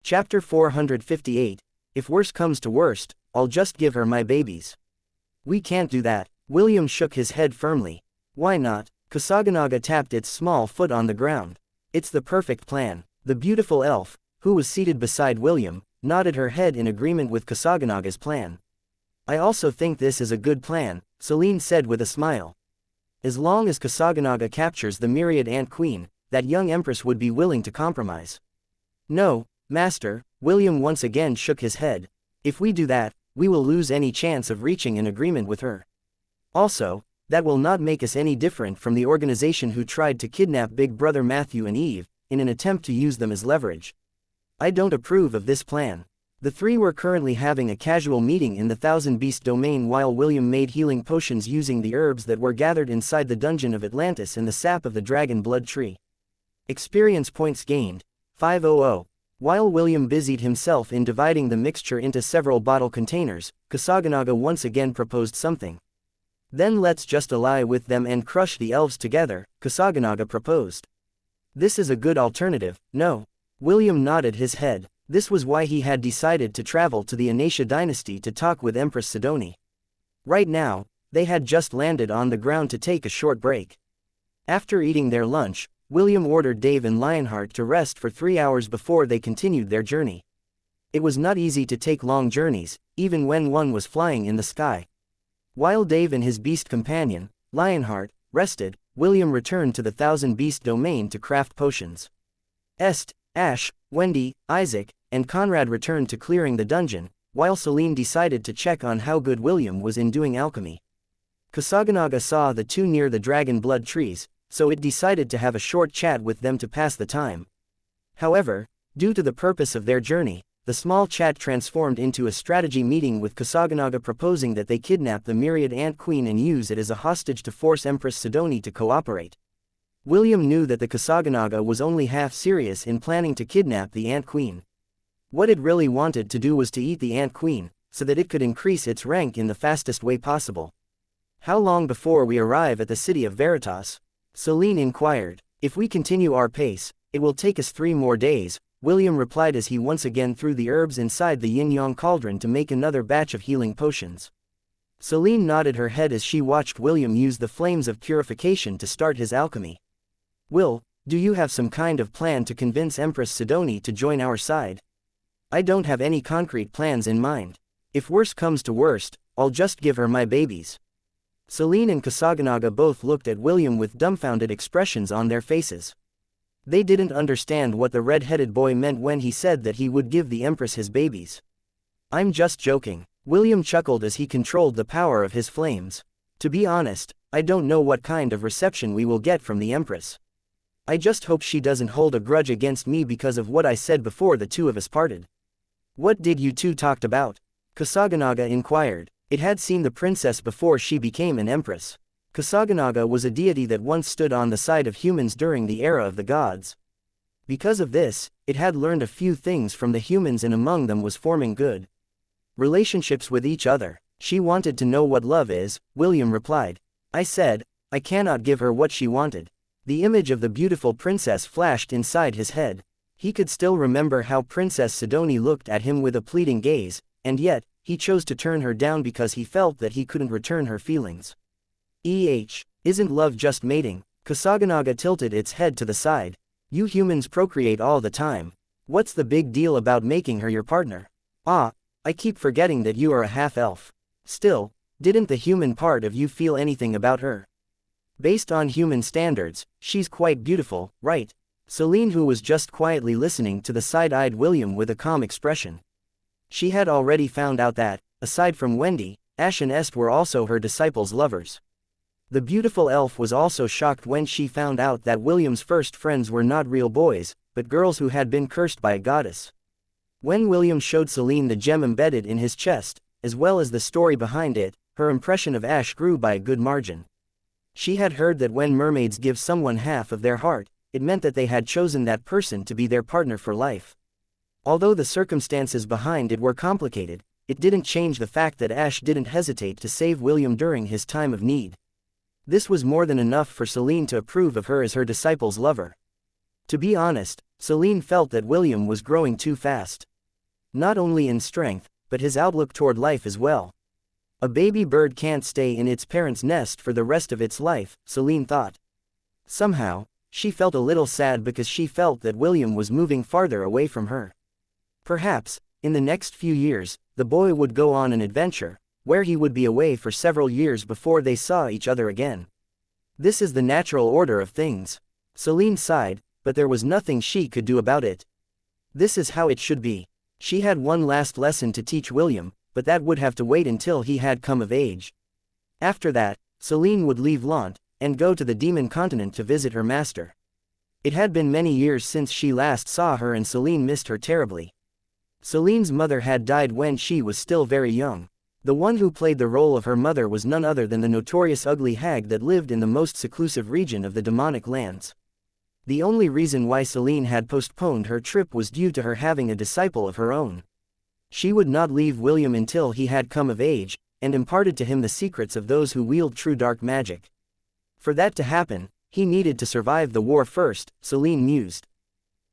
Chapter 458, If worse comes to worst, I'll just give her my babies. We can't do that. William shook his head firmly. Why not? Kusaganaga tapped its small foot on the ground. It's the perfect plan. The beautiful elf, who was seated beside William, nodded her head in agreement with Kusaganaga's plan. I also think this is a good plan, Celine said with a smile. As long as Kusaganaga captures the myriad ant queen, that young empress would be willing to compromise. No, master, William once again shook his head. If we do that, we will lose any chance of reaching an agreement with her. Also, that will not make us any different from the organization who tried to kidnap Big Brother Matthew and Eve, in an attempt to use them as leverage. I don't approve of this plan. The three were currently having a casual meeting in the Thousand Beast domain while William made healing potions using the herbs that were gathered inside the dungeon of Atlantis and the sap of the dragon blood tree. Experience points gained, 500. While William busied himself in dividing the mixture into several bottle containers, Kusaganaga once again proposed something. Then let's just ally with them and crush the elves together, Kusaganaga proposed. This is a good alternative, no? William nodded his head. This was why he had decided to travel to the Xianxia dynasty to talk with Empress Sidoni. Right now, they had just landed on the ground to take a short break. After eating their lunch, William ordered Dave and Lionheart to rest for 3 hours before they continued their journey. It was not easy to take long journeys, even when one was flying in the sky. While Dave and his beast companion, Lionheart, rested, William returned to the Thousand Beast domain to craft potions. Ash, Wendy, Isaac, and Conrad returned to clearing the dungeon, while Celine decided to check on how good William was in doing alchemy. Kusaganaga saw the two near the dragon blood trees, so it decided to have a short chat with them to pass the time. However, due to the purpose of their journey, the small chat transformed into a strategy meeting with Kusaganaga proposing that they kidnap the myriad ant queen and use it as a hostage to force Empress Sidoni to cooperate. William knew that the Kusaganaga was only half serious in planning to kidnap the ant queen. What it really wanted to do was to eat the ant queen, so that it could increase its rank in the fastest way possible. How long before we arrive at the city of Veritas? Celine inquired. If we continue our pace, it will take us 3 more days, William replied as he once again threw the herbs inside the yin-yang cauldron to make another batch of healing potions. Celine nodded her head as she watched William use the flames of purification to start his alchemy. Will, do you have some kind of plan to convince Empress Sidoni to join our side? I don't have any concrete plans in mind. If worse comes to worst, I'll just give her my babies. Celine and Kusaganaga both looked at William with dumbfounded expressions on their faces. They didn't understand what the red-headed boy meant when he said that he would give the Empress his babies. I'm just joking. William chuckled as he controlled the power of his flames. To be honest, I don't know what kind of reception we will get from the Empress. I just hope she doesn't hold a grudge against me because of what I said before the two of us parted. What did you two talked about? Kusaganaga inquired. It had seen the princess before she became an empress. Kusaganaga was a deity that once stood on the side of humans during the era of the gods. Because of this, it had learned a few things from the humans and among them was forming good relationships with each other. She wanted to know what love is, William replied. I said, I cannot give her what she wanted. The image of the beautiful princess flashed inside his head. He could still remember how Princess Sidoni looked at him with a pleading gaze, and yet, he chose to turn her down because he felt that he couldn't return her feelings. Isn't love just mating? Kusaganaga tilted its head to the side. You humans procreate all the time. What's the big deal about making her your partner? I keep forgetting that you are a half-elf. Still, didn't the human part of you feel anything about her? Based on human standards, she's quite beautiful, right? Celine, who was just quietly listening to the side-eyed William with a calm expression. She had already found out that, aside from Wendy, Ash and Est were also her disciples' lovers. The beautiful elf was also shocked when she found out that William's first friends were not real boys, but girls who had been cursed by a goddess. When William showed Celine the gem embedded in his chest, as well as the story behind it, her impression of Ash grew by a good margin. She had heard that when mermaids give someone half of their heart, it meant that they had chosen that person to be their partner for life. Although the circumstances behind it were complicated, it didn't change the fact that Ash didn't hesitate to save William during his time of need. This was more than enough for Celine to approve of her as her disciple's lover. To be honest, Celine felt that William was growing too fast. Not only in strength, but his outlook toward life as well. A baby bird can't stay in its parent's nest for the rest of its life, Celine thought. Somehow, she felt a little sad because she felt that William was moving farther away from her. Perhaps, in the next few years, the boy would go on an adventure, where he would be away for several years before they saw each other again. This is the natural order of things. Celine sighed, but there was nothing she could do about it. This is how it should be. She had one last lesson to teach William, but that would have to wait until he had come of age. After that, Celine would leave Lant, and go to the demon continent to visit her master. It had been many years since she last saw her and Celine missed her terribly. Celine's mother had died when she was still very young. The one who played the role of her mother was none other than the notorious ugly hag that lived in the most seclusive region of the demonic lands. The only reason why Celine had postponed her trip was due to her having a disciple of her own. She would not leave William until he had come of age, and imparted to him the secrets of those who wield true dark magic. For that to happen, he needed to survive the war first, Celine mused.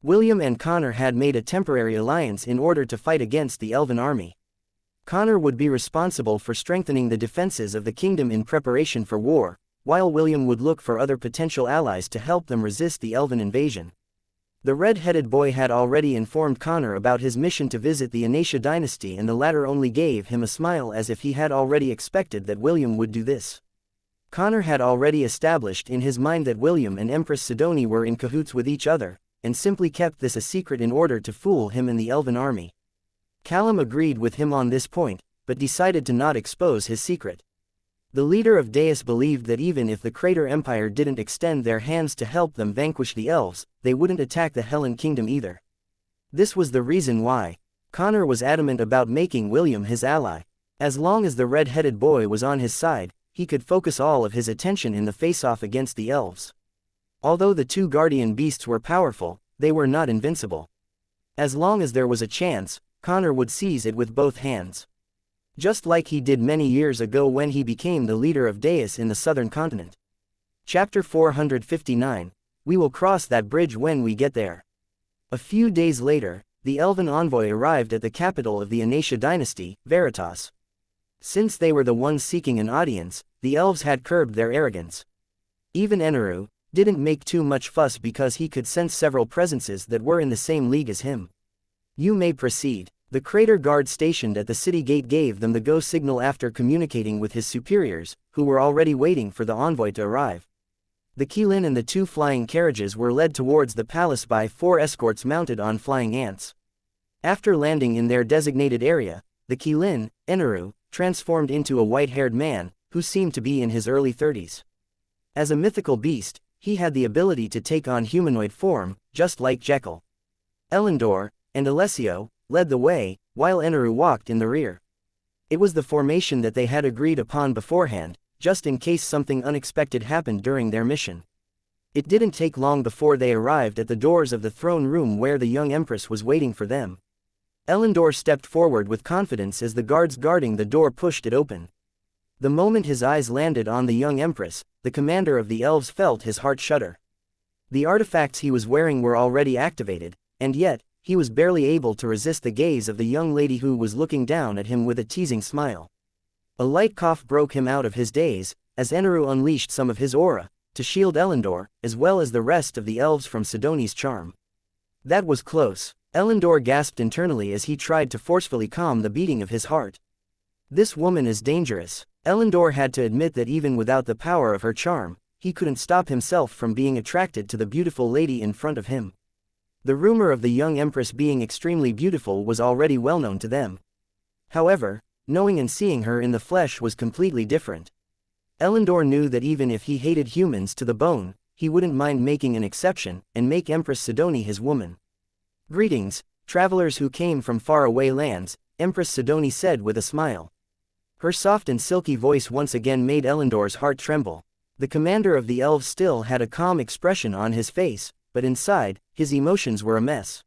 William and Connor had made a temporary alliance in order to fight against the elven army. Connor would be responsible for strengthening the defenses of the kingdom in preparation for war, while William would look for other potential allies to help them resist the elven invasion. The red-headed boy had already informed Connor about his mission to visit the Aenarion dynasty, and the latter only gave him a smile as if he had already expected that William would do this. Connor had already established in his mind that William and Empress Sidonie were in cahoots with each other, and simply kept this a secret in order to fool him and the elven army. Callum agreed with him on this point, but decided to not expose his secret. The leader of Deus believed that even if the Crater Empire didn't extend their hands to help them vanquish the elves, they wouldn't attack the Hellen Kingdom either. This was the reason why Connor was adamant about making William his ally. As long as the red-headed boy was on his side, he could focus all of his attention in the face-off against the elves. Although the two guardian beasts were powerful, they were not invincible. As long as there was a chance, Connor would seize it with both hands. Just like he did many years ago when he became the leader of Deus in the southern continent. Chapter 459, We will cross that bridge when we get there. A few days later, the elven envoy arrived at the capital of the Aenarion dynasty, Veritas. Since they were the ones seeking an audience, the elves had curbed their arrogance. Even Aenarion didn't make too much fuss because he could sense several presences that were in the same league as him. You may proceed. The crater guard stationed at the city gate gave them the go signal after communicating with his superiors, who were already waiting for the envoy to arrive. The Keelin and the two flying carriages were led towards the palace by 4 escorts mounted on flying ants. After landing in their designated area, the Keelin, Aenarion, transformed into a white-haired man, who seemed to be in his early 30s. As a mythical beast, he had the ability to take on humanoid form, just like Jekyll. Elendor and Alessio led the way, while Aenarion walked in the rear. It was the formation that they had agreed upon beforehand, just in case something unexpected happened during their mission. It didn't take long before they arrived at the doors of the throne room where the young empress was waiting for them. Elendor stepped forward with confidence as the guards guarding the door pushed it open. The moment his eyes landed on the young empress, the commander of the elves felt his heart shudder. The artifacts he was wearing were already activated, and yet, he was barely able to resist the gaze of the young lady who was looking down at him with a teasing smile. A light cough broke him out of his daze, as Aenarion unleashed some of his aura, to shield Elendor, as well as the rest of the elves from Sidonie's charm. That was close. Elendor gasped internally as he tried to forcefully calm the beating of his heart. This woman is dangerous. Elendor had to admit that even without the power of her charm, he couldn't stop himself from being attracted to the beautiful lady in front of him. The rumor of the young empress being extremely beautiful was already well known to them. However, knowing and seeing her in the flesh was completely different. Elendor knew that even if he hated humans to the bone, he wouldn't mind making an exception, and make Empress Sidonie his woman. Greetings, travelers who came from faraway lands, Empress Sidonie said with a smile. Her soft and silky voice once again made Elendor's heart tremble. The commander of the elves still had a calm expression on his face, but inside, his emotions were a mess.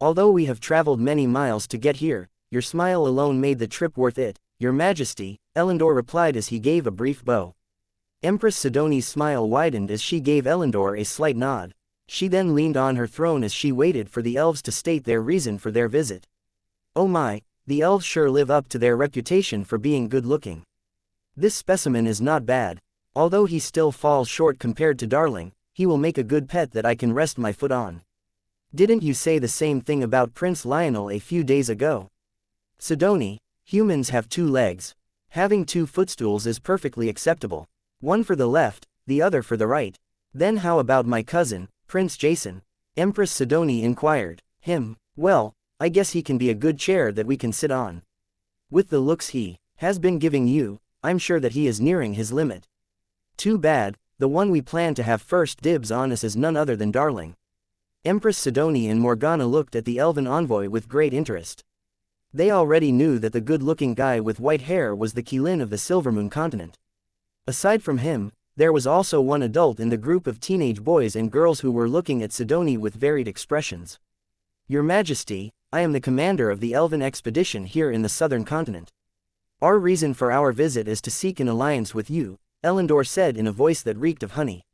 Although we have traveled many miles to get here, your smile alone made the trip worth it, Your Majesty, Elendor replied as he gave a brief bow. Empress Sidonie's smile widened as she gave Elendor a slight nod. She then leaned on her throne as she waited for the elves to state their reason for their visit. Oh my, the elves sure live up to their reputation for being good-looking. This specimen is not bad. Although he still falls short compared to Darling, he will make a good pet that I can rest my foot on. Didn't you say the same thing about Prince Lionel a few days ago? Sidoni, humans have 2 legs. Having 2 footstools is perfectly acceptable. One for the left, the other for the right. Then how about my cousin, Prince Jason? Empress Sidoni inquired. Him, well, I guess he can be a good chair that we can sit on. With the looks he has been giving you, I'm sure that he is nearing his limit. Too bad, the one we plan to have first dibs on is none other than Darling. Empress Sidoni and Morgana looked at the elven envoy with great interest. They already knew that the good-looking guy with white hair was the Qilin of the Silvermoon continent. Aside from him, there was also one adult in the group of teenage boys and girls who were looking at Sidoni with varied expressions. Your Majesty, I am the commander of the elven expedition here in the southern continent. Our reason for our visit is to seek an alliance with you, Elendor said in a voice that reeked of honey.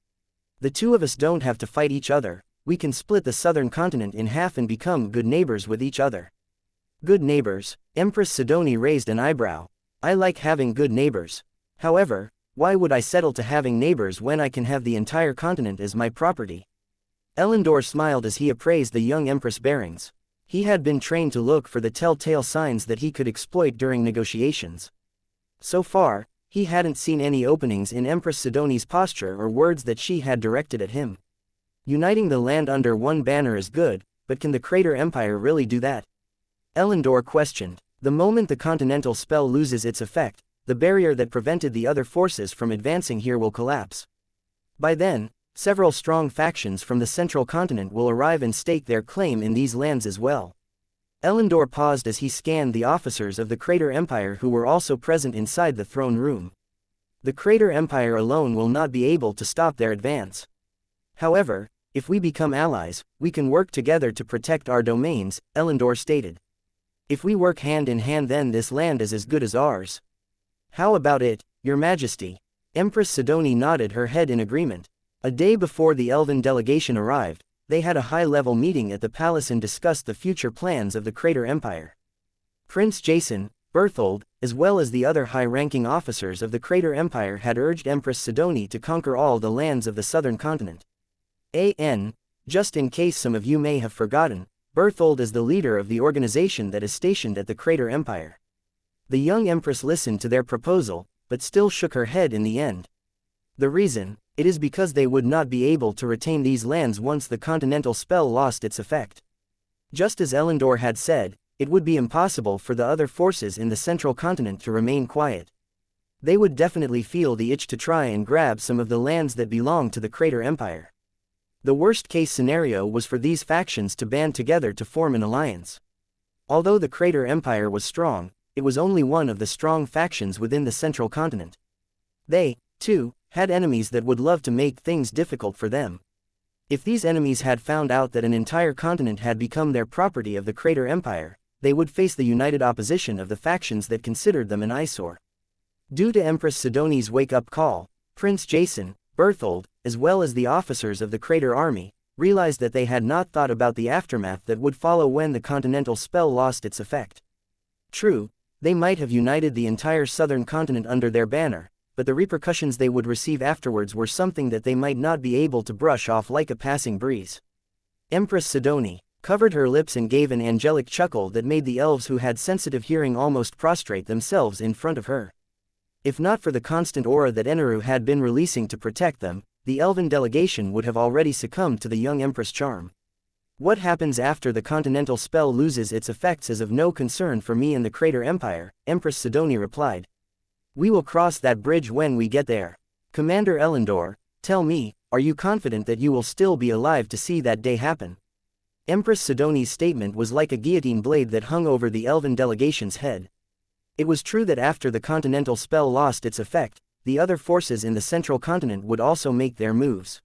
The 2 of us don't have to fight each other, we can split the southern continent in half and become good neighbors with each other. Good neighbors, Empress Sidoni raised an eyebrow. I like having good neighbors. However, why would I settle to having neighbors when I can have the entire continent as my property? Elendor smiled as he appraised the young Empress' bearings. He had been trained to look for the telltale signs that he could exploit during negotiations. So far, he hadn't seen any openings in Empress Sidoni's posture or words that she had directed at him. Uniting the land under one banner is good, but can the Crater Empire really do that? Elendor questioned. The moment the continental spell loses its effect, the barrier that prevented the other forces from advancing here will collapse. By then, several strong factions from the central continent will arrive and stake their claim in these lands as well. Elendor paused as he scanned the officers of the Crater Empire who were also present inside the throne room. The Crater Empire alone will not be able to stop their advance. However, if we become allies, we can work together to protect our domains, Elendor stated. If we work hand in hand, then this land is as good as ours. How about it, Your Majesty? Empress Sidoni nodded her head in agreement. A day before the elven delegation arrived, they had a high-level meeting at the palace and discussed the future plans of the Crater Empire. Prince Jason, Berthold, as well as the other high-ranking officers of the Crater Empire had urged Empress Sidoni to conquer all the lands of the southern continent. Just in case some of you may have forgotten, Berthold is the leader of the organization that is stationed at the Crater Empire. The young Empress listened to their proposal, but still shook her head in the end. The reason? It is because they would not be able to retain these lands once the continental spell lost its effect. Just as Elendor had said, it would be impossible for the other forces in the central continent to remain quiet. They would definitely feel the itch to try and grab some of the lands that belong to the Crater Empire. The worst-case scenario was for these factions to band together to form an alliance. Although the Crater Empire was strong, it was only one of the strong factions within the central continent. They, too, had enemies that would love to make things difficult for them. If these enemies had found out that an entire continent had become their property of the Crater Empire, they would face the united opposition of the factions that considered them an eyesore. Due to Empress Sidoni's wake-up call, Prince Jason, Berthold, as well as the officers of the Crater Army, realized that they had not thought about the aftermath that would follow when the continental spell lost its effect. True, they might have united the entire southern continent under their banner, but the repercussions they would receive afterwards were something that they might not be able to brush off like a passing breeze. Empress Sidoni covered her lips and gave an angelic chuckle that made the elves who had sensitive hearing almost prostrate themselves in front of her. If not for the constant aura that Eneru had been releasing to protect them, the elven delegation would have already succumbed to the young Empress' charm. What happens after the continental spell loses its effects is of no concern for me and the Crater Empire, Empress Sidoni replied. We will cross that bridge when we get there. Commander Elendor, tell me, are you confident that you will still be alive to see that day happen? Empress Sidoni's statement was like a guillotine blade that hung over the elven delegation's head. It was true that after the continental spell lost its effect, the other forces in the central continent would also make their moves.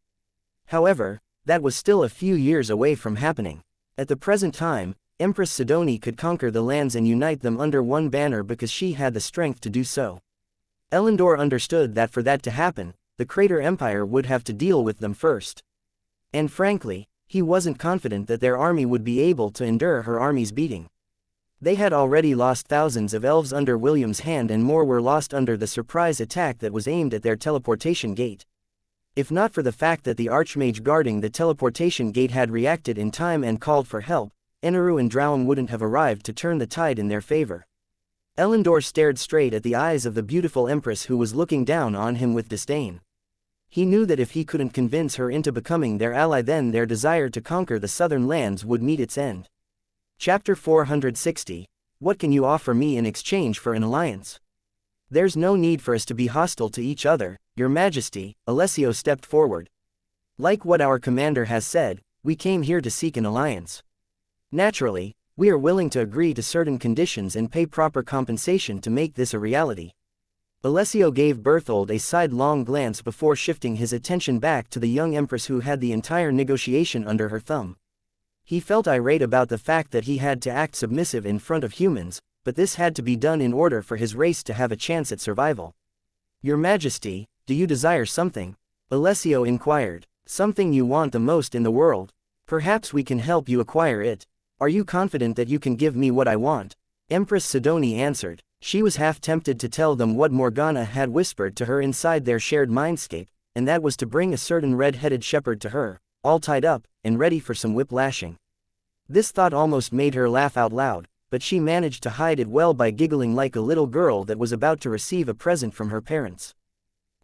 However, that was still a few years away from happening. At the present time, Empress Sidoni could conquer the lands and unite them under one banner because she had the strength to do so. Elendor understood that for that to happen, the Crater Empire would have to deal with them first. And frankly, he wasn't confident that their army would be able to endure her army's beating. They had already lost thousands of elves under William's hand, and more were lost under the surprise attack that was aimed at their teleportation gate. If not for the fact that the archmage guarding the teleportation gate had reacted in time and called for help, Aenarion and Drown wouldn't have arrived to turn the tide in their favor. Elendor stared straight at the eyes of the beautiful Empress, who was looking down on him with disdain. He knew that if he couldn't convince her into becoming their ally, then their desire to conquer the southern lands would meet its end. Chapter 460. What can you offer me in exchange for an alliance? There's no need for us to be hostile to each other, Your Majesty. Alessio stepped forward. Like what our commander has said, we came here to seek an alliance. Naturally, we are willing to agree to certain conditions and pay proper compensation to make this a reality. Alessio gave Berthold a sidelong glance before shifting his attention back to the young Empress, who had the entire negotiation under her thumb. He felt irate about the fact that he had to act submissive in front of humans, but this had to be done in order for his race to have a chance at survival. Your Majesty, do you desire something? Alessio inquired. Something you want the most in the world. Perhaps we can help you acquire it. Are you confident that you can give me what I want? Empress Sidoni answered. She was half tempted to tell them what Morgana had whispered to her inside their shared mindscape, and that was to bring a certain red-headed shepherd to her, all tied up, and ready for some whip-lashing. This thought almost made her laugh out loud, but she managed to hide it well by giggling like a little girl that was about to receive a present from her parents.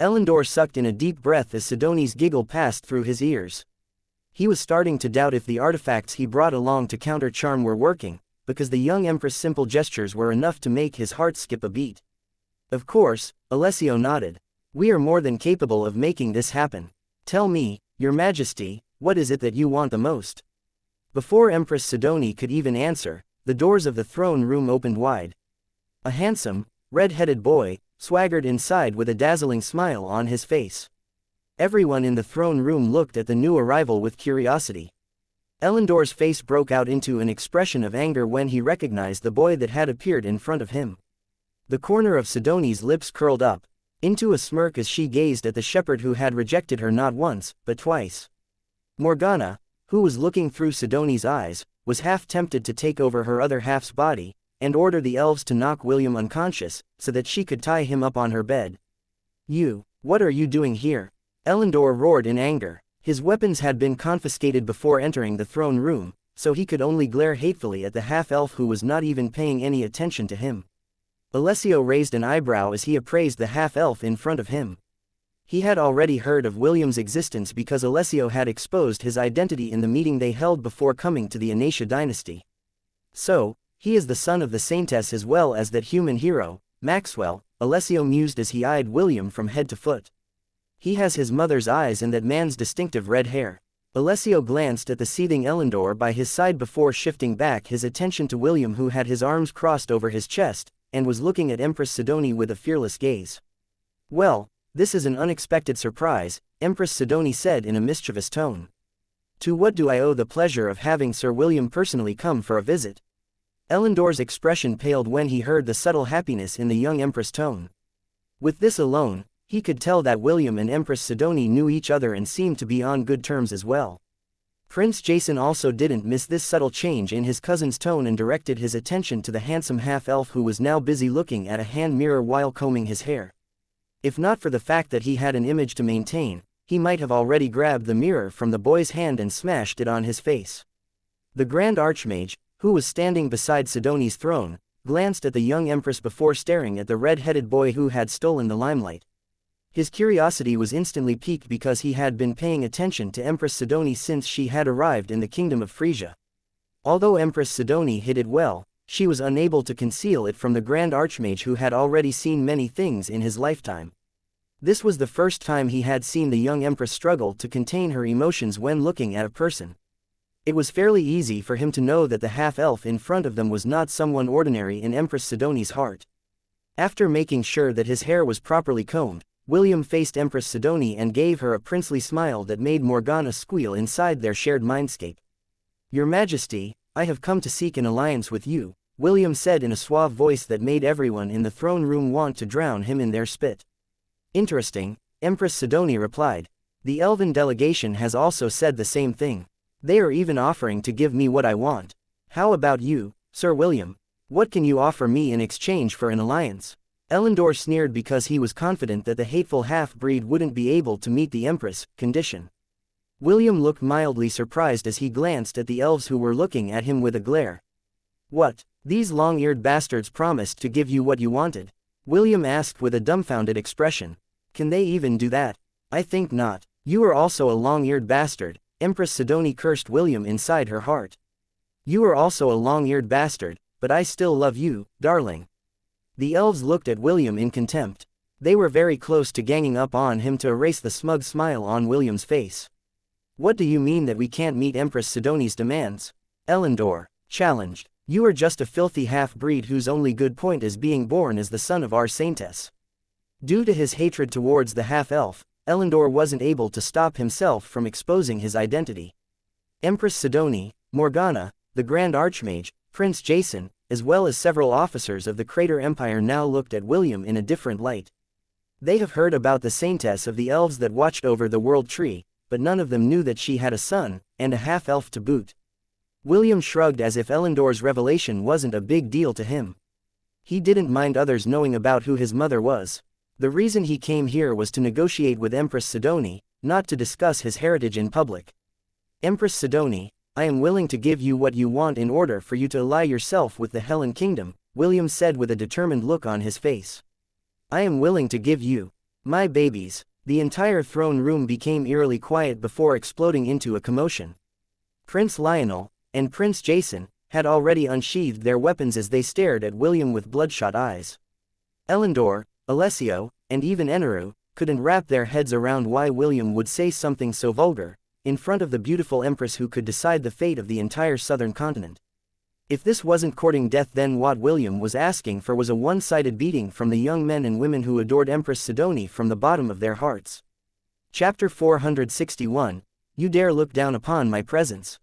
Elendor sucked in a deep breath as Sidoni's giggle passed through his ears. He was starting to doubt if the artifacts he brought along to counter charm were working, because the young Empress' simple gestures were enough to make his heart skip a beat. Of course, Alessio nodded. We are more than capable of making this happen. Tell me, Your Majesty, what is it that you want the most? Before Empress Sidoni could even answer, the doors of the throne room opened wide. A handsome, red-headed boy swaggered inside with a dazzling smile on his face. Everyone in the throne room looked at the new arrival with curiosity. Elendor's face broke out into an expression of anger when he recognized the boy that had appeared in front of him. The corner of Sidoni's lips curled up into a smirk as she gazed at the shepherd who had rejected her not once, but twice. Morgana, who was looking through Sidoni's eyes, was half tempted to take over her other half's body, and order the elves to knock William unconscious, so that she could tie him up on her bed. What are you doing here? Elendor roared in anger. His weapons had been confiscated before entering the throne room, so he could only glare hatefully at the half-elf who was not even paying any attention to him. Alessio raised an eyebrow as he appraised the half-elf in front of him. He had already heard of William's existence because Alessio had exposed his identity in the meeting they held before coming to the Aenarion's dynasty. So, he is the son of the Saintess as well as that human hero, Maxwell, Alessio mused as he eyed William from head to foot. He has his mother's eyes and that man's distinctive red hair. Alessio glanced at the seething Elendor by his side before shifting back his attention to William, who had his arms crossed over his chest, and was looking at Empress Sidoni with a fearless gaze. Well, this is an unexpected surprise, Empress Sidoni said in a mischievous tone. To what do I owe the pleasure of having Sir William personally come for a visit? Elendor's expression paled when he heard the subtle happiness in the young Empress' tone. With this alone, he could tell that William and Empress Sidoni knew each other and seemed to be on good terms as well. Prince Jason also didn't miss this subtle change in his cousin's tone and directed his attention to the handsome half-elf who was now busy looking at a hand mirror while combing his hair. If not for the fact that he had an image to maintain, he might have already grabbed the mirror from the boy's hand and smashed it on his face. The Grand Archmage, who was standing beside Sidoni's throne, glanced at the young Empress before staring at the red-headed boy who had stolen the limelight. His curiosity was instantly piqued because he had been paying attention to Empress Sidoni since she had arrived in the Kingdom of Frisia. Although Empress Sidoni hid it well, she was unable to conceal it from the Grand Archmage, who had already seen many things in his lifetime. This was the first time he had seen the young Empress struggle to contain her emotions when looking at a person. It was fairly easy for him to know that the half-elf in front of them was not someone ordinary in Empress Sidoni's heart. After making sure that his hair was properly combed, William faced Empress Sidoni and gave her a princely smile that made Morgana squeal inside their shared mindscape. Your Majesty, I have come to seek an alliance with you, William said in a suave voice that made everyone in the throne room want to drown him in their spit. Interesting, Empress Sidoni replied. The elven delegation has also said the same thing. They are even offering to give me what I want. How about you, Sir William? What can you offer me in exchange for an alliance? Elendor sneered because he was confident that the hateful half-breed wouldn't be able to meet the Empress' condition. William looked mildly surprised as he glanced at the elves who were looking at him with a glare. What? These long-eared bastards promised to give you what you wanted? William asked with a dumbfounded expression. Can they even do that? I think not. You are also a long-eared bastard, Empress Sidoni cursed William inside her heart. You are also a long-eared bastard, but I still love you, darling. The elves looked at William in contempt. They were very close to ganging up on him to erase the smug smile on William's face. What do you mean that we can't meet Empress Sidoni's demands? Elendor challenged. You are just a filthy half-breed whose only good point is being born as the son of our Saintess. Due to his hatred towards the half-elf, Elendor wasn't able to stop himself from exposing his identity. Empress Sidoni, Morgana, the Grand Archmage, Prince Jason, as well as several officers of the Crater Empire now looked at William in a different light. They have heard about the Saintess of the elves that watched over the World Tree, but none of them knew that she had a son, and a half-elf to boot. William shrugged as if Elendor's revelation wasn't a big deal to him. He didn't mind others knowing about who his mother was. The reason he came here was to negotiate with Empress Sidoni, not to discuss his heritage in public. Empress Sidoni, I am willing to give you what you want in order for you to ally yourself with the Helen Kingdom, William said with a determined look on his face. I am willing to give you my babies. The entire throne room became eerily quiet before exploding into a commotion. Prince Lionel and Prince Jason had already unsheathed their weapons as they stared at William with bloodshot eyes. Elendor, Alessio, and even Eneru couldn't wrap their heads around why William would say something so vulgar in front of the beautiful Empress who could decide the fate of the entire southern continent. If this wasn't courting death, then what William was asking for was a one-sided beating from the young men and women who adored Empress Sidoni from the bottom of their hearts. Chapter 461, You dare look down upon my presence.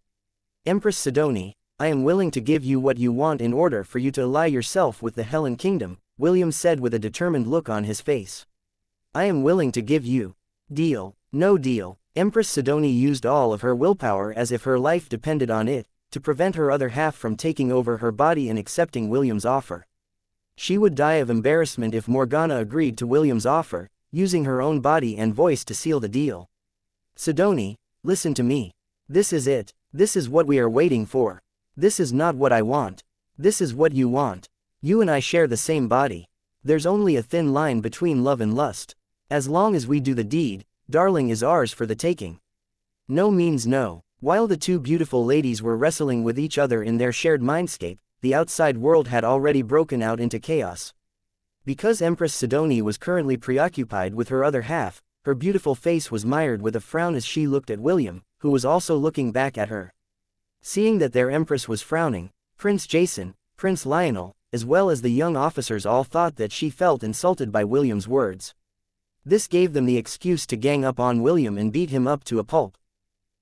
Empress Sidoni, I am willing to give you what you want in order for you to ally yourself with the Helen Kingdom, William said with a determined look on his face. I am willing to give you. Deal. No deal. Empress Sidoni used all of her willpower as if her life depended on it, to prevent her other half from taking over her body and accepting William's offer. She would die of embarrassment if Morgana agreed to William's offer, using her own body and voice to seal the deal. Sidoni, listen to me. This is it. This is what we are waiting for. This is not what I want. This is what you want. You and I share the same body. There's only a thin line between love and lust. As long as we do the deed, darling is ours for the taking. No means no. While the two beautiful ladies were wrestling with each other in their shared mindscape, the outside world had already broken out into chaos. Because Empress Sidoni was currently preoccupied with her other half, her beautiful face was mired with a frown as she looked at William, who was also looking back at her. Seeing that their Empress was frowning, Prince Jason, Prince Lionel, as well as the young officers all thought that she felt insulted by William's words. This gave them the excuse to gang up on William and beat him up to a pulp.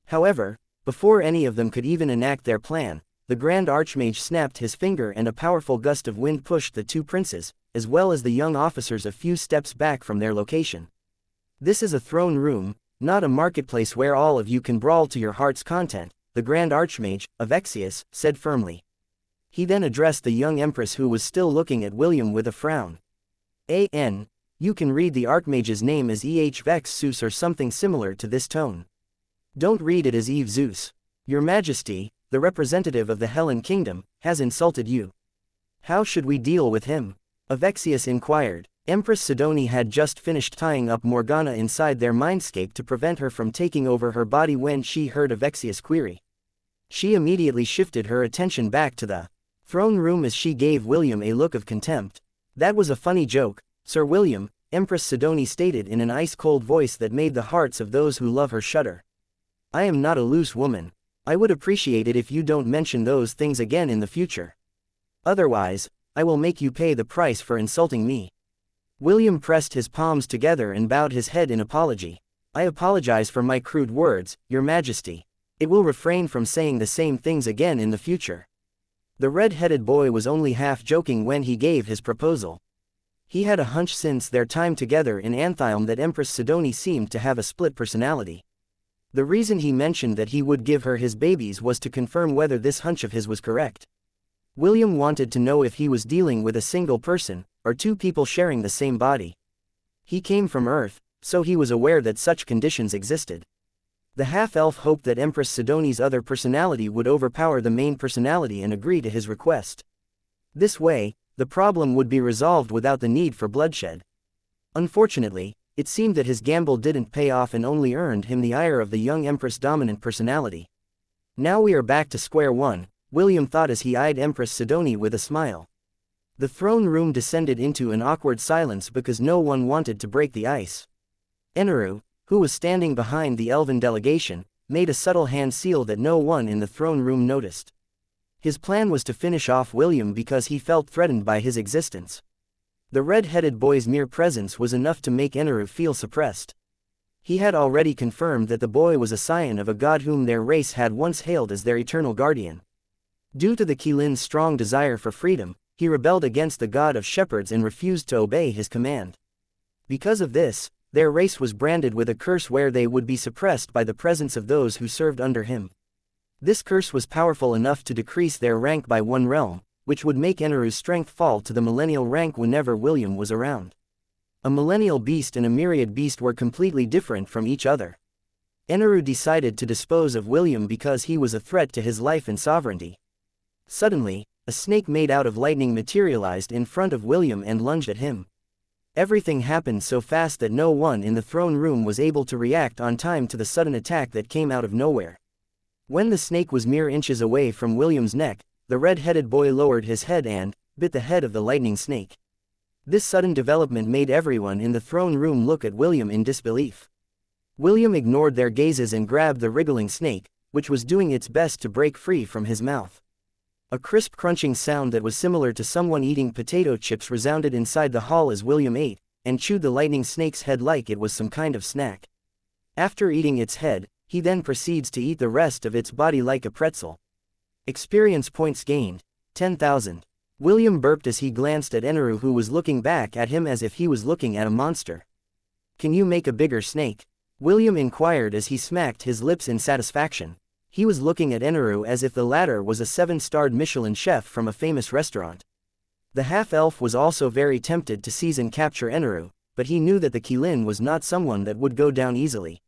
However, before any of them could even enact their plan, the Grand Archmage snapped his finger and a powerful gust of wind pushed the two princes, as well as the young officers a few steps back from their location. This is a throne room, not a marketplace where all of you can brawl to your heart's content, the Grand Archmage, Avexius, said firmly. He then addressed the young Empress who was still looking at William with a frown. You can read the Archmage's name as Vex Zeus or something similar to this tone. Don't read it as Eve Zeus. Your Majesty, the representative of the Helen Kingdom, has insulted you. How should we deal with him? Avexius inquired. Empress Sidoni had just finished tying up Morgana inside their mindscape to prevent her from taking over her body when she heard Avexius' query. She immediately shifted her attention back to the throne room as she gave William a look of contempt. That was a funny joke, Sir William, Empress Sidoni stated in an ice-cold voice that made the hearts of those who love her shudder. I am not a loose woman. I would appreciate it if you don't mention those things again in the future. Otherwise, I will make you pay the price for insulting me. William pressed his palms together and bowed his head in apology. I apologize for my crude words, Your Majesty. It will refrain from saying the same things again in the future. The red-headed boy was only half joking when he gave his proposal. He had a hunch since their time together in Anthium that Empress Sidoni seemed to have a split personality. The reason he mentioned that he would give her his babies was to confirm whether this hunch of his was correct. William wanted to know if he was dealing with a single person, or two people sharing the same body. He came from Earth, so he was aware that such conditions existed. The half-elf hoped that Empress Sidoni's other personality would overpower the main personality and agree to his request. This way, the problem would be resolved without the need for bloodshed. Unfortunately, it seemed that his gamble didn't pay off and only earned him the ire of the young Empress' dominant personality. Now we are back to square one, William thought as he eyed Empress Sidoni with a smile. The throne room descended into an awkward silence because no one wanted to break the ice. Aenarion, who was standing behind the elven delegation, made a subtle hand seal that no one in the throne room noticed. His plan was to finish off William because he felt threatened by his existence. The red-headed boy's mere presence was enough to make Aenarion feel suppressed. He had already confirmed that the boy was a scion of a god whom their race had once hailed as their eternal guardian. Due to the Qilin's strong desire for freedom, he rebelled against the god of shepherds and refused to obey his command. Because of this, their race was branded with a curse where they would be suppressed by the presence of those who served under him. This curse was powerful enough to decrease their rank by one realm, which would make Aenarion's strength fall to the millennial rank whenever William was around. A millennial beast and a myriad beast were completely different from each other. Aenarion decided to dispose of William because he was a threat to his life and sovereignty. Suddenly, a snake made out of lightning materialized in front of William and lunged at him. Everything happened so fast that no one in the throne room was able to react on time to the sudden attack that came out of nowhere. When the snake was mere inches away from William's neck, the red-headed boy lowered his head and bit the head of the lightning snake. This sudden development made everyone in the throne room look at William in disbelief. William ignored their gazes and grabbed the wriggling snake, which was doing its best to break free from his mouth. A crisp crunching sound that was similar to someone eating potato chips resounded inside the hall as William ate, and chewed the lightning snake's head like it was some kind of snack. After eating its head, he then proceeds to eat the rest of its body like a pretzel. Experience points gained, 10,000. William burped as he glanced at Aenarion, who was looking back at him as if he was looking at a monster. "Can you make a bigger snake?" William inquired as he smacked his lips in satisfaction. He was looking at Aenarion as if the latter was a 7-starred Michelin chef from a famous restaurant. The half-elf was also very tempted to seize and capture Aenarion, but he knew that the Qilin was not someone that would go down easily.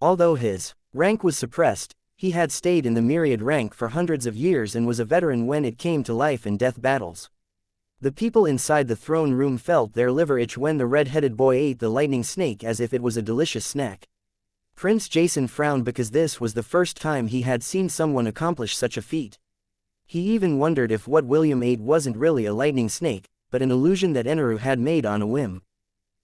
Although his rank was suppressed, he had stayed in the myriad rank for hundreds of years and was a veteran when it came to life and death battles. The people inside the throne room felt their liver itch when the red-headed boy ate the lightning snake as if it was a delicious snack. Prince Jason frowned because this was the first time he had seen someone accomplish such a feat. He even wondered if what William ate wasn't really a lightning snake, but an illusion that Aenarion had made on a whim.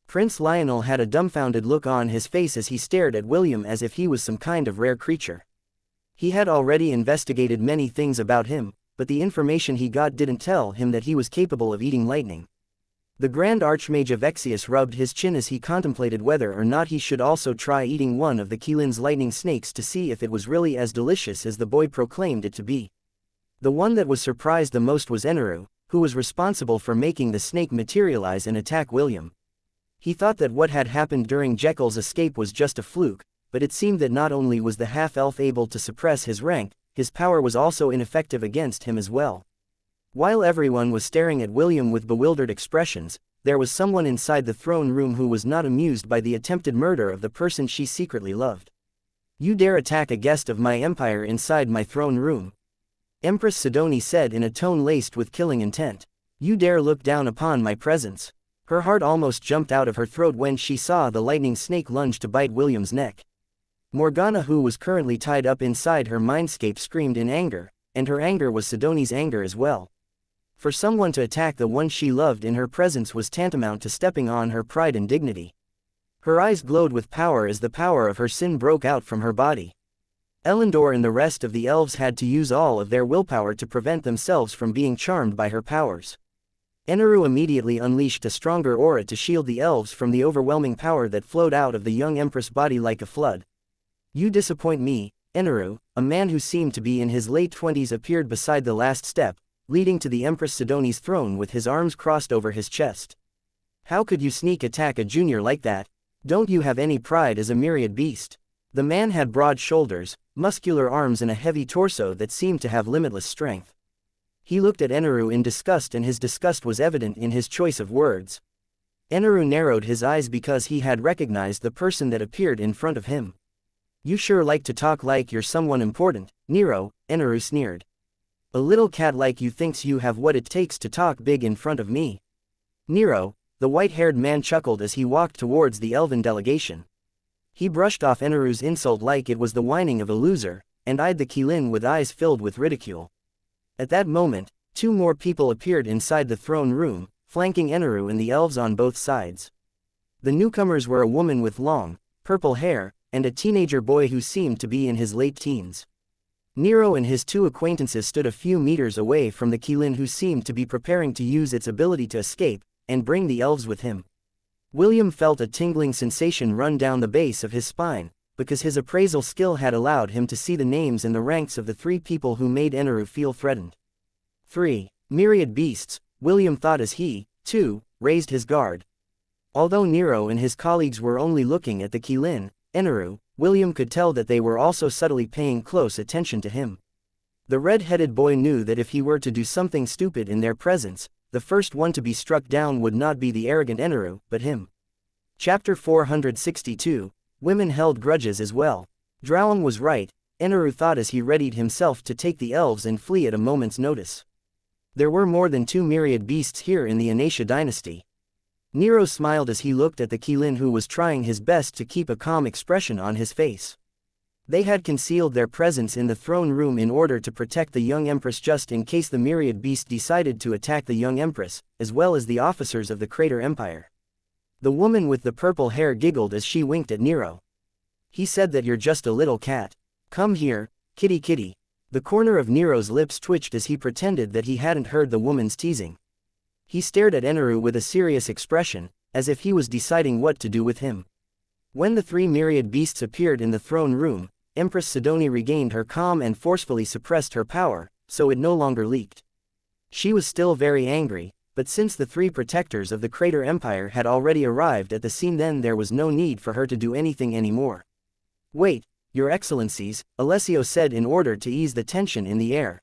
Prince Lionel had a dumbfounded look on his face as he stared at William as if he was some kind of rare creature. He had already investigated many things about him, but the information he got didn't tell him that he was capable of eating lightning. The Grand Archmage of Exius rubbed his chin as he contemplated whether or not he should also try eating one of the Qilin's lightning snakes to see if it was really as delicious as the boy proclaimed it to be. The one that was surprised the most was Aenarion, who was responsible for making the snake materialize and attack William. He thought that what had happened during Jekyll's escape was just a fluke, but it seemed that not only was the half-elf able to suppress his rank, his power was also ineffective against him as well. While everyone was staring at William with bewildered expressions, there was someone inside the throne room who was not amused by the attempted murder of the person she secretly loved. "You dare attack a guest of my empire inside my throne room?" Empress Sidoni said in a tone laced with killing intent. "You dare look down upon my presence?" Her heart almost jumped out of her throat when she saw the lightning snake lunge to bite William's neck. Morgana, who was currently tied up inside her mindscape, screamed in anger, and her anger was Sidoni's anger as well. For someone to attack the one she loved in her presence was tantamount to stepping on her pride and dignity. Her eyes glowed with power as the power of her sin broke out from her body. Elendor and the rest of the elves had to use all of their willpower to prevent themselves from being charmed by her powers. Aenarion immediately unleashed a stronger aura to shield the elves from the overwhelming power that flowed out of the young empress' body like a flood. "You disappoint me." Aenarion, a man who seemed to be in his late 20s, appeared beside the last step, leading to the Empress Sidoni's throne with his arms crossed over his chest. How could you sneak attack a junior like that? Don't you have any pride as a myriad beast? The man had broad shoulders, muscular arms and a heavy torso that seemed to have limitless strength. He looked at Aenarion in disgust, and his disgust was evident in his choice of words. Aenarion narrowed his eyes because he had recognized the person that appeared in front of him. You sure like to talk like you're someone important, Nero, Aenarion sneered. A little cat like you thinks you have what it takes to talk big in front of me. Nero, the white-haired man chuckled as he walked towards the elven delegation. He brushed off Aenarion's insult like it was the whining of a loser, and eyed the Qilin with eyes filled with ridicule. At that moment, 2 more people appeared inside the throne room, flanking Aenarion and the elves on both sides. The newcomers were a woman with long, purple hair, and a teenager boy who seemed to be in his late teens. Nero and his 2 acquaintances stood a few meters away from the Qilin, who seemed to be preparing to use its ability to escape and bring the elves with him. William felt a tingling sensation run down the base of his spine, because his appraisal skill had allowed him to see the names and the ranks of the 3 people who made Aenarion feel threatened. 3 myriad beasts, William thought as he, too, raised his guard. Although Nero and his colleagues were only looking at the Qilin, Aenarion, William could tell that they were also subtly paying close attention to him. The red-headed boy knew that if he were to do something stupid in their presence, the first one to be struck down would not be the arrogant Aenarion, but him. Chapter 462, Women held grudges as well. Drowning was right, Aenarion thought as he readied himself to take the elves and flee at a moment's notice. There were more than 2 myriad beasts here in the Xianxia dynasty. Nero smiled as he looked at the Qilin, who was trying his best to keep a calm expression on his face. They had concealed their presence in the throne room in order to protect the young empress just in case the myriad beast decided to attack the young empress, as well as the officers of the Crater Empire. The woman with the purple hair giggled as she winked at Nero. He said that you're just a little cat. Come here, kitty kitty. The corner of Nero's lips twitched as he pretended that he hadn't heard the woman's teasing. He stared at Aenarion with a serious expression, as if he was deciding what to do with him. When the 3 myriad beasts appeared in the throne room, Empress Sidoni regained her calm and forcefully suppressed her power, so it no longer leaked. She was still very angry, but since the 3 protectors of the Crater Empire had already arrived at the scene, then there was no need for her to do anything anymore. Wait, Your Excellencies, Alessio said in order to ease the tension in the air.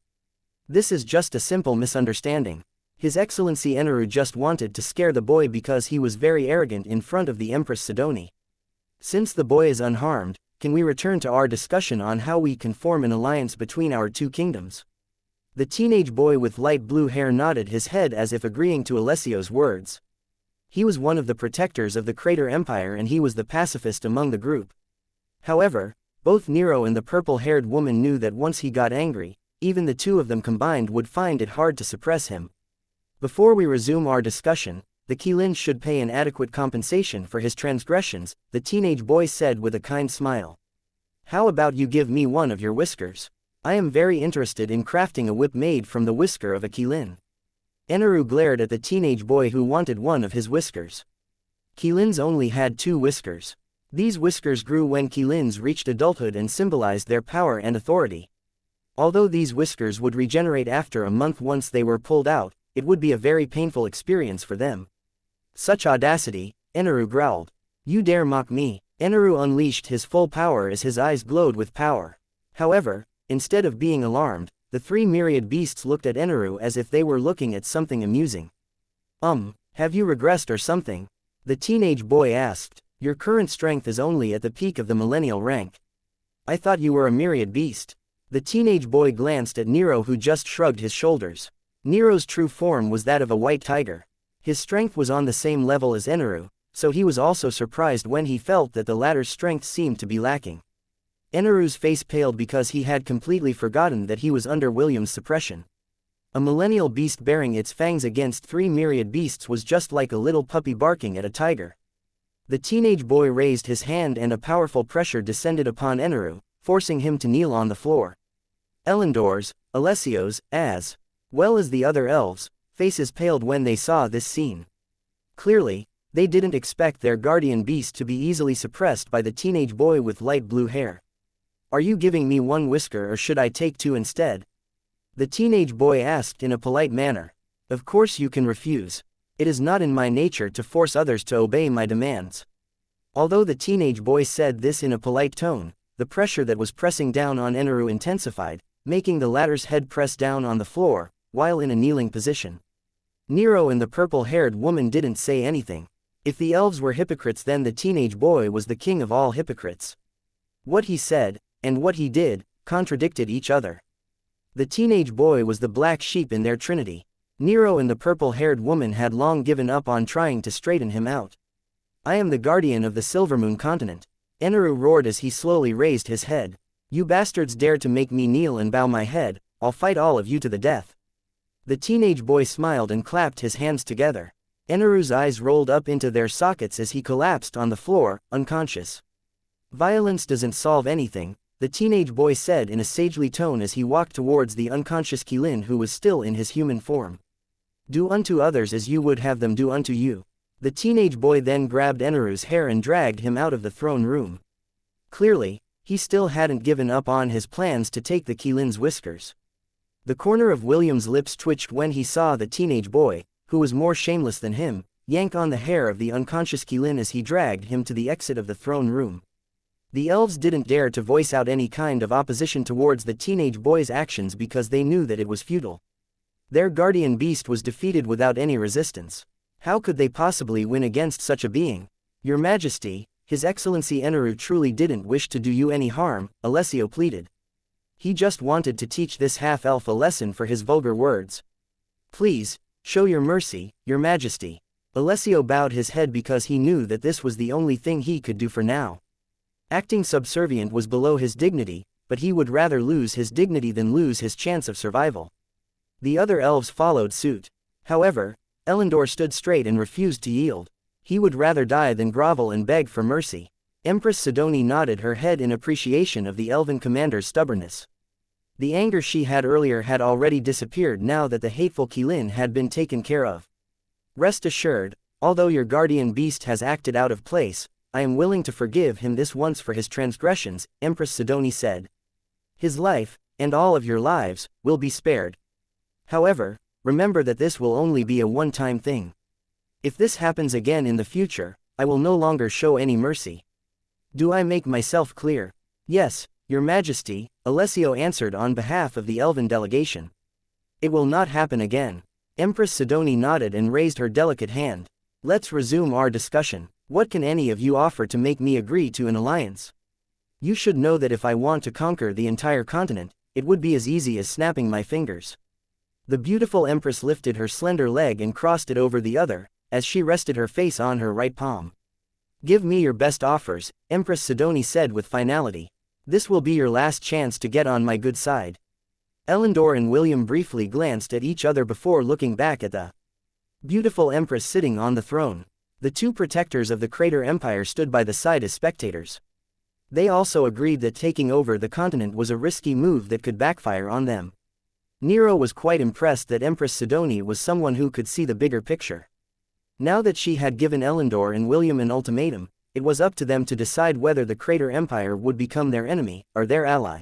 This is just a simple misunderstanding. His Excellency Aenarion just wanted to scare the boy because he was very arrogant in front of the Empress Sidoni. Since the boy is unharmed, can we return to our discussion on how we can form an alliance between our 2 kingdoms? The teenage boy with light blue hair nodded his head as if agreeing to Alessio's words. He was one of the protectors of the Crater Empire and he was the pacifist among the group. However, both Nero and the purple-haired woman knew that once he got angry, even the 2 of them combined would find it hard to suppress him. Before we resume our discussion, the Qilin should pay an adequate compensation for his transgressions, the teenage boy said with a kind smile. How about you give me one of your whiskers? I am very interested in crafting a whip made from the whisker of a Qilin. Aenarion glared at the teenage boy who wanted one of his whiskers. Qilins only had 2 whiskers. These whiskers grew when Qilins reached adulthood and symbolized their power and authority. Although these whiskers would regenerate after a month once they were pulled out, it would be a very painful experience for them. Such audacity, Aenarion growled. You dare mock me? Aenarion unleashed his full power as his eyes glowed with power. However, instead of being alarmed, the 3 myriad beasts looked at Aenarion as if they were looking at something amusing. Have you regressed or something? The teenage boy asked. Your current strength is only at the peak of the millennial rank. I thought you were a myriad beast. The teenage boy glanced at Nero, who just shrugged his shoulders. Nero's true form was that of a white tiger. His strength was on the same level as Aenarion, so he was also surprised when he felt that the latter's strength seemed to be lacking. Aenarion's face paled because he had completely forgotten that he was under William's suppression. A millennial beast bearing its fangs against 3 myriad beasts was just like a little puppy barking at a tiger. The teenage boy raised his hand and a powerful pressure descended upon Aenarion, forcing him to kneel on the floor. Elendor's, Alessio's, as well as the other elves, faces paled when they saw this scene. Clearly, they didn't expect their guardian beast to be easily suppressed by the teenage boy with light blue hair. Are you giving me 1 whisker or should I take 2 instead? The teenage boy asked in a polite manner. Of course you can refuse. It is not in my nature to force others to obey my demands. Although the teenage boy said this in a polite tone, the pressure that was pressing down on Aenarion intensified, making the latter's head press down on the floor, while in a kneeling position. Nero and the purple-haired woman didn't say anything. If the elves were hypocrites, then the teenage boy was the king of all hypocrites. What he said, and what he did, contradicted each other. The teenage boy was the black sheep in their trinity. Nero and the purple-haired woman had long given up on trying to straighten him out. I am the guardian of the Silvermoon continent. Aenarion roared as he slowly raised his head. You bastards dare to make me kneel and bow my head, I'll fight all of you to the death. The teenage boy smiled and clapped his hands together. Aenarion's eyes rolled up into their sockets as he collapsed on the floor, unconscious. Violence doesn't solve anything, the teenage boy said in a sagely tone as he walked towards the unconscious Qilin who was still in his human form. Do unto others as you would have them do unto you. The teenage boy then grabbed Aenarion's hair and dragged him out of the throne room. Clearly, he still hadn't given up on his plans to take the Qilin's whiskers. The corner of William's lips twitched when he saw the teenage boy, who was more shameless than him, yank on the hair of the unconscious Qilin as he dragged him to the exit of the throne room. The elves didn't dare to voice out any kind of opposition towards the teenage boy's actions because they knew that it was futile. Their guardian beast was defeated without any resistance. How could they possibly win against such a being? Your Majesty, His Excellency Aenarion truly didn't wish to do you any harm, Alessio pleaded. He just wanted to teach this half-elf a lesson for his vulgar words. Please, show your mercy, Your Majesty. Alessio bowed his head because he knew that this was the only thing he could do for now. Acting subservient was below his dignity, but he would rather lose his dignity than lose his chance of survival. The other elves followed suit. However, Elendor stood straight and refused to yield. He would rather die than grovel and beg for mercy. Empress Sidoni nodded her head in appreciation of the elven commander's stubbornness. The anger she had earlier had already disappeared now that the hateful Qilin had been taken care of. Rest assured, although your guardian beast has acted out of place, I am willing to forgive him this once for his transgressions, Empress Sidoni said. His life, and all of your lives, will be spared. However, remember that this will only be a one-time thing. If this happens again in the future, I will no longer show any mercy. Do I make myself clear? Yes, Your Majesty, Alessio answered on behalf of the elven delegation. It will not happen again. Empress Sidoni nodded and raised her delicate hand. Let's resume our discussion. What can any of you offer to make me agree to an alliance? You should know that if I want to conquer the entire continent, it would be as easy as snapping my fingers. The beautiful Empress lifted her slender leg and crossed it over the other, as she rested her face on her right palm. Give me your best offers, Empress Sidoni said with finality. This will be your last chance to get on my good side. Elendor and William briefly glanced at each other before looking back at the beautiful Empress sitting on the throne. The two protectors of the Crater Empire stood by the side as spectators. They also agreed that taking over the continent was a risky move that could backfire on them. Nero was quite impressed that Empress Sidoni was someone who could see the bigger picture. Now that she had given Elendor and William an ultimatum, it was up to them to decide whether the Crater Empire would become their enemy, or their ally.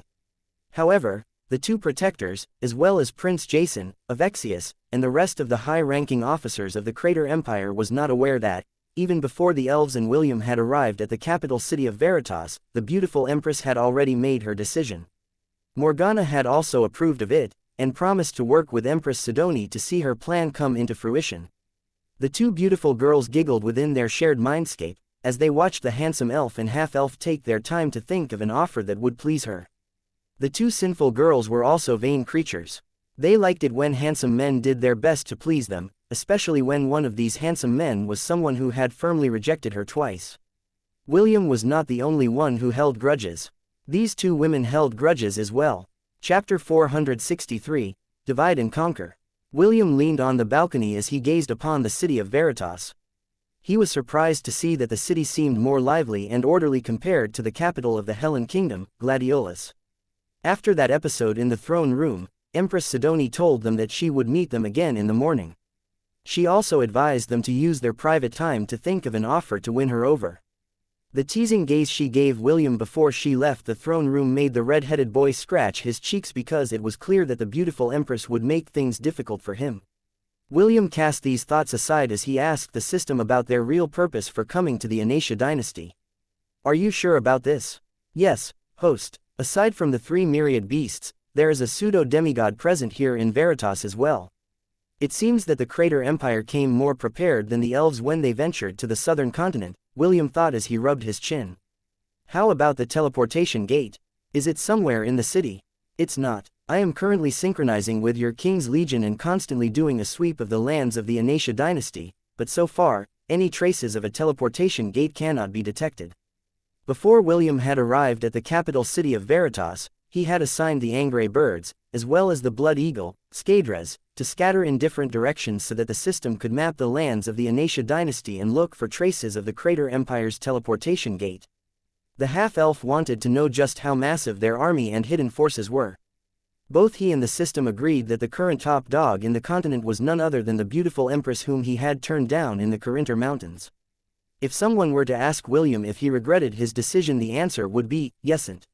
However, the two protectors, as well as Prince Jason, of Exius, and the rest of the high-ranking officers of the Crater Empire was not aware that, even before the elves and William had arrived at the capital city of Veritas, the beautiful Empress had already made her decision. Morgana had also approved of it, and promised to work with Empress Sidoni to see her plan come into fruition. The two beautiful girls giggled within their shared mindscape, as they watched the handsome elf and half-elf take their time to think of an offer that would please her. The two sinful girls were also vain creatures. They liked it when handsome men did their best to please them, especially when one of these handsome men was someone who had firmly rejected her twice. William was not the only one who held grudges. These two women held grudges as well. Chapter 463, Divide and Conquer. William leaned on the balcony as he gazed upon the city of Veritas. He was surprised to see that the city seemed more lively and orderly compared to the capital of the Hellen Kingdom, Gladiolus. After that episode in the throne room, Empress Sidoni told them that she would meet them again in the morning. She also advised them to use their private time to think of an offer to win her over. The teasing gaze she gave William before she left the throne room made the red-headed boy scratch his cheeks because it was clear that the beautiful Empress would make things difficult for him. William cast these thoughts aside as he asked the system about their real purpose for coming to the Aenarion's dynasty. Are you sure about this? Yes, host. Aside from the 3 myriad beasts, there is a pseudo-demigod present here in Veritas as well. It seems that the Crater Empire came more prepared than the elves when they ventured to the southern continent, William thought as he rubbed his chin. How about the teleportation gate? Is it somewhere in the city? It's not. I am currently synchronizing with your King's Legion and constantly doing a sweep of the lands of the Aenarion dynasty, but so far, any traces of a teleportation gate cannot be detected. Before William had arrived at the capital city of Veritas, he had assigned the angry birds, as well as the blood eagle, Skadres, to scatter in different directions so that the system could map the lands of the Aenarion dynasty and look for traces of the Crater Empire's teleportation gate. The half-elf wanted to know just how massive their army and hidden forces were. Both he and the system agreed that the current top dog in the continent was none other than the beautiful empress whom he had turned down in the Corinter Mountains. If someone were to ask William if he regretted his decision, the answer would be, yesn't.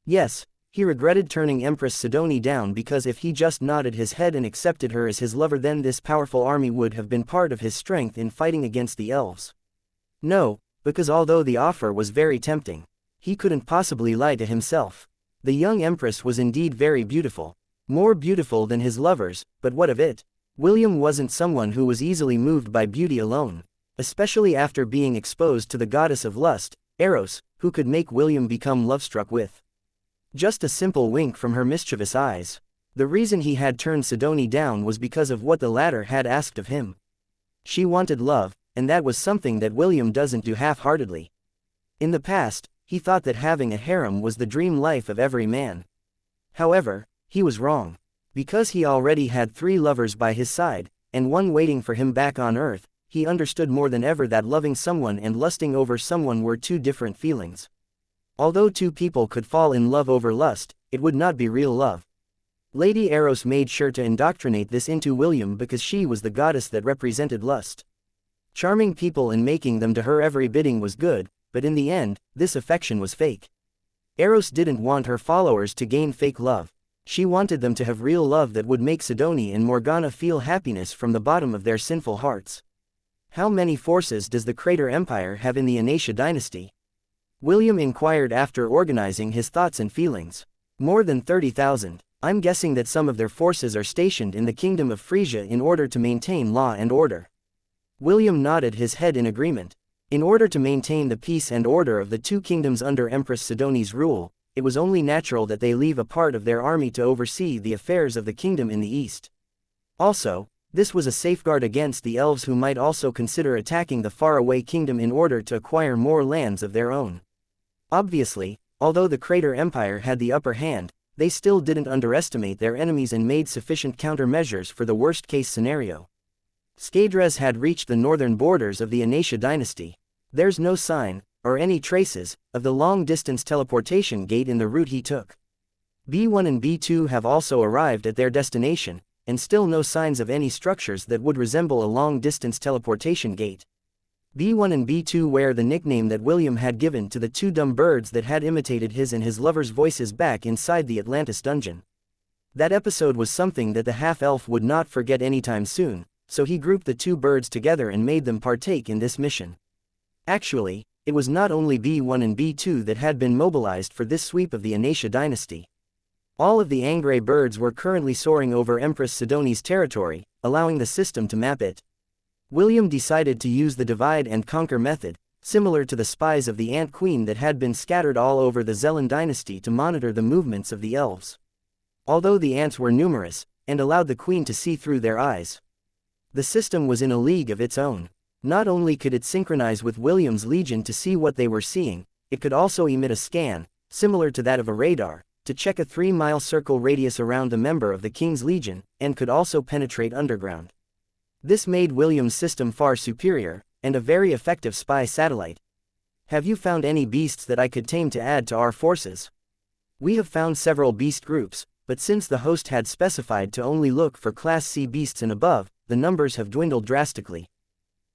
Yes, he regretted turning Empress Sidoni down because if he just nodded his head and accepted her as his lover, then this powerful army would have been part of his strength in fighting against the elves. No, because although the offer was very tempting, he couldn't possibly lie to himself. The young empress was indeed very beautiful, more beautiful than his lovers, but what of it? William wasn't someone who was easily moved by beauty alone, especially after being exposed to the goddess of lust, Eros, who could make William become love-struck with just a simple wink from her mischievous eyes. The reason he had turned Sidoni down was because of what the latter had asked of him. She wanted love, and that was something that William doesn't do half-heartedly. In the past, he thought that having a harem was the dream life of every man. However, he was wrong. Because he already had 3 lovers by his side, and one waiting for him back on Earth, he understood more than ever that loving someone and lusting over someone were 2 different feelings. Although 2 people could fall in love over lust, it would not be real love. Lady Eros made sure to indoctrinate this into William because she was the goddess that represented lust. Charming people and making them to her every bidding was good, but in the end, this affection was fake. Eros didn't want her followers to gain fake love. She wanted them to have real love that would make Sidoni and Morgana feel happiness from the bottom of their sinful hearts. How many forces does the Crater Empire have in the Aenarion dynasty? William inquired after organizing his thoughts and feelings. More than 30,000. I'm guessing that some of their forces are stationed in the kingdom of Frisia in order to maintain law and order. William nodded his head in agreement. In order to maintain the peace and order of the 2 kingdoms under Empress Sidoni's rule, it was only natural that they leave a part of their army to oversee the affairs of the kingdom in the east. Also, this was a safeguard against the elves who might also consider attacking the faraway kingdom in order to acquire more lands of their own. Obviously, although the Crater Empire had the upper hand, they still didn't underestimate their enemies and made sufficient countermeasures for the worst-case scenario. Skadres had reached the northern borders of the Aenarion dynasty. There's no sign, or any traces, of the long-distance teleportation gate in the route he took. B1 and B2 have also arrived at their destination, and still no signs of any structures that would resemble a long-distance teleportation gate. B1 and B2 wear the nickname that William had given to the 2 dumb birds that had imitated his and his lover's voices back inside the Atlantis dungeon. That episode was something that the half-elf would not forget anytime soon, so he grouped the 2 birds together and made them partake in this mission. Actually, it was not only B1 and B2 that had been mobilized for this sweep of the Aenarion dynasty. All of the angry birds were currently soaring over Empress Sidoni's territory, allowing the system to map it. William decided to use the divide and conquer method, similar to the spies of the Ant Queen that had been scattered all over the Zelen dynasty to monitor the movements of the elves. Although the ants were numerous, and allowed the queen to see through their eyes, the system was in a league of its own. Not only could it synchronize with William's legion to see what they were seeing, it could also emit a scan, similar to that of a radar, to check a 3-mile circle radius around the member of the King's Legion, and could also penetrate underground. This made William's system far superior, and a very effective spy satellite. Have you found any beasts that I could tame to add to our forces? We have found several beast groups, but since the host had specified to only look for Class C beasts and above, the numbers have dwindled drastically.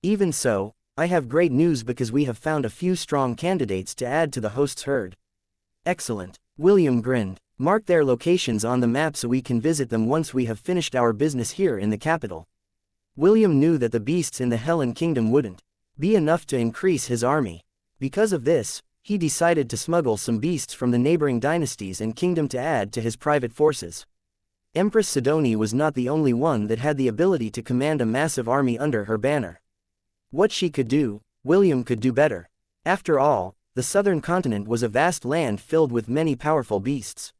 Even so, I have great news because we have found a few strong candidates to add to the host's herd. Excellent. William grinned. Mark their locations on the map so we can visit them once we have finished our business here in the capital. William knew that the beasts in the Helen Kingdom wouldn't be enough to increase his army. Because of this, he decided to smuggle some beasts from the neighboring dynasties and kingdom to add to his private forces. Empress Sidoni was not the only one that had the ability to command a massive army under her banner. What she could do, William could do better. After all, the southern continent was a vast land filled with many powerful beasts.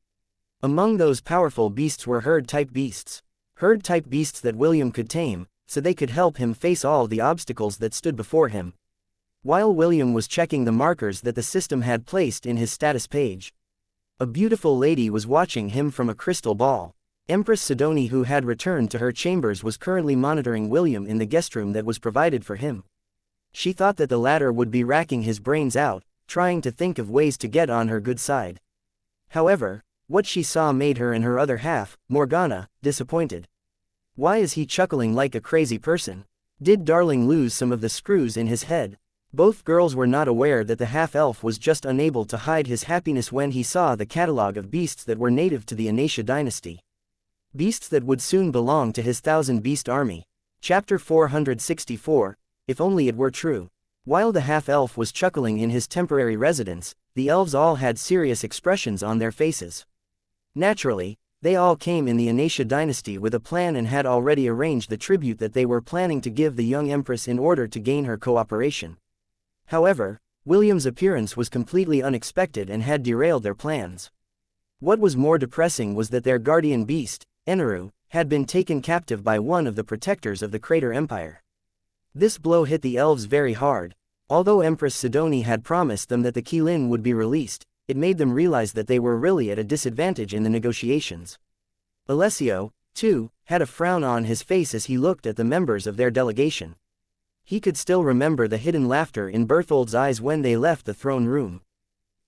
Among those powerful beasts were herd-type beasts. Herd-type beasts that William could tame, so they could help him face all the obstacles that stood before him. While William was checking the markers that the system had placed in his status page, a beautiful lady was watching him from a crystal ball. Empress Sidoni, who had returned to her chambers, was currently monitoring William in the guest room that was provided for him. She thought that the latter would be racking his brains out, trying to think of ways to get on her good side. However, what she saw made her and her other half, Morgana, disappointed. Why is he chuckling like a crazy person? Did Darling lose some of the screws in his head? Both girls were not aware that the half-elf was just unable to hide his happiness when he saw the catalogue of beasts that were native to the Xianxia dynasty. Beasts that would soon belong to his 1,000-beast army. Chapter 464, If Only It Were True. While the half-elf was chuckling in his temporary residence, the elves all had serious expressions on their faces. Naturally, they all came in the Xianxia dynasty with a plan and had already arranged the tribute that they were planning to give the young empress in order to gain her cooperation. However, William's appearance was completely unexpected and had derailed their plans. What was more depressing was that their guardian beast, Aenarion, had been taken captive by one of the protectors of the Crater Empire. This blow hit the elves very hard. Although Empress Sidoni had promised them that the Qilin would be released, it made them realize that they were really at a disadvantage in the negotiations. Alessio, too, had a frown on his face as he looked at the members of their delegation. He could still remember the hidden laughter in Berthold's eyes when they left the throne room.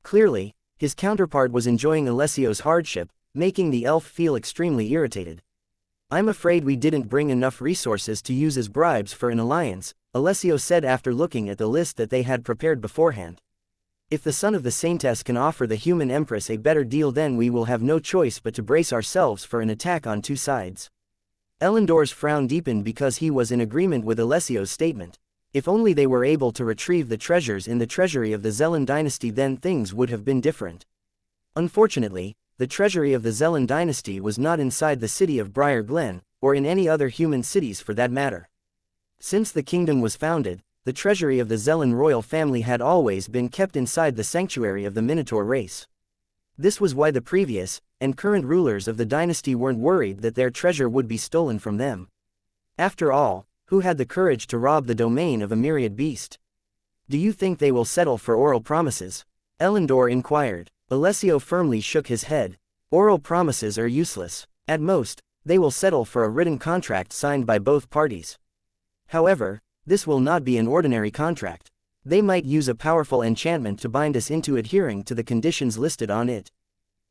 Clearly, his counterpart was enjoying Alessio's hardship, making the elf feel extremely irritated. "I'm afraid we didn't bring enough resources to use as bribes for an alliance," Alessio said after looking at the list that they had prepared beforehand. "If the son of the Saintess can offer the human empress a better deal, then we will have no choice but to brace ourselves for an attack on two sides." Elendor's frown deepened because he was in agreement with Alessio's statement. If only they were able to retrieve the treasures in the treasury of the Zelen dynasty, then things would have been different. Unfortunately, the treasury of the Zelen dynasty was not inside the city of Briar Glen, or in any other human cities for that matter. Since the kingdom was founded, the treasury of the Zelen royal family had always been kept inside the sanctuary of the Minotaur race. This was why the previous and current rulers of the dynasty weren't worried that their treasure would be stolen from them. After all, who had the courage to rob the domain of a myriad beast? "Do you think they will settle for oral promises?" Elendor inquired. Alessio firmly shook his head. "Oral promises are useless. At most, they will settle for a written contract signed by both parties. However, this will not be an ordinary contract. They might use a powerful enchantment to bind us into adhering to the conditions listed on it.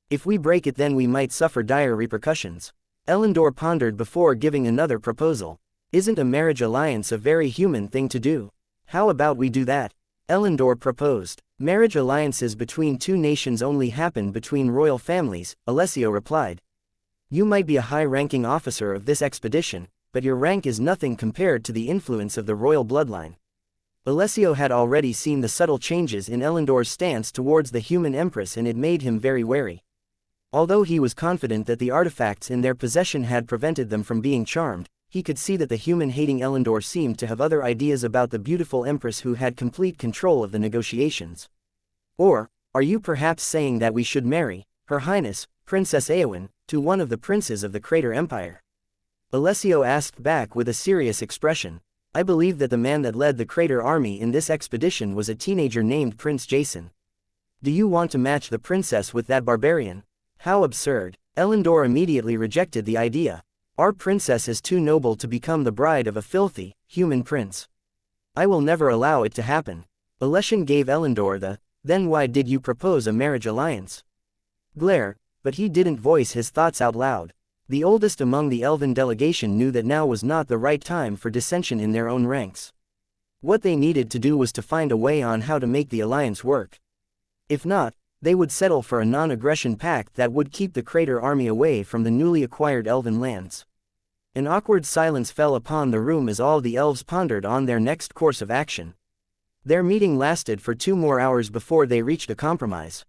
If we break it, then we might suffer dire repercussions." Elendor pondered before giving another proposal. "Isn't a marriage alliance a very human thing to do? How about we do that?" Elendor proposed. "Marriage alliances between two nations only happen between royal families," Alessio replied. "You might be a high-ranking officer of this expedition, but your rank is nothing compared to the influence of the royal bloodline." Alessio had already seen the subtle changes in Elendor's stance towards the human empress, and it made him very wary. Although he was confident that the artifacts in their possession had prevented them from being charmed, he could see that the human-hating Elendor seemed to have other ideas about the beautiful empress who had complete control of the negotiations. "Or, are you perhaps saying that we should marry Her Highness, Princess Eowyn, to one of the princes of the Crater Empire?" Alessio asked back with a serious expression. "I believe that the man that led the Crater army in this expedition was a teenager named Prince Jason. Do you want to match the princess with that barbarian?" "How absurd." Elendor immediately rejected the idea. "Our princess is too noble to become the bride of a filthy, human prince. I will never allow it to happen." Alessian gave Elendor the, "Then why did you propose a marriage alliance?" glare, but he didn't voice his thoughts out loud. The oldest among the elven delegation knew that now was not the right time for dissension in their own ranks. What they needed to do was to find a way on how to make the alliance work. If not, they would settle for a non-aggression pact that would keep the Crater army away from the newly acquired elven lands. An awkward silence fell upon the room as all the elves pondered on their next course of action. Their meeting lasted for 2 more hours before they reached a compromise.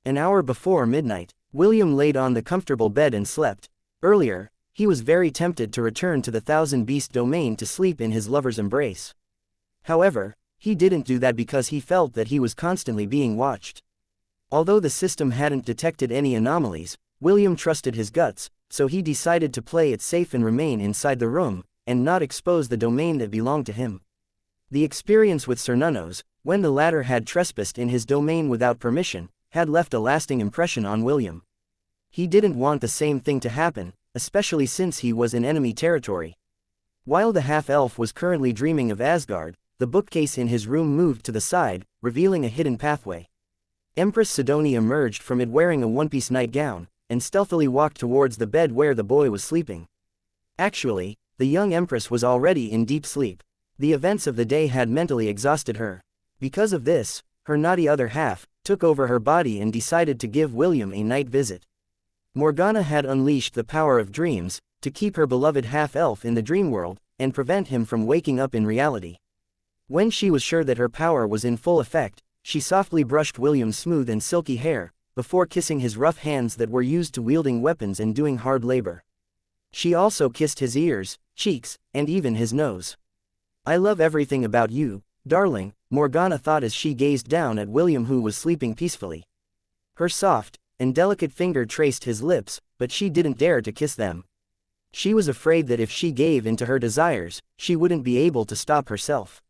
An hour before midnight, William laid on the comfortable bed and slept. Earlier, he was very tempted to return to the Thousand Beast domain to sleep in his lover's embrace. However, he didn't do that because he felt that he was constantly being watched. Although the system hadn't detected any anomalies, William trusted his guts, so he decided to play it safe and remain inside the room, and not expose the domain that belonged to him. The experience with Cernunnos, when the latter had trespassed in his domain without permission, had left a lasting impression on William. He didn't want the same thing to happen, especially since he was in enemy territory. While the half-elf was currently dreaming of Asgard, the bookcase in his room moved to the side, revealing a hidden pathway. Empress Sidonie emerged from it wearing a one-piece nightgown, and stealthily walked towards the bed where the boy was sleeping. Actually, the young empress was already in deep sleep. The events of the day had mentally exhausted her. Because of this, her naughty other half took over her body and decided to give William a night visit. Morgana had unleashed the power of dreams to keep her beloved half-elf in the dream world and prevent him from waking up in reality. When she was sure that her power was in full effect, she softly brushed William's smooth and silky hair, before kissing his rough hands that were used to wielding weapons and doing hard labor. She also kissed his ears, cheeks, and even his nose. "I love everything about you, darling," Morgana thought as she gazed down at William who was sleeping peacefully. Her soft and delicate finger traced his lips, but she didn't dare to kiss them. She was afraid that if she gave in to her desires, she wouldn't be able to stop herself.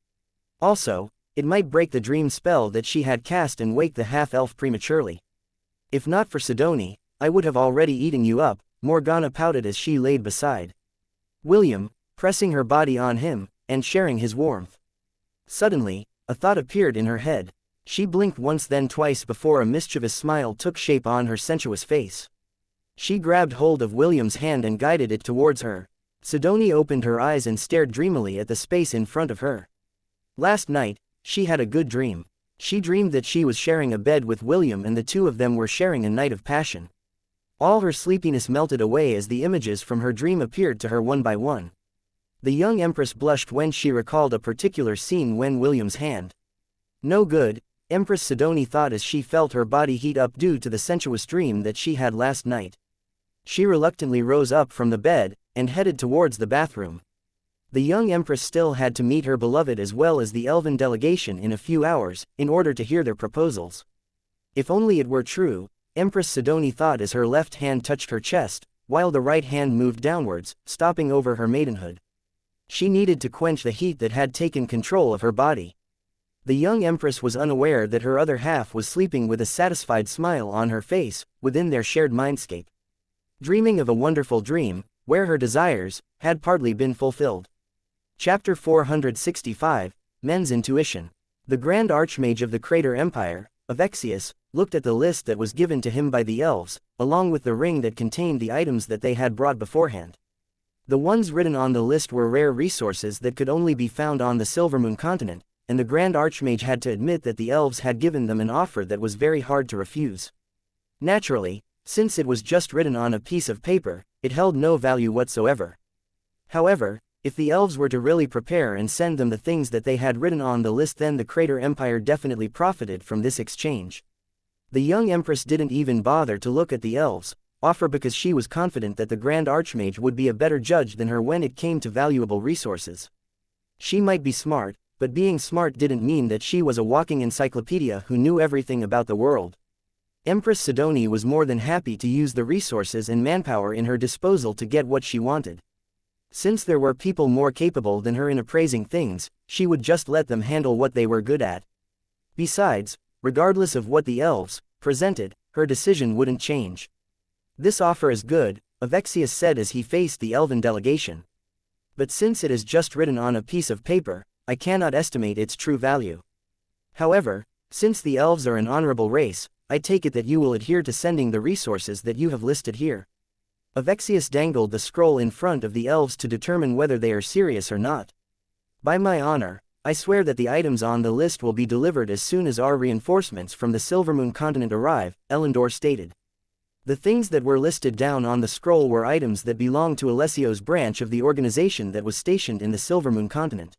Also, it might break the dream spell that she had cast and wake the half-elf prematurely. "If not for Sidonie, I would have already eaten you up," Morgana pouted as she laid beside William, pressing her body on him, and sharing his warmth. Suddenly, a thought appeared in her head. She blinked once then twice before a mischievous smile took shape on her sensuous face. She grabbed hold of William's hand and guided it towards her. Sidonie opened her eyes and stared dreamily at the space in front of her. Last night, she had a good dream. She dreamed that she was sharing a bed with William and the two of them were sharing a night of passion. All her sleepiness melted away as the images from her dream appeared to her one by one. The young empress blushed when she recalled a particular scene when William's hand. "No good," Empress Sidonie thought as she felt her body heat up due to the sensuous dream that she had last night. She reluctantly rose up from the bed, and headed towards the bathroom. The young empress still had to meet her beloved as well as the elven delegation in a few hours, in order to hear their proposals. If only it were true, Empress Sidonie thought as her left hand touched her chest, while the right hand moved downwards, stopping over her maidenhood. She needed to quench the heat that had taken control of her body. The young empress was unaware that her other half was sleeping with a satisfied smile on her face, within their shared mindscape. Dreaming of a wonderful dream, where her desires had partly been fulfilled. Chapter 465, Men's Intuition. The Grand Archmage of the Crater Empire, Avexius, looked at the list that was given to him by the elves, along with the ring that contained the items that they had brought beforehand. The ones written on the list were rare resources that could only be found on the Silvermoon continent, and the Grand Archmage had to admit that the elves had given them an offer that was very hard to refuse. Naturally, since it was just written on a piece of paper, it held no value whatsoever. However, if the elves were to really prepare and send them the things that they had written on the list, then the Crater Empire definitely profited from this exchange. The young empress didn't even bother to look at the elves' offer because she was confident that the Grand Archmage would be a better judge than her when it came to valuable resources. She might be smart, but being smart didn't mean that she was a walking encyclopedia who knew everything about the world. Empress Sidonie was more than happy to use the resources and manpower in her disposal to get what she wanted. Since there were people more capable than her in appraising things, she would just let them handle what they were good at. Besides, regardless of what the elves presented, her decision wouldn't change. "This offer is good," Avexius said as he faced the elven delegation. "But since it is just written on a piece of paper, I cannot estimate its true value. However, since the elves are an honorable race, I take it that you will adhere to sending the resources that you have listed here." Avexius dangled the scroll in front of the elves to determine whether they are serious or not. "By my honor, I swear that the items on the list will be delivered as soon as our reinforcements from the Silvermoon continent arrive," Elendor stated. The things that were listed down on the scroll were items that belonged to Alessio's branch of the organization that was stationed in the Silvermoon continent.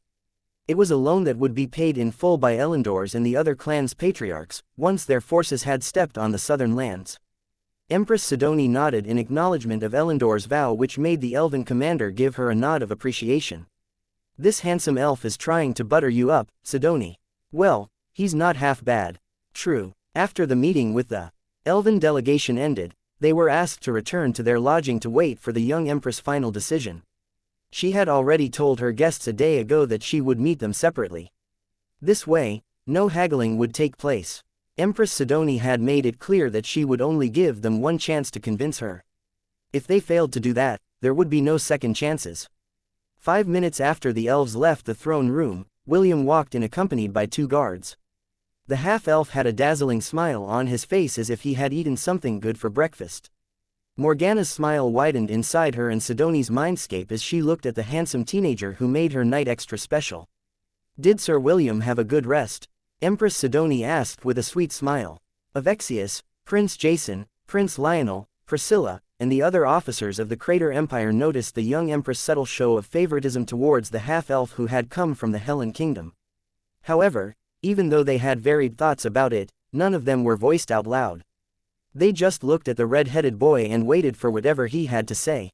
It was a loan that would be paid in full by Elendor's and the other clan's patriarchs, once their forces had stepped on the southern lands. Empress Sidoni nodded in acknowledgement of Elendor's vow, which made the elven commander give her a nod of appreciation. This handsome elf is trying to butter you up, Sidoni. Well, he's not half bad. True. After the meeting with the elven delegation ended, they were asked to return to their lodging to wait for the young empress' final decision. She had already told her guests a day ago that she would meet them separately. This way, no haggling would take place. Empress Sidoni had made it clear that she would only give them one chance to convince her. If they failed to do that, there would be no second chances. 5 minutes after the elves left the throne room, William walked in accompanied by 2 guards. The half-elf had a dazzling smile on his face as if he had eaten something good for breakfast. Morgana's smile widened inside her and Sidoni's mindscape as she looked at the handsome teenager who made her night extra special. "Did Sir William have a good rest?" Empress Sidoni asked with a sweet smile. Avexius, Prince Jason, Prince Lionel, Priscilla, and the other officers of the Crater Empire noticed the young empress' subtle show of favoritism towards the half-elf who had come from the Hellen Kingdom. However, even though they had varied thoughts about it, none of them were voiced out loud. They just looked at the red-headed boy and waited for whatever he had to say.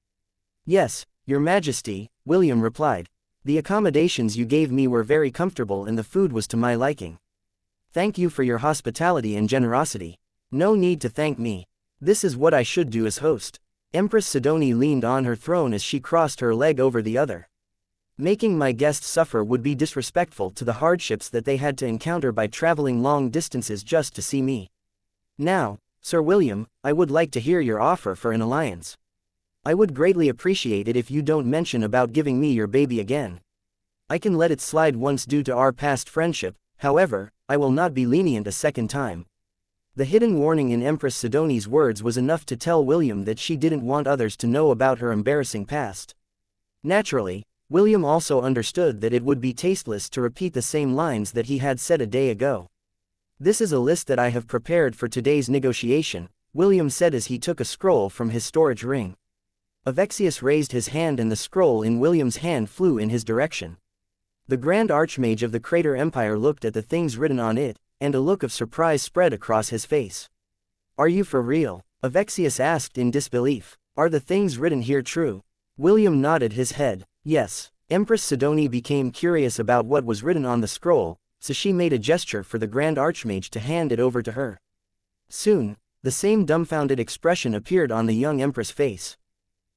"Yes, Your Majesty," William replied. "The accommodations you gave me were very comfortable and the food was to my liking. Thank you for your hospitality and generosity." "No need to thank me. This is what I should do as host." Empress Sidoni leaned on her throne as she crossed her leg over the other. "Making my guests suffer would be disrespectful to the hardships that they had to encounter by traveling long distances just to see me. Now, Sir William, I would like to hear your offer for an alliance. I would greatly appreciate it if you don't mention about giving me your baby again. I can let it slide once due to our past friendship, however, I will not be lenient a second time." The hidden warning in Empress Sidoni's words was enough to tell William that she didn't want others to know about her embarrassing past. Naturally, William also understood that it would be tasteless to repeat the same lines that he had said a day ago. "This is a list that I have prepared for today's negotiation," William said as he took a scroll from his storage ring. Avexius raised his hand and the scroll in William's hand flew in his direction. The Grand Archmage of the Crater Empire looked at the things written on it, and a look of surprise spread across his face. "Are you for real?" Avexius asked in disbelief. "Are the things written here true?" William nodded his head. "Yes." Empress Sidoni became curious about what was written on the scroll, so she made a gesture for the Grand Archmage to hand it over to her. Soon, the same dumbfounded expression appeared on the young Empress' face.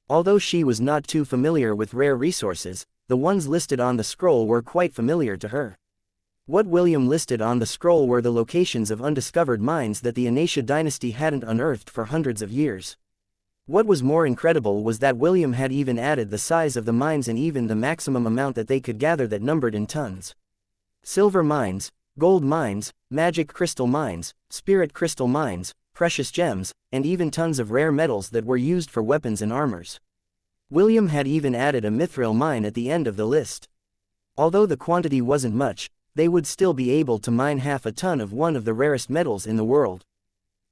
Although she was not too familiar with rare resources, the ones listed on the scroll were quite familiar to her. What William listed on the scroll were the locations of undiscovered mines that the Aenarion's dynasty hadn't unearthed for hundreds of years. What was more incredible was that William had even added the size of the mines and even the maximum amount that they could gather that numbered in tons. Silver mines, gold mines, magic crystal mines, spirit crystal mines, precious gems, and even tons of rare metals that were used for weapons and armors. William had even added a mithril mine at the end of the list. Although the quantity wasn't much, they would still be able to mine half a ton of one of the rarest metals in the world.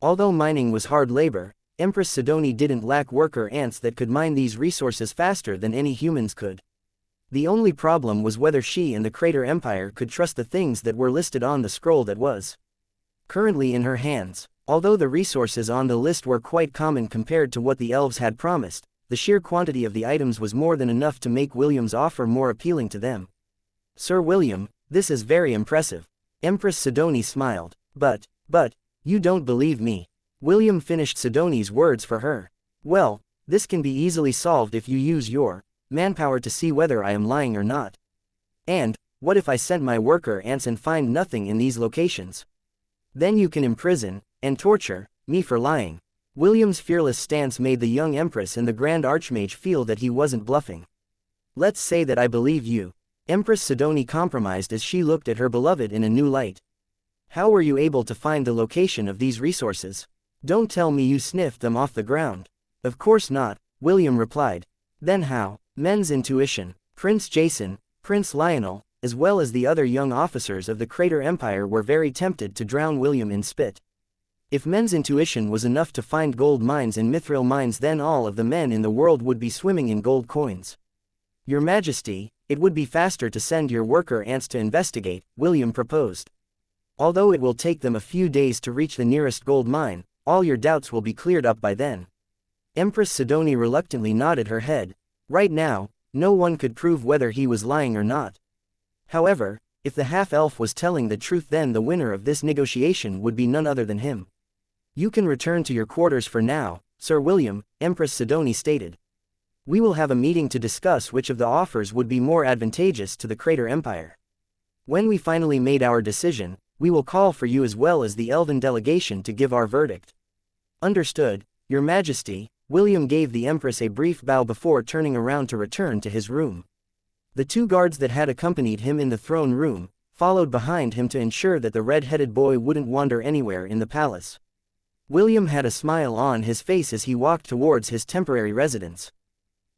Although mining was hard labor, Empress Sidoni didn't lack worker ants that could mine these resources faster than any humans could. The only problem was whether she and the Crater Empire could trust the things that were listed on the scroll that was currently in her hands. Although the resources on the list were quite common compared to what the elves had promised, the sheer quantity of the items was more than enough to make William's offer more appealing to them. "Sir William, this is very impressive." Empress Sidoni smiled. But, you don't believe me." William finished Sidoni's words for her. "Well, this can be easily solved if you use your manpower to see whether I am lying or not. And, what if I send my worker ants and find nothing in these locations? Then you can imprison, and torture, me for lying." William's fearless stance made the young Empress and the Grand Archmage feel that he wasn't bluffing. "Let's say that I believe you." Empress Sidoni compromised as she looked at her beloved in a new light. "How were you able to find the location of these resources? Don't tell me you sniffed them off the ground." "Of course not," William replied. "Then how?" Men's intuition. Prince Jason, Prince Lionel, as well as the other young officers of the Crater Empire were very tempted to drown William in spit. If men's intuition was enough to find gold mines and mithril mines, then all of the men in the world would be swimming in gold coins. Your Majesty, it would be faster to send your worker ants to investigate, William proposed. Although it will take them a few days to reach the nearest gold mine, all your doubts will be cleared up by then. Empress Sidoni reluctantly nodded her head. Right now, no one could prove whether he was lying or not. However, if the half-elf was telling the truth, then the winner of this negotiation would be none other than him. You can return to your quarters for now, Sir William, Empress Sidoni stated. We will have a meeting to discuss which of the offers would be more advantageous to the Crater Empire. When we finally made our decision, we will call for you as well as the Elven delegation to give our verdict. Understood, Your Majesty. William gave the Empress a brief bow before turning around to return to his room. The two guards that had accompanied him in the throne room followed behind him to ensure that the red-headed boy wouldn't wander anywhere in the palace. William had a smile on his face as he walked towards his temporary residence.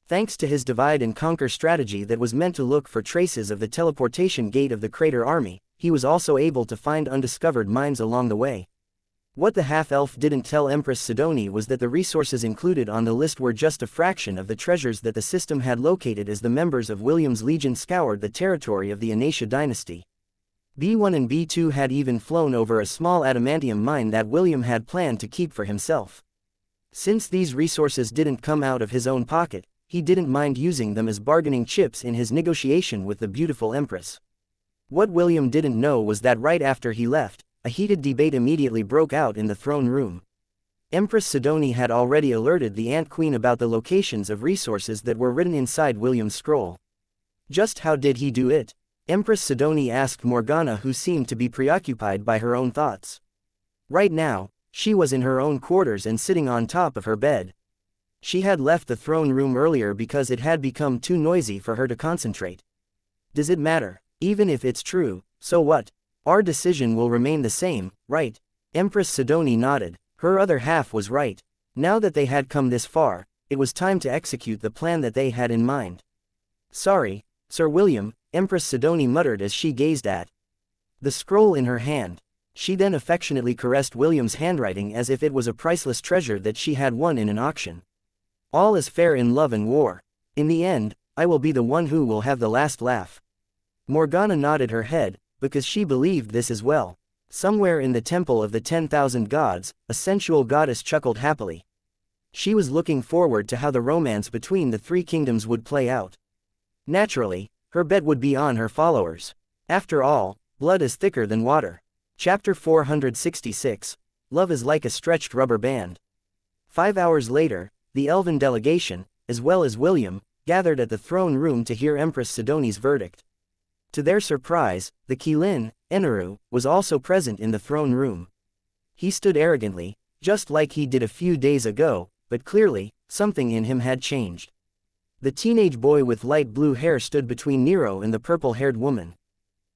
Thanks to his divide and conquer strategy that was meant to look for traces of the teleportation gate of the Crater Army, he was also able to find undiscovered mines along the way. What the half-elf didn't tell Empress Sidoni was that the resources included on the list were just a fraction of the treasures that the system had located as the members of William's legion scoured the territory of the Aenarion's dynasty. B1 and B2 had even flown over a small adamantium mine that William had planned to keep for himself. Since these resources didn't come out of his own pocket, he didn't mind using them as bargaining chips in his negotiation with the beautiful Empress. What William didn't know was that right after he left, a heated debate immediately broke out in the throne room. Empress Sidoni had already alerted the Ant Queen about the locations of resources that were written inside William's scroll. Just how did he do it? Empress Sidoni asked Morgana, who seemed to be preoccupied by her own thoughts. Right now, she was in her own quarters and sitting on top of her bed. She had left the throne room earlier because it had become too noisy for her to concentrate. Does it matter? Even if it's true, so what? Our decision will remain the same, right? Empress Sidoni nodded. Her other half was right. Now that they had come this far, it was time to execute the plan that they had in mind. Sorry, Sir William, Empress Sidoni muttered as she gazed at the scroll in her hand. She then affectionately caressed William's handwriting as if it was a priceless treasure that she had won in an auction. All is fair in love and war. In the end, I will be the one who will have the last laugh. Morgana nodded her head, because she believed this as well. Somewhere in the Temple of the 10,000 Gods, a sensual goddess chuckled happily. She was looking forward to how the romance between the three kingdoms would play out. Naturally, her bet would be on her followers. After all, blood is thicker than water. Chapter 466, Love is like a stretched rubber band. 5 hours later, the Elven delegation, as well as William, gathered at the throne room to hear Empress Sidoni's verdict. To their surprise, the Arwen Aenarion was also present in the throne room. He stood arrogantly, just like he did a few days ago, but clearly, something in him had changed. The teenage boy with light blue hair stood between Nero and the purple-haired woman.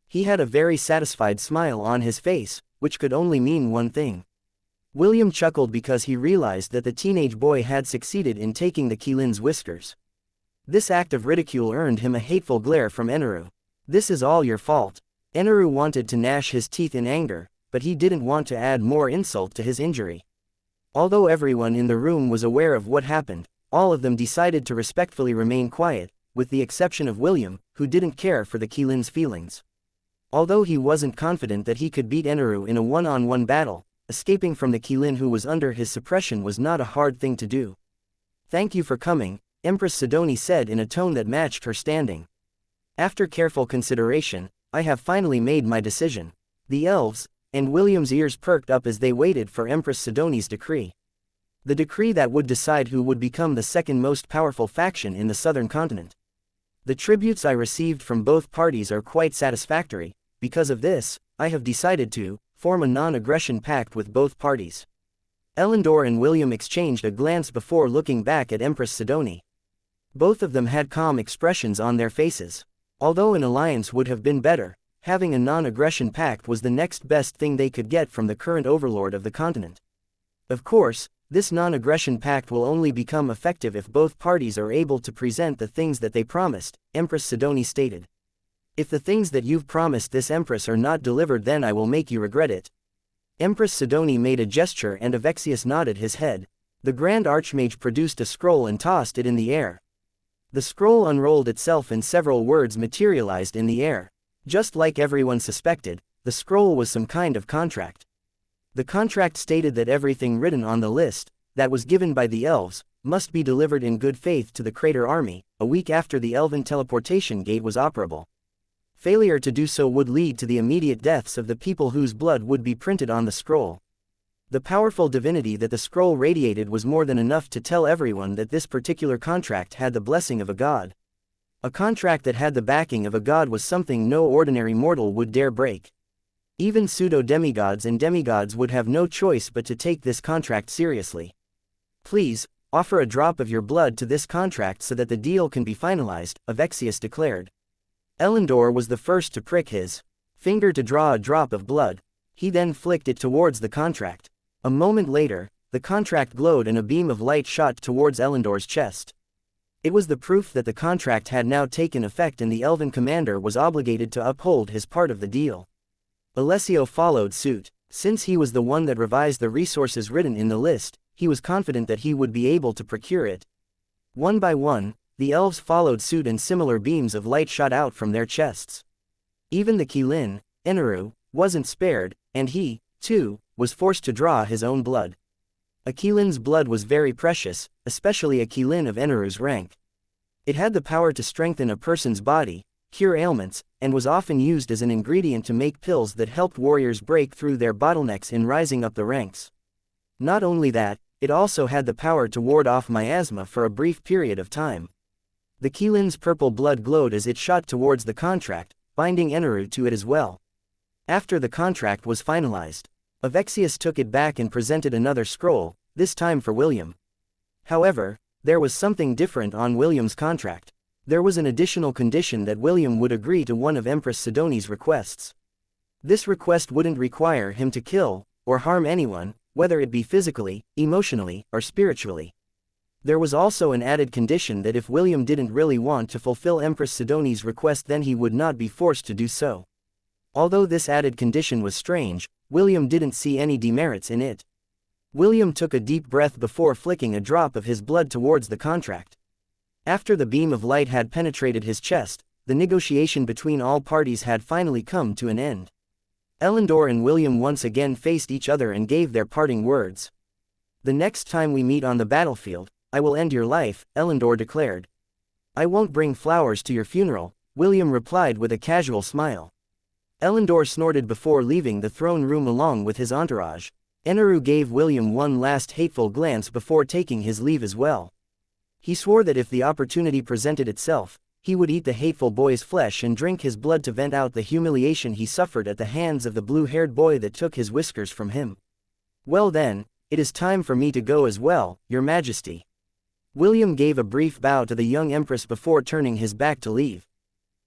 He had a very satisfied smile on his face, which could only mean one thing. William chuckled because he realized that the teenage boy had succeeded in taking the Arwen's whiskers. This act of ridicule earned him a hateful glare from Aenarion. This is all your fault. Aenarion wanted to gnash his teeth in anger, but he didn't want to add more insult to his injury. Although everyone in the room was aware of what happened, all of them decided to respectfully remain quiet, with the exception of William, who didn't care for the Arwen's feelings. Although he wasn't confident that he could beat Aenarion in a one-on-one battle, escaping from the Arwen who was under his suppression was not a hard thing to do. Thank you for coming, Empress Sidoni said in a tone that matched her standing. After careful consideration, I have finally made my decision. The elves, and William's ears perked up as they waited for Empress Sidoni's decree. The decree that would decide who would become the second most powerful faction in the southern continent. The tributes I received from both parties are quite satisfactory. Because of this, I have decided to form a non-aggression pact with both parties. Elendor and William exchanged a glance before looking back at Empress Sidoni. Both of them had calm expressions on their faces. Although an alliance would have been better, having a non-aggression pact was the next best thing they could get from the current overlord of the continent. Of course, this non-aggression pact will only become effective if both parties are able to present the things that they promised, Empress Sidoni stated. If the things that you've promised this Empress are not delivered, then I will make you regret it. Empress Sidoni made a gesture and Avexius nodded his head. The Grand Archmage produced a scroll and tossed it in the air. The scroll unrolled itself and several words materialized in the air. Just like everyone suspected, the scroll was some kind of contract. The contract stated that everything written on the list, that was given by the elves, must be delivered in good faith to the Crater Army, a week after the Elven teleportation gate was operable. Failure to do so would lead to the immediate deaths of the people whose blood would be printed on the scroll. The powerful divinity that the scroll radiated was more than enough to tell everyone that this particular contract had the blessing of a god. A contract that had the backing of a god was something no ordinary mortal would dare break. Even pseudo-demigods and demigods would have no choice but to take this contract seriously. Please, offer a drop of your blood to this contract so that the deal can be finalized, Avexius declared. Elendor was the first to prick his finger to draw a drop of blood. He then flicked it towards the contract. A moment later, the contract glowed and a beam of light shot towards Elendor's chest. It was the proof that the contract had now taken effect and the Elven commander was obligated to uphold his part of the deal. Alessio followed suit. Since he was the one that revised the resources written in the list, he was confident that he would be able to procure it. One by one, the elves followed suit and similar beams of light shot out from their chests. Even the Arwen Aenarion wasn't spared, and he, too, was forced to draw his own blood. A Arwen's blood was very precious, especially a Arwen of Aenarion's rank. It had the power to strengthen a person's body, cure ailments, and was often used as an ingredient to make pills that helped warriors break through their bottlenecks in rising up the ranks. Not only that, it also had the power to ward off miasma for a brief period of time. The Arwen's purple blood glowed as it shot towards the contract, binding Aenarion to it as well. After the contract was finalized, Avexius took it back and presented another scroll, this time for William. However, there was something different on William's contract. There was an additional condition that William would agree to one of Empress Sidoni's requests. This request wouldn't require him to kill or harm anyone, whether it be physically, emotionally, or spiritually. There was also an added condition that if William didn't really want to fulfill Empress Sidoni's request, then he would not be forced to do so. Although this added condition was strange, William didn't see any demerits in it. William took a deep breath before flicking a drop of his blood towards the contract. After the beam of light had penetrated his chest, the negotiation between all parties had finally come to an end. Elendor and William once again faced each other and gave their parting words. "The next time we meet on the battlefield, I will end your life," Elendor declared. "I won't bring flowers to your funeral," William replied with a casual smile. Elendor snorted before leaving the throne room along with his entourage. Aenarion gave William one last hateful glance before taking his leave as well. He swore that if the opportunity presented itself, he would eat the hateful boy's flesh and drink his blood to vent out the humiliation he suffered at the hands of the blue-haired boy that took his whiskers from him. "Well then, it is time for me to go as well, Your Majesty." William gave a brief bow to the young empress before turning his back to leave.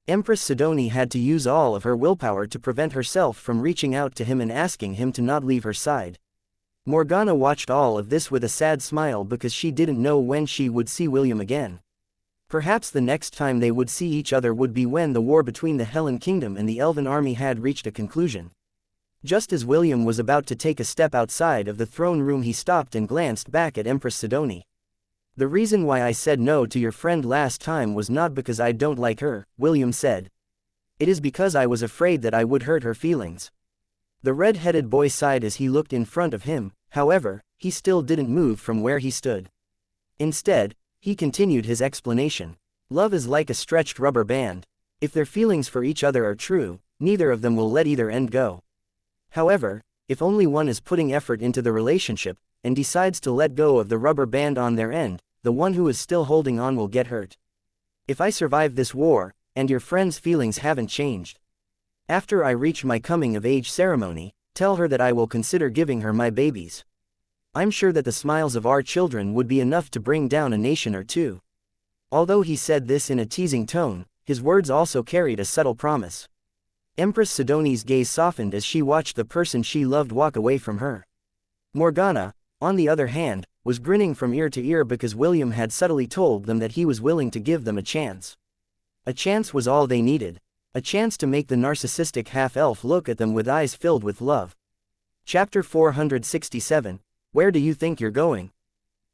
Empress Sidoni had to use all of her willpower to prevent herself from reaching out to him and asking him to not leave her side. Morgana watched all of this with a sad smile because she didn't know when she would see William again. Perhaps the next time they would see each other would be when the war between the Hellen Kingdom and the Elven army had reached a conclusion. Just as William was about to take a step outside of the throne room, he stopped and glanced back at Empress Sidoni. "The reason why I said no to your friend last time was not because I don't like her," William said. "It is because I was afraid that I would hurt her feelings." The red-headed boy sighed as he looked in front of him. However, he still didn't move from where he stood. Instead, he continued his explanation. "Love is like a stretched rubber band. If their feelings for each other are true, neither of them will let either end go. However, if only one is putting effort into the relationship, and decides to let go of the rubber band on their end, the one who is still holding on will get hurt. If I survive this war, and your friend's feelings haven't changed, after I reach my coming-of-age ceremony, tell her that I will consider giving her my babies. I'm sure that the smiles of our children would be enough to bring down a nation or two." Although he said this in a teasing tone, his words also carried a subtle promise. Empress Sidoni's gaze softened as she watched the person she loved walk away from her. Morgana, on the other hand, was grinning from ear to ear because William had subtly told them that he was willing to give them a chance. A chance was all they needed. A chance to make the narcissistic half-elf look at them with eyes filled with love. Chapter 467, Where do you think you're going?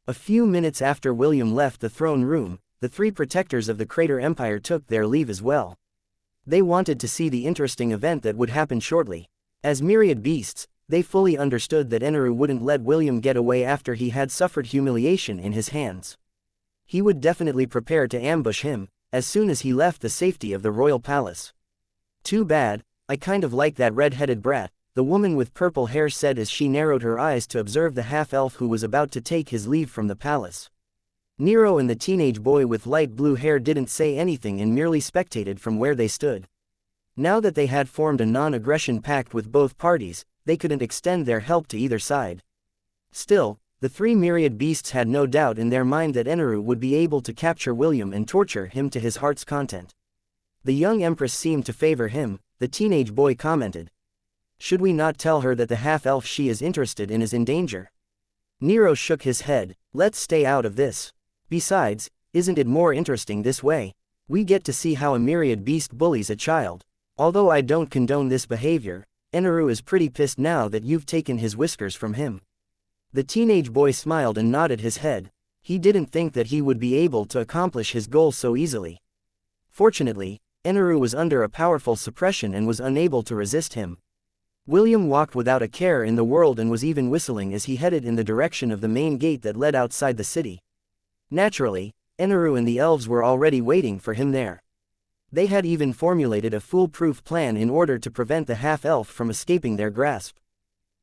A few minutes after William left the throne room, the three protectors of the Crater Empire took their leave as well. They wanted to see the interesting event that would happen shortly. As myriad beasts, they fully understood that Aenarion wouldn't let William get away after he had suffered humiliation in his hands. He would definitely prepare to ambush him, as soon as he left the safety of the royal palace. Too bad, I kind of like that red-headed brat, the woman with purple hair said as she narrowed her eyes to observe the half-elf who was about to take his leave from the palace. Nero and the teenage boy with light blue hair didn't say anything and merely spectated from where they stood. Now that they had formed a non-aggression pact with both parties, they couldn't extend their help to either side. Still, the three myriad beasts had no doubt in their mind that Aenarion would be able to capture William and torture him to his heart's content. The young empress seemed to favor him, the teenage boy commented. Should we not tell her that the half-elf she is interested in is in danger? Nero shook his head. Let's stay out of this. Besides, isn't it more interesting this way? We get to see how a myriad beast bullies a child. Although I don't condone this behavior, Aenarion is pretty pissed now that you've taken his whiskers from him. The teenage boy smiled and nodded his head. He didn't think that he would be able to accomplish his goal so easily. Fortunately, Aenarion was under a powerful suppression and was unable to resist him. William walked without a care in the world and was even whistling as he headed in the direction of the main gate that led outside the city. Naturally, Aenarion and the elves were already waiting for him there. They had even formulated a foolproof plan in order to prevent the half-elf from escaping their grasp.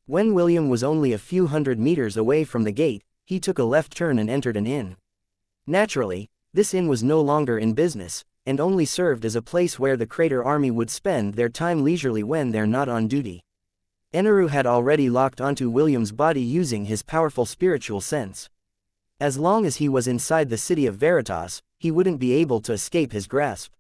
When William was only a few hundred meters away from the gate, he took a left turn and entered an inn. Naturally, this inn was no longer in business, and only served as a place where the Crater army would spend their time leisurely when they're not on duty. Aenarion had already locked onto William's body using his powerful spiritual sense. As long as he was inside the city of Veritas, he wouldn't be able to escape his grasp.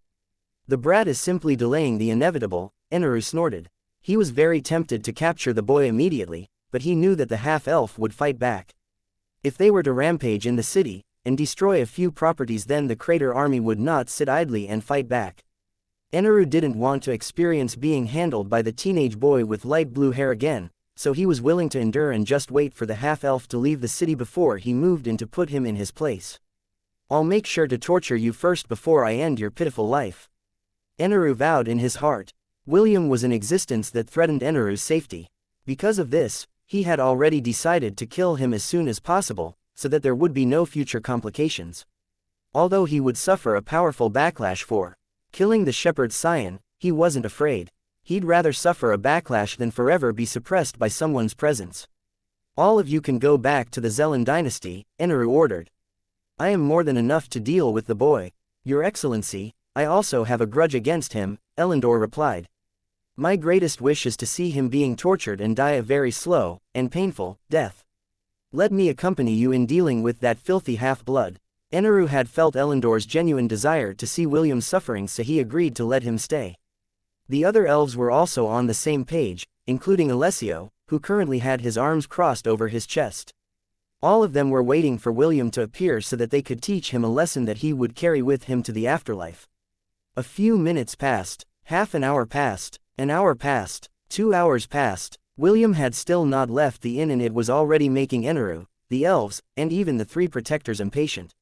The brat is simply delaying the inevitable, Aenarion snorted. He was very tempted to capture the boy immediately, but he knew that the half-elf would fight back. If they were to rampage in the city, and destroy a few properties, then the Crater army would not sit idly and fight back. Aenarion didn't want to experience being handled by the teenage boy with light blue hair again, so he was willing to endure and just wait for the half-elf to leave the city before he moved in to put him in his place. I'll make sure to torture you first before I end your pitiful life. Aenarion vowed in his heart. William was an existence that threatened Aenarion's safety. Because of this, he had already decided to kill him as soon as possible, so that there would be no future complications. Although he would suffer a powerful backlash for killing the shepherd's scion, he wasn't afraid. He'd rather suffer a backlash than forever be suppressed by someone's presence. All of you can go back to the Zelan dynasty, Aenarion ordered. I am more than enough to deal with the boy. Your Excellency, I also have a grudge against him, Elendor replied. My greatest wish is to see him being tortured and die a very slow, and painful, death. Let me accompany you in dealing with that filthy half-blood. Aenarion had felt Elendor's genuine desire to see William's suffering, so he agreed to let him stay. The other elves were also on the same page, including Alessio, who currently had his arms crossed over his chest. All of them were waiting for William to appear so that they could teach him a lesson that he would carry with him to the afterlife. A few minutes passed, half an hour passed, an hour passed, 2 hours passed. William had still not left the inn, and it was already making Aenarion, the elves, and even the three protectors impatient.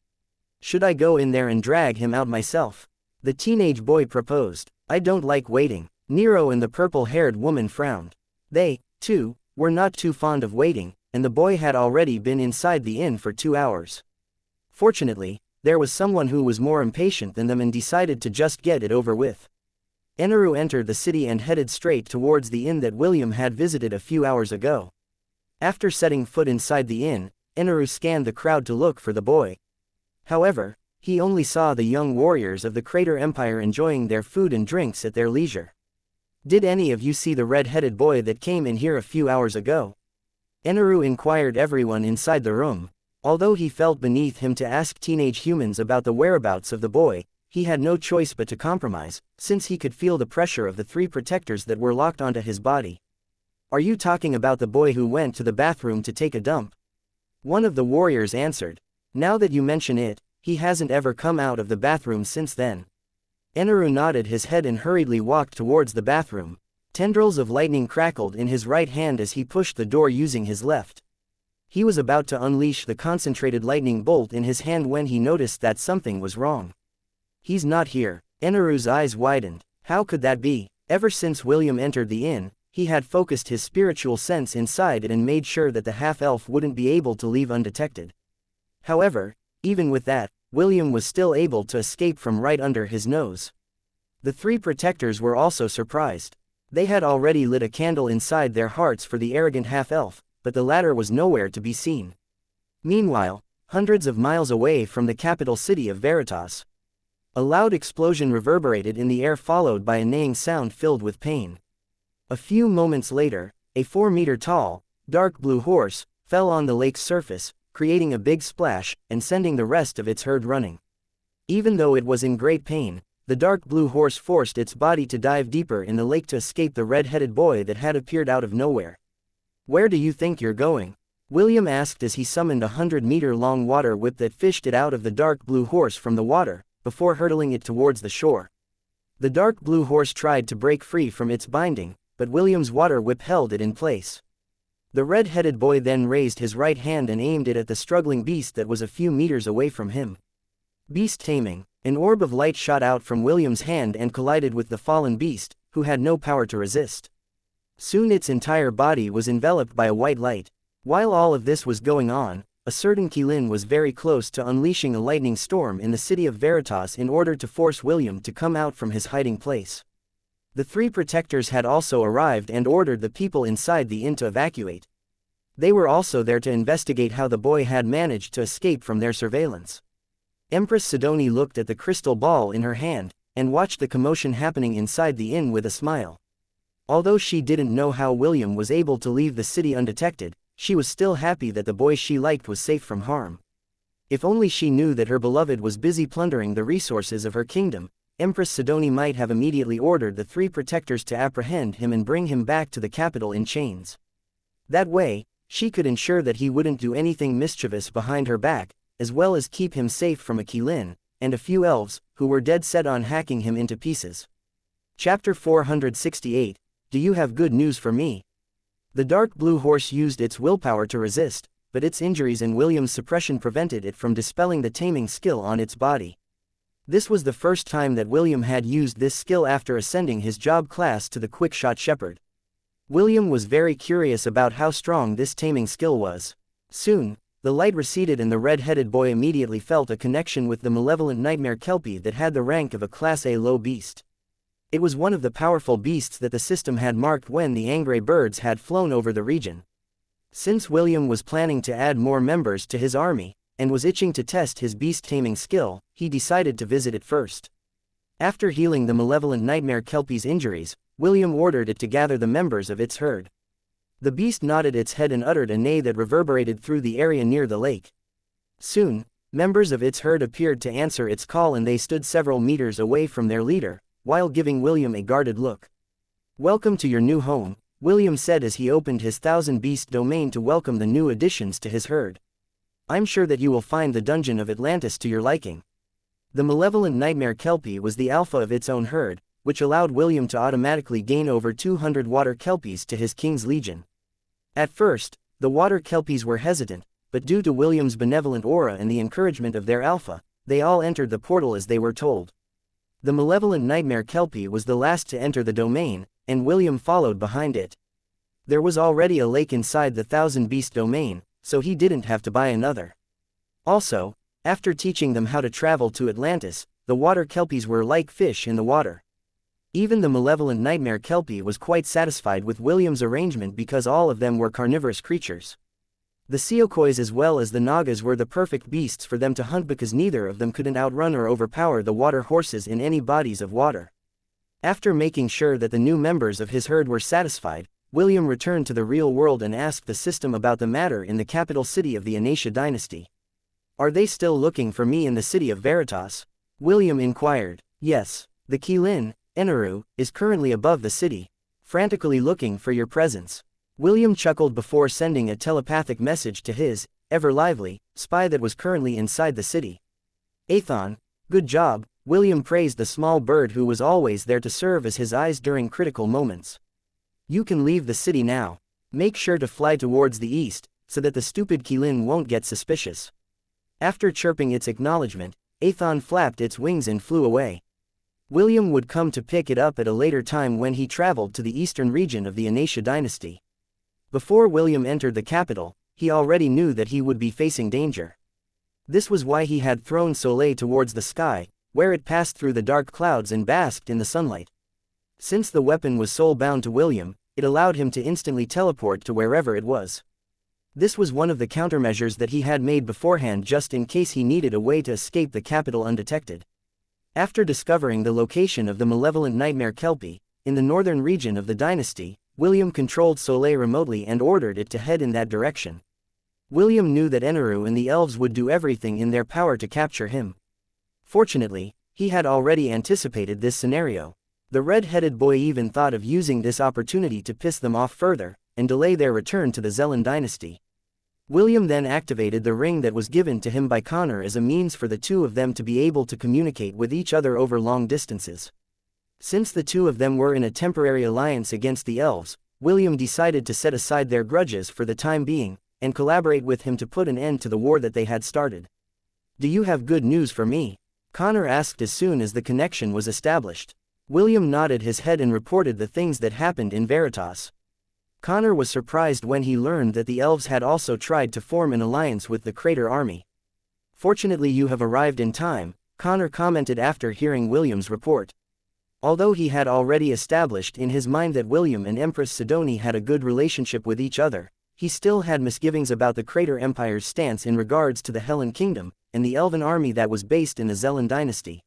Should I go in there and drag him out myself? The teenage boy proposed. I don't like waiting. Nero and the purple-haired woman frowned. They, too, were not too fond of waiting, and the boy had already been inside the inn for 2 hours. Fortunately, there was someone who was more impatient than them and decided to just get it over with. Aenarion entered the city and headed straight towards the inn that William had visited a few hours ago. After setting foot inside the inn, Aenarion scanned the crowd to look for the boy. However, he only saw the young warriors of the Crater Empire enjoying their food and drinks at their leisure. Did any of you see the red-headed boy that came in here a few hours ago? Aenarion inquired everyone inside the room. Although he felt beneath him to ask teenage humans about the whereabouts of the boy, he had no choice but to compromise, since he could feel the pressure of the three protectors that were locked onto his body. Are you talking about the boy who went to the bathroom to take a dump? One of the warriors answered. Now that you mention it, he hasn't ever come out of the bathroom since then. Aenarion nodded his head and hurriedly walked towards the bathroom. Tendrils of lightning crackled in his right hand as he pushed the door using his left. He was about to unleash the concentrated lightning bolt in his hand when he noticed that something was wrong. He's not here. Aenarion's eyes widened. How could that be? Ever since William entered the inn, he had focused his spiritual sense inside it and made sure that the half-elf wouldn't be able to leave undetected. However, even with that, William was still able to escape from right under his nose. The three protectors were also surprised. They had already lit a candle inside their hearts for the arrogant half-elf, but the latter was nowhere to be seen. Meanwhile, hundreds of miles away from the capital city of Veritas, a loud explosion reverberated in the air, followed by a neighing sound filled with pain. A few moments later, a 4-meter-tall, dark blue horse fell on the lake's surface, creating a big splash and sending the rest of its herd running. Even though it was in great pain, the dark blue horse forced its body to dive deeper in the lake to escape the red-headed boy that had appeared out of nowhere. "Where do you think you're going?" William asked as he summoned a 100-meter-long water whip that fished it out of the dark blue horse from the water, before hurtling it towards the shore. The dark blue horse tried to break free from its binding, but William's water whip held it in place. The red-headed boy then raised his right hand and aimed it at the struggling beast that was a few meters away from him. Beast taming. An orb of light shot out from William's hand and collided with the fallen beast, who had no power to resist. Soon its entire body was enveloped by a white light. While all of this was going on, a certain Qilin was very close to unleashing a lightning storm in the city of Veritas in order to force William to come out from his hiding place. The three protectors had also arrived and ordered the people inside the inn to evacuate. They were also there to investigate how the boy had managed to escape from their surveillance. Empress Sidoni looked at the crystal ball in her hand, and watched the commotion happening inside the inn with a smile. Although she didn't know how William was able to leave the city undetected, she was still happy that the boy she liked was safe from harm. If only she knew that her beloved was busy plundering the resources of her kingdom, Empress Sidoni might have immediately ordered the three protectors to apprehend him and bring him back to the capital in chains. That way, she could ensure that he wouldn't do anything mischievous behind her back, as well as keep him safe from a Qilin, and a few elves, who were dead set on hacking him into pieces. Chapter 468, Do You Have Good News for Me? The dark blue horse used its willpower to resist, but its injuries and William's suppression prevented it from dispelling the taming skill on its body. This was the first time that William had used this skill after ascending his job class to the quick-shot shepherd. William was very curious about how strong this taming skill was. Soon, the light receded and the red-headed boy immediately felt a connection with the malevolent nightmare kelpie that had the rank of a Class A low beast. It was one of the powerful beasts that the system had marked when the angry birds had flown over the region. Since William was planning to add more members to his army, and was itching to test his beast-taming skill, he decided to visit it first. After healing the malevolent nightmare kelpie's injuries, William ordered it to gather the members of its herd. The beast nodded its head and uttered a neigh that reverberated through the area near the lake. Soon, members of its herd appeared to answer its call and they stood several meters away from their leader, while giving William a guarded look. "Welcome to your new home," William said as he opened his 1,000-beast domain to welcome the new additions to his herd. "I'm sure that you will find the Dungeon of Atlantis to your liking." The malevolent nightmare kelpie was the alpha of its own herd, which allowed William to automatically gain over 200 water kelpies to his king's legion. At first, the water kelpies were hesitant, but due to William's benevolent aura and the encouragement of their alpha, they all entered the portal as they were told. The malevolent nightmare kelpie was the last to enter the domain, and William followed behind it. There was already a lake inside the 1,000-beast domain, so he didn't have to buy another. Also, after teaching them how to travel to Atlantis, the water kelpies were like fish in the water. Even the malevolent nightmare kelpie was quite satisfied with William's arrangement because all of them were carnivorous creatures. The Seokois as well as the Nagas were the perfect beasts for them to hunt because neither of them couldn't outrun or overpower the water horses in any bodies of water. After making sure that the new members of his herd were satisfied, William returned to the real world and asked the system about the matter in the capital city of the Aenarion's dynasty. "Are they still looking for me in the city of Veritas?" William inquired. "Yes. The Qilin, Aenarion, is currently above the city, frantically looking for your presence." William chuckled before sending a telepathic message to his, ever-lively, spy that was currently inside the city. "Athon, good job," William praised the small bird who was always there to serve as his eyes during critical moments. You can leave the city now. Make sure to fly towards the east, so that the stupid Keelin won't get suspicious. After chirping its acknowledgement, Aethon flapped its wings and flew away. William would come to pick it up at a later time when he traveled to the eastern region of the Aenarion's dynasty. Before William entered the capital, he already knew that he would be facing danger. This was why he had thrown Soleil towards the sky, where it passed through the dark clouds and basked in the sunlight. Since the weapon was soul-bound to William, it allowed him to instantly teleport to wherever it was. This was one of the countermeasures that he had made beforehand just in case he needed a way to escape the capital undetected. After discovering the location of the malevolent nightmare Kelpie, in the northern region of the dynasty, William controlled Soleil remotely and ordered it to head in that direction. William knew that Aenarion and the elves would do everything in their power to capture him. Fortunately, he had already anticipated this scenario. The red-headed boy even thought of using this opportunity to piss them off further, and delay their return to the Zellan dynasty. William then activated the ring that was given to him by Connor as a means for the two of them to be able to communicate with each other over long distances. Since the two of them were in a temporary alliance against the elves, William decided to set aside their grudges for the time being, and collaborate with him to put an end to the war that they had started. "Do you have good news for me?" Connor asked as soon as the connection was established. William nodded his head and reported the things that happened in Veritas. Connor was surprised when he learned that the elves had also tried to form an alliance with the Crater Army. "Fortunately you have arrived in time," Connor commented after hearing William's report. Although he had already established in his mind that William and Empress Sidoni had a good relationship with each other, he still had misgivings about the Crater Empire's stance in regards to the Hellen Kingdom, and the elven army that was based in the Zellan dynasty.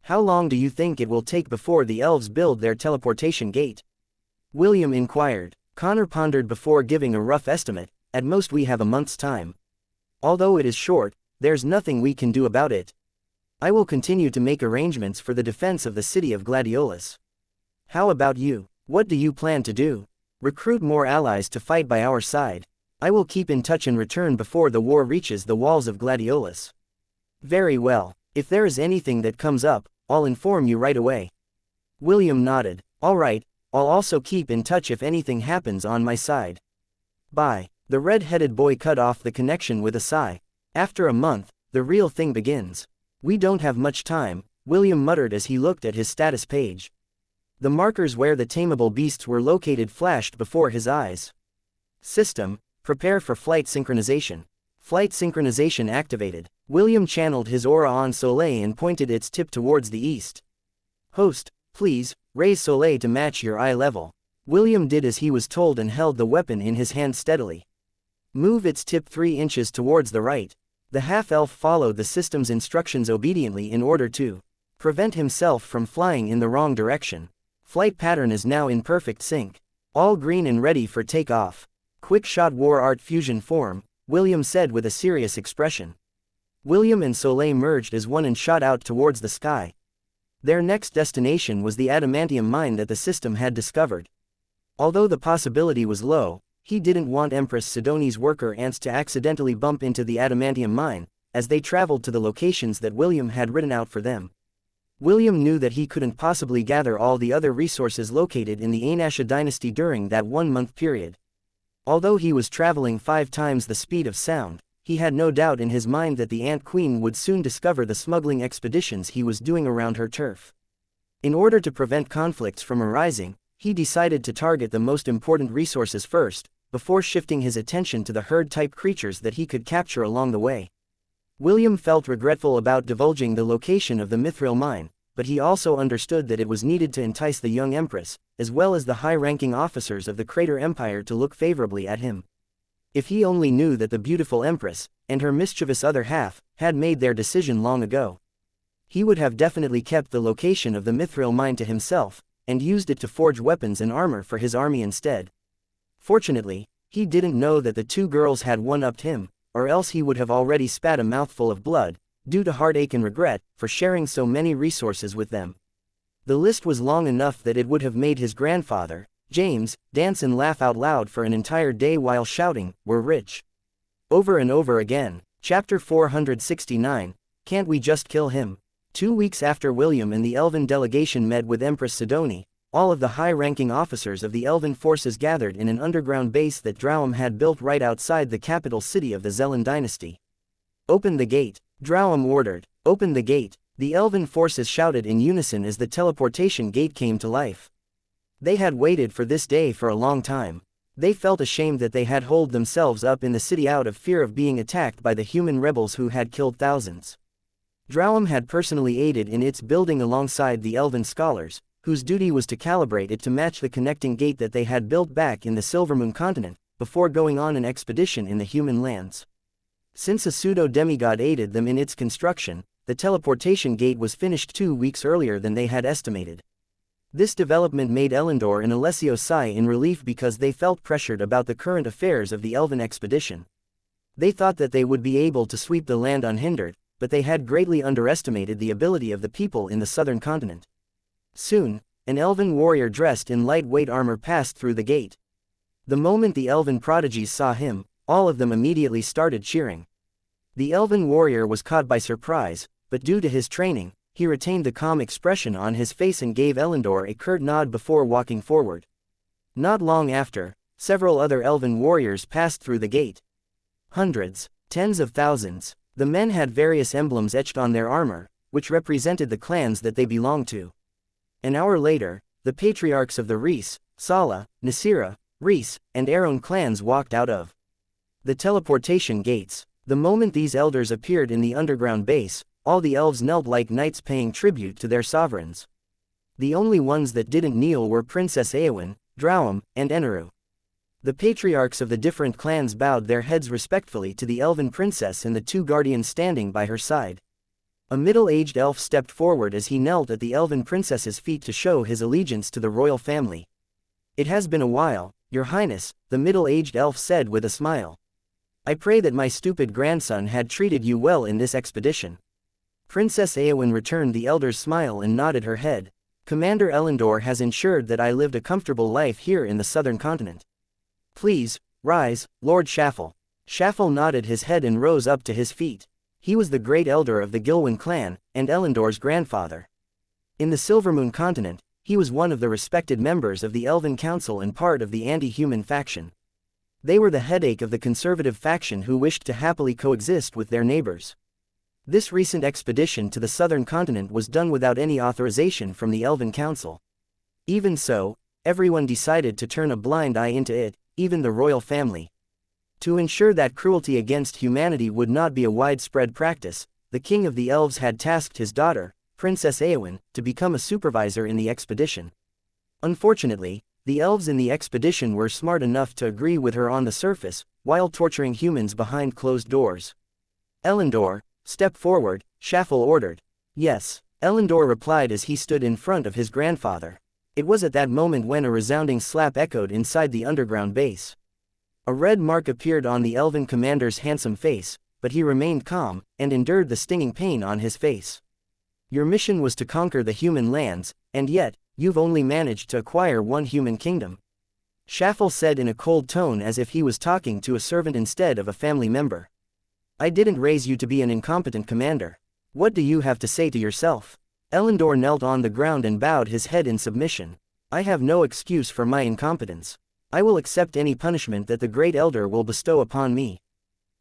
"How long do you think it will take before the elves build their teleportation gate?" William inquired. Connor pondered before giving a rough estimate. "At most we have a month's time. Although it is short, there's nothing we can do about it. I will continue to make arrangements for the defense of the city of Gladiolus. How about you? What do you plan to do?" "Recruit more allies to fight by our side. I will keep in touch in return before the war reaches the walls of Gladiolus." "Very well. If there is anything that comes up, I'll inform you right away." William nodded. "All right, I'll also keep in touch if anything happens on my side. Bye." The red-headed boy cut off the connection with a sigh. "After a month, the real thing begins. We don't have much time," William muttered as he looked at his status page. The markers where the tameable beasts were located flashed before his eyes. System, prepare for flight synchronization. Flight synchronization activated. William channeled his aura on Soleil and pointed its tip towards the east. "Host, please, raise Soleil to match your eye level." William did as he was told and held the weapon in his hand steadily. "Move its tip 3 inches towards the right." The half-elf followed the system's instructions obediently in order to prevent himself from flying in the wrong direction. Flight pattern is now in perfect sync. All green and ready for takeoff. "Quick shot war art fusion form," William said with a serious expression. William and Soleil merged as one and shot out towards the sky. Their next destination was the adamantium mine that the system had discovered. Although the possibility was low, he didn't want Empress Sidoni's worker ants to accidentally bump into the adamantium mine, as they traveled to the locations that William had written out for them. William knew that he couldn't possibly gather all the other resources located in the Aenarion dynasty during that 1-month period. Although he was traveling 5 times the speed of sound, he had no doubt in his mind that the Ant Queen would soon discover the smuggling expeditions he was doing around her turf. In order to prevent conflicts from arising, he decided to target the most important resources first, before shifting his attention to the herd-type creatures that he could capture along the way. William felt regretful about divulging the location of the mithril mine, but he also understood that it was needed to entice the young empress, as well as the high-ranking officers of the Crater Empire to look favorably at him. If he only knew that the beautiful empress, and her mischievous other half, had made their decision long ago, he would have definitely kept the location of the mithril mine to himself, and used it to forge weapons and armor for his army instead. Fortunately, he didn't know that the 2 girls had one-upped him, or else he would have already spat a mouthful of blood, due to heartache and regret, for sharing so many resources with them. The list was long enough that it would have made his grandfather, James, dance and laugh out loud for an entire day while shouting, "We're rich." Over and over again. Chapter 469, Can't We Just Kill Him? 2 weeks after William and the Elven delegation met with Empress Sidoni, all of the high-ranking officers of the elven forces gathered in an underground base that Drowum had built right outside the capital city of the Zelen dynasty. "Open the gate," Drowum ordered. "Open the gate," the elven forces shouted in unison as the teleportation gate came to life. They had waited for this day for a long time. They felt ashamed that they had holed themselves up in the city out of fear of being attacked by the human rebels who had killed thousands. Drowum had personally aided in its building alongside the elven scholars, whose duty was to calibrate it to match the connecting gate that they had built back in the Silvermoon continent, before going on an expedition in the human lands. Since a pseudo-demigod aided them in its construction, the teleportation gate was finished 2 weeks earlier than they had estimated. This development made Elendor and Alessio sigh in relief because they felt pressured about the current affairs of the elven expedition. They thought that they would be able to sweep the land unhindered, but they had greatly underestimated the ability of the people in the southern continent. Soon, an elven warrior dressed in lightweight armor passed through the gate. The moment the elven prodigies saw him, all of them immediately started cheering. The elven warrior was caught by surprise, but due to his training, he retained the calm expression on his face and gave Elendor a curt nod before walking forward. Not long after, several other elven warriors passed through the gate. Hundreds, tens of thousands. The men had various emblems etched on their armor, which represented the clans that they belonged to. An hour later, the patriarchs of the Rhys, Sala, Nasira, Rhys, and Aeron clans walked out of the teleportation gates. The moment these elders appeared in the underground base, all the elves knelt like knights paying tribute to their sovereigns. The only ones that didn't kneel were Princess Eowyn, Drowum, and Eneru. The patriarchs of the different clans bowed their heads respectfully to the elven princess and the 2 guardians standing by her side. A middle-aged elf stepped forward as he knelt at the elven princess's feet to show his allegiance to the royal family. "It has been a while, Your Highness," the middle-aged elf said with a smile. "I pray that my stupid grandson had treated you well in this expedition." Princess Eowyn returned the elder's smile and nodded her head. "Commander Elendor has ensured that I lived a comfortable life here in the southern continent. Please, rise, Lord Shaffle." Shaffle nodded his head and rose up to his feet. He was the great elder of the Gilwen clan, and Elendor's grandfather. In the Silvermoon continent, he was one of the respected members of the Elven Council and part of the anti-human faction. They were the headache of the conservative faction who wished to happily coexist with their neighbors. This recent expedition to the southern continent was done without any authorization from the Elven Council. Even so, everyone decided to turn a blind eye into it, even the royal family. To ensure that cruelty against humanity would not be a widespread practice, the king of the elves had tasked his daughter, Princess Eowyn, to become a supervisor in the expedition. Unfortunately, the elves in the expedition were smart enough to agree with her on the surface, while torturing humans behind closed doors. "Elendor, step forward," Shaffle ordered. "Yes," Elendor replied as he stood in front of his grandfather. It was at that moment when a resounding slap echoed inside the underground base. A red mark appeared on the elven commander's handsome face, but he remained calm, and endured the stinging pain on his face. "Your mission was to conquer the human lands, and yet, you've only managed to acquire one human kingdom," Shaffle said in a cold tone as if he was talking to a servant instead of a family member. "I didn't raise you to be an incompetent commander. What do you have to say to yourself?" Elendor knelt on the ground and bowed his head in submission. "I have no excuse for my incompetence. I will accept any punishment that the Great Elder will bestow upon me.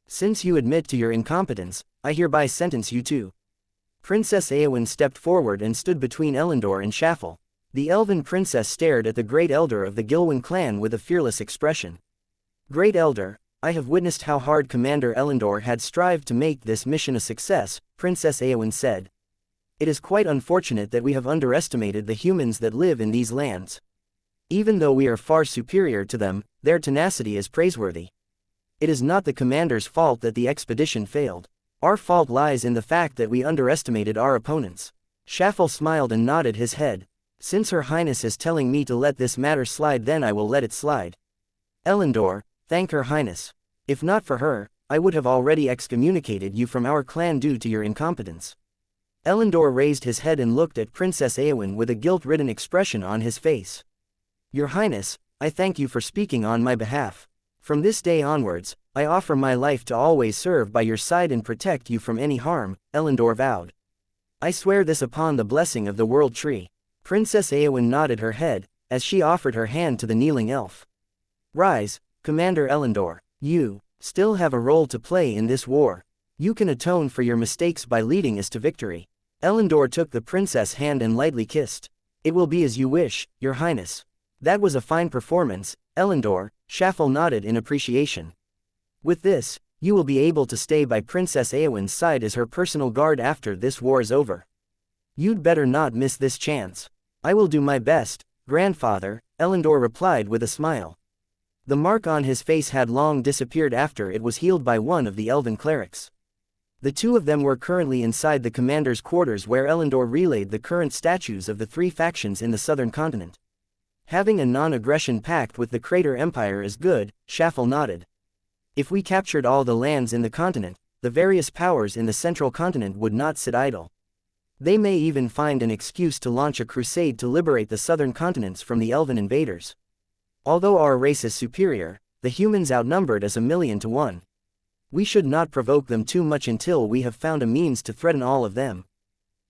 Since you admit to your incompetence, I hereby sentence you to." Princess Eowyn stepped forward and stood between Elendor and Shaffle. The elven princess stared at the Great Elder of the Gilwen clan with a fearless expression. "Great Elder, I have witnessed how hard Commander Elendor had strived to make this mission a success," Princess Eowyn said. "It is quite unfortunate that we have underestimated the humans that live in these lands. Even though we are far superior to them, their tenacity is praiseworthy. It is not the commander's fault that the expedition failed. Our fault lies in the fact that we underestimated our opponents." Shaffle smiled and nodded his head. "Since Her Highness is telling me to let this matter slide, then I will let it slide. Elendor, thank Her Highness. If not for her, I would have already excommunicated you from our clan due to your incompetence." Elendor raised his head and looked at Princess Eowyn with a guilt-ridden expression on his face. "Your Highness, I thank you for speaking on my behalf. From this day onwards, I offer my life to always serve by your side and protect you from any harm," Elendor vowed. "I swear this upon the blessing of the World Tree." Princess Eowyn nodded her head, as she offered her hand to the kneeling elf. Rise, Commander Elendor. You still have a role to play in this war. You can atone for your mistakes by leading us to victory. Elendor took the princess' hand and lightly kissed. It will be as you wish, Your Highness. That was a fine performance, Elendor, Shaffel nodded in appreciation. With this, you will be able to stay by Princess Eowyn's side as her personal guard after this war is over. You'd better not miss this chance. I will do my best, Grandfather, Elendor replied with a smile. The mark on his face had long disappeared after it was healed by one of the elven clerics. The two of them were currently inside the commander's quarters where Elendor relayed the current statues of the three factions in the southern continent. Having a non-aggression pact with the Crater Empire is good, Shaffel nodded. If we captured all the lands in the continent, the various powers in the central continent would not sit idle. They may even find an excuse to launch a crusade to liberate the southern continents from the elven invaders. Although our race is superior, the humans outnumbered us 1,000,000 to 1. We should not provoke them too much until we have found a means to threaten all of them.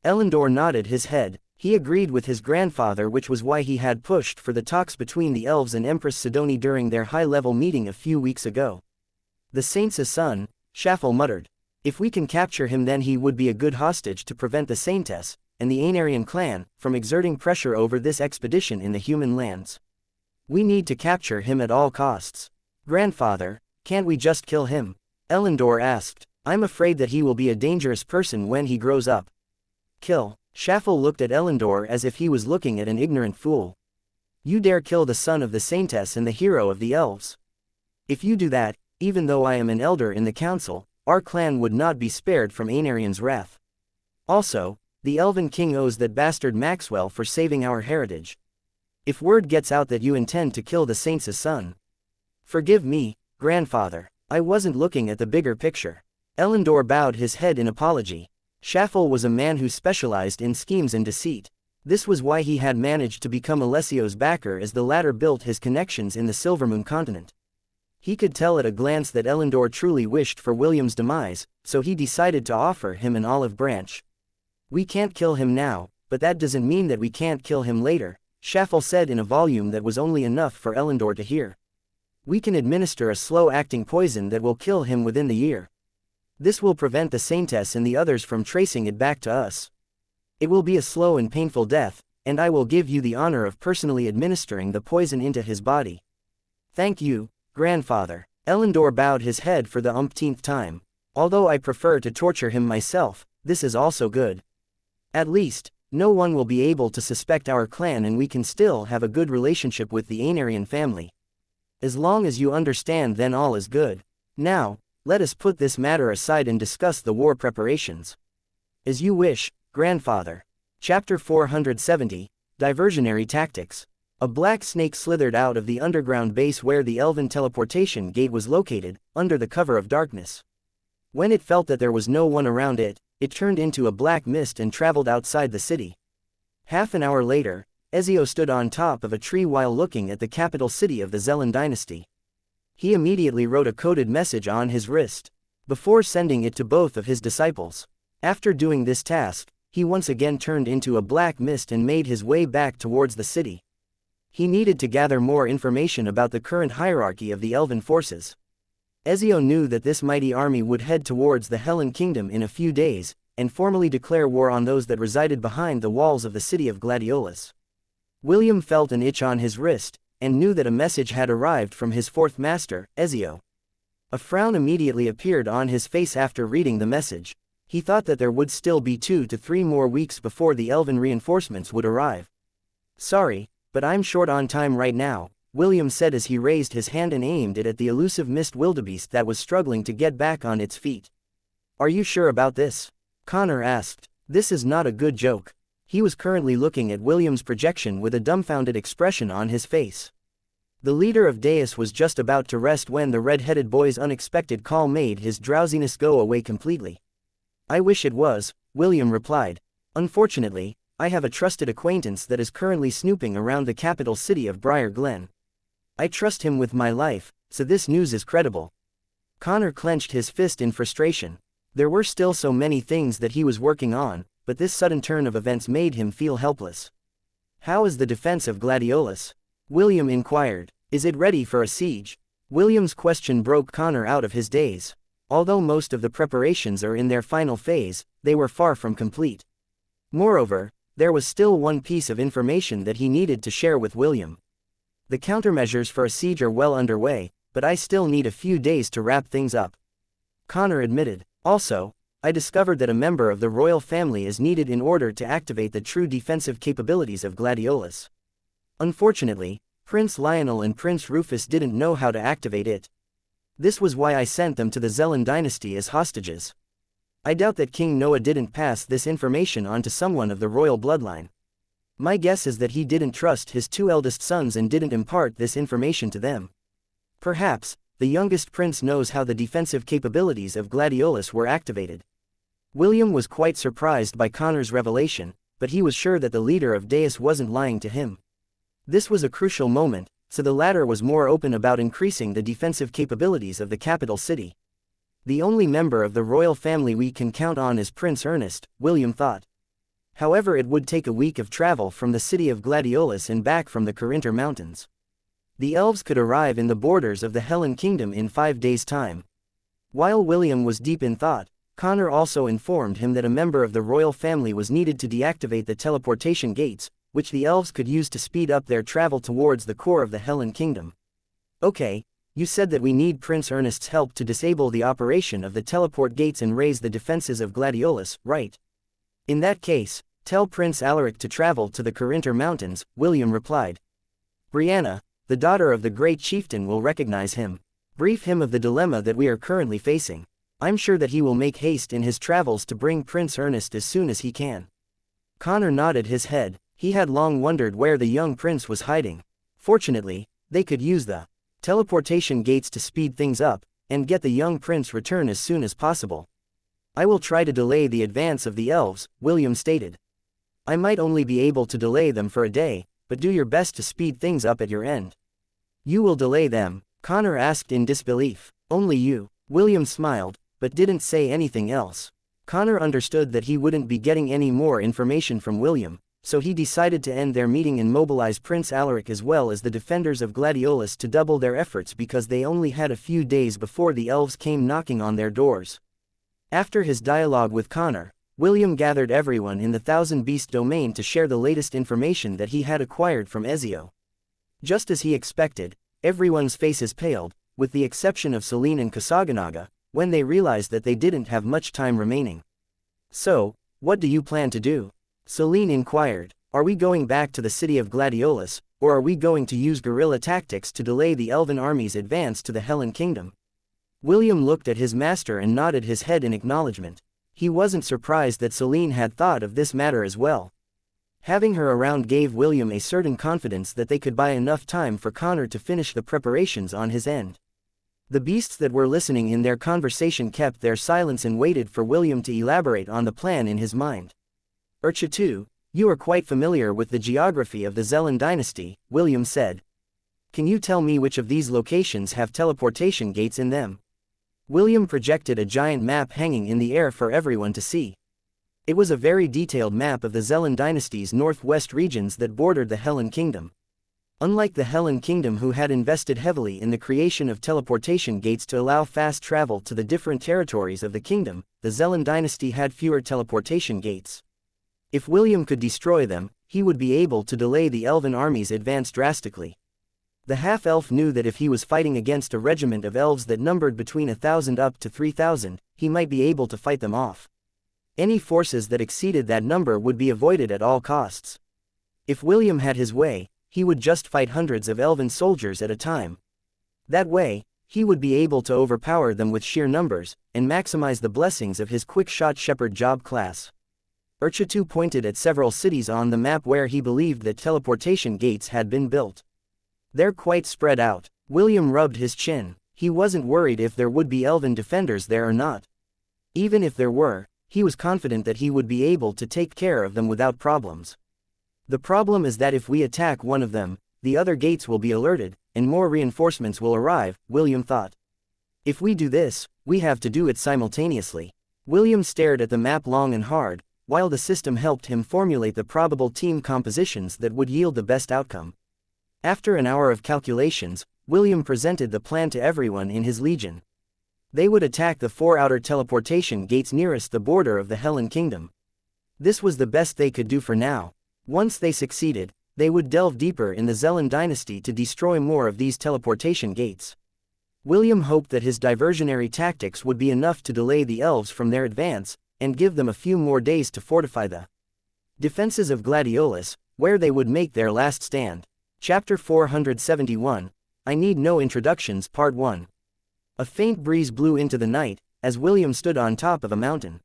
Elendor nodded his head. He agreed with his grandfather, which was why he had pushed for the talks between the elves and Empress Sidoni during their high-level meeting a few weeks ago. The Saintess' son, Shaffel muttered. If we can capture him, then he would be a good hostage to prevent the Saintess, and the Aenarion clan, from exerting pressure over this expedition in the human lands. We need to capture him at all costs. Grandfather, can't we just kill him? Elendor asked. I'm afraid that he will be a dangerous person when he grows up. Kill? Shaffel looked at Elendor as if he was looking at an ignorant fool. You dare kill the son of the Saintess and the hero of the elves? If you do that, even though I am an elder in the council, our clan would not be spared from Aenarion's wrath. Also, the elven king owes that bastard Maxwell for saving our heritage. If word gets out that you intend to kill the Saint's son. Forgive me, Grandfather, I wasn't looking at the bigger picture. Elendor bowed his head in apology. Shaffel was a man who specialized in schemes and deceit. This was why he had managed to become Alessio's backer as the latter built his connections in the Silvermoon continent. He could tell at a glance that Elendor truly wished for William's demise, so he decided to offer him an olive branch. We can't kill him now, but that doesn't mean that we can't kill him later, Shaffel said in a volume that was only enough for Elendor to hear. We can administer a slow-acting poison that will kill him within the year. This will prevent the Saintess and the others from tracing it back to us. It will be a slow and painful death, and I will give you the honor of personally administering the poison into his body. Thank you, Grandfather. Elendor bowed his head for the umpteenth time. Although I prefer to torture him myself, this is also good. At least, no one will be able to suspect our clan and we can still have a good relationship with the Aenarion family. As long as you understand, then all is good. Now, let us put this matter aside and discuss the war preparations. As you wish, Grandfather. Chapter 470, Diversionary Tactics. A black snake slithered out of the underground base where the elven teleportation gate was located, under the cover of darkness. When it felt that there was no one around it, it turned into a black mist and traveled outside the city. Half an hour later, Ezio stood on top of a tree while looking at the capital city of the Zelan dynasty. He immediately wrote a coded message on his wrist, before sending it to both of his disciples. After doing this task, he once again turned into a black mist and made his way back towards the city. He needed to gather more information about the current hierarchy of the elven forces. Ezio knew that this mighty army would head towards the Hellen Kingdom in a few days, and formally declare war on those that resided behind the walls of the city of Gladiolus. William felt an itch on his wrist, and knew that a message had arrived from his fourth master, Ezio. A frown immediately appeared on his face after reading the message. He thought that there would still be 2 to 3 more weeks before the elven reinforcements would arrive. Sorry, but I'm short on time right now, William said as he raised his hand and aimed it at the elusive mist wildebeest that was struggling to get back on its feet. Are you sure about this? Connor asked. This is not a good joke. He was currently looking at William's projection with a dumbfounded expression on his face. The leader of Deus was just about to rest when the red-headed boy's unexpected call made his drowsiness go away completely. I wish it was, William replied. Unfortunately, I have a trusted acquaintance that is currently snooping around the capital city of Briar Glen. I trust him with my life, so this news is credible. Connor clenched his fist in frustration. There were still so many things that he was working on, but this sudden turn of events made him feel helpless. How is the defense of Gladiolus? William inquired. Is it ready for a siege? William's question broke Connor out of his daze. Although most of the preparations are in their final phase, they were far from complete. Moreover, there was still one piece of information that he needed to share with William. The countermeasures for a siege are well underway, but I still need a few days to wrap things up. Connor admitted. Also, I discovered that a member of the royal family is needed in order to activate the true defensive capabilities of Gladiolus. Unfortunately, Prince Lionel and Prince Rufus didn't know how to activate it. This was why I sent them to the Zelan dynasty as hostages. I doubt that King Noah didn't pass this information on to someone of the royal bloodline. My guess is that he didn't trust his two eldest sons and didn't impart this information to them. Perhaps, the youngest prince knows how the defensive capabilities of Gladiolus were activated. William was quite surprised by Connor's revelation, but he was sure that the leader of Deus wasn't lying to him. This was a crucial moment, so the latter was more open about increasing the defensive capabilities of the capital city. The only member of the royal family we can count on is Prince Ernest, William thought. However, it would take a week of travel from the city of Gladiolus and back from the Corinter Mountains. The elves could arrive in the borders of the Hellen Kingdom in 5 days' time. While William was deep in thought, Connor also informed him that a member of the royal family was needed to deactivate the teleportation gates, which the elves could use to speed up their travel towards the core of the Hellen Kingdom. Okay, you said that we need Prince Ernest's help to disable the operation of the teleport gates and raise the defenses of Gladiolus, right? In that case, tell Prince Alaric to travel to the Corinter Mountains, William replied. Brianna, the daughter of the great chieftain, will recognize him. Brief him of the dilemma that we are currently facing. I'm sure that he will make haste in his travels to bring Prince Ernest as soon as he can. Connor nodded his head. He had long wondered where the young prince was hiding. Fortunately, they could use the teleportation gates to speed things up, and get the young prince return as soon as possible. I will try to delay the advance of the elves, William stated. I might only be able to delay them for a day, but do your best to speed things up at your end. You will delay them? Connor asked in disbelief. Only you. William smiled, but didn't say anything else. Connor understood that he wouldn't be getting any more information from William, so he decided to end their meeting and mobilize Prince Alaric as well as the defenders of Gladiolus to double their efforts because they only had a few days before the elves came knocking on their doors. After his dialogue with Connor, William gathered everyone in the Thousand Beast domain to share the latest information that he had acquired from Ezio. Just as he expected, everyone's faces paled, with the exception of Selene and Kusaganaga, when they realized that they didn't have much time remaining. So, what do you plan to do? Selene inquired. Are we going back to the city of Gladiolus, or are we going to use guerrilla tactics to delay the elven army's advance to the Hellen Kingdom? William looked at his master and nodded his head in acknowledgement. He wasn't surprised that Selene had thought of this matter as well. Having her around gave William a certain confidence that they could buy enough time for Connor to finish the preparations on his end. The beasts that were listening in their conversation kept their silence and waited for William to elaborate on the plan in his mind. Urchitu, you are quite familiar with the geography of the Zelan dynasty, William said. Can you tell me which of these locations have teleportation gates in them? William projected a giant map hanging in the air for everyone to see. It was a very detailed map of the Zelan dynasty's northwest regions that bordered the Hellen Kingdom. Unlike the Hellen Kingdom, who had invested heavily in the creation of teleportation gates to allow fast travel to the different territories of the kingdom, the Zelan dynasty had fewer teleportation gates. If William could destroy them, he would be able to delay the elven army's advance drastically. The half-elf knew that if he was fighting against a regiment of elves that numbered between 1,000 up to 3,000, he might be able to fight them off. Any forces that exceeded that number would be avoided at all costs. If William had his way, he would just fight hundreds of elven soldiers at a time. That way, he would be able to overpower them with sheer numbers, and maximize the blessings of his quick-shot shepherd job class. Urchitu pointed at several cities on the map where he believed that teleportation gates had been built. They're quite spread out. William rubbed his chin. He wasn't worried if there would be elven defenders there or not. Even if there were, he was confident that he would be able to take care of them without problems. The problem is that if we attack one of them, the other gates will be alerted, and more reinforcements will arrive, William thought. If we do this, we have to do it simultaneously. William stared at the map long and hard, while the system helped him formulate the probable team compositions that would yield the best outcome. After an hour of calculations, William presented the plan to everyone in his legion. They would attack the 4 outer teleportation gates nearest the border of the Hellen Kingdom. This was the best they could do for now. Once they succeeded, they would delve deeper in the Zelen dynasty to destroy more of these teleportation gates. William hoped that his diversionary tactics would be enough to delay the elves from their advance, and give them a few more days to fortify the defenses of Gladiolus, where they would make their last stand. Chapter 471, I Need No Introductions Part 1. A faint breeze blew into the night, as William stood on top of a mountain.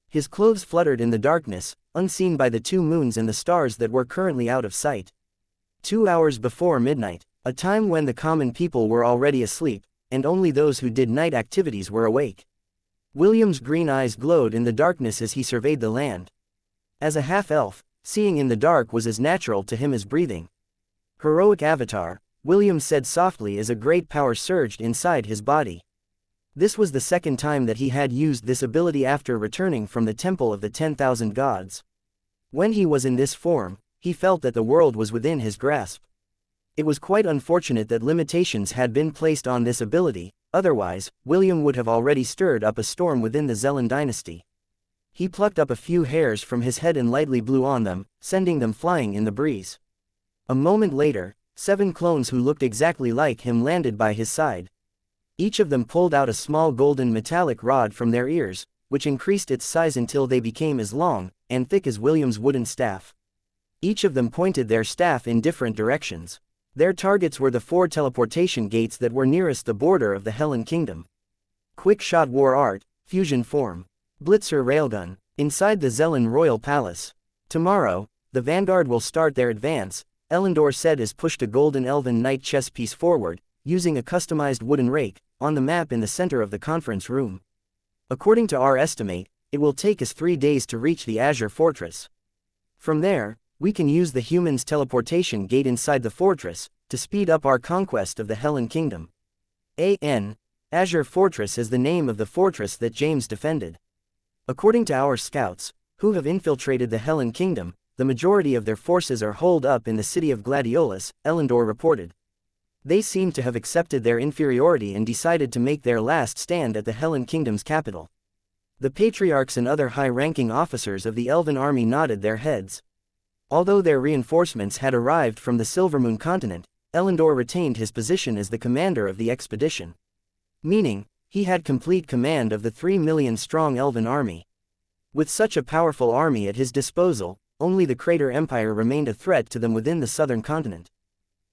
His clothes fluttered in the darkness, unseen by the 2 moons and the stars that were currently out of sight. 2 hours before midnight, a time when the common people were already asleep, and only those who did night activities were awake. William's green eyes glowed in the darkness as he surveyed the land. As a half-elf, seeing in the dark was as natural to him as breathing. Heroic avatar, William said softly as a great power surged inside his body. This was the second time that he had used this ability after returning from the Temple of the 10,000 Gods. When he was in this form, he felt that the world was within his grasp. It was quite unfortunate that limitations had been placed on this ability, otherwise, William would have already stirred up a storm within the Zelen dynasty. He plucked up a few hairs from his head and lightly blew on them, sending them flying in the breeze. A moment later, 7 clones who looked exactly like him landed by his side. Each of them pulled out a small golden metallic rod from their ears, which increased its size until they became as long and thick as William's wooden staff. Each of them pointed their staff in different directions. Their targets were the 4 teleportation gates that were nearest the border of the Hellen Kingdom. Quick Shot War Art, Fusion Form. Blitzer Railgun, inside the Zelen Royal Palace. Tomorrow, the Vanguard will start their advance, Elendor said as pushed a golden elven knight chess piece forward, using a customized wooden rake, on the map in the center of the conference room. According to our estimate, it will take us 3 days to reach the Azure Fortress. From there, we can use the humans' teleportation gate inside the fortress, to speed up our conquest of the Hellen Kingdom. Azure Fortress is the name of the fortress that James defended. According to our scouts, who have infiltrated the Hellen Kingdom, the majority of their forces are holed up in the city of Gladiolus, Elendor reported. They seem to have accepted their inferiority and decided to make their last stand at the Hellen Kingdom's capital. The patriarchs and other high-ranking officers of the Elven army nodded their heads. Although their reinforcements had arrived from the Silvermoon continent, Elendor retained his position as the commander of the expedition. Meaning, he had complete command of the 3 million-strong Elven army. With such a powerful army at his disposal, only the Crater Empire remained a threat to them within the southern continent.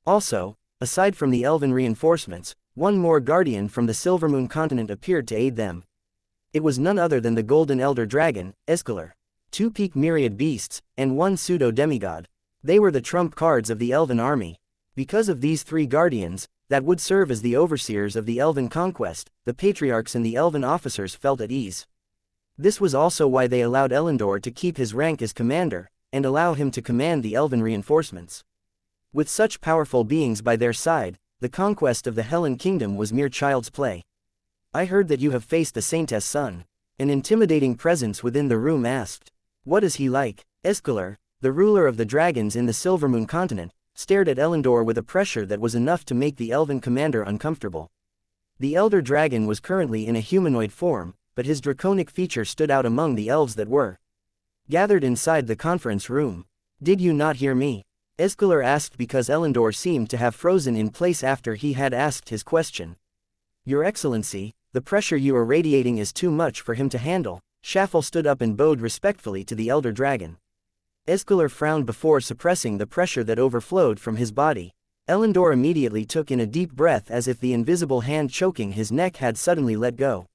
Also, aside from the Elven reinforcements, 1 more guardian from the Silvermoon continent appeared to aid them. It was none other than the Golden Elder Dragon, Escalar. 2 peak myriad beasts, and 1 pseudo-demigod. They were the trump cards of the Elven army. Because of these 3 guardians, that would serve as the overseers of the Elven conquest, the patriarchs and the Elven officers felt at ease. This was also why they allowed Elendor to keep his rank as commander, and allow him to command the Elven reinforcements. With such powerful beings by their side, the conquest of the Hellen Kingdom was mere child's play. I heard that you have faced the Saintess son. An intimidating presence within the room asked. What is he like? Escalar, the ruler of the dragons in the Silvermoon continent, stared at Elendor with a pressure that was enough to make the Elven commander uncomfortable. The Elder Dragon was currently in a humanoid form, but his draconic feature stood out among the elves that were gathered inside the conference room. Did you not hear me? Escalar asked because Elendor seemed to have frozen in place after he had asked his question. Your Excellency, the pressure you are radiating is too much for him to handle. Shaffle stood up and bowed respectfully to the Elder Dragon. Escalar frowned before suppressing the pressure that overflowed from his body. Elendor immediately took in a deep breath as if the invisible hand choking his neck had suddenly let go.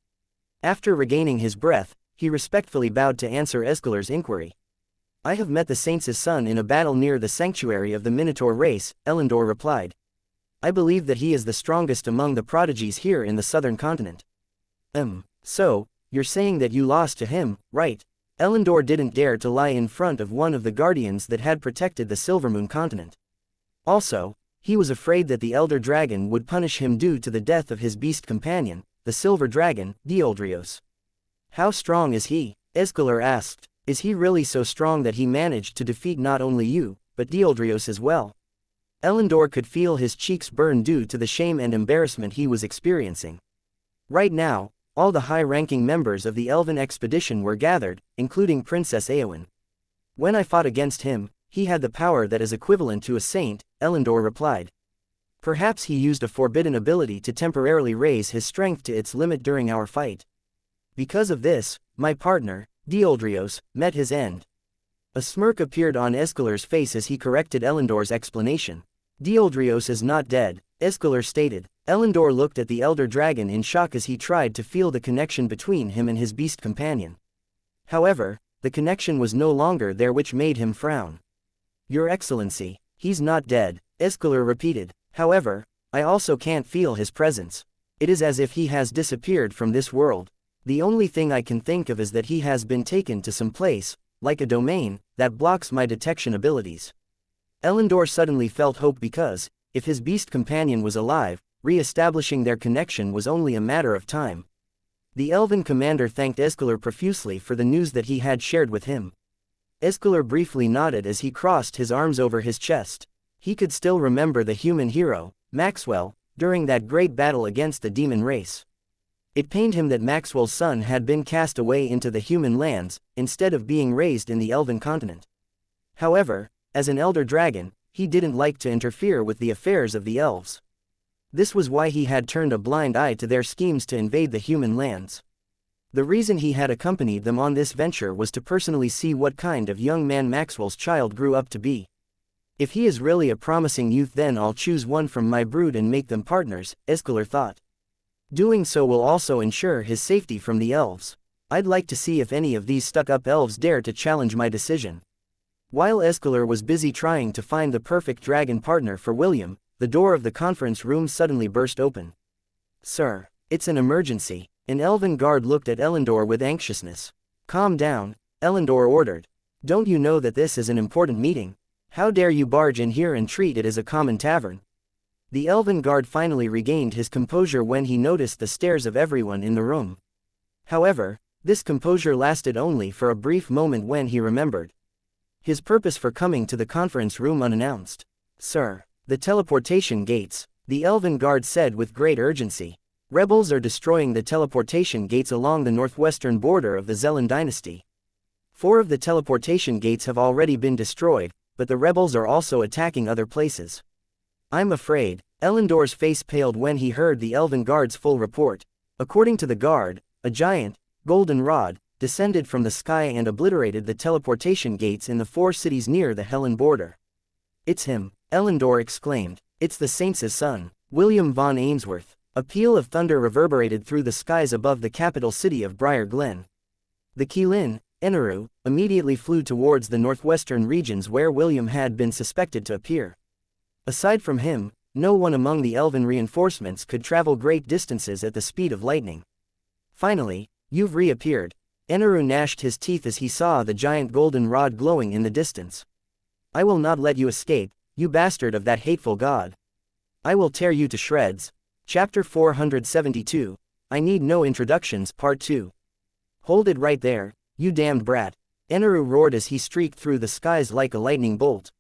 After regaining his breath, he respectfully bowed to answer Escalar's inquiry. I have met the Saintess' son in a battle near the sanctuary of the Minotaur race, Elendor replied. I believe that he is the strongest among the prodigies here in the southern continent. So, you're saying that you lost to him, right? Elendor didn't dare to lie in front of one of the guardians that had protected the Silvermoon continent. Also, he was afraid that the Elder Dragon would punish him due to the death of his beast companion, the Silver Dragon, Dioldrios. How strong is he? Escalar asked. Is he really so strong that he managed to defeat not only you, but Dioldrios as well? Elendor could feel his cheeks burn due to the shame and embarrassment he was experiencing. Right now, all the high-ranking members of the Elven expedition were gathered, including Princess Eowyn. When I fought against him, he had the power that is equivalent to a saint, Elendor replied. Perhaps he used a forbidden ability to temporarily raise his strength to its limit during our fight. Because of this, my partner, Dioldrios, met his end. A smirk appeared on Escalar's face as he corrected Elendor's explanation. Dioldrios is not dead, Escalar stated. Elendor looked at the Elder Dragon in shock as he tried to feel the connection between him and his beast companion. However, the connection was no longer there, which made him frown. Your Excellency, he's not dead, Escalar repeated. However, I also can't feel his presence. It is as if he has disappeared from this world. The only thing I can think of is that he has been taken to some place, like a domain, that blocks my detection abilities. Elendor suddenly felt hope because, if his beast companion was alive, re-establishing their connection was only a matter of time. The Elven commander thanked Escalar profusely for the news that he had shared with him. Escalar briefly nodded as he crossed his arms over his chest. He could still remember the human hero, Maxwell, during that great battle against the demon race. It pained him that Maxwell's son had been cast away into the human lands, instead of being raised in the Elven continent. However, as an Elder Dragon, he didn't like to interfere with the affairs of the elves. This was why he had turned a blind eye to their schemes to invade the human lands. The reason he had accompanied them on this venture was to personally see what kind of young man Maxwell's child grew up to be. If he is really a promising youth, then I'll choose one from my brood and make them partners, Escalar thought. Doing so will also ensure his safety from the elves. I'd like to see if any of these stuck-up elves dare to challenge my decision. While Escalar was busy trying to find the perfect dragon partner for William, the door of the conference room suddenly burst open. Sir, it's an emergency. An elven guard looked at Elendor with anxiousness. Calm down, Elendor ordered. Don't you know that this is an important meeting? How dare you barge in here and treat it as a common tavern? The elven guard finally regained his composure when he noticed the stares of everyone in the room. However, this composure lasted only for a brief moment when he remembered his purpose for coming to the conference room unannounced. Sir, the teleportation gates, the elven guard said with great urgency. Rebels are destroying the teleportation gates along the northwestern border of the Zelen dynasty. 4 of the teleportation gates have already been destroyed, but the rebels are also attacking other places. I'm afraid. Elendor's face paled when he heard the elven guard's full report. According to the guard, a giant, golden rod, descended from the sky and obliterated the teleportation gates in the 4 cities near the Helen border. It's him, Elendor exclaimed. It's the Saintess' son, William Von Ainsworth. A peal of thunder reverberated through the skies above the capital city of Briar Glen. The Arwen Aenarion immediately flew towards the northwestern regions where William had been suspected to appear. Aside from him, no one among the elven reinforcements could travel great distances at the speed of lightning. Finally, you've reappeared. Aenarion gnashed his teeth as he saw the giant golden rod glowing in the distance. I will not let you escape, you bastard of that hateful god. I will tear you to shreds. Chapter 472, I Need No Introductions, Part 2. Hold it right there, you damned brat. Aenarion roared as he streaked through the skies like a lightning bolt.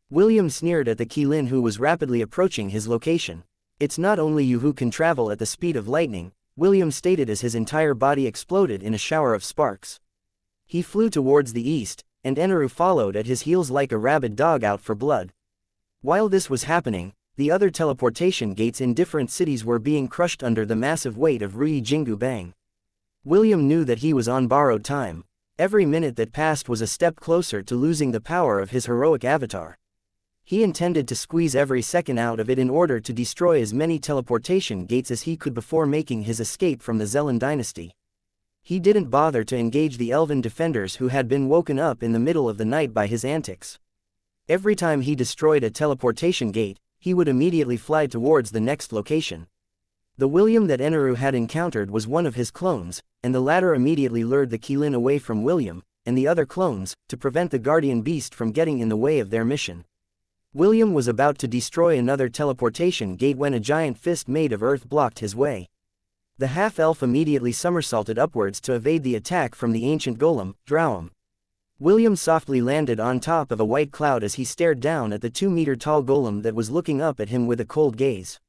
William sneered at the Arwen who was rapidly approaching his location. It's not only you who can travel at the speed of lightning, William stated as his entire body exploded in a shower of sparks. He flew towards the east, and Aenarion followed at his heels like a rabid dog out for blood. While this was happening, the other teleportation gates in different cities were being crushed under the massive weight of Rui Jingu Bang. William knew that he was on borrowed time. Every minute that passed was a step closer to losing the power of his heroic avatar. He intended to squeeze every second out of it in order to destroy as many teleportation gates as he could before making his escape from the Zelen dynasty. He didn't bother to engage the elven defenders who had been woken up in the middle of the night by his antics. Every time he destroyed a teleportation gate, he would immediately fly towards the next location. The William that Aenarion had encountered was one of his clones, and the latter immediately lured the Arwen away from William and the other clones, to prevent the guardian beast from getting in the way of their mission. William was about to destroy another teleportation gate when a giant fist made of earth blocked his way. The half-elf immediately somersaulted upwards to evade the attack from the ancient golem, Droum. William softly landed on top of a white cloud as he stared down at the 2-meter-tall golem that was looking up at him with a cold gaze.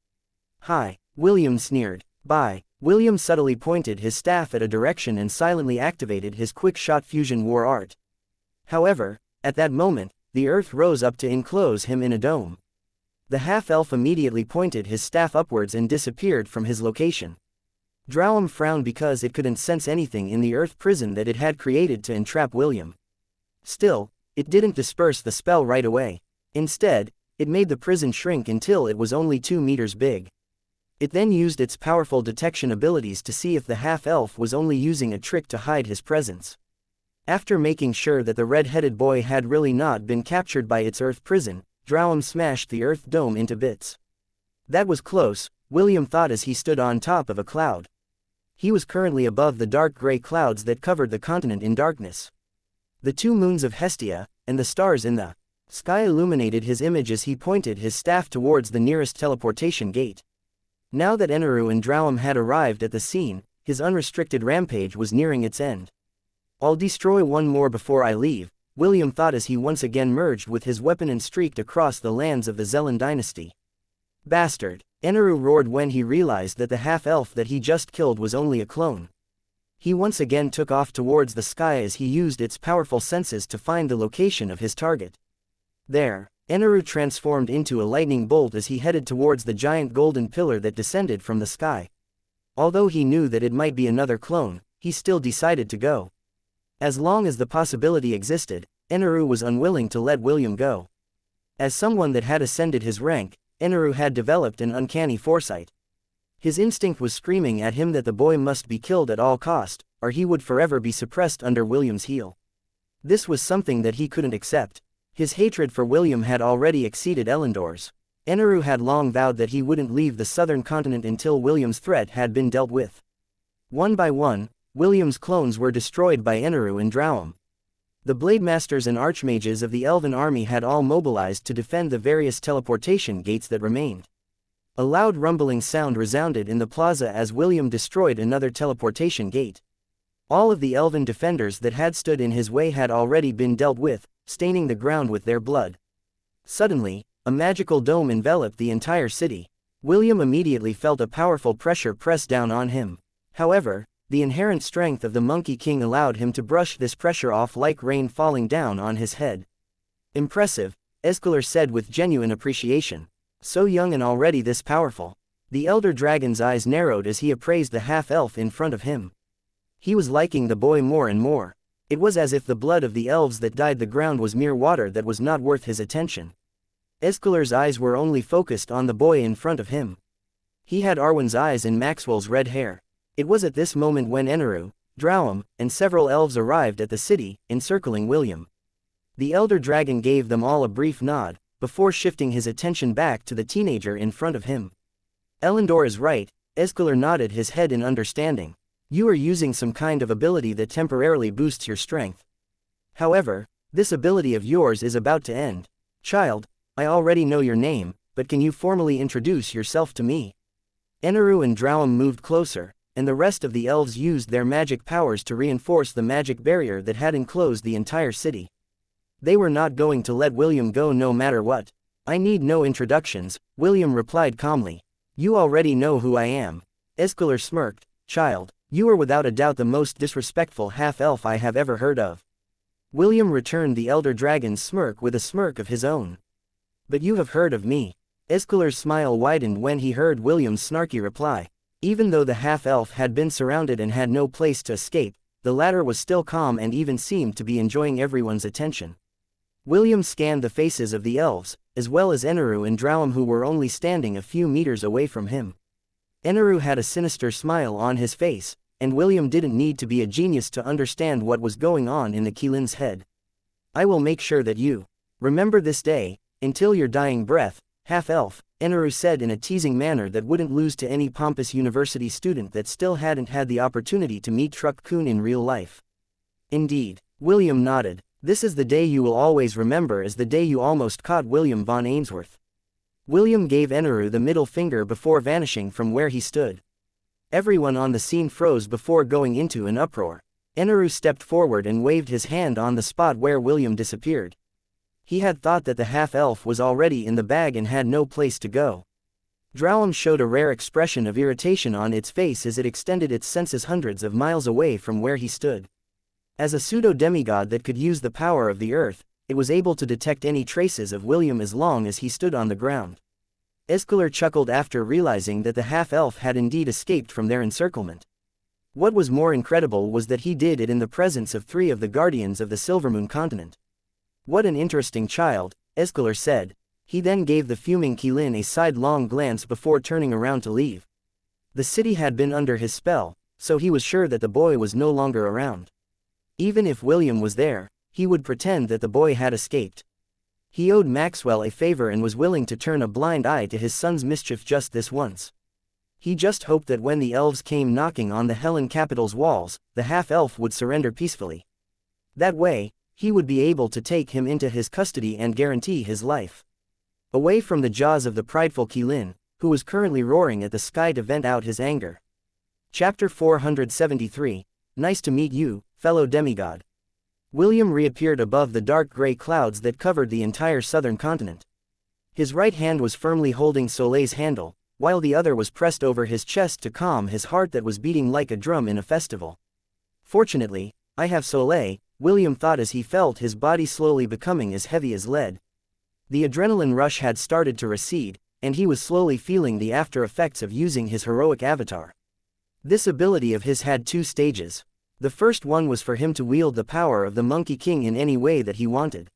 "Hi," William sneered. "Bye." William subtly pointed his staff at a direction and silently activated his quick-shot fusion war art. However, at that moment, the earth rose up to enclose him in a dome. The half-elf immediately pointed his staff upwards and disappeared from his location. Drowum frowned because it couldn't sense anything in the earth prison that it had created to entrap William. Still, it didn't disperse the spell right away. Instead, it made the prison shrink until it was only 2 meters big. It then used its powerful detection abilities to see if the half-elf was only using a trick to hide his presence. After making sure that the red-headed boy had really not been captured by its earth prison, Drowum smashed the earth dome into bits. That was close, William thought as he stood on top of a cloud. He was currently above the dark gray clouds that covered the continent in darkness. The 2 moons of Hestia, and the stars in the sky illuminated his image as he pointed his staff towards the nearest teleportation gate. Now that Aenarion and Drowum had arrived at the scene, his unrestricted rampage was nearing its end. "I'll destroy one more before I leave," William thought as he once again merged with his weapon and streaked across the lands of the Zellan dynasty. "Bastard!" Aenarion roared when he realized that the half-elf that he just killed was only a clone. He once again took off towards the sky as he used its powerful senses to find the location of his target. There, Aenarion transformed into a lightning bolt as he headed towards the giant golden pillar that descended from the sky. Although he knew that it might be another clone, he still decided to go. As long as the possibility existed, Aenarion was unwilling to let William go. As someone that had ascended his rank, Aenarion had developed an uncanny foresight. His instinct was screaming at him that the boy must be killed at all cost, or he would forever be suppressed under William's heel. This was something that he couldn't accept. His hatred for William had already exceeded Elendor's. Aenarion had long vowed that he wouldn't leave the southern continent until William's threat had been dealt with. One by one, William's clones were destroyed by Aenarion and Drowum. The Blade Masters and Archmages of the Elven army had all mobilized to defend the various teleportation gates that remained. A loud rumbling sound resounded in the plaza as William destroyed another teleportation gate. All of the elven defenders that had stood in his way had already been dealt with, staining the ground with their blood. Suddenly, a magical dome enveloped the entire city. William immediately felt a powerful pressure press down on him. However, the inherent strength of the Monkey King allowed him to brush this pressure off like rain falling down on his head. "Impressive," Escalar said with genuine appreciation. "So young and already this powerful." The elder dragon's eyes narrowed as he appraised the half-elf in front of him. He was liking the boy more and more. It was as if the blood of the elves that dyed the ground was mere water that was not worth his attention. Escalar's eyes were only focused on the boy in front of him. He had Arwen's eyes and Maxwell's red hair. It was at this moment when Aenarion, Drowum, and several elves arrived at the city, encircling William. The elder dragon gave them all a brief nod, before shifting his attention back to the teenager in front of him. "Elendor is right," Escalar nodded his head in understanding. "You are using some kind of ability that temporarily boosts your strength. However, this ability of yours is about to end. Child, I already know your name, but can you formally introduce yourself to me?" Aenarion and Drowum moved closer, and the rest of the elves used their magic powers to reinforce the magic barrier that had enclosed the entire city. They were not going to let William go no matter what. "I need no introductions," William replied calmly. "You already know who I am." Escalar smirked. "Child, you are without a doubt the most disrespectful half-elf I have ever heard of." William returned the elder dragon's smirk with a smirk of his own. "But you have heard of me." Escalar's smile widened when he heard William's snarky reply. Even though the half-elf had been surrounded and had no place to escape, the latter was still calm and even seemed to be enjoying everyone's attention. William scanned the faces of the elves, as well as Aenarion and Drowum who were only standing a few meters away from him. Aenarion had a sinister smile on his face, and William didn't need to be a genius to understand what was going on in the Keelan's head. "I will make sure that you remember this day, until your dying breath, half-elf," Aenarion said in a teasing manner that wouldn't lose to any pompous university student that still hadn't had the opportunity to meet Truck-kun in real life. "Indeed," William nodded. "This is the day you will always remember as the day you almost caught William Von Ainsworth." William gave Aenarion the middle finger before vanishing from where he stood. Everyone on the scene froze before going into an uproar. Aenarion stepped forward and waved his hand on the spot where William disappeared. He had thought that the half-elf was already in the bag and had no place to go. Drowum showed a rare expression of irritation on its face as it extended its senses hundreds of miles away from where he stood. As a pseudo-demigod that could use the power of the earth, it was able to detect any traces of William as long as he stood on the ground. Escalar chuckled after realizing that the half-elf had indeed escaped from their encirclement. What was more incredible was that he did it in the presence of 3 of the guardians of the Silvermoon continent. "What an interesting child," Escalar said. He then gave the fuming Qilin a sidelong glance before turning around to leave. The city had been under his spell, so he was sure that the boy was no longer around. Even if William was there, he would pretend that the boy had escaped. He owed Maxwell a favor and was willing to turn a blind eye to his son's mischief just this once. He just hoped that when the elves came knocking on the Helen capital's walls, the half-elf would surrender peacefully. That way, he would be able to take him into his custody and guarantee his life. Away from the jaws of the prideful Qilin, who was currently roaring at the sky to vent out his anger. Chapter 473, Nice to meet you, fellow demigod. William reappeared above the dark gray clouds that covered the entire southern continent. His right hand was firmly holding Soleil's handle, while the other was pressed over his chest to calm his heart that was beating like a drum in a festival. Fortunately, I have Soleil, William thought as he felt his body slowly becoming as heavy as lead. The adrenaline rush had started to recede, and he was slowly feeling the after effects of using his heroic avatar. This ability of his had 2 stages. The first one was for him to wield the power of the Monkey King in any way that he wanted.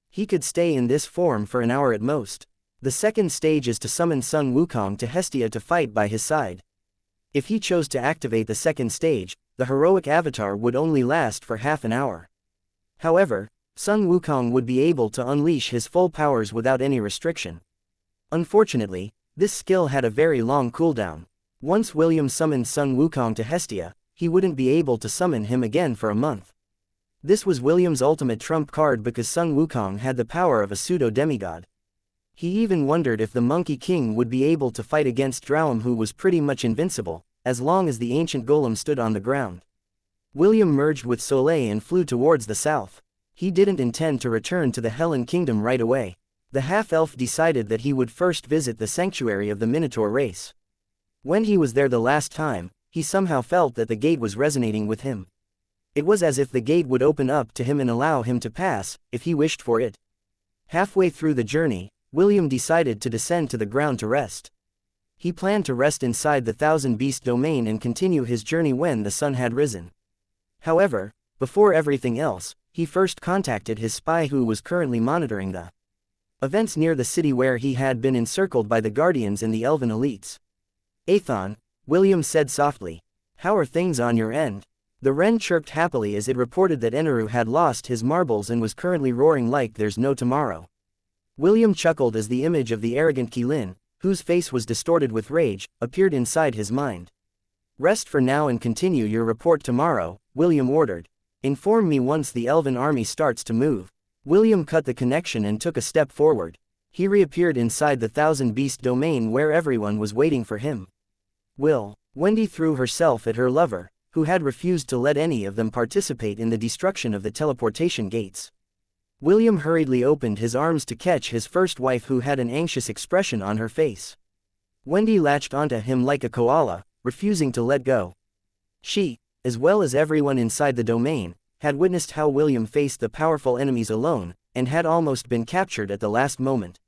He could stay in this form for an hour at most. The second stage is to summon Sun Wukong to Hestia to fight by his side. If he chose to activate the second stage, the heroic avatar would only last for half an hour. However, Sun Wukong would be able to unleash his full powers without any restriction. Unfortunately, this skill had a very long cooldown. Once William summoned Sun Wukong to Hestia, he wouldn't be able to summon him again for a month. This was William's ultimate trump card because Sun Wukong had the power of a pseudo-demigod. He even wondered if the Monkey King would be able to fight against Drowum, who was pretty much invincible, as long as the ancient golem stood on the ground. William merged with Soleil and flew towards the south. He didn't intend to return to the Helen Kingdom right away. The half-elf decided that he would first visit the sanctuary of the Minotaur race. When he was there the last time, he somehow felt that the gate was resonating with him. It was as if the gate would open up to him and allow him to pass, if he wished for it. Halfway through the journey, William decided to descend to the ground to rest. He planned to rest inside the Thousand Beast domain and continue his journey when the sun had risen. However, before everything else, he first contacted his spy who was currently monitoring the events near the city where he had been encircled by the Guardians and the Elven elites. "Athon," William said softly. "How are things on your end?" The wren chirped happily as it reported that Aenarion had lost his marbles and was currently roaring like there's no tomorrow. William chuckled as the image of the arrogant Qilin, whose face was distorted with rage, appeared inside his mind. "Rest for now and continue your report tomorrow," William ordered. "Inform me once the Elven army starts to move." William cut the connection and took a step forward. He reappeared inside the Thousand Beast domain where everyone was waiting for him. Wendy threw herself at her lover, who had refused to let any of them participate in the destruction of the teleportation gates. William hurriedly opened his arms to catch his first wife, who had an anxious expression on her face. Wendy latched onto him like a koala, refusing to let go. She, as well as everyone inside the domain, had witnessed how William faced the powerful enemies alone, and had almost been captured at the last moment.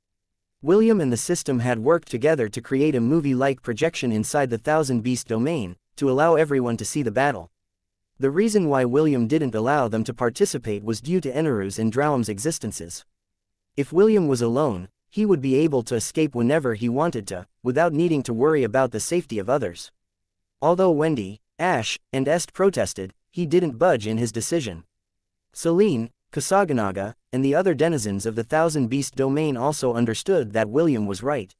William and the system had worked together to create a movie-like projection inside the Thousand Beast domain, to allow everyone to see the battle. The reason why William didn't allow them to participate was due to Aenarion and Drowum's existences. If William was alone, he would be able to escape whenever he wanted to, without needing to worry about the safety of others. Although Wendy, Ash, and Est protested, he didn't budge in his decision. Selene, Kusaganaga, and the other denizens of the Thousand Beast domain also understood that William was right.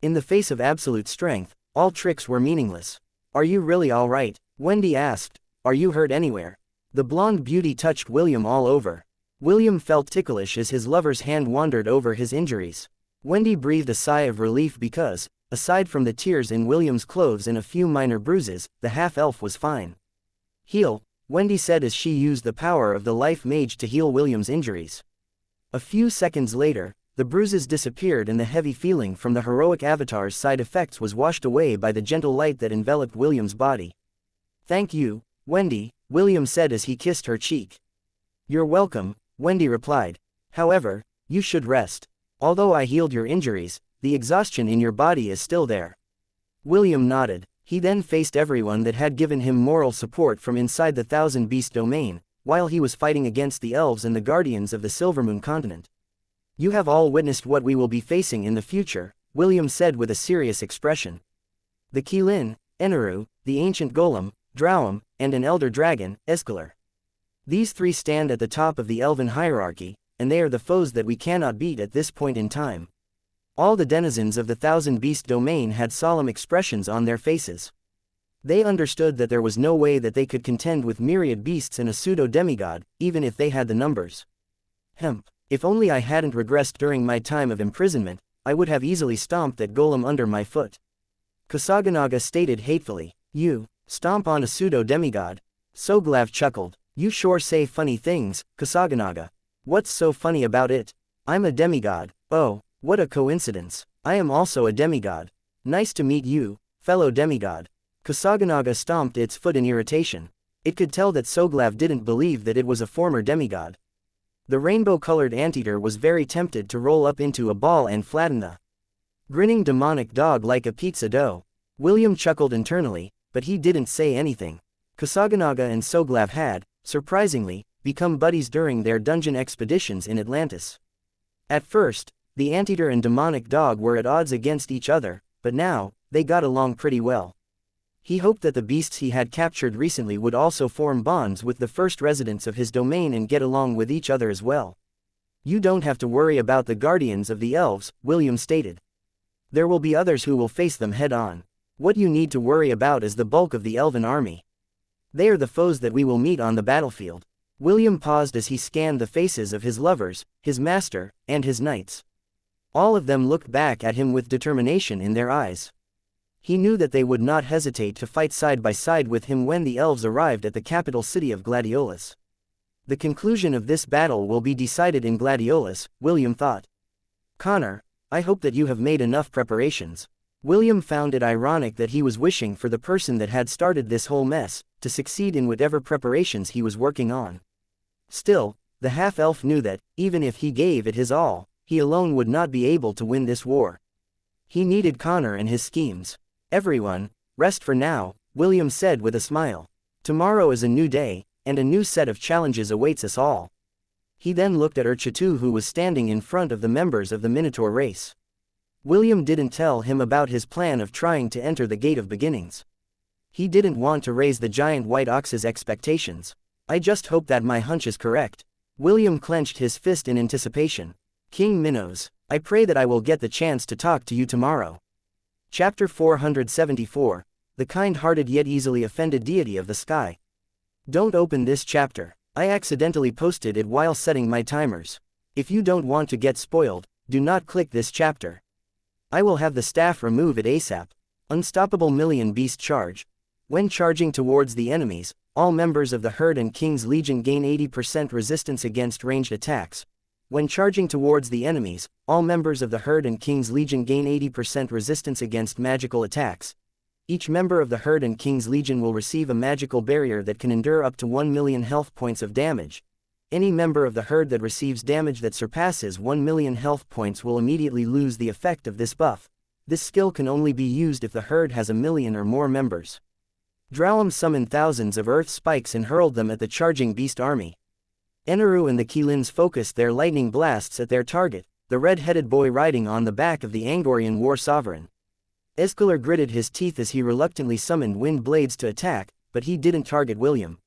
In the face of absolute strength, all tricks were meaningless. "Are you really all right?" Wendy asked. "Are you hurt anywhere?" The blonde beauty touched William all over. William felt ticklish as his lover's hand wandered over his injuries. Wendy breathed a sigh of relief because, aside from the tears in William's clothes and a few minor bruises, the half-elf was fine. "Heal," Wendy said as she used the power of the life mage to heal William's injuries. A few seconds later, the bruises disappeared and the heavy feeling from the heroic avatar's side effects was washed away by the gentle light that enveloped William's body. "Thank you, Wendy," William said as he kissed her cheek. "You're welcome," Wendy replied. "However, you should rest. Although I healed your injuries, the exhaustion in your body is still there." William nodded. He then faced everyone that had given him moral support from inside the Thousand Beast domain, while he was fighting against the elves and the guardians of the Silvermoon continent. "You have all witnessed what we will be facing in the future," William said with a serious expression. "The Qilin, Aenarion, the ancient golem, Drowum, and an elder dragon, Escalar. These three stand at the top of the elven hierarchy, and they are the foes that we cannot beat at this point in time." All the denizens of the Thousand Beast domain had solemn expressions on their faces. They understood that there was no way that they could contend with myriad beasts and a pseudo-demigod, even if they had the numbers. If only I hadn't regressed during my time of imprisonment, I would have easily stomped that golem under my foot. Kusaganaga stated hatefully. "You, stomp on a pseudo-demigod?" Soglav chuckled. "You sure say funny things, Kusaganaga. What's so funny about it? I'm a demigod." "Oh, what a coincidence. I am also a demigod. Nice to meet you, fellow demigod." Kusaganaga stomped its foot in irritation. It could tell that Soglav didn't believe that it was a former demigod. The rainbow-colored anteater was very tempted to roll up into a ball and flatten the grinning demonic dog like a pizza dough. William chuckled internally, but he didn't say anything. Kusaganaga and Soglav had, surprisingly, become buddies during their dungeon expeditions in Atlantis. At first, the anteater and demonic dog were at odds against each other, but now, they got along pretty well. He hoped that the beasts he had captured recently would also form bonds with the first residents of his domain and get along with each other as well. "You don't have to worry about the guardians of the elves," William stated. "There will be others who will face them head-on. What you need to worry about is the bulk of the elven army. They are the foes that we will meet on the battlefield." William paused as he scanned the faces of his lovers, his master, and his knights. All of them looked back at him with determination in their eyes. He knew that they would not hesitate to fight side by side with him when the elves arrived at the capital city of Gladiolus. The conclusion of this battle will be decided in Gladiolus, William thought. "Connor, I hope that you have made enough preparations." William found it ironic that he was wishing for the person that had started this whole mess to succeed in whatever preparations he was working on. Still, the half-elf knew that, even if he gave it his all, he alone would not be able to win this war. He needed Connor and his schemes. "Everyone, rest for now," William said with a smile. "Tomorrow is a new day, and a new set of challenges awaits us all." He then looked at Urchatu, who was standing in front of the members of the Minotaur race. William didn't tell him about his plan of trying to enter the Gate of Beginnings. He didn't want to raise the giant white ox's expectations. "I just hope that my hunch is correct." William clenched his fist in anticipation. "King Minos, I pray that I will get the chance to talk to you tomorrow." Chapter 474, The Kind-Hearted Yet Easily Offended Deity of the Sky. Don't open this chapter. I accidentally posted it while setting my timers. If you don't want to get spoiled, do not click this chapter. I will have the staff remove it ASAP. Unstoppable Million Beast Charge. When charging towards the enemies, all members of the Herd and King's Legion gain 80% resistance against ranged attacks. When charging towards the enemies, all members of the Herd and King's Legion gain 80% resistance against magical attacks. Each member of the Herd and King's Legion will receive a magical barrier that can endure up to 1 million health points of damage. Any member of the herd that receives damage that surpasses 1 million health points will immediately lose the effect of this buff. This skill can only be used if the herd has 1 million or more members. Drowum summoned thousands of earth spikes and hurled them at the charging beast army. Aenarion and the Qilins focused their lightning blasts at their target, the red-headed boy riding on the back of the Angorian war sovereign. Escalar gritted his teeth as he reluctantly summoned wind blades to attack, but he didn't target William.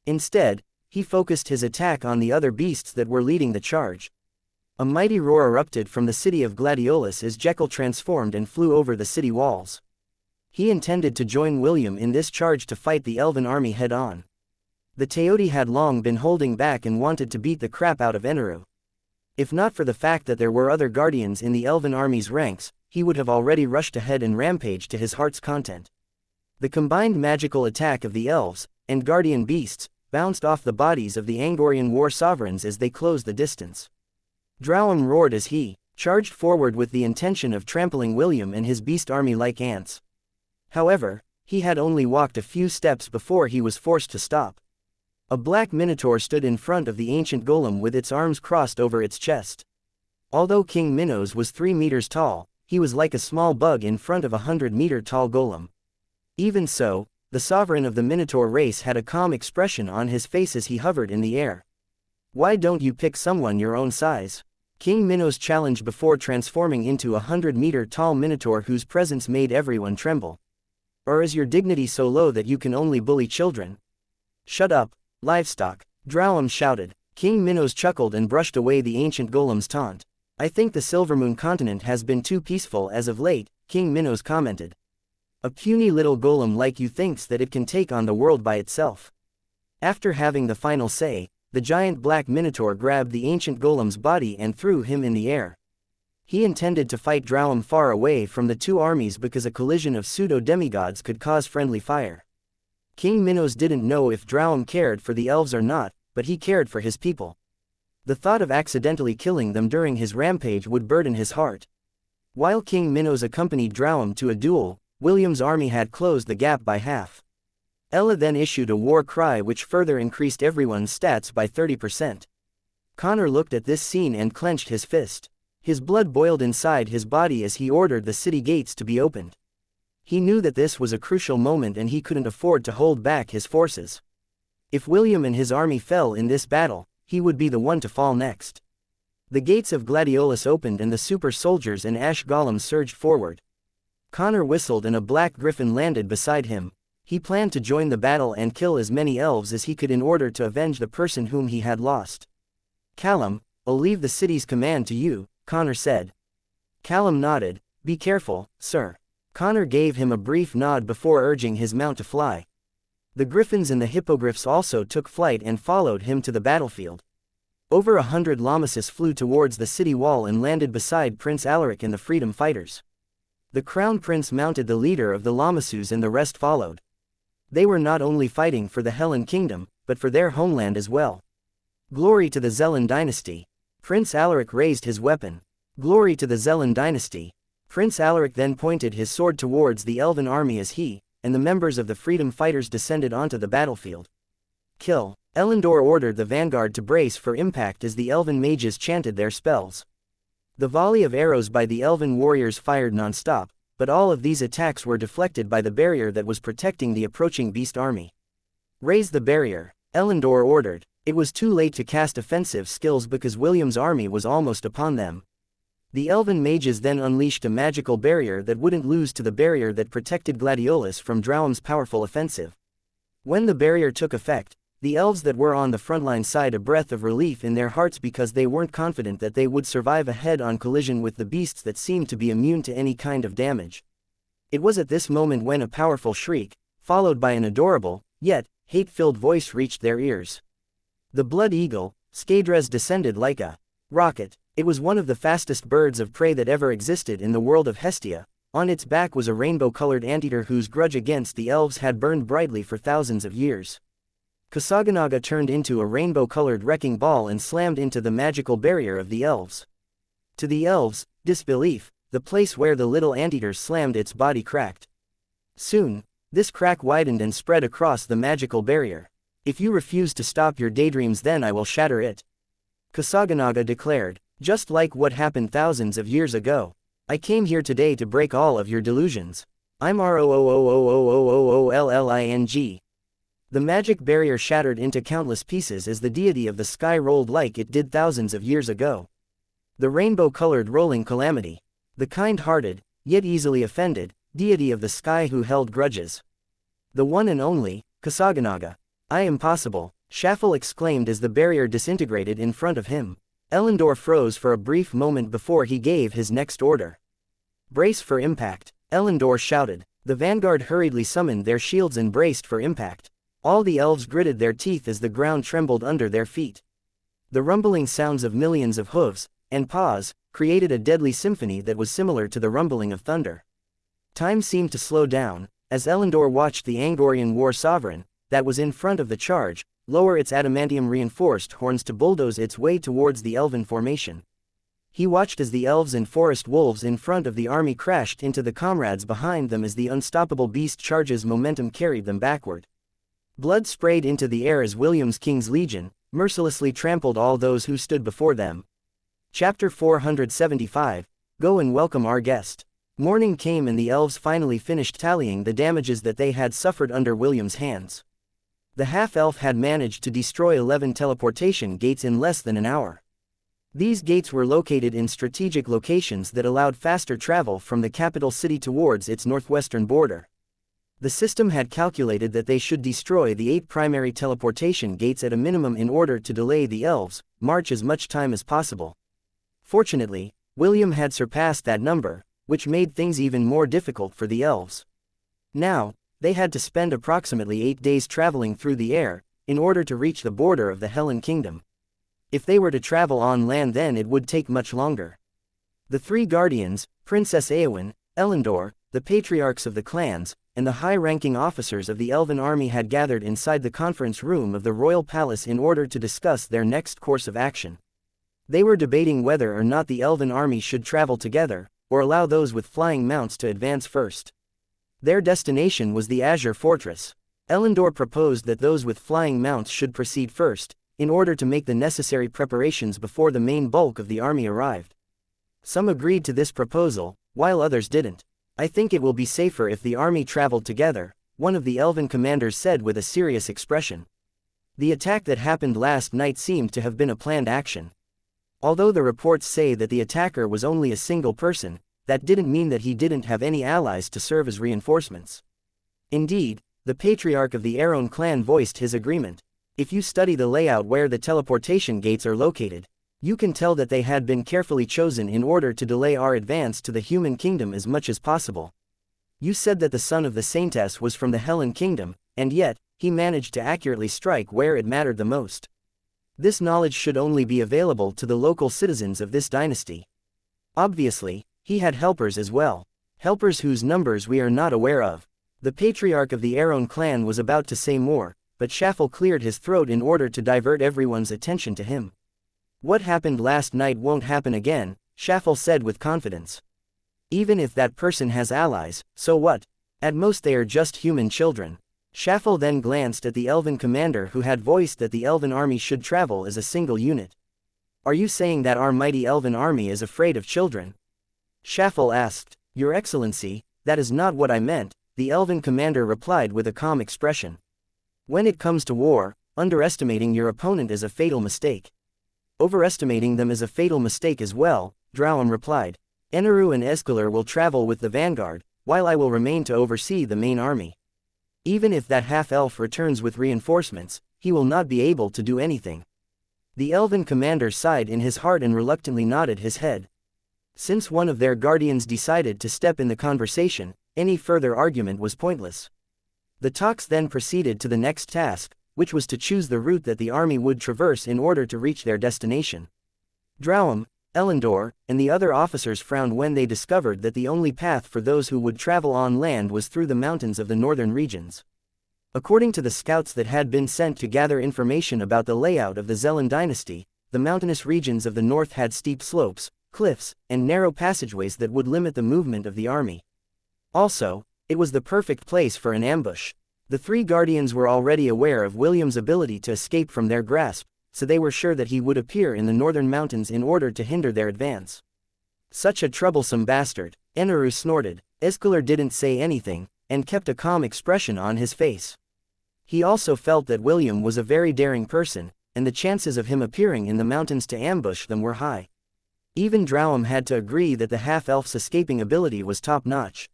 Instead, he focused his attack on the other beasts that were leading the charge. A mighty roar erupted from the city of Gladiolus as Jekyll transformed and flew over the city walls. He intended to join William in this charge to fight the elven army head-on. The Teoti had long been holding back and wanted to beat the crap out of Aenarion. If not for the fact that there were other guardians in the elven army's ranks, he would have already rushed ahead and rampaged to his heart's content. The combined magical attack of the elves and guardian beasts bounced off the bodies of the Angorian war sovereigns as they closed the distance. Drowum roared as he charged forward with the intention of trampling William and his beast army like ants. However, he had only walked a few steps before he was forced to stop. A black minotaur stood in front of the ancient golem with its arms crossed over its chest. Although King Minos was 3 meters tall, he was like a small bug in front of a 100-meter-tall golem. Even so, the sovereign of the minotaur race had a calm expression on his face as he hovered in the air. "Why don't you pick someone your own size?" King Minos challenged before transforming into a 100-meter-tall minotaur whose presence made everyone tremble. "Or is your dignity so low that you can only bully children?" "Shut up, livestock," Drowum shouted. King Minos chuckled and brushed away the ancient golem's taunt. "I think the Silvermoon continent has been too peaceful as of late," King Minos commented. "A puny little golem like you thinks that it can take on the world by itself." After having the final say, the giant black minotaur grabbed the ancient golem's body and threw him in the air. He intended to fight Drowum far away from the two armies because a collision of pseudo-demigods could cause friendly fire. King Minos didn't know if Drowum cared for the elves or not, but he cared for his people. The thought of accidentally killing them during his rampage would burden his heart. While King Minos accompanied Drowum to a duel, William's army had closed the gap by half. Ella then issued a war cry which further increased everyone's stats by 30%. Connor looked at this scene and clenched his fist. His blood boiled inside his body as he ordered the city gates to be opened. He knew that this was a crucial moment and he couldn't afford to hold back his forces. If William and his army fell in this battle, he would be the one to fall next. The gates of Gladiolus opened and the super soldiers and ash golems surged forward. Connor whistled and a black griffin landed beside him. He planned to join the battle and kill as many elves as he could in order to avenge the person whom he had lost. "Callum, I'll leave the city's command to you," Connor said. Callum nodded. "Be careful, sir." Connor gave him a brief nod before urging his mount to fly. The griffins and the hippogriffs also took flight and followed him to the battlefield. Over 100 lamases flew towards the city wall and landed beside Prince Alaric and the freedom fighters. The crown prince mounted the leader of the lamasus and the rest followed. They were not only fighting for the Hellen kingdom, but for their homeland as well. "Glory to the Zelen dynasty." Prince Alaric raised his weapon. "Glory to the Zelen dynasty." Prince Alaric then pointed his sword towards the elven army as he and the members of the freedom fighters descended onto the battlefield. "Kill." Elendor ordered the vanguard to brace for impact as the elven mages chanted their spells. The volley of arrows by the elven warriors fired non-stop, but all of these attacks were deflected by the barrier that was protecting the approaching beast army. "Raise the barrier," Elendor ordered. It was too late to cast offensive skills because William's army was almost upon them. The elven mages then unleashed a magical barrier that wouldn't lose to the barrier that protected Gladiolus from Drowum's powerful offensive. When the barrier took effect, the elves that were on the frontline sighed a breath of relief in their hearts because they weren't confident that they would survive a head-on collision with the beasts that seemed to be immune to any kind of damage. It was at this moment when a powerful shriek, followed by an adorable, yet hate-filled voice reached their ears. The blood eagle, Skadres, descended like a rocket. It was one of the fastest birds of prey that ever existed in the world of Hestia. On its back was a rainbow-colored anteater whose grudge against the elves had burned brightly for thousands of years. Kusaganaga turned into a rainbow-colored wrecking ball and slammed into the magical barrier of the elves. To the elves' disbelief, the place where the little anteater slammed its body cracked. Soon, this crack widened and spread across the magical barrier. "If you refuse to stop your daydreams, then I will shatter it," Kusaganaga declared. "Just like what happened thousands of years ago. I came here today to break all of your delusions. I'm Roolling." The magic barrier shattered into countless pieces as the deity of the sky rolled like it did thousands of years ago. The rainbow-colored rolling calamity. The kind-hearted, yet easily offended, deity of the sky who held grudges. The one and only, Kusaganaga. "I am possible," Shaffel exclaimed as the barrier disintegrated in front of him. Elendor froze for a brief moment before he gave his next order. "Brace for impact," Elendor shouted. The vanguard hurriedly summoned their shields and braced for impact. All the elves gritted their teeth as the ground trembled under their feet. The rumbling sounds of millions of hooves and paws created a deadly symphony that was similar to the rumbling of thunder. Time seemed to slow down, as Elendor watched the Angorian war sovereign, that was in front of the charge, lower its adamantium-reinforced horns to bulldoze its way towards the elven formation. He watched as the elves and forest wolves in front of the army crashed into the comrades behind them as the unstoppable beast charge's momentum carried them backward. Blood sprayed into the air as William's King's Legion mercilessly trampled all those who stood before them. Chapter 475, Go and Welcome Our Guest. Morning came and the elves finally finished tallying the damages that they had suffered under William's hands. The half-elf had managed to destroy 11 teleportation gates in less than an hour. These gates were located in strategic locations that allowed faster travel from the capital city towards its northwestern border. The system had calculated that they should destroy the 8 primary teleportation gates at a minimum in order to delay the elves' march as much time as possible. Fortunately, William had surpassed that number, which made things even more difficult for the elves. Now, they had to spend approximately 8 days traveling through the air, in order to reach the border of the Helen Kingdom. If they were to travel on land then it would take much longer. The 3 guardians, Princess Éowyn, Elendor, the patriarchs of the clans, and the high-ranking officers of the elven army had gathered inside the conference room of the royal palace in order to discuss their next course of action. They were debating whether or not the elven army should travel together, or allow those with flying mounts to advance first. Their destination was the Azure Fortress. Elendor proposed that those with flying mounts should proceed first, in order to make the necessary preparations before the main bulk of the army arrived. Some agreed to this proposal, while others didn't. I think it will be safer if the army traveled together, one of the elven commanders said with a serious expression. The attack that happened last night seemed to have been a planned action. Although the reports say that the attacker was only a single person, that didn't mean that he didn't have any allies to serve as reinforcements. Indeed, the patriarch of the Aeron clan voiced his agreement. If you study the layout where the teleportation gates are located, you can tell that they had been carefully chosen in order to delay our advance to the human kingdom as much as possible. You said that the son of the Saintess was from the Helen Kingdom, and yet, he managed to accurately strike where it mattered the most. This knowledge should only be available to the local citizens of this dynasty. Obviously, he had helpers as well. Helpers whose numbers we are not aware of. The patriarch of the Aeron clan was about to say more, but Shaffel cleared his throat in order to divert everyone's attention to him. What happened last night won't happen again, Shaffel said with confidence. Even if that person has allies, so what? At most they are just human children. Shaffel then glanced at the elven commander who had voiced that the elven army should travel as a single unit. Are you saying that our mighty elven army is afraid of children? Shaffel asked. Your Excellency, that is not what I meant, the elven commander replied with a calm expression. When it comes to war, underestimating your opponent is a fatal mistake. Overestimating them is a fatal mistake as well, Drowam replied. Enaru and Escalar will travel with the vanguard, while I will remain to oversee the main army. Even if that half-elf returns with reinforcements, he will not be able to do anything. The elven commander sighed in his heart and reluctantly nodded his head. Since one of their guardians decided to step in the conversation, any further argument was pointless. The talks then proceeded to the next task, which was to choose the route that the army would traverse in order to reach their destination. Drowam, Elendor, and the other officers frowned when they discovered that the only path for those who would travel on land was through the mountains of the northern regions. According to the scouts that had been sent to gather information about the layout of the Zelen dynasty, the mountainous regions of the north had steep slopes, cliffs, and narrow passageways that would limit the movement of the army. Also, it was the perfect place for an ambush. The 3 guardians were already aware of William's ability to escape from their grasp, so they were sure that he would appear in the northern mountains in order to hinder their advance. Such a troublesome bastard, Enaru snorted. Escalar didn't say anything, and kept a calm expression on his face. He also felt that William was a very daring person, and the chances of him appearing in the mountains to ambush them were high. Even Drowam had to agree that the half-elf's escaping ability was top-notch.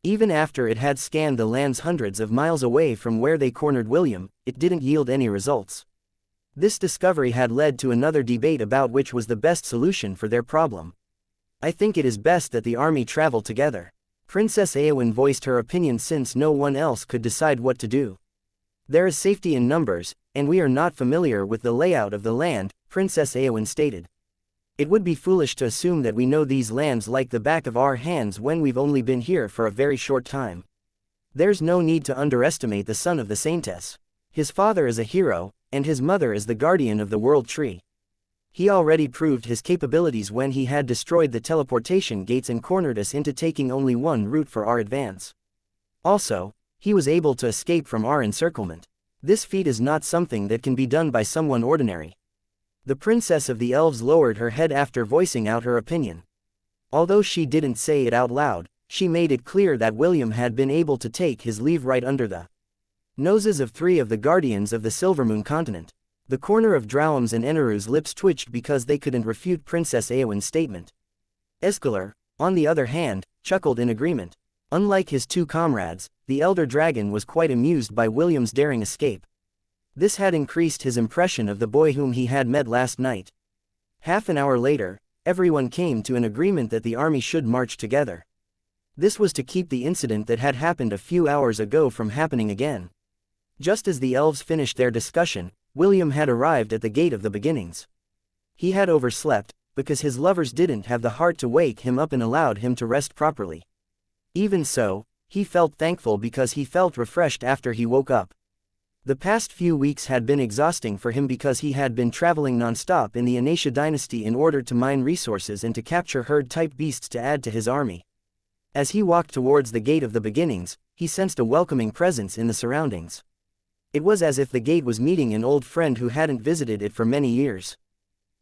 Even after it had scanned the lands hundreds of miles away from where they cornered William, it didn't yield any results. This discovery had led to another debate about which was the best solution for their problem. I think it is best that the army travel together. Princess Éowyn voiced her opinion since no one else could decide what to do. There is safety in numbers, and we are not familiar with the layout of the land, Princess Éowyn stated. It would be foolish to assume that we know these lands like the back of our hands when we've only been here for a very short time. There's no need to underestimate the son of the Saintess. His father is a hero, and his mother is the guardian of the World Tree. He already proved his capabilities when he had destroyed the teleportation gates and cornered us into taking only one route for our advance. Also, he was able to escape from our encirclement. This feat is not something that can be done by someone ordinary. The princess of the elves lowered her head after voicing out her opinion. Although she didn't say it out loud, she made it clear that William had been able to take his leave right under the noses of 3 of the guardians of the Silvermoon continent. The corner of Drowham's and Enaru's lips twitched because they couldn't refute Princess Eowyn's statement. Escalar, on the other hand, chuckled in agreement. Unlike his 2 comrades, the elder dragon was quite amused by William's daring escape. This had increased his impression of the boy whom he had met last night. Half an hour later, everyone came to an agreement that the army should march together. This was to keep the incident that had happened a few hours ago from happening again. Just as the elves finished their discussion, William had arrived at the Gate of the Beginnings. He had overslept, because his lovers didn't have the heart to wake him up and allowed him to rest properly. Even so, he felt thankful because he felt refreshed after he woke up. The past few weeks had been exhausting for him because he had been traveling non-stop in the Aenaryon dynasty in order to mine resources and to capture herd-type beasts to add to his army. As he walked towards the Gate of the Beginnings, he sensed a welcoming presence in the surroundings. It was as if the gate was meeting an old friend who hadn't visited it for many years.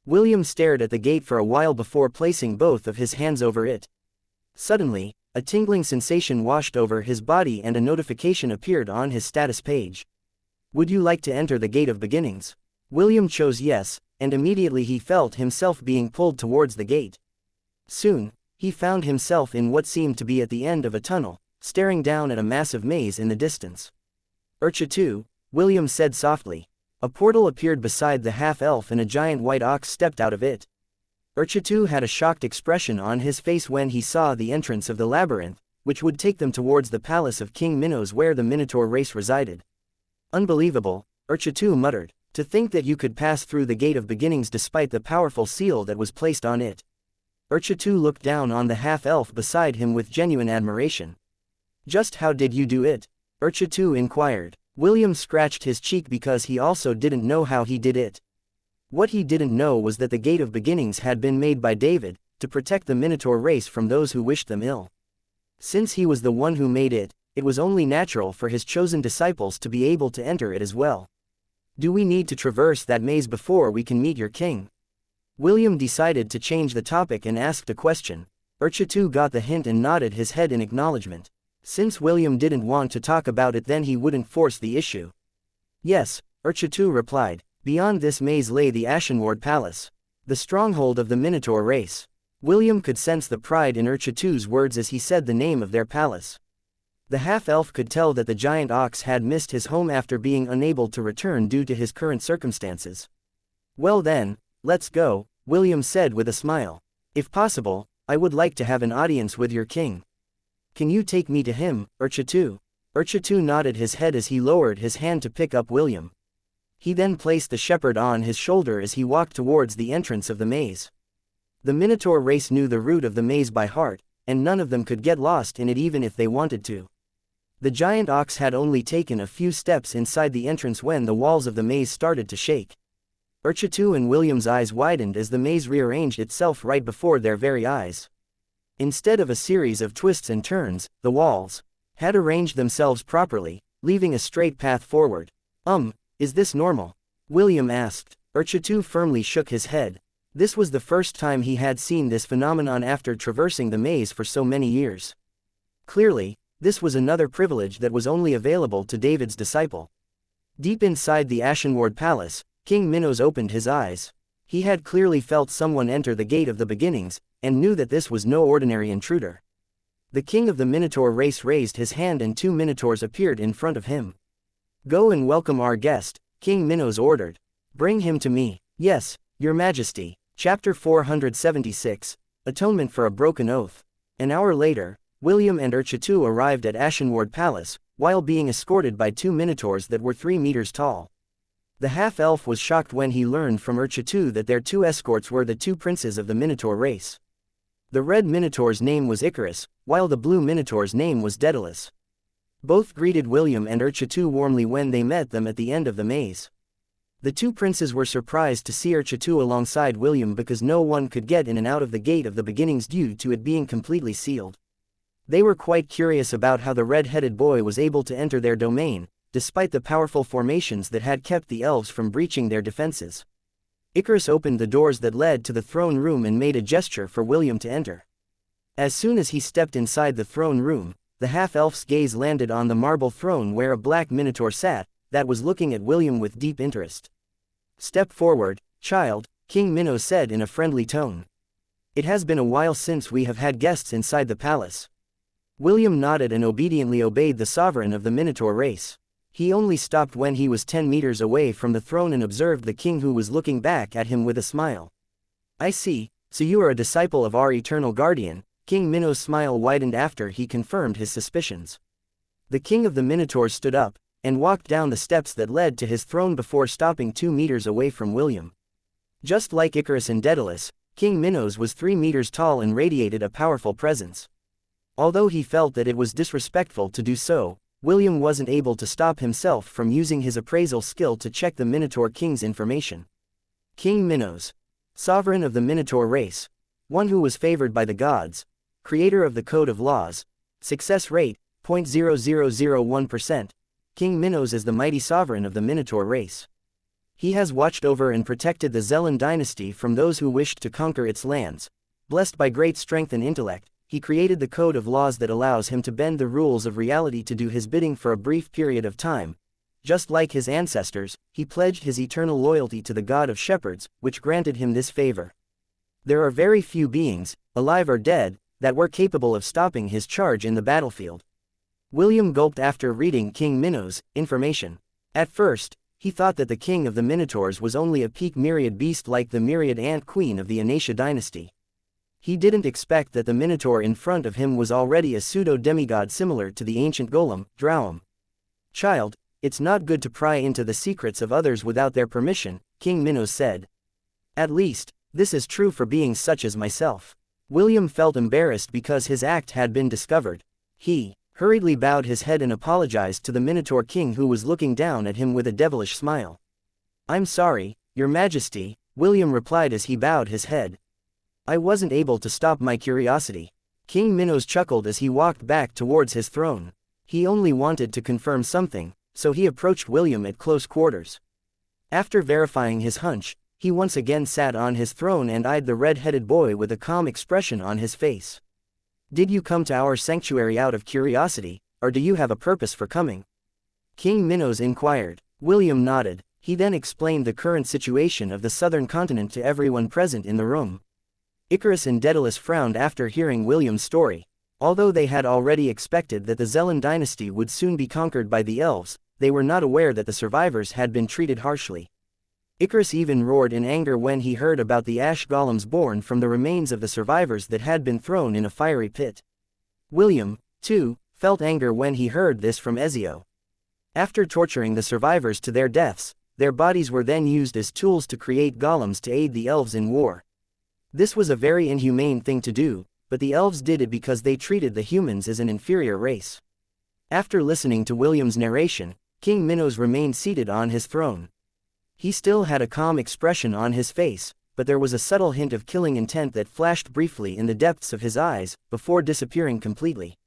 William stared at the gate for a while before placing both of his hands over it. Suddenly, a tingling sensation washed over his body and a notification appeared on his status page. Would you like to enter the Gate of Beginnings? William chose yes, and immediately he felt himself being pulled towards the gate. Soon, he found himself in what seemed to be at the end of a tunnel, staring down at a massive maze in the distance. Urcha, William said softly. A portal appeared beside the half-elf and a giant white ox stepped out of it. Urcha had a shocked expression on his face when he saw the entrance of the labyrinth, which would take them towards the palace of King Minos where the Minotaur race resided. Unbelievable, Urcha muttered, to think that you could pass through the Gate of Beginnings despite the powerful seal that was placed on it. Urcha looked down on the half-elf beside him with genuine admiration. Just how did you do it? Urcha inquired. William scratched his cheek because he also didn't know how he did it. What he didn't know was that the Gate of Beginnings had been made by David, to protect the Minotaur race from those who wished them ill. Since he was the one who made it, it was only natural for his chosen disciples to be able to enter it as well. Do we need to traverse that maze before we can meet your king? William decided to change the topic and asked a question. Urcha got the hint and nodded his head in acknowledgement. Since William didn't want to talk about it, then he wouldn't force the issue. Yes, Urcha replied. Beyond this maze lay the Ashenward Palace, the stronghold of the Minotaur race. William could sense the pride in Urcha's words as he said the name of their palace. The half-elf could tell that the giant ox had missed his home after being unable to return due to his current circumstances. Well then, let's go, William said with a smile. If possible, I would like to have an audience with your king. Can you take me to him, Urcha? Urcha nodded his head as he lowered his hand to pick up William. He then placed the shepherd on his shoulder as he walked towards the entrance of the maze. The Minotaur race knew the route of the maze by heart, and none of them could get lost in it even if they wanted to. The giant ox had only taken a few steps inside the entrance when the walls of the maze started to shake. Urcha and William's eyes widened as the maze rearranged itself right before their very eyes. Instead of a series of twists and turns, the walls had arranged themselves properly, leaving a straight path forward. Is this normal? William asked. Urcha firmly shook his head. This was the first time he had seen this phenomenon after traversing the maze for so many years. Clearly, this was another privilege that was only available to David's disciple. Deep inside the Ashenward Palace, King Minos opened his eyes. He had clearly felt someone enter the Gate of the Beginnings, and knew that this was no ordinary intruder. The king of the Minotaur race raised his hand and 2 Minotaurs appeared in front of him. Go and welcome our guest, King Minos ordered. Bring him to me. Yes, your majesty. Chapter 476, Atonement for a Broken Oath. An hour later, William and Urcha arrived at Ashenward Palace, while being escorted by 2 Minotaurs that were 3 meters tall. The half-elf was shocked when he learned from Urcha that their 2 escorts were the 2 princes of the Minotaur race. The red Minotaur's name was Icarus, while the blue Minotaur's name was Daedalus. Both greeted William and Urcha warmly when they met them at the end of the maze. The two princes were surprised to see Urchitu alongside William because no one could get in and out of the gate of the beginnings due to it being completely sealed. They were quite curious about how the red-headed boy was able to enter their domain, despite the powerful formations that had kept the elves from breaching their defenses. Icarus opened the doors that led to the throne room and made a gesture for William to enter. As soon as he stepped inside the throne room, the half-elf's gaze landed on the marble throne where a black minotaur sat, that was looking at William with deep interest. "Step forward, child," King Minos said in a friendly tone. "It has been a while since we have had guests inside the palace." William nodded and obediently obeyed the sovereign of the minotaur race. He only stopped when he was 10 meters away from the throne and observed the king, who was looking back at him with a smile. "I see, so you are a disciple of our eternal guardian." King Minos' smile widened after he confirmed his suspicions. The king of the minotaurs stood up and walked down the steps that led to his throne before stopping 2 meters away from William. Just like Icarus and Daedalus, King Minos was 3 meters tall and radiated a powerful presence. Although he felt that it was disrespectful to do so, William wasn't able to stop himself from using his appraisal skill to check the Minotaur King's information. King Minos, sovereign of the Minotaur race, one who was favored by the gods, creator of the Code of Laws, success rate, 0.0001%, King Minos is the mighty sovereign of the Minotaur race. He has watched over and protected the Zelan dynasty from those who wished to conquer its lands. Blessed by great strength and intellect, he created the Code of Laws that allows him to bend the rules of reality to do his bidding for a brief period of time. Just like his ancestors, he pledged his eternal loyalty to the God of Shepherds, which granted him this favor. There are very few beings, alive or dead, that were capable of stopping his charge in the battlefield. William gulped after reading King Minos' information. At first, he thought that the king of the Minotaurs was only a peak myriad beast like the myriad ant queen of the Xianxia dynasty. He didn't expect that the Minotaur in front of him was already a pseudo-demigod similar to the ancient golem, Droum. "Child, it's not good to pry into the secrets of others without their permission," King Minos said. "At least, this is true for beings such as myself." William felt embarrassed because his act had been discovered. He hurriedly bowed his head and apologized to the Minotaur King, who was looking down at him with a devilish smile. "I'm sorry, Your Majesty," William replied as he bowed his head. "I wasn't able to stop my curiosity." King Minos chuckled as he walked back towards his throne. He only wanted to confirm something, so he approached William at close quarters. After verifying his hunch, he once again sat on his throne and eyed the red-headed boy with a calm expression on his face. "Did you come to our sanctuary out of curiosity, or do you have a purpose for coming?" King Minos inquired. William nodded. He then explained the current situation of the southern continent to everyone present in the room. Icarus and Daedalus frowned after hearing William's story. Although they had already expected that the Zelan dynasty would soon be conquered by the elves, they were not aware that the survivors had been treated harshly. Icarus even roared in anger when he heard about the ash golems born from the remains of the survivors that had been thrown in a fiery pit. William, too, felt anger when he heard this from Ezio. After torturing the survivors to their deaths, their bodies were then used as tools to create golems to aid the elves in war. This was a very inhumane thing to do, but the elves did it because they treated the humans as an inferior race. After listening to William's narration, King Minos remained seated on his throne. He still had a calm expression on his face, but there was a subtle hint of killing intent that flashed briefly in the depths of his eyes, before disappearing completely.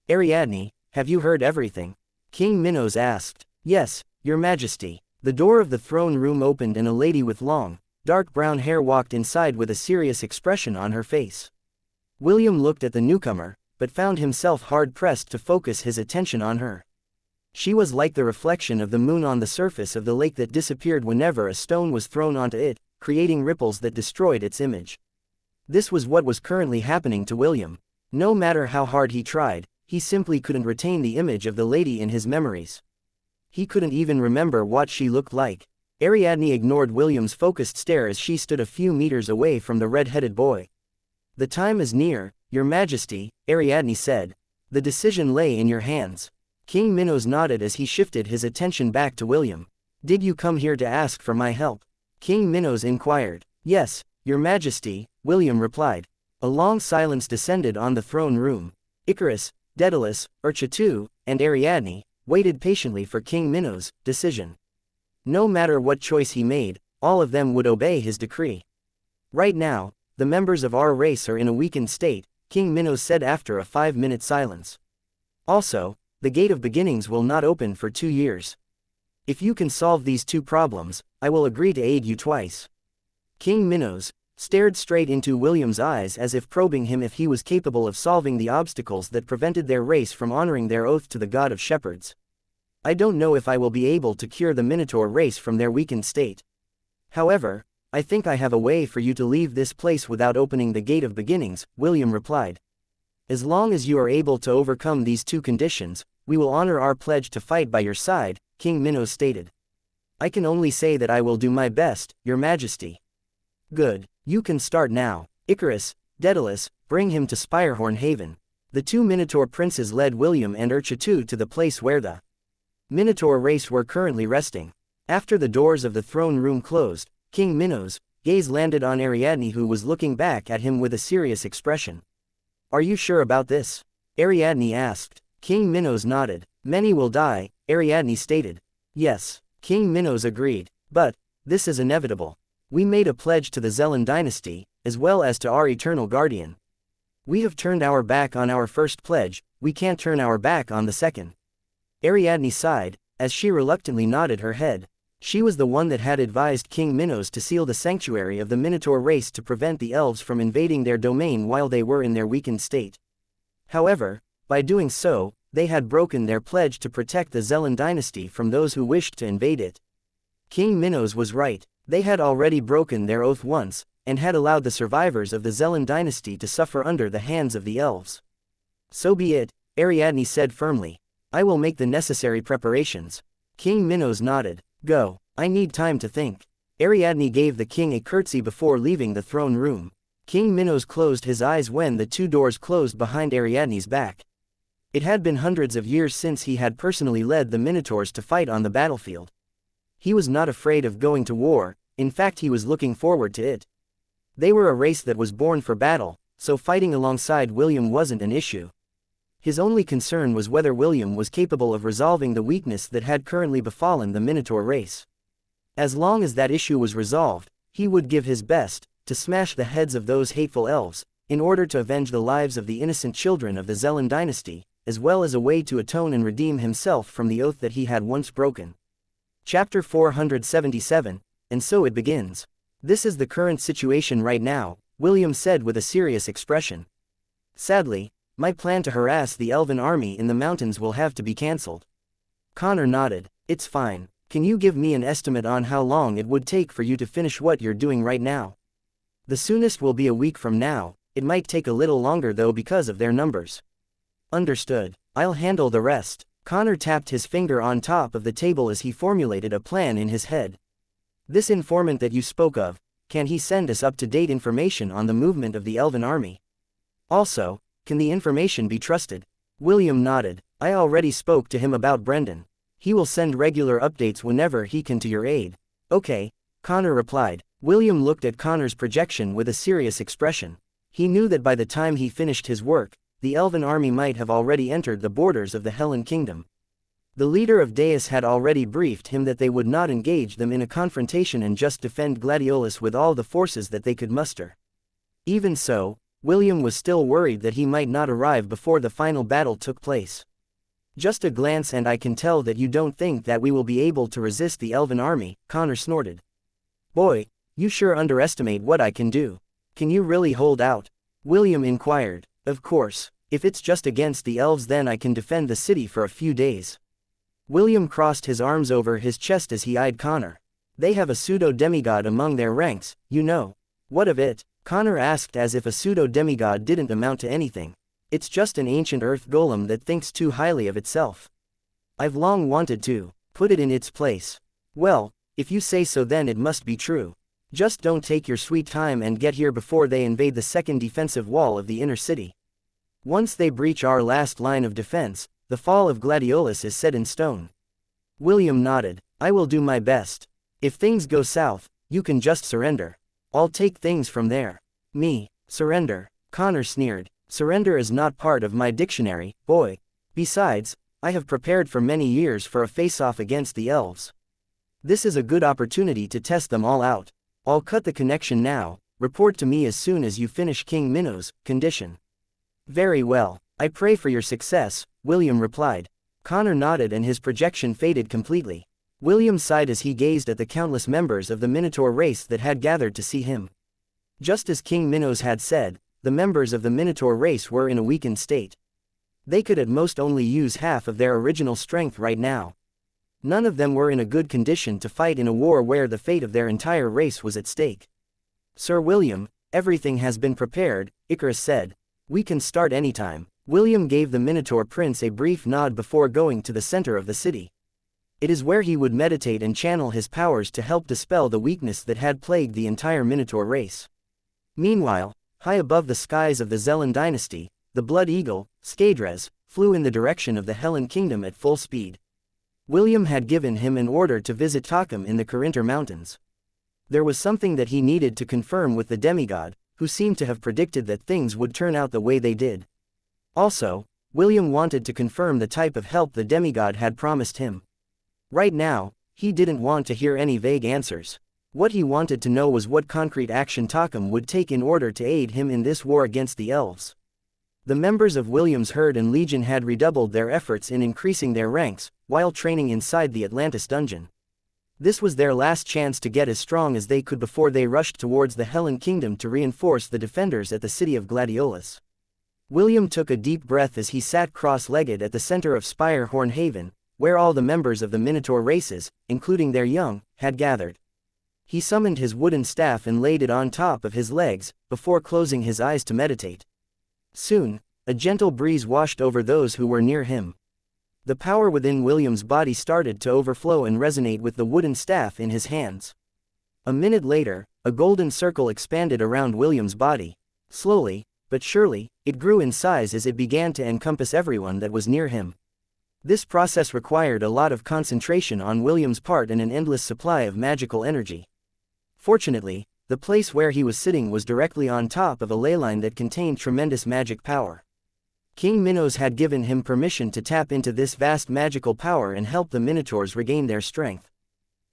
"Ariadne, have you heard everything?" King Minos asked. "Yes, Your Majesty." The door of the throne room opened and a lady with long, dark brown hair walked inside with a serious expression on her face. William looked at the newcomer, but found himself hard-pressed to focus his attention on her. She was like the reflection of the moon on the surface of the lake that disappeared whenever a stone was thrown onto it, creating ripples that destroyed its image. This was what was currently happening to William. No matter how hard he tried, he simply couldn't retain the image of the lady in his memories. He couldn't even remember what she looked like. Ariadne ignored William's focused stare as she stood a few meters away from the red-headed boy. "The time is near, Your Majesty," Ariadne said. "The decision lay in your hands." King Minos nodded as he shifted his attention back to William. "Did you come here to ask for my help?" King Minos inquired. "Yes, Your Majesty," William replied. A long silence descended on the throne room. Icarus, Daedalus, Urchitu, and Ariadne waited patiently for King Minos' decision. No matter what choice he made, all of them would obey his decree. Right now, the members of our race are in a weakened state, King Minos said after a 5-minute silence. Also, the Gate of Beginnings will not open for 2 years. If you can solve these 2 problems, I will agree to aid you twice. King Minos stared straight into William's eyes as if probing him if he was capable of solving the obstacles that prevented their race from honoring their oath to the god of shepherds. I don't know if I will be able to cure the Minotaur race from their weakened state. However, I think I have a way for you to leave this place without opening the Gate of Beginnings, William replied. As long as you are able to overcome these 2 conditions, we will honor our pledge to fight by your side, King Minos stated. I can only say that I will do my best, Your Majesty. Good, you can start now. Icarus, Daedalus, bring him to Spirehorn Haven. The 2 Minotaur princes led William and Urchatu to the place where the Minotaur race were currently resting. After the doors of the throne room closed, King Minos' gaze landed on Ariadne, who was looking back at him with a serious expression. Are you sure about this? Ariadne asked. King Minos nodded. Many will die, Ariadne stated. Yes, King Minos agreed. But this is inevitable. We made a pledge to the Zelan dynasty, as well as to our eternal guardian. We have turned our back on our first pledge, we can't turn our back on the second. Ariadne sighed, as she reluctantly nodded her head. She was the one that had advised King Minos to seal the sanctuary of the Minotaur race to prevent the elves from invading their domain while they were in their weakened state. However, by doing so, they had broken their pledge to protect the Zelan dynasty from those who wished to invade it. King Minos was right, they had already broken their oath once, and had allowed the survivors of the Zelan dynasty to suffer under the hands of the elves. So be it, Ariadne said firmly. I will make the necessary preparations. King Minos nodded. Go, I need time to think. Ariadne gave the king a curtsy before leaving the throne room. King Minos closed his eyes when the 2 doors closed behind Ariadne's back. It had been hundreds of years since he had personally led the Minotaurs to fight on the battlefield. He was not afraid of going to war, in fact he was looking forward to it. They were a race that was born for battle, so fighting alongside William wasn't an issue. His only concern was whether William was capable of resolving the weakness that had currently befallen the Minotaur race. As long as that issue was resolved, he would give his best to smash the heads of those hateful elves, in order to avenge the lives of the innocent children of the Zelan dynasty, as well as a way to atone and redeem himself from the oath that he had once broken. Chapter 477, and so it begins. This is the current situation right now, William said with a serious expression. Sadly, my plan to harass the elven army in the mountains will have to be cancelled. Connor nodded. It's fine. Can you give me an estimate on how long it would take for you to finish what you're doing right now? The soonest will be a week from now, it might take a little longer though because of their numbers. Understood. I'll handle the rest. Connor tapped his finger on top of the table as he formulated a plan in his head. This informant that you spoke of, can he send us up-to-date information on the movement of the elven army? Also, can the information be trusted? William nodded. I already spoke to him about Brendan. He will send regular updates whenever he can to your aid. Okay, Connor replied. William looked at Connor's projection with a serious expression. He knew that by the time he finished his work, the elven army might have already entered the borders of the Hellen Kingdom. The leader of Deus had already briefed him that they would not engage them in a confrontation and just defend Gladiolus with all the forces that they could muster. Even so, William was still worried that he might not arrive before the final battle took place. Just a glance and I can tell that you don't think that we will be able to resist the elven army, Connor snorted. Boy, you sure underestimate what I can do. Can you really hold out? William inquired. Of course, if it's just against the elves then I can defend the city for a few days. William crossed his arms over his chest as he eyed Connor. They have a pseudo-demigod among their ranks, you know. What of it? Connor asked as if a pseudo-demigod didn't amount to anything. It's just an ancient earth golem that thinks too highly of itself. I've long wanted to put it in its place. Well, if you say so then it must be true. Just don't take your sweet time and get here before they invade the second defensive wall of the inner city. Once they breach our last line of defense, the fall of Gladiolus is set in stone. William nodded. I will do my best. If things go south, you can just surrender. I'll take things from there. Me, surrender. Connor sneered. Surrender is not part of my dictionary, boy. Besides, I have prepared for many years for a face-off against the elves. This is a good opportunity to test them all out. I'll cut the connection now. Report to me as soon as you finish King Minnow's condition. Very well. I pray for your success, William replied. Connor nodded and his projection faded completely. William sighed as he gazed at the countless members of the Minotaur race that had gathered to see him. Just as King Minos had said, the members of the Minotaur race were in a weakened state. They could at most only use half of their original strength right now. None of them were in a good condition to fight in a war where the fate of their entire race was at stake. Sir William, everything has been prepared, Icarus said. We can start anytime. William gave the Minotaur prince a brief nod before going to the center of the city. It is where he would meditate and channel his powers to help dispel the weakness that had plagued the entire Minotaur race. Meanwhile, high above the skies of the Zellan dynasty, the Blood Eagle, Skadres, flew in the direction of the Hellen Kingdom at full speed. William had given him an order to visit Takum in the Corinter Mountains. There was something that he needed to confirm with the demigod, who seemed to have predicted that things would turn out the way they did. Also, William wanted to confirm the type of help the demigod had promised him. Right now, he didn't want to hear any vague answers. What he wanted to know was what concrete action Takum would take in order to aid him in this war against the elves. The members of William's herd and legion had redoubled their efforts in increasing their ranks, while training inside the Atlantis dungeon. This was their last chance to get as strong as they could before they rushed towards the Hellen Kingdom to reinforce the defenders at the city of Gladiolus. William took a deep breath as he sat cross-legged at the center of Spire Horn Haven, where all the members of the Minotaur races, including their young, had gathered. He summoned his wooden staff and laid it on top of his legs, before closing his eyes to meditate. Soon, a gentle breeze washed over those who were near him. The power within William's body started to overflow and resonate with the wooden staff in his hands. A minute later, a golden circle expanded around William's body. Slowly, but surely, it grew in size as it began to encompass everyone that was near him. This process required a lot of concentration on William's part and an endless supply of magical energy. Fortunately, the place where he was sitting was directly on top of a ley line that contained tremendous magic power. King Minos had given him permission to tap into this vast magical power and help the Minotaurs regain their strength.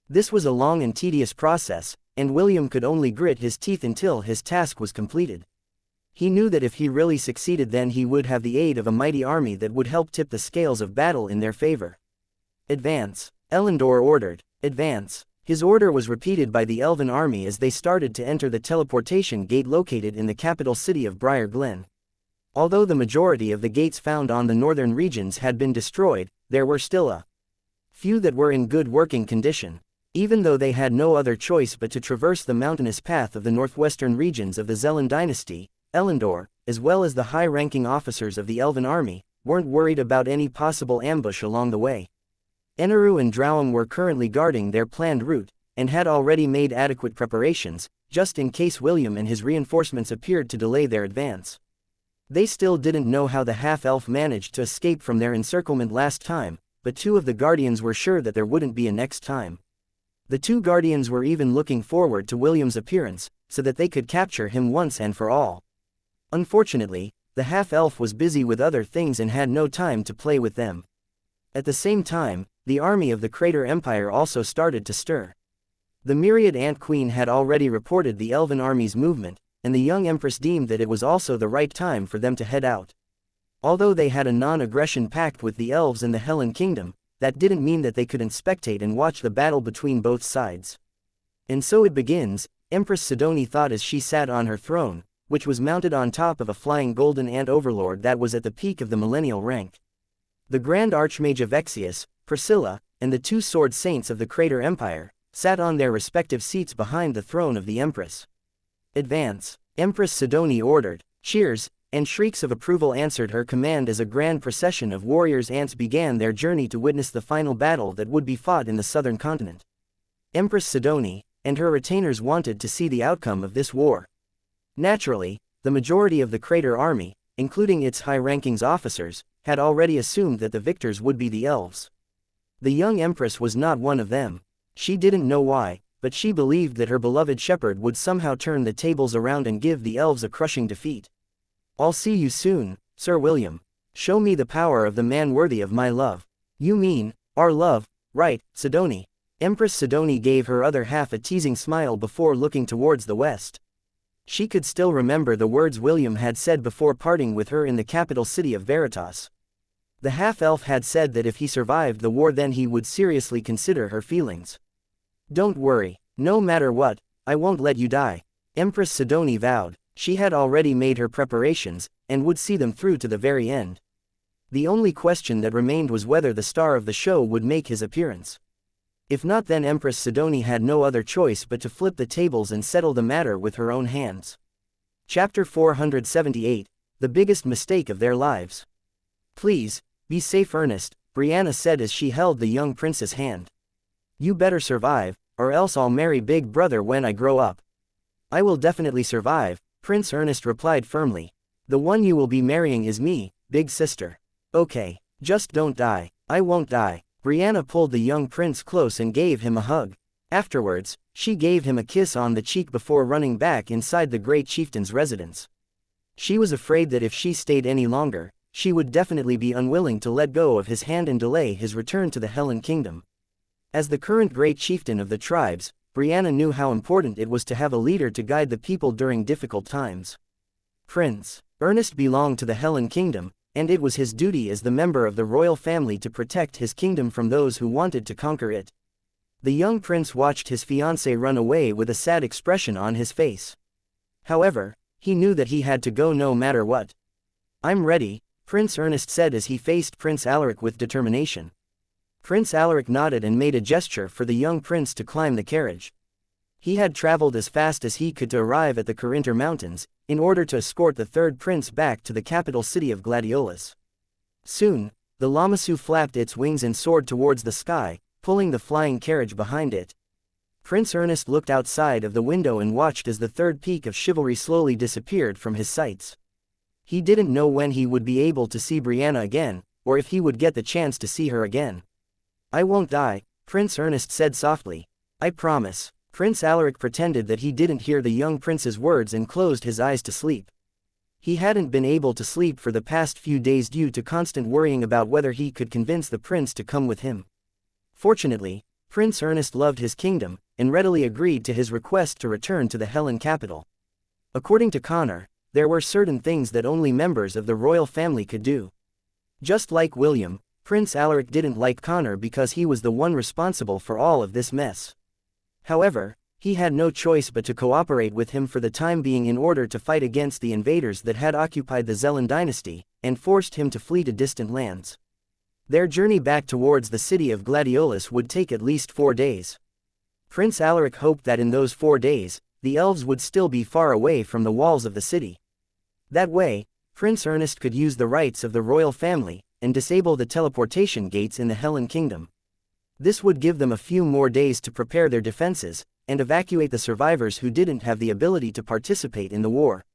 This was a long and tedious process, and William could only grit his teeth until his task was completed. He knew that if he really succeeded, then he would have the aid of a mighty army that would help tip the scales of battle in their favor. Advance, Elendor ordered. Advance. His order was repeated by the elven army as they started to enter the teleportation gate located in the capital city of Briar Glen. Although the majority of the gates found on the northern regions had been destroyed, there were still a few that were in good working condition. Even though they had no other choice but to traverse the mountainous path of the northwestern regions of the Zellan dynasty, Elendor, as well as the high-ranking officers of the elven army, weren't worried about any possible ambush along the way. Eneru and Drowum were currently guarding their planned route, and had already made adequate preparations, just in case William and his reinforcements appeared to delay their advance. They still didn't know how the half-elf managed to escape from their encirclement last time, but two of the Guardians were sure that there wouldn't be a next time. The two Guardians were even looking forward to William's appearance, so that they could capture him once and for all. Unfortunately, the half-elf was busy with other things and had no time to play with them. At the same time, the army of the Crater Empire also started to stir. The myriad Ant Queen had already reported the elven army's movement, and the young empress deemed that it was also the right time for them to head out. Although they had a non-aggression pact with the elves and the Hellen Kingdom, that didn't mean that they couldn't spectate and watch the battle between both sides. And so it begins, Empress Sidoni thought as she sat on her throne, which was mounted on top of a flying golden ant overlord that was at the peak of the millennial rank. The Grand Archmage of Exius, Priscilla, and the two sword saints of the Crater Empire, sat on their respective seats behind the throne of the Empress. Advance, Empress Sidoni ordered. Cheers and shrieks of approval answered her command as a grand procession of warriors ants began their journey to witness the final battle that would be fought in the southern continent. Empress Sidoni and her retainers wanted to see the outcome of this war. Naturally, the majority of the Crater army, including its high-rankings officers, had already assumed that the victors would be the elves. The young empress was not one of them. She didn't know why, but she believed that her beloved shepherd would somehow turn the tables around and give the elves a crushing defeat. I'll see you soon, Sir William. Show me the power of the man worthy of my love. You mean, our love, right, Sidoni? Empress Sidoni gave her other half a teasing smile before looking towards the west. She could still remember the words William had said before parting with her in the capital city of Veritas. The half-elf had said that if he survived the war then he would seriously consider her feelings. "Don't worry, no matter what, I won't let you die," Empress Sidoni vowed. She had already made her preparations, and would see them through to the very end. The only question that remained was whether the star of the show would make his appearance. If not, then Empress Sidoni had no other choice but to flip the tables and settle the matter with her own hands. Chapter 478, The Biggest Mistake of Their Lives. "Please, be safe, Ernest," Brianna said as she held the young prince's hand. "You better survive, or else I'll marry Big Brother when I grow up." "I will definitely survive," Prince Ernest replied firmly. "The one you will be marrying is me, big sister." "Okay, just don't die." "I won't die." Brianna pulled the young prince close and gave him a hug. Afterwards, she gave him a kiss on the cheek before running back inside the great chieftain's residence. She was afraid that if she stayed any longer, she would definitely be unwilling to let go of his hand and delay his return to the Helen Kingdom. As the current great chieftain of the tribes, Brianna knew how important it was to have a leader to guide the people during difficult times. Prince Ernest belonged to the Helen Kingdom, and it was his duty as the member of the royal family to protect his kingdom from those who wanted to conquer it. The young prince watched his fiancée run away with a sad expression on his face. However, he knew that he had to go no matter what. "I'm ready," Prince Ernest said as he faced Prince Alaric with determination. Prince Alaric nodded and made a gesture for the young prince to climb the carriage. He had traveled as fast as he could to arrive at the Corinter Mountains, in order to escort the third prince back to the capital city of Gladiolus. Soon, the Lamassu flapped its wings and soared towards the sky, pulling the flying carriage behind it. Prince Ernest looked outside of the window and watched as the third peak of chivalry slowly disappeared from his sights. He didn't know when he would be able to see Brianna again, or if he would get the chance to see her again. "I won't die," Prince Ernest said softly. "I promise." Prince Alaric pretended that he didn't hear the young prince's words and closed his eyes to sleep. He hadn't been able to sleep for the past few days due to constant worrying about whether he could convince the prince to come with him. Fortunately, Prince Ernest loved his kingdom, and readily agreed to his request to return to the Helen capital. According to Connor, there were certain things that only members of the royal family could do. Just like William, Prince Alaric didn't like Connor because he was the one responsible for all of this mess. However, he had no choice but to cooperate with him for the time being in order to fight against the invaders that had occupied the Zelen dynasty, and forced him to flee to distant lands. Their journey back towards the city of Gladiolus would take at least 4 days. Prince Alaric hoped that in those 4 days, the elves would still be far away from the walls of the city. That way, Prince Ernest could use the rights of the royal family, and disable the teleportation gates in the Helen Kingdom. This would give them a few more days to prepare their defenses, and evacuate the survivors who didn't have the ability to participate in the war.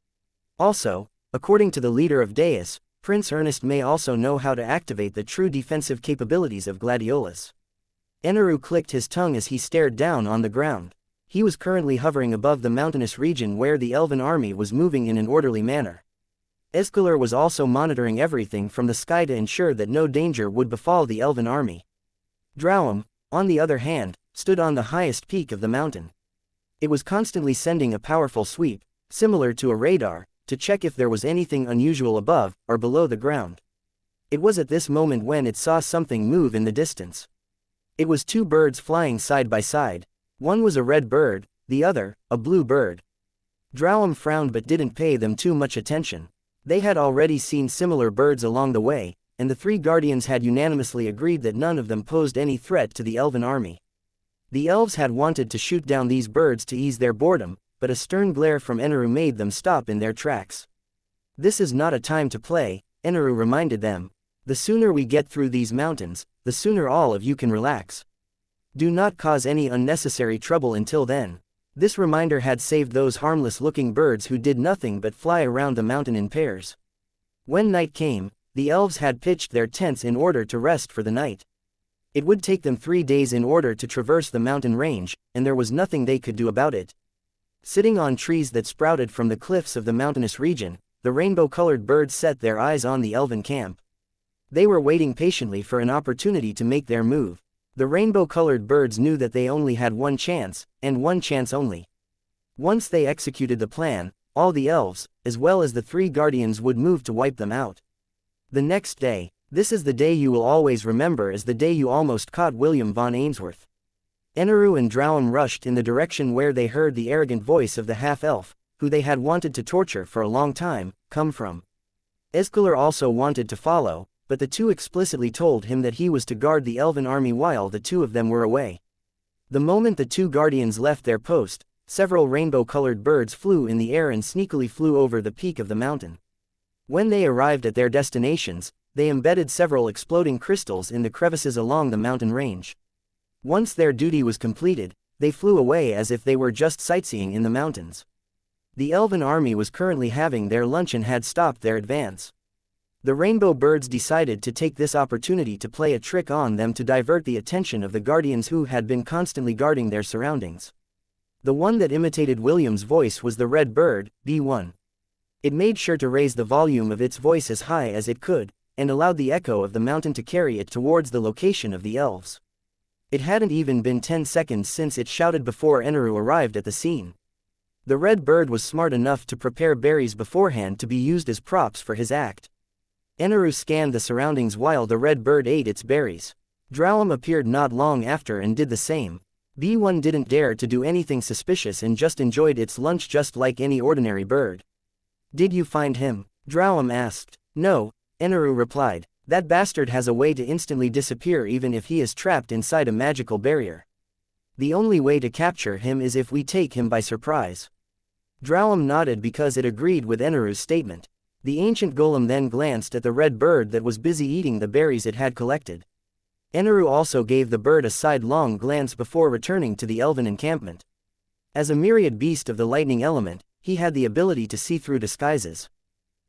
Also, according to the leader of Deus, Prince Ernest may also know how to activate the true defensive capabilities of Gladiolus. Enaru clicked his tongue as he stared down on the ground. He was currently hovering above the mountainous region where the elven army was moving in an orderly manner. Escalar was also monitoring everything from the sky to ensure that no danger would befall the elven army. Drowum, on the other hand, stood on the highest peak of the mountain. It was constantly sending a powerful sweep, similar to a radar, to check if there was anything unusual above or below the ground. It was at this moment when it saw something move in the distance. It was 2 birds flying side by side. One was a red bird, the other, a blue bird. Drowum frowned but didn't pay them too much attention. They had already seen similar birds along the way, and the 3 guardians had unanimously agreed that none of them posed any threat to the elven army. The elves had wanted to shoot down these birds to ease their boredom, but a stern glare from Enaru made them stop in their tracks. "This is not a time to play," Enaru reminded them. "The sooner we get through these mountains, the sooner all of you can relax. Do not cause any unnecessary trouble until then." This reminder had saved those harmless-looking birds who did nothing but fly around the mountain in pairs. When night came, the elves had pitched their tents in order to rest for the night. It would take them 3 days in order to traverse the mountain range, and there was nothing they could do about it. Sitting on trees that sprouted from the cliffs of the mountainous region, the rainbow-colored birds set their eyes on the elven camp. They were waiting patiently for an opportunity to make their move. The rainbow-colored birds knew that they only had one chance, and one chance only. Once they executed the plan, all the elves, as well as the three guardians, would move to wipe them out. The next day, this is the day you will always remember as the day you almost caught William Von Ainsworth. Aenarion and Drowam rushed in the direction where they heard the arrogant voice of the half-elf, who they had wanted to torture for a long time, come from. Escalar also wanted to follow, but the two explicitly told him that he was to guard the elven army while the two of them were away. The moment the two guardians left their post, several rainbow-colored birds flew in the air and sneakily flew over the peak of the mountain. When they arrived at their destinations, they embedded several exploding crystals in the crevices along the mountain range. Once their duty was completed, they flew away as if they were just sightseeing in the mountains. The elven army was currently having their lunch and had stopped their advance. The rainbow birds decided to take this opportunity to play a trick on them to divert the attention of the guardians who had been constantly guarding their surroundings. The one that imitated William's voice was the red bird, B1. It made sure to raise the volume of its voice as high as it could, and allowed the echo of the mountain to carry it towards the location of the elves. It hadn't even been 10 seconds since it shouted before Aenarion arrived at the scene. The red bird was smart enough to prepare berries beforehand to be used as props for his act. Aenarion scanned the surroundings while the red bird ate its berries. Drowam appeared not long after and did the same. B1 didn't dare to do anything suspicious and just enjoyed its lunch just like any ordinary bird. "Did you find him?" Drowam asked. "No," Aenarion replied. "That bastard has a way to instantly disappear even if he is trapped inside a magical barrier. The only way to capture him is if we take him by surprise." Drowam nodded because it agreed with Aenarion's statement. The ancient golem then glanced at the red bird that was busy eating the berries it had collected. Aenarion also gave the bird a sidelong glance before returning to the elven encampment. As a myriad beast of the lightning element, he had the ability to see through disguises.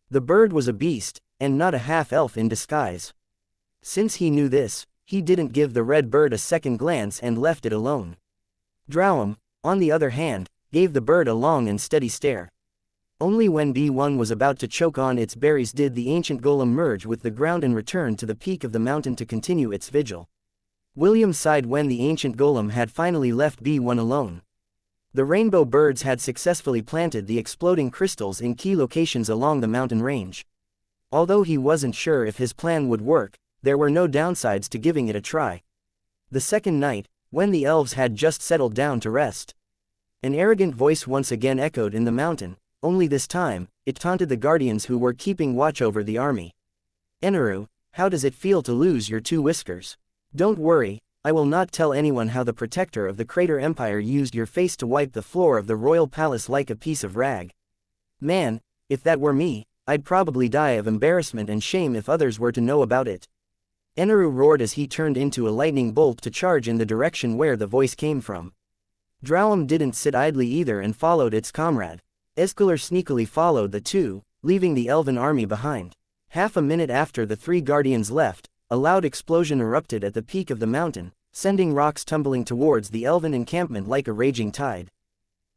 The bird was a beast, and not a half-elf in disguise. Since he knew this, he didn't give the red bird a second glance and left it alone. Drowam, on the other hand, gave the bird a long and steady stare. Only when B1 was about to choke on its berries did the ancient golem merge with the ground and return to the peak of the mountain to continue its vigil. William sighed when the ancient golem had finally left B1 alone. The rainbow birds had successfully planted the exploding crystals in key locations along the mountain range. Although he wasn't sure if his plan would work, there were no downsides to giving it a try. The second night, when the elves had just settled down to rest, an arrogant voice once again echoed in the mountain. Only this time, it taunted the guardians who were keeping watch over the army. "Aenarion, how does it feel to lose your two whiskers? Don't worry, I will not tell anyone how the protector of the Crater Empire used your face to wipe the floor of the royal palace like a piece of rag. Man, if that were me, I'd probably die of embarrassment and shame if others were to know about it." Aenarion roared as he turned into a lightning bolt to charge in the direction where the voice came from. Drowam didn't sit idly either and followed its comrade. Escalar sneakily followed the two, leaving the elven army behind. Half a minute after the three guardians left, a loud explosion erupted at the peak of the mountain, sending rocks tumbling towards the elven encampment like a raging tide.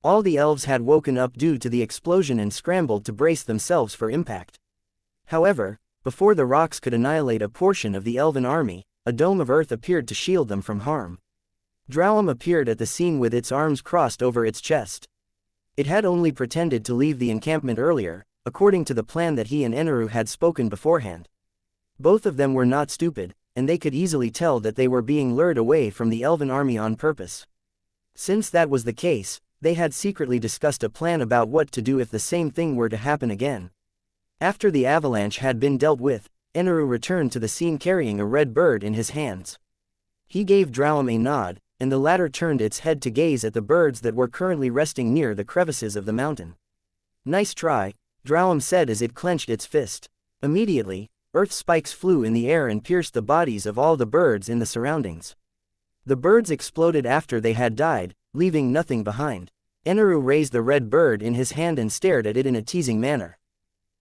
All the elves had woken up due to the explosion and scrambled to brace themselves for impact. However, before the rocks could annihilate a portion of the elven army, a dome of earth appeared to shield them from harm. Drowam appeared at the scene with its arms crossed over its chest. It had only pretended to leave the encampment earlier, according to the plan that he and Aenarion had spoken beforehand. Both of them were not stupid, and they could easily tell that they were being lured away from the elven army on purpose. Since that was the case, they had secretly discussed a plan about what to do if the same thing were to happen again. After the avalanche had been dealt with, Aenarion returned to the scene carrying a red bird in his hands. He gave Drowam a nod, and the latter turned its head to gaze at the birds that were currently resting near the crevices of the mountain. "Nice try," Drowam said as it clenched its fist. Immediately, earth spikes flew in the air and pierced the bodies of all the birds in the surroundings. The birds exploded after they had died, leaving nothing behind. Aenarion raised the red bird in his hand and stared at it in a teasing manner.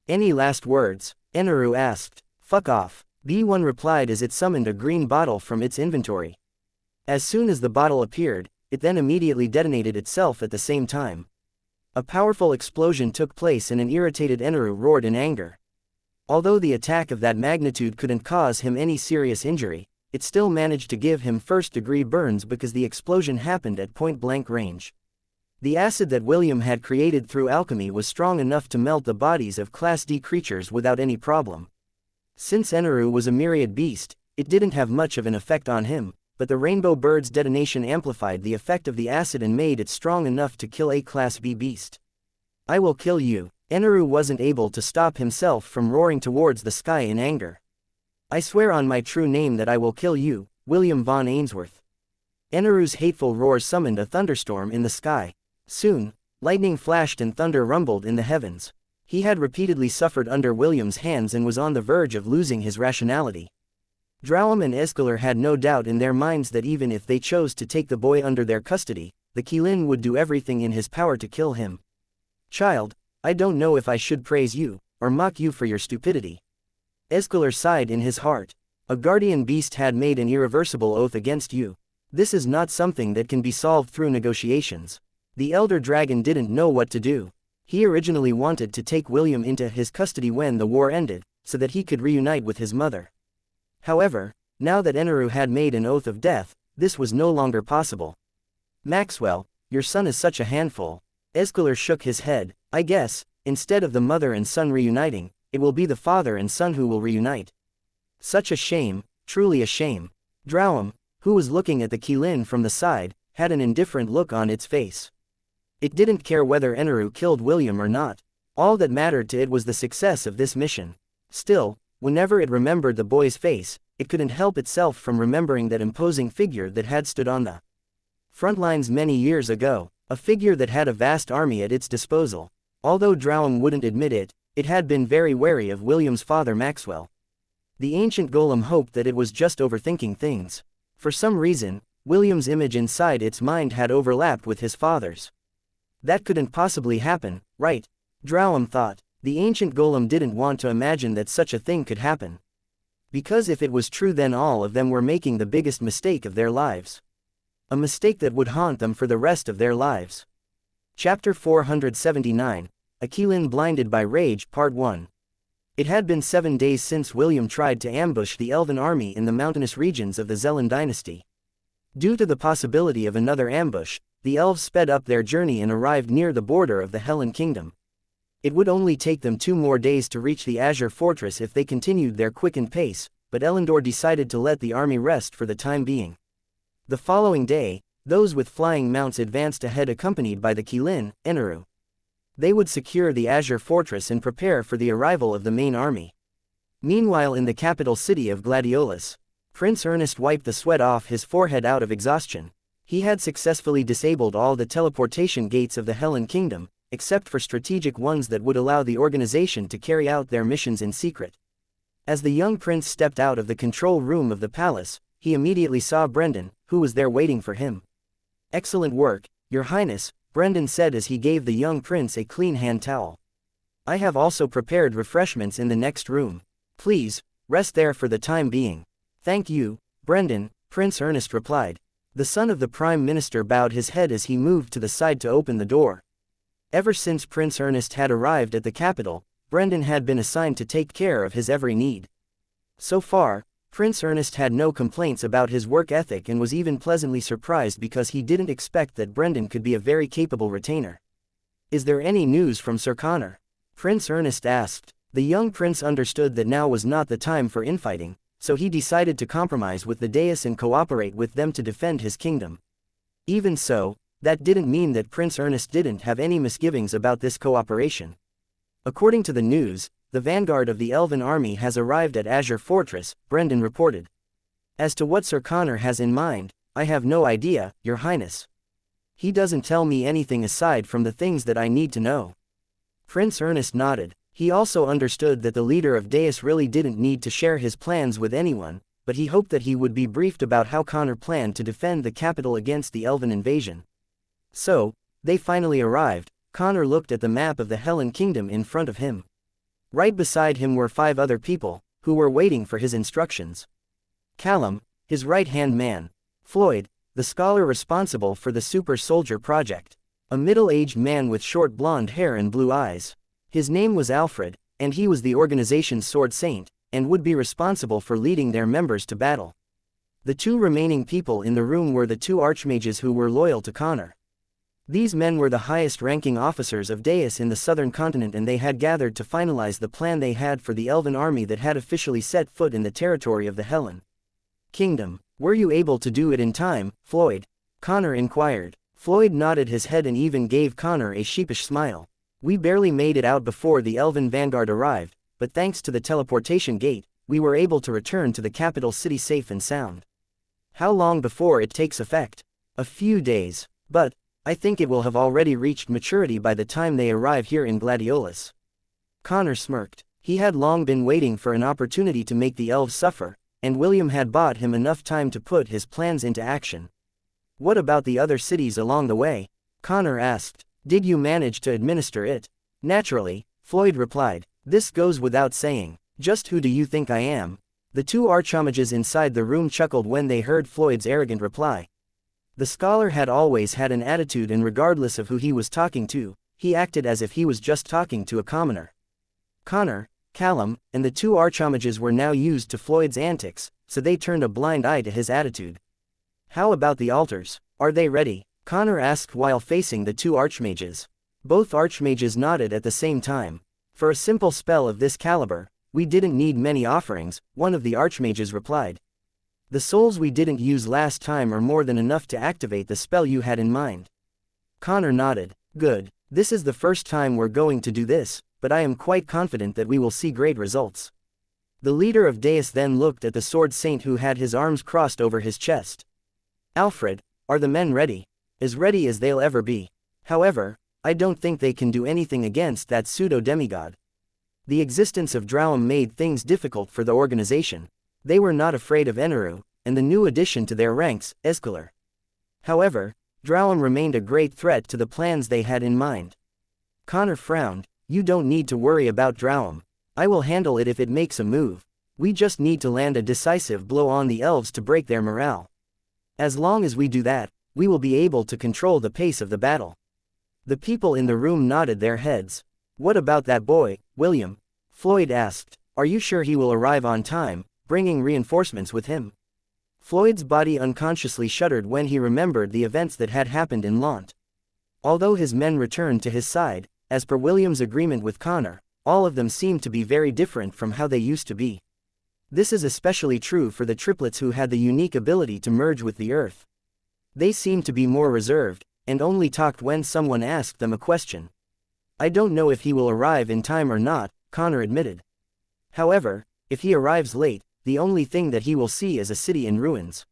"Any last words?" Aenarion asked. "Fuck off," B1 replied as it summoned a green bottle from its inventory. As soon as the bottle appeared, it then immediately detonated itself at the same time. A powerful explosion took place and an irritated Aenarion roared in anger. Although the attack of that magnitude couldn't cause him any serious injury, it still managed to give him first-degree burns because the explosion happened at point-blank range. The acid that William had created through alchemy was strong enough to melt the bodies of Class D creatures without any problem. Since Aenarion was a myriad beast, it didn't have much of an effect on him, but the rainbow bird's detonation amplified the effect of the acid and made it strong enough to kill a Class B beast. "I will kill you." Aenarion wasn't able to stop himself from roaring towards the sky in anger. "I swear on my true name that I will kill you, William Von Ainsworth." Aenarion's hateful roar summoned a thunderstorm in the sky. Soon, lightning flashed and thunder rumbled in the heavens. He had repeatedly suffered under William's hands and was on the verge of losing his rationality. Drowam and Escalar had no doubt in their minds that even if they chose to take the boy under their custody, the Qilin would do everything in his power to kill him. "Child, I don't know if I should praise you, or mock you for your stupidity." Escalar sighed in his heart. "A guardian beast had made an irreversible oath against you. This is not something that can be solved through negotiations." The elder dragon didn't know what to do. He originally wanted to take William into his custody when the war ended, so that he could reunite with his mother. However, now that Aenarion had made an oath of death, this was no longer possible. "Maxwell, your son is such a handful." Escalar shook his head. "I guess, instead of the mother and son reuniting, it will be the father and son who will reunite." "Such a shame, truly a shame." Drowam, who was looking at the Qilin from the side, had an indifferent look on its face. It didn't care whether Aenarion killed William or not. All that mattered to it was the success of this mission. Still, whenever it remembered the boy's face, it couldn't help itself from remembering that imposing figure that had stood on the front lines many years ago, a figure that had a vast army at its disposal. Although Drowam wouldn't admit it, it had been very wary of William's father Maxwell. The ancient golem hoped that it was just overthinking things. For some reason, William's image inside its mind had overlapped with his father's. That couldn't possibly happen, right? Drowam thought. The ancient golem didn't want to imagine that such a thing could happen. Because if it was true, then all of them were making the biggest mistake of their lives. A mistake that would haunt them for the rest of their lives. Chapter 479, A Qilin Blinded by Rage, Part 1. It had been 7 days since William tried to ambush the elven army in the mountainous regions of the Zelan dynasty. Due to the possibility of another ambush, the elves sped up their journey and arrived near the border of the Hellen Kingdom. It would only take them 2 more days to reach the Azure Fortress if they continued their quickened pace, but Elendor decided to let the army rest for the time being. The following day, those with flying mounts advanced ahead accompanied by the Qilin, Aenarion. They would secure the Azure Fortress and prepare for the arrival of the main army. Meanwhile, in the capital city of Gladiolus, Prince Ernest wiped the sweat off his forehead out of exhaustion. He had successfully disabled all the teleportation gates of the Hellen Kingdom, except for strategic ones that would allow the organization to carry out their missions in secret. As the young prince stepped out of the control room of the palace, he immediately saw Brendan, who was there waiting for him. "Excellent work, Your Highness," Brendan said as he gave the young prince a clean hand towel. "I have also prepared refreshments in the next room. Please, rest there for the time being." "Thank you, Brendan," Prince Ernest replied. The son of the Prime Minister bowed his head as he moved to the side to open the door. Ever since Prince Ernest had arrived at the capital, Brendan had been assigned to take care of his every need. So far, Prince Ernest had no complaints about his work ethic and was even pleasantly surprised because he didn't expect that Brendan could be a very capable retainer. "Is there any news from Sir Connor?" Prince Ernest asked. The young prince understood that now was not the time for infighting, so he decided to compromise with the Deus and cooperate with them to defend his kingdom. Even so, that didn't mean that Prince Ernest didn't have any misgivings about this cooperation. According to the news, the vanguard of the elven army has arrived at Azure Fortress, Brendan reported. "As to what Sir Connor has in mind, I have no idea, Your Highness. He doesn't tell me anything aside from the things that I need to know." Prince Ernest nodded. He also understood that the leader of Deus really didn't need to share his plans with anyone, but he hoped that he would be briefed about how Connor planned to defend the capital against the elven invasion. So, they finally arrived. Connor looked at the map of the Hellen Kingdom in front of him. Right beside him were 5 other people, who were waiting for his instructions. Callum, his right-hand man. Floyd, the scholar responsible for the Super Soldier Project. A middle-aged man with short blonde hair and blue eyes. His name was Alfred, and he was the organization's sword saint, and would be responsible for leading their members to battle. The two remaining people in the room were the two archmages who were loyal to Connor. These men were the highest-ranking officers of Deus in the southern continent, and they had gathered to finalize the plan they had for the elven army that had officially set foot in the territory of the Helen Kingdom. "Were you able to do it in time, Floyd?" Connor inquired. Floyd nodded his head and even gave Connor a sheepish smile. "We barely made it out before the elven vanguard arrived, but thanks to the teleportation gate, we were able to return to the capital city safe and sound." "How long before it takes effect?" "A few days. But I think it will have already reached maturity by the time they arrive here in Gladiolus." Connor smirked. He had long been waiting for an opportunity to make the elves suffer, and William had bought him enough time to put his plans into action. "What about the other cities along the way?" Connor asked. "Did you manage to administer it?" "Naturally," Floyd replied. "This goes without saying. Just who do you think I am?" The two archhomages inside the room chuckled when they heard Floyd's arrogant reply. The scholar had always had an attitude, and regardless of who he was talking to, he acted as if he was just talking to a commoner. Connor, Callum, and the two archhomages were now used to Floyd's antics, so they turned a blind eye to his attitude. "How about the altars? Are they ready?" Connor asked while facing the two archmages. Both archmages nodded at the same time. "For a simple spell of this caliber, we didn't need many offerings," one of the archmages replied. "The souls we didn't use last time are more than enough to activate the spell you had in mind." Connor nodded. "Good. This is the first time we're going to do this, but I am quite confident that we will see great results." The leader of Deus then looked at the sword saint who had his arms crossed over his chest. "Alfred, are the men ready?" "As ready as they'll ever be. However, I don't think they can do anything against that pseudo-demigod." The existence of Drowum made things difficult for the organization. They were not afraid of Aenarion, and the new addition to their ranks, Escalar. However, Drowum remained a great threat to the plans they had in mind. Connor frowned. "You don't need to worry about Drowum. I will handle it if it makes a move. We just need to land a decisive blow on the elves to break their morale. As long as we do that, we will be able to control the pace of the battle." The people in the room nodded their heads. "What about that boy, William?" Floyd asked. "Are you sure he will arrive on time, bringing reinforcements with him?" Floyd's body unconsciously shuddered when he remembered the events that had happened in Lant. Although his men returned to his side, as per William's agreement with Connor, all of them seemed to be very different from how they used to be. This is especially true for the triplets who had the unique ability to merge with the earth. They seemed to be more reserved, and only talked when someone asked them a question. "I don't know if he will arrive in time or not," Connor admitted. "However, if he arrives late, the only thing that he will see is a city in ruins."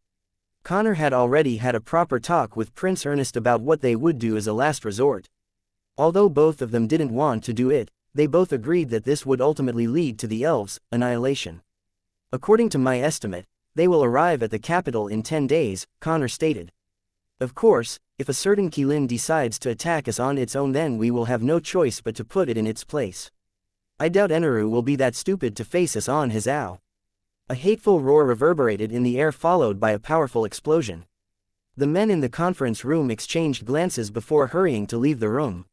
Connor had already had a proper talk with Prince Ernest about what they would do as a last resort. Although both of them didn't want to do it, they both agreed that this would ultimately lead to the elves' annihilation. "According to my estimate, they will arrive at the capital in 10 days, Connor stated. "Of course, if a certain Qilin decides to attack us on its own, then we will have no choice but to put it in its place. I doubt Aenarion will be that stupid to face us on his ow." A hateful roar reverberated in the air, followed by a powerful explosion. The men in the conference room exchanged glances before hurrying to leave the room.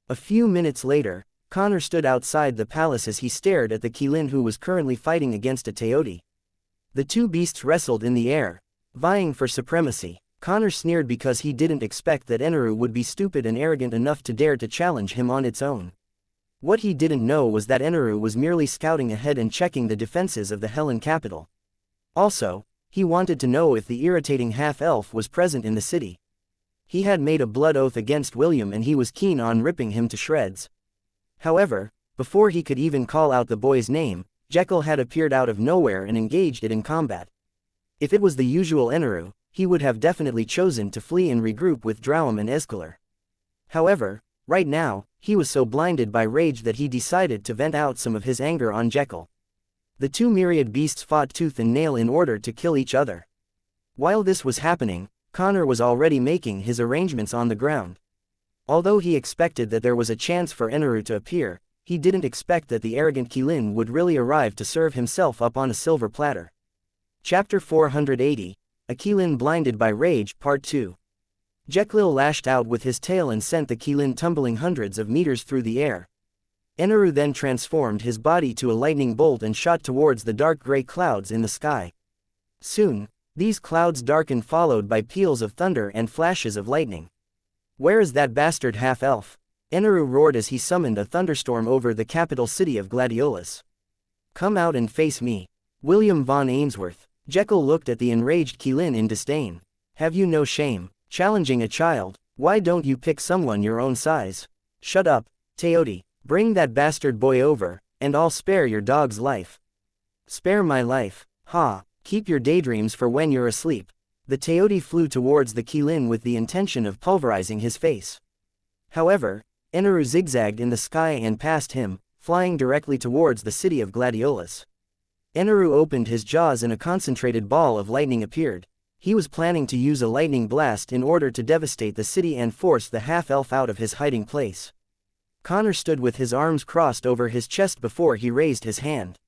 A few minutes later, Connor stood outside the palace as he stared at the Qilin who was currently fighting against a Teoti. The two beasts wrestled in the air, vying for supremacy. Connor sneered because he didn't expect that Aenarion would be stupid and arrogant enough to dare to challenge him on its own. What he didn't know was that Aenarion was merely scouting ahead and checking the defenses of the Helen capital. Also, he wanted to know if the irritating half-elf was present in the city. He had made a blood oath against William and he was keen on ripping him to shreds. However, before he could even call out the boy's name, Jekyll had appeared out of nowhere and engaged it in combat. If it was the usual Aenarion, he would have definitely chosen to flee and regroup with Drowum and Escalar. However, right now, he was so blinded by rage that he decided to vent out some of his anger on Jekyll. The two myriad beasts fought tooth and nail in order to kill each other. While this was happening, Connor was already making his arrangements on the ground. Although he expected that there was a chance for Aenarion to appear, he didn't expect that the arrogant Qilin would really arrive to serve himself up on a silver platter. Chapter 480, A Qilin Blinded by Rage, Part 2. Jekyll lashed out with his tail and sent the Qilin tumbling hundreds of meters through the air. Aenarion then transformed his body to a lightning bolt and shot towards the dark gray clouds in the sky. Soon, These clouds darkened, followed by peals of thunder and flashes of lightning. "Where is that bastard half-elf?" Aenarion roared as he summoned a thunderstorm over the capital city of Gladiolus. "Come out and face me." William Von Ainsworth. Jekyll looked at the enraged Keelan in disdain. "Have you no shame? Challenging a child? Why don't you pick someone your own size?" "Shut up, Teoti. Bring that bastard boy over, and I'll spare your dog's life." "Spare my life? Ha! Keep your daydreams for when you're asleep." The Teoti flew towards the Keelan with the intention of pulverizing his face. However, Aenarion zigzagged in the sky and passed him, flying directly towards the city of Gladiolus. Aenarion opened his jaws and a concentrated ball of lightning appeared. He was planning to use a lightning blast in order to devastate the city and force the half-elf out of his hiding place. Connor stood with his arms crossed over his chest before he raised his hand.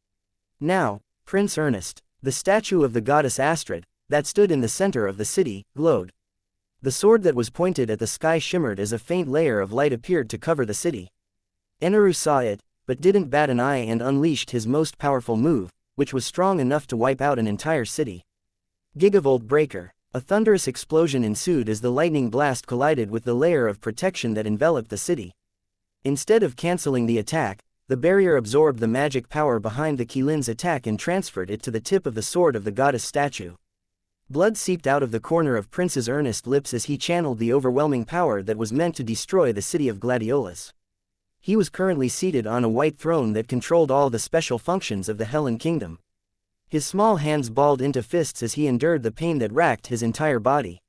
Now, Prince Ernest, the statue of the goddess Astrid, that stood in the center of the city, glowed. The sword that was pointed at the sky shimmered as a faint layer of light appeared to cover the city. Aenarion saw it, but didn't bat an eye and unleashed his most powerful move, which was strong enough to wipe out an entire city. Gigavolt Breaker. A thunderous explosion ensued as the lightning blast collided with the layer of protection that enveloped the city. Instead of canceling the attack, the barrier absorbed the magic power behind the Keelan's attack and transferred it to the tip of the sword of the goddess statue. Blood seeped out of the corner of Prince Ernest's lips as he channeled the overwhelming power that was meant to destroy the city of Gladiolus. He was currently seated on a white throne that controlled all the special functions of the Hellen Kingdom. His small hands balled into fists as he endured the pain that racked his entire body.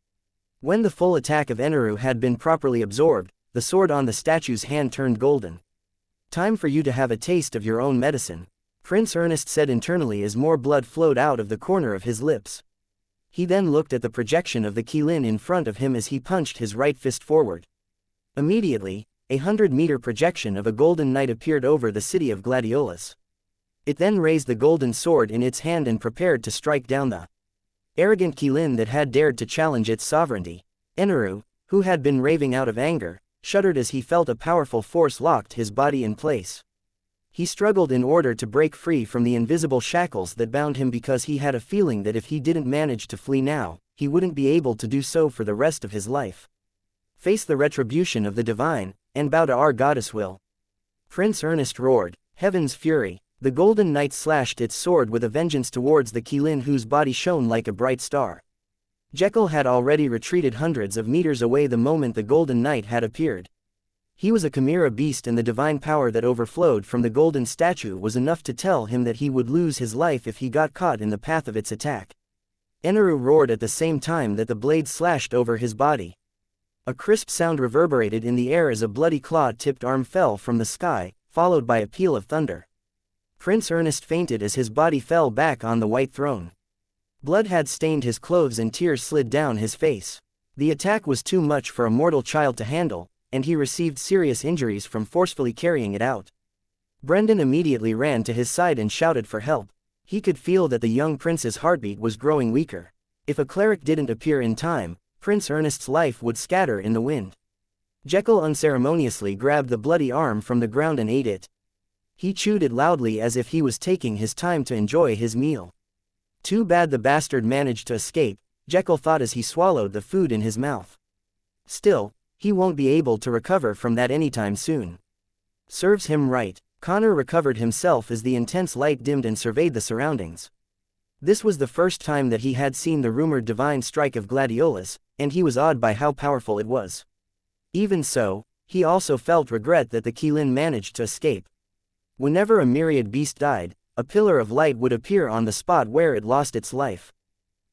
When the full attack of Aenarion had been properly absorbed, the sword on the statue's hand turned golden. "Time for you to have a taste of your own medicine," Prince Ernest said internally as more blood flowed out of the corner of his lips. He then looked at the projection of the Keelan in front of him as he punched his right fist forward. Immediately, a 100-meter projection of a golden knight appeared over the city of Gladiolus. It then raised the golden sword in its hand and prepared to strike down the arrogant Keelan that had dared to challenge its sovereignty. Aenarion, who had been raving out of anger, shuddered as he felt a powerful force locked his body in place. He struggled in order to break free from the invisible shackles that bound him because he had a feeling that if he didn't manage to flee now, he wouldn't be able to do so for the rest of his life. "Face the retribution of the divine, and bow to our goddess will." Prince Ernest roared. Heaven's fury. The golden knight slashed its sword with a vengeance towards the Keelan whose body shone like a bright star. Jekyll had already retreated hundreds of meters away the moment the golden knight had appeared. He was a chimera beast and the divine power that overflowed from the golden statue was enough to tell him that he would lose his life if he got caught in the path of its attack. Aenarion roared at the same time that the blade slashed over his body. A crisp sound reverberated in the air as a bloody claw-tipped arm fell from the sky, followed by a peal of thunder. Prince Ernest fainted as his body fell back on the white throne. Blood had stained his clothes and tears slid down his face. The attack was too much for a mortal child to handle, and he received serious injuries from forcefully carrying it out. Brendan immediately ran to his side and shouted for help. He could feel that the young prince's heartbeat was growing weaker. If a cleric didn't appear in time, Prince Ernest's life would scatter in the wind. Jekyll unceremoniously grabbed the bloody arm from the ground and ate it. He chewed it loudly as if he was taking his time to enjoy his meal. Too bad the bastard managed to escape, Jekyll thought as he swallowed the food in his mouth. Still, he won't be able to recover from that anytime soon. Serves him right. Connor recovered himself as the intense light dimmed and surveyed the surroundings. This was the first time that he had seen the rumored divine strike of Gladiolus, and he was awed by how powerful it was. Even so, he also felt regret that the Keelan managed to escape. Whenever a myriad beast died, a pillar of light would appear on the spot where it lost its life.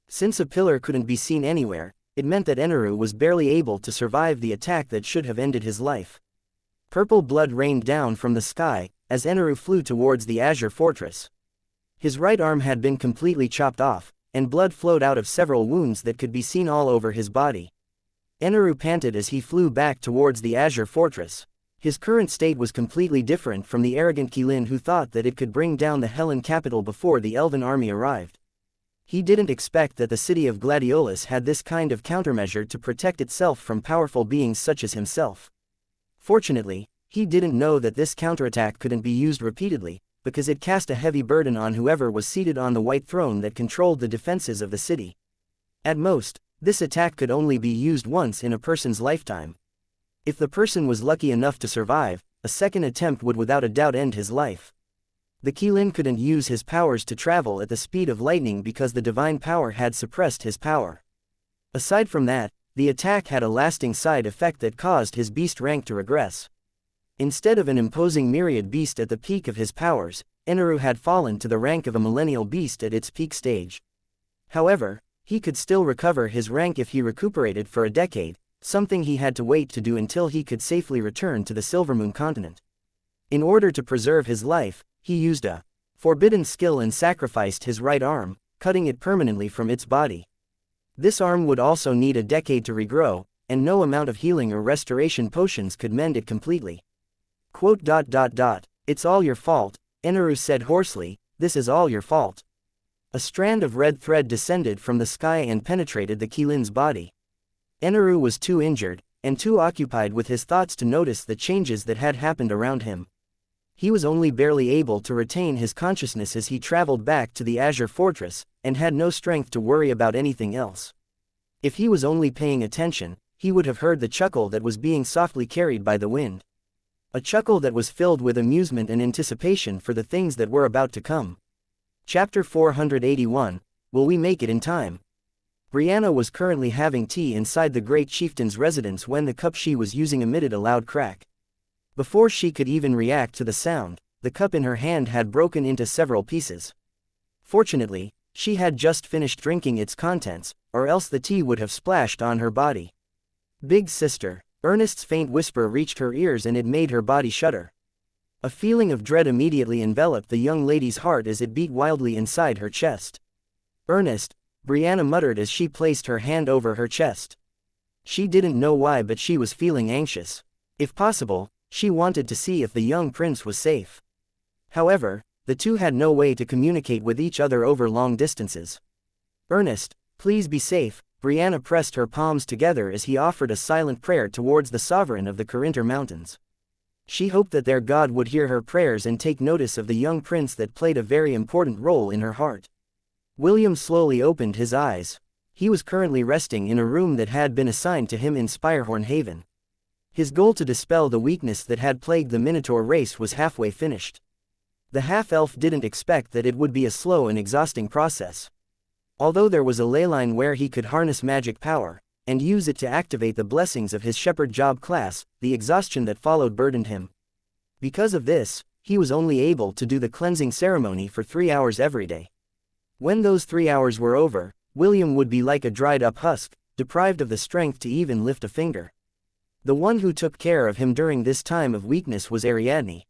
Since a pillar couldn't be seen anywhere, it meant that Aenarion was barely able to survive the attack that should have ended his life. Purple blood rained down from the sky, as Aenarion flew towards the Azure Fortress. His right arm had been completely chopped off, and blood flowed out of several wounds that could be seen all over his body. Aenarion panted as he flew back towards the Azure Fortress. His current state was completely different from the arrogant Keelan who thought that it could bring down the Hellen capital before the Elven army arrived. He didn't expect that the city of Gladiolus had this kind of countermeasure to protect itself from powerful beings such as himself. Fortunately, he didn't know that this counterattack couldn't be used repeatedly, because it cast a heavy burden on whoever was seated on the white throne that controlled the defenses of the city. At most, this attack could only be used once in a person's lifetime. If the person was lucky enough to survive, a second attempt would without a doubt end his life. The Qilin couldn't use his powers to travel at the speed of lightning because the divine power had suppressed his power. Aside from that, the attack had a lasting side effect that caused his beast rank to regress. Instead of an imposing myriad beast at the peak of his powers, Aenarion had fallen to the rank of a millennial beast at its peak stage. However, he could still recover his rank if he recuperated for a decade, something he had to wait to do until he could safely return to the Silvermoon continent. In order to preserve his life, he used a forbidden skill and sacrificed his right arm, cutting it permanently from its body. This arm would also need a decade to regrow, and no amount of healing or restoration potions could mend it completely. It's all your fault, Aenarion said hoarsely, this is all your fault. A strand of red thread descended from the sky and penetrated the Qilin's body. Aenarion was too injured, and too occupied with his thoughts to notice the changes that had happened around him. He was only barely able to retain his consciousness as he traveled back to the Azure Fortress, and had no strength to worry about anything else. If he was only paying attention, he would have heard the chuckle that was being softly carried by the wind. A chuckle that was filled with amusement and anticipation for the things that were about to come. Chapter 481, Will We Make It in Time? Brianna was currently having tea inside the great chieftain's residence when the cup she was using emitted a loud crack. Before she could even react to the sound, the cup in her hand had broken into several pieces. Fortunately, she had just finished drinking its contents, or else the tea would have splashed on her body. Big sister, Ernest's faint whisper reached her ears and it made her body shudder. A feeling of dread immediately enveloped the young lady's heart as it beat wildly inside her chest. Ernest, Brianna muttered as she placed her hand over her chest. She didn't know why, but she was feeling anxious. If possible, she wanted to see if the young prince was safe. However, the two had no way to communicate with each other over long distances. Ernest, please be safe, Brianna pressed her palms together as he offered a silent prayer towards the sovereign of the Corinter Mountains. She hoped that their god would hear her prayers and take notice of the young prince that played a very important role in her heart. William slowly opened his eyes. He was currently resting in a room that had been assigned to him in Spirehorn Haven. His goal to dispel the weakness that had plagued the Minotaur race was halfway finished. The half-elf didn't expect that it would be a slow and exhausting process. Although there was a ley line where he could harness magic power, and use it to activate the blessings of his shepherd job class, the exhaustion that followed burdened him. Because of this, he was only able to do the cleansing ceremony for 3 hours every day. When those 3 hours were over, William would be like a dried-up husk, deprived of the strength to even lift a finger. The one who took care of him during this time of weakness was Ariadne.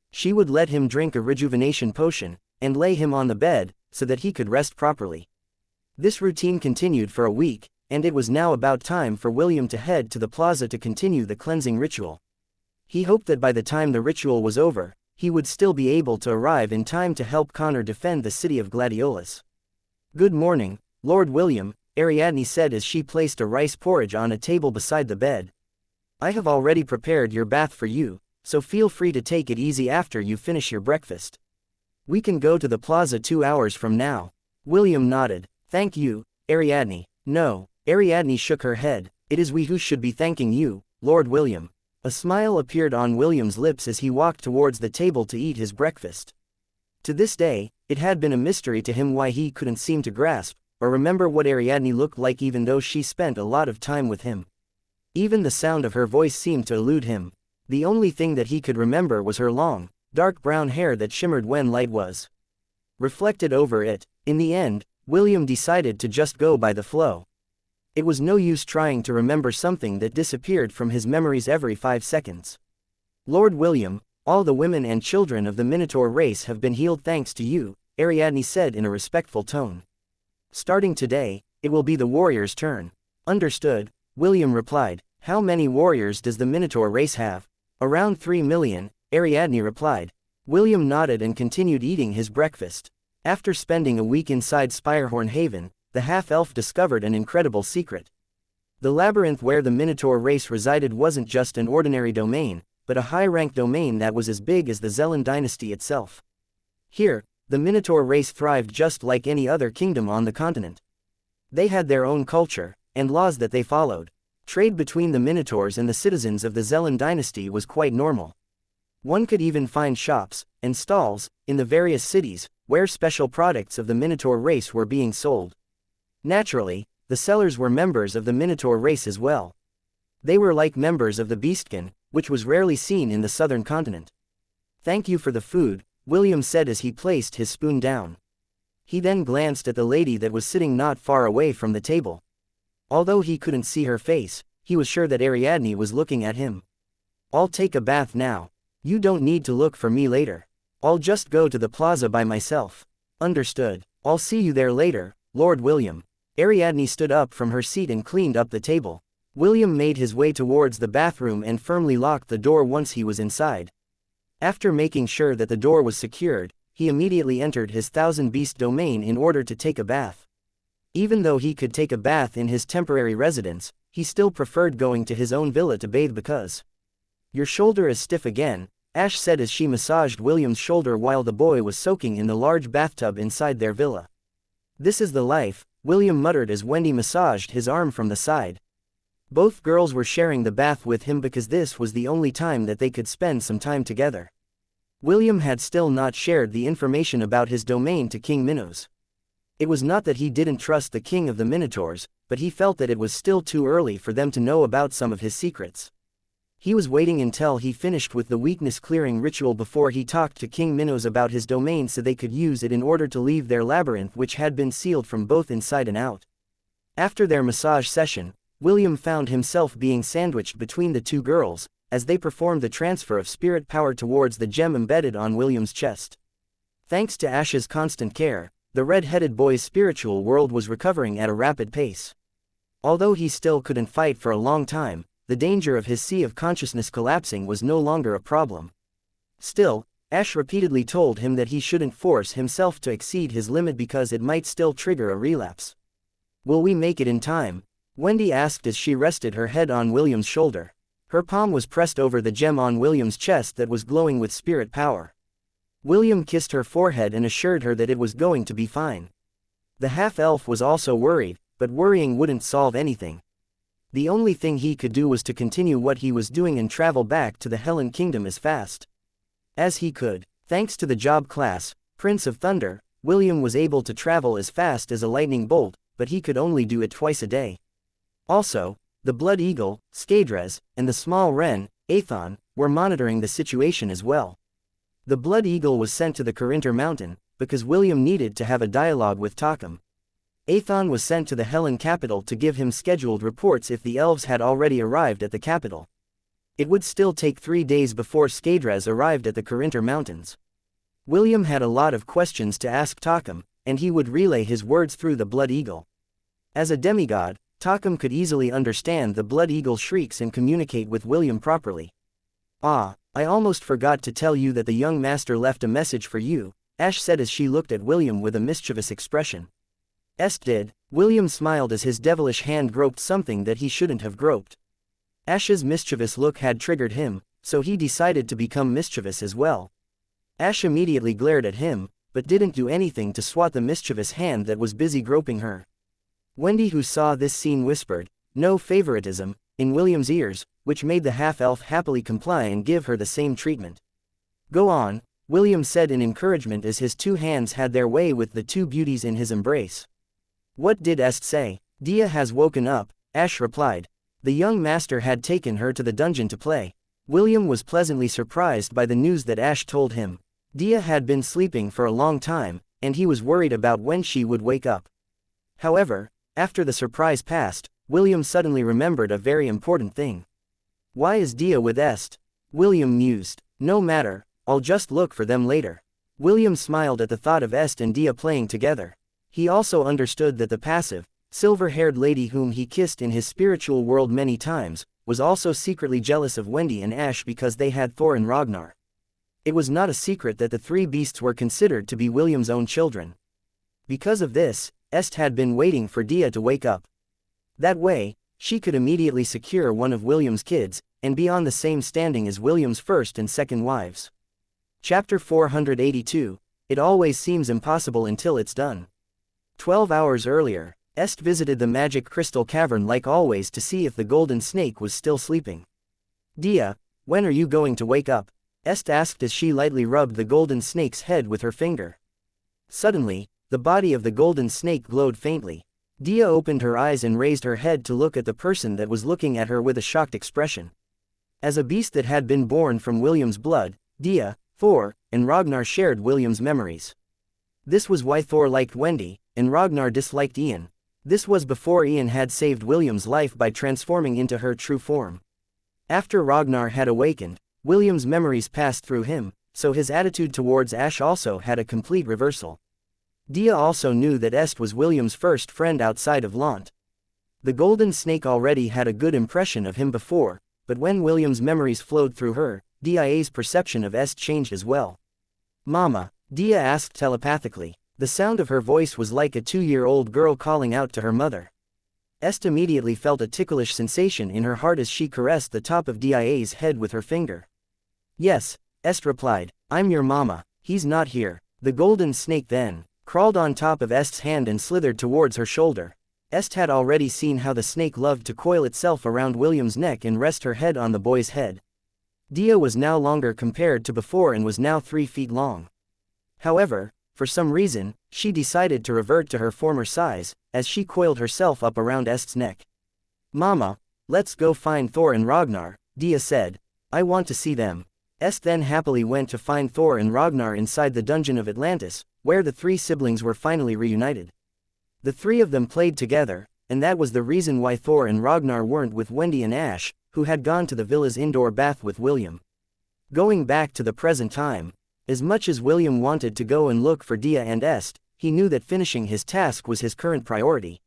She would let him drink a rejuvenation potion, and lay him on the bed, so that he could rest properly. This routine continued for a week, and it was now about time for William to head to the plaza to continue the cleansing ritual. He hoped that by the time the ritual was over, he would still be able to arrive in time to help Connor defend the city of Gladiolus. Good morning, Lord William, Ariadne said as she placed a rice porridge on a table beside the bed. I have already prepared your bath for you, so feel free to take it easy after you finish your breakfast. We can go to the plaza 2 hours from now. William nodded. Thank you, Ariadne. No, Ariadne shook her head. It is we who should be thanking you, Lord William. A smile appeared on William's lips as he walked towards the table to eat his breakfast. To this day, it had been a mystery to him why he couldn't seem to grasp, or remember what Ariadne looked like even though she spent a lot of time with him. Even the sound of her voice seemed to elude him. The only thing that he could remember was her long, dark brown hair that shimmered when light was reflected over it. In the end, William decided to just go by the flow. It was no use trying to remember something that disappeared from his memories every 5 seconds. Lord William, all the women and children of the Minotaur race have been healed thanks to you, Ariadne said in a respectful tone. Starting today, it will be the warrior's turn. Understood, William replied. How many warriors does the Minotaur race have? Around 3 million, Ariadne replied. William nodded and continued eating his breakfast. After spending a week inside Spirehorn Haven, the half-elf discovered an incredible secret. The labyrinth where the Minotaur race resided wasn't just an ordinary domain, but a high-ranked domain that was as big as the Zellan dynasty itself. Here, the Minotaur race thrived just like any other kingdom on the continent. They had their own culture, and laws that they followed. Trade between the Minotaurs and the citizens of the Zelan dynasty was quite normal. One could even find shops, and stalls, in the various cities, where special products of the Minotaur race were being sold. Naturally, the sellers were members of the Minotaur race as well. They were like members of the Beastkin, which was rarely seen in the southern continent. "Thank you for the food," William said as he placed his spoon down. He then glanced at the lady that was sitting not far away from the table. Although he couldn't see her face, he was sure that Ariadne was looking at him. "I'll take a bath now. You don't need to look for me later. I'll just go to the plaza by myself." "Understood. I'll see you there later, Lord William." Ariadne stood up from her seat and cleaned up the table. William made his way towards the bathroom and firmly locked the door once he was inside. After making sure that the door was secured, he immediately entered his thousand-beast domain in order to take a bath. Even though he could take a bath in his temporary residence, he still preferred going to his own villa to bathe because... "Your shoulder is stiff again," Ash said as she massaged William's shoulder while the boy was soaking in the large bathtub inside their villa. "This is the life," William muttered as Wendy massaged his arm from the side. Both girls were sharing the bath with him because this was the only time that they could spend some time together. William had still not shared the information about his domain to King Minos. It was not that he didn't trust the king of the Minotaurs, but he felt that it was still too early for them to know about some of his secrets. He was waiting until he finished with the weakness-clearing ritual before he talked to King Minos about his domain so they could use it in order to leave their labyrinth, which had been sealed from both inside and out. After their massage session, William found himself being sandwiched between the two girls, as they performed the transfer of spirit power towards the gem embedded on William's chest. Thanks to Ash's constant care, the red-headed boy's spiritual world was recovering at a rapid pace. Although he still couldn't fight for a long time, the danger of his sea of consciousness collapsing was no longer a problem. Still, Ash repeatedly told him that he shouldn't force himself to exceed his limit because it might still trigger a relapse. "Will we make it in time?" Wendy asked as she rested her head on William's shoulder. Her palm was pressed over the gem on William's chest that was glowing with spirit power. William kissed her forehead and assured her that it was going to be fine. The half-elf was also worried, but worrying wouldn't solve anything. The only thing he could do was to continue what he was doing and travel back to the Helen Kingdom as fast as he could. Thanks to the job class, Prince of Thunder, William was able to travel as fast as a lightning bolt, but he could only do it twice a day. Also, the Blood Eagle, Skadres, and the small wren, Aethon, were monitoring the situation as well. The Blood Eagle was sent to the Corinter Mountain, because William needed to have a dialogue with Tockham. Aethon was sent to the Helen capital to give him scheduled reports if the elves had already arrived at the capital. It would still take 3 days before Skadres arrived at the Corinter Mountains. William had a lot of questions to ask Tockham, and he would relay his words through the Blood Eagle. As a demigod, Tockham could easily understand the Blood Eagle's shrieks and communicate with William properly. "Ah, I almost forgot to tell you that the young master left a message for you," Ash said as she looked at William with a mischievous expression. "Est did." William smiled as his devilish hand groped something that he shouldn't have groped. Ash's mischievous look had triggered him, so he decided to become mischievous as well. Ash immediately glared at him, but didn't do anything to swat the mischievous hand that was busy groping her. Wendy, who saw this scene, whispered, "No favoritism," in William's ears, which made the half-elf happily comply and give her the same treatment. "Go on," William said in encouragement as his two hands had their way with the two beauties in his embrace. "What did Est say?" "Dia has woken up," Ash replied. The young master had taken her to the dungeon to play. William was pleasantly surprised by the news that Ash told him. Dia had been sleeping for a long time, and he was worried about when she would wake up. However, after the surprise passed, William suddenly remembered a very important thing. "Why is Dia with Est?" William mused. "No matter, I'll just look for them later." William smiled at the thought of Est and Dia playing together. He also understood that the passive, silver-haired lady whom he kissed in his spiritual world many times, was also secretly jealous of Wendy and Ash because they had Thor and Ragnar. It was not a secret that the three beasts were considered to be William's own children. Because of this, Est had been waiting for Dia to wake up. That way, she could immediately secure one of William's kids, and be on the same standing as William's first and second wives. Chapter 482, It always seems impossible until it's done. 12 hours earlier, Est visited the magic crystal cavern like always to see if the golden snake was still sleeping. Dia, when are you going to wake up? Est asked as she lightly rubbed the golden snake's head with her finger. Suddenly, the body of the golden snake glowed faintly. Dia opened her eyes and raised her head to look at the person that was looking at her with a shocked expression. As a beast that had been born from William's blood, Dia, Thor, and Ragnar shared William's memories. This was why Thor liked Wendy, and Ragnar disliked Ian. This was before Ian had saved William's life by transforming into her true form. After Ragnar had awakened, William's memories passed through him, so his attitude towards Ash also had a complete reversal. Dia also knew that Est was William's first friend outside of Lant. The golden snake already had a good impression of him before, but when William's memories flowed through her, Dia's perception of Est changed as well. "Mama," Dia asked telepathically. The sound of her voice was like a 2-year-old girl calling out to her mother. Est immediately felt a ticklish sensation in her heart as she caressed the top of Dia's head with her finger. "Yes," Est replied, "I'm your mama, he's not here." The golden snake then crawled on top of Est's hand and slithered towards her shoulder. Est had already seen how the snake loved to coil itself around William's neck and rest her head on the boy's head. Dia was now longer compared to before and was now 3 feet long. However, for some reason, she decided to revert to her former size, as she coiled herself up around Est's neck. "Mama, let's go find Thor and Ragnar," Dia said. "I want to see them." Est then happily went to find Thor and Ragnar inside the dungeon of Atlantis, where the 3 siblings were finally reunited. The 3 of them played together, and that was the reason why Thor and Ragnar weren't with Wendy and Ash, who had gone to the villa's indoor bath with William. Going back to the present time, as much as William wanted to go and look for Dia and Est, he knew that finishing his task was his current priority.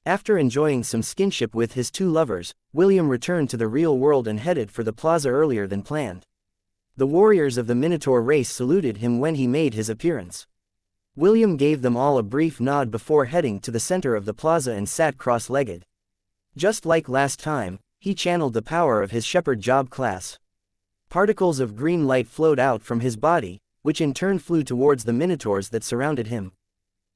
After enjoying some skinship with his 2 lovers, William returned to the real world and headed for the plaza earlier than planned. The warriors of the Minotaur race saluted him when he made his appearance. William gave them all a brief nod before heading to the center of the plaza and sat cross-legged. Just like last time, he channeled the power of his shepherd job class. Particles of green light flowed out from his body, which in turn flew towards the minotaurs that surrounded him.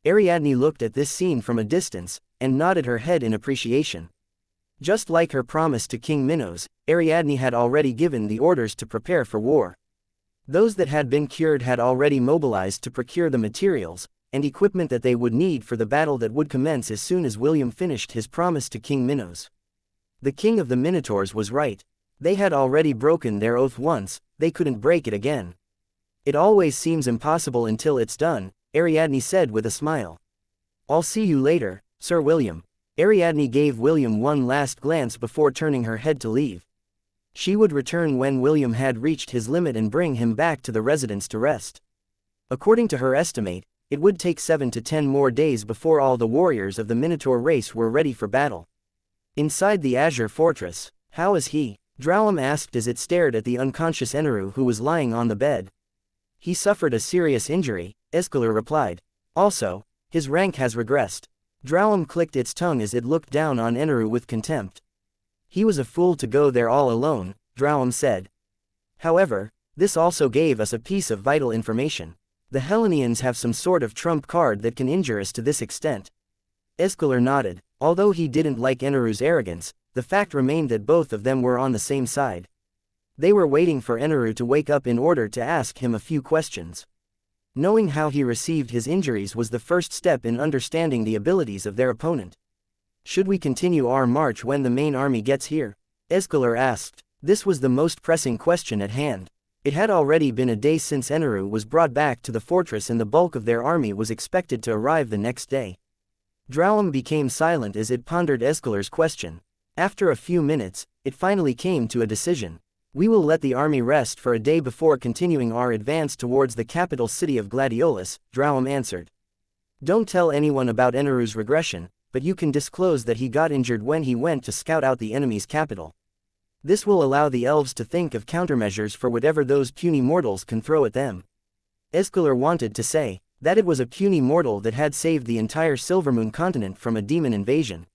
Ariadne looked at this scene from a distance, and nodded her head in appreciation. Just like her promise to King Minos, Ariadne had already given the orders to prepare for war. Those that had been cured had already mobilized to procure the materials and equipment that they would need for the battle that would commence as soon as William finished his promise to King Minos. The king of the Minotaurs was right. They had already broken their oath once, they couldn't break it again. "It always seems impossible until it's done," Ariadne said with a smile. "I'll see you later, Sir William." Ariadne gave William one last glance before turning her head to leave. She would return when William had reached his limit and bring him back to the residence to rest. According to her estimate, it would take 7 to 10 more days before all the warriors of the Minotaur race were ready for battle. Inside the Azure Fortress, "How is he?" Drowlam asked as it stared at the unconscious Aenarion who was lying on the bed. "He suffered a serious injury," Escalar replied. "Also, his rank has regressed." Drowlam clicked its tongue as it looked down on Aenarion with contempt. "He was a fool to go there all alone," Drowlam said. "However, this also gave us a piece of vital information. The Hellenians have some sort of trump card that can injure us to this extent." Escalar nodded. Although he didn't like Aenarion's arrogance, the fact remained that both of them were on the same side. They were waiting for Aenarion to wake up in order to ask him a few questions. Knowing how he received his injuries was the first step in understanding the abilities of their opponent. "Should we continue our march when the main army gets here?" Escalar asked. This was the most pressing question at hand. It had already been a day since Aenarion was brought back to the fortress and the bulk of their army was expected to arrive the next day. Drowlam became silent as it pondered Escalar's question. After a few minutes, it finally came to a decision. "We will let the army rest for a day before continuing our advance towards the capital city of Gladiolus," Drowlam answered. "Don't tell anyone about Aenarion's regression, but you can disclose that he got injured when he went to scout out the enemy's capital. This will allow the elves to think of countermeasures for whatever those puny mortals can throw at them." Escalar wanted to say that it was a puny mortal that had saved the entire Silvermoon continent from a demon invasion.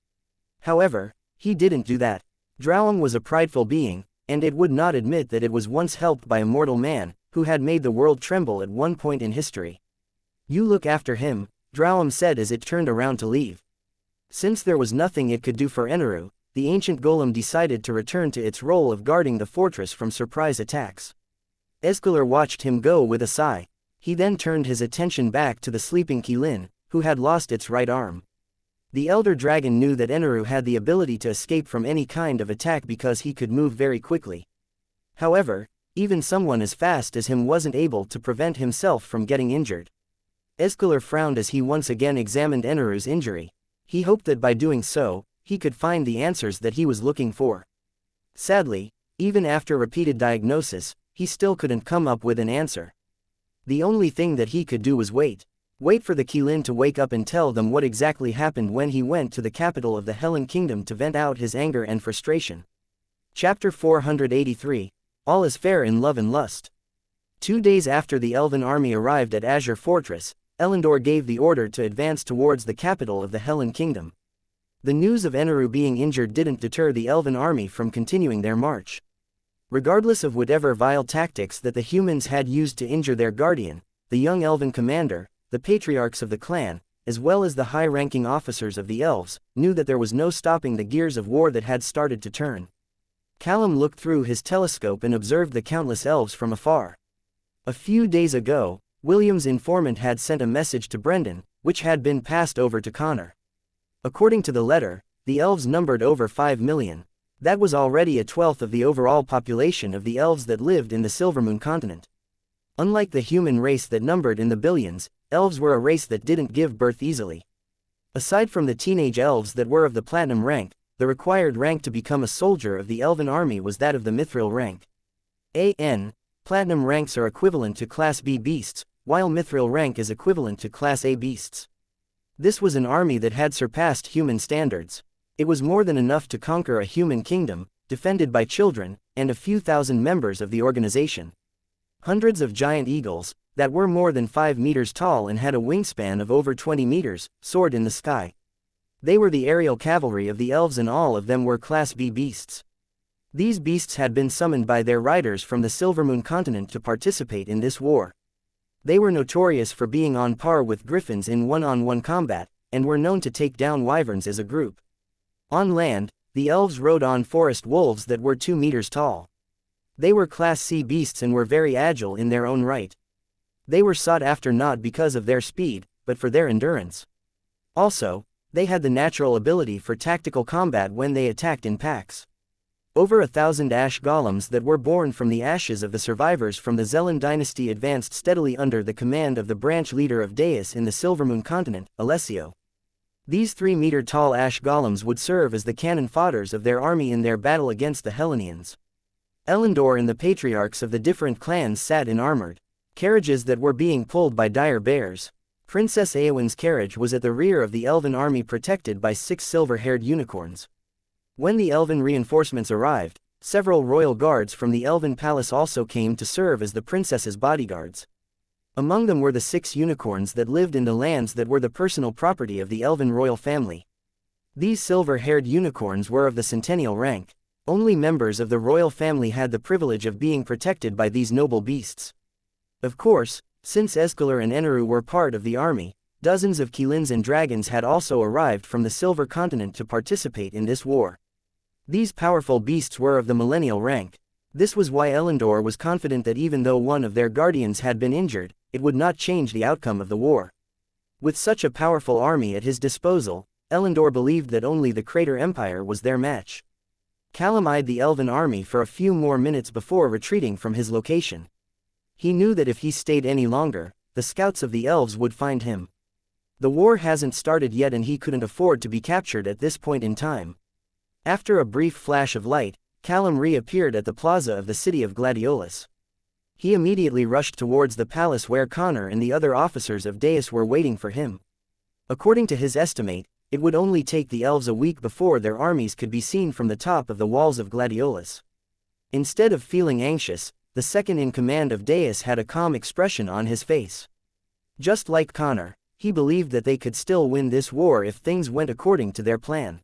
However, he didn't do that. Drowlam was a prideful being, and it would not admit that it was once helped by a mortal man, who had made the world tremble at one point in history. "You look after him," Drowlam said as it turned around to leave. Since there was nothing it could do for Aenarion, the ancient golem decided to return to its role of guarding the fortress from surprise attacks. Escalar watched him go with a sigh. He then turned his attention back to the sleeping Qilin, who had lost its right arm. The elder dragon knew that Aenarion had the ability to escape from any kind of attack because he could move very quickly. However, even someone as fast as him wasn't able to prevent himself from getting injured. Escalar frowned as he once again examined Aenarion's injury. He hoped that by doing so, he could find the answers that he was looking for. Sadly, even after repeated diagnosis, he still couldn't come up with an answer. The only thing that he could do was wait. Wait for the Qilin to wake up and tell them what exactly happened when he went to the capital of the Hellen Kingdom to vent out his anger and frustration. Chapter 483, All is Fair in Love and Lust. 2 days after the elven army arrived at Azure Fortress, Elendor gave the order to advance towards the capital of the Hellen Kingdom. The news of Aenarion being injured didn't deter the elven army from continuing their march. Regardless of whatever vile tactics that the humans had used to injure their guardian, the young elven commander, the patriarchs of the clan, as well as the high-ranking officers of the elves, knew that there was no stopping the gears of war that had started to turn. Callum looked through his telescope and observed the countless elves from afar. A few days ago, William's informant had sent a message to Brendan, which had been passed over to Connor. According to the letter, the elves numbered over 5 million. That was already a twelfth of the overall population of the elves that lived in the Silvermoon continent. Unlike the human race that numbered in the billions, elves were a race that didn't give birth easily. Aside from the teenage elves that were of the platinum rank, the required rank to become a soldier of the elven army was that of the mithril rank. Platinum ranks are equivalent to Class B beasts, while mithril rank is equivalent to Class A beasts. This was an army that had surpassed human standards. It was more than enough to conquer a human kingdom, defended by children, and a few thousand members of the organization. Hundreds of giant eagles, that were more than 5 meters tall and had a wingspan of over 20 meters, soared in the sky. They were the aerial cavalry of the elves and all of them were Class B beasts. These beasts had been summoned by their riders from the Silvermoon continent to participate in this war. They were notorious for being on par with griffins in one-on-one combat, and were known to take down wyverns as a group. On land, the elves rode on forest wolves that were 2 meters tall. They were Class C beasts and were very agile in their own right. They were sought after not because of their speed, but for their endurance. Also, they had the natural ability for tactical combat when they attacked in packs. Over 1,000 ash golems that were born from the ashes of the survivors from the Zelen dynasty advanced steadily under the command of the branch leader of Deus in the Silvermoon continent, Alessio. These 3-meter-tall ash golems would serve as the cannon fodders of their army in their battle against the Hellenians. Elendor and the patriarchs of the different clans sat in armored carriages that were being pulled by dire bears. Princess Eowyn's carriage was at the rear of the elven army protected by 6 silver-haired unicorns. When the elven reinforcements arrived, several royal guards from the elven palace also came to serve as the princess's bodyguards. Among them were the 6 unicorns that lived in the lands that were the personal property of the elven royal family. These silver-haired unicorns were of the centennial rank. Only members of the royal family had the privilege of being protected by these noble beasts. Of course, since Escalar and Aenarion were part of the army, dozens of Qilins and dragons had also arrived from the Silver Continent to participate in this war. These powerful beasts were of the millennial rank. This was why Elendor was confident that even though one of their guardians had been injured, it would not change the outcome of the war. With such a powerful army at his disposal, Elendor believed that only the Crater Empire was their match. Callum eyed the elven army for a few more minutes before retreating from his location. He knew that if he stayed any longer, the scouts of the elves would find him. The war hasn't started yet and he couldn't afford to be captured at this point in time. After a brief flash of light, Callum reappeared at the plaza of the city of Gladiolus. He immediately rushed towards the palace where Connor and the other officers of Deus were waiting for him. According to his estimate, it would only take the elves a week before their armies could be seen from the top of the walls of Gladiolus. Instead of feeling anxious, the second-in-command of Deus had a calm expression on his face. Just like Connor, he believed that they could still win this war if things went according to their plan.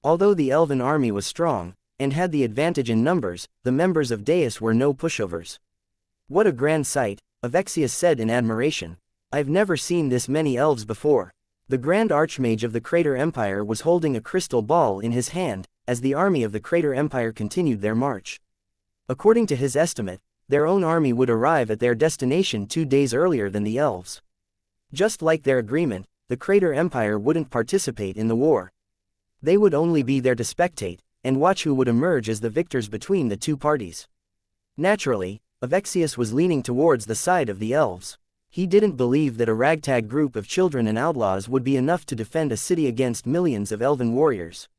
Although the elven army was strong, and had the advantage in numbers, the members of Deus were no pushovers. "What a grand sight," Avexius said in admiration. "I've never seen this many elves before." The Grand Archmage of the Crater Empire was holding a crystal ball in his hand, as the army of the Crater Empire continued their march. According to his estimate, their own army would arrive at their destination 2 days earlier than the elves. Just like their agreement, the Crater Empire wouldn't participate in the war. They would only be there to spectate, and watch who would emerge as the victors between the two parties. Naturally, Avexius was leaning towards the side of the elves. He didn't believe that a ragtag group of children and outlaws would be enough to defend a city against millions of elven warriors.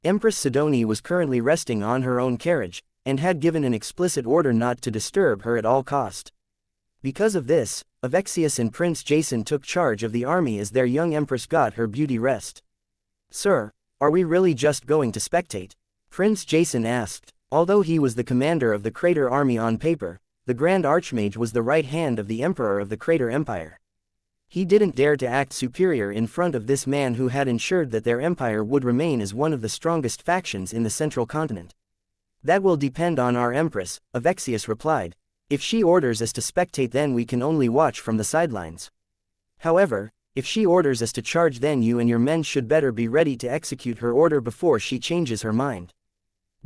Empress Sidonie was currently resting on her own carriage, and had given an explicit order not to disturb her at all cost. Because of this, Avexius and Prince Jason took charge of the army as their young empress got her beauty rest. "Sir, are we really just going to spectate?" Prince Jason asked. Although he was the commander of the Crater army on paper, the Grand Archmage was the right hand of the Emperor of the Crater Empire. He didn't dare to act superior in front of this man who had ensured that their empire would remain as one of the strongest factions in the central continent. "That will depend on our empress," Avexius replied. "If she orders us to spectate, then we can only watch from the sidelines. However, if she orders us to charge, then you and your men should better be ready to execute her order before she changes her mind.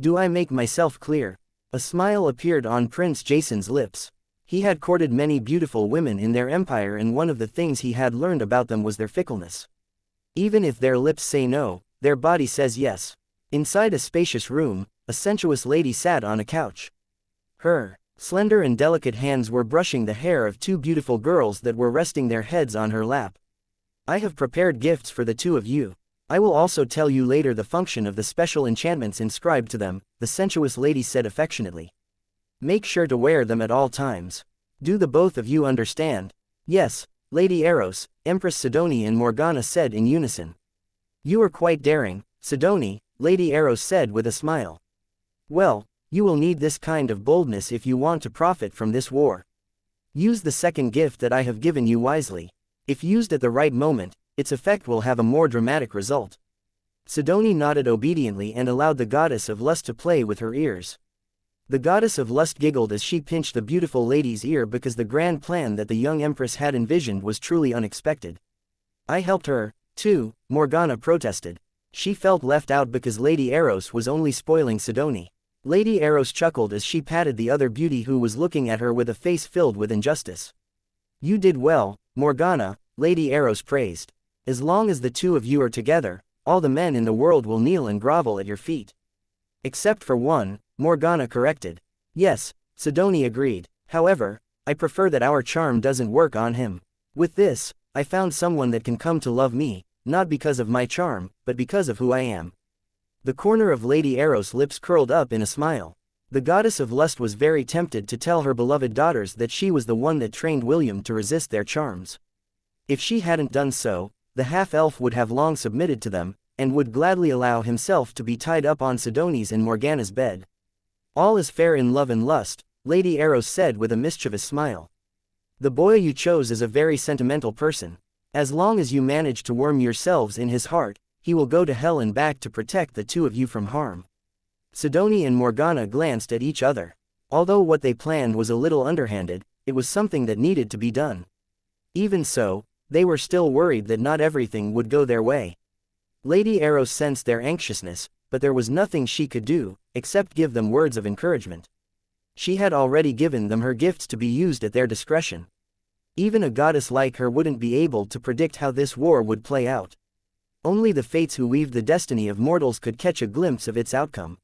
Do I make myself clear?" A smile appeared on Prince Jason's lips. He had courted many beautiful women in their empire, and one of the things he had learned about them was their fickleness. Even if their lips say no, their body says yes. Inside a spacious room, a sensuous lady sat on a couch. Her slender and delicate hands were brushing the hair of 2 beautiful girls that were resting their heads on her lap. "I have prepared gifts for the 2 of you. I will also tell you later the function of the special enchantments inscribed to them," the sensuous lady said affectionately. "Make sure to wear them at all times. Do the both of you understand?" "Yes, Lady Eros," Empress Sidonie and Morgana said in unison. "You are quite daring, Sidonie," Lady Eros said with a smile. "Well, you will need this kind of boldness if you want to profit from this war. Use the second gift that I have given you wisely. If used at the right moment, its effect will have a more dramatic result." Sidonie nodded obediently and allowed the goddess of lust to play with her ears. The goddess of lust giggled as she pinched the beautiful lady's ear because the grand plan that the young empress had envisioned was truly unexpected. "I helped her, too," Morgana protested. She felt left out because Lady Eros was only spoiling Sidonie. Lady Eros chuckled as she patted the other beauty who was looking at her with a face filled with injustice. "You did well, Morgana," Lady Eros praised. "As long as the 2 of you are together, all the men in the world will kneel and grovel at your feet." "Except for one," Morgana corrected. "Yes," Sidonie agreed. "However, I prefer that our charm doesn't work on him. With this, I found someone that can come to love me, not because of my charm, but because of who I am." The corner of Lady Eros' lips curled up in a smile. The goddess of lust was very tempted to tell her beloved daughters that she was the one that trained William to resist their charms. If she hadn't done so, the half-elf would have long submitted to them, and would gladly allow himself to be tied up on Sidonie's and Morgana's bed. "All is fair in love and lust," Lady Eros said with a mischievous smile. "The boy you chose is a very sentimental person. As long as you manage to worm yourselves in his heart, he will go to hell and back to protect the 2 of you from harm." Sidonie and Morgana glanced at each other. Although what they planned was a little underhanded, it was something that needed to be done. Even so, they were still worried that not everything would go their way. Lady Eros sensed their anxiousness, but there was nothing she could do, except give them words of encouragement. She had already given them her gifts to be used at their discretion. Even a goddess like her wouldn't be able to predict how this war would play out. Only the fates who weave the destiny of mortals could catch a glimpse of its outcome.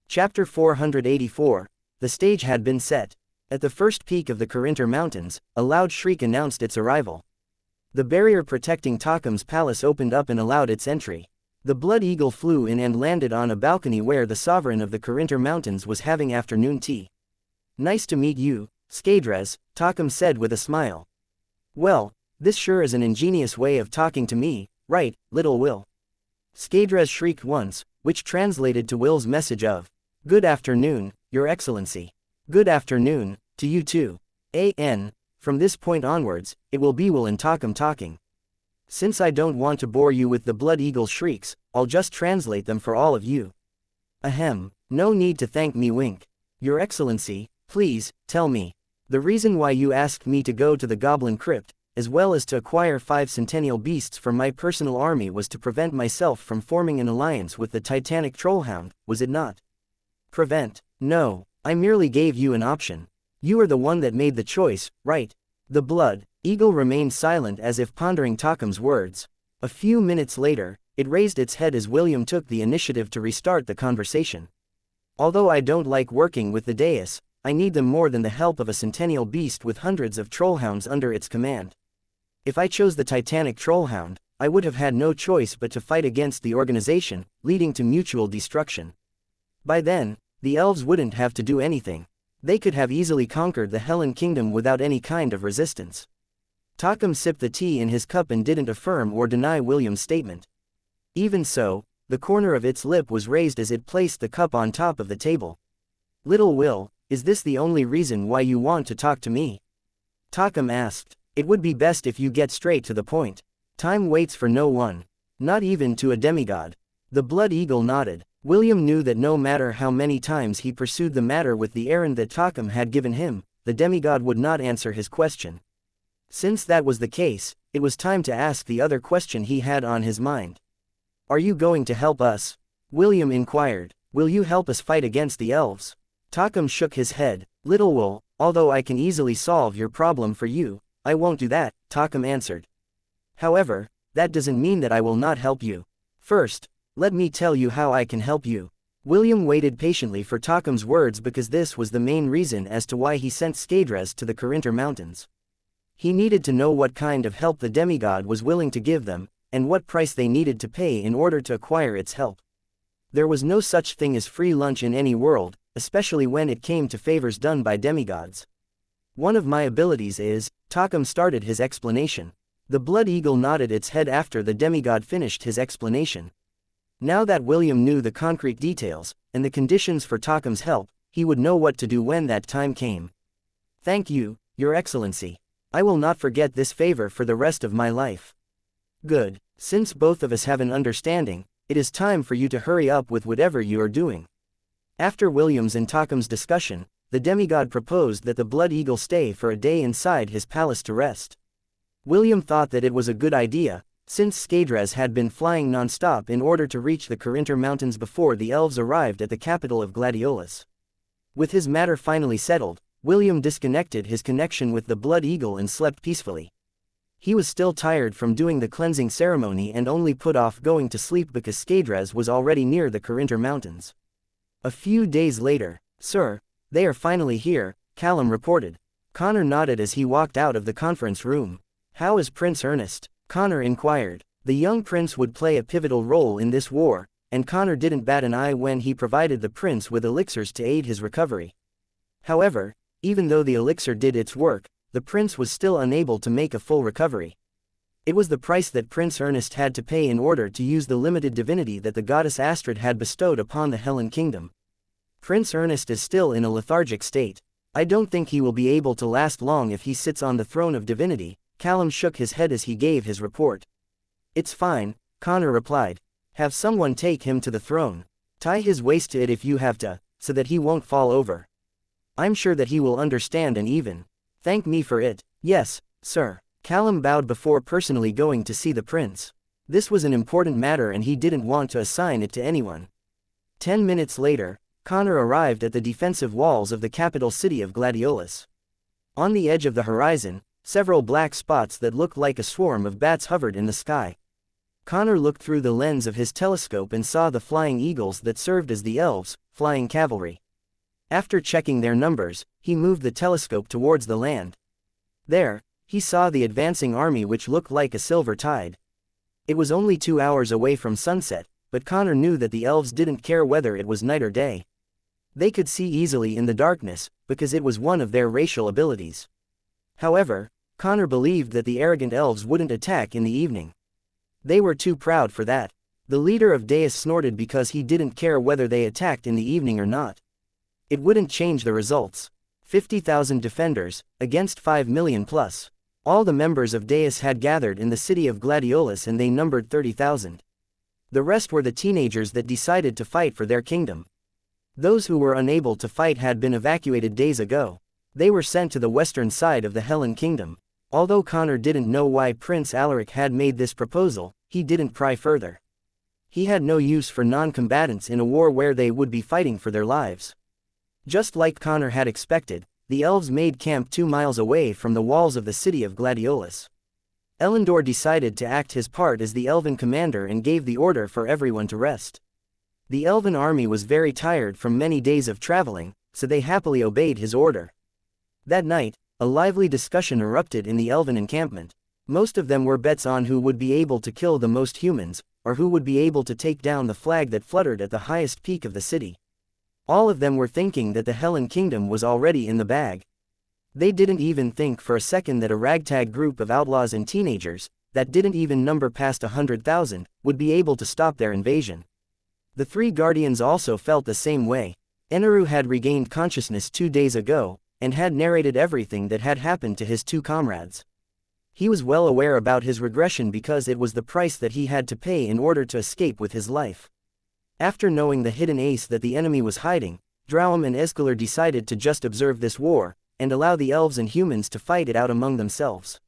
Chapter 484. The stage had been set. At the first peak of the Corinter Mountains, a loud shriek announced its arrival. The barrier protecting Tocum's palace opened up and allowed its entry. The Blood Eagle flew in and landed on a balcony where the sovereign of the Corinter Mountains was having afternoon tea. "Nice to meet you, Skadres," Tocum said with a smile. "Well, this sure is an ingenious way of talking to me, right, little Will?" Skadres shrieked once, which translated to Will's message of, "Good afternoon, Your Excellency." "Good afternoon, to you too. From this point onwards, it will be Will and Tocum talking. Since I don't want to bore you with the Blood Eagle's shrieks, I'll just translate them for all of you." "Ahem, no need to thank me, wink. Your Excellency, please, tell me. The reason why you asked me to go to the Goblin Crypt," as well as to acquire 5 centennial beasts for my personal army was to prevent myself from forming an alliance with the Titanic Trollhound, was it not? Prevent? No, I merely gave you an option. You are the one that made the choice, right? The blood eagle remained silent as if pondering Tocum's words. A few minutes later, it raised its head as William took the initiative to restart the conversation. Although I don't like working with the dais, I need them more than the help of a centennial beast with hundreds of trollhounds under its command. If I chose the Titanic Trollhound, I would have had no choice but to fight against the organization, leading to mutual destruction. By then, the elves wouldn't have to do anything. They could have easily conquered the Helen Kingdom without any kind of resistance. Tocum sipped the tea in his cup and didn't affirm or deny William's statement. Even so, the corner of its lip was raised as it placed the cup on top of the table. Little Will, is this the only reason why you want to talk to me? Tocum asked. It would be best if you get straight to the point. Time waits for no one. Not even to a demigod. The blood eagle nodded. William knew that no matter how many times he pursued the matter with the errand that Tocum had given him, the demigod would not answer his question. Since that was the case, it was time to ask the other question he had on his mind. Are you going to help us? William inquired. Will you help us fight against the elves? Tocum shook his head. Little Will, although I can easily solve your problem for you, I won't do that, Tocum answered. However, that doesn't mean that I will not help you. First, let me tell you how I can help you. William waited patiently for Tocum's words because this was the main reason as to why he sent Skadres to the Carinthar Mountains. He needed to know what kind of help the demigod was willing to give them, and what price they needed to pay in order to acquire its help. There was no such thing as free lunch in any world, especially when it came to favors done by demigods. One of my abilities is, Tocum started his explanation. The blood eagle nodded its head after the demigod finished his explanation. Now that William knew the concrete details, and the conditions for Tocum's help, he would know what to do when that time came. Thank you, Your Excellency. I will not forget this favor for the rest of my life. Good. Since both of us have an understanding, it is time for you to hurry up with whatever you are doing. After William's and Tocum's discussion, the demigod proposed that the blood eagle stay for a day inside his palace to rest. William thought that it was a good idea, since Skadres had been flying non-stop in order to reach the Carinthar Mountains before the elves arrived at the capital of Gladiolus. With his matter finally settled, William disconnected his connection with the blood eagle and slept peacefully. He was still tired from doing the cleansing ceremony and only put off going to sleep because Skadres was already near the Carinthar Mountains. A few days later, Sir, they are finally here, Callum reported. Connor nodded as he walked out of the conference room. How is Prince Ernest? Connor inquired. The young prince would play a pivotal role in this war, and Connor didn't bat an eye when he provided the prince with elixirs to aid his recovery. However, even though the elixir did its work, the prince was still unable to make a full recovery. It was the price that Prince Ernest had to pay in order to use the limited divinity that the goddess Astrid had bestowed upon the Helen Kingdom. Prince Ernest is still in a lethargic state. I don't think he will be able to last long if he sits on the throne of divinity. Callum shook his head as he gave his report. It's fine, Connor replied. Have someone take him to the throne. Tie his waist to it if you have to, so that he won't fall over. I'm sure that he will understand and even thank me for it. Yes, sir. Callum bowed before personally going to see the prince. This was an important matter and he didn't want to assign it to anyone. 10 minutes later, Connor arrived at the defensive walls of the capital city of Gladiolus. On the edge of the horizon, several black spots that looked like a swarm of bats hovered in the sky. Connor looked through the lens of his telescope and saw the flying eagles that served as the elves' flying cavalry. After checking their numbers, he moved the telescope towards the land. There, he saw the advancing army which looked like a silver tide. It was only 2 hours away from sunset, but Connor knew that the elves didn't care whether it was night or day. They could see easily in the darkness, because it was one of their racial abilities. However, Connor believed that the arrogant elves wouldn't attack in the evening. They were too proud for that. The leader of Deus snorted because he didn't care whether they attacked in the evening or not. It wouldn't change the results. 50,000 defenders, against 5 million plus. All the members of Deus had gathered in the city of Gladiolus and they numbered 30,000. The rest were the teenagers that decided to fight for their kingdom. Those who were unable to fight had been evacuated days ago. They were sent to the western side of the Helen Kingdom. Although Connor didn't know why Prince Alaric had made this proposal, he didn't pry further. He had no use for non-combatants in a war where they would be fighting for their lives. Just like Connor had expected, the elves made camp 2 miles away from the walls of the city of Gladiolus. Elendor decided to act his part as the elven commander and gave the order for everyone to rest. The elven army was very tired from many days of traveling, so they happily obeyed his order. That night, a lively discussion erupted in the elven encampment. Most of them were bets on who would be able to kill the most humans, or who would be able to take down the flag that fluttered at the highest peak of the city. All of them were thinking that the Hellen Kingdom was already in the bag. They didn't even think for a second that a ragtag group of outlaws and teenagers, that didn't even number past 100,000, would be able to stop their invasion. The 3 guardians also felt the same way. Aenarion had regained consciousness 2 days ago, and had narrated everything that had happened to his 2 comrades. He was well aware about his regression because it was the price that he had to pay in order to escape with his life. After knowing the hidden ace that the enemy was hiding, Drowum and Escalar decided to just observe this war, and allow the elves and humans to fight it out among themselves.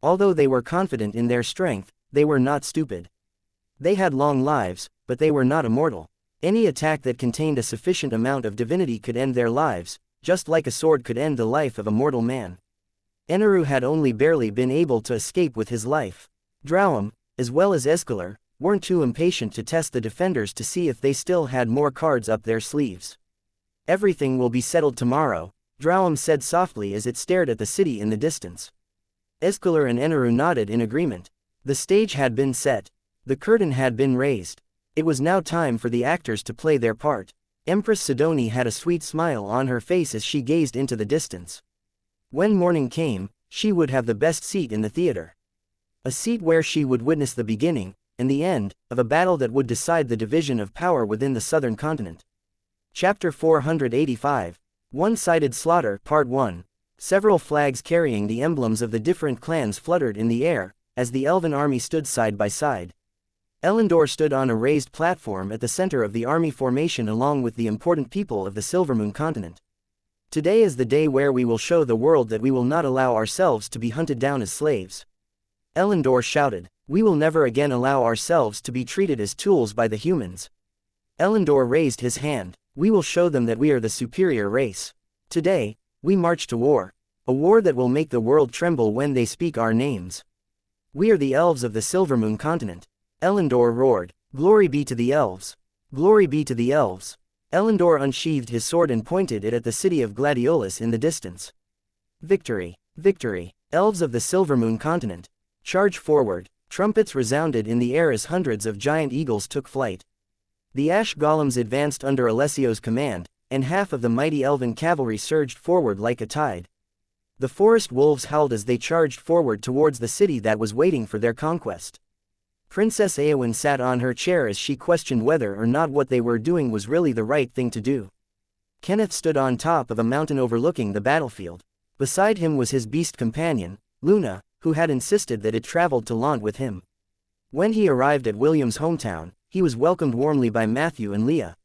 Although they were confident in their strength, they were not stupid. They had long lives, but they were not immortal. Any attack that contained a sufficient amount of divinity could end their lives, just like a sword could end the life of a mortal man. Aenarion had only barely been able to escape with his life. Drowum, as well as Escalar, weren't too impatient to test the defenders to see if they still had more cards up their sleeves. "Everything will be settled tomorrow," Drowum said softly as it stared at the city in the distance. Escalar and Aenarion nodded in agreement. The stage had been set. The curtain had been raised. It was now time for the actors to play their part. Empress Sidoni had a sweet smile on her face as she gazed into the distance. When morning came, she would have the best seat in the theater. A seat where she would witness the beginning, and the end, of a battle that would decide the division of power within the southern continent. Chapter 485. One-Sided Slaughter, Part 1. Several flags carrying the emblems of the different clans fluttered in the air, as the elven army stood side by side. Elendor stood on a raised platform at the center of the army formation along with the important people of the Silvermoon continent. "Today is the day where we will show the world that we will not allow ourselves to be hunted down as slaves." Elendor shouted. "We will never again allow ourselves to be treated as tools by the humans." Elendor raised his hand. "We will show them that we are the superior race. Today, we march to war. A war that will make the world tremble when they speak our names. We are the elves of the Silvermoon continent." Elendor roared. "Glory be to the elves! Glory be to the elves!" Elendor unsheathed his sword and pointed it at the city of Gladiolus in the distance. "Victory! Victory! Elves of the Silvermoon continent! Charge forward!" Trumpets resounded in the air as hundreds of giant eagles took flight. The ash golems advanced under Alessio's command, and half of the mighty elven cavalry surged forward like a tide. The forest wolves howled as they charged forward towards the city that was waiting for their conquest. Princess Éowyn sat on her chair as she questioned whether or not what they were doing was really the right thing to do. Kenneth stood on top of a mountain overlooking the battlefield. Beside him was his beast companion, Luna, who had insisted that it traveled to Lont with him. When he arrived at William's hometown, he was welcomed warmly by Matthew and Leah.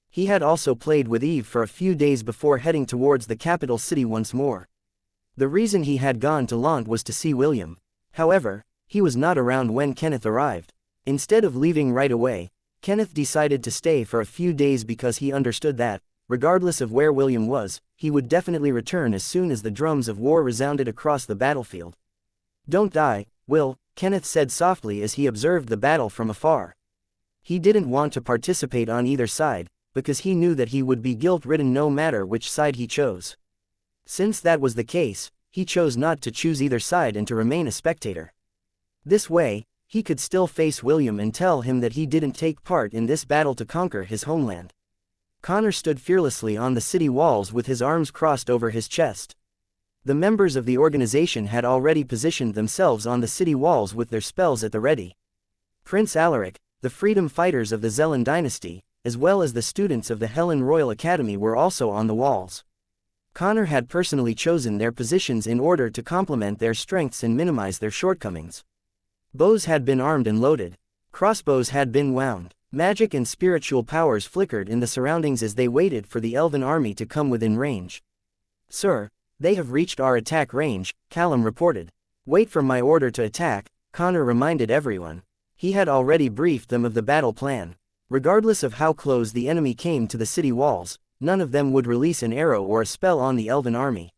He had also played with Eve for a few days before heading towards the capital city once more. The reason he had gone to Lont was to see William. However, he was not around when Kenneth arrived. Instead of leaving right away, Kenneth decided to stay for a few days because he understood that, regardless of where William was, he would definitely return as soon as the drums of war resounded across the battlefield. "Don't die, Will," Kenneth said softly as he observed the battle from afar. He didn't want to participate on either side, because he knew that he would be guilt-ridden no matter which side he chose. Since that was the case, he chose not to choose either side and to remain a spectator. This way, he could still face William and tell him that he didn't take part in this battle to conquer his homeland. Connor stood fearlessly on the city walls with his arms crossed over his chest. The members of the organization had already positioned themselves on the city walls with their spells at the ready. Prince Alaric, the freedom fighters of the Zelen dynasty, as well as the students of the Hellen Royal Academy were also on the walls. Connor had personally chosen their positions in order to complement their strengths and minimize their shortcomings. Bows had been armed and loaded. Crossbows had been wound. Magic and spiritual powers flickered in the surroundings as they waited for the elven army to come within range. "Sir, they have reached our attack range," Callum reported. Wait for my order to attack, Connor reminded everyone. He had already briefed them of the battle plan. Regardless of how close the enemy came to the city walls, none of them would release an arrow or a spell on the elven army.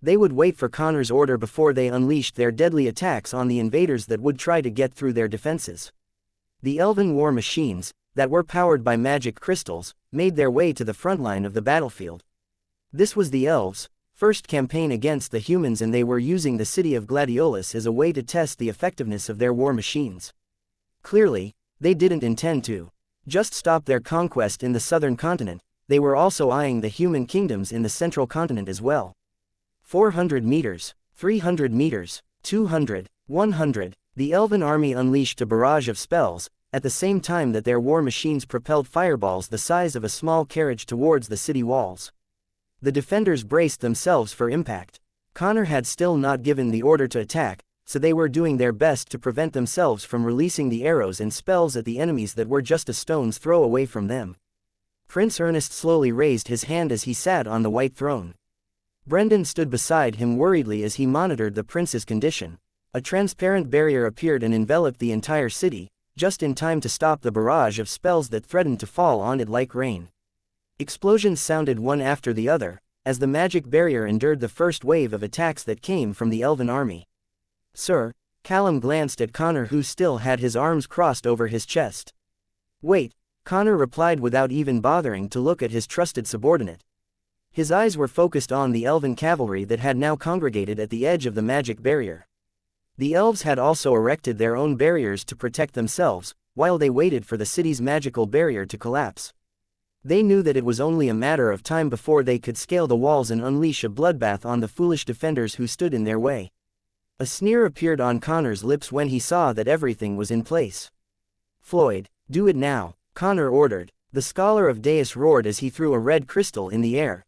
They would wait for Connor's order before they unleashed their deadly attacks on the invaders that would try to get through their defenses. The elven war machines, that were powered by magic crystals, made their way to the front line of the battlefield. This was the elves' first campaign against the humans, and they were using the city of Gladiolus as a way to test the effectiveness of their war machines. Clearly, they didn't intend to just stop their conquest in the southern continent, they were also eyeing the human kingdoms in the central continent as well. 400 meters, 300 meters, 200, 100, the elven army unleashed a barrage of spells, at the same time that their war machines propelled fireballs the size of a small carriage towards the city walls. The defenders braced themselves for impact. Connor had still not given the order to attack, so they were doing their best to prevent themselves from releasing the arrows and spells at the enemies that were just a stone's throw away from them. Prince Ernest slowly raised his hand as he sat on the white throne. Brendan stood beside him worriedly as he monitored the prince's condition. A transparent barrier appeared and enveloped the entire city, just in time to stop the barrage of spells that threatened to fall on it like rain. Explosions sounded one after the other, as the magic barrier endured the first wave of attacks that came from the elven army. "Sir," Callum glanced at Connor, who still had his arms crossed over his chest. "Wait," Connor replied without even bothering to look at his trusted subordinate. His eyes were focused on the elven cavalry that had now congregated at the edge of the magic barrier. The elves had also erected their own barriers to protect themselves, while they waited for the city's magical barrier to collapse. They knew that it was only a matter of time before they could scale the walls and unleash a bloodbath on the foolish defenders who stood in their way. A sneer appeared on Connor's lips when he saw that everything was in place. "Floyd, do it now," Connor ordered. The Scholar of Deus roared as he threw a red crystal in the air.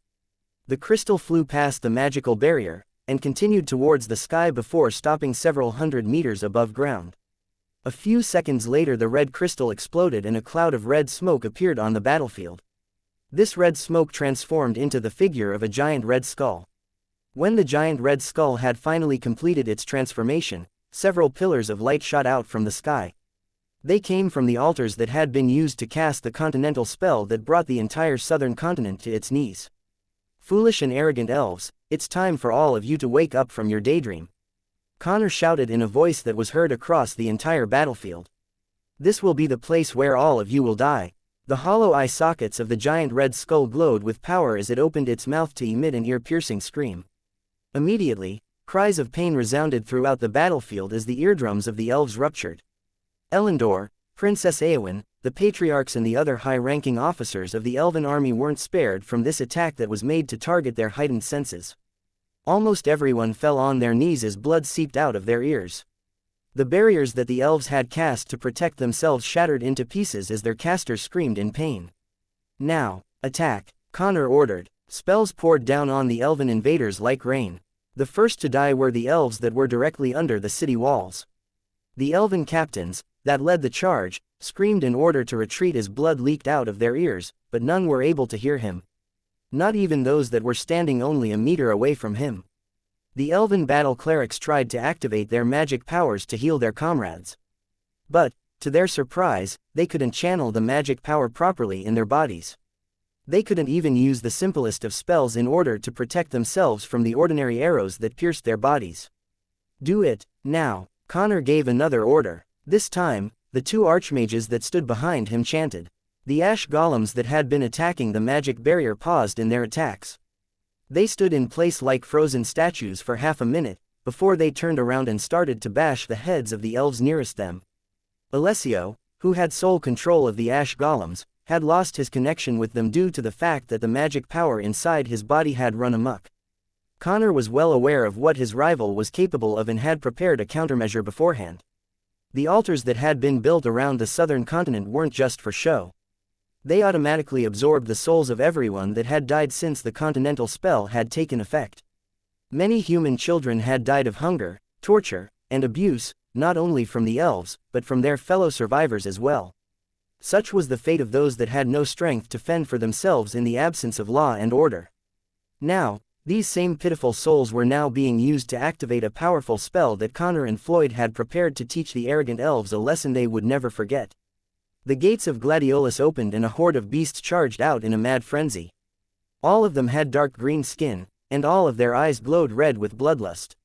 The crystal flew past the magical barrier, and continued towards the sky before stopping several hundred meters above ground. A few seconds later the red crystal exploded and a cloud of red smoke appeared on the battlefield. This red smoke transformed into the figure of a giant red skull. When the giant red skull had finally completed its transformation, several pillars of light shot out from the sky. They came from the altars that had been used to cast the continental spell that brought the entire southern continent to its knees. "Foolish and arrogant elves, it's time for all of you to wake up from your daydream," Connor shouted in a voice that was heard across the entire battlefield. "This will be the place where all of you will die." The hollow eye sockets of the giant red skull glowed with power as it opened its mouth to emit an ear-piercing scream. Immediately, cries of pain resounded throughout the battlefield as the eardrums of the elves ruptured. Elendor, Princess Eowyn, the patriarchs and the other high-ranking officers of the elven army weren't spared from this attack that was made to target their heightened senses. Almost everyone fell on their knees as blood seeped out of their ears. The barriers that the elves had cast to protect themselves shattered into pieces as their casters screamed in pain. "Now, attack," Connor ordered. Spells poured down on the elven invaders like rain. The first to die were the elves that were directly under the city walls. The elven captains, that led the charge, screamed in order to retreat as blood leaked out of their ears, but none were able to hear him. Not even those that were standing only a meter away from him. The elven battle clerics tried to activate their magic powers to heal their comrades. But, to their surprise, they couldn't channel the magic power properly in their bodies. They couldn't even use the simplest of spells in order to protect themselves from the ordinary arrows that pierced their bodies. "Do it, now," Connor gave another order. This time, the two archmages that stood behind him chanted. The ash golems that had been attacking the magic barrier paused in their attacks. They stood in place like frozen statues for half a minute, before they turned around and started to bash the heads of the elves nearest them. Alessio, who had sole control of the ash golems, had lost his connection with them due to the fact that the magic power inside his body had run amok. Connor was well aware of what his rival was capable of and had prepared a countermeasure beforehand. The altars that had been built around the southern continent weren't just for show. They automatically absorbed the souls of everyone that had died since the continental spell had taken effect. Many human children had died of hunger, torture, and abuse, not only from the elves, but from their fellow survivors as well. Such was the fate of those that had no strength to fend for themselves in the absence of law and order. Now, These same pitiful souls were now being used to activate a powerful spell that Connor and Floyd had prepared to teach the arrogant elves a lesson they would never forget. The gates of Gladiolus opened and a horde of beasts charged out in a mad frenzy. All of them had dark green skin, and all of their eyes glowed red with bloodlust.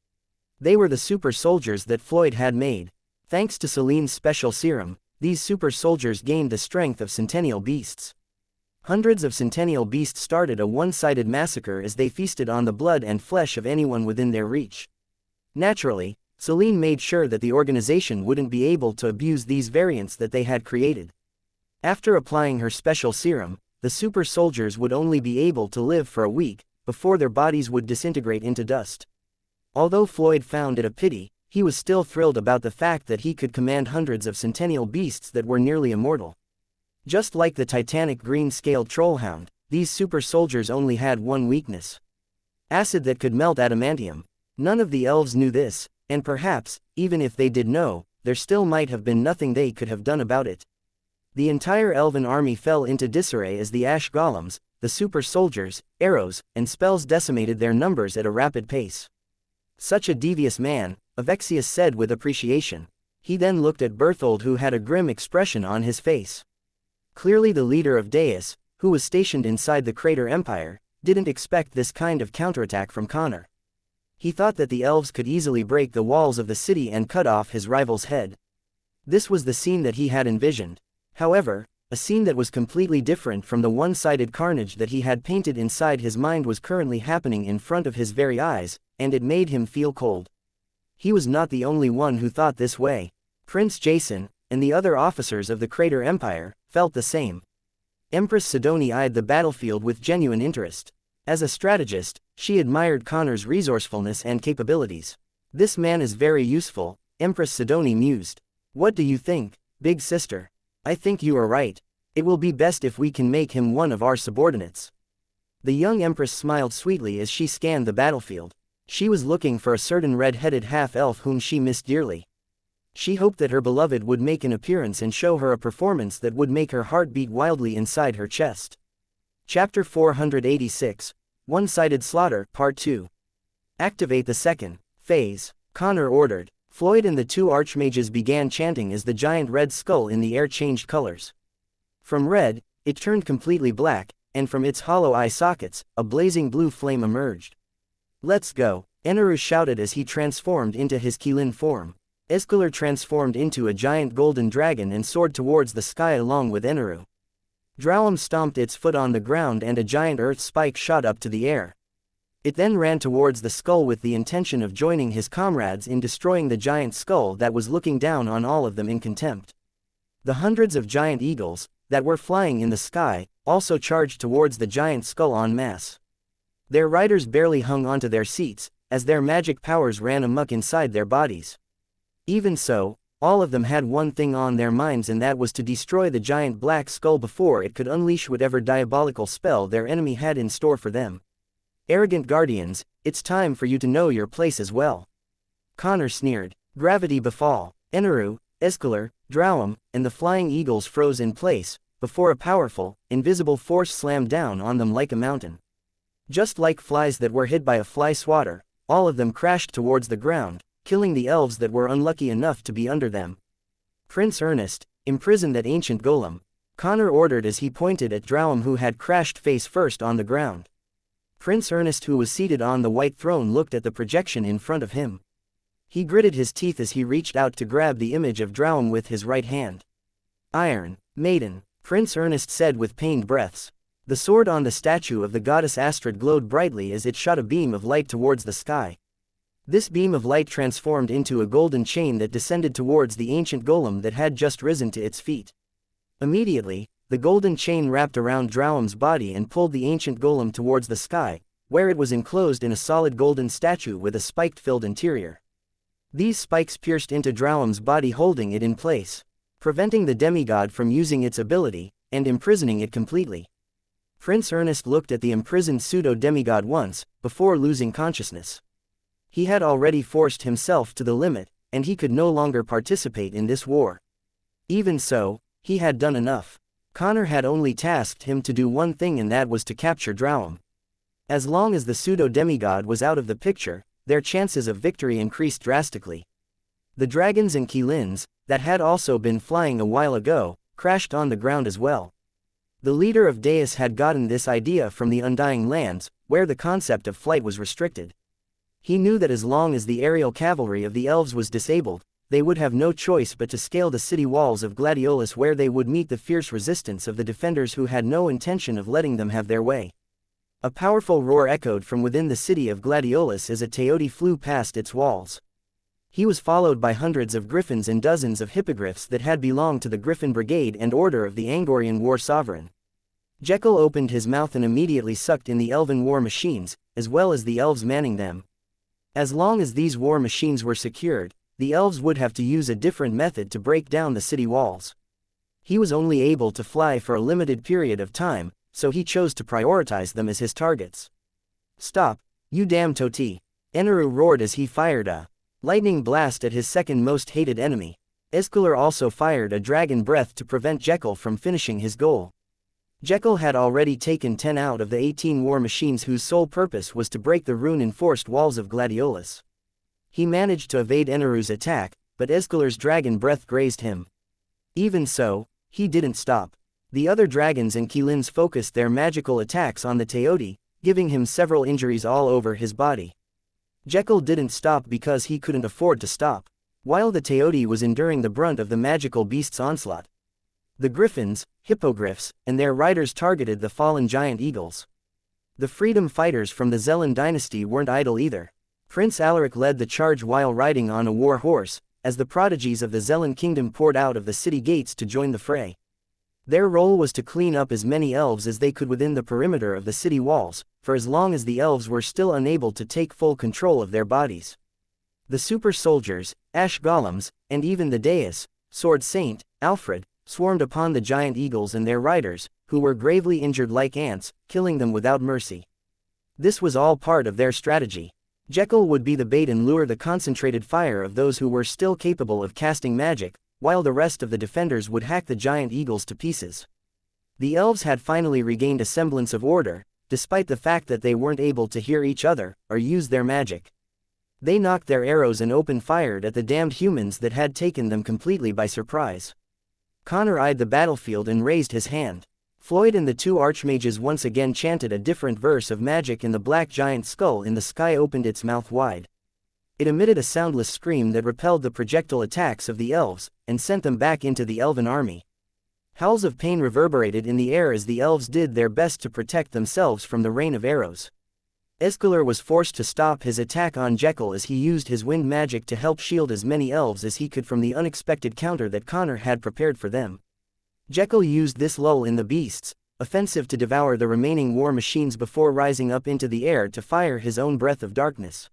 They were the super soldiers that Floyd had made. Thanks to Celine's special serum, these super soldiers gained the strength of centennial beasts. Hundreds of centennial beasts started a one-sided massacre as they feasted on the blood and flesh of anyone within their reach. Naturally, Celine made sure that the organization wouldn't be able to abuse these variants that they had created. After applying her special serum, the super soldiers would only be able to live for a week, before their bodies would disintegrate into dust. Although Floyd found it a pity, he was still thrilled about the fact that he could command hundreds of centennial beasts that were nearly immortal. Just like the titanic green-scaled trollhound, these super soldiers only had one weakness: acid that could melt adamantium. None of the elves knew this, and perhaps, even if they did know, there still might have been nothing they could have done about it. The entire elven army fell into disarray as the ash golems, the super soldiers, arrows, and spells decimated their numbers at a rapid pace. Such a devious man, Avexius said with appreciation. He then looked at Berthold, who had a grim expression on his face. Clearly the leader of Deus, who was stationed inside the Crater Empire, didn't expect this kind of counterattack from Connor. He thought that the elves could easily break the walls of the city and cut off his rival's head. This was the scene that he had envisioned. However, a scene that was completely different from the one-sided carnage that he had painted inside his mind was currently happening in front of his very eyes, and it made him feel cold. He was not the only one who thought this way. Prince Jason, and the other officers of the Crater Empire, felt the same. Empress Sidoni eyed the battlefield with genuine interest. As a strategist, she admired Connor's resourcefulness and capabilities. This man is very useful, Empress Sidoni mused. What do you think, big sister? I think you are right. It will be best if we can make him one of our subordinates. The young empress smiled sweetly as she scanned the battlefield. She was looking for a certain red-headed half-elf whom she missed dearly. She hoped that her beloved would make an appearance and show her a performance that would make her heart beat wildly inside her chest. Chapter 486, One-Sided Slaughter, Part 2. Activate the second phase, Connor ordered. Floyd and the two archmages began chanting as the giant red skull in the air changed colors. From red, it turned completely black, and from its hollow eye sockets, a blazing blue flame emerged. Let's go, Aenarion shouted as he transformed into his Qilin form. Escalar transformed into a giant golden dragon and soared towards the sky along with Aenarion. Drowum stomped its foot on the ground and a giant earth spike shot up to the air. It then ran towards the skull with the intention of joining his comrades in destroying the giant skull that was looking down on all of them in contempt. The hundreds of giant eagles, that were flying in the sky, also charged towards the giant skull en masse. Their riders barely hung onto their seats, as their magic powers ran amok inside their bodies. Even so, all of them had one thing on their minds, and that was to destroy the giant black skull before it could unleash whatever diabolical spell their enemy had in store for them. Arrogant guardians, it's time for you to know your place as well. Connor sneered. Gravity befall. Aenarion, Escalar, Drowum, and the flying eagles froze in place, before a powerful, invisible force slammed down on them like a mountain. Just like flies that were hit by a fly swatter, all of them crashed towards the ground, killing the elves that were unlucky enough to be under them. Prince Ernest, imprison that ancient golem, Connor ordered as he pointed at Drowum, who had crashed face first on the ground. Prince Ernest, who was seated on the white throne, looked at the projection in front of him. He gritted his teeth as he reached out to grab the image of Drowum with his right hand. Iron, maiden, Prince Ernest said with pained breaths. The sword on the statue of the goddess Astrid glowed brightly as it shot a beam of light towards the sky. This beam of light transformed into a golden chain that descended towards the ancient golem that had just risen to its feet. Immediately, the golden chain wrapped around Drowum's body and pulled the ancient golem towards the sky, where it was enclosed in a solid golden statue with a spiked-filled interior. These spikes pierced into Drowum's body, holding it in place, preventing the demigod from using its ability, and imprisoning it completely. Prince Ernest looked at the imprisoned pseudo-demigod once, before losing consciousness. He had already forced himself to the limit, and he could no longer participate in this war. Even so, he had done enough. Connor had only tasked him to do one thing, and that was to capture Drowum. As long as the pseudo-demigod was out of the picture, their chances of victory increased drastically. The dragons and Qilins, that had also been flying a while ago, crashed on the ground as well. The leader of Deus had gotten this idea from the Undying Lands, where the concept of flight was restricted. He knew that as long as the aerial cavalry of the elves was disabled, they would have no choice but to scale the city walls of Gladiolus, where they would meet the fierce resistance of the defenders who had no intention of letting them have their way. A powerful roar echoed from within the city of Gladiolus as a teoti flew past its walls. He was followed by hundreds of griffins and dozens of hippogriffs that had belonged to the Griffin Brigade and Order of the Angorian War Sovereign. Jekyll opened his mouth and immediately sucked in the elven war machines, as well as the elves manning them. As long as these war machines were secured, the elves would have to use a different method to break down the city walls. He was only able to fly for a limited period of time, so he chose to prioritize them as his targets. "Stop, you damn Toti!" Aenarion roared as he fired a lightning blast at his second most hated enemy. Escalar also fired a dragon breath to prevent Jekyll from finishing his goal. Jekyll had already taken 10 out of the 18 war machines whose sole purpose was to break the rune-enforced walls of Gladiolus. He managed to evade Aenarion's attack, but Escalar's dragon breath grazed him. Even so, he didn't stop. The other dragons and Qilins focused their magical attacks on the teoti, giving him several injuries all over his body. Jekyll didn't stop because he couldn't afford to stop. While the teoti was enduring the brunt of the magical beast's onslaught, the griffins, hippogriffs, and their riders targeted the fallen giant eagles. The freedom fighters from the Zellan dynasty weren't idle either. Prince Alaric led the charge while riding on a war horse, as the prodigies of the Zellan kingdom poured out of the city gates to join the fray. Their role was to clean up as many elves as they could within the perimeter of the city walls, for as long as the elves were still unable to take full control of their bodies. The super soldiers, ash golems, and even the Deus, Sword Saint, Alfred, swarmed upon the giant eagles and their riders, who were gravely injured like ants, killing them without mercy. This was all part of their strategy. Jekyll would be the bait and lure the concentrated fire of those who were still capable of casting magic, while the rest of the defenders would hack the giant eagles to pieces. The elves had finally regained a semblance of order, despite the fact that they weren't able to hear each other, or use their magic. They knocked their arrows and open fired at the damned humans that had taken them completely by surprise. Connor eyed the battlefield and raised his hand. Floyd and the two archmages once again chanted a different verse of magic, and the black giant skull in the sky opened its mouth wide. It emitted a soundless scream that repelled the projectile attacks of the elves, and sent them back into the elven army. Howls of pain reverberated in the air as the elves did their best to protect themselves from the rain of arrows. Escalar was forced to stop his attack on Jekyll as he used his wind magic to help shield as many elves as he could from the unexpected counter that Connor had prepared for them. Jekyll used this lull in the beasts' offensive to devour the remaining war machines before rising up into the air to fire his own breath of darkness.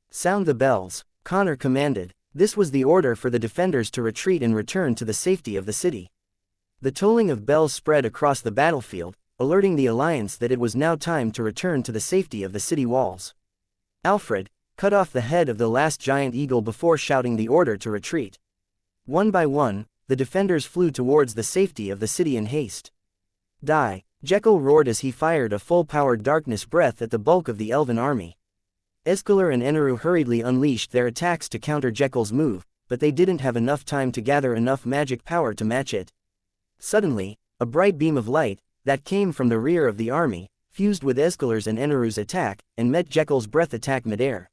"Sound the bells," Connor commanded. This was the order for the defenders to retreat and return to the safety of the city. The tolling of bells spread across the battlefield, alerting the Alliance that it was now time to return to the safety of the city walls. Alfred cut off the head of the last giant eagle before shouting the order to retreat. One by one, the defenders flew towards the safety of the city in haste. "Die!" Jekyll roared as he fired a full-powered darkness breath at the bulk of the elven army. Escalar and Aenarion hurriedly unleashed their attacks to counter Jekyll's move, but they didn't have enough time to gather enough magic power to match it. Suddenly, a bright beam of light, that came from the rear of the army, fused with Escalar's and Aenarion's attack, and met Jekyll's breath attack midair.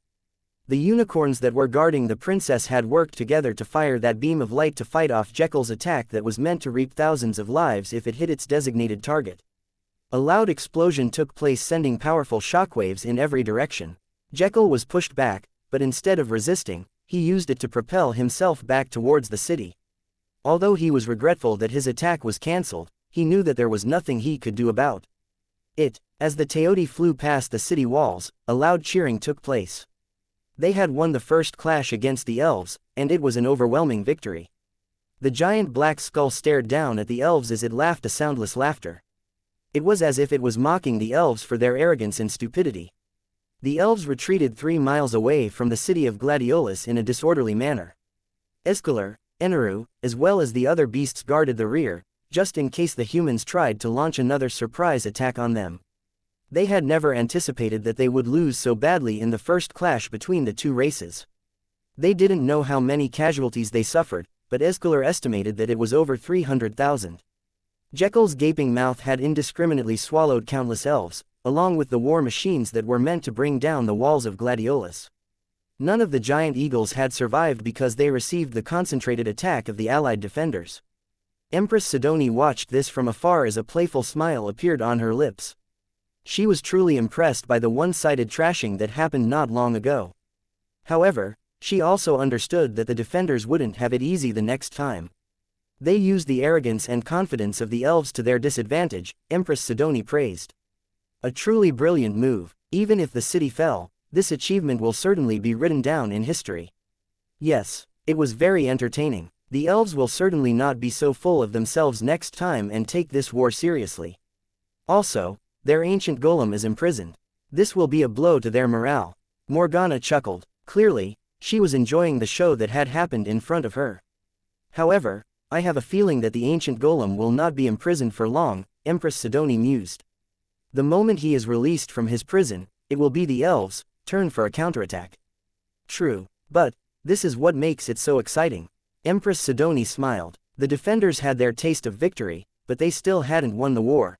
The unicorns that were guarding the princess had worked together to fire that beam of light to fight off Jekyll's attack that was meant to reap thousands of lives if it hit its designated target. A loud explosion took place, sending powerful shockwaves in every direction. Jekyll was pushed back, but instead of resisting, he used it to propel himself back towards the city. Although he was regretful that his attack was cancelled, he knew that there was nothing he could do about it. As the teoti flew past the city walls, a loud cheering took place. They had won the first clash against the elves, and it was an overwhelming victory. The giant black skull stared down at the elves as it laughed a soundless laughter. It was as if it was mocking the elves for their arrogance and stupidity. The elves retreated 3 miles away from the city of Gladiolus in a disorderly manner. Escalar, Aenarion, as well as the other beasts guarded the rear, just in case the humans tried to launch another surprise attack on them. They had never anticipated that they would lose so badly in the first clash between the two races. They didn't know how many casualties they suffered, but Escalar estimated that it was over 300,000. Jekyll's gaping mouth had indiscriminately swallowed countless elves, along with the war machines that were meant to bring down the walls of Gladiolus. None of the giant eagles had survived because they received the concentrated attack of the allied defenders. Empress Sidoni watched this from afar as a playful smile appeared on her lips. She was truly impressed by the one-sided trashing that happened not long ago. However, she also understood that the defenders wouldn't have it easy the next time. They used the arrogance and confidence of the elves to their disadvantage, Empress Sidoni praised. A truly brilliant move. Even if the city fell, this achievement will certainly be written down in history. Yes, it was very entertaining. The elves will certainly not be so full of themselves next time and take this war seriously. Also, their ancient golem is imprisoned. This will be a blow to their morale. Morgana chuckled. Clearly, she was enjoying the show that had happened in front of her. However, I have a feeling that the ancient golem will not be imprisoned for long, Empress Sidoni mused. The moment he is released from his prison, it will be the elves' turn for a counterattack. True, but this is what makes it so exciting. Empress Sidoni smiled. The defenders had their taste of victory, but they still hadn't won the war.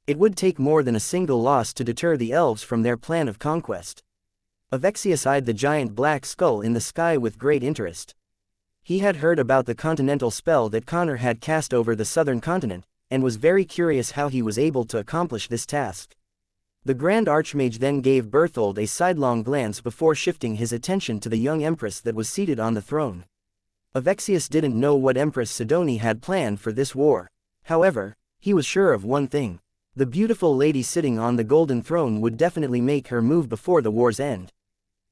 It would take more than a single loss to deter the elves from their plan of conquest. Avexius eyed the giant black skull in the sky with great interest. He had heard about the continental spell that Connor had cast over the southern continent, and was very curious how he was able to accomplish this task. The Grand Archmage then gave Berthold a sidelong glance before shifting his attention to the young empress that was seated on the throne. Avexius didn't know what Empress Sidoni had planned for this war. However, he was sure of one thing. The beautiful lady sitting on the golden throne would definitely make her move before the war's end.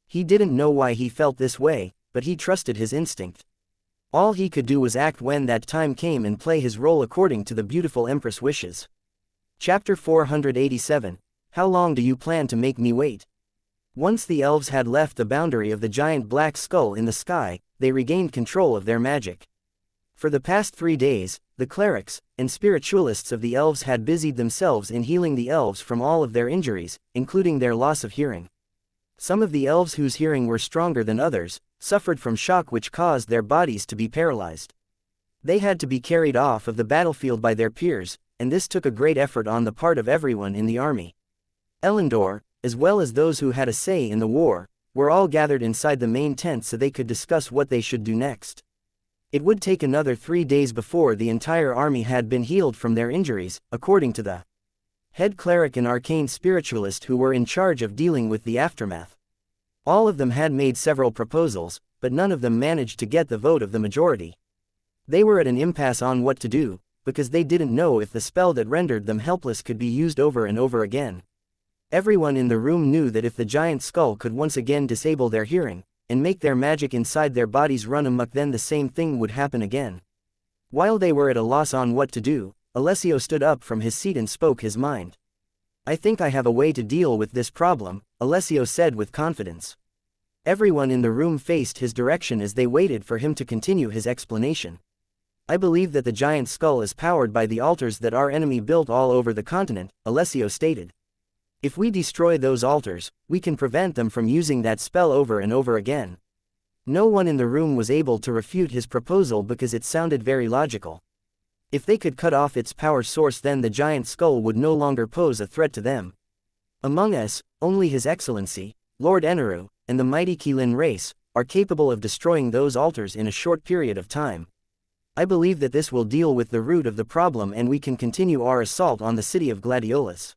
He didn't know why he felt this way, but he trusted his instinct. All he could do was act when that time came and play his role according to the beautiful Empress' wishes. Chapter 487. How long do you plan to make me wait? Once the elves had left the boundary of the giant black skull in the sky, they regained control of their magic. For the past 3 days, the clerics and spiritualists of the elves had busied themselves in healing the elves from all of their injuries, including their loss of hearing. Some of the elves whose hearing were stronger than others suffered from shock which caused their bodies to be paralyzed. They had to be carried off of the battlefield by their peers, and this took a great effort on the part of everyone in the army. Elendor, as well as those who had a say in the war, were all gathered inside the main tent so they could discuss what they should do next. It would take another 3 days before the entire army had been healed from their injuries, according to the head cleric and arcane spiritualist who were in charge of dealing with the aftermath. All of them had made several proposals, but none of them managed to get the vote of the majority. They were at an impasse on what to do, because they didn't know if the spell that rendered them helpless could be used over and over again. Everyone in the room knew that if the giant skull could once again disable their hearing, and make their magic inside their bodies run amok, then the same thing would happen again. While they were at a loss on what to do, Alessio stood up from his seat and spoke his mind. I think I have a way to deal with this problem, Alessio said with confidence. Everyone in the room faced his direction as they waited for him to continue his explanation. I believe that the giant skull is powered by the altars that our enemy built all over the continent, Alessio stated. If we destroy those altars, we can prevent them from using that spell over and over again. No one in the room was able to refute his proposal because it sounded very logical. If they could cut off its power source, then the giant skull would no longer pose a threat to them. Among us, only His Excellency, Lord Eneru, and the mighty Qilin race, are capable of destroying those altars in a short period of time. I believe that this will deal with the root of the problem and we can continue our assault on the city of Gladiolus.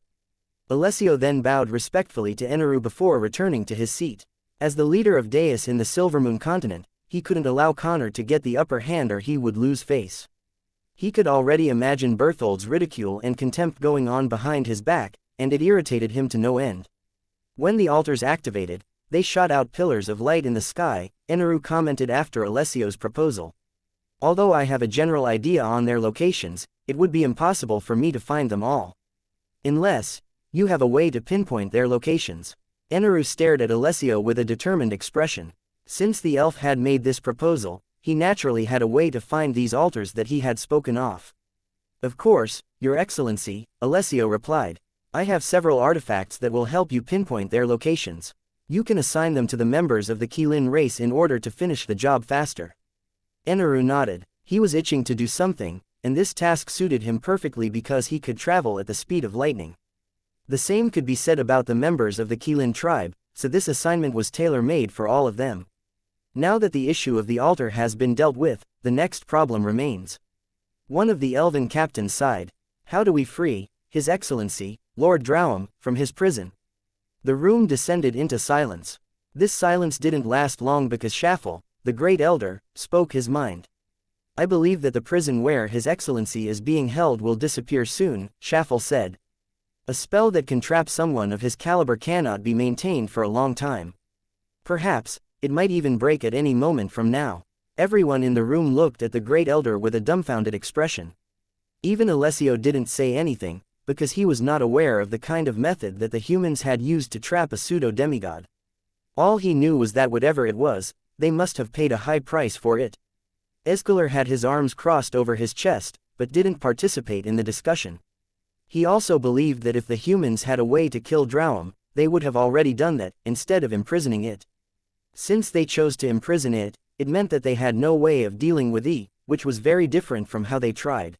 Alessio then bowed respectfully to Eneru before returning to his seat. As the leader of Deus in the Silvermoon continent, he couldn't allow Connor to get the upper hand or he would lose face. He could already imagine Berthold's ridicule and contempt going on behind his back, and it irritated him to no end. When the altars activated, they shot out pillars of light in the sky, Eneru commented after Alessio's proposal. Although I have a general idea on their locations, it would be impossible for me to find them all. Unless you have a way to pinpoint their locations. Eneru stared at Alessio with a determined expression. Since the elf had made this proposal, he naturally had a way to find these altars that he had spoken of. Of course, Your Excellency, Alessio replied. I have several artifacts that will help you pinpoint their locations. You can assign them to the members of the Qilin race in order to finish the job faster. Aenarion nodded. He was itching to do something, and this task suited him perfectly because he could travel at the speed of lightning. The same could be said about the members of the Qilin tribe, so this assignment was tailor-made for all of them. Now that the issue of the altar has been dealt with, the next problem remains. One of the elven captains sighed. How do we free His Excellency, Lord Drowham, from his prison? The room descended into silence. This silence didn't last long because Shaffle, the great elder, spoke his mind. I believe that the prison where His Excellency is being held will disappear soon, Shaffle said. A spell that can trap someone of his caliber cannot be maintained for a long time. Perhaps, it might even break at any moment from now. Everyone in the room looked at the great elder with a dumbfounded expression. Even Alessio didn't say anything, because he was not aware of the kind of method that the humans had used to trap a pseudo-demigod. All he knew was that whatever it was, they must have paid a high price for it. Escalar had his arms crossed over his chest, but didn't participate in the discussion. He also believed that if the humans had a way to kill Drowham, they would have already done that, instead of imprisoning it. Since they chose to imprison it, it meant that they had no way of dealing with it, which was very different from how they tried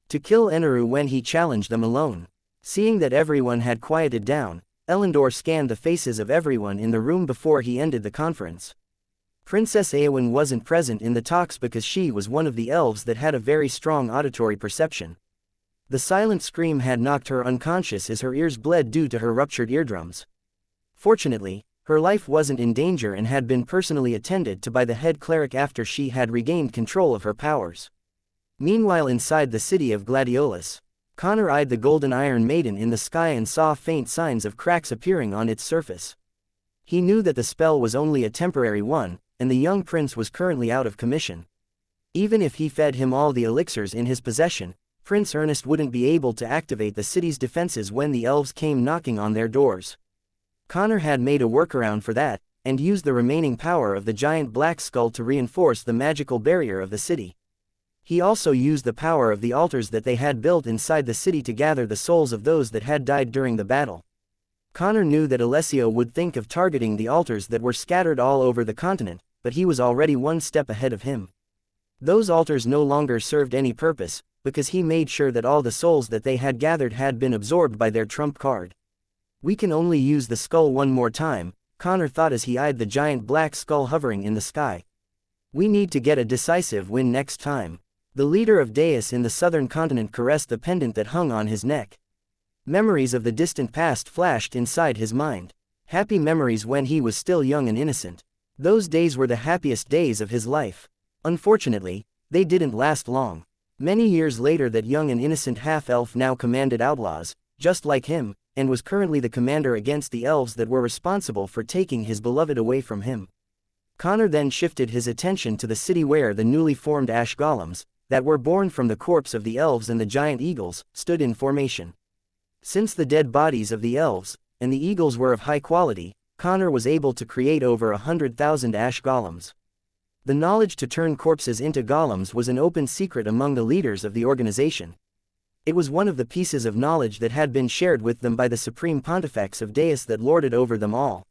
to kill Aenarion when he challenged them alone. Seeing that everyone had quieted down, Elendor scanned the faces of everyone in the room before he ended the conference. Princess Eowyn wasn't present in the talks because she was one of the elves that had a very strong auditory perception. The silent scream had knocked her unconscious as her ears bled due to her ruptured eardrums. Fortunately, her life wasn't in danger and had been personally attended to by the head cleric after she had regained control of her powers. Meanwhile, inside the city of Gladiolus, Connor eyed the golden iron maiden in the sky and saw faint signs of cracks appearing on its surface. He knew that the spell was only a temporary one, and the young prince was currently out of commission. Even if he fed him all the elixirs in his possession, Prince Ernest wouldn't be able to activate the city's defenses when the elves came knocking on their doors. Connor had made a workaround for that, and used the remaining power of the giant black skull to reinforce the magical barrier of the city. He also used the power of the altars that they had built inside the city to gather the souls of those that had died during the battle. Connor knew that Alessio would think of targeting the altars that were scattered all over the continent, but he was already one step ahead of him. Those altars no longer served any purpose, because he made sure that all the souls that they had gathered had been absorbed by their trump card. We can only use the skull one more time, Connor thought as he eyed the giant black skull hovering in the sky. We need to get a decisive win next time. The leader of Deus in the southern continent caressed the pendant that hung on his neck. Memories of the distant past flashed inside his mind. Happy memories when he was still young and innocent. Those days were the happiest days of his life. Unfortunately, they didn't last long. Many years later, that young and innocent half-elf now commanded outlaws, just like him, and was currently the commander against the elves that were responsible for taking his beloved away from him. Connor then shifted his attention to the city where the newly formed ash golems, that were born from the corpse of the elves and the giant eagles, stood in formation. Since the dead bodies of the elves and the eagles were of high quality, Connor was able to create over 100,000 ash golems. The knowledge to turn corpses into golems was an open secret among the leaders of the organization. It was one of the pieces of knowledge that had been shared with them by the Supreme Pontifex of Deus that lorded over them all.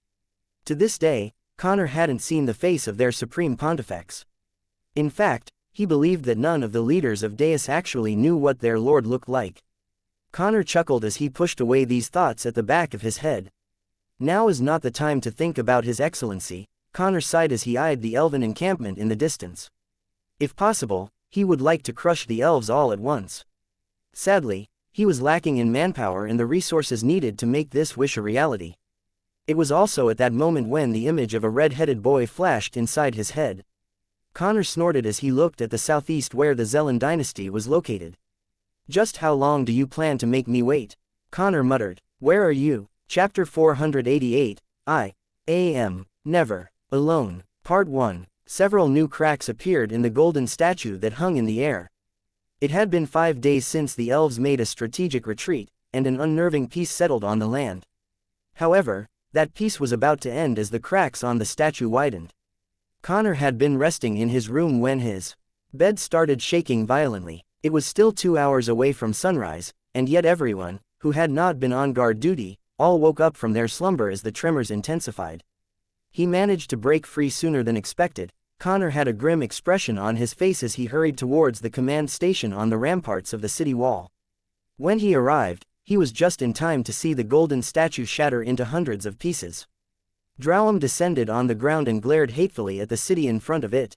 To this day, Connor hadn't seen the face of their Supreme Pontifex. In fact, he believed that none of the leaders of Deus actually knew what their lord looked like. Connor chuckled as he pushed away these thoughts at the back of his head. Now is not the time to think about His Excellency, Connor sighed as he eyed the elven encampment in the distance. If possible, he would like to crush the elves all at once. Sadly, he was lacking in manpower and the resources needed to make this wish a reality. It was also at that moment when the image of a red-headed boy flashed inside his head. Connor snorted as he looked at the southeast where the Zellan dynasty was located. Just how long do you plan to make me wait? Connor muttered. Where are you? Chapter 488, I am never alone. Part 1. Several new cracks appeared in the golden statue that hung in the air. It had been 5 days since the elves made a strategic retreat, and an unnerving peace settled on the land. However, that peace was about to end as the cracks on the statue widened. Connor had been resting in his room when his bed started shaking violently. It was still 2 hours away from sunrise, and yet everyone, who had not been on guard duty, all woke up from their slumber as the tremors intensified. He managed to break free sooner than expected. Connor had a grim expression on his face as he hurried towards the command station on the ramparts of the city wall. When he arrived, he was just in time to see the golden statue shatter into hundreds of pieces. Drowlam descended on the ground and glared hatefully at the city in front of it.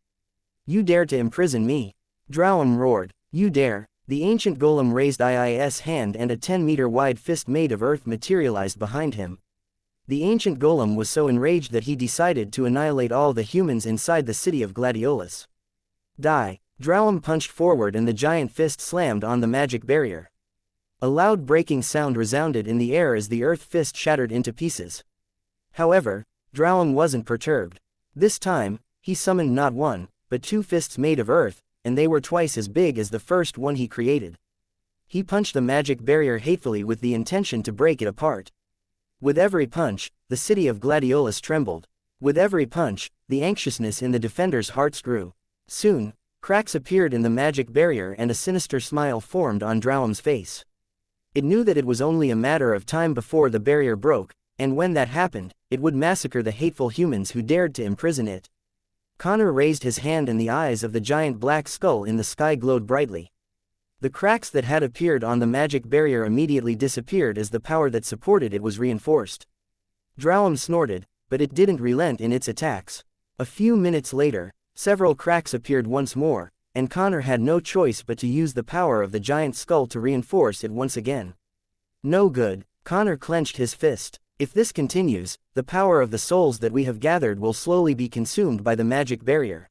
"You dare to imprison me?" Drowlam roared. "You dare?" The ancient golem raised his hand and a 10-meter wide fist made of earth materialized behind him. The ancient golem was so enraged that he decided to annihilate all the humans inside the city of Gladiolus. "Die!" Drowlam punched forward and the giant fist slammed on the magic barrier. A loud breaking sound resounded in the air as the earth fist shattered into pieces. However, Drowlam wasn't perturbed. This time, he summoned not one, but 2 fists made of earth, and they were twice as big as the first one he created. He punched the magic barrier hatefully with the intention to break it apart. With every punch, the city of Gladiolus trembled. With every punch, the anxiousness in the defenders' hearts grew. Soon, cracks appeared in the magic barrier and a sinister smile formed on Drowlam's face. It knew that it was only a matter of time before the barrier broke, and when that happened, it would massacre the hateful humans who dared to imprison it. Connor raised his hand and the eyes of the giant black skull in the sky glowed brightly. The cracks that had appeared on the magic barrier immediately disappeared as the power that supported it was reinforced. Drowlam snorted, but it didn't relent in its attacks. A few minutes later, several cracks appeared once more, and Connor had no choice but to use the power of the giant skull to reinforce it once again. No good. Connor clenched his fist. If this continues, the power of the souls that we have gathered will slowly be consumed by the magic barrier.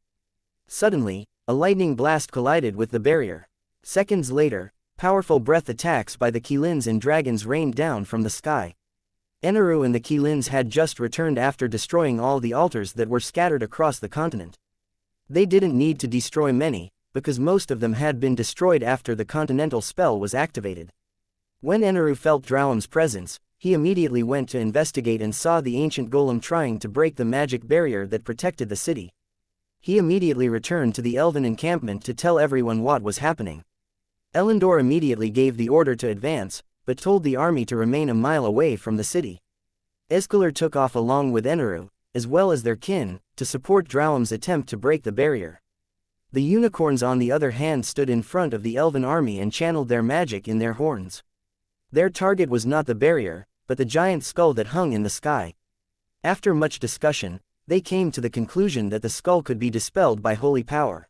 Suddenly, a lightning blast collided with the barrier. Seconds later, powerful breath attacks by the Qilins and dragons rained down from the sky. Aenarion and the Qilins had just returned after destroying all the altars that were scattered across the continent. They didn't need to destroy many, because most of them had been destroyed after the continental spell was activated. When Aenarion felt Drowlam's presence, he immediately went to investigate and saw the ancient golem trying to break the magic barrier that protected the city. He immediately returned to the elven encampment to tell everyone what was happening. Elendor immediately gave the order to advance, but told the army to remain a mile away from the city. Escalar took off along with Aenarion, as well as their kin, to support Drowlam's attempt to break the barrier. The unicorns on the other hand stood in front of the elven army and channeled their magic in their horns. Their target was not the barrier, but the giant skull that hung in the sky. After much discussion, they came to the conclusion that the skull could be dispelled by holy power.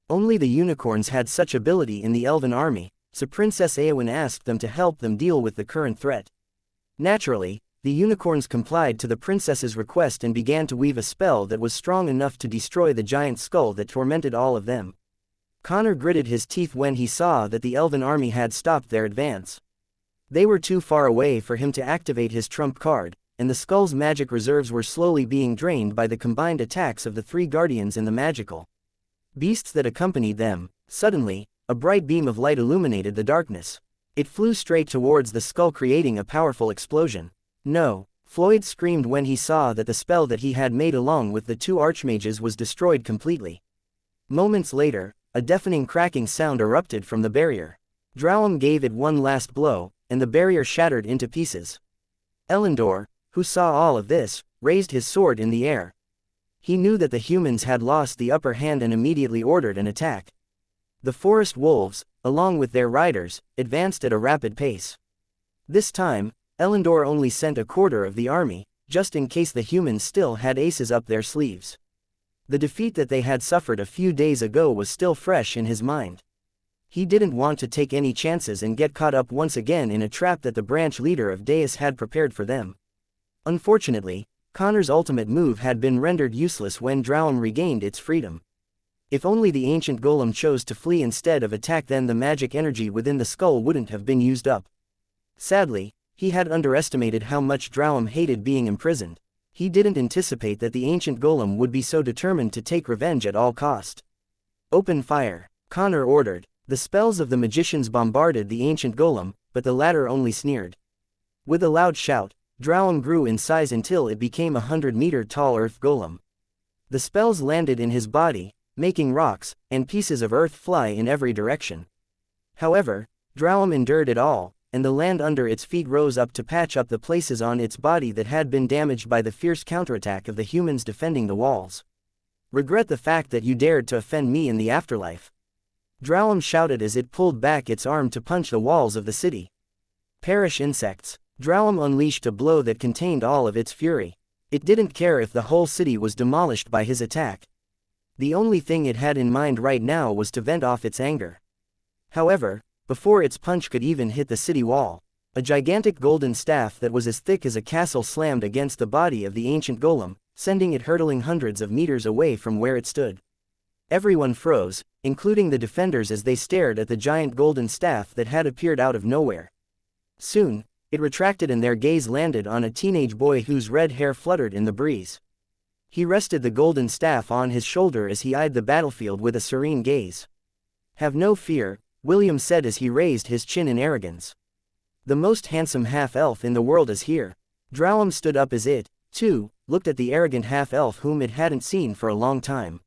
Only the unicorns had such ability in the elven army, so Princess Arwen asked them to help them deal with the current threat. Naturally, the unicorns complied to the princess's request and began to weave a spell that was strong enough to destroy the giant skull that tormented all of them. Connor gritted his teeth when he saw that the elven army had stopped their advance. They were too far away for him to activate his trump card, and the skull's magic reserves were slowly being drained by the combined attacks of the 3 guardians and the magical beasts that accompanied them. Suddenly, a bright beam of light illuminated the darkness. It flew straight towards the skull, creating a powerful explosion. No! Floyd screamed when he saw that the spell that he had made along with the 2 archmages was destroyed completely. Moments later, a deafening cracking sound erupted from the barrier. Drowlam gave it one last blow, and the barrier shattered into pieces. Elendor, who saw all of this, raised his sword in the air. He knew that the humans had lost the upper hand and immediately ordered an attack. The forest wolves, along with their riders, advanced at a rapid pace. This time, Elendor only sent a quarter of the army, just in case the humans still had aces up their sleeves. The defeat that they had suffered a few days ago was still fresh in his mind. He didn't want to take any chances and get caught up once again in a trap that the branch leader of Deus had prepared for them. Unfortunately, Connor's ultimate move had been rendered useless when Drowlam regained its freedom. If only the ancient golem chose to flee instead of attack, then the magic energy within the skull wouldn't have been used up. Sadly, he had underestimated how much Drowlam hated being imprisoned. He didn't anticipate that the ancient golem would be so determined to take revenge at all cost. "Open fire," Connor ordered. The spells of the magicians bombarded the ancient golem, but the latter only sneered. With a loud shout, Drowlam grew in size until it became a 100-meter tall earth golem. The spells landed in his body, making rocks and pieces of earth fly in every direction. However, Drowlam endured it all, and the land under its feet rose up to patch up the places on its body that had been damaged by the fierce counterattack of the humans defending the walls. Regret the fact that you dared to offend me in the afterlife. Drowlam shouted as it pulled back its arm to punch the walls of the city. Perish insects. Drowlam unleashed a blow that contained all of its fury. It didn't care if the whole city was demolished by his attack. The only thing it had in mind right now was to vent off its anger. However, before its punch could even hit the city wall, a gigantic golden staff that was as thick as a castle slammed against the body of the ancient golem, sending it hurtling hundreds of meters away from where it stood. Everyone froze, including the defenders, as they stared at the giant golden staff that had appeared out of nowhere. Soon, it retracted and their gaze landed on a teenage boy whose red hair fluttered in the breeze. He rested the golden staff on his shoulder as he eyed the battlefield with a serene gaze. "Have no fear," William said as he raised his chin in arrogance. "The most handsome half-elf in the world is here." Drowlam stood up as it, too, looked at the arrogant half-elf whom it hadn't seen for a long time.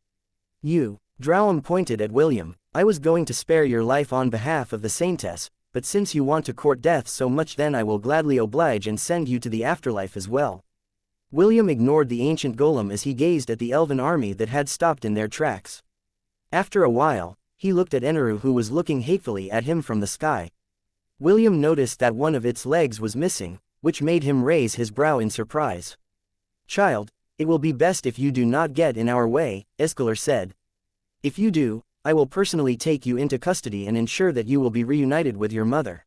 "You," Drowlam pointed at William, "I was going to spare your life on behalf of the Saintess, but since you want to court death so much, then I will gladly oblige and send you to the afterlife as well." William ignored the ancient golem as he gazed at the elven army that had stopped in their tracks. After a while, he looked at Aenarion, who was looking hatefully at him from the sky. William noticed that one of its legs was missing, which made him raise his brow in surprise. "Child, it will be best if you do not get in our way," Escalar said. "If you do, I will personally take you into custody and ensure that you will be reunited with your mother."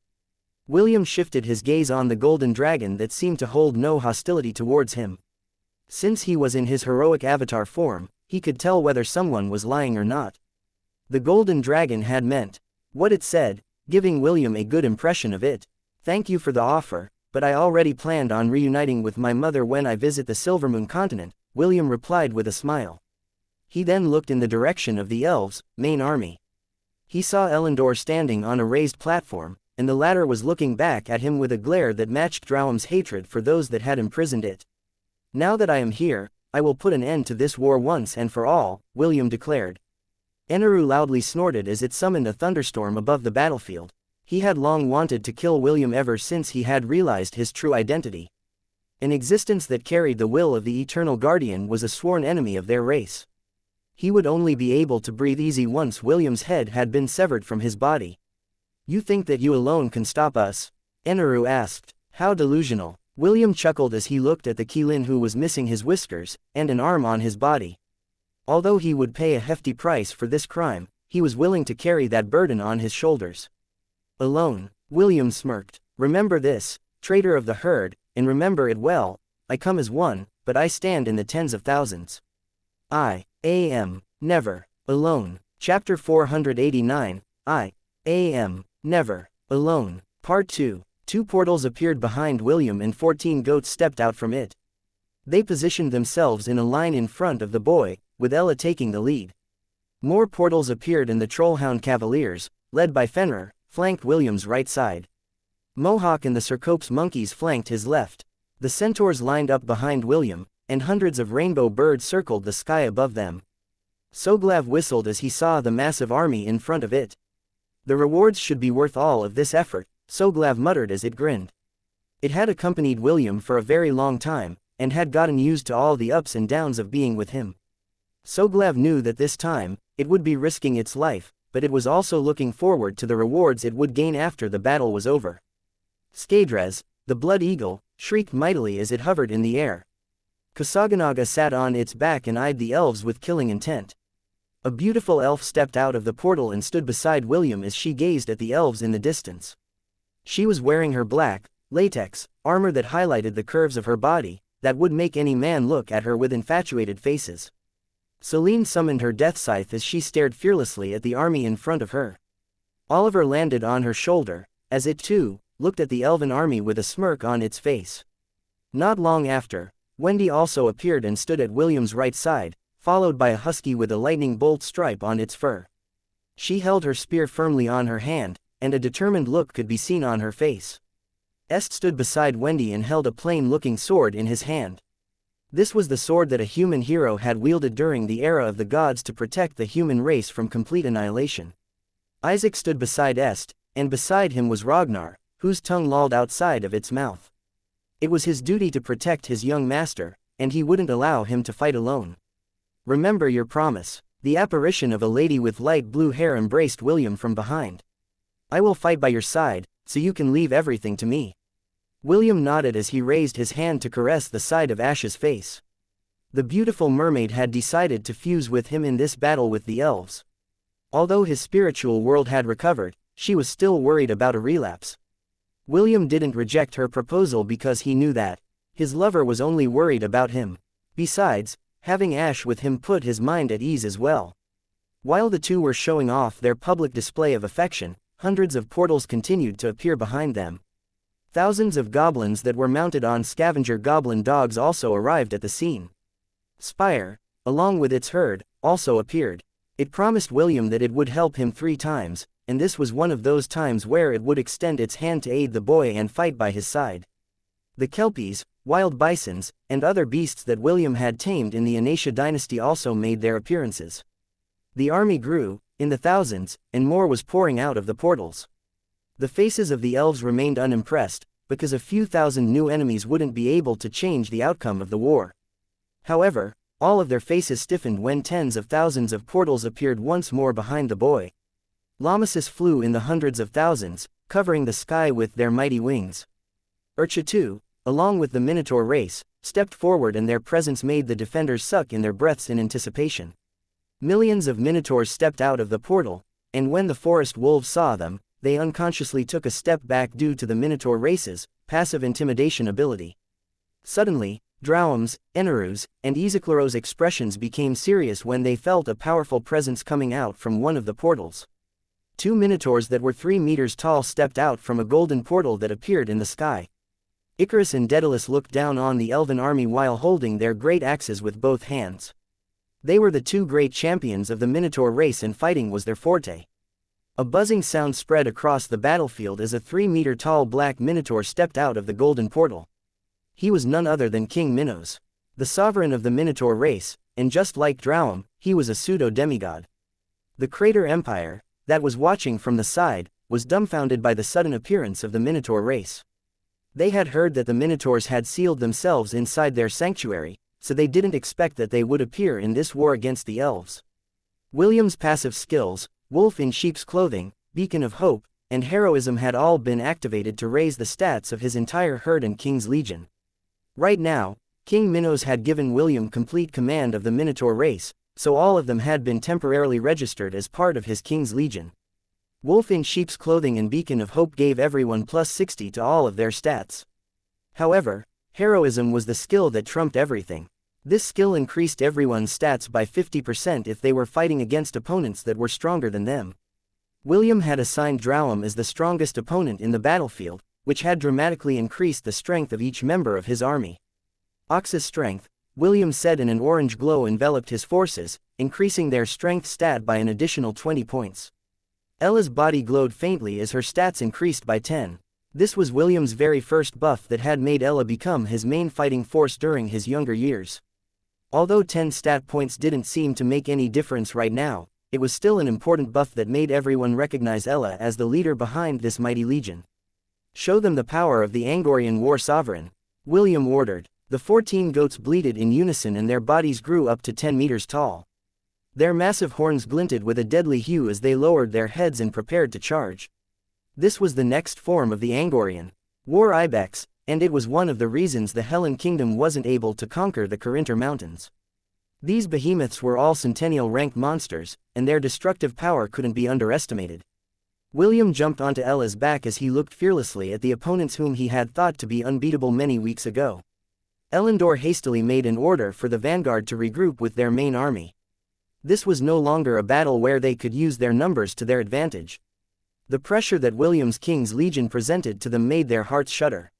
William shifted his gaze on the golden dragon that seemed to hold no hostility towards him. Since he was in his heroic avatar form, he could tell whether someone was lying or not. The golden dragon had meant what it said, giving William a good impression of it. "Thank you for the offer, but I already planned on reuniting with my mother when I visit the Silvermoon continent," William replied with a smile. He then looked in the direction of the elves' main army. He saw Elendor standing on a raised platform, and the latter was looking back at him with a glare that matched Drowlam's hatred for those that had imprisoned it. "Now that I am here, I will put an end to this war once and for all," William declared. Aenarion loudly snorted as it summoned a thunderstorm above the battlefield. He had long wanted to kill William ever since he had realized his true identity. An existence that carried the will of the Eternal Guardian was a sworn enemy of their race. He would only be able to breathe easy once William's head had been severed from his body. "You think that you alone can stop us?" Aenarion asked. "How delusional." William chuckled as he looked at the Keelin, who was missing his whiskers and an arm on his body. Although he would pay a hefty price for this crime, he was willing to carry that burden on his shoulders. "Alone," William smirked. "Remember this, traitor of the herd, and remember it well, I come as one, but I stand in the tens of thousands. I am never alone." Chapter 489, I am never alone. Part 2. Two portals appeared behind William and 14 goats stepped out from it. They positioned themselves in a line in front of the boy, with Ella taking the lead. More portals appeared and the Trollhound Cavaliers, led by Fenrir, flanked William's right side. Mohawk and the Cercops monkeys flanked his left. The centaurs lined up behind William, and hundreds of rainbow birds circled the sky above them. Soglav whistled as he saw the massive army in front of it. "The rewards should be worth all of this effort," Soglav muttered as it grinned. It had accompanied William for a very long time, and had gotten used to all the ups and downs of being with him. Soglav knew that this time, it would be risking its life, but it was also looking forward to the rewards it would gain after the battle was over. Skadrez, the blood eagle, shrieked mightily as it hovered in the air. Kusaganaga sat on its back and eyed the elves with killing intent. A beautiful elf stepped out of the portal and stood beside William as she gazed at the elves in the distance. She was wearing her black, latex, armor that highlighted the curves of her body, that would make any man look at her with infatuated faces. Celine summoned her death scythe as she stared fearlessly at the army in front of her. Oliver landed on her shoulder, as it too, looked at the elven army with a smirk on its face. Not long after, Wendy also appeared and stood at William's right side, followed by a husky with a lightning bolt stripe on its fur. She held her spear firmly on her hand, and a determined look could be seen on her face. Est stood beside Wendy and held a plain-looking sword in his hand. This was the sword that a human hero had wielded during the era of the gods to protect the human race from complete annihilation. Isaac stood beside Est, and beside him was Ragnar, whose tongue lolled outside of its mouth. It was his duty to protect his young master, and he wouldn't allow him to fight alone. Remember your promise. The apparition of a lady with light blue hair embraced William from behind. I will fight by your side, so you can leave everything to me. William nodded as he raised his hand to caress the side of Ash's face. The beautiful mermaid had decided to fuse with him in this battle with the elves. Although his spiritual world had recovered, she was still worried about a relapse. William didn't reject her proposal because he knew that his lover was only worried about him. Besides, having Ash with him put his mind at ease as well. While the two were showing off their public display of affection, hundreds of portals continued to appear behind them. Thousands of goblins that were mounted on scavenger goblin dogs also arrived at the scene. Spire, along with its herd, also appeared. It promised William that it would help him 3 times, and this was one of those times where it would extend its hand to aid the boy and fight by his side. The kelpies, wild bisons, and other beasts that William had tamed in the Aenarion dynasty also made their appearances. The army grew, in the thousands, and more was pouring out of the portals. The faces of the elves remained unimpressed, because a few thousand new enemies wouldn't be able to change the outcome of the war. However, all of their faces stiffened when tens of thousands of portals appeared once more behind the boy. Lamasis flew in the hundreds of thousands, covering the sky with their mighty wings. Urcha too, along with the Minotaur race, stepped forward, and their presence made the defenders suck in their breaths in anticipation. Millions of Minotaurs stepped out of the portal, and when the forest wolves saw them, they unconsciously took a step back due to the Minotaur race's passive intimidation ability. Suddenly, Drowum's, Aenarion, and Ezeklero's expressions became serious when they felt a powerful presence coming out from one of the portals. 2 Minotaurs that were 3 meters tall stepped out from a golden portal that appeared in the sky. Icarus and Daedalus looked down on the elven army while holding their great axes with both hands. They were the 2 great champions of the Minotaur race, and fighting was their forte. A buzzing sound spread across the battlefield as a 3-meter-tall black Minotaur stepped out of the golden portal. He was none other than King Minos, the sovereign of the Minotaur race, and just like Drowum, he was a pseudo-demigod. The Crater Empire, that was watching from the side, was dumbfounded by the sudden appearance of the Minotaur race. They had heard that the Minotaurs had sealed themselves inside their sanctuary, so they didn't expect that they would appear in this war against the elves. William's passive skills, Wolf in Sheep's Clothing, Beacon of Hope, and Heroism had all been activated to raise the stats of his entire herd and King's Legion. Right now, King Minos had given William complete command of the Minotaur race, so all of them had been temporarily registered as part of his King's Legion. Wolf in Sheep's Clothing and Beacon of Hope gave everyone plus 60 to all of their stats. However, Heroism was the skill that trumped everything. This skill increased everyone's stats by 50% if they were fighting against opponents that were stronger than them. William had assigned Drowum as the strongest opponent in the battlefield, which had dramatically increased the strength of each member of his army. Ox's strength, William said, and an orange glow enveloped his forces, increasing their strength stat by an additional 20 points. Ella's body glowed faintly as her stats increased by 10. This was William's very first buff that had made Ella become his main fighting force during his younger years. Although 10 stat points didn't seem to make any difference right now, it was still an important buff that made everyone recognize Ella as the leader behind this mighty legion. Show them the power of the Angorian war sovereign, William ordered. The 14 goats bleated in unison and their bodies grew up to 10 meters tall. Their massive horns glinted with a deadly hue as they lowered their heads and prepared to charge. This was the next form of the Angorian war ibex, and it was one of the reasons the Hellen Kingdom wasn't able to conquer the Corinter Mountains. These behemoths were all centennial-ranked monsters, and their destructive power couldn't be underestimated. William jumped onto Ella's back as he looked fearlessly at the opponents whom he had thought to be unbeatable many weeks ago. Elendor hastily made an order for the vanguard to regroup with their main army. This was no longer a battle where they could use their numbers to their advantage. The pressure that William's King's Legion presented to them made their hearts shudder.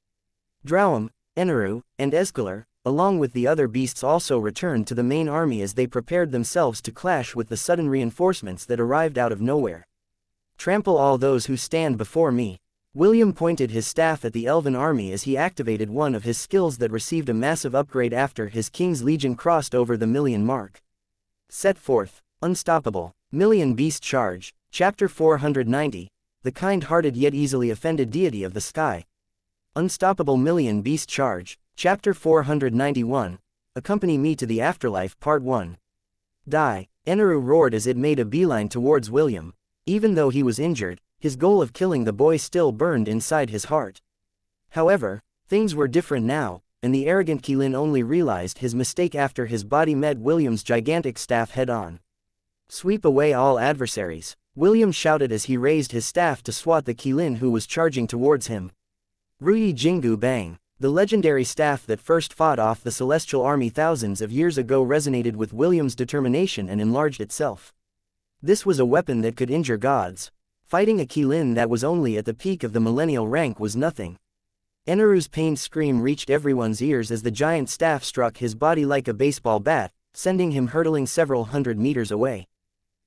Drowum, Aenarion, and Ezekler, along with the other beasts, also returned to the main army as they prepared themselves to clash with the sudden reinforcements that arrived out of nowhere. Trample all those who stand before me. William pointed his staff at the elven army as he activated one of his skills that received a massive upgrade after his King's Legion crossed over the million mark. Set forth. Unstoppable. Million Beast Charge. Chapter 490. the kind-hearted yet easily offended deity of the sky. Unstoppable Million Beast Charge, Chapter 491, Accompany Me to the Afterlife Part 1. Die, Aenarion roared as it made a beeline towards William. Even though he was injured, his goal of killing the boy still burned inside his heart. However, things were different now, and the arrogant Qilin only realized his mistake after his body met William's gigantic staff head-on. Sweep away all adversaries, William shouted as he raised his staff to swat the Qilin who was charging towards him. Ruyi Jingu Bang, the legendary staff that first fought off the celestial army thousands of years ago, resonated with William's determination and enlarged itself. This was a weapon that could injure gods. Fighting a Qilin that was only at the peak of the millennial rank was nothing. Aenarion's pained scream reached everyone's ears as the giant staff struck his body like a baseball bat, sending him hurtling several hundred meters away.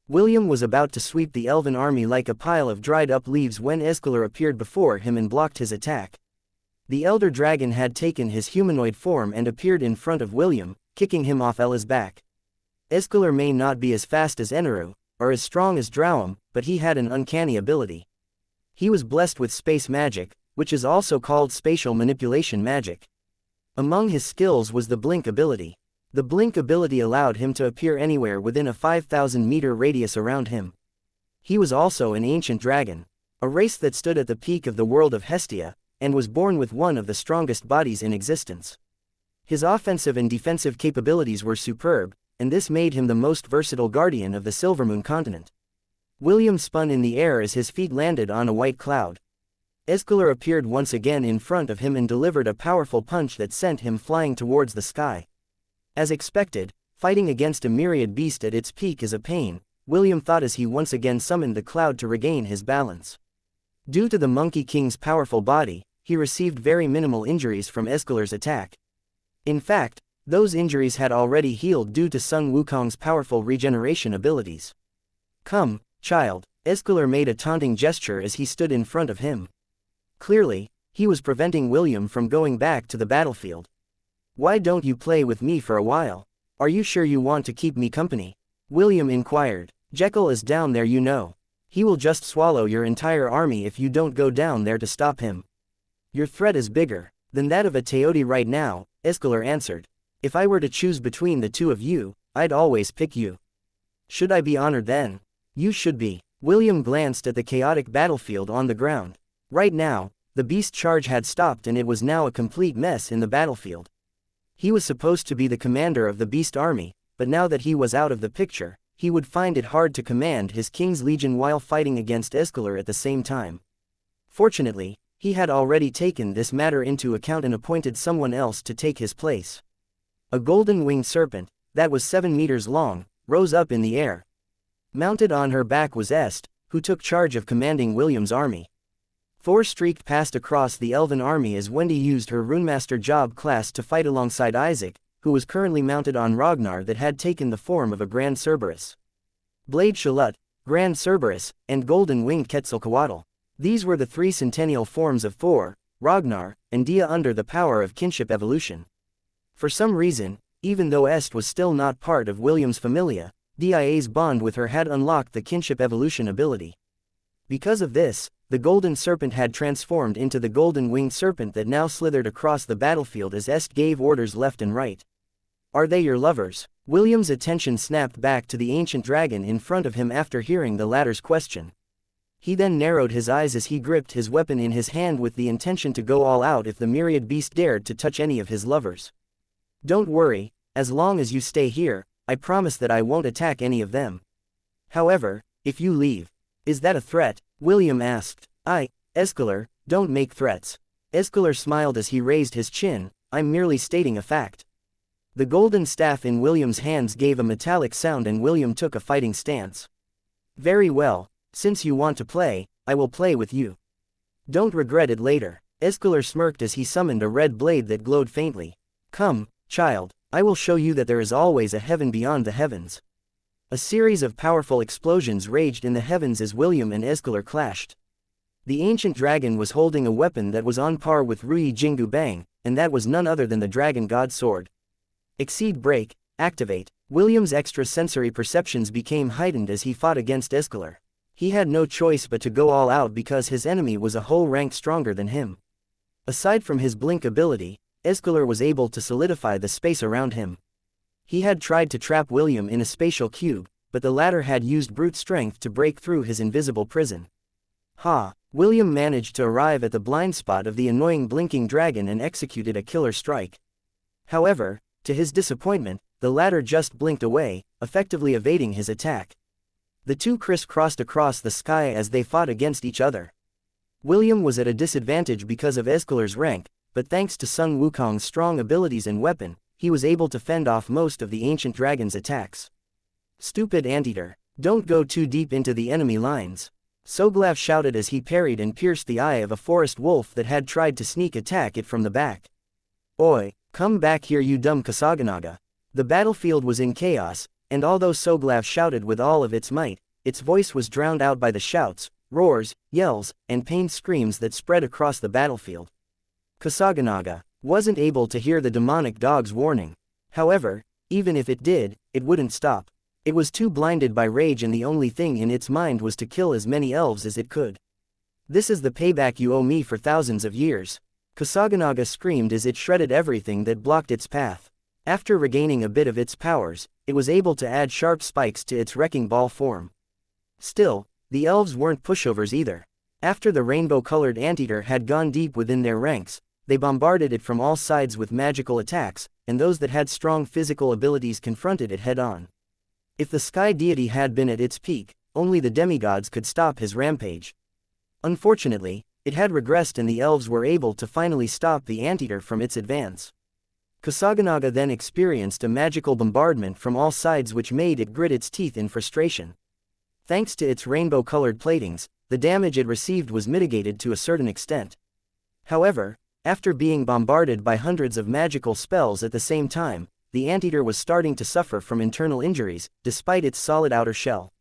William was about to sweep the elven army like a pile of dried-up leaves when Escalor appeared before him and blocked his attack. The elder dragon had taken his humanoid form and appeared in front of William, kicking him off Ella's back. Escalor may not be as fast as Aenarion, or as strong as Drowum, but he had an uncanny ability. He was blessed with space magic, which is also called spatial manipulation magic. Among his skills was the blink ability. The blink ability allowed him to appear anywhere within a 5,000-meter radius around him. He was also an ancient dragon, a race that stood at the peak of the world of Hestia, and was born with one of the strongest bodies in existence. His offensive and defensive capabilities were superb, and this made him the most versatile guardian of the Silvermoon continent. William spun in the air as his feet landed on a white cloud. Escalor appeared once again in front of him and delivered a powerful punch that sent him flying towards the sky. As expected, fighting against a myriad beast at its peak is a pain, William thought as he once again summoned the cloud to regain his balance. Due to the Monkey King's powerful body, he received very minimal injuries from Escalor's attack. In fact, those injuries had already healed due to Sun Wukong's powerful regeneration abilities. "Come, child," Escalor made a taunting gesture as he stood in front of him. Clearly, he was preventing William from going back to the battlefield. "Why don't you play with me for a while? Are you sure you want to keep me company?" William inquired. "Jekyll is down there, you know. He will just swallow your entire army if you don't go down there to stop him. Your threat is bigger than that of a Teodi right now," Escalor answered. "If I were to choose between the two of you, I'd always pick you." "Should I be honored then?" "You should be." William glanced at the chaotic battlefield on the ground. Right now, the beast charge had stopped and it was now a complete mess in the battlefield. He was supposed to be the commander of the beast army, but now that he was out of the picture, he would find it hard to command his king's legion while fighting against Escalor at the same time. Fortunately, he had already taken this matter into account and appointed someone else to take his place. A golden-winged serpent, that was 7 meters long, rose up in the air. Mounted on her back was Est, who took charge of commanding William's army. Thor streaked past across the elven army as Wendy used her Runemaster Job class to fight alongside Isaac, who was currently mounted on Ragnar that had taken the form of a Grand Cerberus. Blade Shalut, Grand Cerberus, and Golden-winged Quetzalcoatl. These were the 3 centennial forms of Thor, Ragnar, and Dia under the power of kinship evolution. For some reason, even though Est was still not part of William's familia, Dia's bond with her had unlocked the kinship evolution ability. Because of this, the golden serpent had transformed into the golden-winged serpent that now slithered across the battlefield as Est gave orders left and right. "Are they your lovers?" William's attention snapped back to the ancient dragon in front of him after hearing the latter's question. He then narrowed his eyes as he gripped his weapon in his hand with the intention to go all out if the myriad beast dared to touch any of his lovers. "Don't worry, as long as you stay here, I promise that I won't attack any of them. However, if you leave..." "Is that a threat?" William asked. Escalor, don't make threats." Escalor smiled as he raised his chin. "I'm merely stating a fact." The golden staff in William's hands gave a metallic sound and William took a fighting stance. "Very well. Since you want to play, I will play with you. Don't regret it later." Escalor smirked as he summoned a red blade that glowed faintly. "Come, child, I will show you that there is always a heaven beyond the heavens." A series of powerful explosions raged in the heavens as William and Escalor clashed. The ancient dragon was holding a weapon that was on par with Ruyi Jingu Bang, and that was none other than the Dragon God Sword. Exceed Break, activate. William's extrasensory perceptions became heightened as he fought against Escalor. He had no choice but to go all out because his enemy was a whole rank stronger than him. Aside from his blink ability, Escalar was able to solidify the space around him. He had tried to trap William in a spatial cube, but the latter had used brute strength to break through his invisible prison. William managed to arrive at the blind spot of the annoying blinking dragon and executed a killer strike. However, to his disappointment, the latter just blinked away, effectively evading his attack. The two crisscrossed across the sky as they fought against each other. William was at a disadvantage because of Escalar's rank, but thanks to Sun Wukong's strong abilities and weapon, he was able to fend off most of the ancient dragon's attacks. Stupid anteater, don't go too deep into the enemy lines. Soglav shouted as he parried and pierced the eye of a forest wolf that had tried to sneak attack it from the back. Oi, come back here you dumb Kusaganaga. The battlefield was in chaos, and although Soglav shouted with all of its might, its voice was drowned out by the shouts, roars, yells, and pained screams that spread across the battlefield. Kusaganaga wasn't able to hear the demonic dog's warning. However, even if it did, it wouldn't stop. It was too blinded by rage and the only thing in its mind was to kill as many elves as it could. This is the payback you owe me for thousands of years. Kusaganaga screamed as it shredded everything that blocked its path. After regaining a bit of its powers, it was able to add sharp spikes to its wrecking ball form. Still, the elves weren't pushovers either. After the rainbow-colored anteater had gone deep within their ranks, they bombarded it from all sides with magical attacks, and those that had strong physical abilities confronted it head-on. If the sky deity had been at its peak, only the demigods could stop his rampage. Unfortunately, it had regressed and the elves were able to finally stop the anteater from its advance. Kusaganaga then experienced a magical bombardment from all sides which made it grit its teeth in frustration. Thanks to its rainbow-colored platings, the damage it received was mitigated to a certain extent. However, after being bombarded by hundreds of magical spells at the same time, the anteater was starting to suffer from internal injuries, despite its solid outer shell.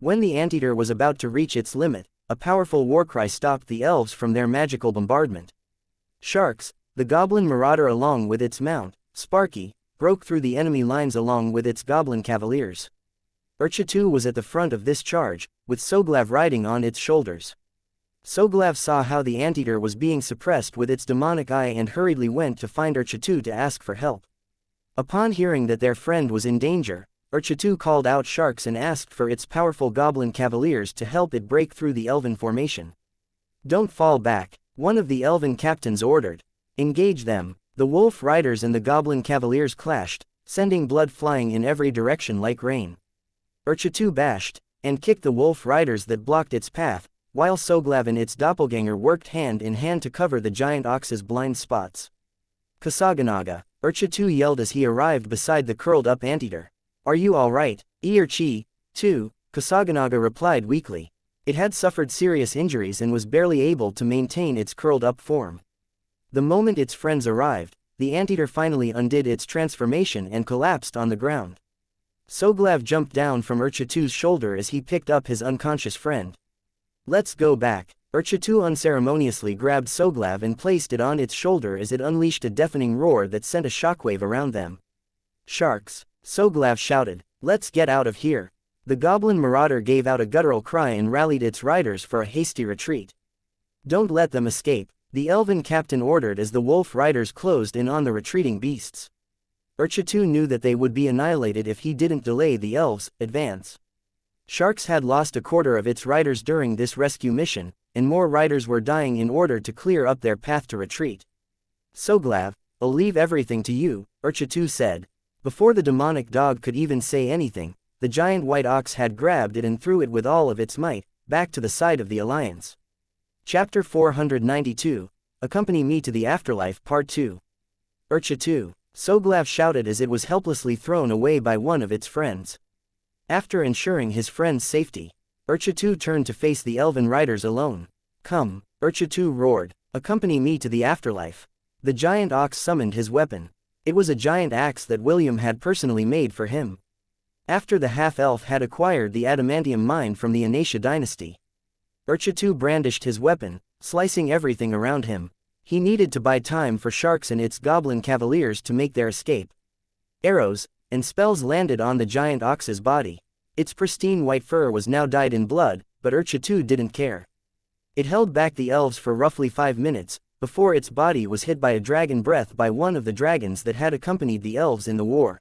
When the anteater was about to reach its limit, a powerful warcry stopped the elves from their magical bombardment. Sharks, the goblin marauder along with its mount, Sparky, broke through the enemy lines along with its goblin cavaliers. Urchitu was at the front of this charge, with Soglav riding on its shoulders. Soglav saw how the anteater was being suppressed with its demonic eye and hurriedly went to find Urchitu to ask for help. Upon hearing that their friend was in danger, Urchitu called out Sharks and asked for its powerful goblin cavaliers to help it break through the elven formation. Don't fall back, one of the elven captains ordered. Engage them. The wolf riders and the goblin cavaliers clashed, sending blood flying in every direction like rain. Urchitu bashed and kicked the wolf riders that blocked its path, while Soglav and its doppelganger worked hand in hand to cover the giant ox's blind spots. Kusaganaga, Urchitu yelled as he arrived beside the curled-up anteater. Are you alright, Chi? Too, Kusaganaga replied weakly. It had suffered serious injuries and was barely able to maintain its curled-up form. The moment its friends arrived, the anteater finally undid its transformation and collapsed on the ground. Soglav jumped down from Urchitu's shoulder as he picked up his unconscious friend. Let's go back. Urchitu unceremoniously grabbed Soglav and placed it on its shoulder as it unleashed a deafening roar that sent a shockwave around them. Sharks, Soglav shouted, let's get out of here. The goblin marauder gave out a guttural cry and rallied its riders for a hasty retreat. Don't let them escape, the elven captain ordered as the wolf riders closed in on the retreating beasts. Urchitu knew that they would be annihilated if he didn't delay the elves' advance. Sharks had lost a quarter of its riders during this rescue mission, and more riders were dying in order to clear up their path to retreat. Soglav, I'll leave everything to you, Urchitu said. Before the demonic dog could even say anything, the giant white ox had grabbed it and threw it with all of its might, back to the side of the alliance. Chapter 492, Accompany Me to the Afterlife Part 2. Urchitu, Soglav shouted as it was helplessly thrown away by one of its friends. After ensuring his friend's safety, Urchitu turned to face the elven riders alone. Come, Urchitu roared, accompany me to the afterlife. The giant ox summoned his weapon. It was a giant axe that William had personally made for him. After the half-elf had acquired the adamantium mine from the Xianxia dynasty, Urchitu brandished his weapon, slicing everything around him. He needed to buy time for Sharks and its goblin cavaliers to make their escape. Arrows and spells landed on the giant ox's body. Its pristine white fur was now dyed in blood, but Urcha didn't care. It held back the elves for roughly 5 minutes, before its body was hit by a dragon breath by one of the dragons that had accompanied the elves in the war.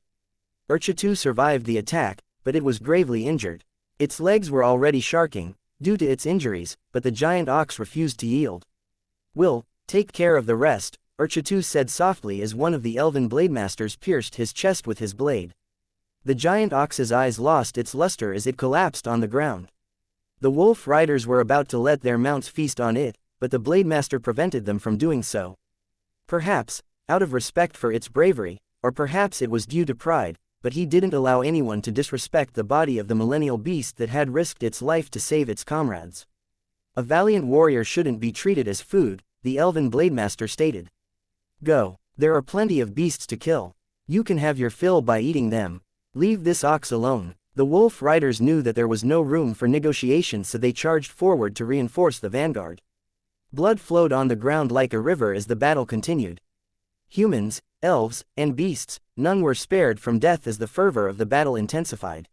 Urcha survived the attack, but it was gravely injured. Its legs were already sharking, due to its injuries, but the giant ox refused to yield. "Will, take care of the rest," Urcha said softly as one of the elven blademasters pierced his chest with his blade. The giant ox's eyes lost its luster as it collapsed on the ground. The wolf riders were about to let their mounts feast on it, but the blademaster prevented them from doing so. Perhaps, out of respect for its bravery, or perhaps it was due to pride, but he didn't allow anyone to disrespect the body of the millennial beast that had risked its life to save its comrades. "A valiant warrior shouldn't be treated as food," the elven blademaster stated. "Go. There are plenty of beasts to kill. You can have your fill by eating them. Leave this ox alone." The wolf riders knew that there was no room for negotiation, so they charged forward to reinforce the vanguard. Blood flowed on the ground like a river as the battle continued. Humans, elves, and beasts, none were spared from death as the fervor of the battle intensified.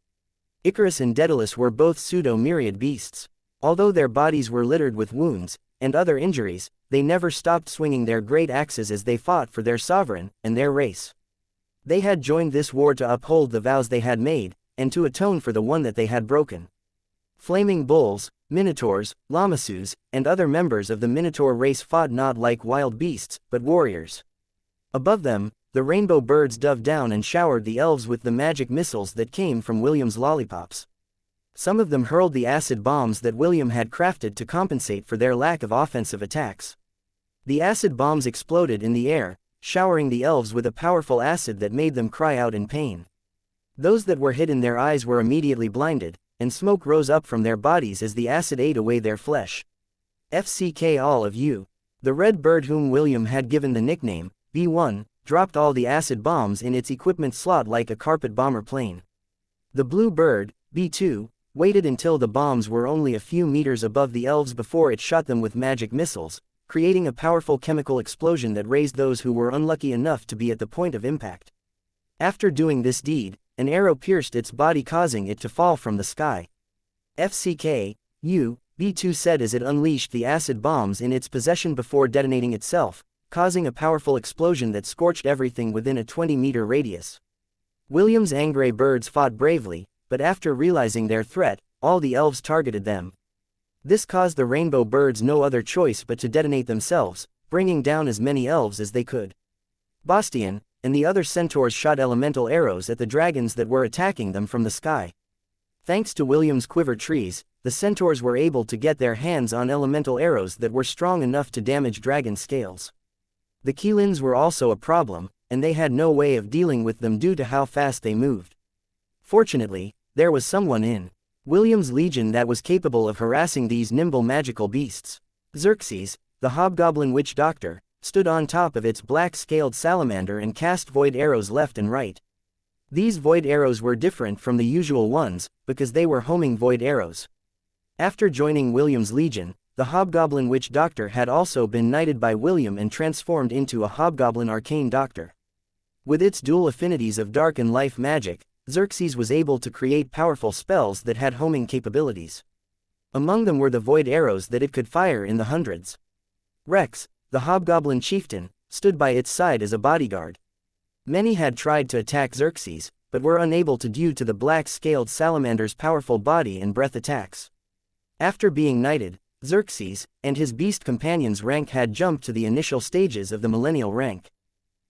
Icarus and Daedalus were both pseudo-myriad beasts. Although their bodies were littered with wounds and other injuries, they never stopped swinging their great axes as they fought for their sovereign and their race. They had joined this war to uphold the vows they had made, and to atone for the one that they had broken. Flaming bulls, minotaurs, lamasus, and other members of the minotaur race fought not like wild beasts, but warriors. Above them, the rainbow birds dove down and showered the elves with the magic missiles that came from William's lollipops. Some of them hurled the acid bombs that William had crafted to compensate for their lack of offensive attacks. The acid bombs exploded in the air, showering the elves with a powerful acid that made them cry out in pain. Those that were hit in their eyes were immediately blinded, and smoke rose up from their bodies as the acid ate away their flesh. "FCK all of you." The red bird, whom William had given the nickname B1, dropped all the acid bombs in its equipment slot like a carpet bomber plane. The blue bird, B2, waited until the bombs were only a few meters above the elves before it shot them with magic missiles, creating a powerful chemical explosion that razed those who were unlucky enough to be at the point of impact. After doing this deed, an arrow pierced its body, causing it to fall from the sky. "FCK, you," B2 said as it unleashed the acid bombs in its possession before detonating itself, causing a powerful explosion that scorched everything within a 20-meter radius. William's angry birds fought bravely, but after realizing their threat, all the elves targeted them. This caused the rainbow birds no other choice but to detonate themselves, bringing down as many elves as they could. Bastian and the other centaurs shot elemental arrows at the dragons that were attacking them from the sky. Thanks to William's quiver trees, the centaurs were able to get their hands on elemental arrows that were strong enough to damage dragon scales. The Keelins were also a problem, and they had no way of dealing with them due to how fast they moved. Fortunately, there was someone in William's legion that was capable of harassing these nimble magical beasts. Xerxes, the hobgoblin witch doctor, stood on top of its black-scaled salamander and cast void arrows left and right. These void arrows were different from the usual ones, because they were homing void arrows. After joining William's legion, the hobgoblin witch doctor had also been knighted by William and transformed into a hobgoblin arcane doctor. With its dual affinities of dark and life magic, Xerxes was able to create powerful spells that had homing capabilities. Among them were the void arrows that it could fire in the hundreds. Rex, the hobgoblin chieftain, stood by its side as a bodyguard. Many had tried to attack Xerxes, but were unable to due to the black-scaled salamander's powerful body and breath attacks. After being knighted, Xerxes and his beast companions' rank had jumped to the initial stages of the millennial rank.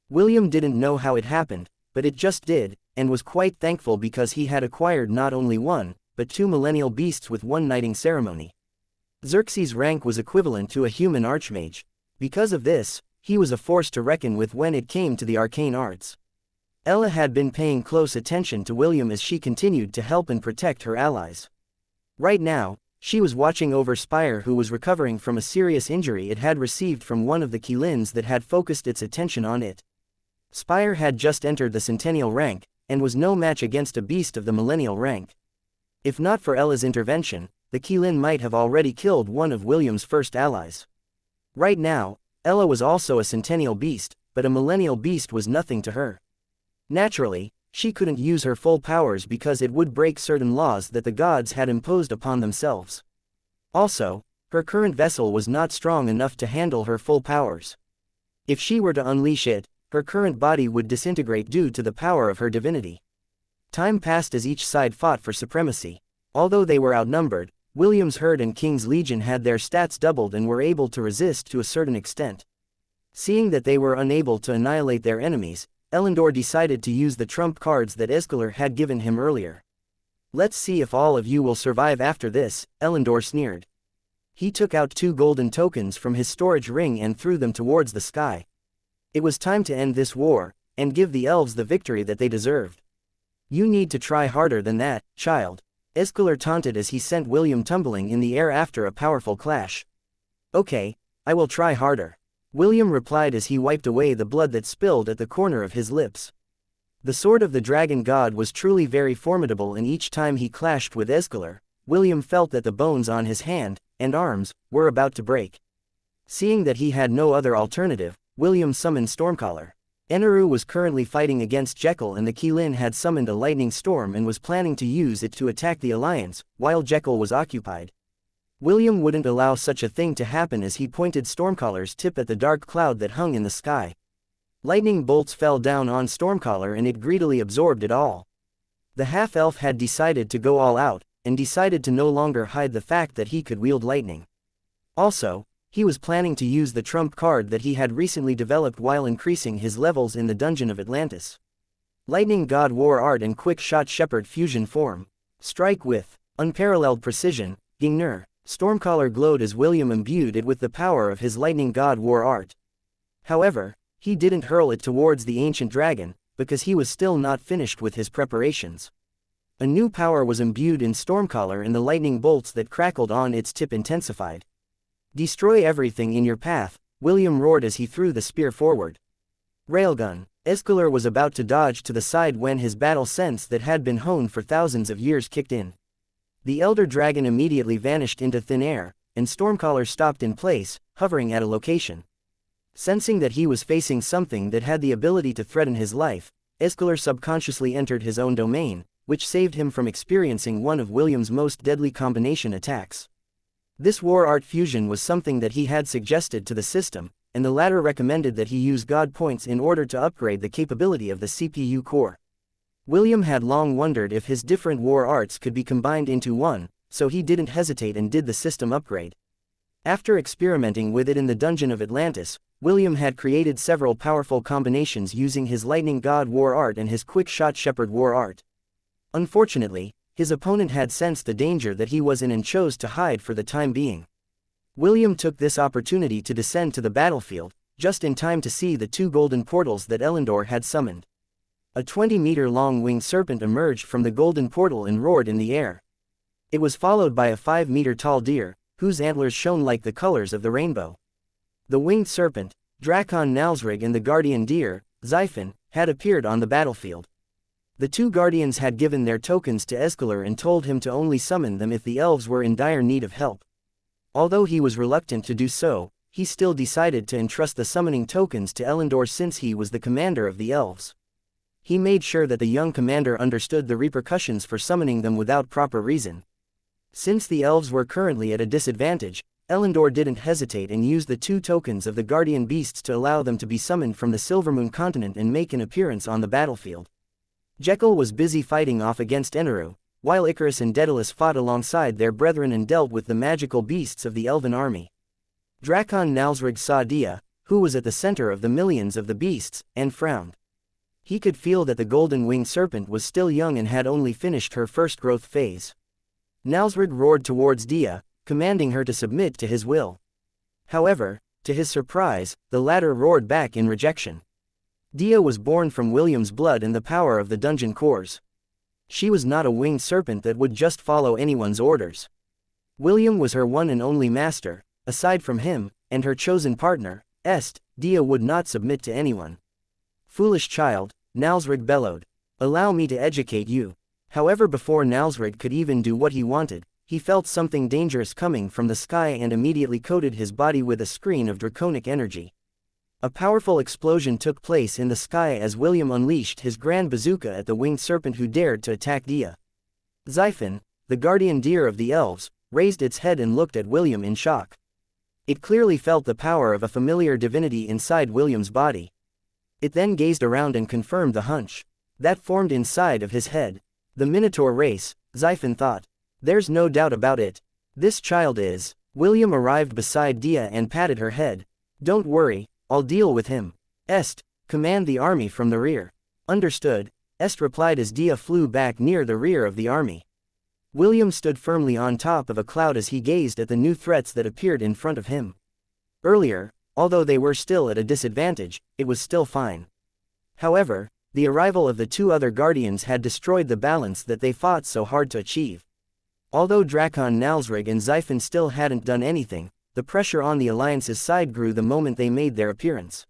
William didn't know how it happened, but it just did, and was quite thankful because he had acquired not only one, but two millennial beasts with one knighting ceremony. Xerxes' rank was equivalent to a human archmage. Because of this, he was a force to reckon with when it came to the arcane arts. Ella had been paying close attention to William as she continued to help and protect her allies. Right now, she was watching over Spire, who was recovering from a serious injury it had received from one of the Keelins that had focused its attention on it. Spire had just entered the centennial rank, and was no match against a beast of the millennial rank. If not for Ella's intervention, the Keelin might have already killed one of William's first allies. Right now, Ella was also a centennial beast, but a millennial beast was nothing to her. Naturally, she couldn't use her full powers because it would break certain laws that the gods had imposed upon themselves. Also, her current vessel was not strong enough to handle her full powers. If she were to unleash it, her current body would disintegrate due to the power of her divinity. Time passed as each side fought for supremacy. Although they were outnumbered, William's herd and King's Legion had their stats doubled and were able to resist to a certain extent. Seeing that they were unable to annihilate their enemies, Elendor decided to use the trump cards that Escalor had given him earlier. "Let's see if all of you will survive after this," Elendor sneered. He took out 2 golden tokens from his storage ring and threw them towards the sky. It was time to end this war, and give the elves the victory that they deserved. "You need to try harder than that, child," Escalor taunted as he sent William tumbling in the air after a powerful clash. "Okay, I will try harder," William replied as he wiped away the blood that spilled at the corner of his lips. The sword of the dragon god was truly very formidable, and each time he clashed with Escalor, William felt that the bones on his hand and arms were about to break. Seeing that he had no other alternative, William summoned Stormcaller. Eneru was currently fighting against Jekyll, and the Keelin had summoned a lightning storm and was planning to use it to attack the Alliance, while Jekyll was occupied. William wouldn't allow such a thing to happen as he pointed Stormcaller's tip at the dark cloud that hung in the sky. Lightning bolts fell down on Stormcaller and it greedily absorbed it all. The half-elf had decided to go all out, and decided to no longer hide the fact that he could wield lightning. Also, he was planning to use the trump card that he had recently developed while increasing his levels in the Dungeon of Atlantis. Lightning God War Art and Quick Shot Shepherd Fusion Form. Strike with unparalleled precision, Gingnir. Stormcaller glowed as William imbued it with the power of his Lightning God War Art. However, he didn't hurl it towards the ancient dragon, because he was still not finished with his preparations. A new power was imbued in Stormcaller, and the lightning bolts that crackled on its tip intensified. "Destroy everything in your path," William roared as he threw the spear forward. Railgun. Escalor was about to dodge to the side when his battle sense that had been honed for thousands of years kicked in. The elder dragon immediately vanished into thin air, and Stormcaller stopped in place, hovering at a location. Sensing that he was facing something that had the ability to threaten his life, Escalor subconsciously entered his own domain, which saved him from experiencing one of William's most deadly combination attacks. This war art fusion was something that he had suggested to the system, and the latter recommended that he use God points in order to upgrade the capability of the CPU core. William had long wondered if his different war arts could be combined into one, so he didn't hesitate and did the system upgrade. After experimenting with it in the Dungeon of Atlantis, William had created several powerful combinations using his Lightning God War Art and his Quick Shot Shepherd War Art. Unfortunately, his opponent had sensed the danger that he was in and chose to hide for the time being. William took this opportunity to descend to the battlefield, just in time to see the 2 golden portals that Elendor had summoned. A 20-meter-long winged serpent emerged from the golden portal and roared in the air. It was followed by a 5-meter-tall deer, whose antlers shone like the colors of the rainbow. The winged serpent, Drakon Nalsrig, and the guardian deer, Xiphon, had appeared on the battlefield. The 2 guardians had given their tokens to Escalor and told him to only summon them if the elves were in dire need of help. Although he was reluctant to do so, he still decided to entrust the summoning tokens to Elendor since he was the commander of the elves. He made sure that the young commander understood the repercussions for summoning them without proper reason. Since the elves were currently at a disadvantage, Elendor didn't hesitate and used the 2 tokens of the guardian beasts to allow them to be summoned from the Silvermoon continent and make an appearance on the battlefield. Jekyll was busy fighting off against Eneru, while Icarus and Daedalus fought alongside their brethren and dealt with the magical beasts of the elven army. Drakon Nalsrig saw Dia, who was at the center of the millions of the beasts, and frowned. He could feel that the golden-winged serpent was still young and had only finished her first growth phase. Nalsrig roared towards Dia, commanding her to submit to his will. However, to his surprise, the latter roared back in rejection. Dia was born from William's blood and the power of the dungeon cores. She was not a winged serpent that would just follow anyone's orders. William was her one and only master. Aside from him, and her chosen partner, Est, Dia would not submit to anyone. "Foolish child," Nalsrig bellowed. "Allow me to educate you." However, before Nalsrig could even do what he wanted, he felt something dangerous coming from the sky and immediately coated his body with a screen of draconic energy. A powerful explosion took place in the sky as William unleashed his grand bazooka at the winged serpent who dared to attack Dia. Xiphon, the guardian deer of the elves, raised its head and looked at William in shock. It clearly felt the power of a familiar divinity inside William's body. It then gazed around and confirmed the hunch that formed inside of his head. The Minotaur race, Xiphon thought. There's no doubt about it. This child is. William arrived beside Dia and patted her head. Don't worry, I'll deal with him. Est, command the army from the rear. Understood, Est replied as Dia flew back near the rear of the army. William stood firmly on top of a cloud as he gazed at the new threats that appeared in front of him. Earlier, although they were still at a disadvantage, it was still fine. However, the arrival of the two other guardians had destroyed the balance that they fought so hard to achieve. Although Drakon Nalsrig and Xiphon still hadn't done anything, the pressure on the Alliance's side grew the moment they made their appearance.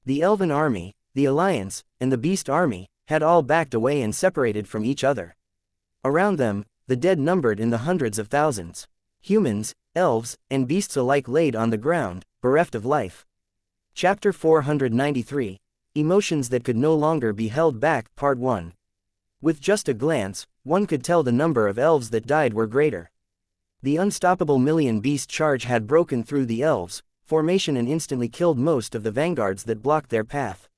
The Elven Army, the Alliance, and the Beast Army had all backed away and separated from each other. Around them, the dead numbered in the hundreds of thousands. Humans, elves, and beasts alike laid on the ground, bereft of life. Chapter 493, Emotions that could no longer be held back, Part 1. With just a glance, one could tell the number of elves that died were greater. The unstoppable million beast charge had broken through the elves' formation and instantly killed most of the vanguards that blocked their path.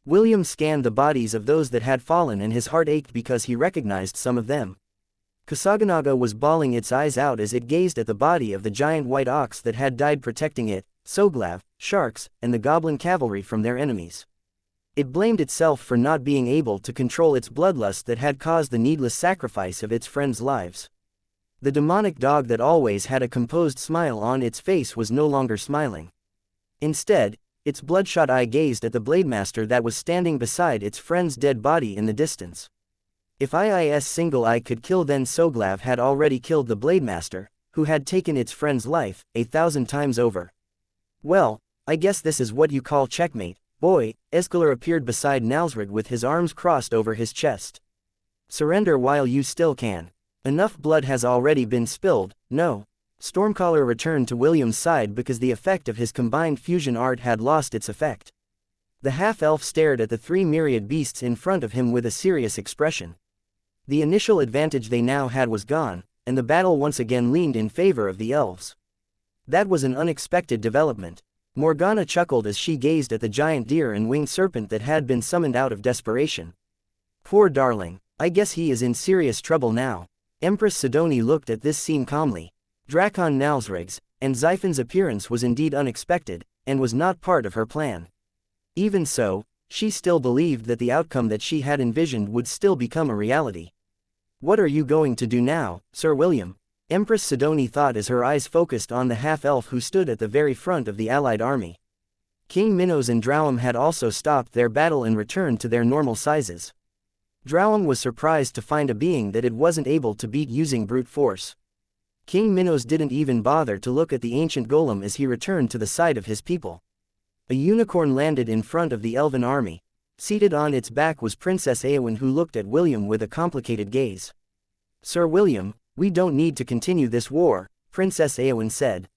William scanned the bodies of those that had fallen and his heart ached because he recognized some of them. Kusaganaga was bawling its eyes out as it gazed at the body of the giant white ox that had died protecting it, Soglav, sharks, and the goblin cavalry from their enemies. It blamed itself for not being able to control its bloodlust that had caused the needless sacrifice of its friends' lives. The demonic dog that always had a composed smile on its face was no longer smiling. Instead, its bloodshot eye gazed at the Blademaster that was standing beside its friend's dead body in the distance. If IIS single eye could kill, then Soglav had already killed the Blademaster, who had taken its friend's life 1,000 times over. Well, I guess this is what you call checkmate, boy. Escalar appeared beside Nalsrig with his arms crossed over his chest. Surrender while you still can. Enough blood has already been spilled, no. Stormcaller returned to William's side because the effect of his combined fusion art had lost its effect. The half-elf stared at the three myriad beasts in front of him with a serious expression. The initial advantage they now had was gone, and the battle once again leaned in favor of the elves. That was an unexpected development. Morgana chuckled as she gazed at the giant deer and winged serpent that had been summoned out of desperation. Poor darling, I guess he is in serious trouble now. Empress Sidoni looked at this scene calmly. Drakon Nalsrig's and Xiphon's appearance was indeed unexpected, and was not part of her plan. Even so, she still believed that the outcome that she had envisioned would still become a reality. What are you going to do now, Sir William? Empress Sidoni thought as her eyes focused on the half-elf who stood at the very front of the allied army. King Minos and Drowum had also stopped their battle and returned to their normal sizes. Drowum was surprised to find a being that it wasn't able to beat using brute force. King Minos didn't even bother to look at the ancient golem as he returned to the side of his people. A unicorn landed in front of the elven army. Seated on its back was Princess Eowyn, who looked at William with a complicated gaze. Sir William, we don't need to continue this war, Princess Eowyn said.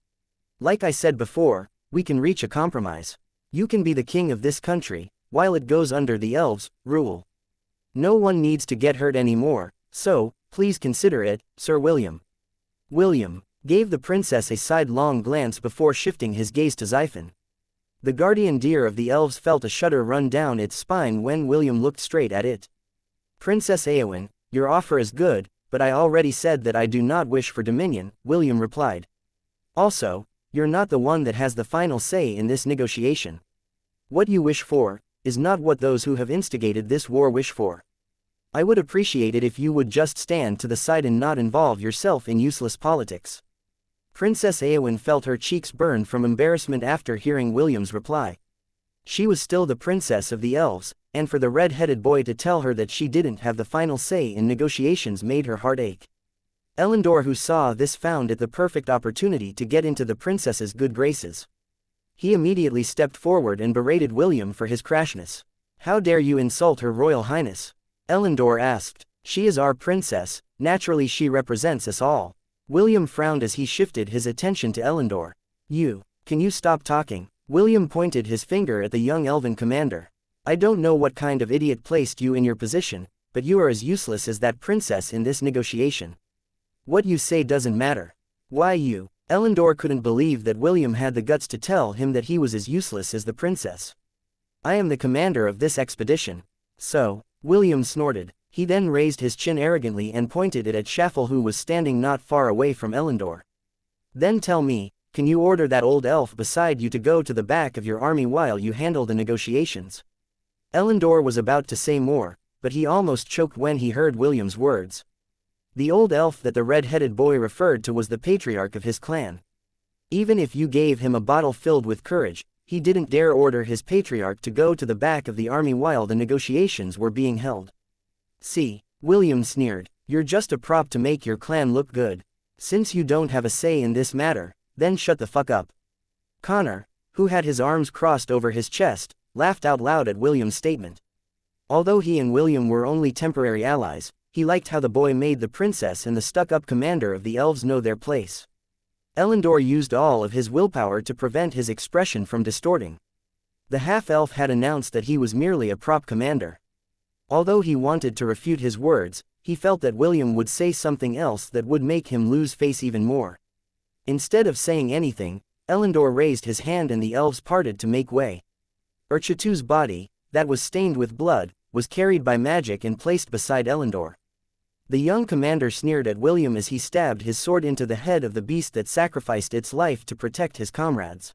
Like I said before, we can reach a compromise. You can be the king of this country, while it goes under the elves' rule. No one needs to get hurt anymore, so, please consider it, Sir William. William gave the princess a sidelong glance before shifting his gaze to Xiphon. The guardian deer of the elves felt a shudder run down its spine when William looked straight at it. Princess Eowyn, your offer is good, but I already said that I do not wish for dominion, William replied. Also, you're not the one that has the final say in this negotiation. What you wish for is not what those who have instigated this war wish for. I would appreciate it if you would just stand to the side and not involve yourself in useless politics. Princess Eowyn felt her cheeks burn from embarrassment after hearing William's reply. She was still the princess of the elves, and for the red-headed boy to tell her that she didn't have the final say in negotiations made her heart ache. Elendor, who saw this, found it the perfect opportunity to get into the princess's good graces. He immediately stepped forward and berated William for his crashness. How dare you insult Her Royal Highness? Elendor asked. She is our princess, naturally she represents us all. William frowned as he shifted his attention to Elendor. Can you stop talking? William pointed his finger at the young elven commander. I don't know what kind of idiot placed you in your position, but you are as useless as that princess in this negotiation. What you say doesn't matter. Why you? Elendor couldn't believe that William had the guts to tell him that he was as useless as the princess. I am the commander of this expedition. So, William snorted. He then raised his chin arrogantly and pointed it at Shaffle, who was standing not far away from Elendor. Then tell me, can you order that old elf beside you to go to the back of your army while you handle the negotiations? Elendor was about to say more, but he almost choked when he heard William's words. The old elf that the red-headed boy referred to was the patriarch of his clan. Even if you gave him a bottle filled with courage, he didn't dare order his patriarch to go to the back of the army while the negotiations were being held. See, William sneered, you're just a prop to make your clan look good. Since you don't have a say in this matter, then shut the fuck up. Connor, who had his arms crossed over his chest, laughed out loud at William's statement. Although he and William were only temporary allies, he liked how the boy made the princess and the stuck-up commander of the elves know their place. Elendor used all of his willpower to prevent his expression from distorting. The half-elf had announced that he was merely a prop commander. Although he wanted to refute his words, he felt that William would say something else that would make him lose face even more. Instead of saying anything, Elendor raised his hand and the elves parted to make way. Urchitu's body, that was stained with blood, was carried by magic and placed beside Elendor. The young commander sneered at William as he stabbed his sword into the head of the beast that sacrificed its life to protect his comrades.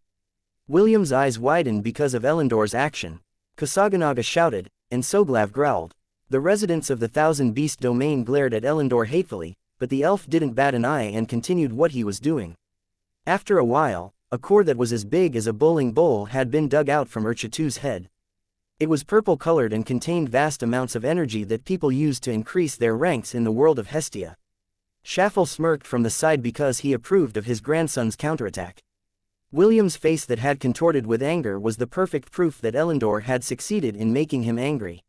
William's eyes widened because of Elendor's action. Xianxia shouted, and Soglav growled. The residents of the Thousand Beast domain glared at Elendor hatefully, but the elf didn't bat an eye and continued what he was doing. After a while, a core that was as big as a bowling ball had been dug out from Urchitu's head. It was purple-colored and contained vast amounts of energy that people used to increase their ranks in the world of Hestia. Shaffle smirked from the side because he approved of his grandson's counterattack. William's face that had contorted with anger was the perfect proof that Elendor had succeeded in making him angry.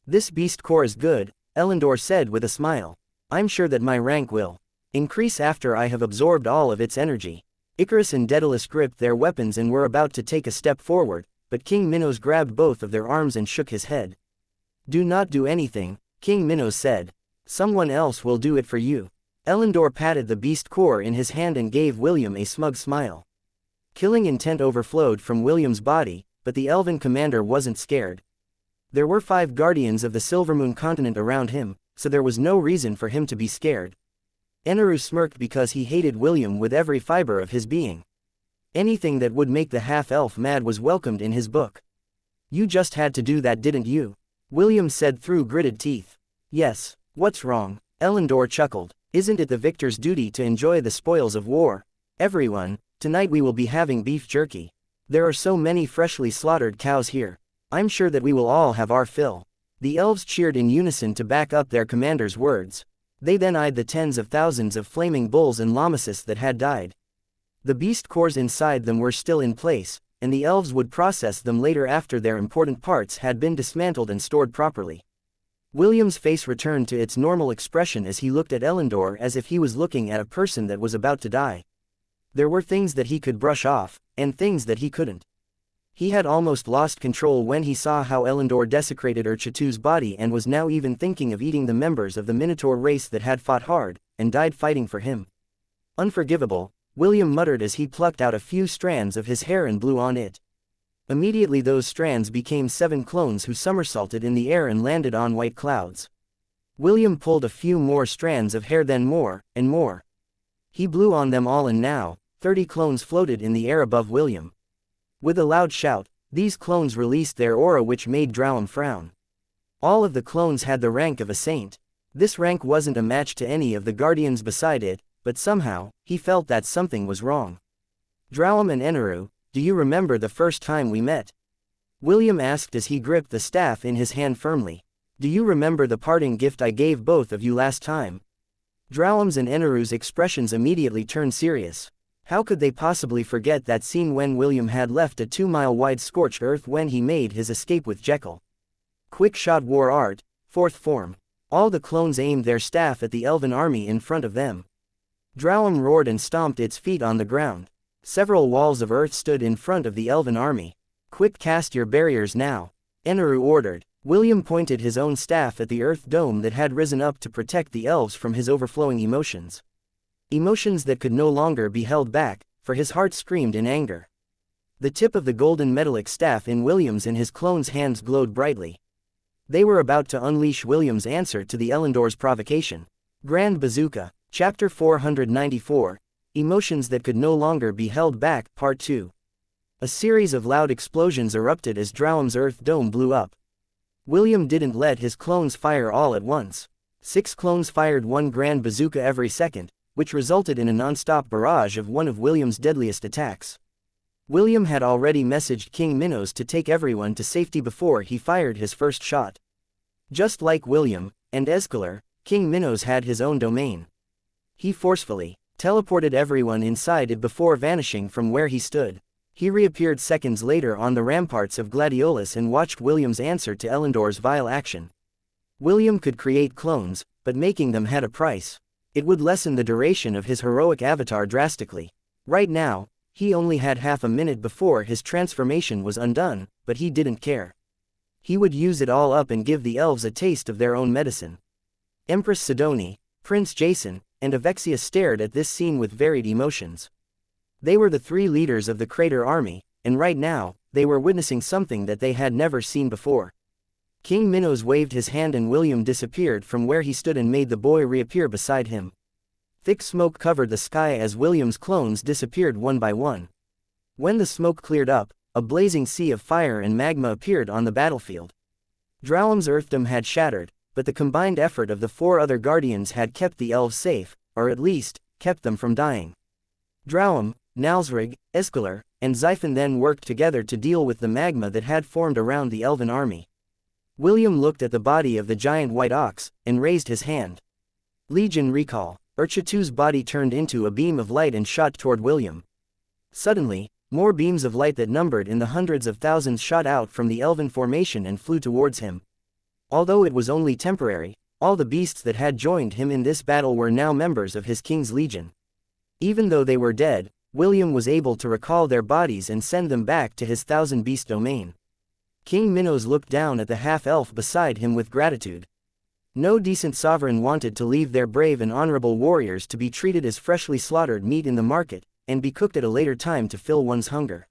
This beast core is good, Elendor said with a smile. I'm sure that my rank will increase after I have absorbed all of its energy. Icarus and Daedalus gripped their weapons and were about to take a step forward, but King Minos grabbed both of their arms and shook his head. Do not do anything, King Minos said. Someone else will do it for you. Elendor patted the beast core in his hand and gave William a smug smile. Killing intent overflowed from William's body, but the elven commander wasn't scared. There were 5 guardians of the Silvermoon continent around him, so there was no reason for him to be scared. Aenarion smirked because he hated William with every fiber of his being. Anything that would make the half-elf mad was welcomed in his book. You just had to do that, didn't you? William said through gritted teeth. Yes, what's wrong? Elendor chuckled. Isn't it the victor's duty to enjoy the spoils of war? Everyone, tonight we will be having beef jerky. There are so many freshly slaughtered cows here. I'm sure that we will all have our fill. The elves cheered in unison to back up their commander's words. They then eyed the tens of thousands of flaming bulls and llamasses that had died. The beast cores inside them were still in place, and the elves would process them later after their important parts had been dismantled and stored properly. William's face returned to its normal expression as he looked at Elendor as if he was looking at a person that was about to die. There were things that he could brush off, and things that he couldn't. He had almost lost control when he saw how Elendor desecrated Urchitu's body and was now even thinking of eating the members of the Minotaur race that had fought hard, and died fighting for him. Unforgivable, William muttered as he plucked out a few strands of his hair and blew on it. Immediately those strands became 7 clones who somersaulted in the air and landed on white clouds. William pulled a few more strands of hair, then more, and more. He blew on them all and now, 30 clones floated in the air above William. With a loud shout, these clones released their aura, which made Drowm frown. All of the clones had the rank of a saint. This rank wasn't a match to any of the guardians beside it, but somehow, he felt that something was wrong. Drowm and Aenarion, do you remember the first time we met? William asked as he gripped the staff in his hand firmly. Do you remember the parting gift I gave both of you last time? Drowm's and Aenarion's expressions immediately turned serious. How could they possibly forget that scene when William had left a 2-mile-wide scorched earth when he made his escape with Jekyll? Quick shot war art, 4th form. All the clones aimed their staff at the elven army in front of them. Drowm roared and stomped its feet on the ground. Several walls of earth stood in front of the elven army. Quick, cast your barriers now, Aenarion ordered. William pointed his own staff at the earth dome that had risen up to protect the elves from his overflowing emotions. Emotions that could no longer be held back, for his heart screamed in anger. The tip of the golden metallic staff in William's and his clone's hands glowed brightly. They were about to unleash William's answer to the Elendor's provocation. Grand Bazooka, Chapter 494, Emotions that could no longer be held back, Part 2. A series of loud explosions erupted as Drowham's Earth Dome blew up. William didn't let his clones fire all at once. 6 clones fired one grand bazooka every second, which resulted in a non-stop barrage of one of William's deadliest attacks. William had already messaged King Minos to take everyone to safety before he fired his first shot. Just like William and Escalar, King Minos had his own domain. He forcefully teleported everyone inside it before vanishing from where he stood. He reappeared seconds later on the ramparts of Gladiolus and watched William's answer to Elendor's vile action. William could create clones, but making them had a price. It would lessen the duration of his heroic avatar drastically. Right now, he only had half a minute before his transformation was undone, but he didn't care. He would use it all up and give the elves a taste of their own medicine. Empress Sidoni, Prince Jason, and Avexia stared at this scene with varied emotions. They were the 3 leaders of the Crater Army, and right now, they were witnessing something that they had never seen before. King Minos waved his hand and William disappeared from where he stood and made the boy reappear beside him. Thick smoke covered the sky as William's clones disappeared one by one. When the smoke cleared up, a blazing sea of fire and magma appeared on the battlefield. Drowham's Earthdom had shattered, but the combined effort of the 4 other guardians had kept the elves safe, or at least, kept them from dying. Drowham, Nalsrig, Escalar, and Xiphon then worked together to deal with the magma that had formed around the elven army. William looked at the body of the giant white ox, and raised his hand. Legion recall. Urchitu's body turned into a beam of light and shot toward William. Suddenly, more beams of light that numbered in the hundreds of thousands shot out from the elven formation and flew towards him. Although it was only temporary, all the beasts that had joined him in this battle were now members of his king's legion. Even though they were dead, William was able to recall their bodies and send them back to his 1,000-beast domain. King Minos looked down at the half-elf beside him with gratitude. No decent sovereign wanted to leave their brave and honorable warriors to be treated as freshly slaughtered meat in the market, and be cooked at a later time to fill one's hunger.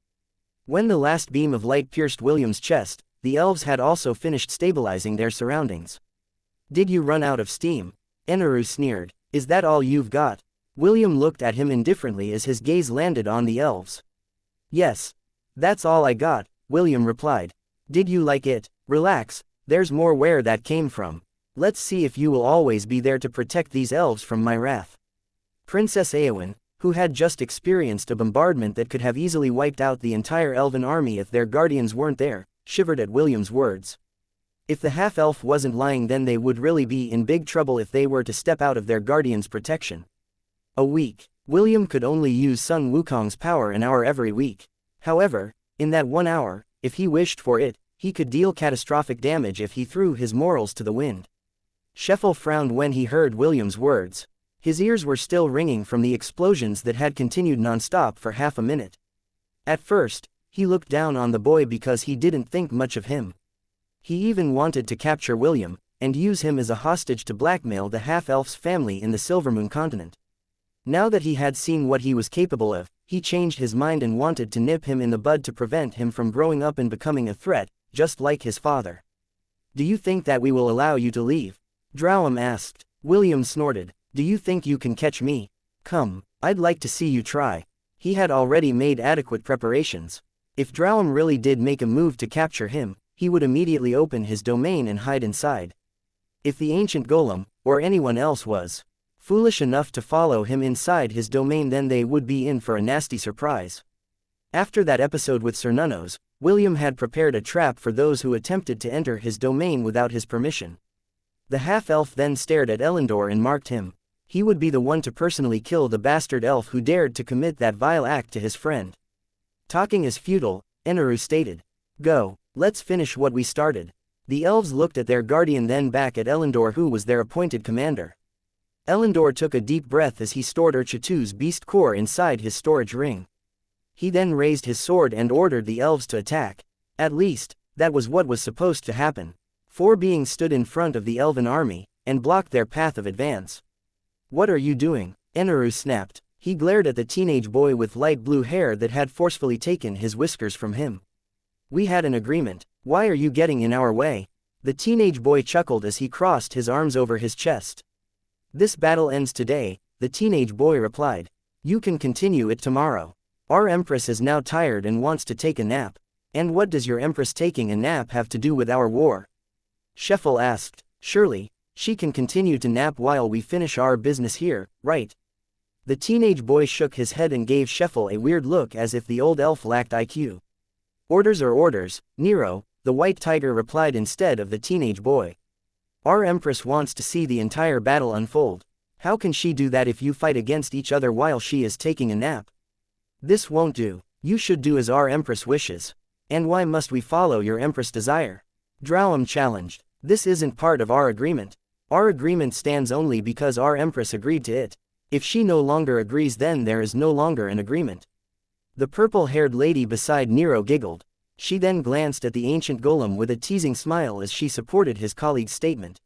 When the last beam of light pierced William's chest, the elves had also finished stabilizing their surroundings. "Did you run out of steam?" Aenarion sneered. "Is that all you've got?" William looked at him indifferently as his gaze landed on the elves. "Yes. That's all I got," William replied. "Did you like it? Relax, there's more where that came from. Let's see if you will always be there to protect these elves from my wrath." Princess Eowyn, who had just experienced a bombardment that could have easily wiped out the entire elven army if their guardians weren't there, shivered at William's words. If the half-elf wasn't lying, then they would really be in big trouble if they were to step out of their guardian's protection. A week. William could only use Sun Wukong's power an hour every week. However, in that 1 hour, if he wished for it, he could deal catastrophic damage if he threw his morals to the wind. Scheffel frowned when he heard William's words. His ears were still ringing from the explosions that had continued non-stop for half a minute. At first, he looked down on the boy because he didn't think much of him. He even wanted to capture William, and use him as a hostage to blackmail the half-elf's family in the Silvermoon continent. Now that he had seen what he was capable of, he changed his mind and wanted to nip him in the bud to prevent him from growing up and becoming a threat, just like his father. "Do you think that we will allow you to leave?" Drowham asked. William snorted. "Do you think you can catch me? Come, I'd like to see you try." He had already made adequate preparations. If Drowham really did make a move to capture him, he would immediately open his domain and hide inside. If the ancient golem, or anyone else was foolish enough to follow him inside his domain, then they would be in for a nasty surprise. After that episode with Cernunnos, William had prepared a trap for those who attempted to enter his domain without his permission. The half-elf then stared at Elendor and marked him. He would be the one to personally kill the bastard elf who dared to commit that vile act to his friend. "Talking is futile," Aenarion stated. "Go, let's finish what we started." The elves looked at their guardian, then back at Elendor, who was their appointed commander. Elendor took a deep breath as he stored Urchitu's beast core inside his storage ring. He then raised his sword and ordered the elves to attack. At least, that was what was supposed to happen. 4 beings stood in front of the elven army, and blocked their path of advance. "What are you doing?" Aenarion snapped. He glared at the teenage boy with light blue hair that had forcefully taken his whiskers from him. We had an agreement. Why are you getting in our way? The teenage boy chuckled as he crossed his arms over his chest. This battle ends today, the teenage boy replied. You can continue it tomorrow. Our empress is now tired and wants to take a nap. And what does your empress taking a nap have to do with our war? Xianxia asked. Surely, she can continue to nap while we finish our business here, right? The teenage boy shook his head and gave Xianxia a weird look as if the old elf lacked IQ. Orders are orders, Nero, the white tiger replied instead of the teenage boy. Our empress wants to see the entire battle unfold. How can she do that if you fight against each other while she is taking a nap? This won't do. You should do as our empress wishes. And why must we follow your empress' desire? Drowum challenged. This isn't part of our agreement. Our agreement stands only because our empress agreed to it. If she no longer agrees, then there is no longer an agreement. The purple-haired lady beside Nero giggled. She then glanced at the ancient golem with a teasing smile as she supported his colleague's statement.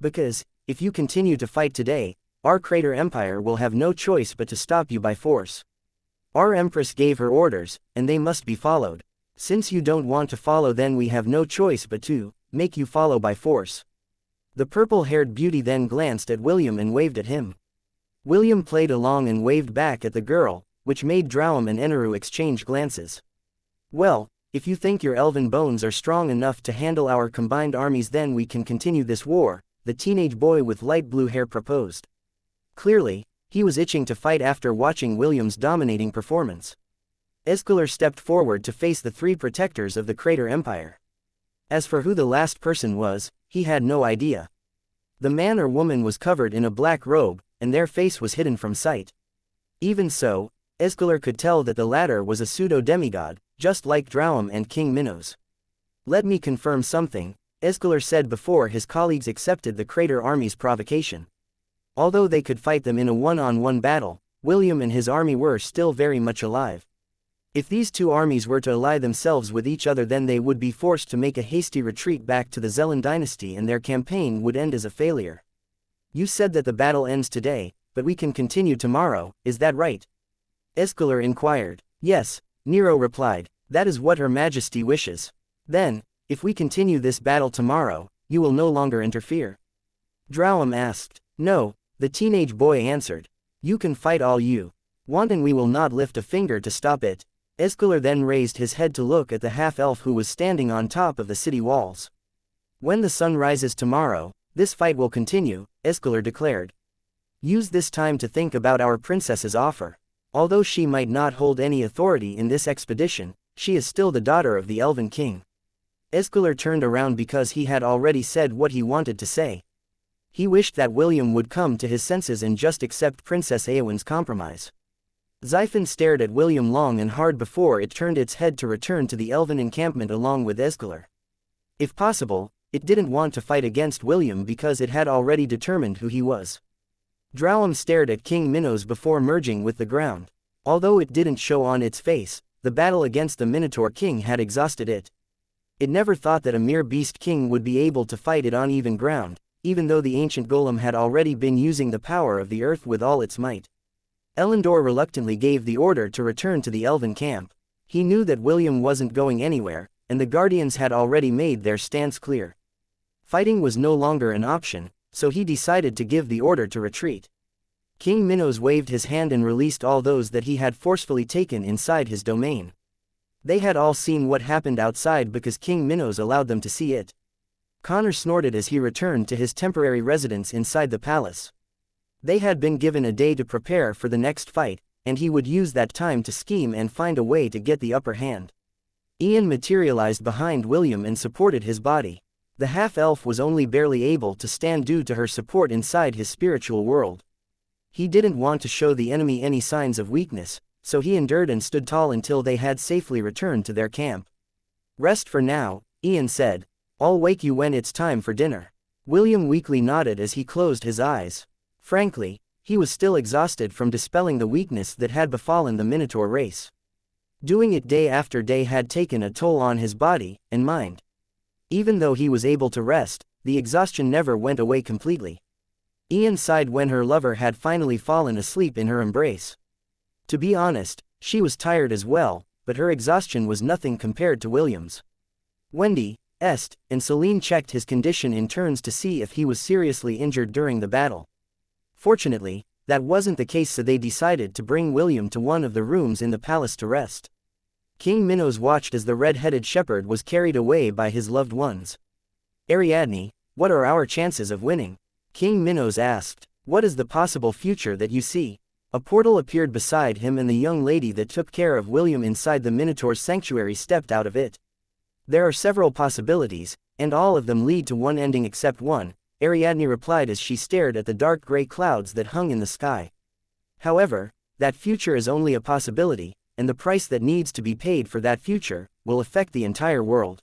Because, if you continue to fight today, our crater empire will have no choice but to stop you by force. Our empress gave her orders, and they must be followed. Since you don't want to follow, then we have no choice but to make you follow by force. The purple-haired beauty then glanced at William and waved at him. William played along and waved back at the girl, which made Drowum and Aenarion exchange glances. Well, if you think your elven bones are strong enough to handle our combined armies, then we can continue this war, the teenage boy with light blue hair proposed. Clearly, he was itching to fight after watching William's dominating performance. Escalar stepped forward to face the three protectors of the Crater Empire. As for who the last person was, he had no idea. The man or woman was covered in a black robe, and their face was hidden from sight. Even so, Escalar could tell that the latter was a pseudo-demigod, just like Drowum and King Minos. Let me confirm something, Escalar said before his colleagues accepted the Crater Army's provocation. Although they could fight them in a one-on-one battle, William and his army were still very much alive. If these two armies were to ally themselves with each other, then they would be forced to make a hasty retreat back to the Zelan dynasty, and their campaign would end as a failure. You said that the battle ends today, but we can continue tomorrow, is that right? Escalar inquired. Yes, Nero replied, that is what Her Majesty wishes. Then, if we continue this battle tomorrow, you will no longer interfere? Drowum asked. No, the teenage boy answered. You can fight all you want and we will not lift a finger to stop it. Escalar then raised his head to look at the half-elf who was standing on top of the city walls. When the sun rises tomorrow, this fight will continue, Escalar declared. Use this time to think about our princess's offer. Although she might not hold any authority in this expedition, she is still the daughter of the Elven King. Escalar turned around because he had already said what he wanted to say. He wished that William would come to his senses and just accept Princess Eowyn's compromise. Xiphon stared at William long and hard before it turned its head to return to the elven encampment along with Escalar. If possible, it didn't want to fight against William because it had already determined who he was. Drowum stared at King Minos before merging with the ground. Although it didn't show on its face, the battle against the Minotaur King had exhausted it. It never thought that a mere beast king would be able to fight it on even ground, even though the ancient golem had already been using the power of the earth with all its might. Elendor reluctantly gave the order to return to the elven camp. He knew that William wasn't going anywhere, and the Guardians had already made their stance clear. Fighting was no longer an option, so he decided to give the order to retreat. King Minos waved his hand and released all those that he had forcefully taken inside his domain. They had all seen what happened outside because King Minos allowed them to see it. Connor snorted as he returned to his temporary residence inside the palace. They had been given a day to prepare for the next fight, and he would use that time to scheme and find a way to get the upper hand. Ian materialized behind William and supported his body. The half-elf was only barely able to stand due to her support inside his spiritual world. He didn't want to show the enemy any signs of weakness, so he endured and stood tall until they had safely returned to their camp. Rest for now, Ian said. I'll wake you when it's time for dinner. William weakly nodded as he closed his eyes. Frankly, he was still exhausted from dispelling the weakness that had befallen the Minotaur race. Doing it day after day had taken a toll on his body and mind. Even though he was able to rest, the exhaustion never went away completely. Ian sighed when her lover had finally fallen asleep in her embrace. To be honest, she was tired as well, but her exhaustion was nothing compared to William's. Wendy, Est, and Celine checked his condition in turns to see if he was seriously injured during the battle. Fortunately, that wasn't the case, so they decided to bring William to one of the rooms in the palace to rest. King Minos watched as the red-headed shepherd was carried away by his loved ones. Ariadne, what are our chances of winning? King Minos asked. What is the possible future that you see? A portal appeared beside him and the young lady that took care of William inside the Minotaur's sanctuary stepped out of it. There are several possibilities, and all of them lead to one ending except one, Ariadne replied as she stared at the dark gray clouds that hung in the sky. However, that future is only a possibility, and the price that needs to be paid for that future will affect the entire world.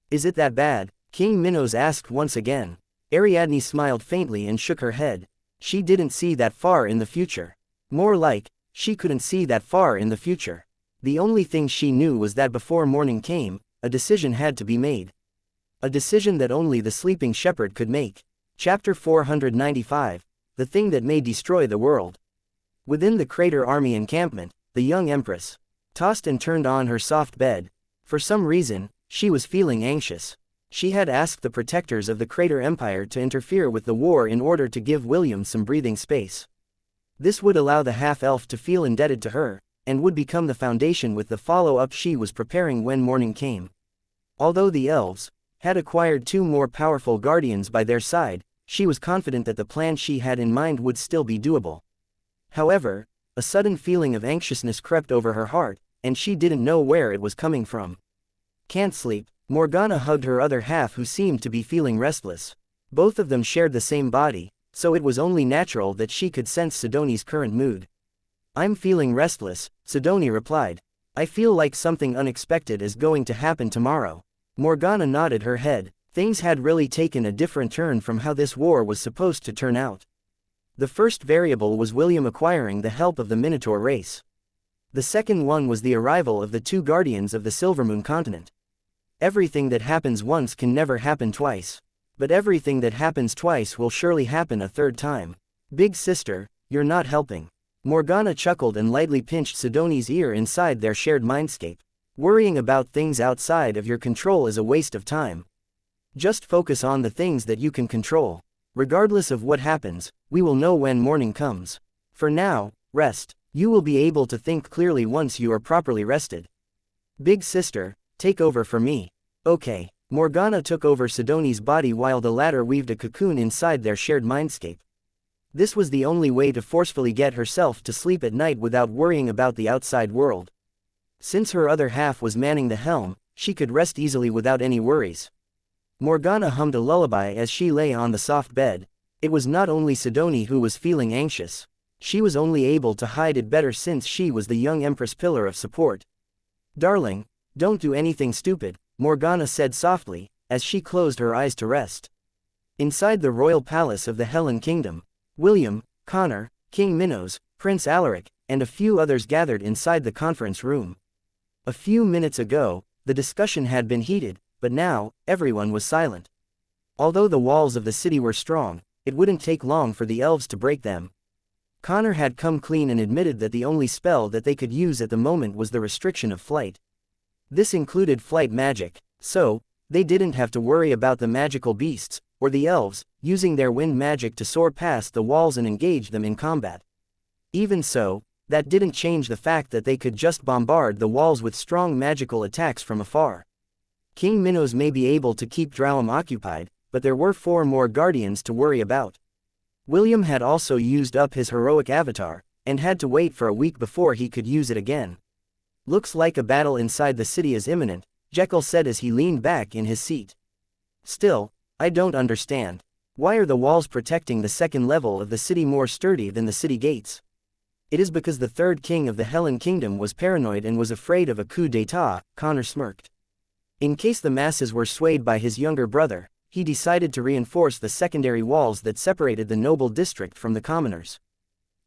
Is it that bad? King Minos asked once again. Ariadne smiled faintly and shook her head. She didn't see that far in the future. More like, she couldn't see that far in the future. The only thing she knew was that before morning came, a decision had to be made. A decision that only the sleeping shepherd could make. Chapter 495, The Thing That May Destroy the World. Within the crater army encampment, the young empress tossed and turned on her soft bed. For some reason, she was feeling anxious. She had asked the protectors of the Crater Empire to interfere with the war in order to give William some breathing space. This would allow the half-elf to feel indebted to her, and would become the foundation with the follow-up she was preparing when morning came. Although the elves had acquired 2 more powerful guardians by their side, she was confident that the plan she had in mind would still be doable. However, a sudden feeling of anxiousness crept over her heart, and she didn't know where it was coming from. Can't sleep. Morgana hugged her other half who seemed to be feeling restless. Both of them shared the same body, so it was only natural that she could sense Sidoni's current mood. I'm feeling restless, Sidoni replied. I feel like something unexpected is going to happen tomorrow. Morgana nodded her head. Things had really taken a different turn from how this war was supposed to turn out. The first variable was William acquiring the help of the Minotaur race. The second one was the arrival of the 2 guardians of the Silvermoon continent. Everything that happens once can never happen twice. But everything that happens twice will surely happen a third time. Big sister, you're not helping. Morgana chuckled and lightly pinched Sidoni's ear inside their shared mindscape. Worrying about things outside of your control is a waste of time. Just focus on the things that you can control. Regardless of what happens, we will know when morning comes. For now, rest. You will be able to think clearly once you are properly rested. Big sister, take over for me. Okay. Morgana took over Sidoni's body while the latter weaved a cocoon inside their shared mindscape. This was the only way to forcefully get herself to sleep at night without worrying about the outside world. Since her other half was manning the helm, she could rest easily without any worries. Morgana hummed a lullaby as she lay on the soft bed. It was not only Sidoni who was feeling anxious. She was only able to hide it better since she was the young empress pillar of support. Darling, don't do anything stupid, Morgana said softly, as she closed her eyes to rest. Inside the royal palace of the Hellen Kingdom, William, Connor, King Minos, Prince Alaric, and a few others gathered inside the conference room. A few minutes ago, the discussion had been heated, but now, everyone was silent. Although the walls of the city were strong, it wouldn't take long for the elves to break them. Connor had come clean and admitted that the only spell that they could use at the moment was the restriction of flight. This included flight magic, so they didn't have to worry about the magical beasts, or the elves, using their wind magic to soar past the walls and engage them in combat. Even so, that didn't change the fact that they could just bombard the walls with strong magical attacks from afar. King Minos may be able to keep Drowum occupied, but there were 4 more guardians to worry about. William had also used up his heroic avatar, and had to wait for a week before he could use it again. Looks like a battle inside the city is imminent, Jekyll said as he leaned back in his seat. Still, I don't understand. Why are the walls protecting the second level of the city more sturdy than the city gates? It is because the 3rd king of the Hellen Kingdom was paranoid and was afraid of a coup d'état, Connor smirked. In case the masses were swayed by his younger brother, he decided to reinforce the secondary walls that separated the noble district from the commoners.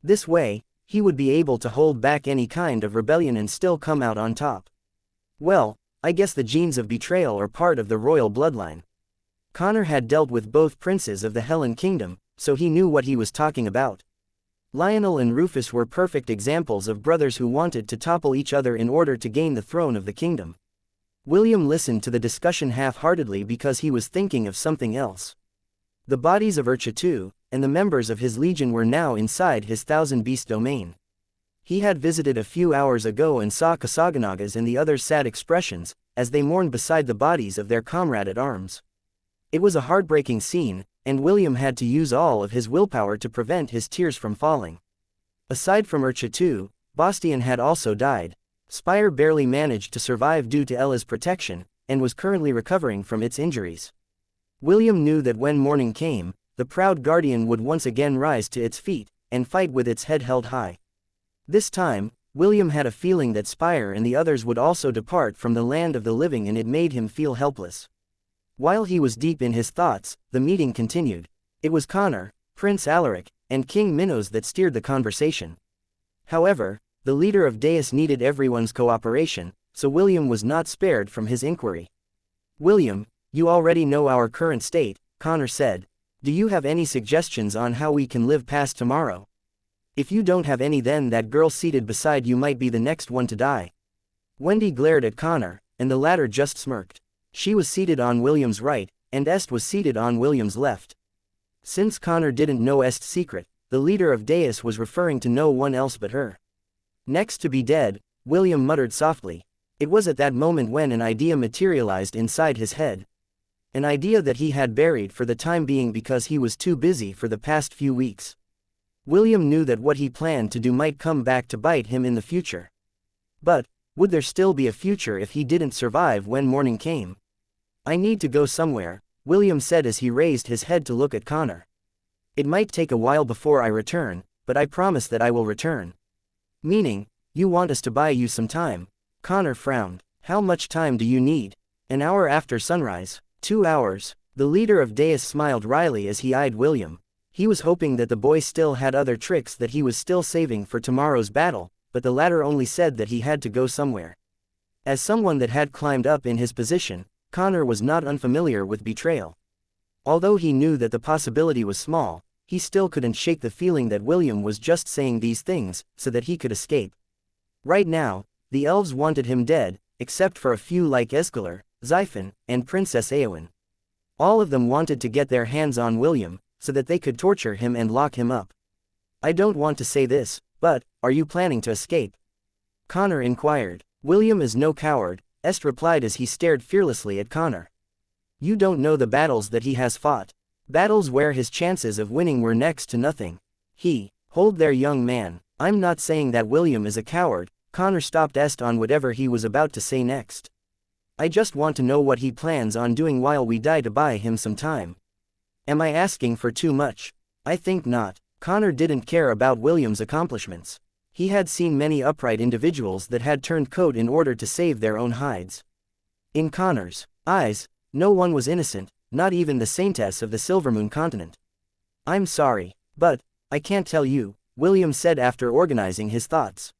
This way, he would be able to hold back any kind of rebellion and still come out on top. Well, I guess the genes of betrayal are part of the royal bloodline. Connor had dealt with both princes of the Hellen Kingdom, so he knew what he was talking about. Lionel and Rufus were perfect examples of brothers who wanted to topple each other in order to gain the throne of the kingdom. William listened to the discussion half-heartedly because he was thinking of something else. The bodies of xianxia and the members of his legion were now inside his thousand-beast domain. He had visited a few hours ago and saw Xianxia's and the others' sad expressions, as they mourned beside the bodies of their comrade at arms. It was a heartbreaking scene, and William had to use all of his willpower to prevent his tears from falling. Aside from xianxia, Bastian had also died. Spire barely managed to survive due to Ella's protection, and was currently recovering from its injuries. William knew that when morning came, the proud guardian would once again rise to its feet, and fight with its head held high. This time, William had a feeling that Spire and the others would also depart from the land of the living, and it made him feel helpless. While he was deep in his thoughts, the meeting continued. It was Connor, Prince Alaric, and King Minos that steered the conversation. However, the leader of Deus needed everyone's cooperation, so William was not spared from his inquiry. "William, you already know our current state," Connor said. "Do you have any suggestions on how we can live past tomorrow? If you don't have any, then that girl seated beside you might be the next one to die." Wendy glared at Connor, and the latter just smirked. She was seated on William's right, and Est was seated on William's left. Since Connor didn't know Est's secret, the leader of Deus was referring to no one else but her. "Next to be dead," William muttered softly. It was at that moment when an idea materialized inside his head. An idea that he had buried for the time being because he was too busy for the past few weeks. William knew that what he planned to do might come back to bite him in the future. But, would there still be a future if he didn't survive when morning came? "I need to go somewhere," William said as he raised his head to look at Connor. "It might take a while before I return, but I promise that I will return." "Meaning, you want us to buy you some time?" Connor frowned. "How much time do you need? An hour after sunrise? 2 hours? The leader of Deus smiled wryly as he eyed William. He was hoping that the boy still had other tricks that he was still saving for tomorrow's battle, but the latter only said that he had to go somewhere. As someone that had climbed up in his position, Connor was not unfamiliar with betrayal. Although he knew that the possibility was small, he still couldn't shake the feeling that William was just saying these things so that he could escape. Right now, the elves wanted him dead, except for a few like Escalar, Xiphon, and Princess Eowyn. All of them wanted to get their hands on William, so that they could torture him and lock him up. "I don't want to say this, but, are you planning to escape?" Connor inquired. "William is no coward," Est replied as he stared fearlessly at Connor. "You don't know the battles that he has fought. Battles where his chances of winning were next to nothing. Hold there, young man, I'm not saying that William is a coward." Connor stopped Est on whatever he was about to say next. "I just want to know what he plans on doing while we die to buy him some time. Am I asking for too much?" "I think not." Connor didn't care about William's accomplishments. He had seen many upright individuals that had turned coat in order to save their own hides. In Connor's eyes, no one was innocent, not even the Saintess of the Silvermoon continent. "I'm sorry, but I can't tell you," William said after organizing his thoughts.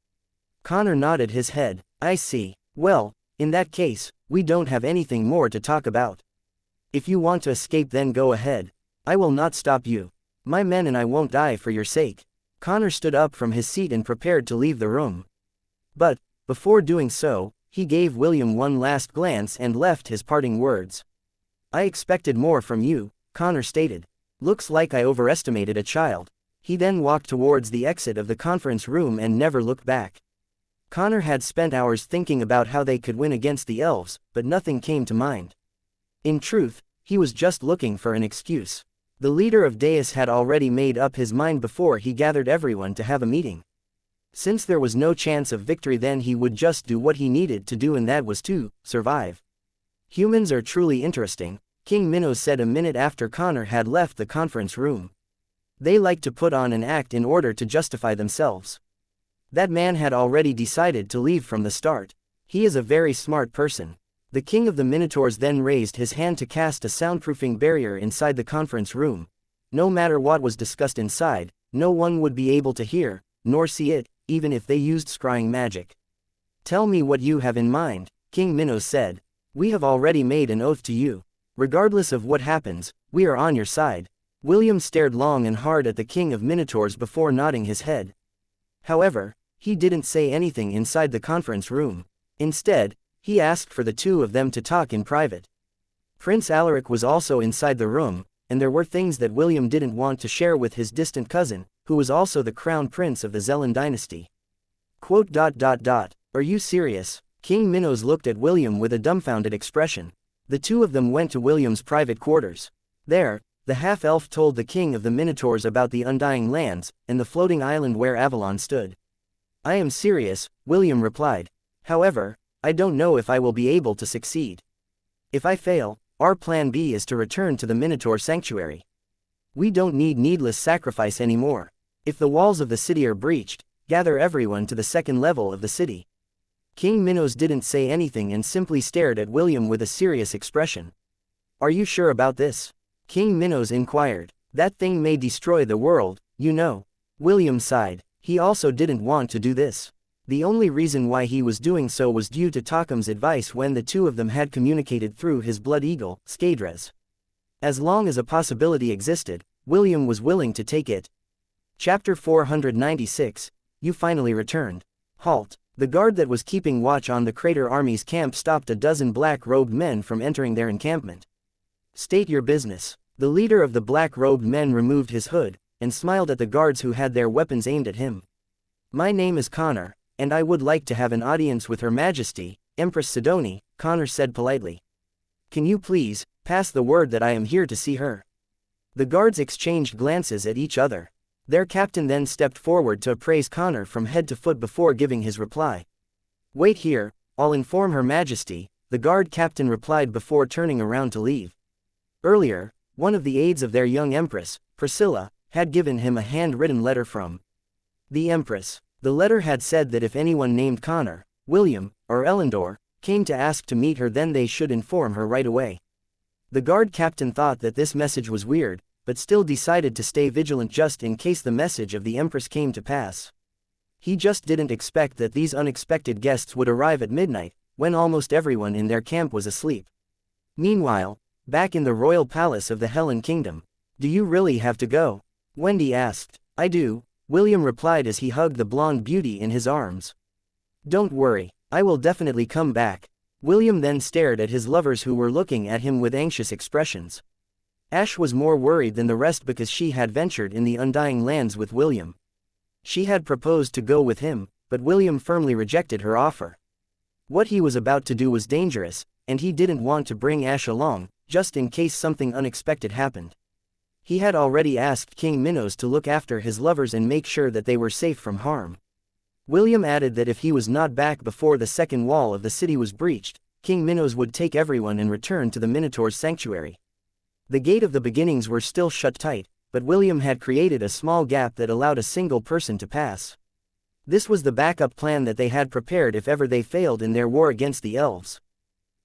Connor nodded his head. "I see. Well, in that case, we don't have anything more to talk about. If you want to escape, then go ahead. I will not stop you. My men and I won't die for your sake." Connor stood up from his seat and prepared to leave the room. But, before doing so, he gave William one last glance and left his parting words. "I expected more from you," Connor stated. "Looks like I overestimated a child." He then walked towards the exit of the conference room and never looked back. Connor had spent hours thinking about how they could win against the elves, but nothing came to mind. In truth, he was just looking for an excuse. The leader of Deus had already made up his mind before he gathered everyone to have a meeting. Since there was no chance of victory, then he would just do what he needed to do, and that was to survive. "Humans are truly interesting," King Minos said a minute after Connor had left the conference room. "They like to put on an act in order to justify themselves." That man had already decided to leave from the start. He is a very smart person. The king of the Minotaurs then raised his hand to cast a soundproofing barrier inside the conference room. No matter what was discussed inside, no one would be able to hear, nor see it, even if they used scrying magic. "Tell me what you have in mind," King Minos said. "We have already made an oath to you. Regardless of what happens, we are on your side. William stared long and hard at the king of minotaurs before nodding his head. However, he didn't say anything inside the conference room. Instead, he asked for the two of them to talk in private. Prince Alaric was also inside the room, and there were things that William didn't want to share with his distant cousin, who was also the crown prince of the Zelen dynasty. Are you serious? King Minos looked at William with a dumbfounded expression. The two of them went to William's private quarters. There, the half-elf told the king of the Minotaurs about the Undying Lands, and the floating island where Avalon stood. I am serious, William replied. However, I don't know if I will be able to succeed. If I fail, our plan B is to return to the Minotaur sanctuary. We don't need needless sacrifice anymore. If the walls of the city are breached, gather everyone to the second level of the city. King Minos didn't say anything and simply stared at William with a serious expression. Are you sure about this? King Minos inquired. That thing may destroy the world, you know. William sighed. He also didn't want to do this. The only reason why he was doing so was due to Takum's advice when the two of them had communicated through his blood eagle, Skadres. As long as a possibility existed, William was willing to take it. Chapter 496, You finally returned. Halt. The guard that was keeping watch on the Crater Army's camp stopped a dozen black-robed men from entering their encampment. State your business. The leader of the black-robed men removed his hood, and smiled at the guards who had their weapons aimed at him. My name is Connor, and I would like to have an audience with Her Majesty, Empress Sidoni, Connor said politely. Can you please, pass the word that I am here to see her? The guards exchanged glances at each other. Their captain then stepped forward to appraise Connor from head to foot before giving his reply. Wait here, I'll inform Her Majesty, the guard captain replied before turning around to leave. Earlier, one of the aides of their young empress, Priscilla, had given him a handwritten letter from the Empress. The letter had said that if anyone named Connor, William, or Elendor came to ask to meet her, then they should inform her right away. The guard captain thought that this message was weird, but still decided to stay vigilant just in case the message of the Empress came to pass. He just didn't expect that these unexpected guests would arrive at midnight, when almost everyone in their camp was asleep. Meanwhile, back in the royal palace of the Hellen Kingdom. Do you really have to go? Wendy asked. I do, William replied as he hugged the blonde beauty in his arms. Don't worry, I will definitely come back. William then stared at his lovers who were looking at him with anxious expressions. Ash was more worried than the rest because she had ventured in the Undying Lands with William. She had proposed to go with him, but William firmly rejected her offer. What he was about to do was dangerous, and he didn't want to bring Ash along, just in case something unexpected happened. He had already asked King Minos to look after his lovers and make sure that they were safe from harm. William added that if he was not back before the second wall of the city was breached, King Minos would take everyone and return to the Minotaur's sanctuary. The gate of the beginnings were still shut tight, but William had created a small gap that allowed a single person to pass. This was the backup plan that they had prepared if ever they failed in their war against the elves.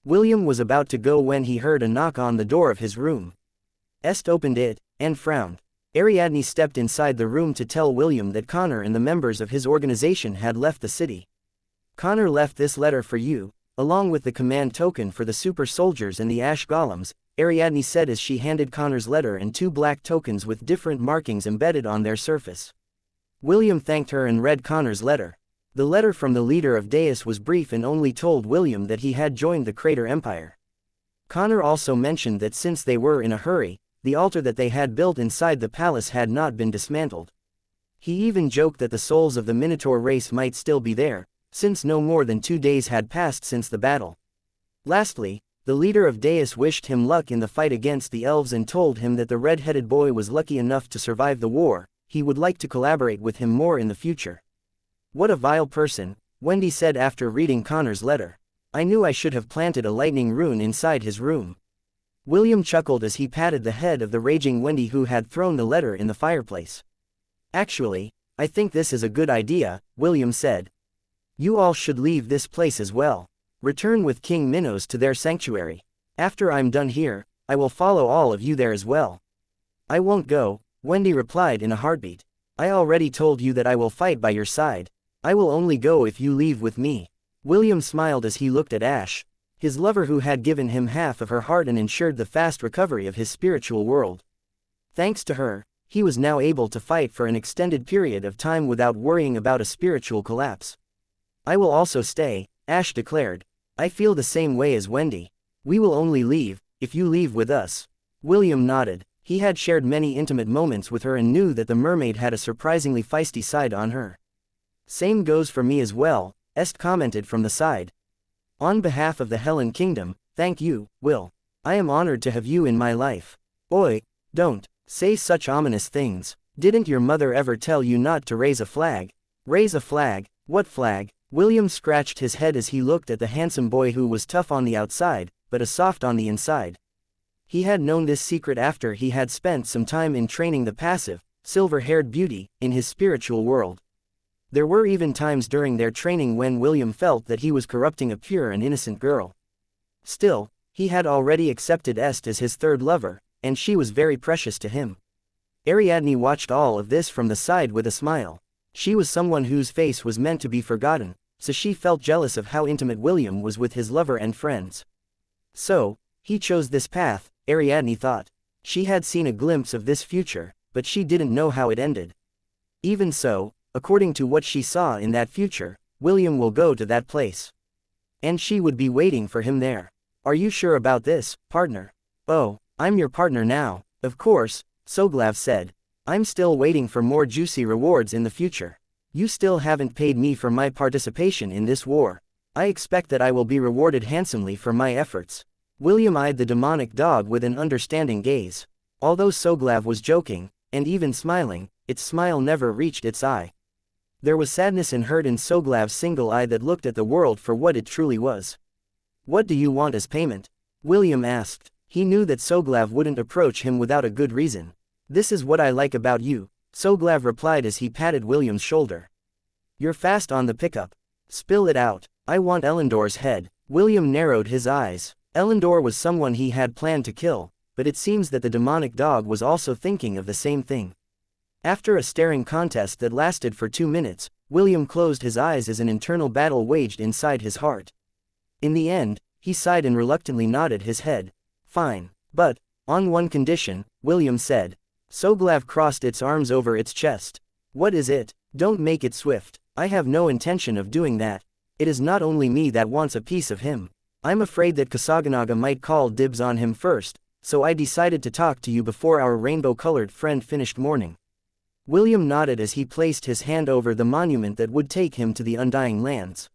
William was about to go when he heard a knock on the door of his room. Est opened it, and frowned. Ariadne stepped inside the room to tell William that Connor and the members of his organization had left the city. Connor left this letter for you, along with the command token for the super soldiers and the ash golems, Ariadne said as she handed Connor's letter and two black tokens with different markings embedded on their surface. William thanked her and read Connor's letter. The letter from the leader of Deus was brief and only told William that he had joined the Crater Empire. Connor also mentioned that since they were in a hurry, the altar that they had built inside the palace had not been dismantled. He even joked that the souls of the Minotaur race might still be there, since no more than 2 days had passed since the battle. Lastly, the leader of Deus wished him luck in the fight against the elves and told him that the red-headed boy was lucky enough to survive the war. He would like to collaborate with him more in the future. What a vile person, Wendy said after reading Connor's letter. I knew I should have planted a lightning rune inside his room. William chuckled as he patted the head of the raging Wendy who had thrown the letter in the fireplace. Actually, I think this is a good idea, William said. You all should leave this place as well. Return with King Minos to their sanctuary. After I'm done here, I will follow all of you there as well. I won't go, Wendy replied in a heartbeat. I already told you that I will fight by your side. I will only go if you leave with me. William smiled as he looked at Ash, his lover who had given him half of her heart and ensured the fast recovery of his spiritual world. Thanks to her, he was now able to fight for an extended period of time without worrying about a spiritual collapse. I will also stay, Ash declared. I feel the same way as Wendy. We will only leave, if you leave with us. William nodded. He had shared many intimate moments with her and knew that the mermaid had a surprisingly feisty side on her. Same goes for me as well, Est commented from the side. On behalf of the Helen Kingdom, thank you, Will. I am honored to have you in my life. Oi, don't say such ominous things. Didn't your mother ever tell you not to raise a flag? Raise a flag? What flag? William scratched his head as he looked at the handsome boy who was tough on the outside, but a soft on the inside. He had known this secret after he had spent some time in training the passive, silver-haired beauty, in his spiritual world. There were even times during their training when William felt that he was corrupting a pure and innocent girl. Still, he had already accepted Est as his third lover, and she was very precious to him. Ariadne watched all of this from the side with a smile. She was someone whose face was meant to be forgotten, so she felt jealous of how intimate William was with his lover and friends. So, he chose this path, Ariadne thought. She had seen a glimpse of this future, but she didn't know how it ended. Even so, according to what she saw in that future, William will go to that place. And she would be waiting for him there. Are you sure about this, partner? Oh, I'm your partner now, of course, Soglav said. I'm still waiting for more juicy rewards in the future. You still haven't paid me for my participation in this war. I expect that I will be rewarded handsomely for my efforts. William eyed the demonic dog with an understanding gaze. Although Soglav was joking, and even smiling, its smile never reached its eye. There was sadness and hurt in Soglav's single eye that looked at the world for what it truly was. What do you want as payment? William asked. He knew that Soglav wouldn't approach him without a good reason. This is what I like about you, Soglav replied as he patted William's shoulder. You're fast on the pickup. Spill it out. I want Elendor's head. William narrowed his eyes. Elendor was someone he had planned to kill, but it seems that the demonic dog was also thinking of the same thing. After a staring contest that lasted for 2 minutes, William closed his eyes as an internal battle waged inside his heart. In the end, he sighed and reluctantly nodded his head. Fine. But, on one condition, William said. Soglav crossed its arms over its chest. What is it? Don't make it swift. I have no intention of doing that. It is not only me that wants a piece of him. I'm afraid that Kusaganaga might call dibs on him first, so I decided to talk to you before our rainbow-colored friend finished mourning. William nodded as he placed his hand over the monument that would take him to the Undying Lands.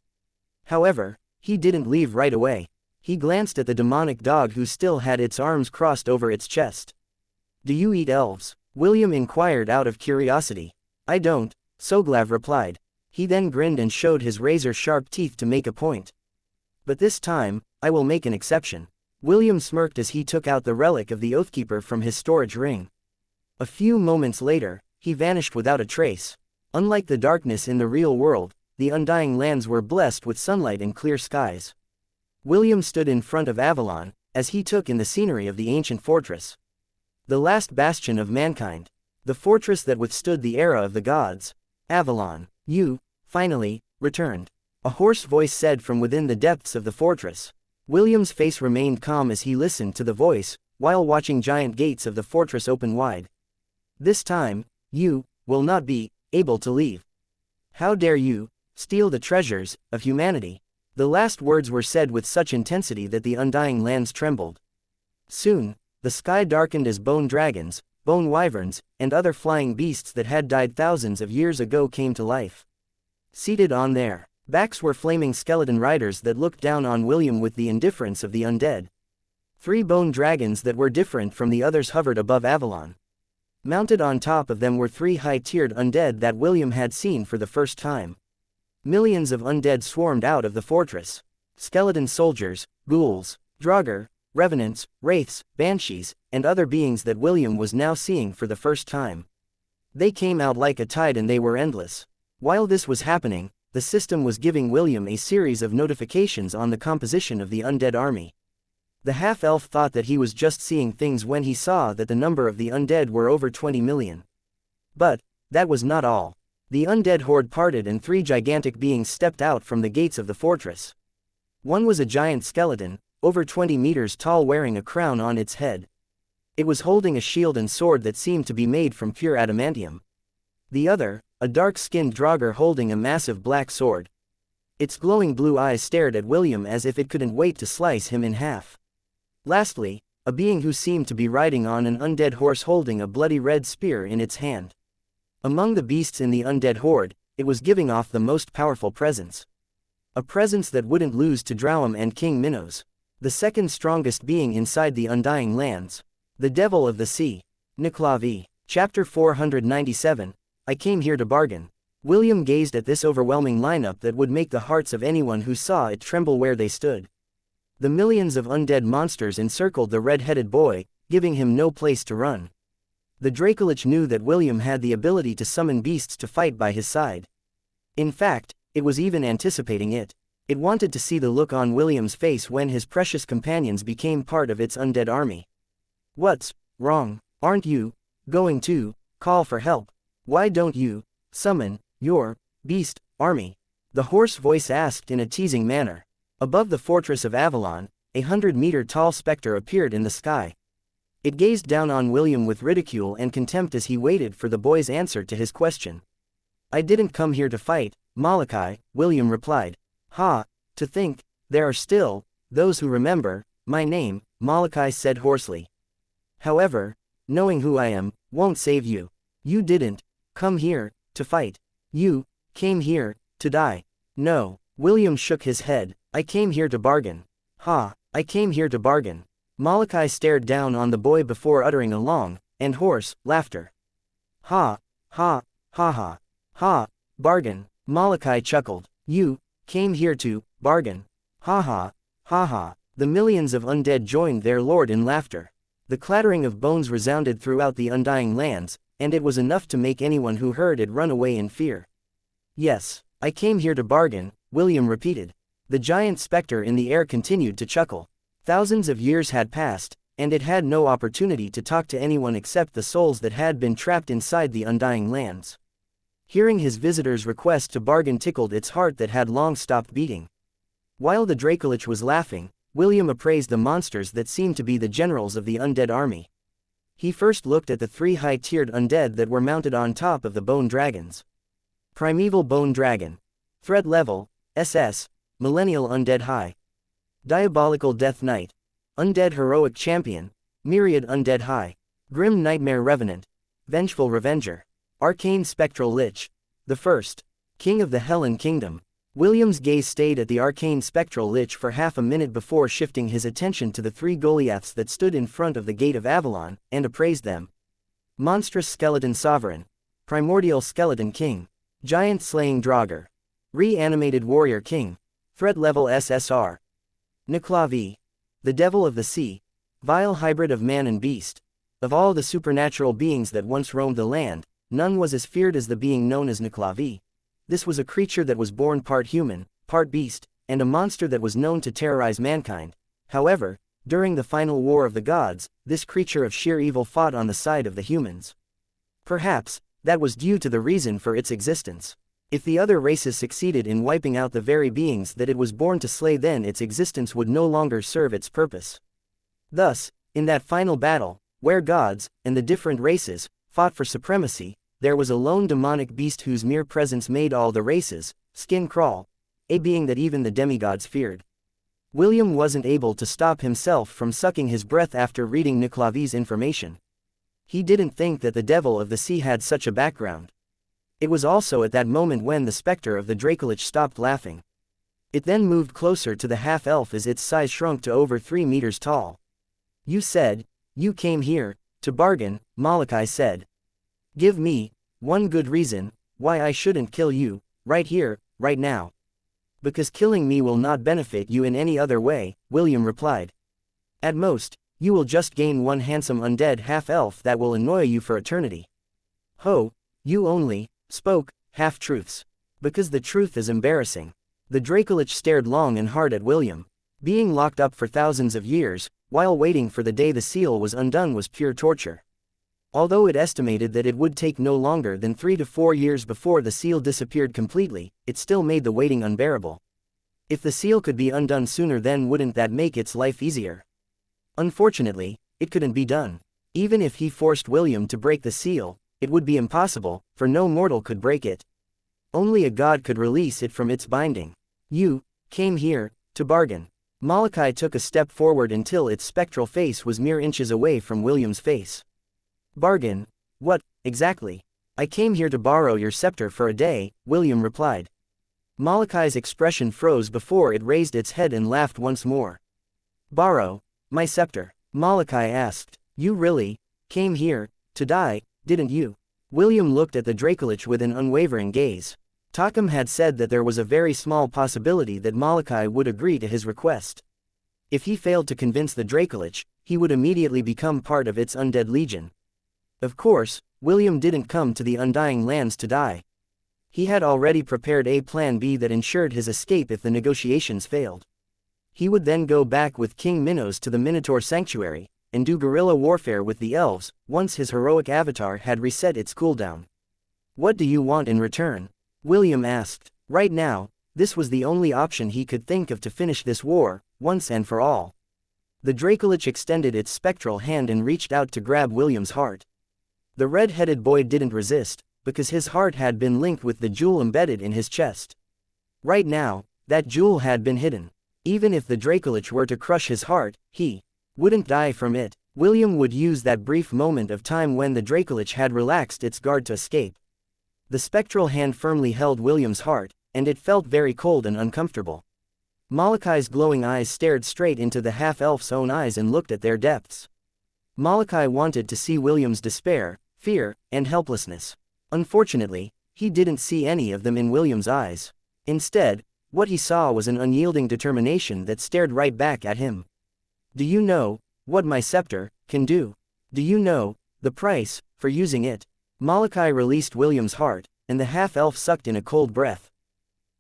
However, he didn't leave right away. He glanced at the demonic dog who still had its arms crossed over its chest. Do you eat elves? William inquired out of curiosity. I don't, Soglav replied. He then grinned and showed his razor-sharp teeth to make a point. But this time, I will make an exception. William smirked as he took out the relic of the Oathkeeper from his storage ring. A few moments later, he vanished without a trace. Unlike the darkness in the real world, the Undying Lands were blessed with sunlight and clear skies. William stood in front of Avalon, as he took in the scenery of the ancient fortress. The last bastion of mankind. The fortress that withstood the era of the gods. Avalon, you, finally, returned. A hoarse voice said from within the depths of the fortress. William's face remained calm as he listened to the voice, while watching giant gates of the fortress open wide. This time, you will not be able to leave. How dare you steal the treasures of humanity? The last words were said with such intensity that the Undying Lands trembled. Soon, the sky darkened as bone dragons, bone wyverns, and other flying beasts that had died thousands of years ago came to life. Seated on their backs were flaming skeleton riders that looked down on William with the indifference of the undead. 3 bone dragons that were different from the others hovered above Avalon. Mounted on top of them were 3 high-tiered undead that William had seen for the first time. Millions of undead swarmed out of the fortress. Skeleton soldiers, ghouls, draugr, revenants, wraiths, banshees, and other beings that William was now seeing for the first time. They came out like a tide and they were endless. While this was happening, the system was giving William a series of notifications on the composition of the undead army. The half-elf thought that he was just seeing things when he saw that the number of the undead were over 20 million. But that was not all. The undead horde parted and 3 gigantic beings stepped out from the gates of the fortress. One was a giant skeleton, over 20 meters tall, wearing a crown on its head. It was holding a shield and sword that seemed to be made from pure adamantium. The other, a dark-skinned Draugr holding a massive black sword. Its glowing blue eyes stared at William as if it couldn't wait to slice him in half. Lastly, a being who seemed to be riding on an undead horse holding a bloody red spear in its hand. Among the beasts in the undead horde, it was giving off the most powerful presence. A presence that wouldn't lose to Drowum and King Minos. The second strongest being inside the Undying Lands. The Devil of the Sea. Nclavi. Chapter 497, I Came Here to Bargain. William gazed at this overwhelming lineup that would make the hearts of anyone who saw it tremble where they stood. The millions of undead monsters encircled the red-headed boy, giving him no place to run. The Dracolich knew that William had the ability to summon beasts to fight by his side. In fact, it was even anticipating it. It wanted to see the look on William's face when his precious companions became part of its undead army. What's wrong? Aren't you going to call for help? Why don't you summon your beast army? The hoarse voice asked in a teasing manner. Above the fortress of Avalon, a 100-meter-tall specter appeared in the sky. It gazed down on William with ridicule and contempt as he waited for the boy's answer to his question. I didn't come here to fight, Malachi, William replied. Ha, to think, there are still those who remember my name, Malachi said hoarsely. However, knowing who I am won't save you. You didn't come here to fight. You came here to die. No, William shook his head. I came here to bargain. Ha, I came here to bargain. Malachi stared down on the boy before uttering a long and hoarse laughter. Ha, ha, ha ha, ha, bargain. Malachi chuckled. You came here to bargain. Ha ha, ha ha. The millions of undead joined their lord in laughter. The clattering of bones resounded throughout the Undying Lands, and it was enough to make anyone who heard it run away in fear. Yes, I came here to bargain, William repeated. The giant specter in the air continued to chuckle. Thousands of years had passed, and it had no opportunity to talk to anyone except the souls that had been trapped inside the Undying Lands. Hearing his visitor's request to bargain tickled its heart that had long stopped beating. While the Dracolich was laughing, William appraised the monsters that seemed to be the generals of the undead army. He first looked at the 3 high-tiered undead that were mounted on top of the bone dragons. Primeval Bone Dragon. Threat Level, SS, Millennial Undead High. Diabolical Death Knight. Undead Heroic Champion, Myriad Undead High. Grim Nightmare Revenant. Vengeful Revenger. Arcane Spectral Lich. The first. King of the Hellen Kingdom. William's gaze stayed at the arcane spectral lich for half a minute before shifting his attention to the 3 Goliaths that stood in front of the Gate of Avalon, and appraised them. Monstrous Skeleton Sovereign. Primordial Skeleton King. Giant Slaying Draugr. Reanimated Warrior King. Threat Level SSR. Nclavi. The Devil of the Sea. Vile hybrid of man and beast. Of all the supernatural beings that once roamed the land, none was as feared as the being known as Nclavi. This was a creature that was born part human, part beast, and a monster that was known to terrorize mankind. However, during the final war of the gods, this creature of sheer evil fought on the side of the humans. Perhaps, that was due to the reason for its existence. If the other races succeeded in wiping out the very beings that it was born to slay, then its existence would no longer serve its purpose. Thus, in that final battle, where gods, and the different races, fought for supremacy, there was a lone demonic beast whose mere presence made all the races skin crawl, a being that even the demigods feared. William wasn't able to stop himself from sucking his breath after reading Nclavi's information. He didn't think that the Devil of the Sea had such a background. It was also at that moment when the specter of the Dracolich stopped laughing. It then moved closer to the half-elf as its size shrunk to over 3 meters tall. You said, you came here to bargain, Malachi said. Give me one good reason why I shouldn't kill you, right here, right now. Because killing me will not benefit you in any other way, William replied. At most, you will just gain one handsome undead half-elf that will annoy you for eternity. Ho, you only spoke half-truths. Because the truth is embarrassing. The Dracolich stared long and hard at William. Being locked up for thousands of years, while waiting for the day the seal was undone, was pure torture. Although it estimated that it would take no longer than 3 to 4 years before the seal disappeared completely, it still made the waiting unbearable. If the seal could be undone sooner, then wouldn't that make its life easier? Unfortunately, it couldn't be done. Even if he forced William to break the seal, it would be impossible, for no mortal could break it. Only a god could release it from its binding. You came here to bargain. Malachi took a step forward until its spectral face was mere inches away from William's face. Bargain? What, exactly? I came here to borrow your scepter for a day, William replied. Malachi's expression froze before it raised its head and laughed once more. Borrow my scepter? Malachi asked. You really came here to die, didn't you? William looked at the Dracolich with an unwavering gaze. Takam had said that there was a very small possibility that Malachi would agree to his request. If he failed to convince the Dracolich, he would immediately become part of its undead legion. Of course, William didn't come to the Undying Lands to die. He had already prepared a plan B that ensured his escape if the negotiations failed. He would then go back with King Minos to the Minotaur Sanctuary, and do guerrilla warfare with the elves, once his heroic avatar had reset its cooldown. What do you want in return? William asked. Right now, this was the only option he could think of to finish this war, once and for all. The Dracolich extended its spectral hand and reached out to grab William's heart. The red-headed boy didn't resist, because his heart had been linked with the jewel embedded in his chest. Right now, that jewel had been hidden. Even if the Dracolich were to crush his heart, he wouldn't die from it. William would use that brief moment of time when the Dracolich had relaxed its guard to escape. The spectral hand firmly held William's heart, and it felt very cold and uncomfortable. Malachi's glowing eyes stared straight into the half-elf's own eyes and looked at their depths. Malachi wanted to see William's despair, fear, and helplessness. Unfortunately, he didn't see any of them in William's eyes. Instead, what he saw was an unyielding determination that stared right back at him. Do you know what my scepter can do? Do you know the price for using it? Malachi released William's heart, and the half-elf sucked in a cold breath.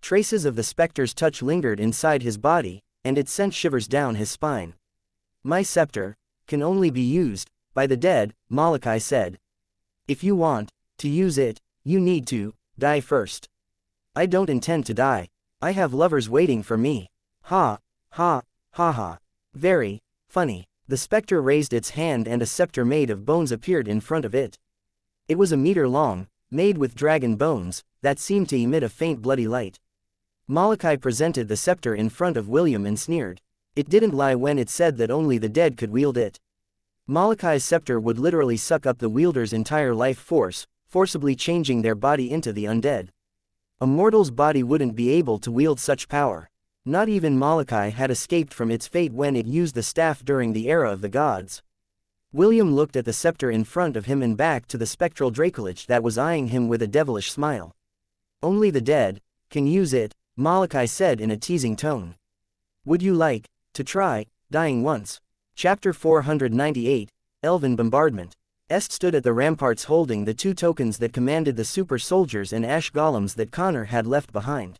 Traces of the specter's touch lingered inside his body, and it sent shivers down his spine. My scepter can only be used by the dead, Malachi said. If you want to use it, you need to die first. I don't intend to die. I have lovers waiting for me. Ha, ha, ha ha. Very funny. The specter raised its hand and a scepter made of bones appeared in front of it. It was a meter long, made with dragon bones, that seemed to emit a faint bloody light. Malachi presented the scepter in front of William and sneered. It didn't lie when it said that only the dead could wield it. Malachi's scepter would literally suck up the wielder's entire life force, forcibly changing their body into the undead. A mortal's body wouldn't be able to wield such power. Not even Malachi had escaped from its fate when it used the staff during the era of the gods. William looked at the scepter in front of him and back to the spectral Dracolich that was eyeing him with a devilish smile. Only the dead can use it, Malachi said in a teasing tone. Would you like to try dying once? Chapter 498, Elven Bombardment. Est stood at the ramparts holding the two tokens that commanded the super soldiers and ash golems that Connor had left behind.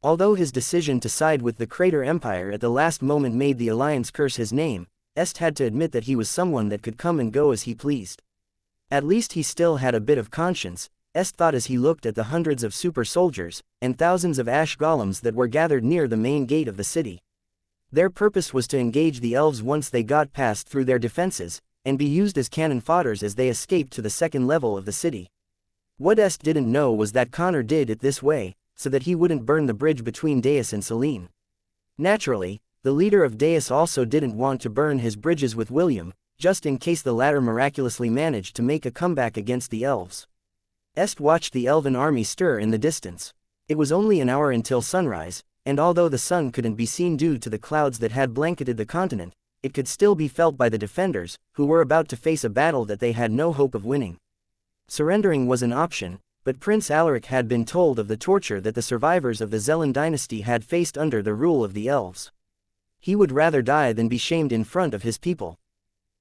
Although his decision to side with the Crater Empire at the last moment made the Alliance curse his name, Est had to admit that he was someone that could come and go as he pleased. At least he still had a bit of conscience, Est thought as he looked at the hundreds of super soldiers, and thousands of ash golems that were gathered near the main gate of the city. Their purpose was to engage the elves once they got past through their defenses, and be used as cannon fodders as they escaped to the second level of the city. What Est didn't know was that Connor did it this way, so that he wouldn't burn the bridge between Deus and Selene. Naturally, the leader of Deus also didn't want to burn his bridges with William, just in case the latter miraculously managed to make a comeback against the elves. Est watched the elven army stir in the distance. It was only an hour until sunrise, and although the sun couldn't be seen due to the clouds that had blanketed the continent, it could still be felt by the defenders, who were about to face a battle that they had no hope of winning. Surrendering was an option, but Prince Alaric had been told of the torture that the survivors of the Zelen dynasty had faced under the rule of the elves. He would rather die than be shamed in front of his people.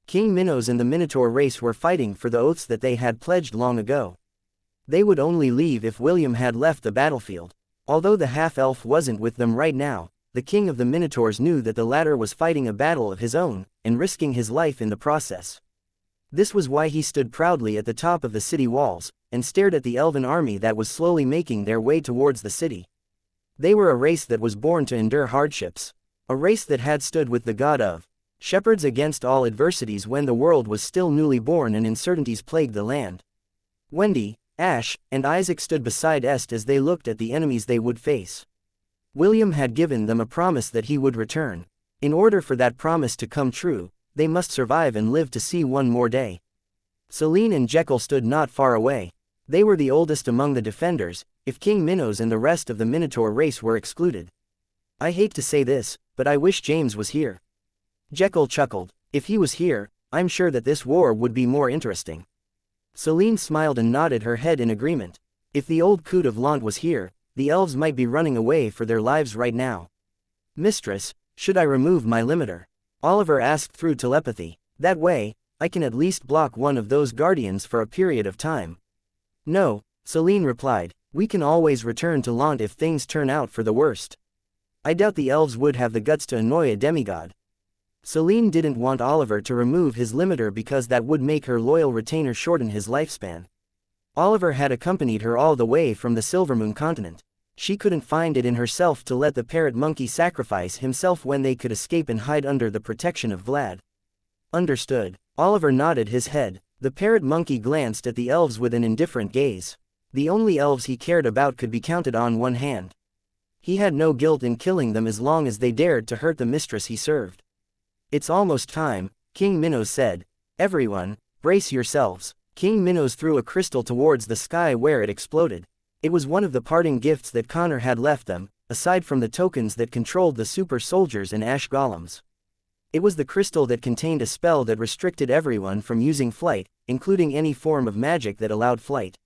King Minos and the Minotaur race were fighting for the oaths that they had pledged long ago. They would only leave if William had left the battlefield. Although the half-elf wasn't with them right now, the king of the Minotaurs knew that the latter was fighting a battle of his own, and risking his life in the process. This was why he stood proudly at the top of the city walls, and stared at the elven army that was slowly making their way towards the city. They were a race that was born to endure hardships. A race that had stood with the god of Shepherds against all adversities when the world was still newly born and uncertainties plagued the land. Wendy, Ash, and Isaac stood beside Est as they looked at the enemies they would face. William had given them a promise that he would return. In order for that promise to come true, they must survive and live to see one more day. Selene and Jekyll stood not far away. They were the oldest among the defenders, if King Minos and the rest of the Minotaur race were excluded. I hate to say this, but I wish James was here. Jekyll chuckled. If he was here, I'm sure that this war would be more interesting. Selene smiled and nodded her head in agreement. If the old Coot of Lant was here, the elves might be running away for their lives right now. Mistress, should I remove my limiter? Oliver asked through telepathy. That way, I can at least block one of those guardians for a period of time. No, Selene replied, we can always return to Lant if things turn out for the worst. I doubt the elves would have the guts to annoy a demigod. Selene didn't want Oliver to remove his limiter because that would make her loyal retainer shorten his lifespan. Oliver had accompanied her all the way from the Silvermoon continent. She couldn't find it in herself to let the parrot monkey sacrifice himself when they could escape and hide under the protection of Vlad. Understood. Oliver nodded his head. The parrot monkey glanced at the elves with an indifferent gaze. The only elves he cared about could be counted on one hand. He had no guilt in killing them as long as they dared to hurt the mistress he served. It's almost time, King Minos said. Everyone, brace yourselves. King Minos threw a crystal towards the sky where it exploded. It was one of the parting gifts that Connor had left them, aside from the tokens that controlled the super soldiers and ash golems. It was the crystal that contained a spell that restricted everyone from using flight, including any form of magic that allowed flight.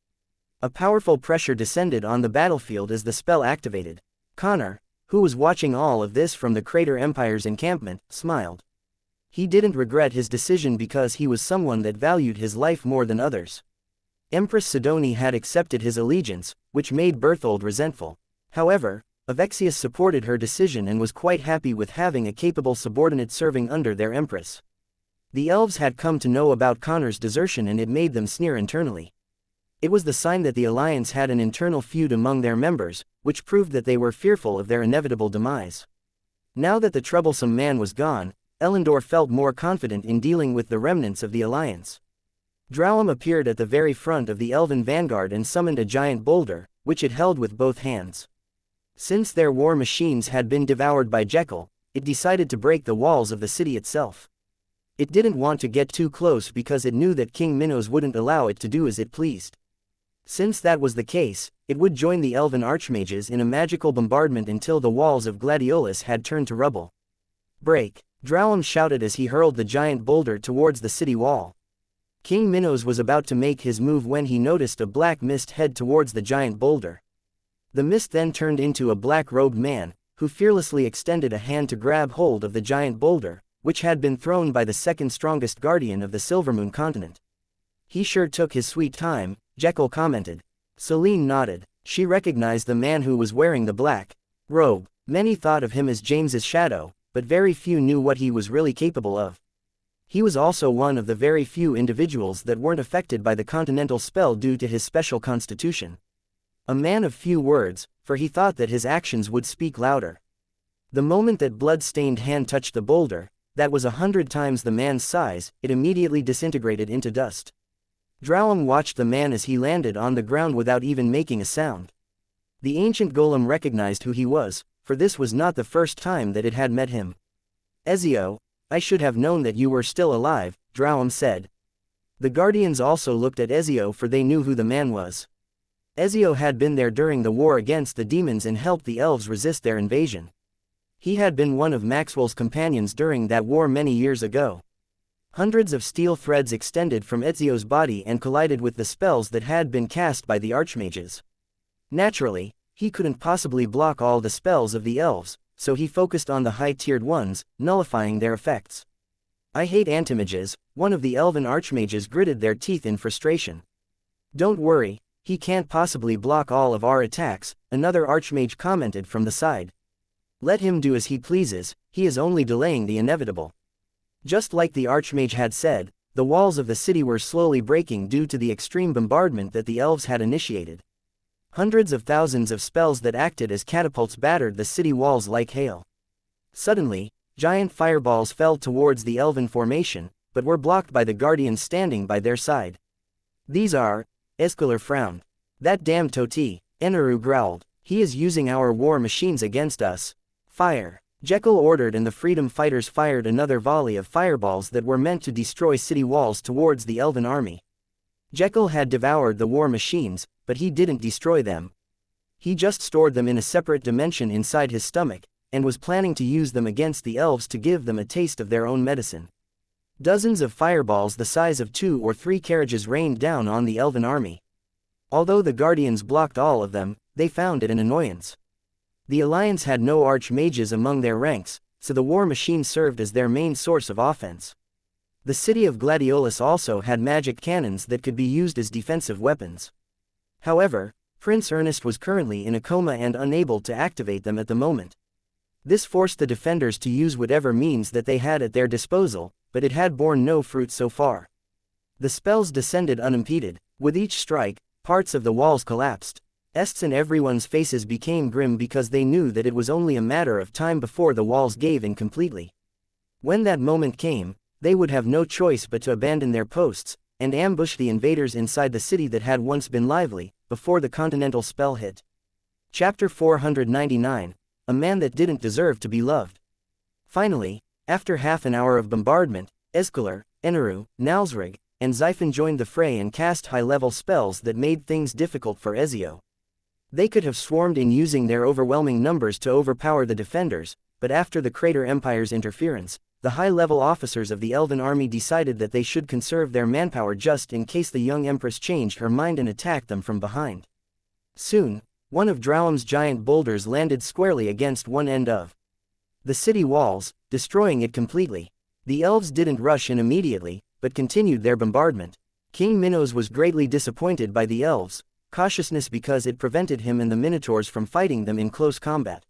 A powerful pressure descended on the battlefield as the spell activated. Connor, who was watching all of this from the Crater Empire's encampment, smiled. He didn't regret his decision because he was someone that valued his life more than others. Empress Sidone had accepted his allegiance, which made Berthold resentful. However, Avexius supported her decision and was quite happy with having a capable subordinate serving under their empress. The elves had come to know about Connor's desertion and it made them sneer internally. It was the sign that the alliance had an internal feud among their members, which proved that they were fearful of their inevitable demise. Now that the troublesome man was gone, Elendor felt more confident in dealing with the remnants of the alliance. Drowam appeared at the very front of the elven vanguard and summoned a giant boulder, which it held with both hands. Since their war machines had been devoured by Jekyll, it decided to break the walls of the city itself. It didn't want to get too close because it knew that King Minos wouldn't allow it to do as it pleased. Since that was the case, it would join the elven archmages in a magical bombardment until the walls of Gladiolus had turned to rubble. Break! Drowam shouted as he hurled the giant boulder towards the city wall. King Minos was about to make his move when he noticed a black mist head towards the giant boulder. The mist then turned into a black-robed man, who fearlessly extended a hand to grab hold of the giant boulder, which had been thrown by the second strongest guardian of the Silvermoon continent. He sure took his sweet time, Jekyll commented. Selene nodded. She recognized the man who was wearing the black robe. Many thought of him as James's shadow, but very few knew what he was really capable of. He was also one of the very few individuals that weren't affected by the continental spell due to his special constitution. A man of few words, for he thought that his actions would speak louder. The moment that blood-stained hand touched the boulder, that was 100 times the man's size, it immediately disintegrated into dust. Drowam watched the man as he landed on the ground without even making a sound. The ancient golem recognized who he was, for this was not the first time that it had met him. Ezio, I should have known that you were still alive, Drowam said. The guardians also looked at Ezio for they knew who the man was. Ezio had been there during the war against the demons and helped the elves resist their invasion. He had been one of Maxwell's companions during that war many years ago. Hundreds of steel threads extended from Ezio's body and collided with the spells that had been cast by the archmages. Naturally, he couldn't possibly block all the spells of the elves, so he focused on the high-tiered ones, nullifying their effects. I hate antimages, one of the elven archmages gritted their teeth in frustration. Don't worry, he can't possibly block all of our attacks, another archmage commented from the side. Let him do as he pleases, he is only delaying the inevitable. Just like the archmage had said, the walls of the city were slowly breaking due to the extreme bombardment that the elves had initiated. Hundreds of thousands of spells that acted as catapults battered the city walls like hail. Suddenly, giant fireballs fell towards the elven formation, but were blocked by the guardians standing by their side. These are, Escalar frowned. That damn Toti, Enaru growled. He is using our war machines against us. Fire. Jekyll ordered, and the freedom fighters fired another volley of fireballs that were meant to destroy city walls towards the elven army. Jekyll had devoured the war machines, but he didn't destroy them. He just stored them in a separate dimension inside his stomach, and was planning to use them against the elves to give them a taste of their own medicine. Dozens of fireballs the size of 2 or 3 carriages rained down on the elven army. Although the guardians blocked all of them, they found it an annoyance. The Alliance had no archmages among their ranks, so the war machine served as their main source of offense. The city of Gladiolus also had magic cannons that could be used as defensive weapons. However, Prince Ernest was currently in a coma and unable to activate them at the moment. This forced the defenders to use whatever means that they had at their disposal, but it had borne no fruit so far. The spells descended unimpeded. With each strike, parts of the walls collapsed. Ests and everyone's faces became grim because they knew that it was only a matter of time before the walls gave in completely. When that moment came, they would have no choice but to abandon their posts, and ambush the invaders inside the city that had once been lively, before the continental spell hit. Chapter 499, A Man That Didn't Deserve to Be Loved. Finally, after half an hour of bombardment, Escalar, Enaru, Nalsrig, and Xiphon joined the fray and cast high-level spells that made things difficult for Ezio. They could have swarmed in using their overwhelming numbers to overpower the defenders, but after the Crater Empire's interference, the high-level officers of the Elven army decided that they should conserve their manpower just in case the young Empress changed her mind and attacked them from behind. Soon, one of Drowam's giant boulders landed squarely against one end of the city walls, destroying it completely. The elves didn't rush in immediately, but continued their bombardment. King Minos was greatly disappointed by the elves' cautiousness because it prevented him and the Minotaurs from fighting them in close combat.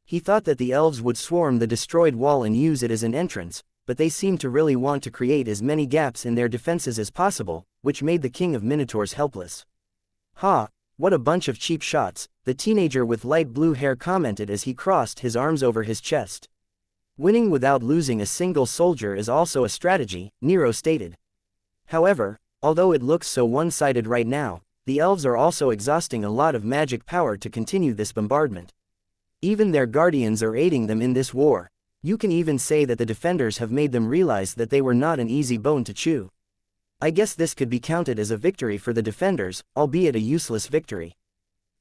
He thought that the elves would swarm the destroyed wall and use it as an entrance, but they seemed to really want to create as many gaps in their defenses as possible, which made the King of Minotaurs helpless. "Ha, what a bunch of cheap shots," the teenager with light blue hair commented as he crossed his arms over his chest. "Winning without losing a single soldier is also a strategy," Nero stated. However, although it looks so one-sided right now, the elves are also exhausting a lot of magic power to continue this bombardment. Even their guardians are aiding them in this war. You can even say that the defenders have made them realize that they were not an easy bone to chew. I guess this could be counted as a victory for the defenders, albeit a useless victory.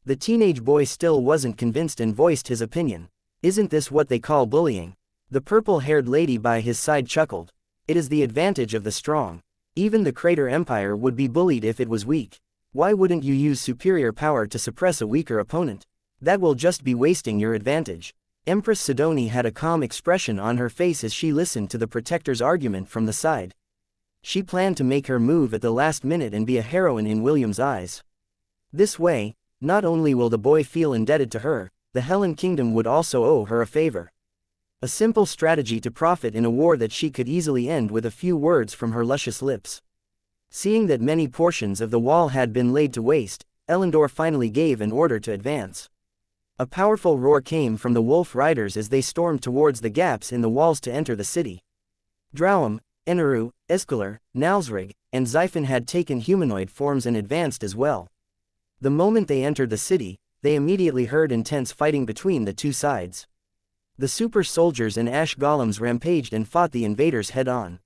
The teenage boy still wasn't convinced and voiced his opinion. "Isn't this what they call bullying?" The purple-haired lady by his side chuckled. "It is the advantage of the strong. Even the Crater Empire would be bullied if it was weak. Why wouldn't you use superior power to suppress a weaker opponent? That will just be wasting your advantage." Empress Sidoni had a calm expression on her face as she listened to the Protector's argument from the side. She planned to make her move at the last minute and be a heroine in William's eyes. This way, not only will the boy feel indebted to her, the Hellen Kingdom would also owe her a favor. A simple strategy to profit in a war that she could easily end with a few words from her luscious lips. Seeing that many portions of the wall had been laid to waste, Elendor finally gave an order to advance. A powerful roar came from the wolf riders as they stormed towards the gaps in the walls to enter the city. Drowam, Enaru, Escalar, Nalsrig, and Xiphon had taken humanoid forms and advanced as well. The moment they entered the city, they immediately heard intense fighting between the two sides. The super soldiers and ash golems rampaged and fought the invaders head-on.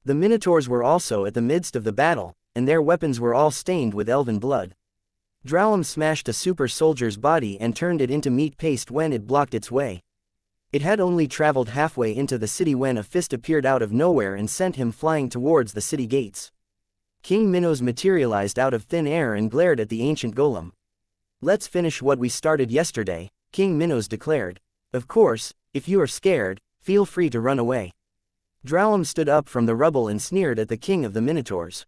The Minotaurs were also at the midst of the battle, and their weapons were all stained with elven blood. Drowam smashed a super soldier's body and turned it into meat paste when it blocked its way. It had only traveled halfway into the city when a fist appeared out of nowhere and sent him flying towards the city gates. King Minos materialized out of thin air and glared at the ancient golem. "Let's finish what we started yesterday," King Minos declared. "Of course, if you are scared, feel free to run away." Drowam stood up from the rubble and sneered at the king of the Minotaurs.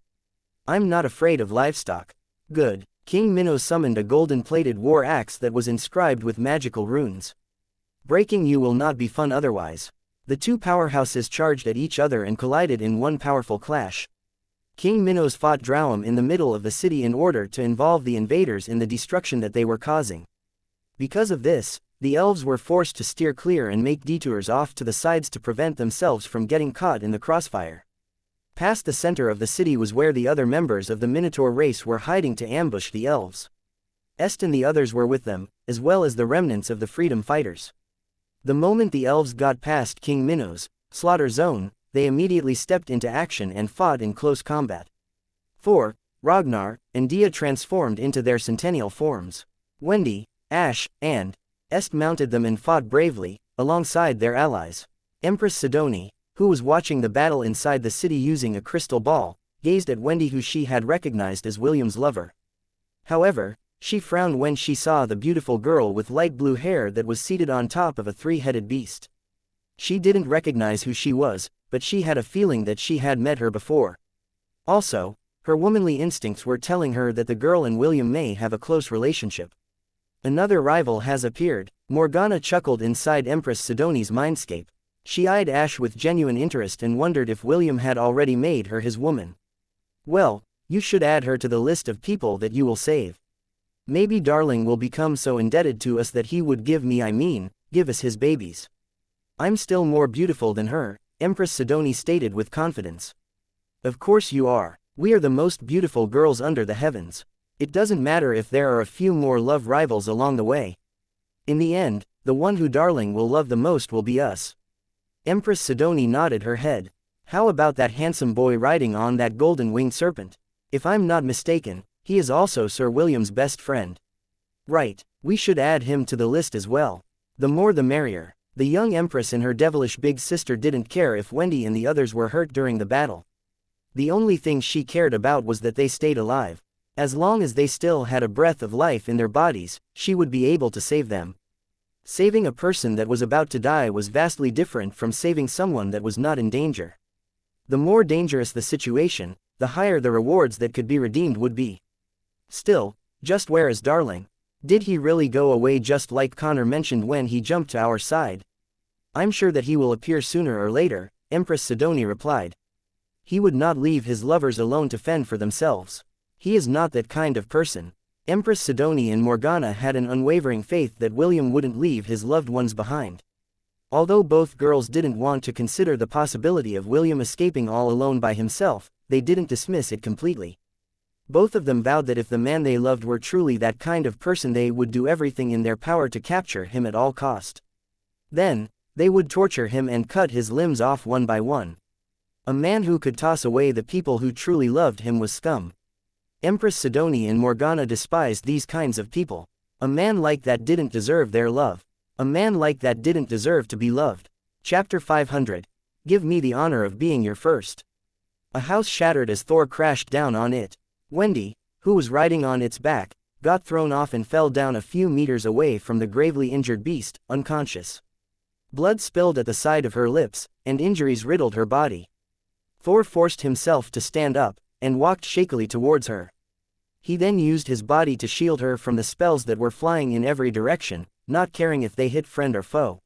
"I'm not afraid of livestock." "Good." King Minos summoned a golden-plated war axe that was inscribed with magical runes. "Breaking you will not be fun otherwise." The two powerhouses charged at each other and collided in one powerful clash. King Minos fought Drowam in the middle of the city in order to involve the invaders in the destruction that they were causing. Because of this, the elves were forced to steer clear and make detours off to the sides to prevent themselves from getting caught in the crossfire. Past the center of the city was where the other members of the Minotaur race were hiding to ambush the elves. Est and the others were with them, as well as the remnants of the freedom fighters. The moment the elves got past King Minno's slaughter zone, they immediately stepped into action and fought in close combat. Thor, Ragnar, and Dia transformed into their centennial forms. Wendy, Ash, and Est mounted them and fought bravely, alongside their allies. Empress Sidoni, who was watching the battle inside the city using a crystal ball, gazed at Wendy, who she had recognized as William's lover. However, she frowned when she saw the beautiful girl with light blue hair that was seated on top of a three-headed beast. She didn't recognize who she was, but she had a feeling that she had met her before. Also, her womanly instincts were telling her that the girl and William may have a close relationship. Another rival has appeared, Morgana chuckled inside Empress Sidoni's mindscape. She eyed Ash with genuine interest and wondered if William had already made her his woman. Well, you should add her to the list of people that you will save. Maybe Darling will become so indebted to us that he would give us his babies. I'm still more beautiful than her, Empress Sidoni stated with confidence. Of course you are. We are the most beautiful girls under the heavens. It doesn't matter if there are a few more love rivals along the way. In the end, the one who Darling will love the most will be us. Empress Sidoni nodded her head. How about that handsome boy riding on that golden-winged serpent? If I'm not mistaken, he is also Sir William's best friend. Right, we should add him to the list as well. The more the merrier. The young Empress and her devilish big sister didn't care if Wendy and the others were hurt during the battle. The only thing she cared about was that they stayed alive. As long as they still had a breath of life in their bodies, she would be able to save them. Saving a person that was about to die was vastly different from saving someone that was not in danger. The more dangerous the situation, the higher the rewards that could be redeemed would be. Still, just where is Darling? Did he really go away just like Connor mentioned when he jumped to our side? I'm sure that he will appear sooner or later, Empress Sidoni replied. He would not leave his lovers alone to fend for themselves. He is not that kind of person. Empress Sidoni and Morgana had an unwavering faith that William wouldn't leave his loved ones behind. Although both girls didn't want to consider the possibility of William escaping all alone by himself, they didn't dismiss it completely. Both of them vowed that if the man they loved were truly that kind of person, they would do everything in their power to capture him at all cost. Then, they would torture him and cut his limbs off one by one. A man who could toss away the people who truly loved him was scum. Empress Sidoni and Morgana despised these kinds of people. A man like that didn't deserve their love. A man like that didn't deserve to be loved. Chapter 500. Give me the honor of being your first. A house shattered as Thor crashed down on it. Wendy, who was riding on its back, got thrown off and fell down a few meters away from the gravely injured beast, unconscious. Blood spilled at the side of her lips, and injuries riddled her body. Thor forced himself to stand up, and walked shakily towards her. He then used his body to shield her from the spells that were flying in every direction, not caring if they hit friend or foe.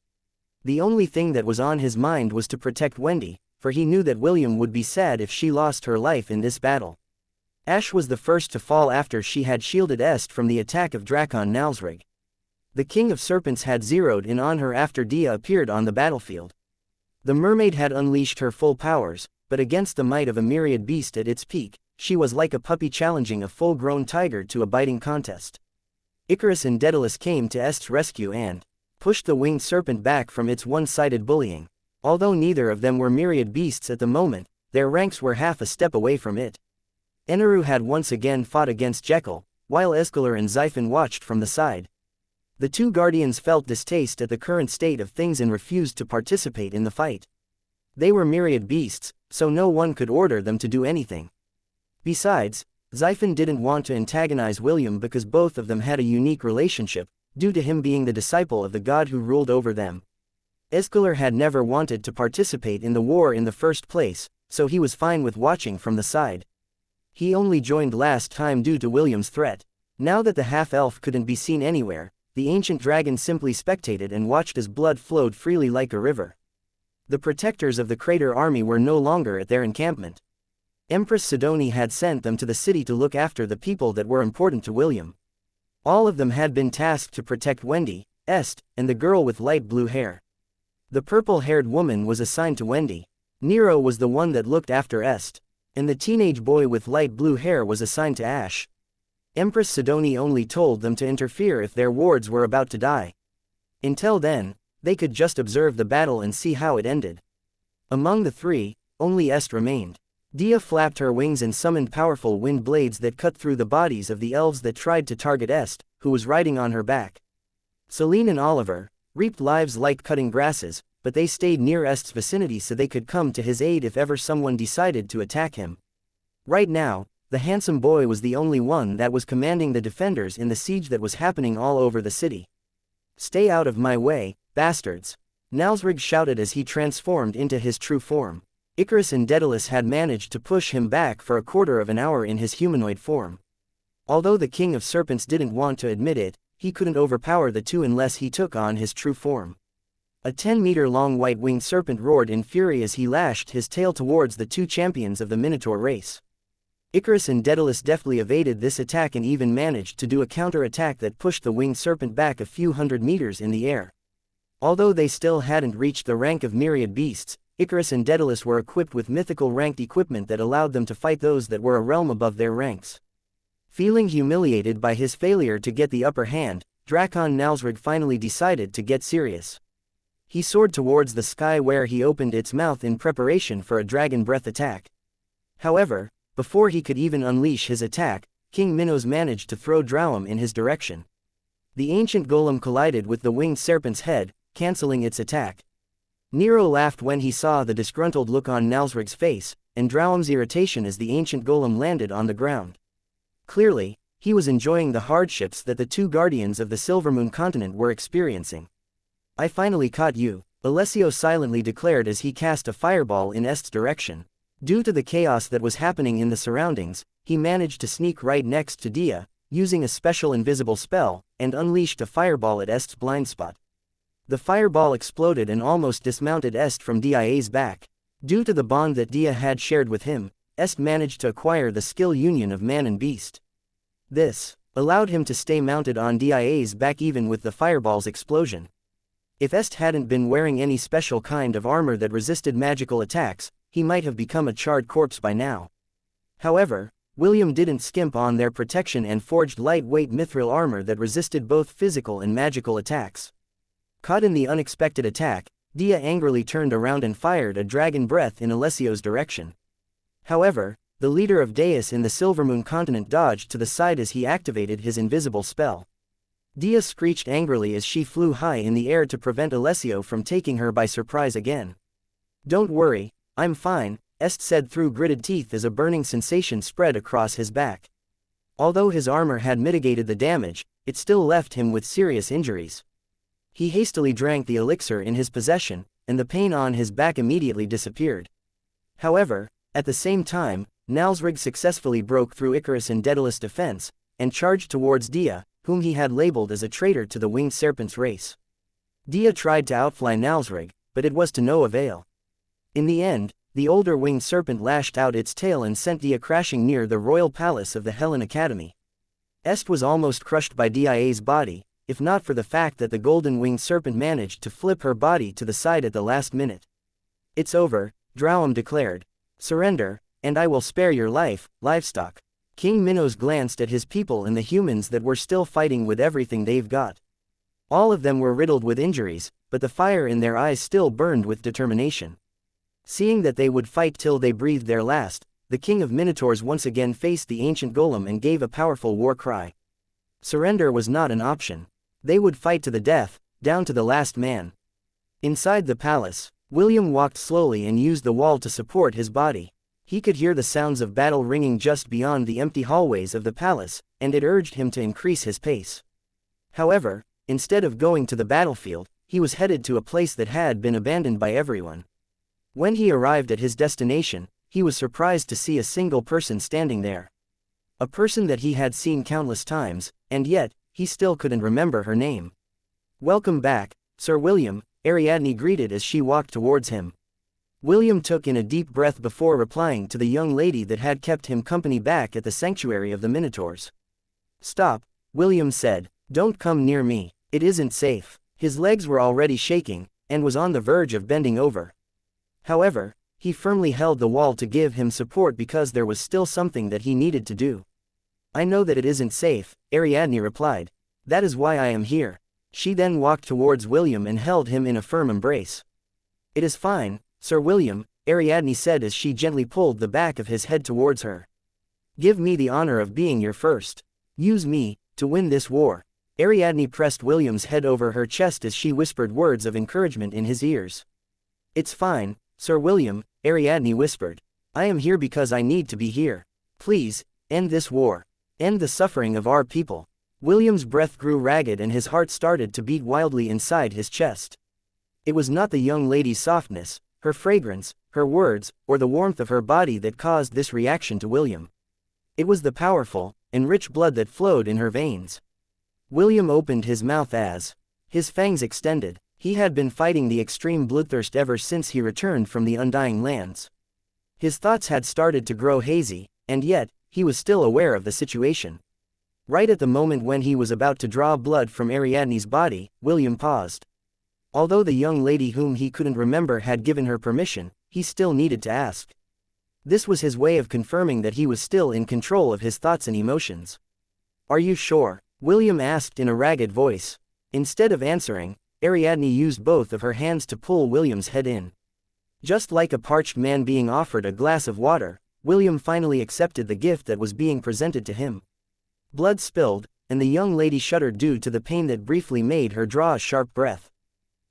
The only thing that was on his mind was to protect Wendy, for he knew that William would be sad if she lost her life in this battle. Ash was the first to fall after she had shielded Est from the attack of Drakon Nalsrig. The King of Serpents had zeroed in on her after Dia appeared on the battlefield. The mermaid had unleashed her full powers, but against the might of a myriad beast at its peak, she was like a puppy challenging a full-grown tiger to a biting contest. Icarus and Daedalus came to Est's rescue and pushed the winged serpent back from its one-sided bullying. Although neither of them were myriad beasts at the moment, their ranks were half a step away from it. Aenarion had once again fought against Jekyll, while Escalar and Xiphon watched from the side. The two guardians felt distaste at the current state of things and refused to participate in the fight. They were myriad beasts, so no one could order them to do anything. Besides, Xiphon didn't want to antagonize William because both of them had a unique relationship, due to him being the disciple of the god who ruled over them. Escalar had never wanted to participate in the war in the first place, so he was fine with watching from the side. He only joined last time due to William's threat. Now that the half-elf couldn't be seen anywhere, the ancient dragon simply spectated and watched as blood flowed freely like a river. The protectors of the crater army were no longer at their encampment. Empress Sidoni had sent them to the city to look after the people that were important to William. All of them had been tasked to protect Wendy, Est, and the girl with light blue hair. The purple-haired woman was assigned to Wendy. Nero was the one that looked after Est, and the teenage boy with light blue hair was assigned to Ash. Empress Sidoni only told them to interfere if their wards were about to die. Until then, they could just observe the battle and see how it ended. Among the three, only Est remained. Dia flapped her wings and summoned powerful wind blades that cut through the bodies of the elves that tried to target Est, who was riding on her back. Celine and Oliver reaped lives like cutting grasses, but they stayed near Est's vicinity so they could come to his aid if ever someone decided to attack him. Right now, the handsome boy was the only one that was commanding the defenders in the siege that was happening all over the city. "Stay out of my way, bastards!" Nalsrig shouted as he transformed into his true form. Icarus and Daedalus had managed to push him back for a quarter of an hour in his humanoid form. Although the King of Serpents didn't want to admit it, he couldn't overpower the two unless he took on his true form. A 10-meter-long white-winged serpent roared in fury as he lashed his tail towards the two champions of the Minotaur race. Icarus and Daedalus deftly evaded this attack and even managed to do a counter-attack that pushed the winged serpent back a few hundred meters in the air. Although they still hadn't reached the rank of myriad beasts, Icarus and Daedalus were equipped with mythical ranked equipment that allowed them to fight those that were a realm above their ranks. Feeling humiliated by his failure to get the upper hand, Drakon Nalsrig finally decided to get serious. He soared towards the sky where he opened its mouth in preparation for a dragon breath attack. However, before he could even unleash his attack, King Minos managed to throw Drowum in his direction. The ancient golem collided with the winged serpent's head, cancelling its attack. Nero laughed when he saw the disgruntled look on Nalsrig's face, and Drowum's irritation as the ancient golem landed on the ground. Clearly, he was enjoying the hardships that the two guardians of the Silvermoon continent were experiencing. "I finally caught you," Alessio silently declared as he cast a fireball in Est's direction. Due to the chaos that was happening in the surroundings, he managed to sneak right next to Dia, using a special invisible spell, and unleashed a fireball at Est's blind spot. The fireball exploded and almost dismounted Est from Dia's back. Due to the bond that Dia had shared with him, Est managed to acquire the skill union of man and beast. This allowed him to stay mounted on Dia's back even with the fireball's explosion. If Est hadn't been wearing any special kind of armor that resisted magical attacks, he might have become a charred corpse by now. However, William didn't skimp on their protection and forged lightweight mithril armor that resisted both physical and magical attacks. Caught in the unexpected attack, Dia angrily turned around and fired a dragon breath in Alessio's direction. However, the leader of Deus in the Silvermoon continent dodged to the side as he activated his invisible spell. Dia screeched angrily as she flew high in the air to prevent Alessio from taking her by surprise again. "Don't worry, I'm fine," Est said through gritted teeth as a burning sensation spread across his back. Although his armor had mitigated the damage, it still left him with serious injuries. He hastily drank the elixir in his possession, and the pain on his back immediately disappeared. However, at the same time, Nalsrig successfully broke through Icarus and Daedalus' defense, and charged towards Dia, whom he had labeled as a traitor to the winged serpent's race. Dia tried to outfly Nalsrig, but it was to no avail. In the end, the older winged serpent lashed out its tail and sent Dia crashing near the royal palace of the Helen Academy. Est was almost crushed by Dia's body, if not for the fact that the golden winged serpent managed to flip her body to the side at the last minute. "It's over," Drowum declared. "Surrender, and I will spare your life, livestock." King Minos glanced at his people and the humans that were still fighting with everything they've got. All of them were riddled with injuries, but the fire in their eyes still burned with determination. Seeing that they would fight till they breathed their last, the King of Minotaurs once again faced the ancient golem and gave a powerful war cry. Surrender was not an option. They would fight to the death, down to the last man. Inside the palace, William walked slowly and used the wall to support his body. He could hear the sounds of battle ringing just beyond the empty hallways of the palace, and it urged him to increase his pace. However, instead of going to the battlefield, he was headed to a place that had been abandoned by everyone. When he arrived at his destination, he was surprised to see a single person standing there. A person that he had seen countless times, and yet, he still couldn't remember her name. "Welcome back, Sir William," Ariadne greeted as she walked towards him. William took in a deep breath before replying to the young lady that had kept him company back at the sanctuary of the Minotaurs. "Stop," William said, "don't come near me." It isn't safe. His legs were already shaking, and was on the verge of bending over. However, he firmly held the wall to give him support because there was still something that he needed to do. I know that it isn't safe, Ariadne replied. That is why I am here. She then walked towards William and held him in a firm embrace. It is fine, Sir William, Ariadne said as she gently pulled the back of his head towards her. Give me the honor of being your first. Use me, to win this war. Ariadne pressed William's head over her chest as she whispered words of encouragement in his ears. It's fine, Sir William, Ariadne whispered. I am here because I need to be here. Please, end this war. End the suffering of our people. William's breath grew ragged and his heart started to beat wildly inside his chest. It was not the young lady's softness, her fragrance, her words, or the warmth of her body that caused this reaction to William. It was the powerful and rich blood that flowed in her veins. William opened his mouth as his fangs extended. He had been fighting the extreme bloodthirst ever since he returned from the Undying Lands. His thoughts had started to grow hazy, and yet, he was still aware of the situation. Right at the moment when he was about to draw blood from Ariadne's body, William paused. Although the young lady whom he couldn't remember had given her permission, he still needed to ask. This was his way of confirming that he was still in control of his thoughts and emotions. Are you sure? William asked in a ragged voice. Instead of answering, Ariadne used both of her hands to pull William's head in. Just like a parched man being offered a glass of water, William finally accepted the gift that was being presented to him. Blood spilled, and the young lady shuddered due to the pain that briefly made her draw a sharp breath.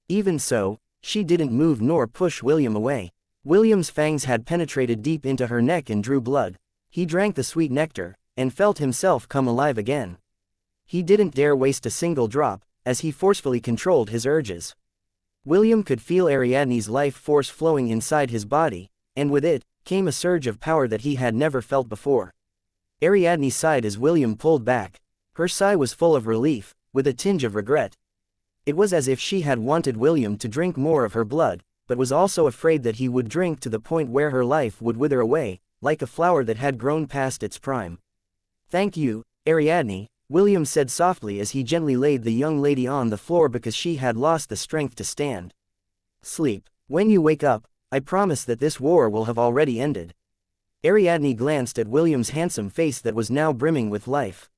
Even so, she didn't move nor push William away. William's fangs had penetrated deep into her neck and drew blood. He drank the sweet nectar, and felt himself come alive again. He didn't dare waste a single drop, as he forcefully controlled his urges. William could feel Ariadne's life force flowing inside his body, and with it, came a surge of power that he had never felt before. Ariadne sighed as William pulled back. Her sigh was full of relief, with a tinge of regret. It was as if she had wanted William to drink more of her blood, but was also afraid that he would drink to the point where her life would wither away, like a flower that had grown past its prime. Thank you, Ariadne, William said softly as he gently laid the young lady on the floor because she had lost the strength to stand. Sleep. When you wake up, I promise that this war will have already ended. Ariadne glanced at William's handsome face that was now brimming with life.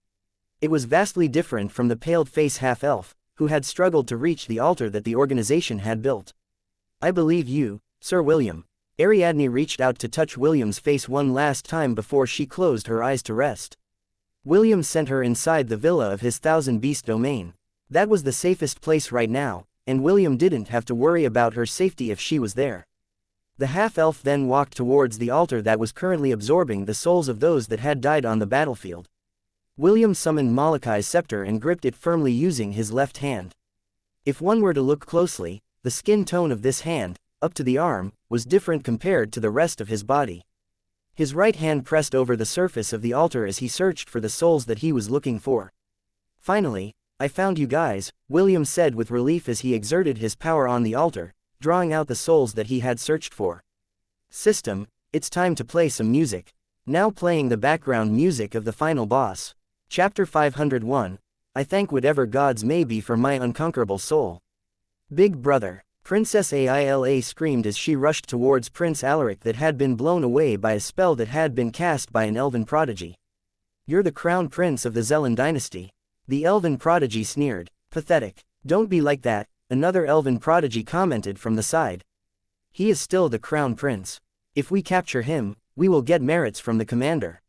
It was vastly different from the paled face half-elf, who had struggled to reach the altar that the organization had built. I believe you, Sir William. Ariadne reached out to touch William's face one last time before she closed her eyes to rest. William sent her inside the villa of his thousand-beast domain. That was the safest place right now, and William didn't have to worry about her safety if she was there. The half-elf then walked towards the altar that was currently absorbing the souls of those that had died on the battlefield. William summoned Molochai's scepter and gripped it firmly using his left hand. If one were to look closely, the skin tone of this hand, up to the arm, was different compared to the rest of his body. His right hand pressed over the surface of the altar as he searched for the souls that he was looking for. Finally, I found you guys, William said with relief as he exerted his power on the altar, drawing out the souls that he had searched for. System, it's time to play some music. Now playing the background music of the final boss. Chapter 501, I thank whatever gods may be for my unconquerable soul. Big brother. Princess Aila screamed as she rushed towards Prince Alaric that had been blown away by a spell that had been cast by an elven prodigy. You're the crown prince of the Zelen dynasty. The elven prodigy sneered. Pathetic. Don't be like that, another elven prodigy commented from the side. He is still the crown prince. If we capture him, we will get merits from the commander.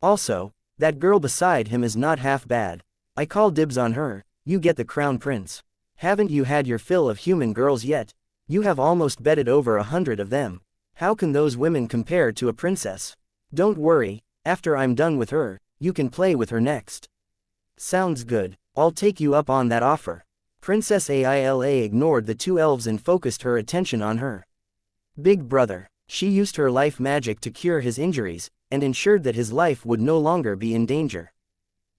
Also, that girl beside him is not half bad. I call dibs on her, you get the crown prince. Haven't you had your fill of human girls yet? You have almost bedded over 100 of them. How can those women compare to a princess? Don't worry, after I'm done with her, you can play with her next. Sounds good, I'll take you up on that offer. Princess Aila ignored the two elves and focused her attention on her. Big brother. She used her life magic to cure his injuries, and ensured that his life would no longer be in danger.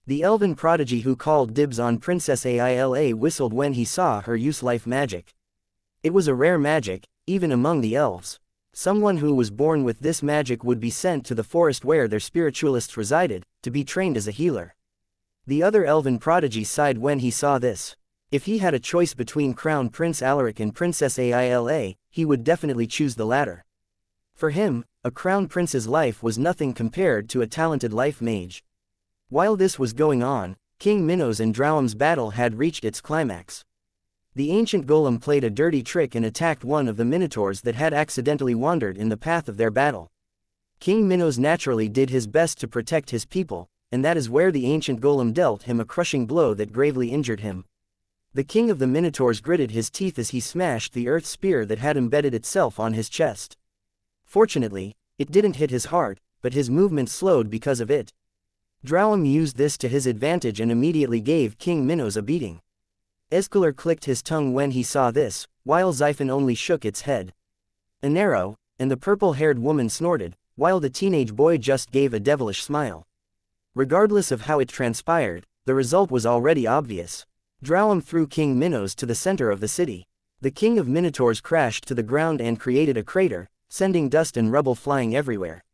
The elven prodigy who called dibs on Princess Aila whistled when he saw her use life magic. It was a rare magic, even among the elves. Someone who was born with this magic would be sent to the forest where their spiritualists resided, to be trained as a healer. The other elven prodigy sighed when he saw this. If he had a choice between Crown Prince Alaric and Princess Aila, he would definitely choose the latter. For him, a crown prince's life was nothing compared to a talented life mage. While this was going on, King Minos and Drowam's battle had reached its climax. The ancient golem played a dirty trick and attacked one of the minotaurs that had accidentally wandered in the path of their battle. King Minos naturally did his best to protect his people, and that is where the ancient golem dealt him a crushing blow that gravely injured him. The king of the minotaurs gritted his teeth as he smashed the earth spear that had embedded itself on his chest. Fortunately, it didn't hit his heart, but his movement slowed because of it. Drowam used this to his advantage and immediately gave King Minos a beating. Escalar clicked his tongue when he saw this, while Xiphon only shook its head. Anero, and the purple-haired woman snorted, while the teenage boy just gave a devilish smile. Regardless of how it transpired, the result was already obvious. Drowam threw King Minos to the center of the city. The king of Minotaurs crashed to the ground and created a crater, sending dust and rubble flying everywhere.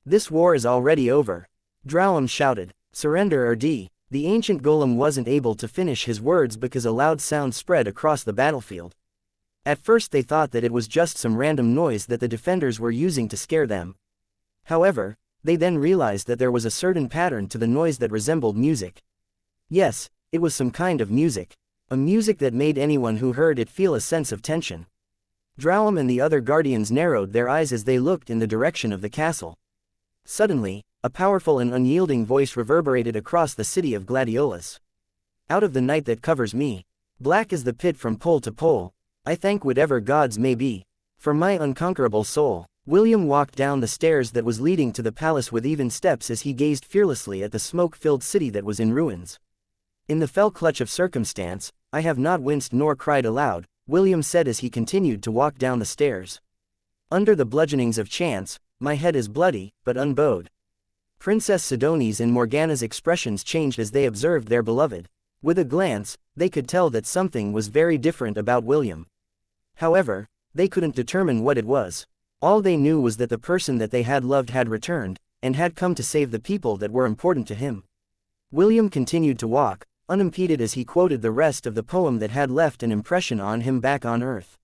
"This war is already over," Drowam shouted. "Surrender or die." The ancient golem wasn't able to finish his words because a loud sound spread across the battlefield. At first they thought that it was just some random noise that the defenders were using to scare them. However, they then realized that there was a certain pattern to the noise that resembled music. Yes, it was some kind of music. A music that made anyone who heard it feel a sense of tension. Drowam and the other guardians narrowed their eyes as they looked in the direction of the castle. Suddenly, a powerful and unyielding voice reverberated across the city of Gladiolus. "Out of the night that covers me, black as the pit from pole to pole, I thank whatever gods may be, for my unconquerable soul." William walked down the stairs that was leading to the palace with even steps as he gazed fearlessly at the smoke-filled city that was in ruins. "In the fell clutch of circumstance, I have not winced nor cried aloud," William said as he continued to walk down the stairs. "Under the bludgeonings of chance, my head is bloody, but unbowed." Princess Sidoni's and Morgana's expressions changed as they observed their beloved. With a glance, they could tell that something was very different about William. However, they couldn't determine what it was. All they knew was that the person that they had loved had returned, and had come to save the people that were important to him. William continued to walk, unimpeded as he quoted the rest of the poem that had left an impression on him back on Earth.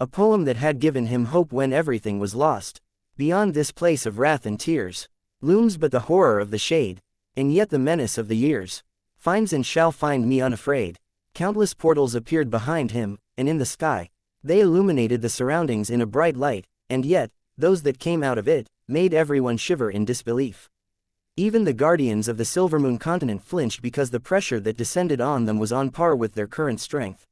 A poem that had given him hope when everything was lost. "Beyond this place of wrath and tears, looms but the horror of the shade, and yet the menace of the years finds and shall find me unafraid." Countless portals appeared behind him, and in the sky. They illuminated the surroundings in a bright light, and yet, those that came out of it, made everyone shiver in disbelief. Even the guardians of the Silvermoon continent flinched because the pressure that descended on them was on par with their current strength.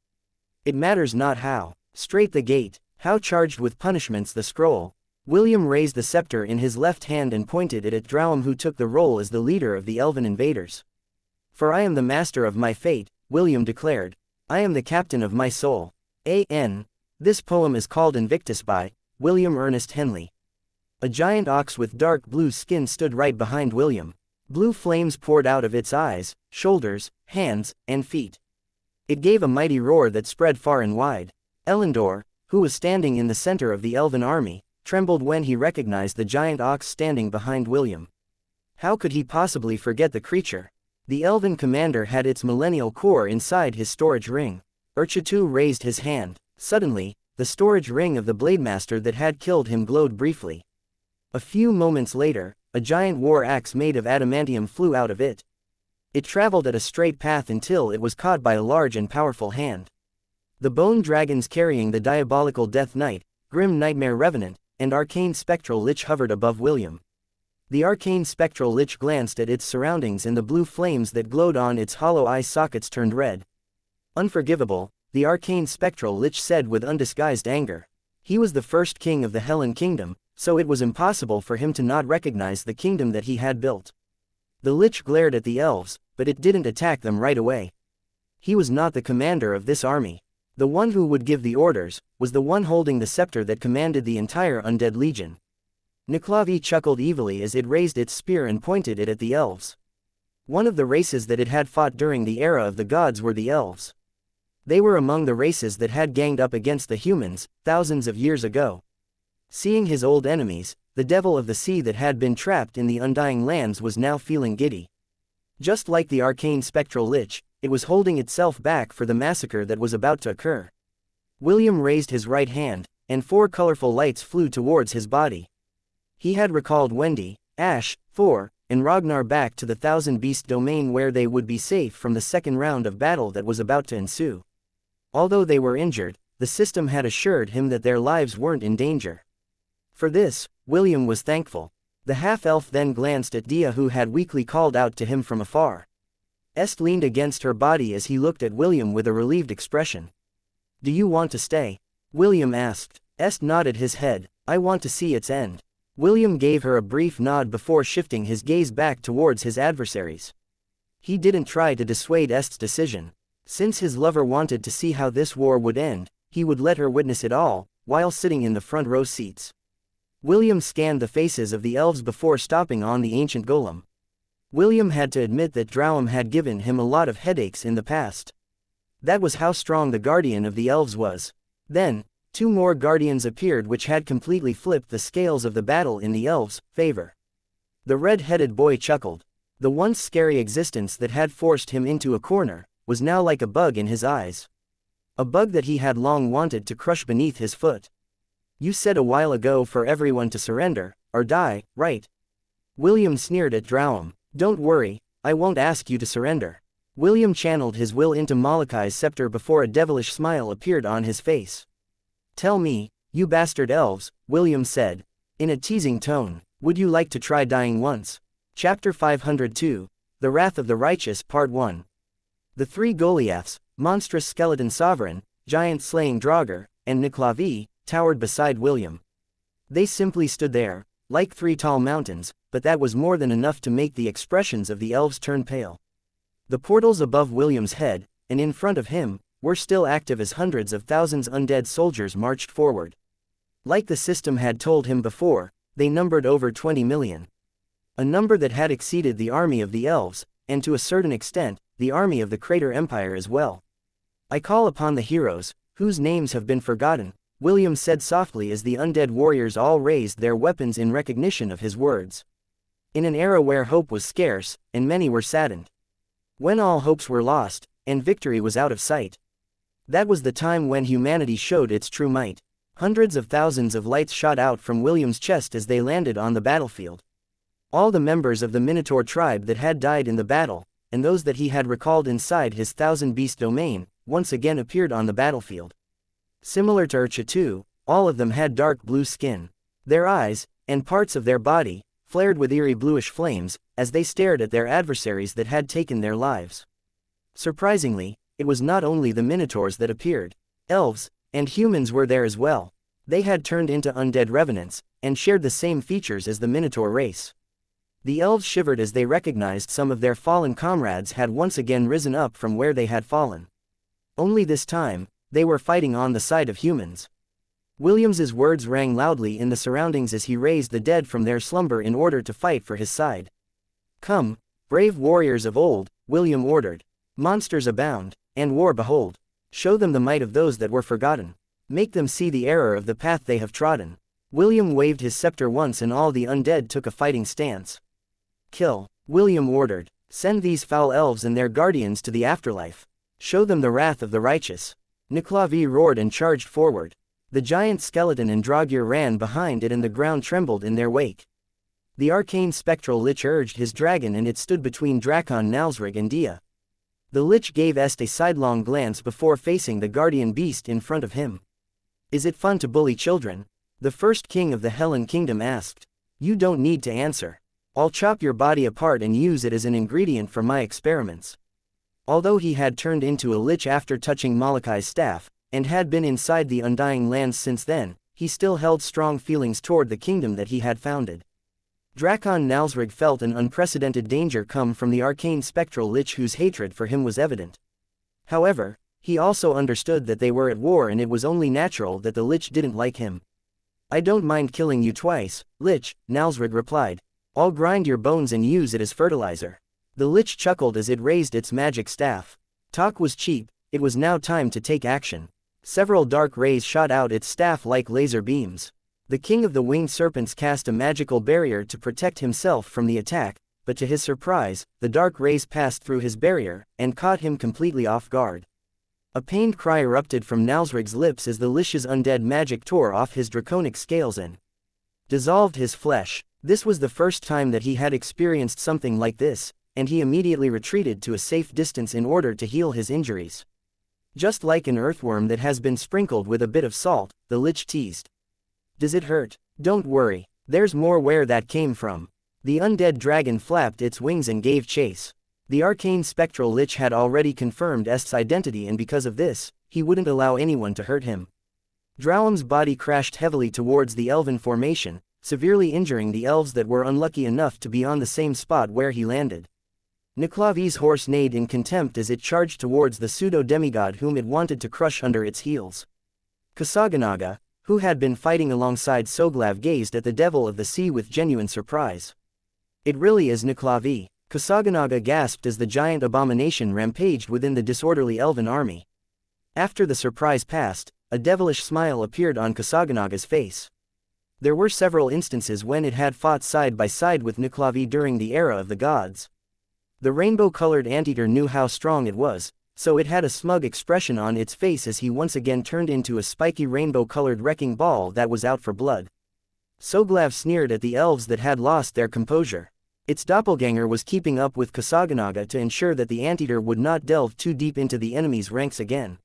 "It matters not how straight the gate, how charged with punishments the scroll." William raised the scepter in his left hand and pointed it at Drowam, who took the role as the leader of the elven invaders. "For I am the master of my fate," William declared. "I am the captain of my soul." This poem is called Invictus by William Ernest Henley. A giant ox with dark blue skin stood right behind William. Blue flames poured out of its eyes, shoulders, hands, and feet. It gave a mighty roar that spread far and wide. Elendor, who was standing in the center of the elven army, trembled when he recognized the giant ox standing behind William. How could he possibly forget the creature? The elven commander had its millennial core inside his storage ring. Urchatu raised his hand. Suddenly, the storage ring of the Blademaster that had killed him glowed briefly. A few moments later, a giant war axe made of adamantium flew out of it. It traveled at a straight path until it was caught by a large and powerful hand. The bone dragons carrying the diabolical Death Knight, Grim Nightmare Revenant, and Arcane Spectral Lich hovered above William. The Arcane Spectral Lich glanced at its surroundings and the blue flames that glowed on its hollow eye sockets turned red. "Unforgivable," the Arcane Spectral Lich said with undisguised anger. He was the first king of the Hellen Kingdom, so it was impossible for him to not recognize the kingdom that he had built. The Lich glared at the elves, but it didn't attack them right away. He was not the commander of this army. The one who would give the orders was the one holding the scepter that commanded the entire undead legion. Niklavi chuckled evilly as it raised its spear and pointed it at the elves. One of the races that it had fought during the era of the gods were the elves. They were among the races that had ganged up against the humans, thousands of years ago. Seeing his old enemies, the devil of the sea that had been trapped in the Undying Lands was now feeling giddy. Just like the Arcane Spectral Lich, it was holding itself back for the massacre that was about to occur. William raised his right hand, and 4 colorful lights flew towards his body. He had recalled Wendy, Ash, Thor, and Ragnar back to the Thousand Beast domain where they would be safe from the second round of battle that was about to ensue. Although they were injured, the system had assured him that their lives weren't in danger. For this, William was thankful. The half-elf then glanced at Dia, who had weakly called out to him from afar. Est leaned against her body as he looked at William with a relieved expression. "Do you want to stay?" William asked. Est nodded his head. "I want to see its end." William gave her a brief nod before shifting his gaze back towards his adversaries. He didn't try to dissuade Est's decision. Since his lover wanted to see how this war would end, he would let her witness it all, while sitting in the front row seats. William scanned the faces of the elves before stopping on the ancient golem. William had to admit that Drowum had given him a lot of headaches in the past. That was how strong the guardian of the elves was. Then, 2 more guardians appeared which had completely flipped the scales of the battle in the elves' favor. The red-headed boy chuckled. The once scary existence that had forced him into a corner was now like a bug in his eyes. A bug that he had long wanted to crush beneath his foot. "You said a while ago for everyone to surrender, or die, right?" William sneered at Drowum. "Don't worry, I won't ask you to surrender." William channeled his will into Molochai's scepter before a devilish smile appeared on his face. "Tell me, you bastard elves," William said, in a teasing tone, "would you like to try dying once?" Chapter 502, The Wrath of the Righteous, Part 1. The 3 Goliaths, monstrous skeleton sovereign, giant-slaying Draugr, and Niclavi, towered beside William. They simply stood there, like 3 tall mountains, but that was more than enough to make the expressions of the elves turn pale. The portals above William's head, and in front of him, were still active as hundreds of thousands undead soldiers marched forward. Like the system had told him before, they numbered over 20 million. A number that had exceeded the army of the elves, and to a certain extent, the army of the Crater Empire as well. "I call upon the heroes, whose names have been forgotten," William said softly as the undead warriors all raised their weapons in recognition of his words. In an era where hope was scarce, and many were saddened. When all hopes were lost, and victory was out of sight. That was the time when humanity showed its true might. Hundreds of thousands of lights shot out from William's chest as they landed on the battlefield. All the members of the Minotaur tribe that had died in the battle, and those that he had recalled inside his thousand-beast domain, once again appeared on the battlefield. Similar to Urcha too, all of them had dark blue skin. Their eyes, and parts of their body, flared with eerie bluish flames, as they stared at their adversaries that had taken their lives. Surprisingly, it was not only the Minotaurs that appeared. Elves, and humans were there as well. They had turned into undead revenants, and shared the same features as the Minotaur race. The elves shivered as they recognized some of their fallen comrades had once again risen up from where they had fallen. Only this time, they were fighting on the side of humans. Williams's words rang loudly in the surroundings as he raised the dead from their slumber in order to fight for his side. "Come, brave warriors of old," William ordered. "Monsters abound, and war behold. Show them the might of those that were forgotten. Make them see the error of the path they have trodden." William waved his scepter once and all the undead took a fighting stance. "Kill," William ordered. "Send these foul elves and their guardians to the afterlife. Show them the wrath of the righteous." Niclavi roared and charged forward. The giant skeleton and Draugr ran behind it and the ground trembled in their wake. The arcane spectral lich urged his dragon and it stood between Drakon Nalsrig and Dia. The lich gave Est a sidelong glance before facing the guardian beast in front of him. "Is it fun to bully children?" the first king of the Hellen Kingdom asked. "You don't need to answer. I'll chop your body apart and use it as an ingredient for my experiments." Although he had turned into a lich after touching Molochai's staff, and had been inside the Undying Lands since then, he still held strong feelings toward the kingdom that he had founded. Drakon Nalsrig felt an unprecedented danger come from the arcane spectral lich whose hatred for him was evident. However, he also understood that they were at war and it was only natural that the lich didn't like him. "I don't mind killing you twice, lich," Nalsrig replied. "I'll grind your bones and use it as fertilizer." The lich chuckled as it raised its magic staff. Talk was cheap, it was now time to take action. Several dark rays shot out its staff like laser beams. The king of the winged serpents cast a magical barrier to protect himself from the attack, but to his surprise, the dark rays passed through his barrier, and caught him completely off guard. A pained cry erupted from Nalsrig's lips as the Lich's undead magic tore off his draconic scales and dissolved his flesh. This was the first time that he had experienced something like this, and he immediately retreated to a safe distance in order to heal his injuries. Just like an earthworm that has been sprinkled with a bit of salt, the Lich teased. Does it hurt? Don't worry, there's more where that came from. The undead dragon flapped its wings and gave chase. The arcane spectral Lich had already confirmed Est's identity, and because of this, he wouldn't allow anyone to hurt him. Drowam's body crashed heavily towards the elven formation, severely injuring the elves that were unlucky enough to be on the same spot where he landed. Niklavi's horse neighed in contempt as it charged towards the pseudo-demigod whom it wanted to crush under its heels. Ksaganaga, who had been fighting alongside Soglav, gazed at the devil of the sea with genuine surprise. It really is Niklavi, Ksaganaga gasped as the giant abomination rampaged within the disorderly elven army. After the surprise passed, a devilish smile appeared on Kasaganaga's face. There were several instances when it had fought side by side with Niklavi during the era of the gods. The rainbow-colored anteater knew how strong it was, so it had a smug expression on its face as he once again turned into a spiky rainbow-colored wrecking ball that was out for blood. Soglav sneered at the elves that had lost their composure. Its doppelganger was keeping up with Kasaganaga to ensure that the anteater would not delve too deep into the enemy's ranks again.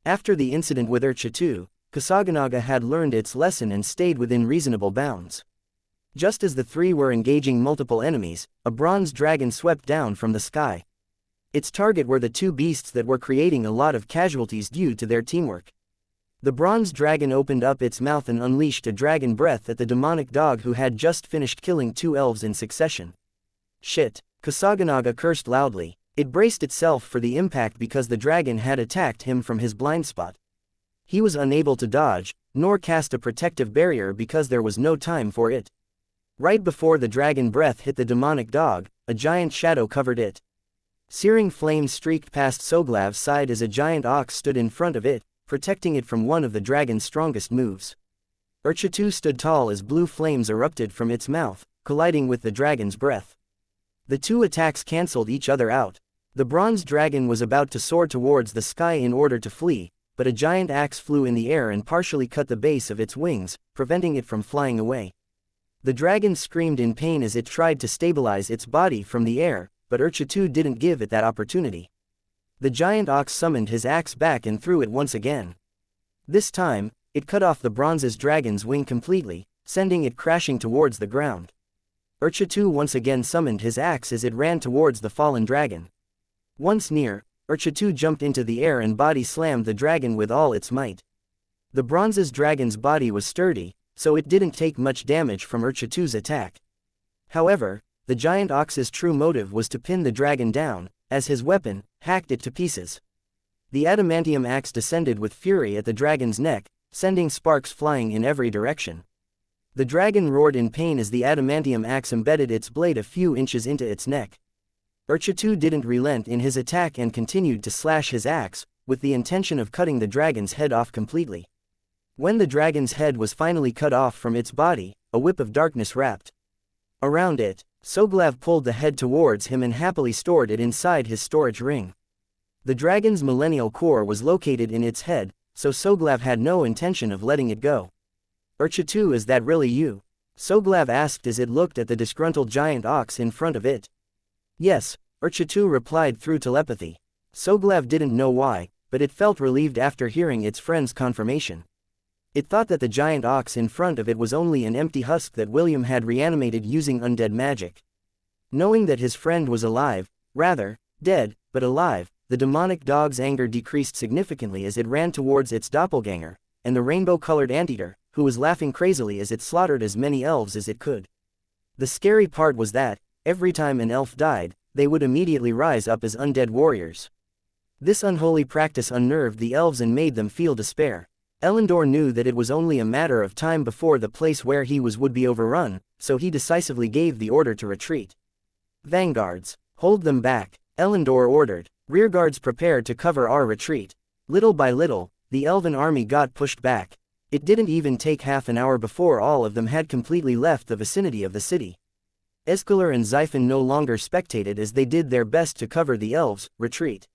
After the incident with Urchitu, Kasaganaga had learned its lesson and stayed within reasonable bounds. Just as the three were engaging multiple enemies, a bronze dragon swept down from the sky. Its target were the two beasts that were creating a lot of casualties due to their teamwork. The bronze dragon opened up its mouth and unleashed a dragon breath at the demonic dog who had just finished killing two elves in succession. Shit, Kasaganaga cursed loudly. It braced itself for the impact because the dragon had attacked him from his blind spot. He was unable to dodge, nor cast a protective barrier because there was no time for it. Right before the dragon breath hit the demonic dog, a giant shadow covered it. Searing flames streaked past Soglav's side as a giant ox stood in front of it, protecting it from one of the dragon's strongest moves. Urchitu stood tall as blue flames erupted from its mouth, colliding with the dragon's breath. The two attacks cancelled each other out. The bronze dragon was about to soar towards the sky in order to flee, but a giant axe flew in the air and partially cut the base of its wings, preventing it from flying away. The dragon screamed in pain as it tried to stabilize its body from the air, but Urchitu didn't give it that opportunity. The giant ox summoned his axe back and threw it once again. This time, it cut off the bronze's dragon's wing completely, sending it crashing towards the ground. Urchitu once again summoned his axe as it ran towards the fallen dragon. Once near, Urchitu jumped into the air and body slammed the dragon with all its might. The bronze's dragon's body was sturdy, so it didn't take much damage from Urchitu's attack. However, the giant ox's true motive was to pin the dragon down, as his weapon hacked it to pieces. The adamantium axe descended with fury at the dragon's neck, sending sparks flying in every direction. The dragon roared in pain as the adamantium axe embedded its blade a few inches into its neck. Urchitu didn't relent in his attack and continued to slash his axe, with the intention of cutting the dragon's head off completely. When the dragon's head was finally cut off from its body, a whip of darkness wrapped around it. Soglav pulled the head towards him and happily stored it inside his storage ring. The dragon's millennial core was located in its head, so Soglav had no intention of letting it go. Urchitu, is that really you? Soglav asked as it looked at the disgruntled giant ox in front of it. Yes, Urchitu replied through telepathy. Soglav didn't know why, but it felt relieved after hearing its friend's confirmation. It thought that the giant ox in front of it was only an empty husk that William had reanimated using undead magic. Knowing that his friend was alive, rather, dead, but alive, the demonic dog's anger decreased significantly as it ran towards its doppelganger, and the rainbow-colored anteater, who was laughing crazily as it slaughtered as many elves as it could. The scary part was that, every time an elf died, they would immediately rise up as undead warriors. This unholy practice unnerved the elves and made them feel despair. Elendor knew that it was only a matter of time before the place where he was would be overrun, so he decisively gave the order to retreat. Vanguards, hold them back, Elendor ordered. Rearguards, prepare to cover our retreat. Little by little, the elven army got pushed back. It didn't even take half an hour before all of them had completely left the vicinity of the city. Escalar and Xiphon no longer spectated as they did their best to cover the elves' retreat.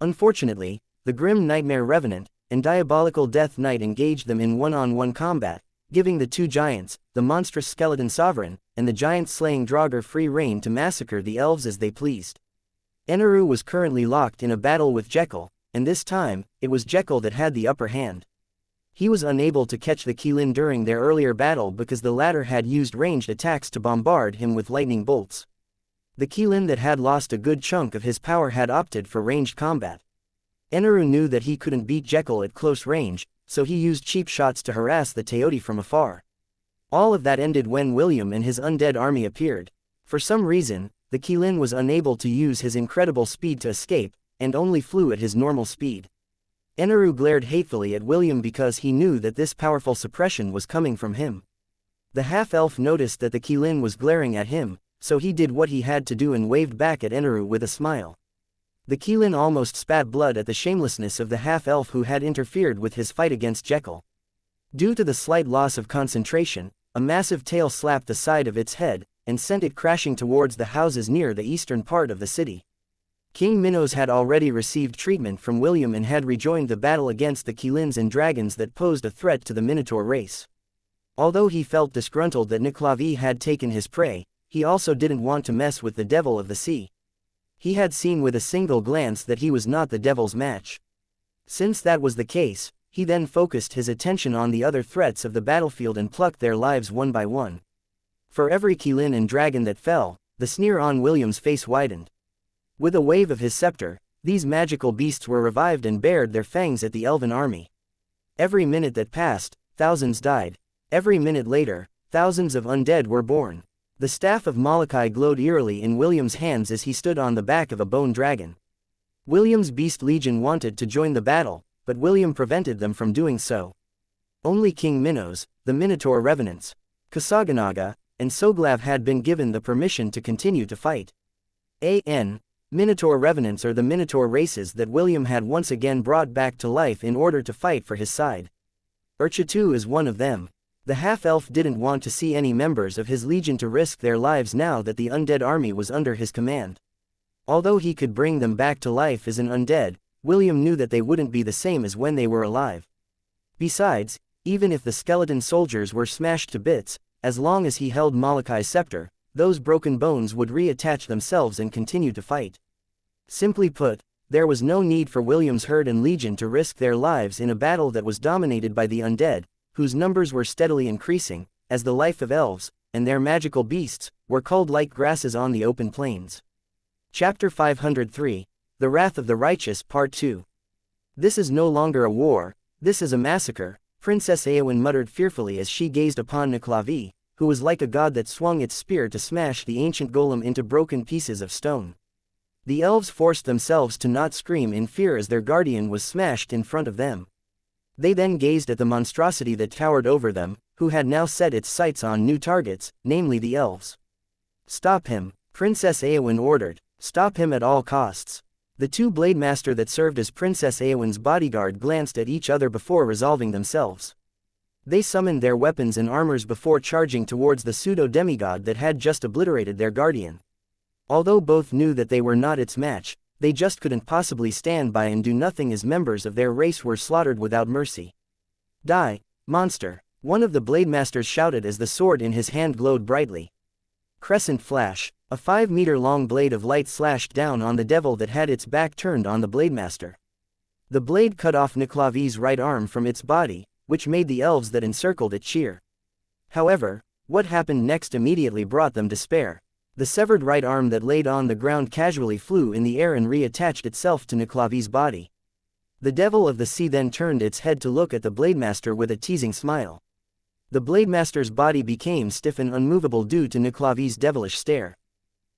Unfortunately, the grim nightmare revenant and diabolical death knight engaged them in one-on-one combat, giving the two giants, the monstrous skeleton sovereign, and the giant-slaying Draugr free rein to massacre the elves as they pleased. Aenarion was currently locked in a battle with Jekyll, and this time, it was Jekyll that had the upper hand. He was unable to catch the Qilin during their earlier battle because the latter had used ranged attacks to bombard him with lightning bolts. The Qilin that had lost a good chunk of his power had opted for ranged combat. Aenarion knew that he couldn't beat Jekyll at close range, so he used cheap shots to harass the Teoti from afar. All of that ended when William and his undead army appeared. For some reason, the Qilin was unable to use his incredible speed to escape, and only flew at his normal speed. Aenarion glared hatefully at William because he knew that this powerful suppression was coming from him. The half-elf noticed that the Qilin was glaring at him, so he did what he had to do and waved back at Aenarion with a smile. The Qilin almost spat blood at the shamelessness of the half-elf who had interfered with his fight against Jekyll. Due to the slight loss of concentration, a massive tail slapped the side of its head, and sent it crashing towards the houses near the eastern part of the city. King Minos had already received treatment from William and had rejoined the battle against the Qilins and dragons that posed a threat to the Minotaur race. Although he felt disgruntled that Niclavi had taken his prey, he also didn't want to mess with the devil of the sea. He had seen with a single glance that he was not the devil's match. Since that was the case, he then focused his attention on the other threats of the battlefield and plucked their lives one by one. For every Qilin and dragon that fell, the sneer on William's face widened. With a wave of his scepter, these magical beasts were revived and bared their fangs at the elven army. Every minute that passed, thousands died. Every minute later, thousands of undead were born. The staff of Molokai glowed eerily in William's hands as he stood on the back of a bone dragon. William's beast legion wanted to join the battle, but William prevented them from doing so. Only King Minos, the Minotaur revenants, Kusaganaga, and Soglav had been given the permission to continue to fight. Minotaur revenants are the Minotaur races that William had once again brought back to life in order to fight for his side. Urchatu is one of them. The half-elf didn't want to see any members of his legion to risk their lives now that the undead army was under his command. Although he could bring them back to life as an undead, William knew that they wouldn't be the same as when they were alive. Besides, even if the skeleton soldiers were smashed to bits, as long as he held Molokai's scepter, those broken bones would reattach themselves and continue to fight. Simply put, there was no need for William's herd and legion to risk their lives in a battle that was dominated by the undead, whose numbers were steadily increasing, as the life of elves, and their magical beasts, were culled like grasses on the open plains. Chapter 503, The Wrath of the Righteous Part 2. This is no longer a war, this is a massacre, Princess Éowyn muttered fearfully as she gazed upon Niclavi, who was like a god that swung its spear to smash the ancient golem into broken pieces of stone. The elves forced themselves to not scream in fear as their guardian was smashed in front of them. They then gazed at the monstrosity that towered over them, who had now set its sights on new targets, namely the elves. "Stop him," Princess Éowyn ordered, "stop him at all costs." The two Blademaster that served as Princess Éowyn's bodyguard glanced at each other before resolving themselves. They summoned their weapons and armors before charging towards the pseudo-demigod that had just obliterated their guardian. Although both knew that they were not its match, they just couldn't possibly stand by and do nothing as members of their race were slaughtered without mercy. "Die, monster," one of the Blademasters shouted as the sword in his hand glowed brightly. Crescent flash, a 5-meter-long blade of light slashed down on the devil that had its back turned on the Blademaster. The blade cut off Niclavi's right arm from its body, which made the elves that encircled it cheer. However, what happened next immediately brought them despair. The severed right arm that laid on the ground casually flew in the air and reattached itself to Niclavi's body. The devil of the sea then turned its head to look at the Blademaster with a teasing smile. The Blademaster's body became stiff and unmovable due to Niclavi's devilish stare.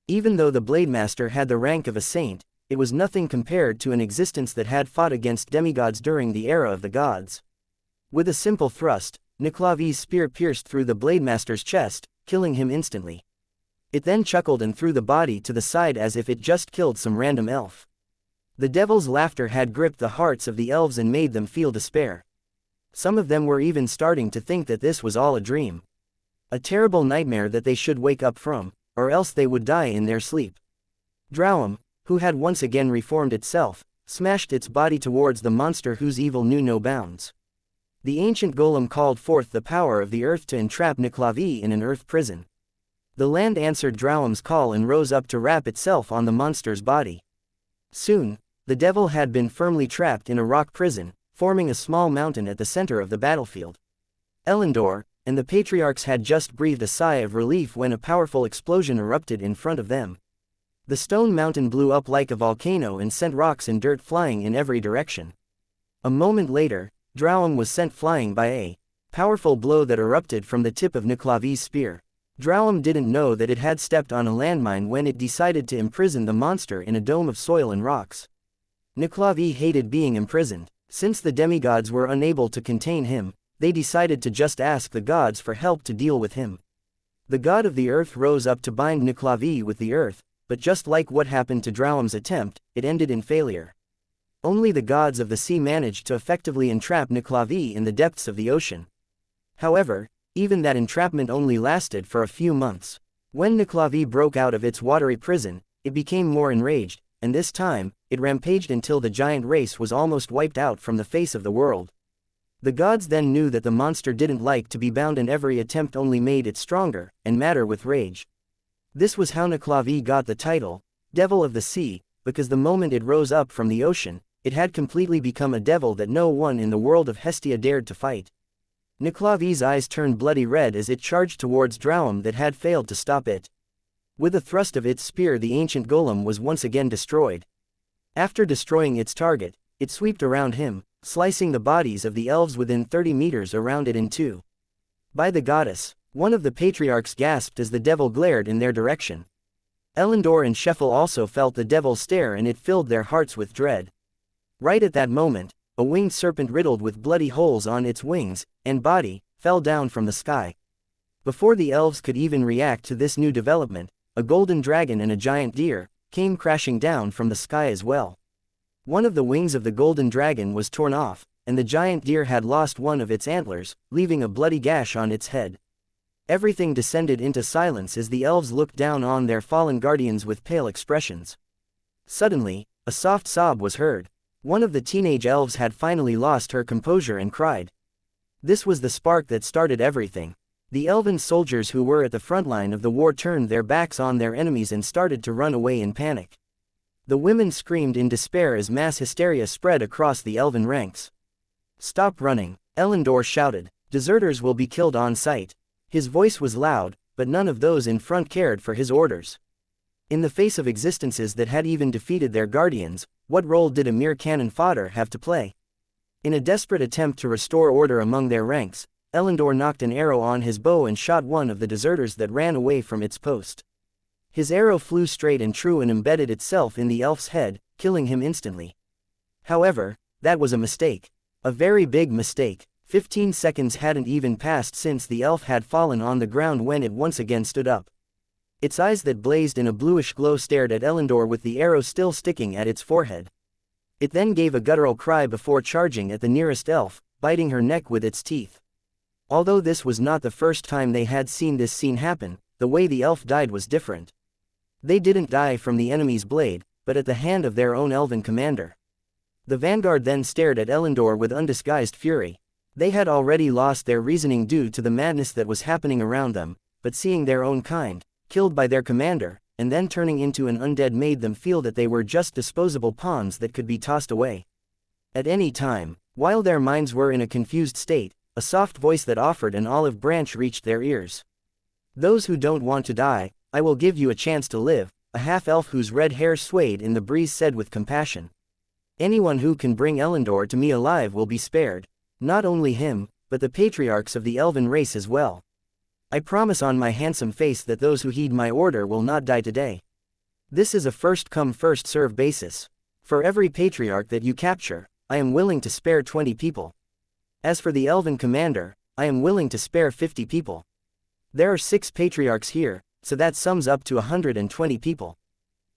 Even though the Blademaster had the rank of a saint, it was nothing compared to an existence that had fought against demigods during the era of the gods. With a simple thrust, Niclavi's spear pierced through the Blademaster's chest, killing him instantly. It then chuckled and threw the body to the side as if it just killed some random elf. The devil's laughter had gripped the hearts of the elves and made them feel despair. Some of them were even starting to think that this was all a dream. A terrible nightmare that they should wake up from, or else they would die in their sleep. Drowum, who had once again reformed itself, smashed its body towards the monster whose evil knew no bounds. The ancient golem called forth the power of the earth to entrap Niklavi in an earth prison. The land answered Drowum's call and rose up to wrap itself on the monster's body. Soon, the devil had been firmly trapped in a rock prison, forming a small mountain at the center of the battlefield. Elendor and the patriarchs had just breathed a sigh of relief when a powerful explosion erupted in front of them. The stone mountain blew up like a volcano and sent rocks and dirt flying in every direction. A moment later, Drowum was sent flying by a powerful blow that erupted from the tip of Niklavi's spear. Drowum didn't know that it had stepped on a landmine when it decided to imprison the monster in a dome of soil and rocks. Niklavi hated being imprisoned. Since the demigods were unable to contain him, they decided to just ask the gods for help to deal with him. The god of the earth rose up to bind Niklavi with the earth, but just like what happened to Drowum's attempt, it ended in failure. Only the gods of the sea managed to effectively entrap Niklavi in the depths of the ocean. However, even that entrapment only lasted for a few months. When Niklavi broke out of its watery prison, it became more enraged, and this time, it rampaged until the giant race was almost wiped out from the face of the world. The gods then knew that the monster didn't like to be bound, and every attempt only made it stronger and madder with rage. This was how Niklavi got the title, Devil of the Sea, because the moment it rose up from the ocean, it had completely become a devil that no one in the world of Hestia dared to fight. Niklavi's eyes turned bloody red as it charged towards Drowum that had failed to stop it. With a thrust of its spear, the ancient golem was once again destroyed. After destroying its target, it swept around him, slicing the bodies of the elves within 30 meters around it in two. By the goddess, one of the patriarchs gasped as the devil glared in their direction. Elendor and Sheffel also felt the devil's stare, and it filled their hearts with dread. Right at that moment, a winged serpent riddled with bloody holes on its wings and body fell down from the sky. Before the elves could even react to this new development, a golden dragon and a giant deer came crashing down from the sky as well. One of the wings of the golden dragon was torn off, and the giant deer had lost one of its antlers, leaving a bloody gash on its head. Everything descended into silence as the elves looked down on their fallen guardians with pale expressions. Suddenly, a soft sob was heard. One of the teenage elves had finally lost her composure and cried. This was the spark that started everything. The elven soldiers who were at the front line of the war turned their backs on their enemies and started to run away in panic. The women screamed in despair as mass hysteria spread across the elven ranks. "Stop running," Elendor shouted. "Deserters will be killed on sight." His voice was loud, but none of those in front cared for his orders. In the face of existences that had even defeated their guardians, what role did a mere cannon fodder have to play? In a desperate attempt to restore order among their ranks, Elendor knocked an arrow on his bow and shot one of the deserters that ran away from its post. His arrow flew straight and true and embedded itself in the elf's head, killing him instantly. However, that was a mistake. A very big mistake. 15 seconds hadn't even passed since the elf had fallen on the ground when it once again stood up. Its eyes that blazed in a bluish glow stared at Elendor with the arrow still sticking at its forehead. It then gave a guttural cry before charging at the nearest elf, biting her neck with its teeth. Although this was not the first time they had seen this scene happen, the way the elf died was different. They didn't die from the enemy's blade, but at the hand of their own elven commander. The vanguard then stared at Elendor with undisguised fury. They had already lost their reasoning due to the madness that was happening around them, but seeing their own kind killed by their commander, and then turning into an undead made them feel that they were just disposable pawns that could be tossed away at any time. While their minds were in a confused state, a soft voice that offered an olive branch reached their ears. "Those who don't want to die, I will give you a chance to live," a half-elf whose red hair swayed in the breeze said with compassion. "Anyone who can bring Elendor to me alive will be spared. Not only him, but the patriarchs of the elven race as well. I promise on my handsome face that those who heed my order will not die today. This is a first-come first-serve basis. For every patriarch that you capture, I am willing to spare 20 people. As for the elven commander, I am willing to spare 50 people. There are 6 patriarchs here, so that sums up to 120 people.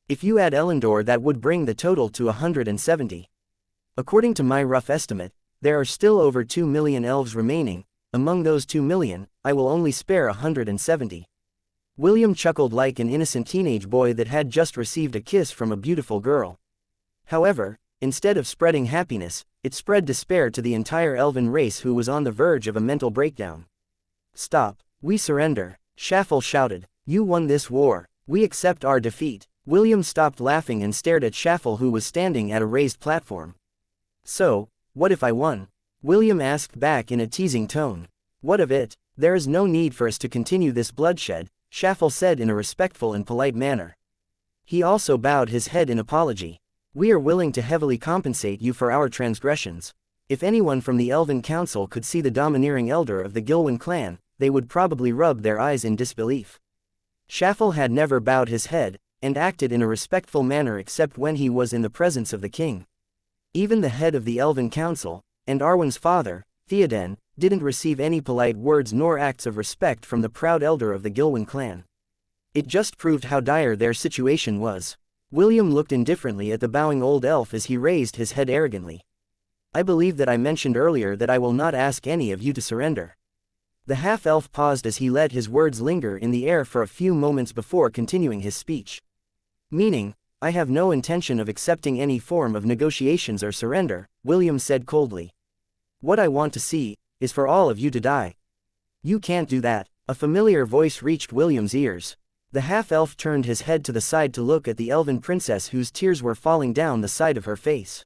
If you add Elendor, that would bring the total to 170. According to my rough estimate, there are still over 2 million elves remaining. Among those 2 million, I will only spare 170. William chuckled like an innocent teenage boy that had just received a kiss from a beautiful girl. However, instead of spreading happiness, it spread despair to the entire elven race who was on the verge of a mental breakdown. "Stop, we surrender," Shaffle shouted. "You won this war. We accept our defeat." William stopped laughing and stared at Shaffle, who was standing at a raised platform. "So, what if I won?" William asked back in a teasing tone. "What of it? There is no need for us to continue this bloodshed," Shaffle said in a respectful and polite manner. He also bowed his head in apology. "We are willing to heavily compensate you for our transgressions. If anyone from the Elven Council could see the domineering elder of the Gilwen clan, they would probably rub their eyes in disbelief." Shaffle had never bowed his head, and acted in a respectful manner except when he was in the presence of the king. Even the head of the Elven Council, and Arwen's father, Theoden, didn't receive any polite words nor acts of respect from the proud elder of the Gilwen clan. It just proved how dire their situation was. William looked indifferently at the bowing old elf as he raised his head arrogantly. "I believe that I mentioned earlier that I will not ask any of you to surrender." The half-elf paused as he let his words linger in the air for a few moments before continuing his speech. "Meaning, I have no intention of accepting any form of negotiations or surrender," William said coldly. "What I want to see is for all of you to die." "You can't do that," a familiar voice reached William's ears. The half-elf turned his head to the side to look at the elven princess whose tears were falling down the side of her face.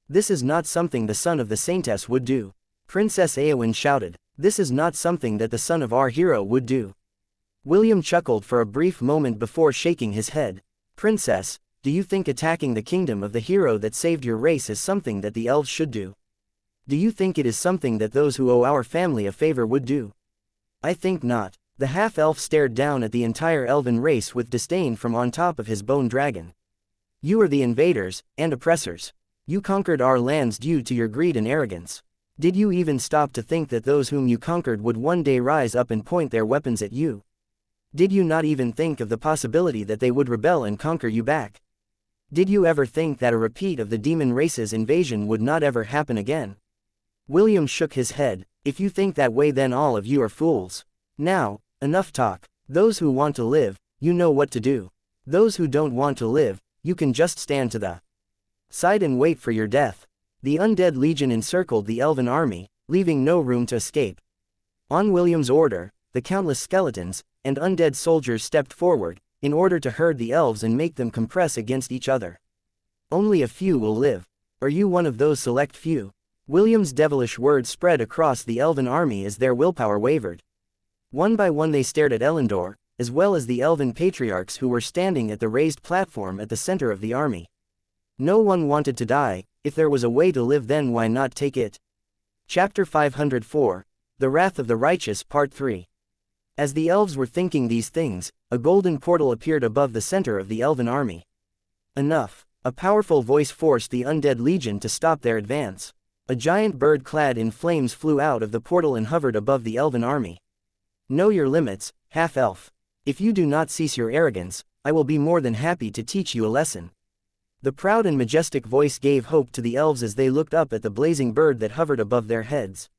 "This is not something the son of the Saintess would do," Princess Éowyn shouted. "This is not something that the son of our hero would do." William chuckled for a brief moment before shaking his head. "Princess, do you think attacking the kingdom of the hero that saved your race is something that the elves should do? Do you think it is something that those who owe our family a favor would do? I think not." The half-elf stared down at the entire elven race with disdain from on top of his bone dragon. "You are the invaders and oppressors. You conquered our lands due to your greed and arrogance. Did you even stop to think that those whom you conquered would one day rise up and point their weapons at you? Did you not even think of the possibility that they would rebel and conquer you back? Did you ever think that a repeat of the demon race's invasion would not ever happen again?" William shook his head. "If you think that way, then all of you are fools. Now, enough talk. Those who want to live, you know what to do. Those who don't want to live, you can just stand to the side and wait for your death." The undead legion encircled the elven army, leaving no room to escape. On William's order, the countless skeletons and undead soldiers stepped forward, in order to herd the elves and make them compress against each other. "Only a few will live. Are you one of those select few?" William's devilish words spread across the elven army as their willpower wavered. One by one they stared at Elendor, as well as the elven patriarchs who were standing at the raised platform at the center of the army. No one wanted to die. If there was a way to live, then why not take it? Chapter 504, The Wrath of the Righteous, Part 3. As the elves were thinking these things, a golden portal appeared above the center of the elven army. "Enough!" A powerful voice forced the undead legion to stop their advance. A giant bird clad in flames flew out of the portal and hovered above the elven army. "Know your limits, half-elf. If you do not cease your arrogance, I will be more than happy to teach you a lesson." The proud and majestic voice gave hope to the elves as they looked up at the blazing bird that hovered above their heads.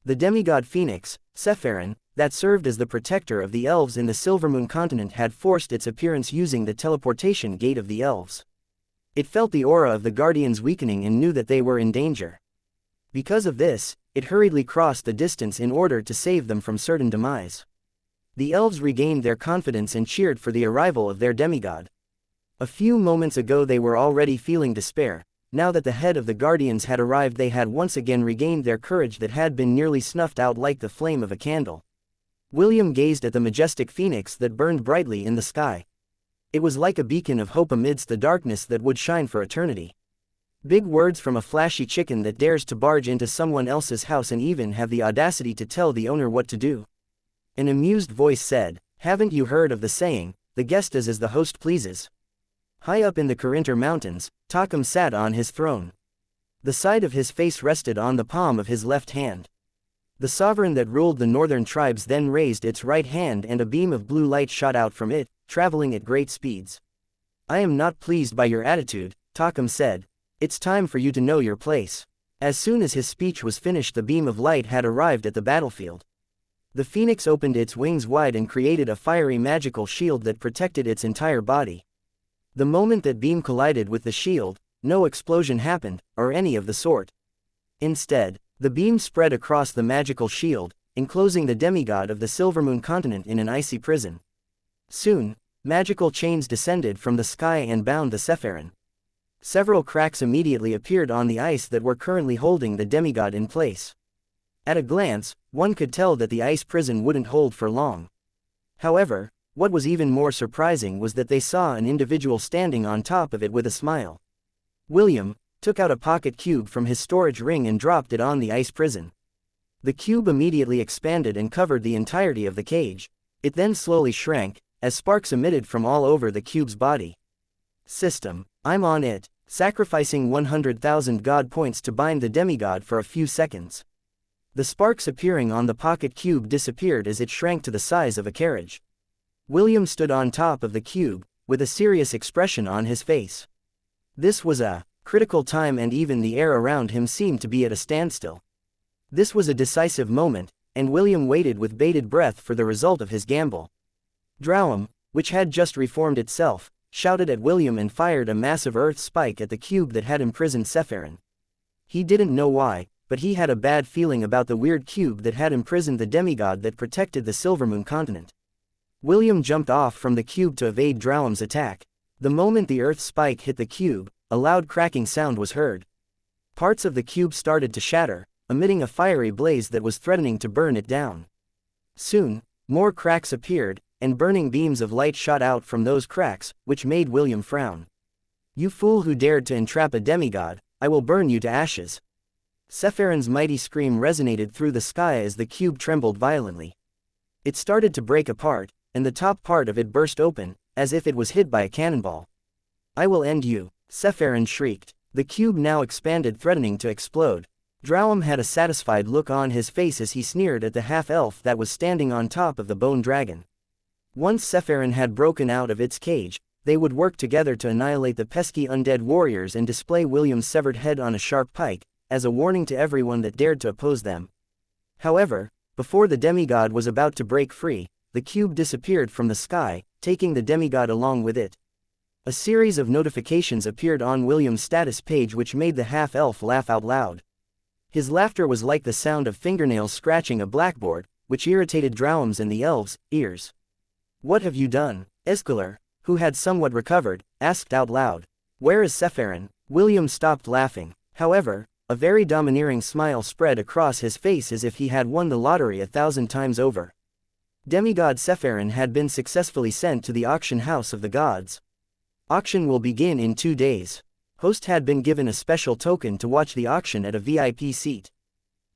The demigod phoenix, Sephirin, that served as the protector of the elves in the Silvermoon continent had forced its appearance using the teleportation gate of the elves. It felt the aura of the guardians weakening and knew that they were in danger. Because of this, it hurriedly crossed the distance in order to save them from certain demise. The elves regained their confidence and cheered for the arrival of their demigod. A few moments ago they were already feeling despair. Now that the head of the guardians had arrived, they had once again regained their courage that had been nearly snuffed out like the flame of a candle. William gazed at the majestic phoenix that burned brightly in the sky. It was like a beacon of hope amidst the darkness that would shine for eternity. Big words from a flashy chicken that dares to barge into someone else's house and even have the audacity to tell the owner what to do. An amused voice said, "Haven't you heard of the saying, the guest is as the host pleases?" High up in the Corinter Mountains, Takum sat on his throne. The side of his face rested on the palm of his left hand. The sovereign that ruled the northern tribes then raised its right hand and a beam of blue light shot out from it, traveling at great speeds. "I am not pleased by your attitude," Takum said. "It's time for you to know your place." As soon as his speech was finished, the beam of light had arrived at the battlefield. The phoenix opened its wings wide and created a fiery magical shield that protected its entire body. The moment that beam collided with the shield, no explosion happened, or any of the sort. Instead, the beam spread across the magical shield, enclosing the demigod of the Silvermoon continent in an icy prison. Soon, magical chains descended from the sky and bound the Sephirin. Several cracks immediately appeared on the ice that were currently holding the demigod in place. At a glance, one could tell that the ice prison wouldn't hold for long. However, what was even more surprising was that they saw an individual standing on top of it with a smile. William took out a pocket cube from his storage ring and dropped it on the ice prison. The cube immediately expanded and covered the entirety of the cage. It then slowly shrank, as sparks emitted from all over the cube's body. System, I'm on it, sacrificing 100,000 god points to bind the demigod for a few seconds. The sparks appearing on the pocket cube disappeared as it shrank to the size of a carriage. William stood on top of the cube, with a serious expression on his face. This was a critical time, and even the air around him seemed to be at a standstill. This was a decisive moment, and William waited with bated breath for the result of his gamble. Drowum, which had just reformed itself, shouted at William and fired a massive earth spike at the cube that had imprisoned Sephirin. He didn't know why, but he had a bad feeling about the weird cube that had imprisoned the demigod that protected the Silvermoon continent. William jumped off from the cube to evade Drowum's attack. The moment the earth spike hit the cube, a loud cracking sound was heard. Parts of the cube started to shatter, emitting a fiery blaze that was threatening to burn it down. Soon, more cracks appeared, and burning beams of light shot out from those cracks, which made William frown. "You fool who dared to entrap a demigod, I will burn you to ashes." Sephirin's mighty scream resonated through the sky as the cube trembled violently. It started to break apart, and the top part of it burst open, as if it was hit by a cannonball. "I will end you," Sephirin shrieked. The cube now expanded, threatening to explode. Drowum had a satisfied look on his face as he sneered at the half-elf that was standing on top of the bone dragon. Once Sephirin had broken out of its cage, they would work together to annihilate the pesky undead warriors and display William's severed head on a sharp pike, as a warning to everyone that dared to oppose them. However, before the demigod was about to break free, the cube disappeared from the sky, taking the demigod along with it. A series of notifications appeared on William's status page which made the half-elf laugh out loud. His laughter was like the sound of fingernails scratching a blackboard, which irritated Drowum's and the elves' ears. "What have you done?" Escalar, who had somewhat recovered, asked out loud. "Where is Sephirin?" William stopped laughing. However, a very domineering smile spread across his face as if he had won the lottery 1,000 times over. Demigod Sephirin had been successfully sent to the auction house of the gods. Auction will begin in 2 days. Host had been given a special token to watch the auction at a VIP seat.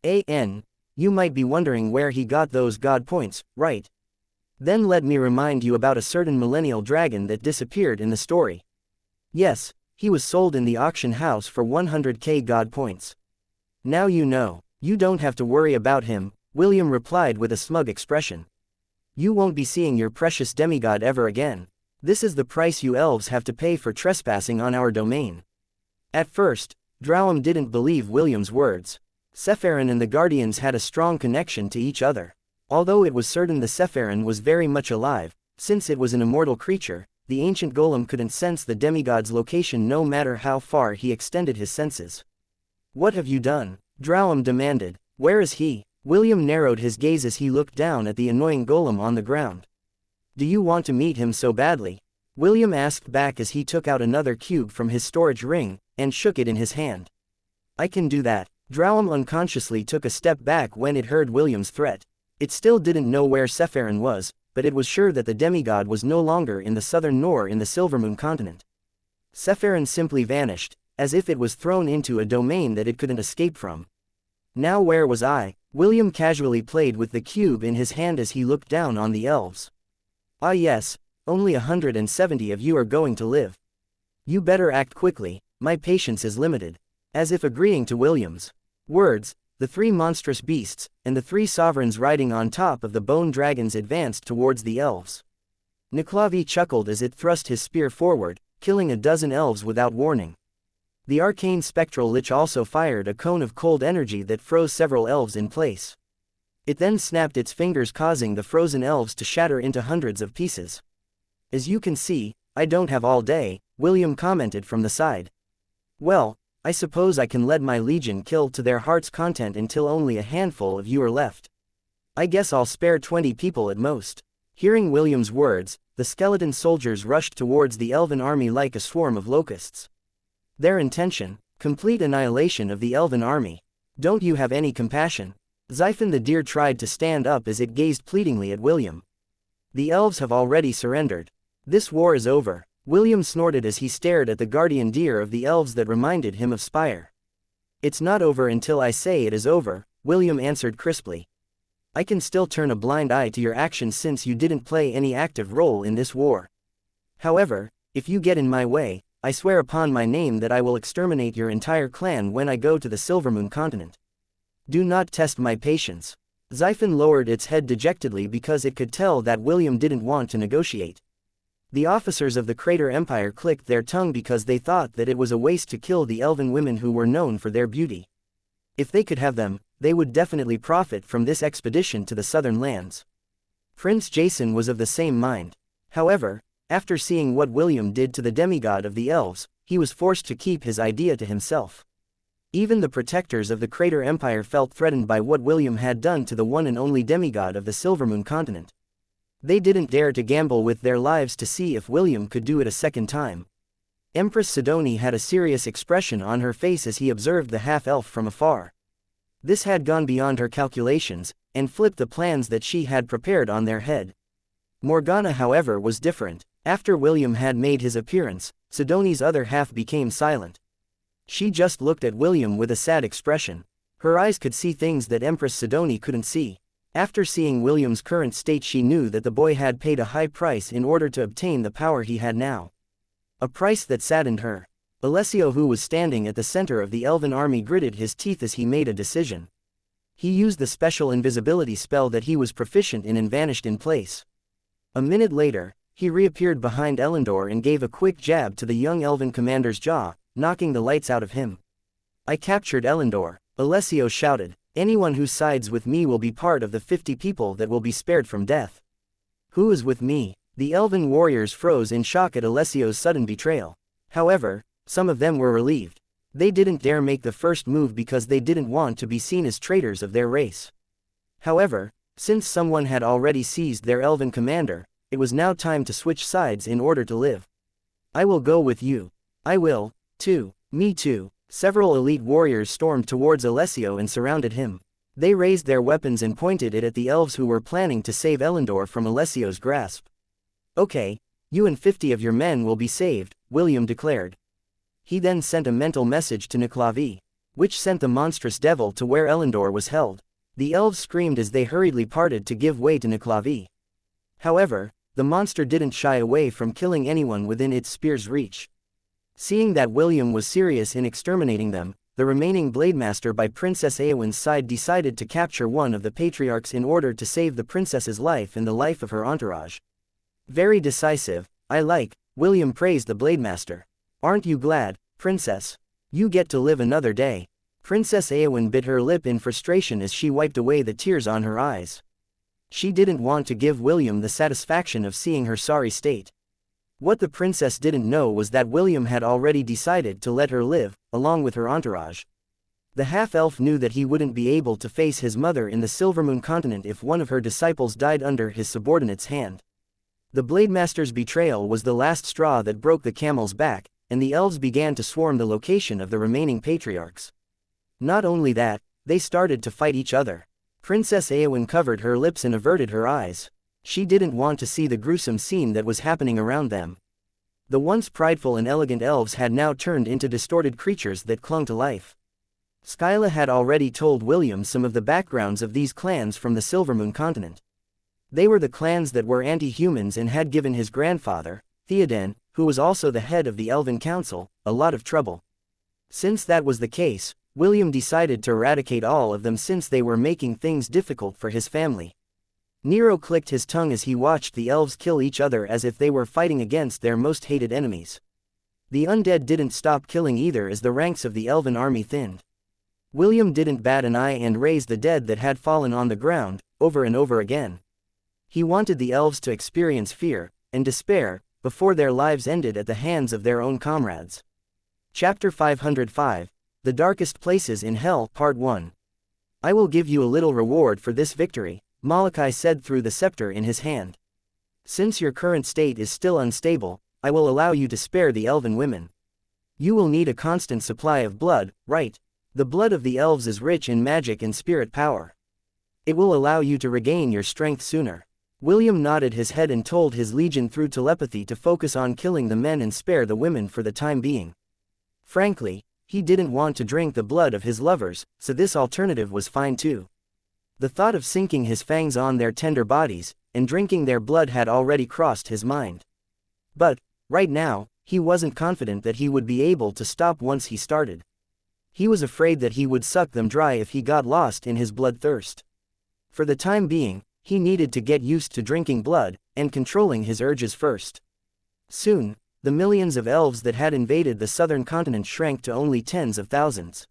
You might be wondering where he got those god points, right? Then let me remind you about a certain millennial dragon that disappeared in the story. Yes, he was sold in the auction house for 100k god points. Now you know. You don't have to worry about him, William replied with a smug expression. You won't be seeing your precious demigod ever again. This is the price you elves have to pay for trespassing on our domain. At first, Drowum didn't believe William's words. Sephirin and the Guardians had a strong connection to each other. Although it was certain the Sephirin was very much alive, since it was an immortal creature, the ancient golem couldn't sense the demigod's location no matter how far he extended his senses. "What have you done?" Drowum demanded. "Where is he?" William narrowed his gaze as he looked down at the annoying golem on the ground. "Do you want to meet him so badly?" William asked back as he took out another cube from his storage ring, and shook it in his hand. "I can do that." Drowum unconsciously took a step back when it heard William's threat. It still didn't know where Sephirin was, but it was sure that the demigod was no longer in the southern nor in the Silvermoon continent. Sephirin simply vanished, as if it was thrown into a domain that it couldn't escape from. Now where was I? William casually played with the cube in his hand as he looked down on the elves. "Ah yes, only 170 of you are going to live. You better act quickly, my patience is limited." As if agreeing to William's words, the 3 monstrous beasts, and the 3 sovereigns riding on top of the bone dragons advanced towards the elves. Niklavi chuckled as it thrust his spear forward, killing a dozen elves without warning. The arcane spectral lich also fired a cone of cold energy that froze several elves in place. It then snapped its fingers, causing the frozen elves to shatter into hundreds of pieces. "As you can see, I don't have all day," William commented from the side. "Well, I suppose I can let my legion kill to their heart's content until only a handful of you are left. I guess I'll spare 20 people at most." Hearing William's words, the skeleton soldiers rushed towards the elven army like a swarm of locusts. Their intention: complete annihilation of the elven army. "Don't you have any compassion?" Xiphon the deer tried to stand up as it gazed pleadingly at William. "The elves have already surrendered. This war is over," William snorted as he stared at the guardian deer of the elves that reminded him of Spire. "It's not over until I say it is over," William answered crisply. "I can still turn a blind eye to your actions since you didn't play any active role in this war. However, if you get in my way, I swear upon my name that I will exterminate your entire clan when I go to the Silvermoon continent. Do not test my patience." Xiphon lowered its head dejectedly because it could tell that William didn't want to negotiate. The officers of the Crater Empire clicked their tongue because they thought that it was a waste to kill the elven women who were known for their beauty. If they could have them, they would definitely profit from this expedition to the southern lands. Prince Jason was of the same mind. However, after seeing what William did to the demigod of the elves, he was forced to keep his idea to himself. Even the protectors of the Crater Empire felt threatened by what William had done to the one and only demigod of the Silvermoon continent. They didn't dare to gamble with their lives to see if William could do it a second time. Empress Sidoni had a serious expression on her face as he observed the half-elf from afar. This had gone beyond her calculations, and flipped the plans that she had prepared on their head. Morgana, however, was different. After William had made his appearance, Sidoni's other half became silent. She just looked at William with a sad expression. Her eyes could see things that Empress Sidoni couldn't see. After seeing William's current state, she knew that the boy had paid a high price in order to obtain the power he had now. A price that saddened her. Alessio, who was standing at the center of the elven army, gritted his teeth as he made a decision. He used the special invisibility spell that he was proficient in and vanished in place. A minute later, he reappeared behind Elendor and gave a quick jab to the young elven commander's jaw, knocking the lights out of him. "I captured Elendor," Alessio shouted. "Anyone who sides with me will be part of the 50 people that will be spared from death." "Who is with me?" The elven warriors froze in shock at Alessio's sudden betrayal. However, some of them were relieved. They didn't dare make the first move because they didn't want to be seen as traitors of their race. However, since someone had already seized their elven commander, it was now time to switch sides in order to live. "I will go with you." "I will, too." "Me too." Several elite warriors stormed towards Alessio and surrounded him. They raised their weapons and pointed it at the elves who were planning to save Elendor from Alessio's grasp. "Okay, you and 50 of your men will be saved," William declared. He then sent a mental message to Niclavi, which sent the monstrous devil to where Elendor was held. The elves screamed as they hurriedly parted to give way to Niclavi. However, the monster didn't shy away from killing anyone within its spear's reach. Seeing that William was serious in exterminating them, the remaining Blademaster by Princess Eowyn's side decided to capture one of the patriarchs in order to save the princess's life and the life of her entourage. "Very decisive, I like," William praised the Blademaster. "Aren't you glad, Princess? You get to live another day." Princess Eowyn bit her lip in frustration as she wiped away the tears on her eyes. She didn't want to give William the satisfaction of seeing her sorry state. What the princess didn't know was that William had already decided to let her live, along with her entourage. The half-elf knew that he wouldn't be able to face his mother in the Silvermoon continent if one of her disciples died under his subordinate's hand. The Blademaster's betrayal was the last straw that broke the camel's back, and the elves began to swarm the location of the remaining patriarchs. Not only that, they started to fight each other. Princess Eowyn covered her lips and averted her eyes. She didn't want to see the gruesome scene that was happening around them. The once prideful and elegant elves had now turned into distorted creatures that clung to life. Skyla had already told William some of the backgrounds of these clans from the Silvermoon continent. They were the clans that were anti-humans and had given his grandfather, Theoden, who was also the head of the Elven Council, a lot of trouble. Since that was the case, William decided to eradicate all of them since they were making things difficult for his family. Nero clicked his tongue as he watched the elves kill each other as if they were fighting against their most hated enemies. The undead didn't stop killing either as the ranks of the elven army thinned. William didn't bat an eye and raised the dead that had fallen on the ground, over and over again. He wanted the elves to experience fear and despair before their lives ended at the hands of their own comrades. Chapter 505, The Darkest Places in Hell, Part 1. I will give you a little reward for this victory, Malachi said through the scepter in his hand. Since your current state is still unstable, I will allow you to spare the elven women. You will need a constant supply of blood, right? The blood of the elves is rich in magic and spirit power. It will allow you to regain your strength sooner. William nodded his head and told his legion through telepathy to focus on killing the men and spare the women for the time being. Frankly, he didn't want to drink the blood of his lovers, so this alternative was fine too. The thought of sinking his fangs on their tender bodies and drinking their blood had already crossed his mind. But, right now, he wasn't confident that he would be able to stop once he started. He was afraid that he would suck them dry if he got lost in his bloodthirst. For the time being, he needed to get used to drinking blood and controlling his urges first. Soon, the millions of elves that had invaded the southern continent shrank to only tens of thousands.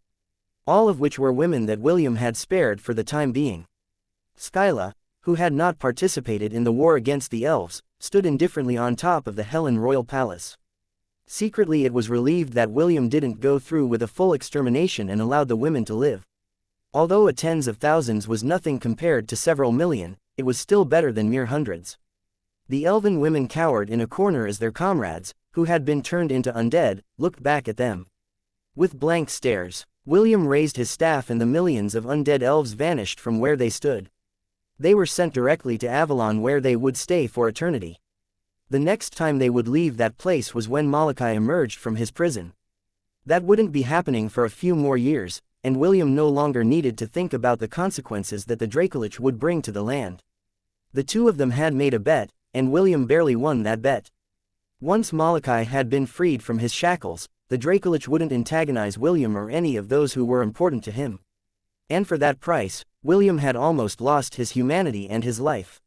All of which were women that William had spared for the time being. Skyla, who had not participated in the war against the elves, stood indifferently on top of the Helen royal palace. Secretly it was relieved that William didn't go through with a full extermination and allowed the women to live. Although a tens of thousands was nothing compared to several million, it was still better than mere hundreds. The elven women cowered in a corner as their comrades, who had been turned into undead, looked back at them. With blank stares, William raised his staff and the millions of undead elves vanished from where they stood. They were sent directly to Avalon where they would stay for eternity. The next time they would leave that place was when Malachi emerged from his prison. That wouldn't be happening for a few more years, and William no longer needed to think about the consequences that the Dracolich would bring to the land. The two of them had made a bet, and William barely won that bet. Once Malachi had been freed from his shackles, the Dracolich wouldn't antagonize William or any of those who were important to him. And for that price, William had almost lost his humanity and his life.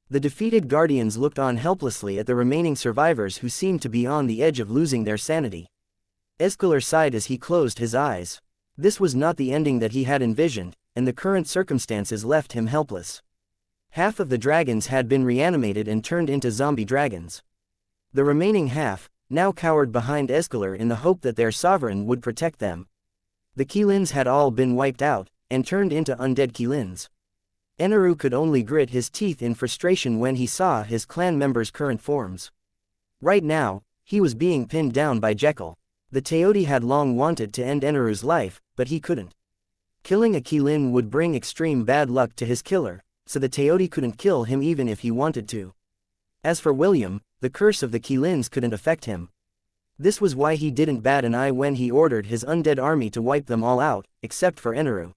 The defeated guardians looked on helplessly at the remaining survivors who seemed to be on the edge of losing their sanity. Escalar sighed as he closed his eyes. This was not the ending that he had envisioned, and the current circumstances left him helpless. Half of the dragons had been reanimated and turned into zombie dragons. The remaining half, now cowered behind Escalar in the hope that their sovereign would protect them. The Keelins had all been wiped out, and turned into undead Keelins. Enaru could only grit his teeth in frustration when he saw his clan members' current forms. Right now, he was being pinned down by Jekyll. The Teoti had long wanted to end Enaru's life, but he couldn't. Killing a Keelin would bring extreme bad luck to his killer, so the Teoti couldn't kill him even if he wanted to. As for William, the curse of the Keelins couldn't affect him. This was why he didn't bat an eye when he ordered his undead army to wipe them all out, except for Enaru.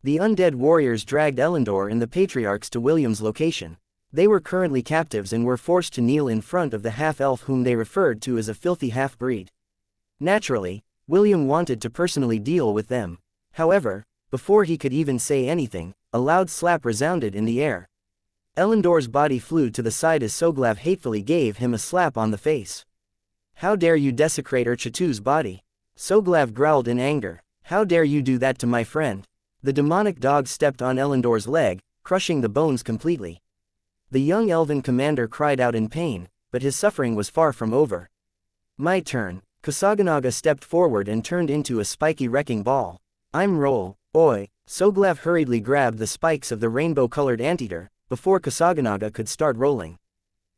The undead warriors dragged Elendor and the patriarchs to William's location. They were currently captives and were forced to kneel in front of the half-elf whom they referred to as a filthy half-breed. Naturally, William wanted to personally deal with them. However, before he could even say anything, a loud slap resounded in the air. Elendor's body flew to the side as Soglav hatefully gave him a slap on the face. How dare you desecrate Urchatu's body? Soglav growled in anger. How dare you do that to my friend? The demonic dog stepped on Elendor's leg, crushing the bones completely. The young elven commander cried out in pain, but his suffering was far from over. My turn. Kusaganaga stepped forward and turned into a spiky wrecking ball. I'm roll, oi. Soglav hurriedly grabbed the spikes of the rainbow-colored anteater, before Kusaganaga could start rolling.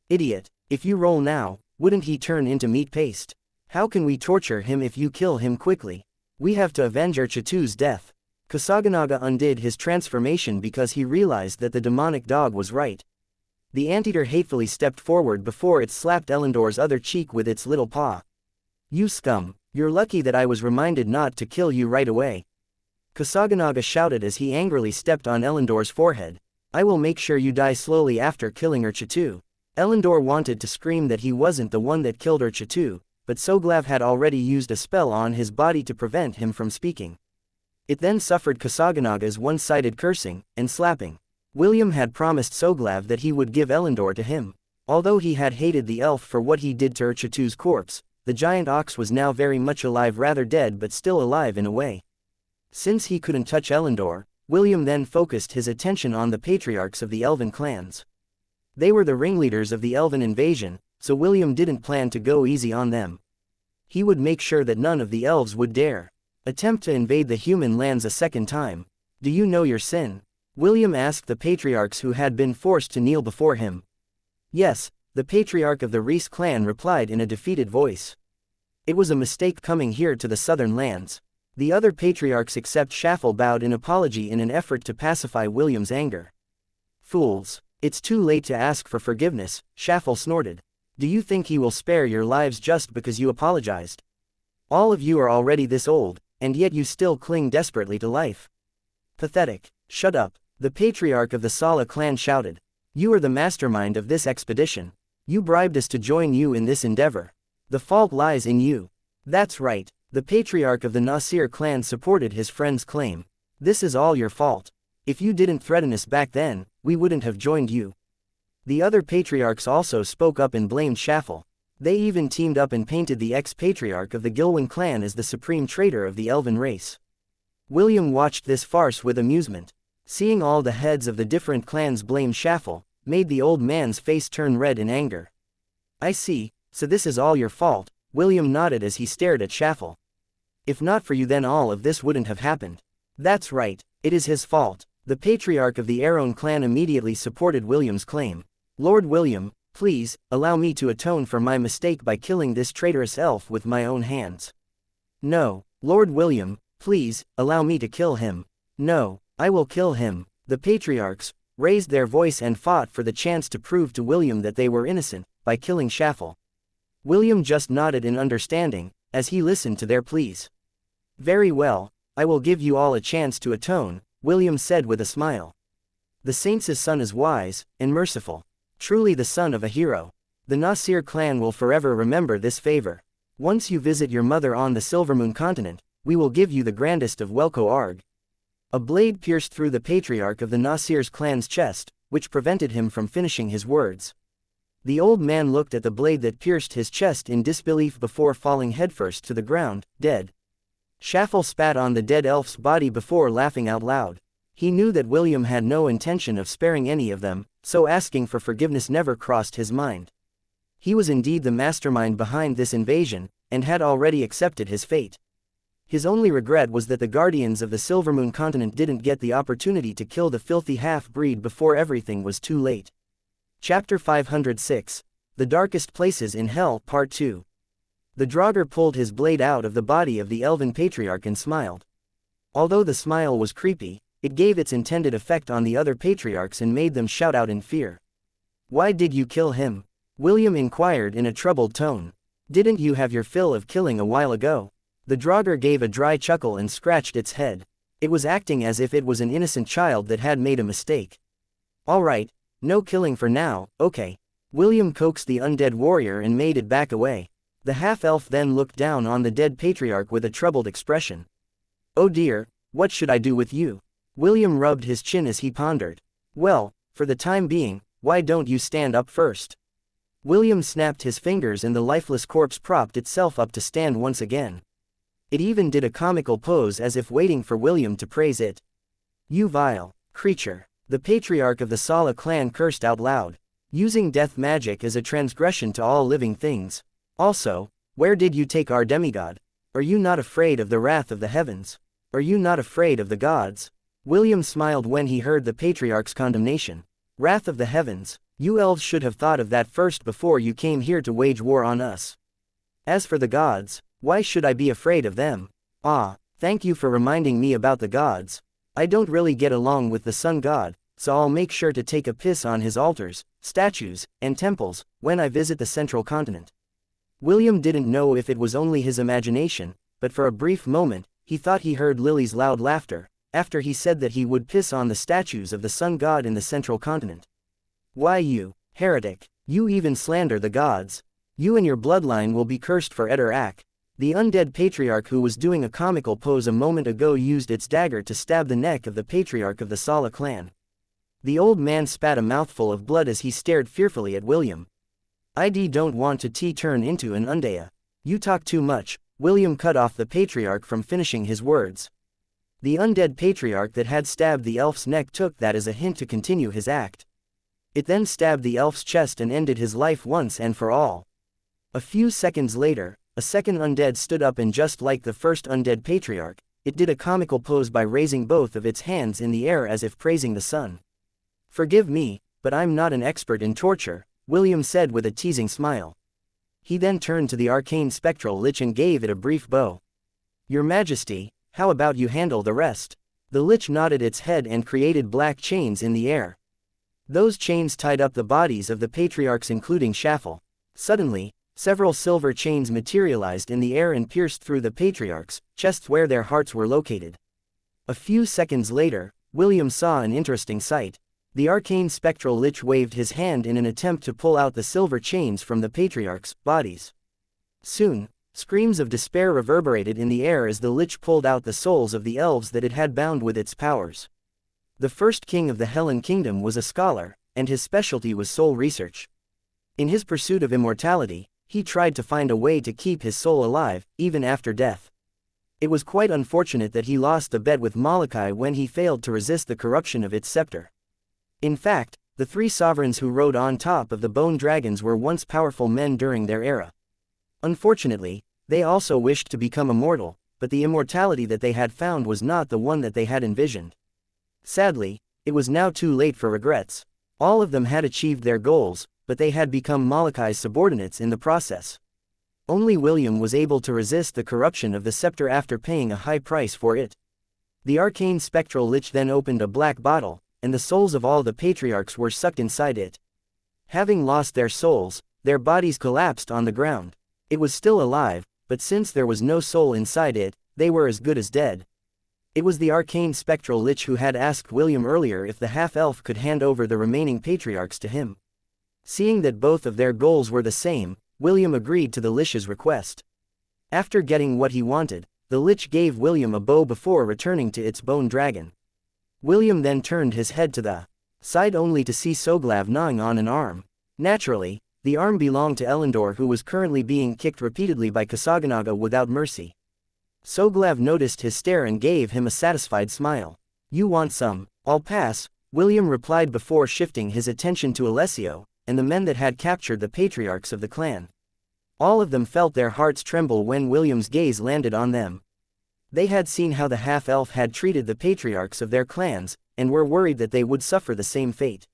Idiot, if you roll now, wouldn't he turn into meat paste? How can we torture him if you kill him quickly? We have to avenge Urchatu's death. Kusaganaga undid his transformation because he realized that the demonic dog was right. The anteater hatefully stepped forward before it slapped Elendor's other cheek with its little paw. You scum, you're lucky that I was reminded not to kill you right away. Kusaganaga shouted as he angrily stepped on Elendor's forehead. I will make sure you die slowly after killing Urchatu. Elendor wanted to scream that he wasn't the one that killed Urchatu, but Soglav had already used a spell on his body to prevent him from speaking. It then suffered Kusaganaga's one-sided cursing and slapping. William had promised Soglav that he would give Elendor to him. Although he had hated the elf for what he did to Urchatu's corpse, the giant ox was now very much alive, rather dead but still alive in a way. Since he couldn't touch Elendor, William then focused his attention on the patriarchs of the elven clans. They were the ringleaders of the elven invasion, so William didn't plan to go easy on them. He would make sure that none of the elves would dare attempt to invade the human lands a second time. Do you know your sin? William asked the patriarchs who had been forced to kneel before him. Yes, the patriarch of the Reese clan replied in a defeated voice. It was a mistake coming here to the southern lands. The other patriarchs except Shaffle bowed in apology in an effort to pacify William's anger. Fools. It's too late to ask for forgiveness, Shaffle snorted. Do you think he will spare your lives just because you apologized? All of you are already this old, and yet you still cling desperately to life. Pathetic. Shut up, the patriarch of the Sala clan shouted. You are the mastermind of this expedition. You bribed us to join you in this endeavor. The fault lies in you. That's right, the patriarch of the Nasir clan supported his friend's claim. This is all your fault. If you didn't threaten us back then, we wouldn't have joined you. The other patriarchs also spoke up and blamed Shaffle. They even teamed up and painted the ex-patriarch of the Gilwen clan as the supreme traitor of the elven race. William watched this farce with amusement. Seeing all the heads of the different clans blame Shaffle, made the old man's face turn red in anger. I see, so this is all your fault, William nodded as he stared at Shaffle. If not for you then all of this wouldn't have happened. That's right, it is his fault. The patriarch of the Aeron clan immediately supported William's claim. Lord William, please, allow me to atone for my mistake by killing this traitorous elf with my own hands. No, Lord William, please, allow me to kill him. No, I will kill him. The patriarchs raised their voice and fought for the chance to prove to William that they were innocent, by killing Shaffle. William just nodded in understanding, as he listened to their pleas. Very well, I will give you all a chance to atone, William said with a smile. The Saintess' son is wise, and merciful. Truly the son of a hero. The Nasir clan will forever remember this favor. Once you visit your mother on the Silvermoon continent, we will give you the grandest of Welko Arg. A blade pierced through the patriarch of the Nasir's clan's chest, which prevented him from finishing his words. The old man looked at the blade that pierced his chest in disbelief before falling headfirst to the ground, dead. Shaffle spat on the dead elf's body before laughing out loud. He knew that William had no intention of sparing any of them, so asking for forgiveness never crossed his mind. He was indeed the mastermind behind this invasion, and had already accepted his fate. His only regret was that the guardians of the Silvermoon continent didn't get the opportunity to kill the filthy half-breed before everything was too late. Chapter 506. The Darkest Places in Hell Part 2. The Draugr pulled his blade out of the body of the elven patriarch and smiled. Although the smile was creepy, it gave its intended effect on the other patriarchs and made them shout out in fear. Why did you kill him? William inquired in a troubled tone. Didn't you have your fill of killing a while ago? The Draugr gave a dry chuckle and scratched its head. It was acting as if it was an innocent child that had made a mistake. All right, no killing for now, okay. William coaxed the undead warrior and made it back away. The half-elf then looked down on the dead patriarch with a troubled expression. Oh dear, what should I do with you? William rubbed his chin as he pondered. Well, for the time being, why don't you stand up first? William snapped his fingers and the lifeless corpse propped itself up to stand once again. It even did a comical pose as if waiting for William to praise it. You vile creature. The patriarch of the Sala clan cursed out loud. Using death magic is a transgression to all living things. Also, where did you take our demigod? Are you not afraid of the wrath of the heavens? Are you not afraid of the gods? William smiled when he heard the patriarch's condemnation. Wrath of the heavens, you elves should have thought of that first before you came here to wage war on us. As for the gods, why should I be afraid of them? Ah, thank you for reminding me about the gods. I don't really get along with the sun god, so I'll make sure to take a piss on his altars, statues, and temples, when I visit the central continent. William didn't know if it was only his imagination, but for a brief moment, he thought he heard Lily's loud laughter, after he said that he would piss on the statues of the sun god in the central continent. Why you, heretic, you even slander the gods. You and your bloodline will be cursed forever. The undead patriarch who was doing a comical pose a moment ago used its dagger to stab the neck of the patriarch of the Sala clan. The old man spat a mouthful of blood as he stared fearfully at William. I don't want to turn into an undea. You talk too much. William cut off the patriarch from finishing his words. The undead patriarch that had stabbed the elf's neck took that as a hint to continue his act. It then stabbed the elf's chest and ended his life once and for all. A few seconds later, a second undead stood up, and just like the first undead patriarch, it did a comical pose by raising both of its hands in the air as if praising the sun. "Forgive me, but I'm not an expert in torture," William said with a teasing smile. He then turned to the arcane spectral lich and gave it a brief bow. "Your Majesty, how about you handle the rest?" The lich nodded its head and created black chains in the air. Those chains tied up the bodies of the patriarchs, including Shaffle. Suddenly, several silver chains materialized in the air and pierced through the patriarchs' chests where their hearts were located. A few seconds later, William saw an interesting sight. The arcane spectral lich waved his hand in an attempt to pull out the silver chains from the patriarchs' bodies. Soon, screams of despair reverberated in the air as the lich pulled out the souls of the elves that it had bound with its powers. The first king of the Hellen Kingdom was a scholar, and his specialty was soul research. In his pursuit of immortality, he tried to find a way to keep his soul alive, even after death. It was quite unfortunate that he lost the bet with Molokai when he failed to resist the corruption of its scepter. In fact, the three sovereigns who rode on top of the bone dragons were once powerful men during their era. Unfortunately, they also wished to become immortal, but the immortality that they had found was not the one that they had envisioned. Sadly, it was now too late for regrets. All of them had achieved their goals, but they had become Molochai's subordinates in the process. Only William was able to resist the corruption of the scepter after paying a high price for it. The arcane spectral lich then opened a black bottle, and the souls of all the patriarchs were sucked inside it. Having lost their souls, their bodies collapsed on the ground. It was still alive, but since there was no soul inside it, they were as good as dead. It was the arcane spectral lich who had asked William earlier if the half-elf could hand over the remaining patriarchs to him. Seeing that both of their goals were the same, William agreed to the lich's request. After getting what he wanted, the lich gave William a bow before returning to its bone dragon. William then turned his head to the side only to see Soglav gnawing on an arm. Naturally, the arm belonged to Elendor, who was currently being kicked repeatedly by Kusaganaga without mercy. Soglav noticed his stare and gave him a satisfied smile. "You want some? I'll pass," William replied before shifting his attention to Alessio and the men that had captured the patriarchs of the clan. All of them felt their hearts tremble when William's gaze landed on them. They had seen how the half-elf had treated the patriarchs of their clans, and were worried that they would suffer the same fate.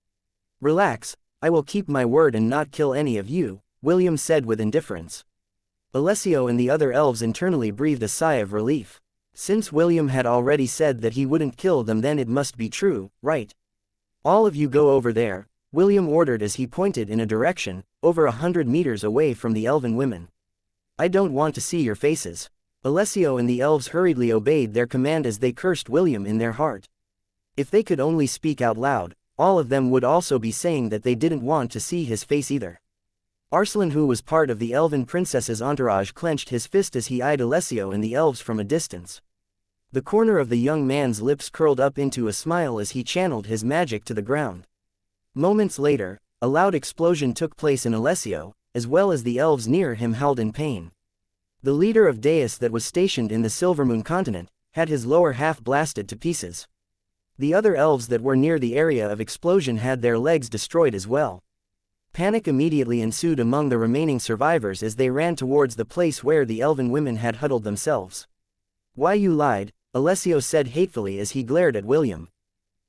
"Relax, I will keep my word and not kill any of you," William said with indifference. Alessio and the other elves internally breathed a sigh of relief. Since William had already said that he wouldn't kill them, then it must be true, right? "All of you go over there," William ordered as he pointed in a direction, over 100 meters away from the elven women. "I don't want to see your faces." Alessio and the elves hurriedly obeyed their command as they cursed William in their heart. If they could only speak out loud, all of them would also be saying that they didn't want to see his face either. Arslan, who was part of the elven princess's entourage, clenched his fist as he eyed Alessio and the elves from a distance. The corner of the young man's lips curled up into a smile as he channeled his magic to the ground. Moments later, a loud explosion took place in Alessio, as well as the elves near him howled in pain. The leader of Deus that was stationed in the Silvermoon continent had his lower half blasted to pieces. The other elves that were near the area of explosion had their legs destroyed as well. Panic immediately ensued among the remaining survivors as they ran towards the place where the elven women had huddled themselves. "Why, you lied," Alessio said hatefully as he glared at William.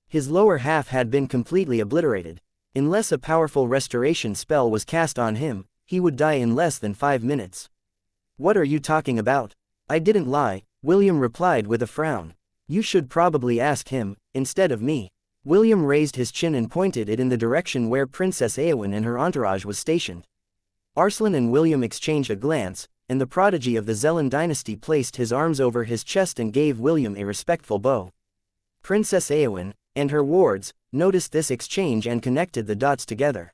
His lower half had been completely obliterated. Unless a powerful restoration spell was cast on him, he would die in less than 5 minutes. "What are you talking about?" "I didn't lie," William replied with a frown. "You should probably ask him, instead of me." William raised his chin and pointed it in the direction where Princess Eowyn and her entourage was stationed. Arslan and William exchanged a glance, and the prodigy of the Zelen dynasty placed his arms over his chest and gave William a respectful bow. Princess Eowyn and her wards noticed this exchange and connected the dots together.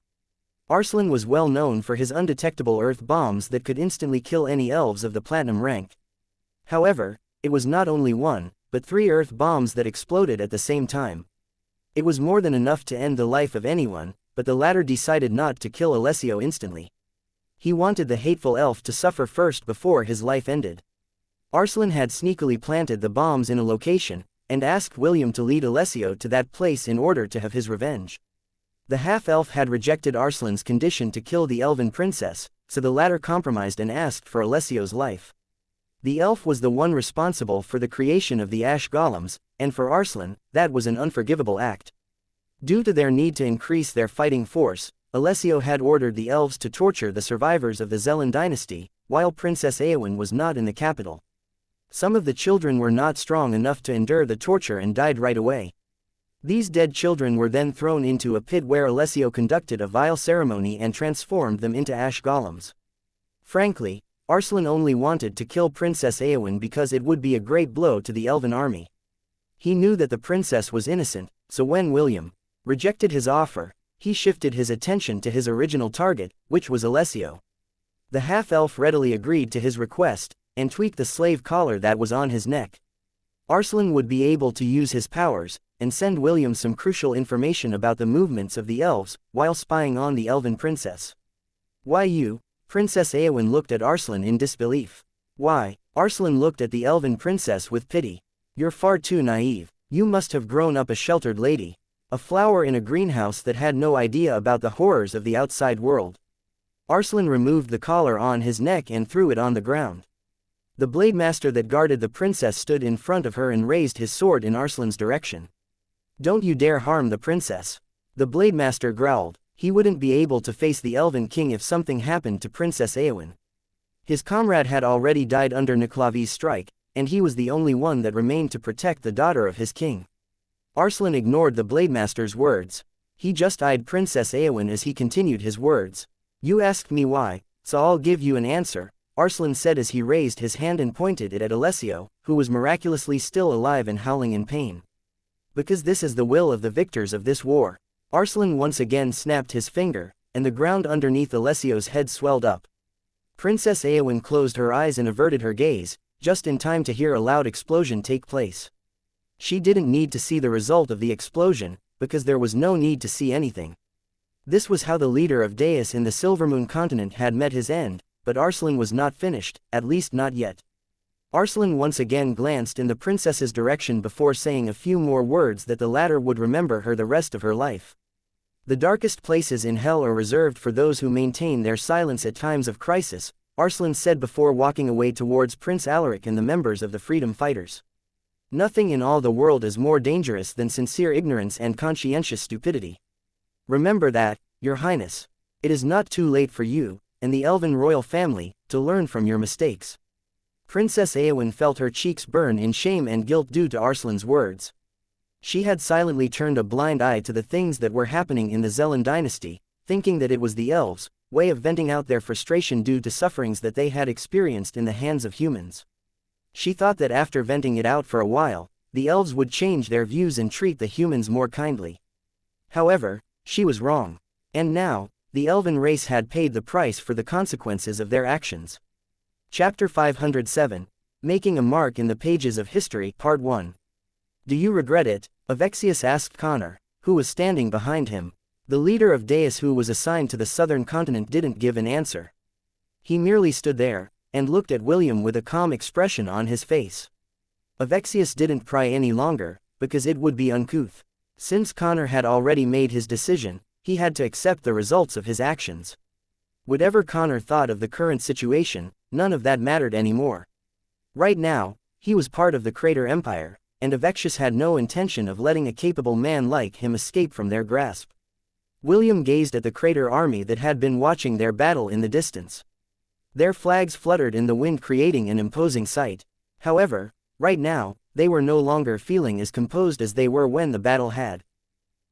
Arslan was well known for his undetectable earth bombs that could instantly kill any elves of the platinum rank. However, it was not only one, but 3 earth bombs that exploded at the same time. It was more than enough to end the life of anyone, but the latter decided not to kill Alessio instantly. He wanted the hateful elf to suffer first before his life ended. Arslan had sneakily planted the bombs in a location and asked William to lead Alessio to that place in order to have his revenge. The half-elf had rejected Arslan's condition to kill the elven princess, so the latter compromised and asked for Alessio's life. The elf was the one responsible for the creation of the ash golems, and for Arslan, that was an unforgivable act. Due to their need to increase their fighting force, Alessio had ordered the elves to torture the survivors of the Zelan dynasty, while Princess Eowyn was not in the capital. Some of the children were not strong enough to endure the torture and died right away. These dead children were then thrown into a pit where Alessio conducted a vile ceremony and transformed them into ash golems. Frankly, Arslan only wanted to kill Princess Eowyn because it would be a great blow to the elven army. He knew that the princess was innocent, so when William rejected his offer, he shifted his attention to his original target, which was Alessio. The half-elf readily agreed to his request, and tweaked the slave collar that was on his neck. Arslan would be able to use his powers, and send William some crucial information about the movements of the elves, while spying on the elven princess. "Why you?" Princess Eowyn looked at Arslan in disbelief. "Why?" Arslan looked at the elven princess with pity. "You're far too naive. You must have grown up a sheltered lady. A flower in a greenhouse that had no idea about the horrors of the outside world." Arslan removed the collar on his neck and threw it on the ground. The blade master that guarded the princess stood in front of her and raised his sword in Arslan's direction. "Don't you dare harm the princess." The blade master growled. He wouldn't be able to face the elven king if something happened to Princess Eowyn. His comrade had already died under Niclavi's strike, and he was the only one that remained to protect the daughter of his king. Arslan ignored the blade master's words. He just eyed Princess Eowyn as he continued his words. "You asked me why, so I'll give you an answer," Arslan said as he raised his hand and pointed it at Alessio, who was miraculously still alive and howling in pain. "Because this is the will of the victors of this war." Arslan once again snapped his finger, and the ground underneath Alessio's head swelled up. Princess Eowyn closed her eyes and averted her gaze, just in time to hear a loud explosion take place. She didn't need to see the result of the explosion, because there was no need to see anything. This was how the leader of Deus in the Silvermoon continent had met his end, but Arslan was not finished, at least not yet. Arslan once again glanced in the princess's direction before saying a few more words that the latter would remember her the rest of her life. "The darkest places in hell are reserved for those who maintain their silence at times of crisis," Arslan said before walking away towards Prince Alaric and the members of the Freedom Fighters. "Nothing in all the world is more dangerous than sincere ignorance and conscientious stupidity. Remember that, Your Highness. It is not too late for you, and the elven royal family, to learn from your mistakes." Princess Eowyn felt her cheeks burn in shame and guilt due to Arslan's words. She had silently turned a blind eye to the things that were happening in the Zelan dynasty, thinking that it was the elves' way of venting out their frustration due to sufferings that they had experienced in the hands of humans. She thought that after venting it out for a while, the elves would change their views and treat the humans more kindly. However, she was wrong. And now, the elven race had paid the price for the consequences of their actions. Chapter 507, Making a Mark in the Pages of History, Part 1. "Do you regret it?" Avexius asked Connor, who was standing behind him. The leader of Deus who was assigned to the southern continent didn't give an answer. He merely stood there, and looked at William with a calm expression on his face. Avexius didn't pry any longer, because it would be uncouth. Since Connor had already made his decision, he had to accept the results of his actions. Whatever Connor thought of the current situation, none of that mattered anymore. Right now, he was part of the Crater Empire, and Avexius had no intention of letting a capable man like him escape from their grasp. William gazed at the Crater army that had been watching their battle in the distance. Their flags fluttered in the wind, creating an imposing sight. However, right now, they were no longer feeling as composed as they were when the battle had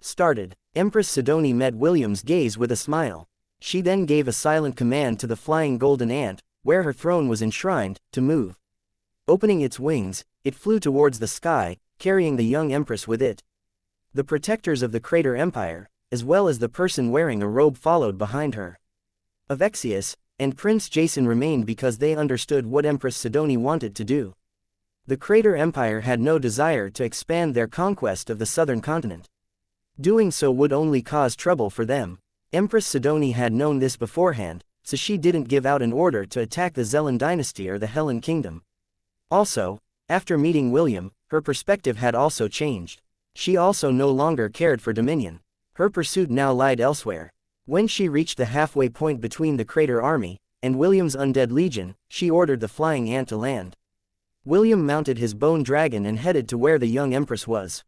started. Empress Sidoni met William's gaze with a smile. She then gave a silent command to the flying golden ant, where her throne was enshrined, to move. Opening its wings, it flew towards the sky, carrying the young empress with it. The protectors of the Crater Empire, as well as the person wearing a robe, followed behind her. Avexius and Prince Jason remained because they understood what Empress Sidoni wanted to do. The Crater Empire had no desire to expand their conquest of the southern continent. Doing so would only cause trouble for them. Empress Sidoni had known this beforehand, so she didn't give out an order to attack the Zelan dynasty or the Hellen kingdom. Also, after meeting William, her perspective had also changed. She also no longer cared for dominion. Her pursuit now lied elsewhere. When she reached the halfway point between the Crater Army and William's undead legion, she ordered the flying ant to land. William mounted his bone dragon and headed to where the young empress was.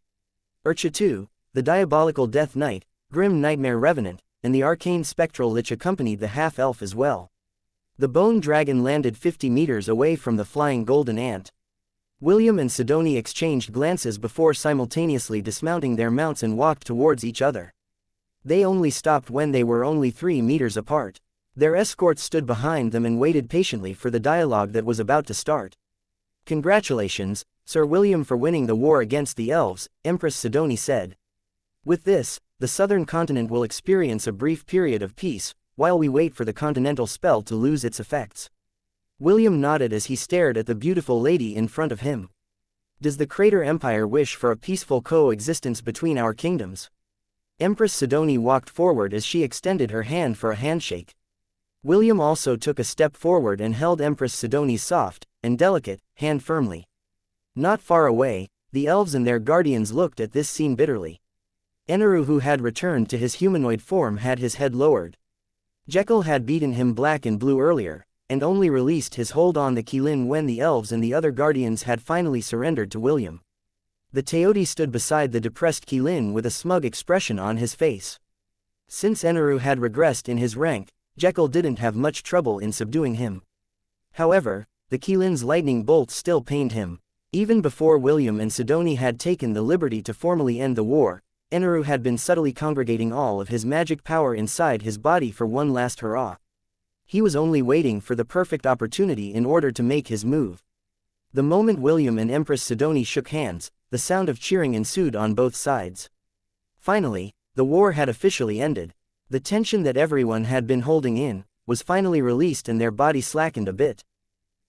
Urcha II, the diabolical Death Knight, Grim Nightmare Revenant, and the arcane spectral lich accompanied the half-elf as well. The bone dragon landed 50 meters away from the flying golden ant. William and Sidoni exchanged glances before simultaneously dismounting their mounts and walked towards each other. They only stopped when they were only 3 meters apart. Their escorts stood behind them and waited patiently for the dialogue that was about to start. "Congratulations, Sir William, for winning the war against the elves," Empress Sidoni said. "With this, the southern continent will experience a brief period of peace, while we wait for the continental spell to lose its effects." William nodded as he stared at the beautiful lady in front of him. "Does the Crater Empire wish for a peaceful coexistence between our kingdoms?" Empress Sidoni walked forward as she extended her hand for a handshake. William also took a step forward and held Empress Sidoni's soft and delicate hand firmly. Not far away, the elves and their guardians looked at this scene bitterly. Aenarion, who had returned to his humanoid form, had his head lowered. Jekyll had beaten him black and blue earlier, and only released his hold on the Qilin when the elves and the other guardians had finally surrendered to William. The Teoti stood beside the depressed Qilin with a smug expression on his face. Since Aenarion had regressed in his rank, Jekyll didn't have much trouble in subduing him. However, the Qilin's lightning bolts still pained him. Even before William and Sidoni had taken the liberty to formally end the war, Aenarion had been subtly congregating all of his magic power inside his body for one last hurrah. He was only waiting for the perfect opportunity in order to make his move. The moment William and Empress Sidoni shook hands, the sound of cheering ensued on both sides. Finally, the war had officially ended. The tension that everyone had been holding in was finally released and their body slackened a bit.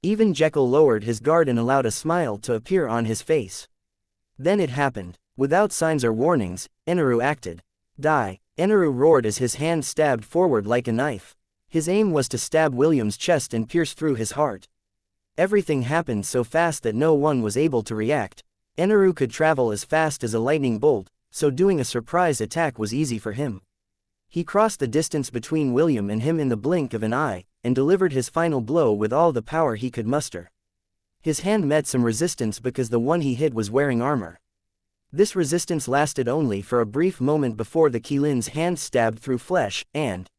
Even Jekyll lowered his guard and allowed a smile to appear on his face. Then it happened. Without signs or warnings, Aenarion acted. "Die!" Aenarion roared as his hand stabbed forward like a knife. His aim was to stab William's chest and pierce through his heart. Everything happened so fast that no one was able to react. Aenarion could travel as fast as a lightning bolt, so doing a surprise attack was easy for him. He crossed the distance between William and him in the blink of an eye, and delivered his final blow with all the power he could muster. His hand met some resistance because the one he hit was wearing armor. This resistance lasted only for a brief moment before the Qilin's hand stabbed through flesh and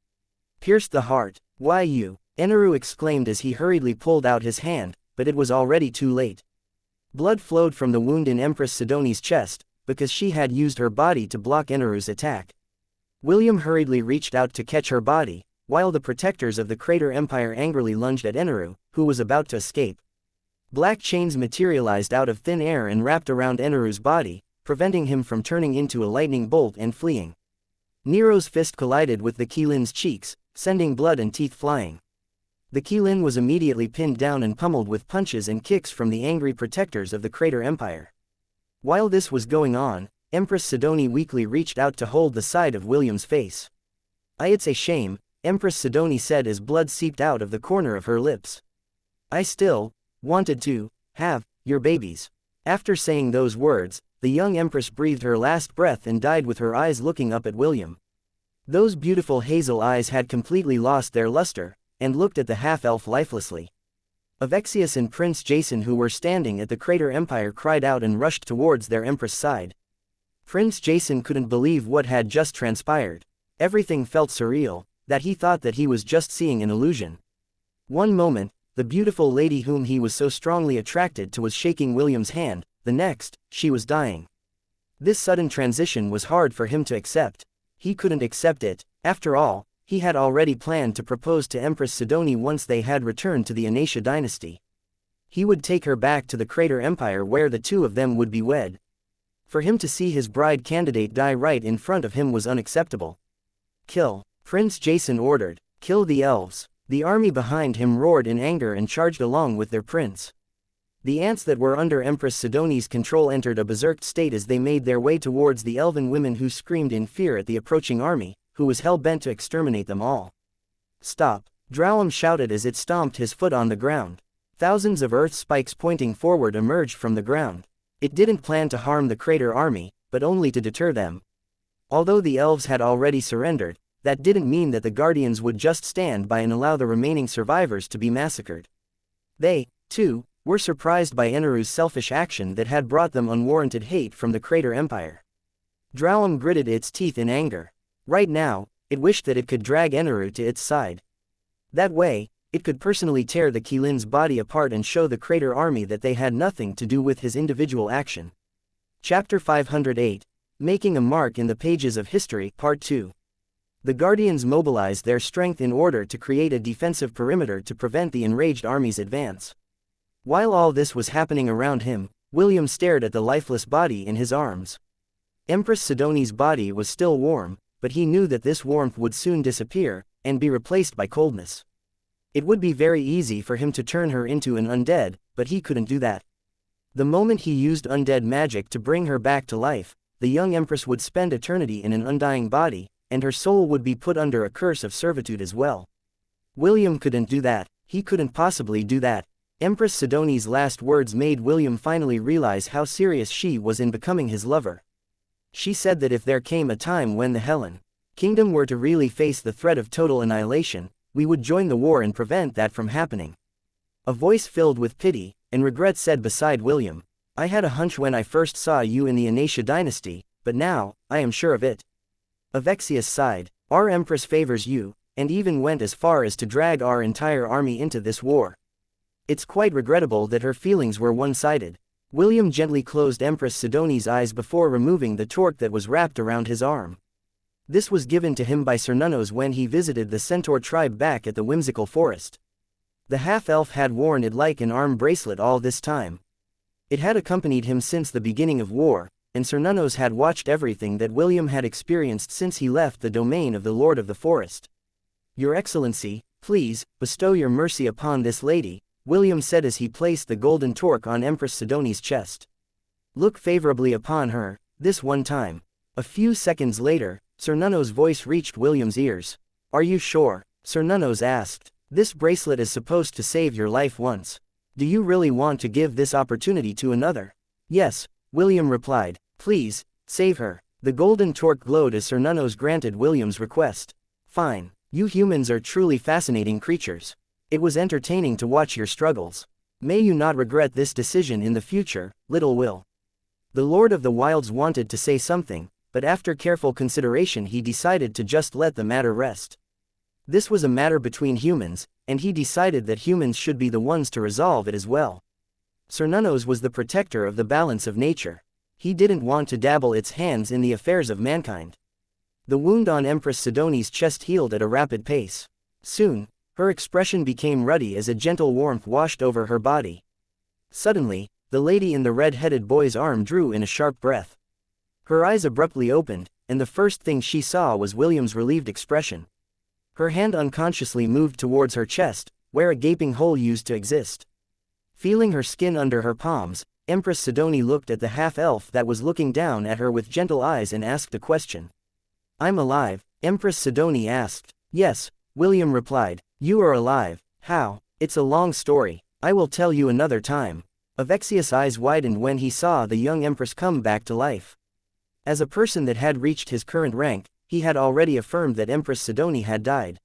pierced the heart. "Why you?" Aenarion exclaimed as he hurriedly pulled out his hand, but it was already too late. Blood flowed from the wound in Empress Sidoni's chest, because she had used her body to block Aenarion's attack. William hurriedly reached out to catch her body, while the protectors of the Crater Empire angrily lunged at Aenarion, who was about to escape. Black chains materialized out of thin air and wrapped around Aenarion's body, preventing him from turning into a lightning bolt and fleeing. Nero's fist collided with the Qilin's cheeks, sending blood and teeth flying. The Qilin was immediately pinned down and pummeled with punches and kicks from the angry protectors of the Crater Empire. While this was going on, Empress Sidoni weakly reached out to hold the side of William's face. "It's a shame," Empress Sidoni said as blood seeped out of the corner of her lips. "I still wanted to have your babies." After saying those words, the young empress breathed her last breath and died with her eyes looking up at William. Those beautiful hazel eyes had completely lost their luster, and looked at the half-elf lifelessly. Avexius and Prince Jason, who were standing at the Crater Empire, cried out and rushed towards their empress' side. Prince Jason couldn't believe what had just transpired. Everything felt surreal, that he thought that he was just seeing an illusion. One moment, the beautiful lady whom he was so strongly attracted to was shaking William's hand, the next, she was dying. This sudden transition was hard for him to accept. He couldn't accept it. After all, he had already planned to propose to Empress Sidoni once they had returned to the Xianxia dynasty. He would take her back to the Crater Empire where the two of them would be wed. For him to see his bride candidate die right in front of him was unacceptable. "Kill!" Prince Jason ordered. "Kill the elves!" The army behind him roared in anger and charged along with their prince. The ants that were under Empress Sidoni's control entered a berserk state as they made their way towards the elven women, who screamed in fear at the approaching army, who was hell-bent to exterminate them all. "Stop!" Drowum shouted as it stomped his foot on the ground. Thousands of earth spikes pointing forward emerged from the ground. It didn't plan to harm the Crater army, but only to deter them. Although the elves had already surrendered, that didn't mean that the Guardians would just stand by and allow the remaining survivors to be massacred. They, too, were surprised by Aenaru's selfish action that had brought them unwarranted hate from the Crater Empire. Drownum gritted its teeth in anger. Right now, it wished that it could drag Aenaru to its side. That way, it could personally tear the Qilin's body apart and show the Crater army that they had nothing to do with his individual action. Chapter 508, Making a Mark in the Pages of History, Part 2. The Guardians mobilized their strength in order to create a defensive perimeter to prevent the enraged army's advance. While all this was happening around him, William stared at the lifeless body in his arms. Empress Sidoni's body was still warm, but he knew that this warmth would soon disappear, and be replaced by coldness. It would be very easy for him to turn her into an undead, but he couldn't do that. The moment he used undead magic to bring her back to life, the young empress would spend eternity in an undying body, and her soul would be put under a curse of servitude as well. William couldn't do that. He couldn't possibly do that. Empress Sidoni's last words made William finally realize how serious she was in becoming his lover. She said that if there came a time when the Helen Kingdom were to really face the threat of total annihilation, we would join the war and prevent that from happening. A voice filled with pity and regret said beside William, "I had a hunch when I first saw you in the Aenarion's dynasty, but now, I am sure of it." Avexius sighed. "Our empress favors you, and even went as far as to drag our entire army into this war. It's quite regrettable that her feelings were one-sided." William gently closed Empress Sidoni's eyes before removing the torque that was wrapped around his arm. This was given to him by Cernunnos when he visited the Centaur tribe back at the whimsical forest. The half-elf had worn it like an arm bracelet all this time. It had accompanied him since the beginning of war, and Cernunnos had watched everything that William had experienced since he left the domain of the Lord of the Forest. "Your Excellency, please, bestow your mercy upon this lady," William said as he placed the golden torque on Empress Sidoni's chest. "Look favorably upon her, this one time." A few seconds later, Cernunnos' voice reached William's ears. "Are you sure?" Cernunnos asked. "This bracelet is supposed to save your life once. Do you really want to give this opportunity to another?" "Yes," William replied. "Please, save her." The golden torque glowed as Cernunnos granted William's request. "Fine. You humans are truly fascinating creatures. It was entertaining to watch your struggles. May you not regret this decision in the future, little Will." The Lord of the Wilds wanted to say something, but after careful consideration he decided to just let the matter rest. This was a matter between humans, and he decided that humans should be the ones to resolve it as well. Cernunnos was the protector of the balance of nature. He didn't want to dabble its hands in the affairs of mankind. The wound on Empress Sidoni's chest healed at a rapid pace. Soon, her expression became ruddy as a gentle warmth washed over her body. Suddenly, the lady in the red-headed boy's arm drew in a sharp breath. Her eyes abruptly opened, and the first thing she saw was William's relieved expression. Her hand unconsciously moved towards her chest, where a gaping hole used to exist. Feeling her skin under her palms, Empress Sidoni looked at the half-elf that was looking down at her with gentle eyes and asked a question. "I'm alive," Empress Sidoni asked. "Yes," William replied. "You are alive. How? It's a long story. I will tell you another time." Avexius' eyes widened when he saw the young empress come back to life. As a person that had reached his current rank, he had already affirmed that Empress Sidoni had died.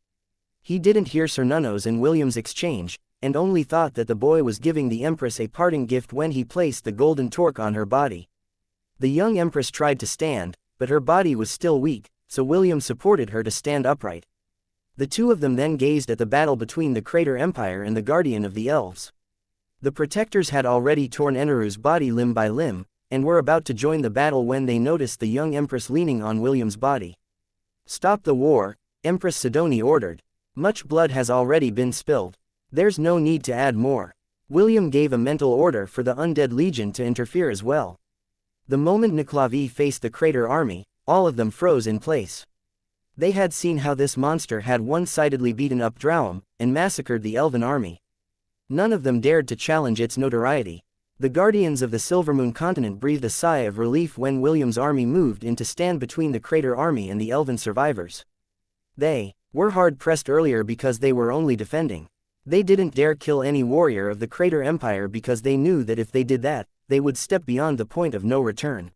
He didn't hear Cernunnos and William's exchange, and only thought that the boy was giving the empress a parting gift when he placed the golden torque on her body. The young empress tried to stand, but her body was still weak, so William supported her to stand upright. The two of them then gazed at the battle between the Crater Empire and the Guardian of the Elves. The protectors had already torn Aenaru's body limb by limb, and were about to join the battle when they noticed the young empress leaning on William's body. "Stop the war," Empress Sidoni ordered. "Much blood has already been spilled. There's no need to add more." William gave a mental order for the Undead Legion to interfere as well. The moment Niklavi faced the Crater army, all of them froze in place. They had seen how this monster had one-sidedly beaten up Drownum and massacred the Elven army. None of them dared to challenge its notoriety. The Guardians of the Silvermoon continent breathed a sigh of relief when William's army moved in to stand between the Crater army and the Elven survivors. They were hard-pressed earlier because they were only defending. They didn't dare kill any warrior of the Crater Empire because they knew that if they did that, they would step beyond the point of no return.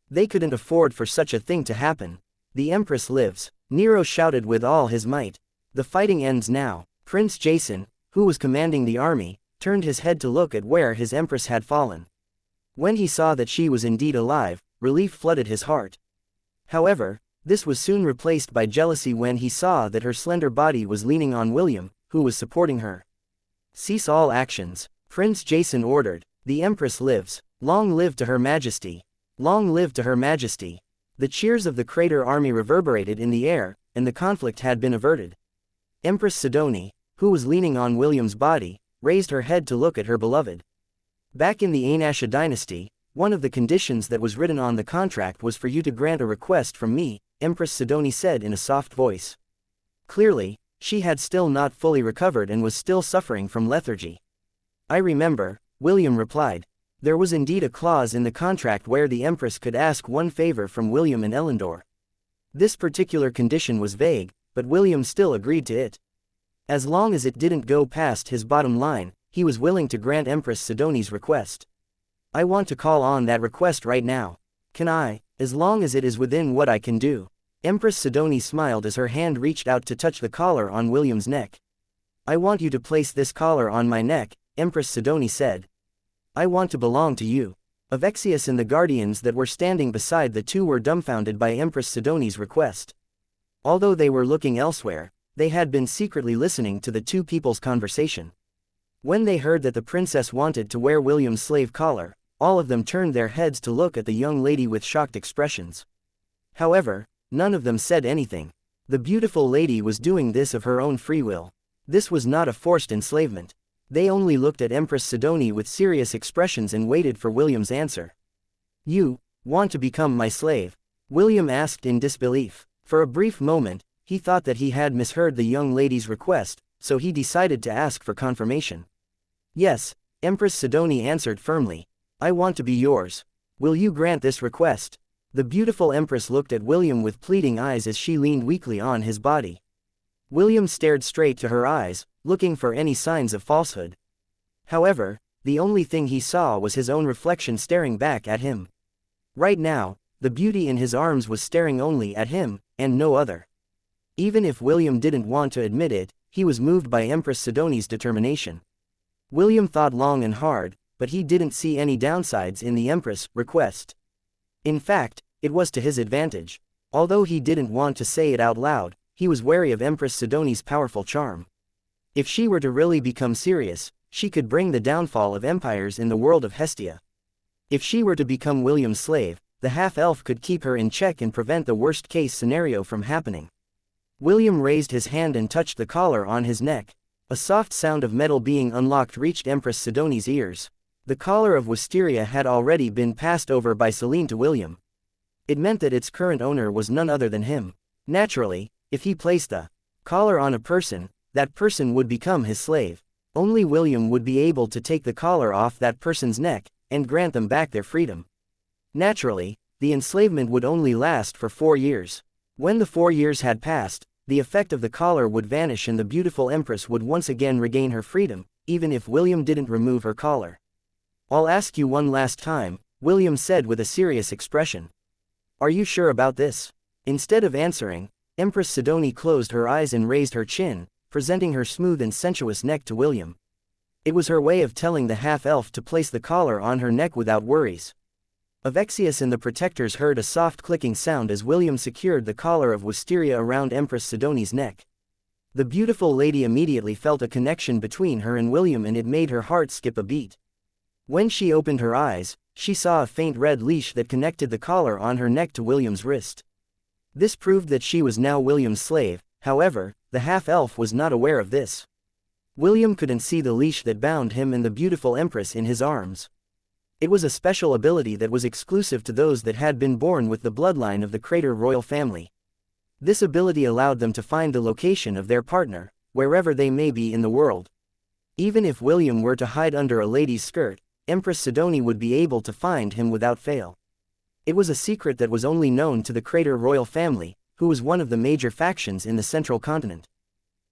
They couldn't afford for such a thing to happen. The Empress lives, Nero shouted with all his might. The fighting ends now. Prince Jason, who was commanding the army, turned his head to look at where his Empress had fallen. When he saw that she was indeed alive, relief flooded his heart. However, this was soon replaced by jealousy when he saw that her slender body was leaning on William, who was supporting her. Cease all actions, Prince Jason ordered. The Empress lives. Long live to Her Majesty. Long live to Her Majesty. The cheers of the Crater army reverberated in the air, and the conflict had been averted. Empress Sidoni, who was leaning on William's body, raised her head to look at her beloved. Back in the Xianxia dynasty, one of the conditions that was written on the contract was for you to grant a request from me, Empress Sidoni said in a soft voice. Clearly, she had still not fully recovered and was still suffering from lethargy. I remember, William replied. There was indeed a clause in the contract where the Empress could ask one favor from William and Elendor. This particular condition was vague, but William still agreed to it. As long as it didn't go past his bottom line, he was willing to grant Empress Sidoni's request. I want to call on that request right now. Can I, as long as it is within what I can do? Empress Sidoni smiled as her hand reached out to touch the collar on William's neck. I want you to place this collar on my neck, Empress Sidoni said. I want to belong to you. Avexius and the guardians that were standing beside the two were dumbfounded by Empress Sidoni's request. Although they were looking elsewhere, they had been secretly listening to the two people's conversation. When they heard that the princess wanted to wear William's slave collar, all of them turned their heads to look at the young lady with shocked expressions. However, none of them said anything. The beautiful lady was doing this of her own free will. This was not a forced enslavement. They only looked at Empress Sidoni with serious expressions and waited for William's answer. You want to become my slave? William asked in disbelief. For a brief moment, he thought that he had misheard the young lady's request, so he decided to ask for confirmation. Yes, Empress Sidoni answered firmly. I want to be yours. Will you grant this request? The beautiful Empress looked at William with pleading eyes as she leaned weakly on his body. William stared straight to her eyes, looking for any signs of falsehood. However, the only thing he saw was his own reflection staring back at him. Right now, the beauty in his arms was staring only at him, and no other. Even if William didn't want to admit it, he was moved by Empress Sidoni's determination. William thought long and hard, but he didn't see any downsides in the Empress' request. In fact, it was to his advantage. Although he didn't want to say it out loud, he was wary of Empress Sidoni's powerful charm. If she were to really become serious, she could bring the downfall of empires in the world of Hestia. If she were to become William's slave, the half-elf could keep her in check and prevent the worst-case scenario from happening. William raised his hand and touched the collar on his neck. A soft sound of metal being unlocked reached Empress Sidoni's ears. The collar of Wisteria had already been passed over by Selene to William. It meant that its current owner was none other than him. Naturally, if he placed the collar on a person, that person would become his slave. Only William would be able to take the collar off that person's neck, and grant them back their freedom. Naturally, the enslavement would only last for 4 years. When the 4 years had passed, the effect of the collar would vanish and the beautiful Empress would once again regain her freedom, even if William didn't remove her collar. I'll ask you one last time, William said with a serious expression. Are you sure about this? Instead of answering, Empress Sidoni closed her eyes and raised her chin, presenting her smooth and sensuous neck to William. It was her way of telling the half-elf to place the collar on her neck without worries. Avexius and the protectors heard a soft clicking sound as William secured the collar of Wisteria around Empress Sidoni's neck. The beautiful lady immediately felt a connection between her and William and it made her heart skip a beat. When she opened her eyes, she saw a faint red leash that connected the collar on her neck to William's wrist. This proved that she was now William's slave. However, the half-elf was not aware of this. William couldn't see the leash that bound him and the beautiful Empress in his arms. It was a special ability that was exclusive to those that had been born with the bloodline of the Crater royal family. This ability allowed them to find the location of their partner, wherever they may be in the world. Even if William were to hide under a lady's skirt, Empress Sidoni would be able to find him without fail. It was a secret that was only known to the Crater royal family, who was one of the major factions in the central continent.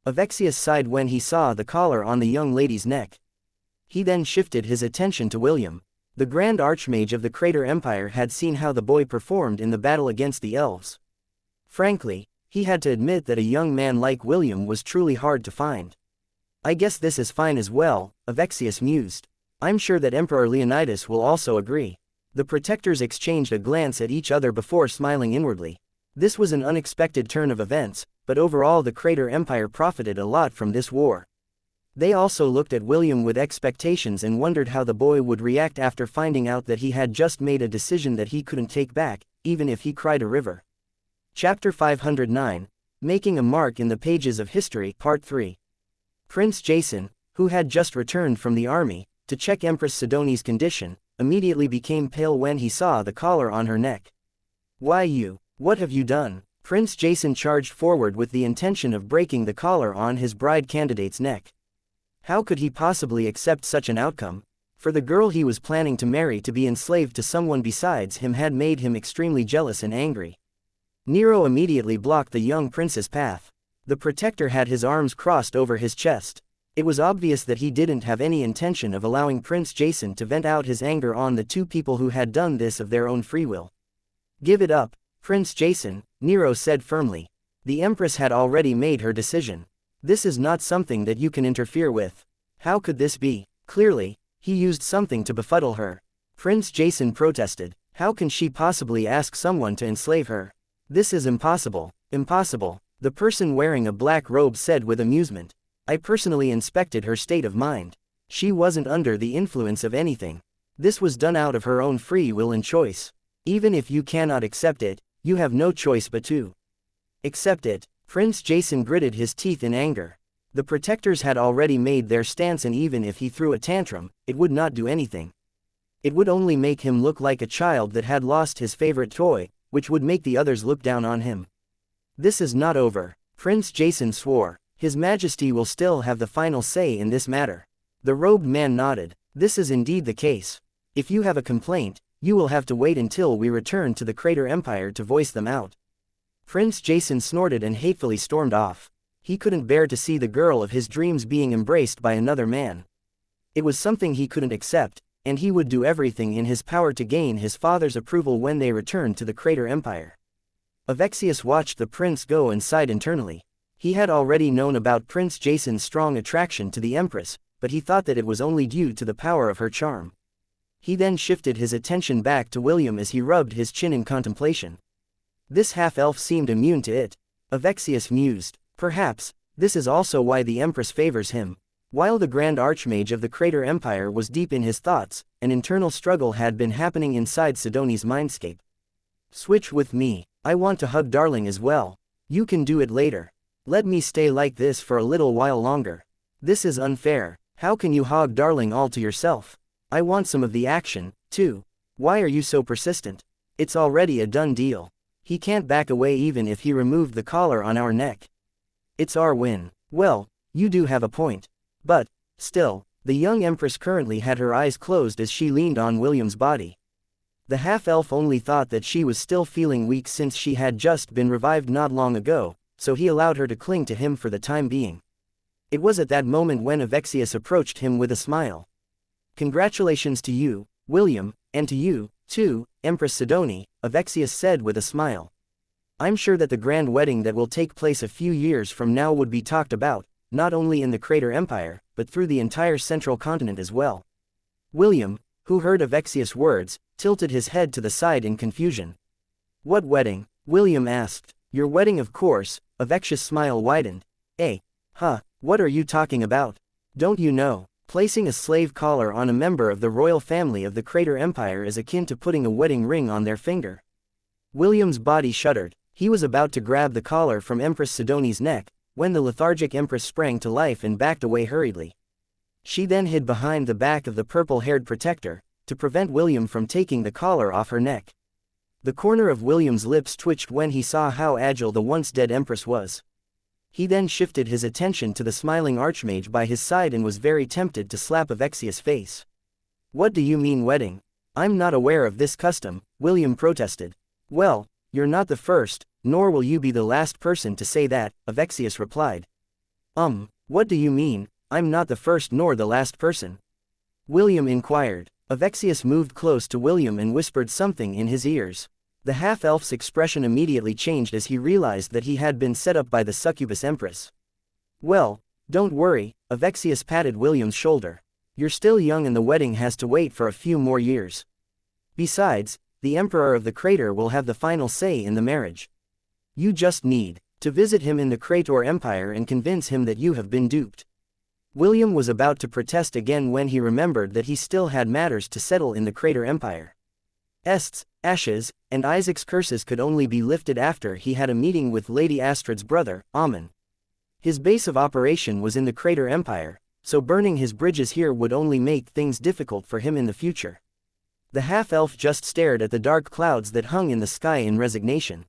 Avexius sighed when he saw the collar on the young lady's neck. He then shifted his attention to William. The Grand Archmage of the Crater Empire had seen how the boy performed in the battle against the elves. Frankly, he had to admit that a young man like William was truly hard to find. I guess this is fine as well, Avexius mused. I'm sure that Emperor Leonidas will also agree. The protectors exchanged a glance at each other before smiling inwardly. This was an unexpected turn of events, but overall the Crater Empire profited a lot from this war. They also looked at William with expectations and wondered how the boy would react after finding out that he had just made a decision that he couldn't take back, even if he cried a river. Chapter 509, Making a Mark in the Pages of History, Part 3. Prince Jason, who had just returned from the army, to check Empress Sidoni's condition, immediately became pale when he saw the collar on her neck. "Why what have you done?" Prince Jason charged forward with the intention of breaking the collar on his bride candidate's neck. How could he possibly accept such an outcome? For the girl he was planning to marry to be enslaved to someone besides him had made him extremely jealous and angry. Nero immediately blocked the young prince's path. The protector had his arms crossed over his chest. It was obvious that he didn't have any intention of allowing Prince Jason to vent out his anger on the two people who had done this of their own free will. "Give it up, Prince Jason," Nero said firmly. The Empress had already made her decision. "This is not something that you can interfere with." "How could this be? Clearly, he used something to befuddle her." Prince Jason protested. "How can she possibly ask someone to enslave her? This is impossible." "Impossible," the person wearing a black robe said with amusement. "I personally inspected her state of mind. She wasn't under the influence of anything. This was done out of her own free will and choice. Even if you cannot accept it, you have no choice but to accept it." Prince Jason gritted his teeth in anger. The protectors had already made their stance, and even if he threw a tantrum, it would not do anything. It would only make him look like a child that had lost his favorite toy, which would make the others look down on him. "This is not over," Prince Jason swore. "His Majesty will still have the final say in this matter." The robed man nodded. "This is indeed the case. If you have a complaint, you will have to wait until we return to the Crater Empire to voice them out." Prince Jason snorted and hatefully stormed off. He couldn't bear to see the girl of his dreams being embraced by another man. It was something he couldn't accept, and he would do everything in his power to gain his father's approval when they returned to the Crater Empire. Avexius watched the prince go and sighed internally. He had already known about Prince Jason's strong attraction to the Empress, but he thought that it was only due to the power of her charm. He then shifted his attention back to William as he rubbed his chin in contemplation. This half-elf seemed immune to it. Avexius mused. Perhaps, this is also why the Empress favors him. While the Grand Archmage of the Crater Empire was deep in his thoughts, an internal struggle had been happening inside Sidoni's mindscape. "Switch with me. I want to hug Darling as well. You can do it later. Let me stay like this for a little while longer. This is unfair. How can you hog Darling all to yourself? I want some of the action, too. Why are you so persistent? It's already a done deal. He can't back away even if he removed the collar on our neck. It's our win." "Well, you do have a point. But, still," the young Empress currently had her eyes closed as she leaned on William's body. The half-elf only thought that she was still feeling weak since she had just been revived not long ago, so he allowed her to cling to him for the time being. It was at that moment when Avexius approached him with a smile. "Congratulations to you, William, and to you, too, Empress Sidoni," Avexius said with a smile. "I'm sure that the grand wedding that will take place a few years from now would be talked about, not only in the Crater Empire, but through the entire central continent as well." William, who heard Avexius' words, tilted his head to the side in confusion. "What wedding?" William asked. "Your wedding, of course." Avexius' smile widened. What are you talking about? Don't you know? Placing a slave collar on a member of the royal family of the Crater Empire is akin to putting a wedding ring on their finger." William's body shuddered. He was about to grab the collar from Empress Sidoni's neck, when the lethargic Empress sprang to life and backed away hurriedly. She then hid behind the back of the purple-haired protector, to prevent William from taking the collar off her neck. The corner of William's lips twitched when he saw how agile the once-dead Empress was. He then shifted his attention to the smiling Archmage by his side and was very tempted to slap Avexius' face. "What do you mean wedding? I'm not aware of this custom," William protested. "Well, you're not the first, nor will you be the last person to say that," Avexius replied. What do you mean, I'm not the first nor the last person?" William inquired. Avexius moved close to William and whispered something in his ears. The half-elf's expression immediately changed as he realized that he had been set up by the succubus empress. Well, don't worry, Avexius patted William's shoulder. You're still young and the wedding has to wait for a few more years. Besides, the Emperor of the Crater will have the final say in the marriage. You just need to visit him in the Crator Empire and convince him that you have been duped. William was about to protest again when he remembered that he still had matters to settle in the Crater Empire. Est's, Ashes, and Isaac's curses could only be lifted after he had a meeting with Lady Astrid's brother, Amun. His base of operation was in the Crater Empire, so burning his bridges here would only make things difficult for him in the future. The half-elf just stared at the dark clouds that hung in the sky in resignation.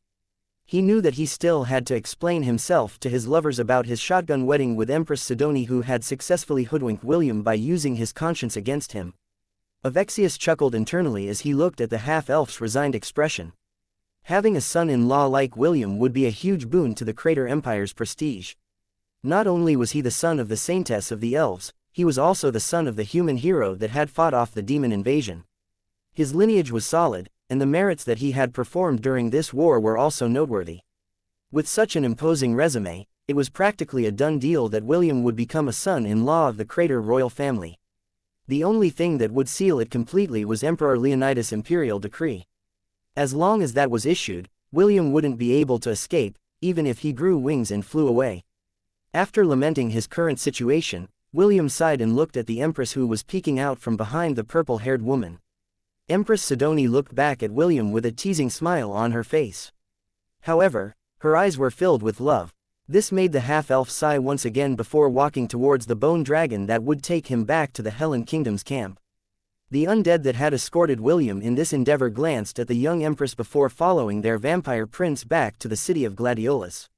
He knew that he still had to explain himself to his lovers about his shotgun wedding with Empress Sidoni, who had successfully hoodwinked William by using his conscience against him. Avexius chuckled internally as he looked at the half-elf's resigned expression. Having a son-in-law like William would be a huge boon to the Crater Empire's prestige. Not only was he the son of the Saintess of the Elves, he was also the son of the human hero that had fought off the demon invasion. His lineage was solid, and the merits that he had performed during this war were also noteworthy. With such an imposing resume, it was practically a done deal that William would become a son-in-law of the Crater royal family. The only thing that would seal it completely was Emperor Leonidas' imperial decree. As long as that was issued, William wouldn't be able to escape, even if he grew wings and flew away. After lamenting his current situation, William sighed and looked at the Empress, who was peeking out from behind the purple-haired woman. Empress Sidoni looked back at William with a teasing smile on her face. However, her eyes were filled with love. This made the half-elf sigh once again before walking towards the bone dragon that would take him back to the Hellen Kingdom's camp. The undead that had escorted William in this endeavor glanced at the young empress before following their vampire prince back to the city of Gladiolus.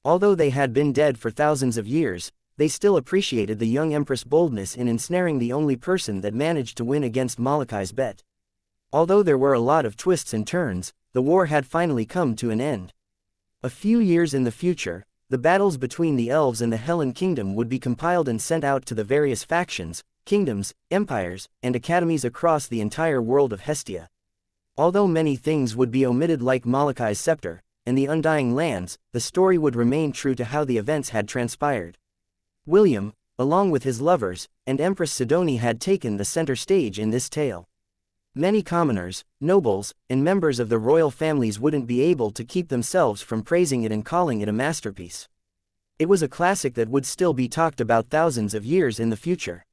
Although they had been dead for thousands of years, they still appreciated the young empress' boldness in ensnaring the only person that managed to win against Molochai's bet. Although there were a lot of twists and turns, the war had finally come to an end. A few years in the future, the battles between the elves and the Hellen Kingdom would be compiled and sent out to the various factions, kingdoms, empires, and academies across the entire world of Hestia. Although many things would be omitted, like Molochai's scepter and the Undying Lands, the story would remain true to how the events had transpired. William, along with his lovers, and Empress Sidoni had taken the center stage in this tale. Many commoners, nobles, and members of the royal families wouldn't be able to keep themselves from praising it and calling it a masterpiece. It was a classic that would still be talked about thousands of years in the future.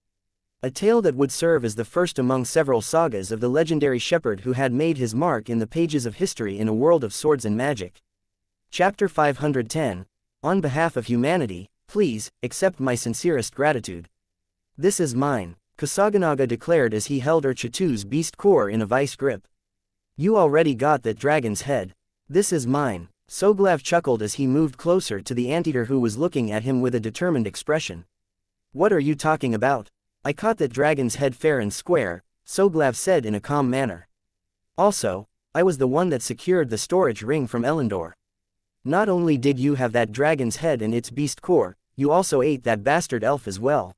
A tale that would serve as the first among several sagas of the legendary shepherd who had made his mark in the pages of history in a world of swords and magic. Chapter 510. On behalf of humanity, please accept my sincerest gratitude. This is mine, Kusaganaga declared as he held Urchitu's beast core in a vice grip. You already got that dragon's head. This is mine. Soglav chuckled as he moved closer to the anteater, who was looking at him with a determined expression. What are you talking about? I caught that dragon's head fair and square, Soglav said in a calm manner. Also, I was the one that secured the storage ring from Elendor. Not only did you have that dragon's head and its beast core, you also ate that bastard elf as well.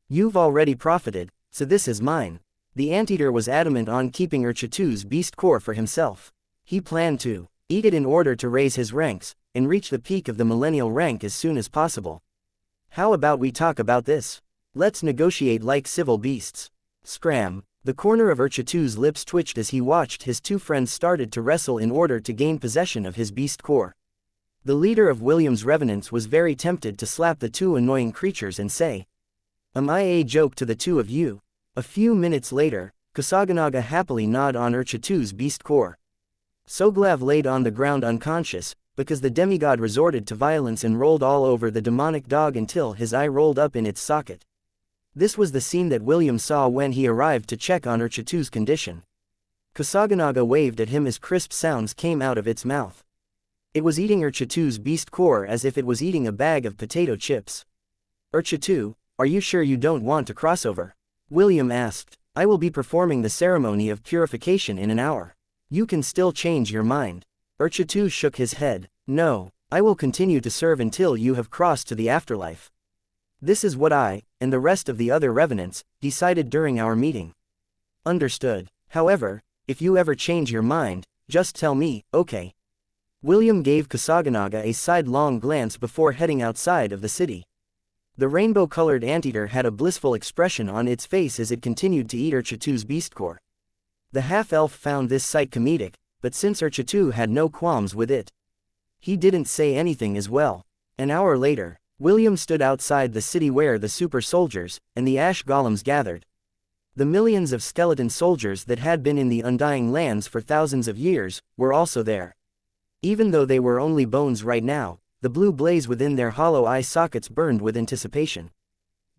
You've already profited, so this is mine. The anteater was adamant on keeping Urchitu's beast core for himself. He planned to eat it in order to raise his ranks, and reach the peak of the millennial rank as soon as possible. How about we talk about this? Let's negotiate like civil beasts. Scram. The corner of Urchitu's lips twitched as he watched his two friends started to wrestle in order to gain possession of his beast core. The leader of William's revenants was very tempted to slap the two annoying creatures and say, "Am I a joke to the two of you?" A few minutes later, Kusaganaga happily gnawed on Urchitu's beast core. Soglav laid on the ground unconscious, because the demigod resorted to violence and rolled all over the demonic dog until his eye rolled up in its socket. This was the scene that William saw when he arrived to check on Urchitu's condition. Kusaganaga waved at him as crisp sounds came out of its mouth. It was eating Urchitu's beast core as if it was eating a bag of potato chips. Urchitu, are you sure you don't want to cross over? William asked. I will be performing the ceremony of purification in an hour. You can still change your mind. Urchitu shook his head. No, I will continue to serve until you have crossed to the afterlife. This is what I, and the rest of the other revenants, decided during our meeting. Understood. However, if you ever change your mind, just tell me, okay? William gave Kusaganaga a sidelong glance before heading outside of the city. The rainbow-colored anteater had a blissful expression on its face as it continued to eat Urchatu's beastcore. The half-elf found this sight comedic, but since Urchatu had no qualms with it, he didn't say anything as well. An hour later, William stood outside the city where the super soldiers and the ash golems gathered. The millions of skeleton soldiers that had been in the Undying Lands for thousands of years were also there. Even though they were only bones right now, the blue blaze within their hollow eye sockets burned with anticipation.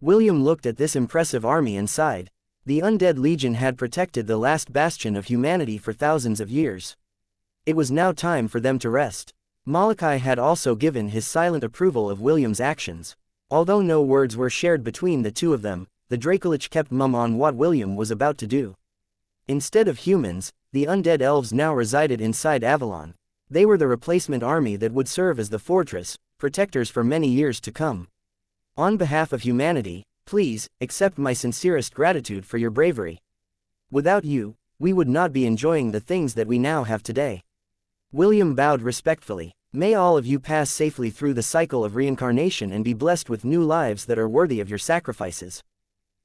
William looked at this impressive army and sighed. The Undead Legion had protected the last bastion of humanity for thousands of years. It was now time for them to rest. Malachi had also given his silent approval of William's actions. Although no words were shared between the two of them, the Dracolich kept mum on what William was about to do. Instead of humans, the undead elves now resided inside Avalon. They were the replacement army that would serve as the fortress, protectors for many years to come. On behalf of humanity, please, accept my sincerest gratitude for your bravery. Without you, we would not be enjoying the things that we now have today. William bowed respectfully. May all of you pass safely through the cycle of reincarnation and be blessed with new lives that are worthy of your sacrifices.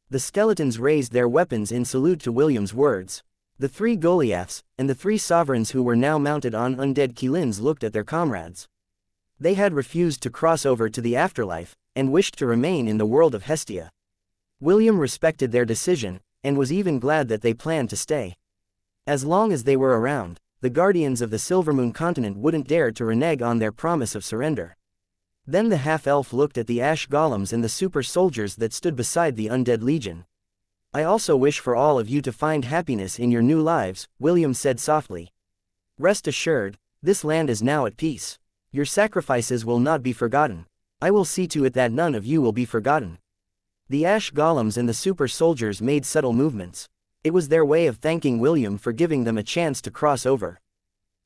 The skeletons raised their weapons in salute to William's words. The 3 Goliaths, and the 3 sovereigns who were now mounted on undead Keelins looked at their comrades. They had refused to cross over to the afterlife, and wished to remain in the world of Hestia. William respected their decision, and was even glad that they planned to stay. As long as they were around, the guardians of the Silvermoon continent wouldn't dare to renege on their promise of surrender. Then the half-elf looked at the ash golems and the super soldiers that stood beside the Undead Legion. I also wish for all of you to find happiness in your new lives, William said softly. Rest assured, this land is now at peace. Your sacrifices will not be forgotten. I will see to it that none of you will be forgotten. The ash golems and the super soldiers made subtle movements. It was their way of thanking William for giving them a chance to cross over.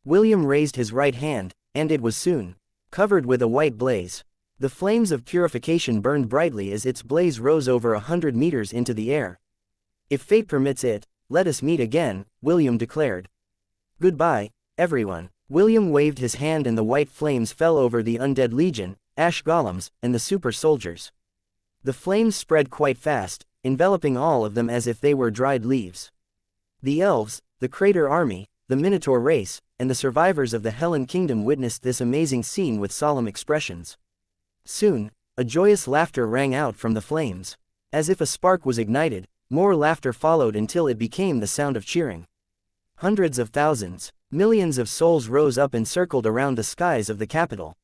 William raised his right hand, and it was soon covered with a white blaze. The flames of purification burned brightly as its blaze rose over 100 meters into the air. If fate permits it, let us meet again, William declared. Goodbye, everyone. William waved his hand and the white flames fell over the Undead Legion, ash golems, and the super soldiers. The flames spread quite fast, enveloping all of them as if they were dried leaves. The elves, the Crater Army, the Minotaur race, and the survivors of the Hellen Kingdom witnessed this amazing scene with solemn expressions. Soon, a joyous laughter rang out from the flames. As if a spark was ignited, more laughter followed until it became the sound of cheering. Hundreds of thousands, millions of souls rose up and circled around the skies of the capital.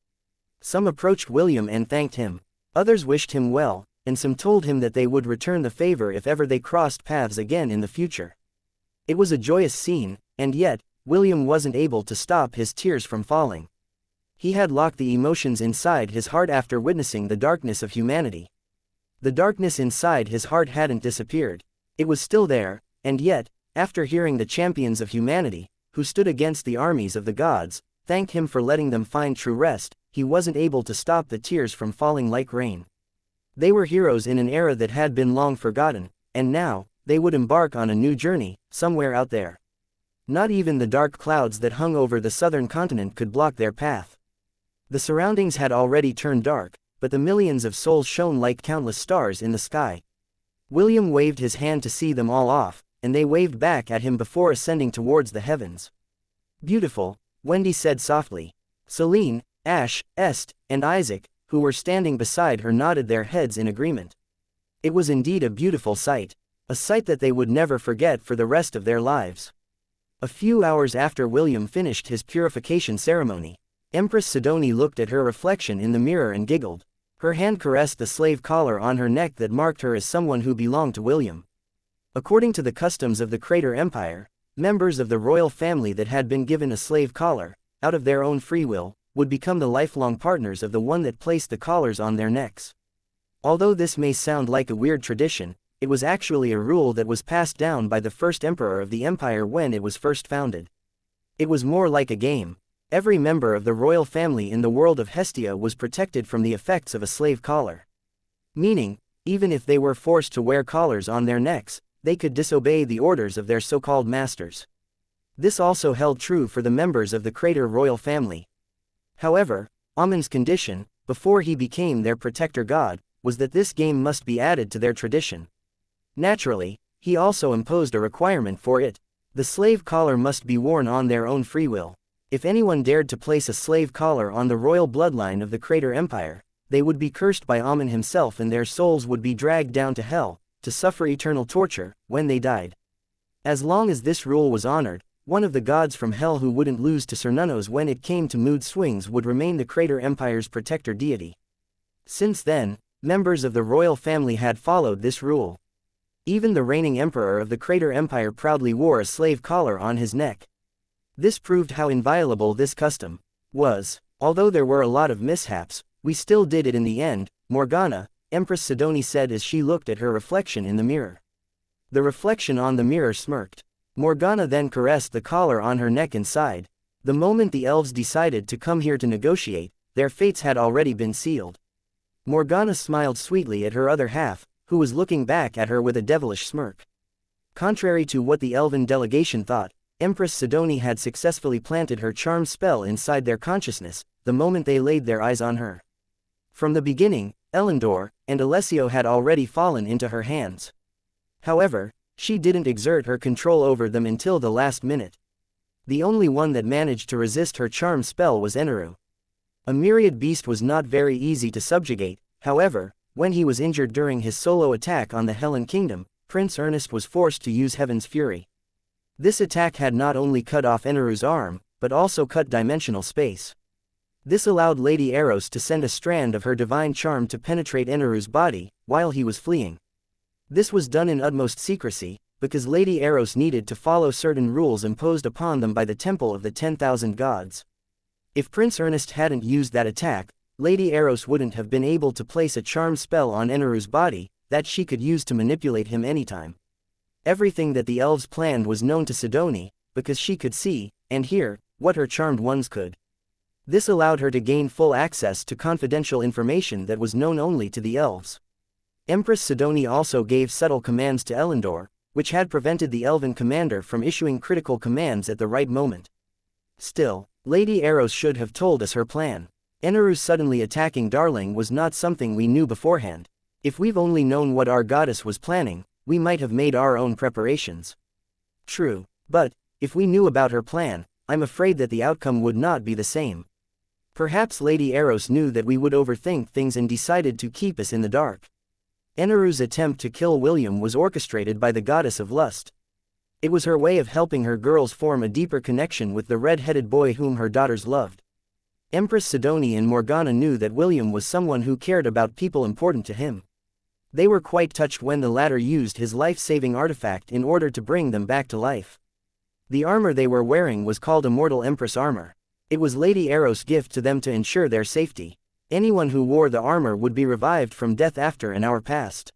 Some approached William and thanked him. Others wished him well, and some told him that they would return the favor if ever they crossed paths again in the future. It was a joyous scene, and yet, William wasn't able to stop his tears from falling. He had locked the emotions inside his heart after witnessing the darkness of humanity. The darkness inside his heart hadn't disappeared. It was still there, and yet, after hearing the champions of humanity, who stood against the armies of the gods, thanked him for letting them find true rest, he wasn't able to stop the tears from falling like rain. They were heroes in an era that had been long forgotten, and now, they would embark on a new journey, somewhere out there. Not even the dark clouds that hung over the southern continent could block their path. The surroundings had already turned dark, but the millions of souls shone like countless stars in the sky. William waved his hand to see them all off, and they waved back at him before ascending towards the heavens. Beautiful, Wendy said softly. Celine, Ash, Est, and Isaac, who were standing beside her, nodded their heads in agreement. It was indeed a beautiful sight, a sight that they would never forget for the rest of their lives. A few hours after William finished his purification ceremony, Empress Sidoni looked at her reflection in the mirror and giggled. Her hand caressed the slave collar on her neck that marked her as someone who belonged to William. According to the customs of the Crater Empire, members of the royal family that had been given a slave collar, out of their own free will, would become the lifelong partners of the one that placed the collars on their necks. Although this may sound like a weird tradition, it was actually a rule that was passed down by the first emperor of the empire when it was first founded. It was more like a game. Every member of the royal family in the world of Hestia was protected from the effects of a slave collar. Meaning, even if they were forced to wear collars on their necks, they could disobey the orders of their so-called masters. This also held true for the members of the Crater royal family. However, Amun's condition, before he became their protector god, was that this game must be added to their tradition. Naturally, he also imposed a requirement for it. The slave collar must be worn on their own free will. If anyone dared to place a slave collar on the royal bloodline of the Crater Empire, they would be cursed by Amun himself and their souls would be dragged down to hell, to suffer eternal torture, when they died. As long as this rule was honored, one of the gods from hell who wouldn't lose to Cernunnos when it came to mood swings would remain the Crater Empire's protector deity. Since then, members of the royal family had followed this rule. Even the reigning emperor of the Crater Empire proudly wore a slave collar on his neck. This proved how inviolable this custom was. Although there were a lot of mishaps, we still did it in the end, Morgana, Empress Sidoni said as she looked at her reflection in the mirror. The reflection on the mirror smirked. Morgana then caressed the collar on her neck and sighed. The moment the elves decided to come here to negotiate, their fates had already been sealed. Morgana smiled sweetly at her other half, who was looking back at her with a devilish smirk. Contrary to what the elven delegation thought, Empress Sidoni had successfully planted her charm spell inside their consciousness, the moment they laid their eyes on her. From the beginning, Elendor and Alessio had already fallen into her hands. However, she didn't exert her control over them until the last minute. The only one that managed to resist her charm spell was Aenaru. A myriad beast was not very easy to subjugate, however, when he was injured during his solo attack on the Hellen Kingdom, Prince Ernest was forced to use Heaven's Fury. This attack had not only cut off Enaru's arm, but also cut dimensional space. This allowed Lady Eros to send a strand of her divine charm to penetrate Enaru's body, while he was fleeing. This was done in utmost secrecy, because Lady Eros needed to follow certain rules imposed upon them by the Temple of the 10,000 Gods. If Prince Ernest hadn't used that attack, Lady Eros wouldn't have been able to place a charm spell on Enaru's body, that she could use to manipulate him anytime. Everything that the elves planned was known to Sidoni, because she could see, and hear, what her charmed ones could. This allowed her to gain full access to confidential information that was known only to the elves. Empress Sidoni also gave subtle commands to Elendor, which had prevented the elven commander from issuing critical commands at the right moment. Still, Lady Eros should have told us her plan. Enaru suddenly attacking Darling was not something we knew beforehand. If we've only known what our goddess was planning, we might have made our own preparations. True, but, if we knew about her plan, I'm afraid that the outcome would not be the same. Perhaps Lady Eros knew that we would overthink things and decided to keep us in the dark. Enaru's attempt to kill William was orchestrated by the goddess of lust. It was her way of helping her girls form a deeper connection with the red-headed boy whom her daughters loved. Empress Sidoni and Morgana knew that William was someone who cared about people important to him. They were quite touched when the latter used his life-saving artifact in order to bring them back to life. The armor they were wearing was called Immortal Empress Armor. It was Lady Eros' gift to them to ensure their safety. Anyone who wore the armor would be revived from death after an hour passed.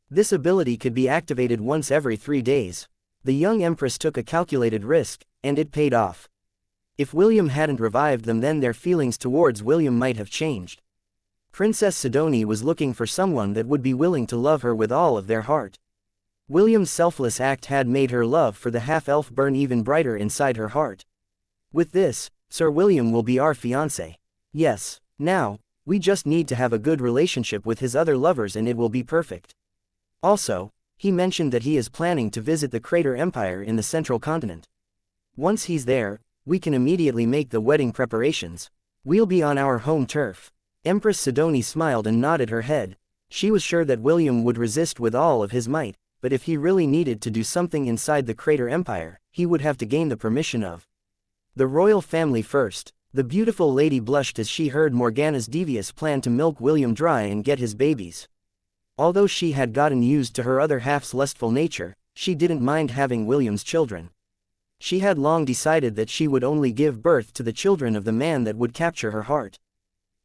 This ability could be activated once every 3 days. The young empress took a calculated risk, and it paid off. If William hadn't revived them, then their feelings towards William might have changed. Princess Sidoni was looking for someone that would be willing to love her with all of their heart. William's selfless act had made her love for the half-elf burn even brighter inside her heart. With this, Sir William will be our fiancé. Yes, now, we just need to have a good relationship with his other lovers and it will be perfect. Also, he mentioned that he is planning to visit the Crater Empire in the central continent. Once he's there, we can immediately make the wedding preparations. We'll be on our home turf. Empress Sidoni smiled and nodded her head. She was sure that William would resist with all of his might, but if he really needed to do something inside the Crater Empire, he would have to gain the permission of the royal family first. The beautiful lady blushed as she heard Morgana's devious plan to milk William dry and get his babies. Although she had gotten used to her other half's lustful nature, she didn't mind having William's children. She had long decided that she would only give birth to the children of the man that would capture her heart.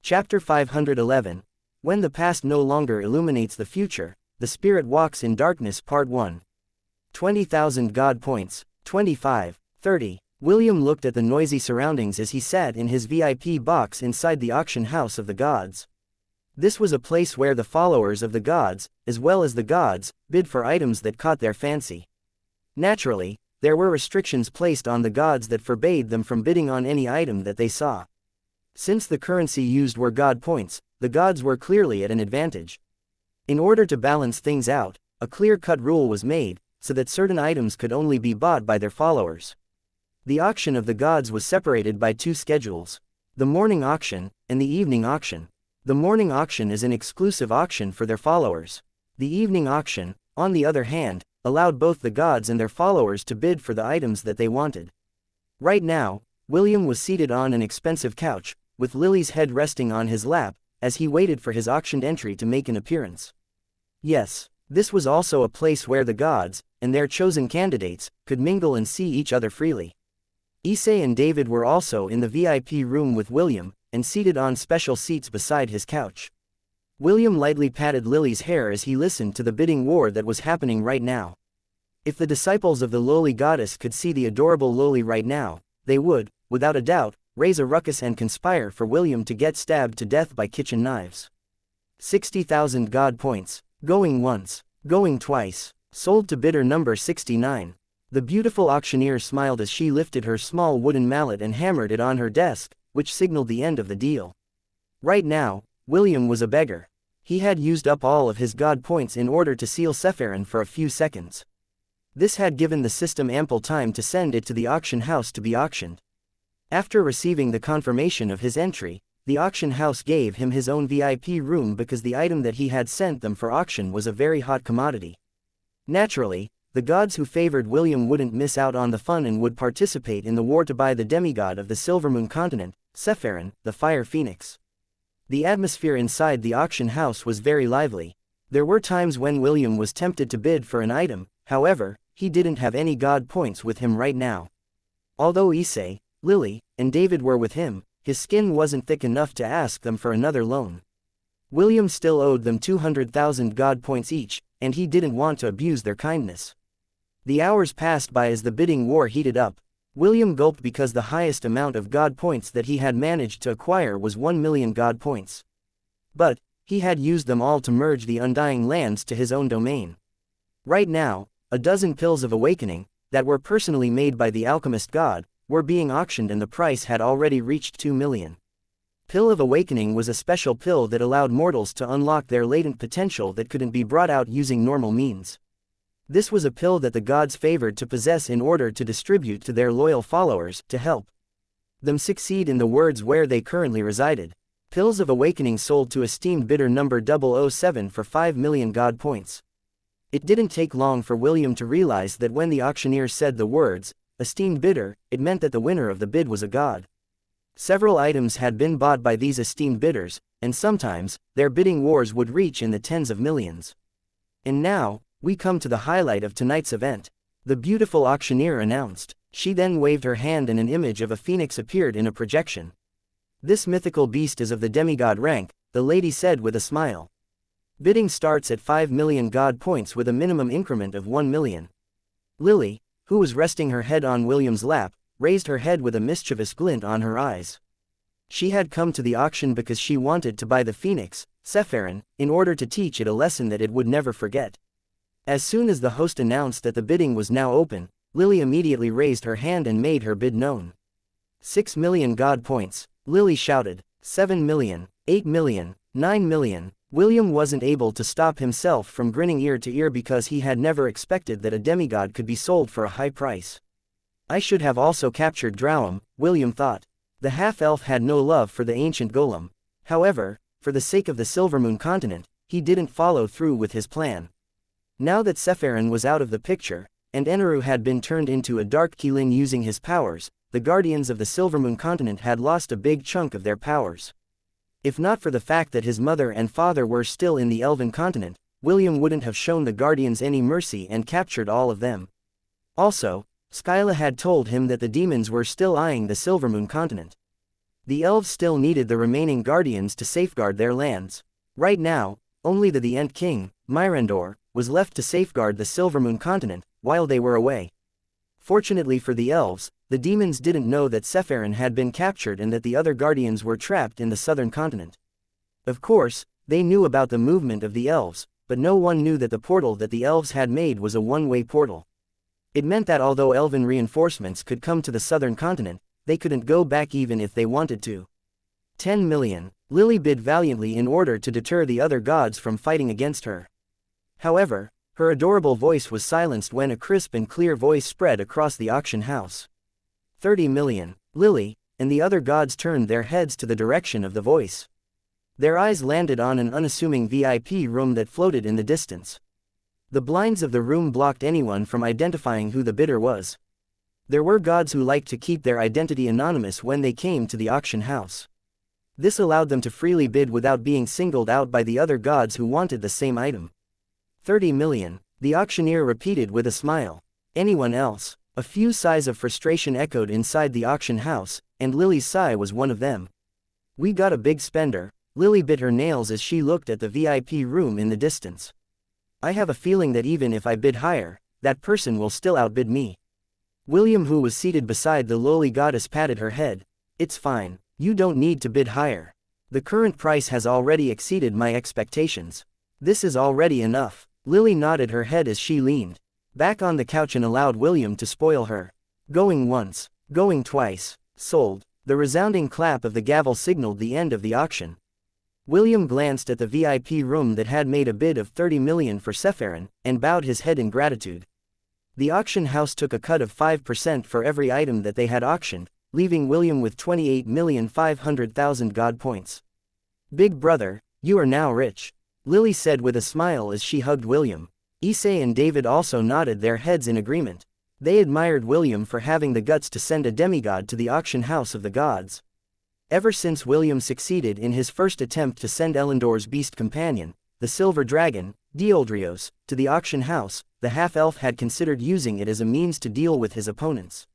Chapter 511. When the past no longer illuminates the future, the spirit walks in darkness. Part 1. 20,000 God points. 25, 30. William looked at the noisy surroundings as he sat in his VIP box inside the auction house of the gods. This was a place where the followers of the gods, as well as the gods, bid for items that caught their fancy. Naturally, there were restrictions placed on the gods that forbade them from bidding on any item that they saw. Since the currency used were god points, the gods were clearly at an advantage. In order to balance things out, a clear-cut rule was made, so that certain items could only be bought by their followers. The auction of the gods was separated by two schedules: the morning auction, and the evening auction. The morning auction is an exclusive auction for their followers. The evening auction, on the other hand, allowed both the gods and their followers to bid for the items that they wanted. Right now, William was seated on an expensive couch, with Lily's head resting on his lap, as he waited for his auctioned entry to make an appearance. Yes, this was also a place where the gods, and their chosen candidates, could mingle and see each other freely. Issei and David were also in the VIP room with William, and seated on special seats beside his couch. William lightly patted Lily's hair as he listened to the bidding war that was happening right now. If the disciples of the lowly goddess could see the adorable lowly right now, they would, without a doubt, raise a ruckus and conspire for William to get stabbed to death by kitchen knives. 60,000 god points. Going once. Going twice. Sold to bidder number 69. The beautiful auctioneer smiled as she lifted her small wooden mallet and hammered it on her desk, which signaled the end of the deal. Right now, William was a beggar. He had used up all of his god points in order to seal Sephirin for a few seconds. This had given the system ample time to send it to the auction house to be auctioned. After receiving the confirmation of his entry, the auction house gave him his own VIP room because the item that he had sent them for auction was a very hot commodity. Naturally, the gods who favored William wouldn't miss out on the fun and would participate in the war to buy the demigod of the Silvermoon continent, Sephirin, the Fire Phoenix. The atmosphere inside the auction house was very lively. There were times when William was tempted to bid for an item, however, he didn't have any god points with him right now. Although Issei, Lily, and David were with him, his skin wasn't thick enough to ask them for another loan. William still owed them 200,000 god points each, and he didn't want to abuse their kindness. The hours passed by as the bidding war heated up. William gulped because the highest amount of god points that he had managed to acquire was 1 million god points. But, he had used them all to merge the Undying Lands to his own domain. Right now, a dozen pills of awakening, that were personally made by the alchemist god, were being auctioned and the price had already reached 2 million. Pill of Awakening was a special pill that allowed mortals to unlock their latent potential that couldn't be brought out using normal means. This was a pill that the gods favored to possess in order to distribute to their loyal followers, to help them succeed in the worlds where they currently resided. Pills of Awakening sold to esteemed bidder number 007 for 5 million god points. It didn't take long for William to realize that when the auctioneer said the words, esteemed bidder, it meant that the winner of the bid was a god. Several items had been bought by these esteemed bidders, and sometimes, their bidding wars would reach in the tens of millions. And now, we come to the highlight of tonight's event. The beautiful auctioneer announced. She then waved her hand and an image of a phoenix appeared in a projection. This mythical beast is of the demigod rank, the lady said with a smile. Bidding starts at 5 million god points with a minimum increment of 1 million. Lily, who was resting her head on William's lap, raised her head with a mischievous glint on her eyes. She had come to the auction because she wanted to buy the phoenix, Sephirin, in order to teach it a lesson that it would never forget. As soon as the host announced that the bidding was now open, Lily immediately raised her hand and made her bid known. 6 million god points, Lily shouted. 7 million, 8 million, 9 million. William wasn't able to stop himself from grinning ear to ear because he had never expected that a demigod could be sold for a high price. I should have also captured Drowum, William thought. The half-elf had no love for the ancient golem. However, for the sake of the Silvermoon continent, he didn't follow through with his plan. Now that Sephirin was out of the picture, and Aenarion had been turned into a dark Qilin using his powers, the guardians of the Silvermoon continent had lost a big chunk of their powers. If not for the fact that his mother and father were still in the Elven continent, William wouldn't have shown the guardians any mercy and captured all of them. Also, Skyla had told him that the demons were still eyeing the Silvermoon continent. The elves still needed the remaining guardians to safeguard their lands. Right now, only the Ent King, Myrandor, was left to safeguard the Silvermoon continent, while they were away. Fortunately for the elves, the demons didn't know that Sephirin had been captured and that the other guardians were trapped in the southern continent. Of course, They knew about the movement of the elves, but no one knew that the portal that the elves had made was a one-way portal. It meant that although elven reinforcements could come to the southern continent, they couldn't go back even if they wanted to. 10 million. Lily bid valiantly in order to deter the other gods from fighting against her. However, her adorable voice was silenced when a crisp and clear voice spread across the auction house. 30 million. Lily, and the other gods turned their heads to the direction of the voice. Their eyes landed on an unassuming VIP room that floated in the distance. The blinds of the room blocked anyone from identifying who the bidder was. There were gods who liked to keep their identity anonymous when they came to the auction house. This allowed them to freely bid without being singled out by the other gods who wanted the same item. 30 million, the auctioneer repeated with a smile. Anyone else? A few sighs of frustration echoed inside the auction house, and Lily's sigh was one of them. We got a big spender. Lily bit her nails as she looked at the VIP room in the distance. I have a feeling that even if I bid higher, that person will still outbid me. William, who was seated beside the lowly goddess, patted her head. It's fine, you don't need to bid higher. The current price has already exceeded my expectations. This is already enough. Lily nodded her head as she leaned back on the couch and allowed William to spoil her. Going once, going twice, sold. The resounding clap of the gavel signaled the end of the auction. William glanced at the VIP room that had made a bid of 30 million for Sephirin, and bowed his head in gratitude. The auction house took a cut of 5% for every item that they had auctioned, leaving William with 28,500,000 god points. Big brother, you are now rich, Lily said with a smile as she hugged William. Issei and David also nodded their heads in agreement. They admired William for having the guts to send a demigod to the auction house of the gods. Ever since William succeeded in his first attempt to send Elendor's beast companion, the silver dragon, Dioldrios, to the auction house, the half-elf had considered using it as a means to deal with his opponents.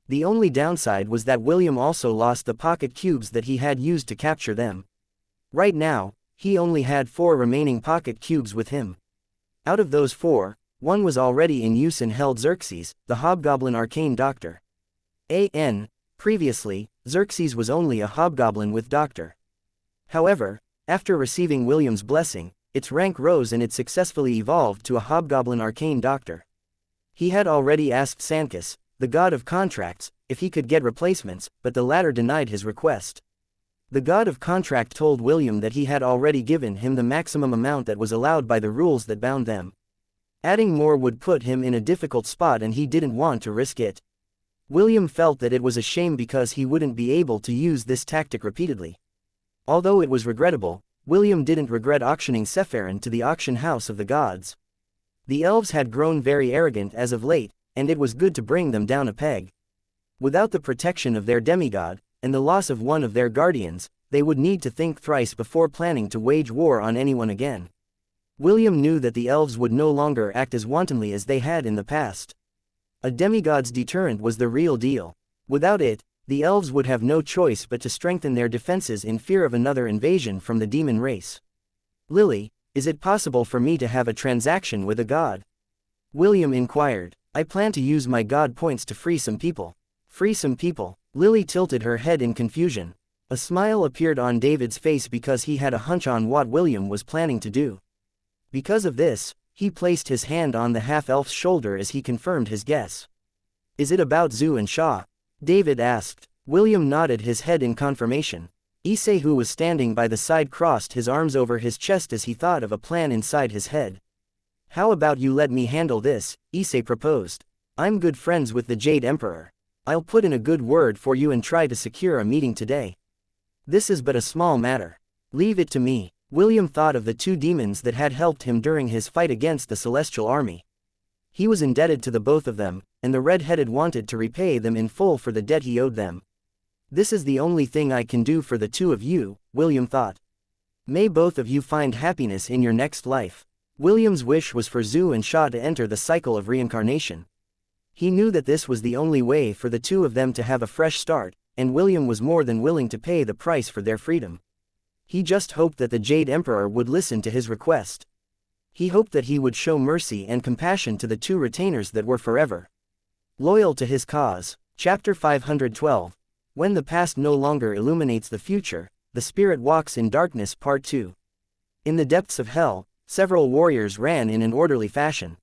The only downside was that William also lost the pocket cubes that he had used to capture them. Right now, he only had 4 remaining pocket cubes with him. Out of those 4, one was already in use and held Xerxes, the hobgoblin arcane doctor. Previously, Xerxes was only a hobgoblin with doctor. However, after receiving William's blessing, its rank rose and it successfully evolved to a hobgoblin arcane doctor. He had already asked Saintess, the god of contracts, if he could get replacements, but the latter denied his request. The god of contract told William that he had already given him the maximum amount that was allowed by the rules that bound them. Adding more would put him in a difficult spot and he didn't want to risk it. William felt that it was a shame because he wouldn't be able to use this tactic repeatedly. Although it was regrettable, William didn't regret auctioning Sephirin to the auction house of the gods. The elves had grown very arrogant as of late, and it was good to bring them down a peg. Without the protection of their demigod, and the loss of one of their guardians, they would need to think thrice before planning to wage war on anyone again. William knew that the elves would no longer act as wantonly as they had in the past. A demigod's deterrent was the real deal. Without it, the elves would have no choice but to strengthen their defenses in fear of another invasion from the demon race. Lily, is it possible for me to have a transaction with a god? William inquired. I plan to use my god points to free some people. Free some people? Lily tilted her head in confusion. A smile appeared on David's face because he had a hunch on what William was planning to do. Because of this, he placed his hand on the half-elf's shoulder as he confirmed his guess. Is it about Zhu and Shaw? David asked. William nodded his head in confirmation. Issei, who was standing by the side, crossed his arms over his chest as he thought of a plan inside his head. How about you let me handle this, Issei proposed. I'm good friends with the Jade Emperor. I'll put in a good word for you and try to secure a meeting today. This is but a small matter. Leave it to me. William thought of the 2 demons that had helped him during his fight against the Celestial Army. He was indebted to the both of them, and the red-headed wanted to repay them in full for the debt he owed them. This is the only thing I can do for the 2 of you, William thought. May both of you find happiness in your next life. William's wish was for Zhu and Shaw to enter the cycle of reincarnation. He knew that this was the only way for the 2 of them to have a fresh start, and William was more than willing to pay the price for their freedom. He just hoped that the Jade Emperor would listen to his request. He hoped that he would show mercy and compassion to the 2 retainers that were forever loyal to his cause. Chapter 512. When the past no longer illuminates the future, the spirit walks in darkness, Part 2. In the depths of hell, several warriors ran in an orderly fashion.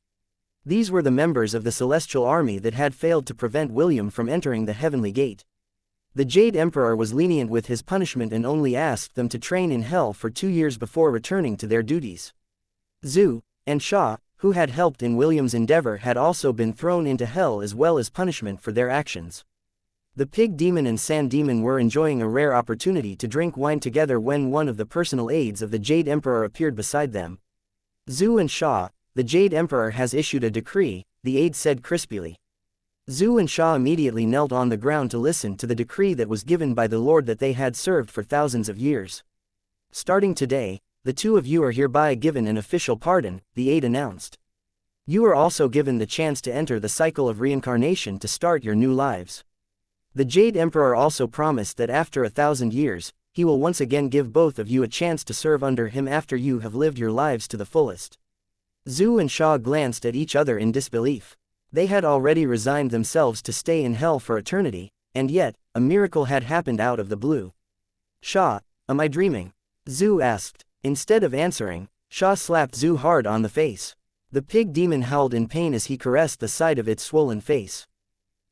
These were the members of the celestial army that had failed to prevent William from entering the heavenly gate. The Jade Emperor was lenient with his punishment and only asked them to train in hell for 2 years before returning to their duties. Zhu and Sha, who had helped in William's endeavor, had also been thrown into hell as well as punishment for their actions. The Pig Demon and Sand Demon were enjoying a rare opportunity to drink wine together when one of the personal aides of the Jade Emperor appeared beside them. Zhu and Sha, the Jade Emperor has issued a decree, the aide said crispily. Zhu and Sha immediately knelt on the ground to listen to the decree that was given by the Lord that they had served for thousands of years. Starting today, the two of you are hereby given an official pardon, the aide announced. You are also given the chance to enter the cycle of reincarnation to start your new lives. The Jade Emperor also promised that after 1,000 years, he will once again give both of you a chance to serve under him after you have lived your lives to the fullest. Zhu and Sha glanced at each other in disbelief. They had already resigned themselves to stay in hell for eternity, and yet, a miracle had happened out of the blue. Sha, am I dreaming? Zhu asked. Instead of answering, Sha slapped Zhu hard on the face. The Pig Demon howled in pain as he caressed the side of its swollen face.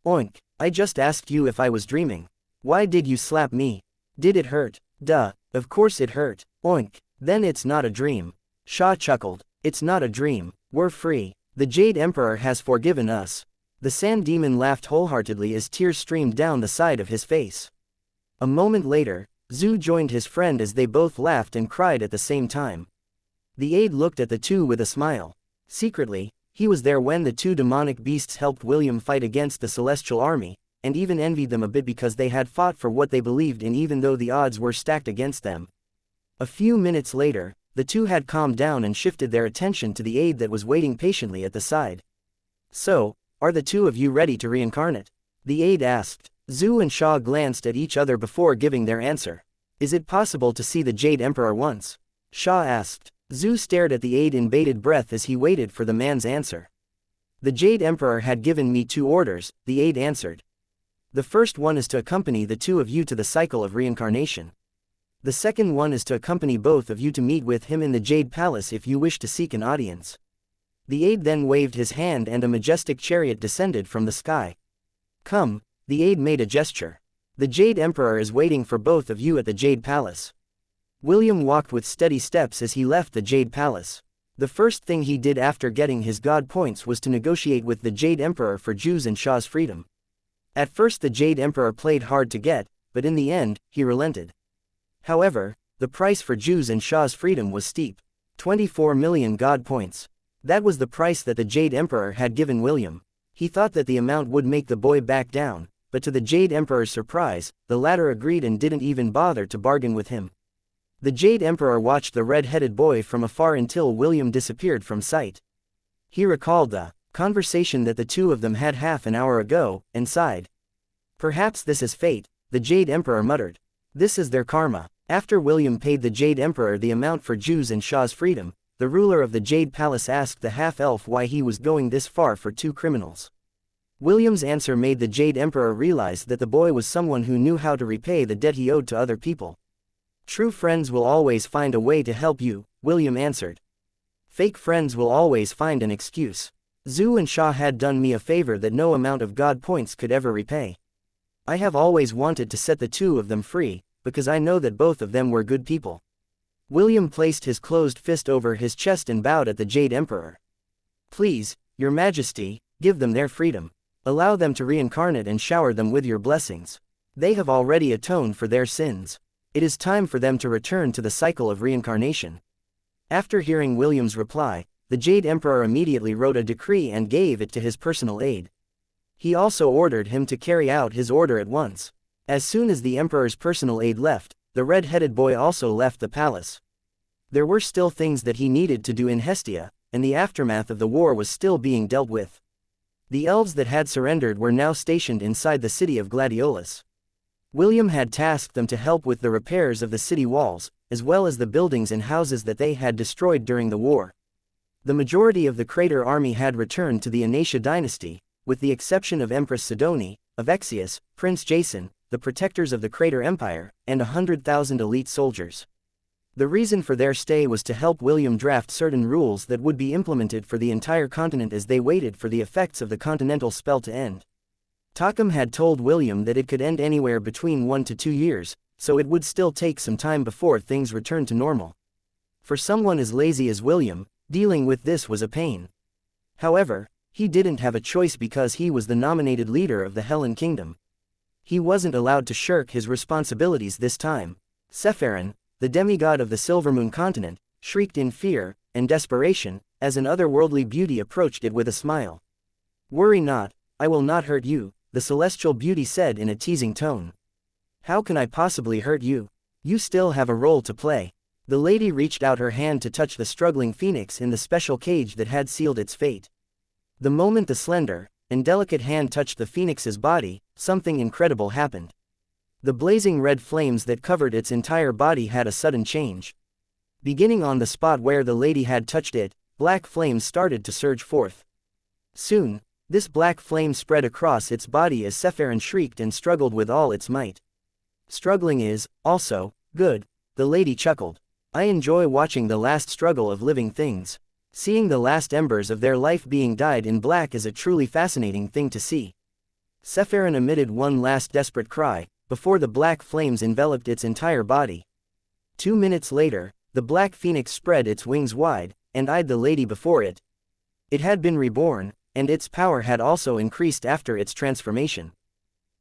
Oink, I just asked you if I was dreaming. Why did you slap me? Did it hurt? Duh, of course it hurt. Oink, then it's not a dream. Sha chuckled. It's not a dream, we're free. The Jade Emperor has forgiven us. The Sand Demon laughed wholeheartedly as tears streamed down the side of his face. A moment later, Zhu joined his friend as they both laughed and cried at the same time. The aide looked at the two with a smile. Secretly, he was there when the two demonic beasts helped William fight against the celestial army, and even envied them a bit because they had fought for what they believed in even though the odds were stacked against them. A few minutes later, the two had calmed down and shifted their attention to the aide that was waiting patiently at the side. So, are the two of you ready to reincarnate? The aide asked. Zhu and Sha glanced at each other before giving their answer. Is it possible to see the Jade Emperor once? Sha asked. Zhu stared at the aide in bated breath as he waited for the man's answer. The Jade Emperor had given me 2 orders, the aide answered. The first one is to accompany the two of you to the cycle of reincarnation. The second one is to accompany both of you to meet with him in the Jade Palace if you wish to seek an audience. The aide then waved his hand and a majestic chariot descended from the sky. Come, the aide made a gesture. The Jade Emperor is waiting for both of you at the Jade Palace. William walked with steady steps as he left the Jade Palace. The first thing he did after getting his god points was to negotiate with the Jade Emperor for Zhu's and Sha's freedom. At first the Jade Emperor played hard to get, but in the end, he relented. However, the price for Zhu's and Sha's freedom was steep. 24 million god points. That was the price that the Jade Emperor had given William. He thought that the amount would make the boy back down, but to the Jade Emperor's surprise, the latter agreed and didn't even bother to bargain with him. The Jade Emperor watched the red-headed boy from afar until William disappeared from sight. He recalled the conversation that the two of them had half an hour ago, and sighed. Perhaps this is fate, the Jade Emperor muttered. This is their karma. After William paid the Jade Emperor the amount for Zhu's and Sha's freedom, the ruler of the Jade Palace asked the half-elf why he was going this far for 2 criminals. William's answer made the Jade Emperor realize that the boy was someone who knew how to repay the debt he owed to other people. True friends will always find a way to help you, William answered. Fake friends will always find an excuse. Zhu and Sha had done me a favor that no amount of god points could ever repay. I have always wanted to set the two of them free, because I know that both of them were good people. William placed his closed fist over his chest and bowed at the Jade Emperor. Please, Your Majesty, give them their freedom. Allow them to reincarnate and shower them with your blessings. They have already atoned for their sins. It is time for them to return to the cycle of reincarnation. After hearing William's reply, the Jade Emperor immediately wrote a decree and gave it to his personal aide. He also ordered him to carry out his order at once. As soon as the Emperor's personal aide left, the red-headed boy also left the palace. There were still things that he needed to do in Hestia, and the aftermath of the war was still being dealt with. The elves that had surrendered were now stationed inside the city of Gladiolus. William had tasked them to help with the repairs of the city walls, as well as the buildings and houses that they had destroyed during the war. The majority of the Crater army had returned to the Aenarionia dynasty, with the exception of Empress Sidoni, Avexius, Prince Jason, the protectors of the Crater Empire, and 100,000 elite soldiers. The reason for their stay was to help William draft certain rules that would be implemented for the entire continent as they waited for the effects of the continental spell to end. Tockham had told William that it could end anywhere between 1 to 2 years, so it would still take some time before things returned to normal. For someone as lazy as William, dealing with this was a pain. However, he didn't have a choice because he was the nominated leader of the Hellen Kingdom. He wasn't allowed to shirk his responsibilities this time. Sephirin, the demigod of the Silvermoon continent, shrieked in fear and desperation as an otherworldly beauty approached it with a smile. "Worry not, I will not hurt you," the celestial beauty said in a teasing tone. "How can I possibly hurt you? You still have a role to play." The lady reached out her hand to touch the struggling phoenix in the special cage that had sealed its fate. The moment the slender and delicate hand touched the phoenix's body, something incredible happened. The blazing red flames that covered its entire body had a sudden change. Beginning on the spot where the lady had touched it, black flames started to surge forth. Soon, this black flame spread across its body as Sephirin shrieked and struggled with all its might. "Struggling is, also, good," the lady chuckled. "I enjoy watching the last struggle of living things. Seeing the last embers of their life being dyed in black is a truly fascinating thing to see." Sephirin emitted one last desperate cry, before the black flames enveloped its entire body. 2 minutes later, the black phoenix spread its wings wide, and eyed the lady before it. It had been reborn, and its power had also increased after its transformation.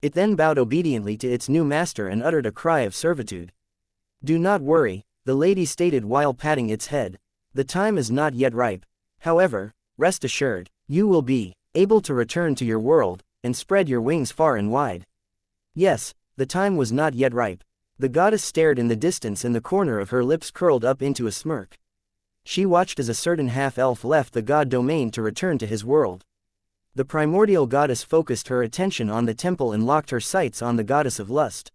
It then bowed obediently to its new master and uttered a cry of servitude. "Do not worry," the lady stated while patting its head. "The time is not yet ripe. However, rest assured, you will be able to return to your world and spread your wings far and wide." Yes, the time was not yet ripe. The goddess stared in the distance and the corner of her lips curled up into a smirk. She watched as a certain half-elf left the god domain to return to his world. The primordial goddess focused her attention on the temple and locked her sights on the goddess of lust.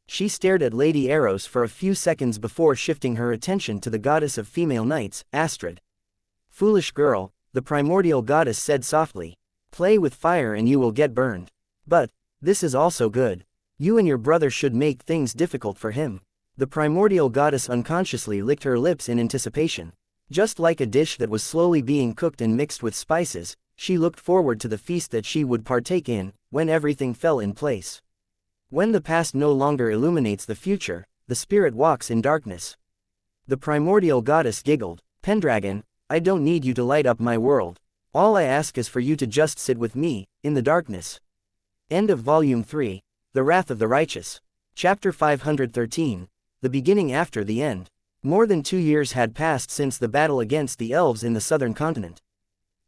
She stared at Lady Eros for a few seconds before shifting her attention to the goddess of female knights, Astrid. "Foolish girl," the primordial goddess said softly. "Play with fire and you will get burned. But this is also good. You and your brother should make things difficult for him." The primordial goddess unconsciously licked her lips in anticipation. Just like a dish that was slowly being cooked and mixed with spices, she looked forward to the feast that she would partake in, when everything fell in place. When the past no longer illuminates the future, the spirit walks in darkness. The primordial goddess giggled. "Pendragon, I don't need you to light up my world. All I ask is for you to just sit with me, in the darkness." End of Volume 3, The Wrath of the Righteous. Chapter 513, The Beginning After the End. More than 2 years had passed since the battle against the elves in the southern continent.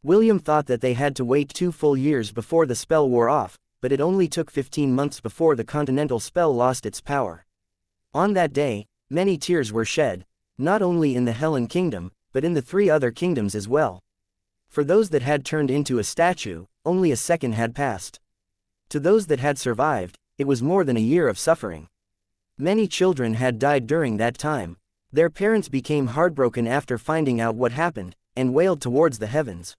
William thought that they had to wait 2 full years before the spell wore off, but it only took 15 months before the continental spell lost its power. On that day, many tears were shed, not only in the Hellen Kingdom, but in the 3 other kingdoms as well. For those that had turned into a statue, only a second had passed. To those that had survived, it was more than a year of suffering. Many children had died during that time. Their parents became heartbroken after finding out what happened, and wailed towards the heavens.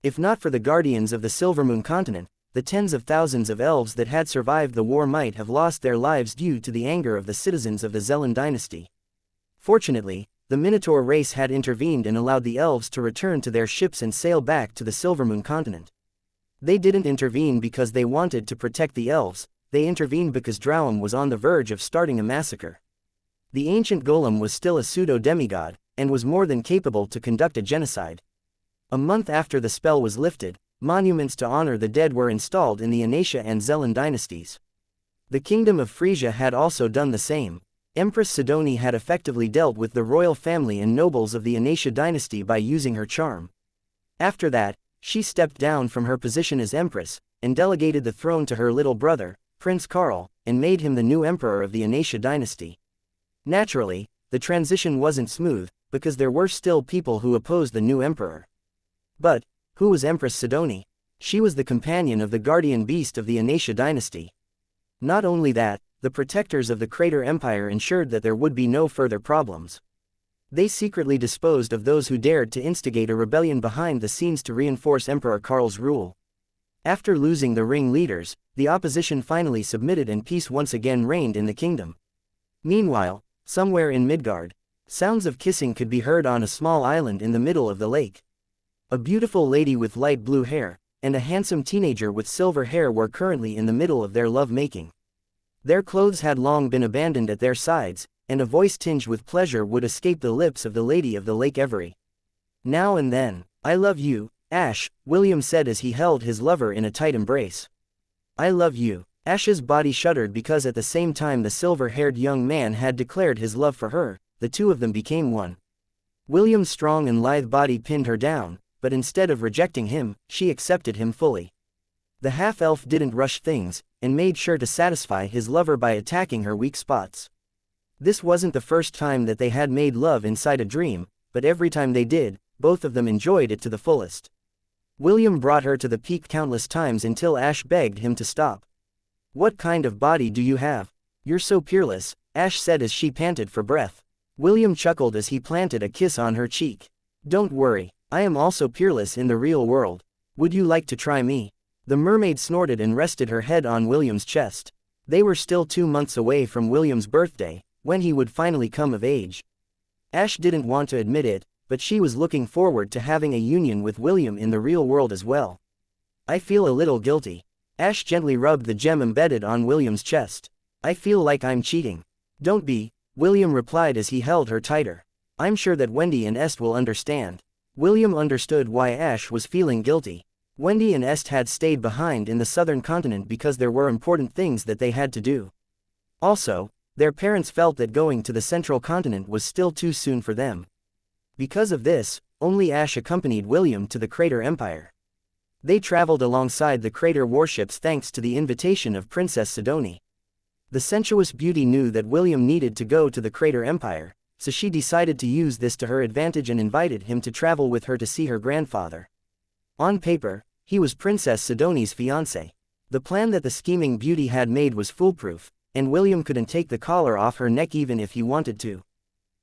If not for the guardians of the Silvermoon continent, the tens of thousands of elves that had survived the war might have lost their lives due to the anger of the citizens of the Zelen dynasty. Fortunately, the Minotaur race had intervened and allowed the elves to return to their ships and sail back to the Silvermoon continent. They didn't intervene because they wanted to protect the elves, they intervened because Drowum was on the verge of starting a massacre. The ancient golem was still a pseudo-demigod, and was more than capable to conduct a genocide. A month after the spell was lifted, monuments to honor the dead were installed in the Xianxia and Zelen dynasties. The kingdom of Frisia had also done the same. Empress Sidoni had effectively dealt with the royal family and nobles of the Xianxia dynasty by using her charm. After that, she stepped down from her position as empress, and delegated the throne to her little brother, Prince Karl, and made him the new emperor of the Xianxia dynasty. Naturally, the transition wasn't smooth, because there were still people who opposed the new emperor. But who was Empress Sidoni? She was the companion of the guardian beast of the Xianxia dynasty. Not only that, the protectors of the Crater Empire ensured that there would be no further problems. They secretly disposed of those who dared to instigate a rebellion behind the scenes to reinforce Emperor Karl's rule. After losing the ring leaders, the opposition finally submitted and peace once again reigned in the kingdom. Meanwhile, somewhere in Midgard, Sounds of kissing could be heard on a small island in the middle of the lake. A beautiful lady with light blue hair, and a handsome teenager with silver hair were currently in the middle of their love-making. Their clothes had long been abandoned at their sides, and a voice tinged with pleasure would escape the lips of the lady of the lake every now and then. "I love you, Ash," William said as he held his lover in a tight embrace. "I love you." Ash's body shuddered because at the same time the silver-haired young man had declared his love for her, the two of them became one. William's strong and lithe body pinned her down, but instead of rejecting him, she accepted him fully. The half-elf didn't rush things, and made sure to satisfy his lover by attacking her weak spots. This wasn't the first time that they had made love inside a dream, but every time they did, both of them enjoyed it to the fullest. William brought her to the peak countless times until Ash begged him to stop. "What kind of body do you have? You're so peerless," Ash said as she panted for breath. William chuckled as he planted a kiss on her cheek. "Don't worry, I am also peerless in the real world. Would you like to try me?" The mermaid snorted and rested her head on William's chest. They were still 2 months away from William's birthday, when he would finally come of age. Ash didn't want to admit it, but she was looking forward to having a union with William in the real world as well. "I feel a little guilty." Ash gently rubbed the gem embedded on William's chest. "I feel like I'm cheating." "Don't be," William replied as he held her tighter. "I'm sure that Wendy and Est will understand." William understood why Ash was feeling guilty. Wendy and Est had stayed behind in the southern continent because there were important things that they had to do. Also, their parents felt that going to the central continent was still too soon for them. Because of this, only Ash accompanied William to the Crater Empire. They traveled alongside the crater warships thanks to the invitation of Princess Sidoni. The sensuous beauty knew that William needed to go to the Crater Empire, so she decided to use this to her advantage and invited him to travel with her to see her grandfather. On paper, he was Princess Sidoni's fiancé. The plan that the scheming beauty had made was foolproof, and William couldn't take the collar off her neck even if he wanted to.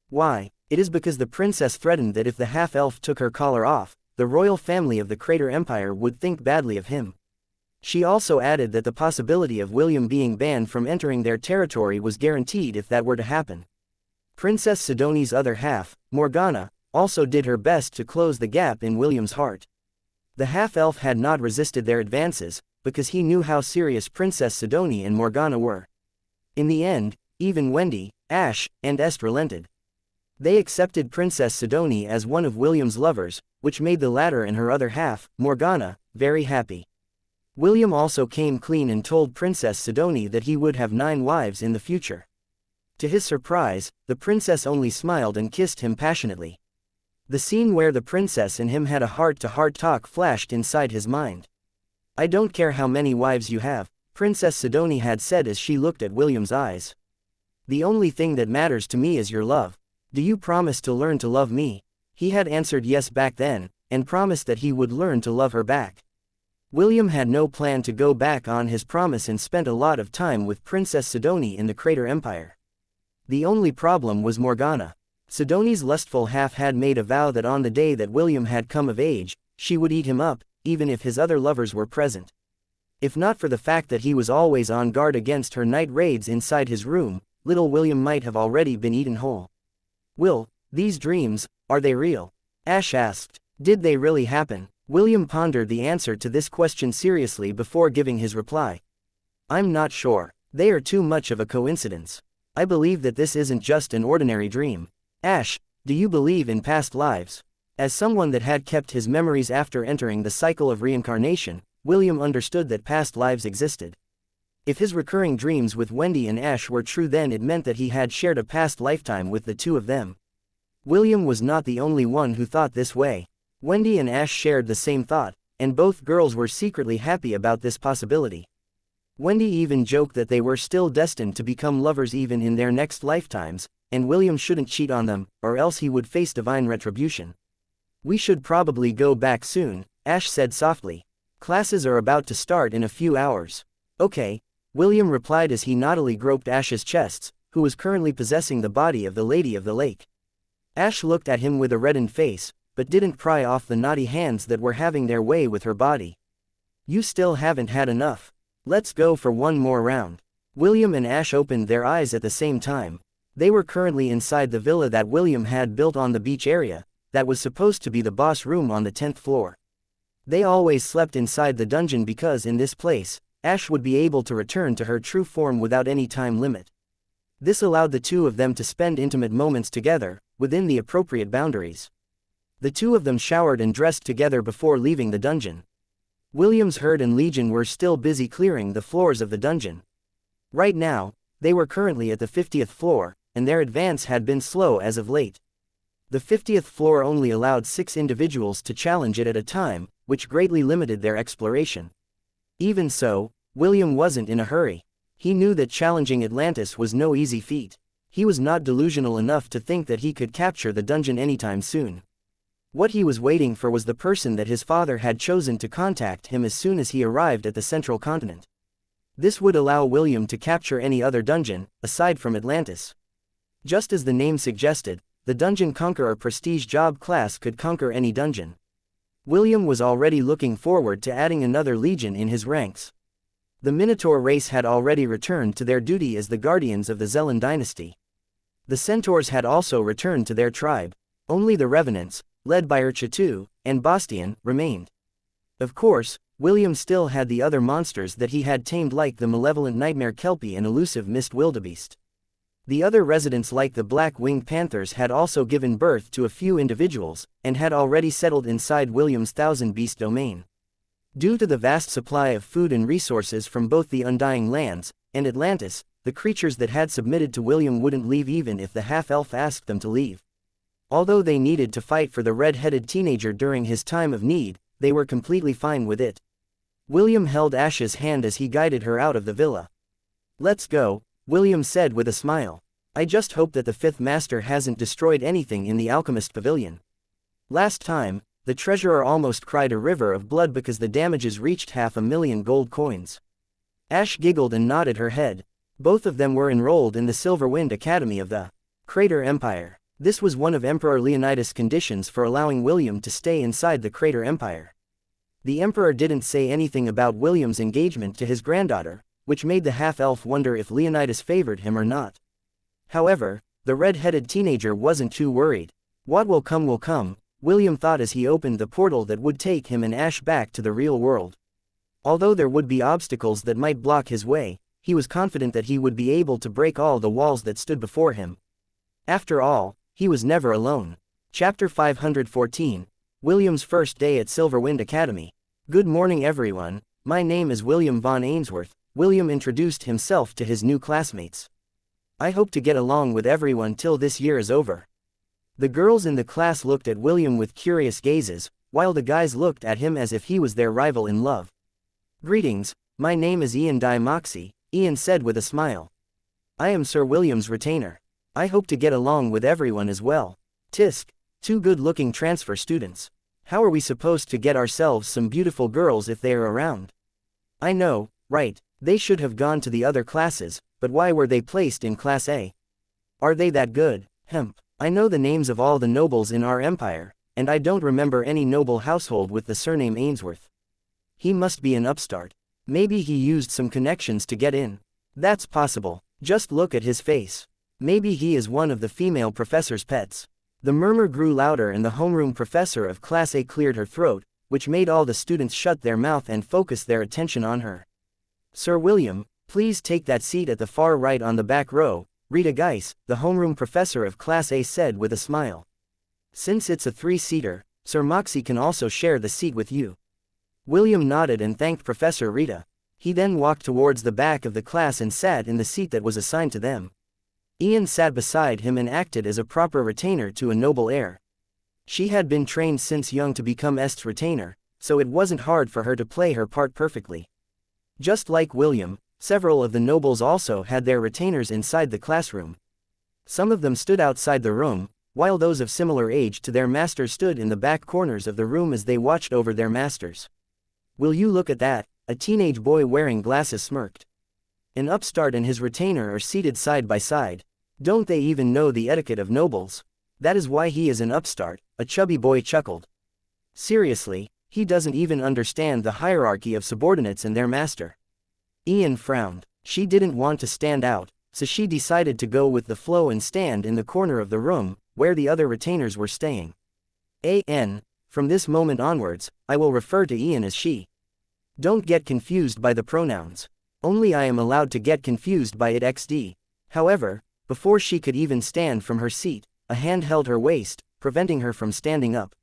Why? It is because the princess threatened that if the half-elf took her collar off, the royal family of the Crater Empire would think badly of him. She also added that the possibility of William being banned from entering their territory was guaranteed if that were to happen. Princess Sidoni's other half, Morgana, also did her best to close the gap in William's heart. The half-elf had not resisted their advances, because he knew how serious Princess Sidoni and Morgana were. In the end, even Wendy, Ash, and Est relented. They accepted Princess Sidoni as one of William's lovers, which made the latter and her other half, Morgana, very happy. William also came clean and told Princess Sidoni that he would have 9 wives in the future. To his surprise, the princess only smiled and kissed him passionately. The scene where the princess and him had a heart-to-heart talk flashed inside his mind. "I don't care how many wives you have," Princess Sidoni had said as she looked at William's eyes. "The only thing that matters to me is your love. Do you promise to learn to love me?" He had answered yes back then, and promised that he would learn to love her back. William had no plan to go back on his promise and spent a lot of time with Princess Sidoni in the Crater Empire. The only problem was Morgana. Sidoni's lustful half had made a vow that on the day that William had come of age, she would eat him up, even if his other lovers were present. If not for the fact that he was always on guard against her night raids inside his room, little William might have already been eaten whole. "Will, these dreams, are they real?" Ash asked. "Did they really happen?" William pondered the answer to this question seriously before giving his reply. "I'm not sure. They are too much of a coincidence. I believe that this isn't just an ordinary dream." "Ash, do you believe in past lives?" As someone that had kept his memories after entering the cycle of reincarnation, William understood that past lives existed. If his recurring dreams with Wendy and Ash were true, then it meant that he had shared a past lifetime with the two of them. William was not the only one who thought this way. Wendy and Ash shared the same thought, and both girls were secretly happy about this possibility. Wendy even joked that they were still destined to become lovers even in their next lifetimes, and William shouldn't cheat on them, or else he would face divine retribution. "We should probably go back soon," Ash said softly. "Classes are about to start in a few hours." "Okay," William replied as he naughtily groped Ash's chest, who was currently possessing the body of the Lady of the Lake. Ash looked at him with a reddened face, but didn't pry off the naughty hands that were having their way with her body. "You still haven't had enough. Let's go for one more round." William and Ash opened their eyes at the same time. They were currently inside the villa that William had built on the beach area, that was supposed to be the boss room on the 10th floor. They always slept inside the dungeon because in this place, Ash would be able to return to her true form without any time limit. This allowed the two of them to spend intimate moments together, within the appropriate boundaries. The two of them showered and dressed together before leaving the dungeon. William's herd and legion were still busy clearing the floors of the dungeon. Right now, they were currently at the 50th floor, and their advance had been slow as of late. The 50th floor only allowed 6 individuals to challenge it at a time, which greatly limited their exploration. Even so, William wasn't in a hurry. He knew that challenging Atlantis was no easy feat. He was not delusional enough to think that he could capture the dungeon anytime soon. What he was waiting for was the person that his father had chosen to contact him as soon as he arrived at the central continent. This would allow William to capture any other dungeon, aside from Atlantis. Just as the name suggested, the Dungeon Conqueror prestige job class could conquer any dungeon. William was already looking forward to adding another legion in his ranks. The Minotaur race had already returned to their duty as the guardians of the Zelan dynasty. The Centaurs had also returned to their tribe. Only the Revenants, led by Urchatu and Bastian, remained. Of course, William still had the other monsters that he had tamed, like the malevolent nightmare Kelpie and elusive mist wildebeest. The other residents, like the black-winged panthers, had also given birth to a few individuals, and had already settled inside William's thousand-beast domain. Due to the vast supply of food and resources from both the Undying Lands and Atlantis, the creatures that had submitted to William wouldn't leave even if the half-elf asked them to leave. Although they needed to fight for the red-headed teenager during his time of need, they were completely fine with it. William held Ash's hand as he guided her out of the villa. "Let's go," William said with a smile. "I just hope that the Fifth Master hasn't destroyed anything in the Alchemist Pavilion. Last time, the treasurer almost cried a river of blood because the damages reached 500,000 gold coins." Ash giggled and nodded her head. Both of them were enrolled in the Silverwind Academy of the Crater Empire. This was one of Emperor Leonidas' conditions for allowing William to stay inside the Crater Empire. The Emperor didn't say anything about William's engagement to his granddaughter, which made the half-elf wonder if Leonidas favored him or not. However, the red-headed teenager wasn't too worried. What will come, William thought as he opened the portal that would take him and Ash back to the real world. Although there would be obstacles that might block his way, he was confident that he would be able to break all the walls that stood before him. After all, he was never alone. Chapter 514, William's first day at Silverwind Academy. "Good morning everyone, my name is William Von Ainsworth," William introduced himself to his new classmates. "I hope to get along with everyone till this year is over." The girls in the class looked at William with curious gazes, while the guys looked at him as if he was their rival in love. "Greetings, my name is Ian Di Moxie," Ian said with a smile. "I am Sir William's retainer. I hope to get along with everyone as well. Tisk, 2 good-looking transfer students. How are we supposed to get ourselves some beautiful girls if they are around?" "I know, right, they should have gone to the other classes, but why were they placed in Class A? Are they that good? Hemp. I know the names of all the nobles in our empire, and I don't remember any noble household with the surname Ainsworth. He must be an upstart. Maybe he used some connections to get in. That's possible, just look at his face. Maybe he is one of the female professor's pets." The murmur grew louder and the homeroom professor of Class A cleared her throat, which made all the students shut their mouth and focus their attention on her. "Sir William, please take that seat at the far right on the back row," Rita Geiss, the homeroom professor of Class A, said with a smile. "Since it's a 3-seater, Sir Moxie can also share the seat with you." William nodded and thanked Professor Rita. He then walked towards the back of the class and sat in the seat that was assigned to them. Ian sat beside him and acted as a proper retainer to a noble heir. She had been trained since young to become Est's retainer, so it wasn't hard for her to play her part perfectly. Just like William, several of the nobles also had their retainers inside the classroom. Some of them stood outside the room, while those of similar age to their masters stood in the back corners of the room as they watched over their masters. "Will you look at that?" a teenage boy wearing glasses smirked. "An upstart and his retainer are seated side by side. Don't they even know the etiquette of nobles? That is why he is an upstart," a chubby boy chuckled. "Seriously, he doesn't even understand the hierarchy of subordinates and their master." Ian frowned. She didn't want to stand out, so she decided to go with the flow and stand in the corner of the room, where the other retainers were staying. From this moment onwards, I will refer to Ian as she. Don't get confused by the pronouns. Only I am allowed to get confused by it XD. However, before she could even stand from her seat, a hand held her waist, preventing her from standing up.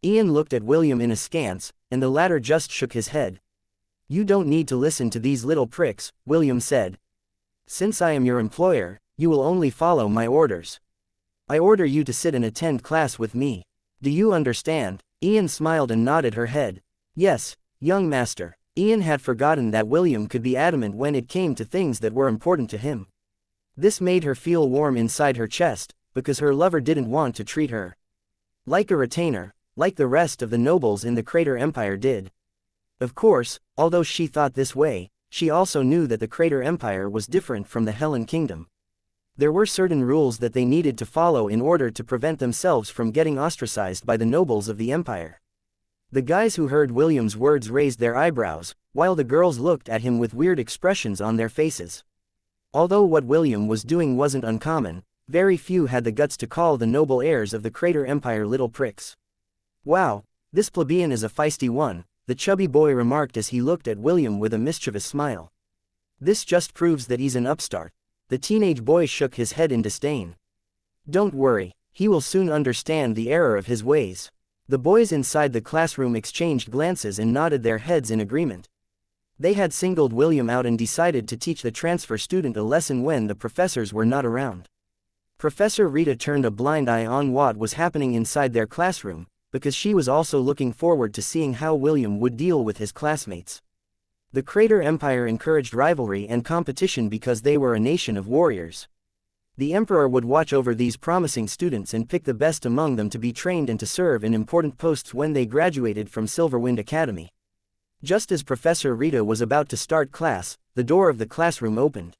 Ian looked at William in askance, and the latter just shook his head. You don't need to listen to these little pricks, William said. Since I am your employer, you will only follow my orders. I order you to sit and attend class with me. Do you understand? Ian smiled and nodded her head. Yes, young master. Ian had forgotten that William could be adamant when it came to things that were important to him. This made her feel warm inside her chest, because her lover didn't want to treat her like a retainer, like the rest of the nobles in the Crater Empire did. Of course, although she thought this way, she also knew that the Crater Empire was different from the Hellen Kingdom. There were certain rules that they needed to follow in order to prevent themselves from getting ostracized by the nobles of the empire. The guys who heard William's words raised their eyebrows, while the girls looked at him with weird expressions on their faces. Although what William was doing wasn't uncommon, very few had the guts to call the noble heirs of the Crater Empire little pricks. Wow, this plebeian is a feisty one, the chubby boy remarked as he looked at William with a mischievous smile. This just proves that he's an upstart. The teenage boy shook his head in disdain. Don't worry, he will soon understand the error of his ways. The boys inside the classroom exchanged glances and nodded their heads in agreement. They had singled William out and decided to teach the transfer student a lesson when the professors were not around. Professor Rita turned a blind eye on what was happening inside their classroom, because she was also looking forward to seeing how William would deal with his classmates. The Crater Empire encouraged rivalry and competition because they were a nation of warriors. The Emperor would watch over these promising students and pick the best among them to be trained and to serve in important posts when they graduated from Silverwind Academy. Just as Professor Rita was about to start class, the door of the classroom opened.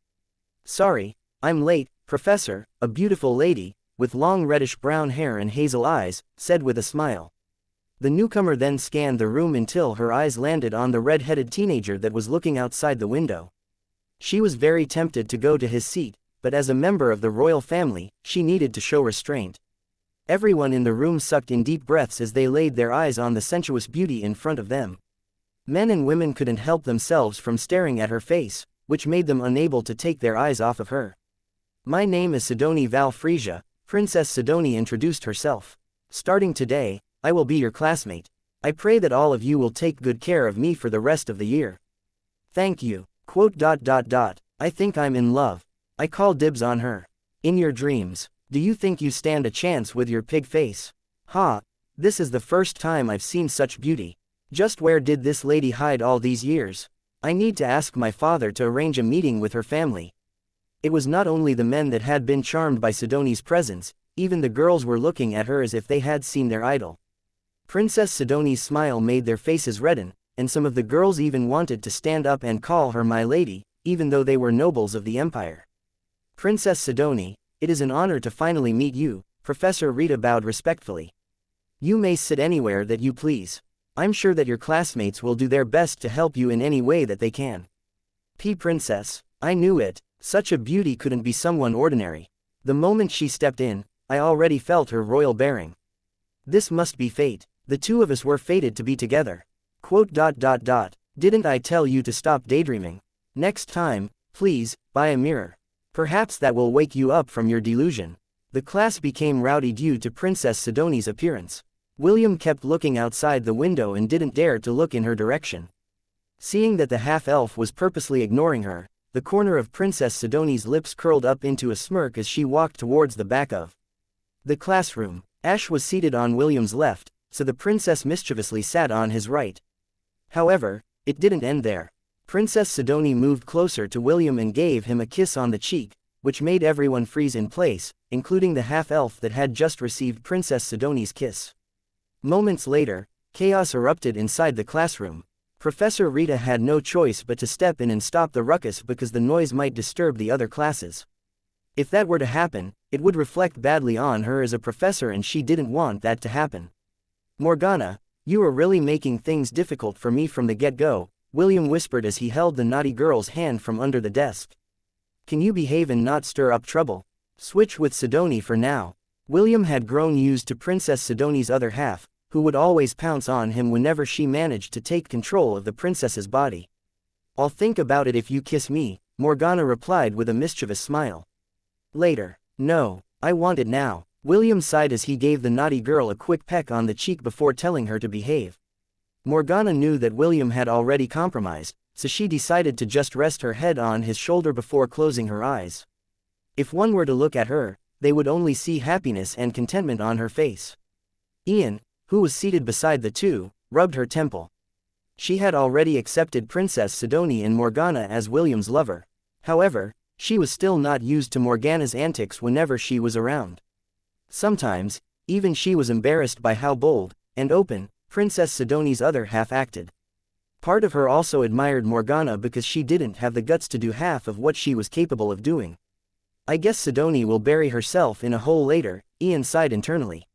Sorry, I'm late, Professor, a beautiful lady, with long reddish-brown hair and hazel eyes, said with a smile. The newcomer then scanned the room until her eyes landed on the red-headed teenager that was looking outside the window. She was very tempted to go to his seat, but as a member of the royal family, she needed to show restraint. Everyone in the room sucked in deep breaths as they laid their eyes on the sensuous beauty in front of them. Men and women couldn't help themselves from staring at her face, which made them unable to take their eyes off of her. My name is Sidonie Val Frisia, Princess Sidonie introduced herself. Starting today, I will be your classmate. I pray that all of you will take good care of me for the rest of the year. Thank you. ... I think I'm in love. I call dibs on her. In your dreams, do you think you stand a chance with your pig face? Ha! This is the first time I've seen such beauty. Just where did this lady hide all these years? I need to ask my father to arrange a meeting with her family. It was not only the men that had been charmed by Sidonie's presence, even the girls were looking at her as if they had seen their idol. Princess Sidonie's smile made their faces redden, and some of the girls even wanted to stand up and call her my lady, even though they were nobles of the empire. Princess Sidonie, it is an honor to finally meet you, Professor Rita bowed respectfully. You may sit anywhere that you please. I'm sure that your classmates will do their best to help you in any way that they can. Princess, I knew it, such a beauty couldn't be someone ordinary. The moment she stepped in, I already felt her royal bearing. This must be fate. The two of us were fated to be together. ... Didn't I tell you to stop daydreaming? Next time, please, buy a mirror. Perhaps that will wake you up from your delusion. The class became rowdy due to Princess Sidonie's appearance. William kept looking outside the window and didn't dare to look in her direction. Seeing that the half-elf was purposely ignoring her, the corner of Princess Sidonie's lips curled up into a smirk as she walked towards the back of the classroom. Ash was seated on William's left, so the princess mischievously sat on his right. However, it didn't end there. Princess Sidonie moved closer to William and gave him a kiss on the cheek, which made everyone freeze in place, including the half-elf that had just received Princess Sidonie's kiss. Moments later, chaos erupted inside the classroom. Professor Rita had no choice but to step in and stop the ruckus because the noise might disturb the other classes. If that were to happen, it would reflect badly on her as a professor, and she didn't want that to happen. Morgana, you are really making things difficult for me from the get-go, William whispered as he held the naughty girl's hand from under the desk. Can you behave and not stir up trouble? Switch with Sidonie for now. William had grown used to Princess Sidonie's other half, who would always pounce on him whenever she managed to take control of the princess's body. I'll think about it if you kiss me, Morgana replied with a mischievous smile. Later. No, I want it now. William sighed as he gave the naughty girl a quick peck on the cheek before telling her to behave. Morgana knew that William had already compromised, so she decided to just rest her head on his shoulder before closing her eyes. If one were to look at her, they would only see happiness and contentment on her face. Ian, who was seated beside the two, rubbed her temple. She had already accepted Princess Sidonie and Morgana as William's lover. However, she was still not used to Morgana's antics whenever she was around. Sometimes, even she was embarrassed by how bold and open Princess Sidonie's other half acted. Part of her also admired Morgana because she didn't have the guts to do half of what she was capable of doing. I guess Sidonie will bury herself in a hole later, Ian sighed internally.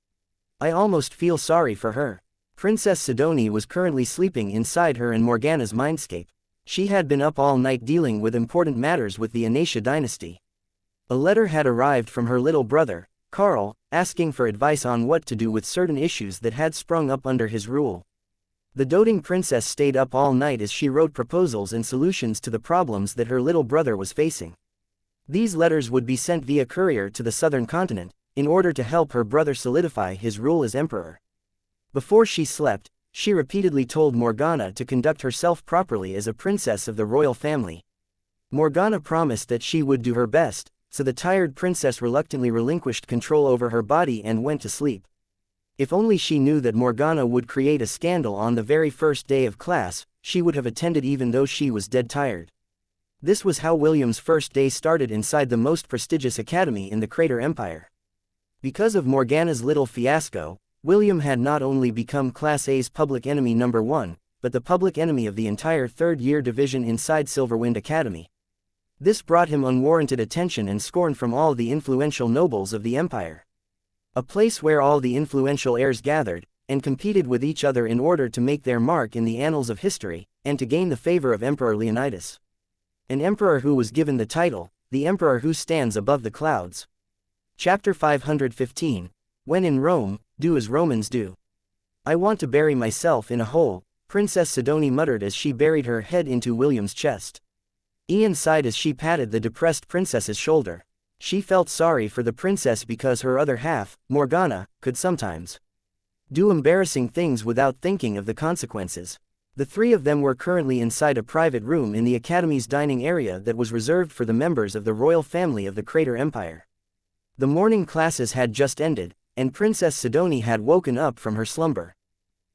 I almost feel sorry for her. Princess Sidonie was currently sleeping inside her and Morgana's mindscape. She had been up all night dealing with important matters with the Xianxia dynasty. A letter had arrived from her little brother, Carl, asking for advice on what to do with certain issues that had sprung up under his rule. The doting princess stayed up all night as she wrote proposals and solutions to the problems that her little brother was facing. These letters would be sent via courier to the southern continent, in order to help her brother solidify his rule as emperor. Before she slept, she repeatedly told Morgana to conduct herself properly as a princess of the royal family. Morgana promised that she would do her best, so the tired princess reluctantly relinquished control over her body and went to sleep. If only she knew that Morgana would create a scandal on the very first day of class, she would have attended even though she was dead tired. This was how William's first day started inside the most prestigious academy in the Crater Empire. Because of Morgana's little fiasco, William had not only become Class A's public enemy number 1, but the public enemy of the entire third-year division inside Silverwind Academy. This brought him unwarranted attention and scorn from all the influential nobles of the empire. A place where all the influential heirs gathered, and competed with each other in order to make their mark in the annals of history, and to gain the favor of Emperor Leonidas. An emperor who was given the title, the emperor who stands above the clouds. Chapter 515, When in Rome, do as Romans do. I want to bury myself in a hole, Princess Sidonie muttered as she buried her head into William's chest. Ian sighed as she patted the depressed princess's shoulder. She felt sorry for the princess because her other half, Morgana, could sometimes do embarrassing things without thinking of the consequences. The three of them were currently inside a private room in the Academy's dining area that was reserved for the members of the royal family of the Crater Empire. The morning classes had just ended, and Princess Sidonie had woken up from her slumber.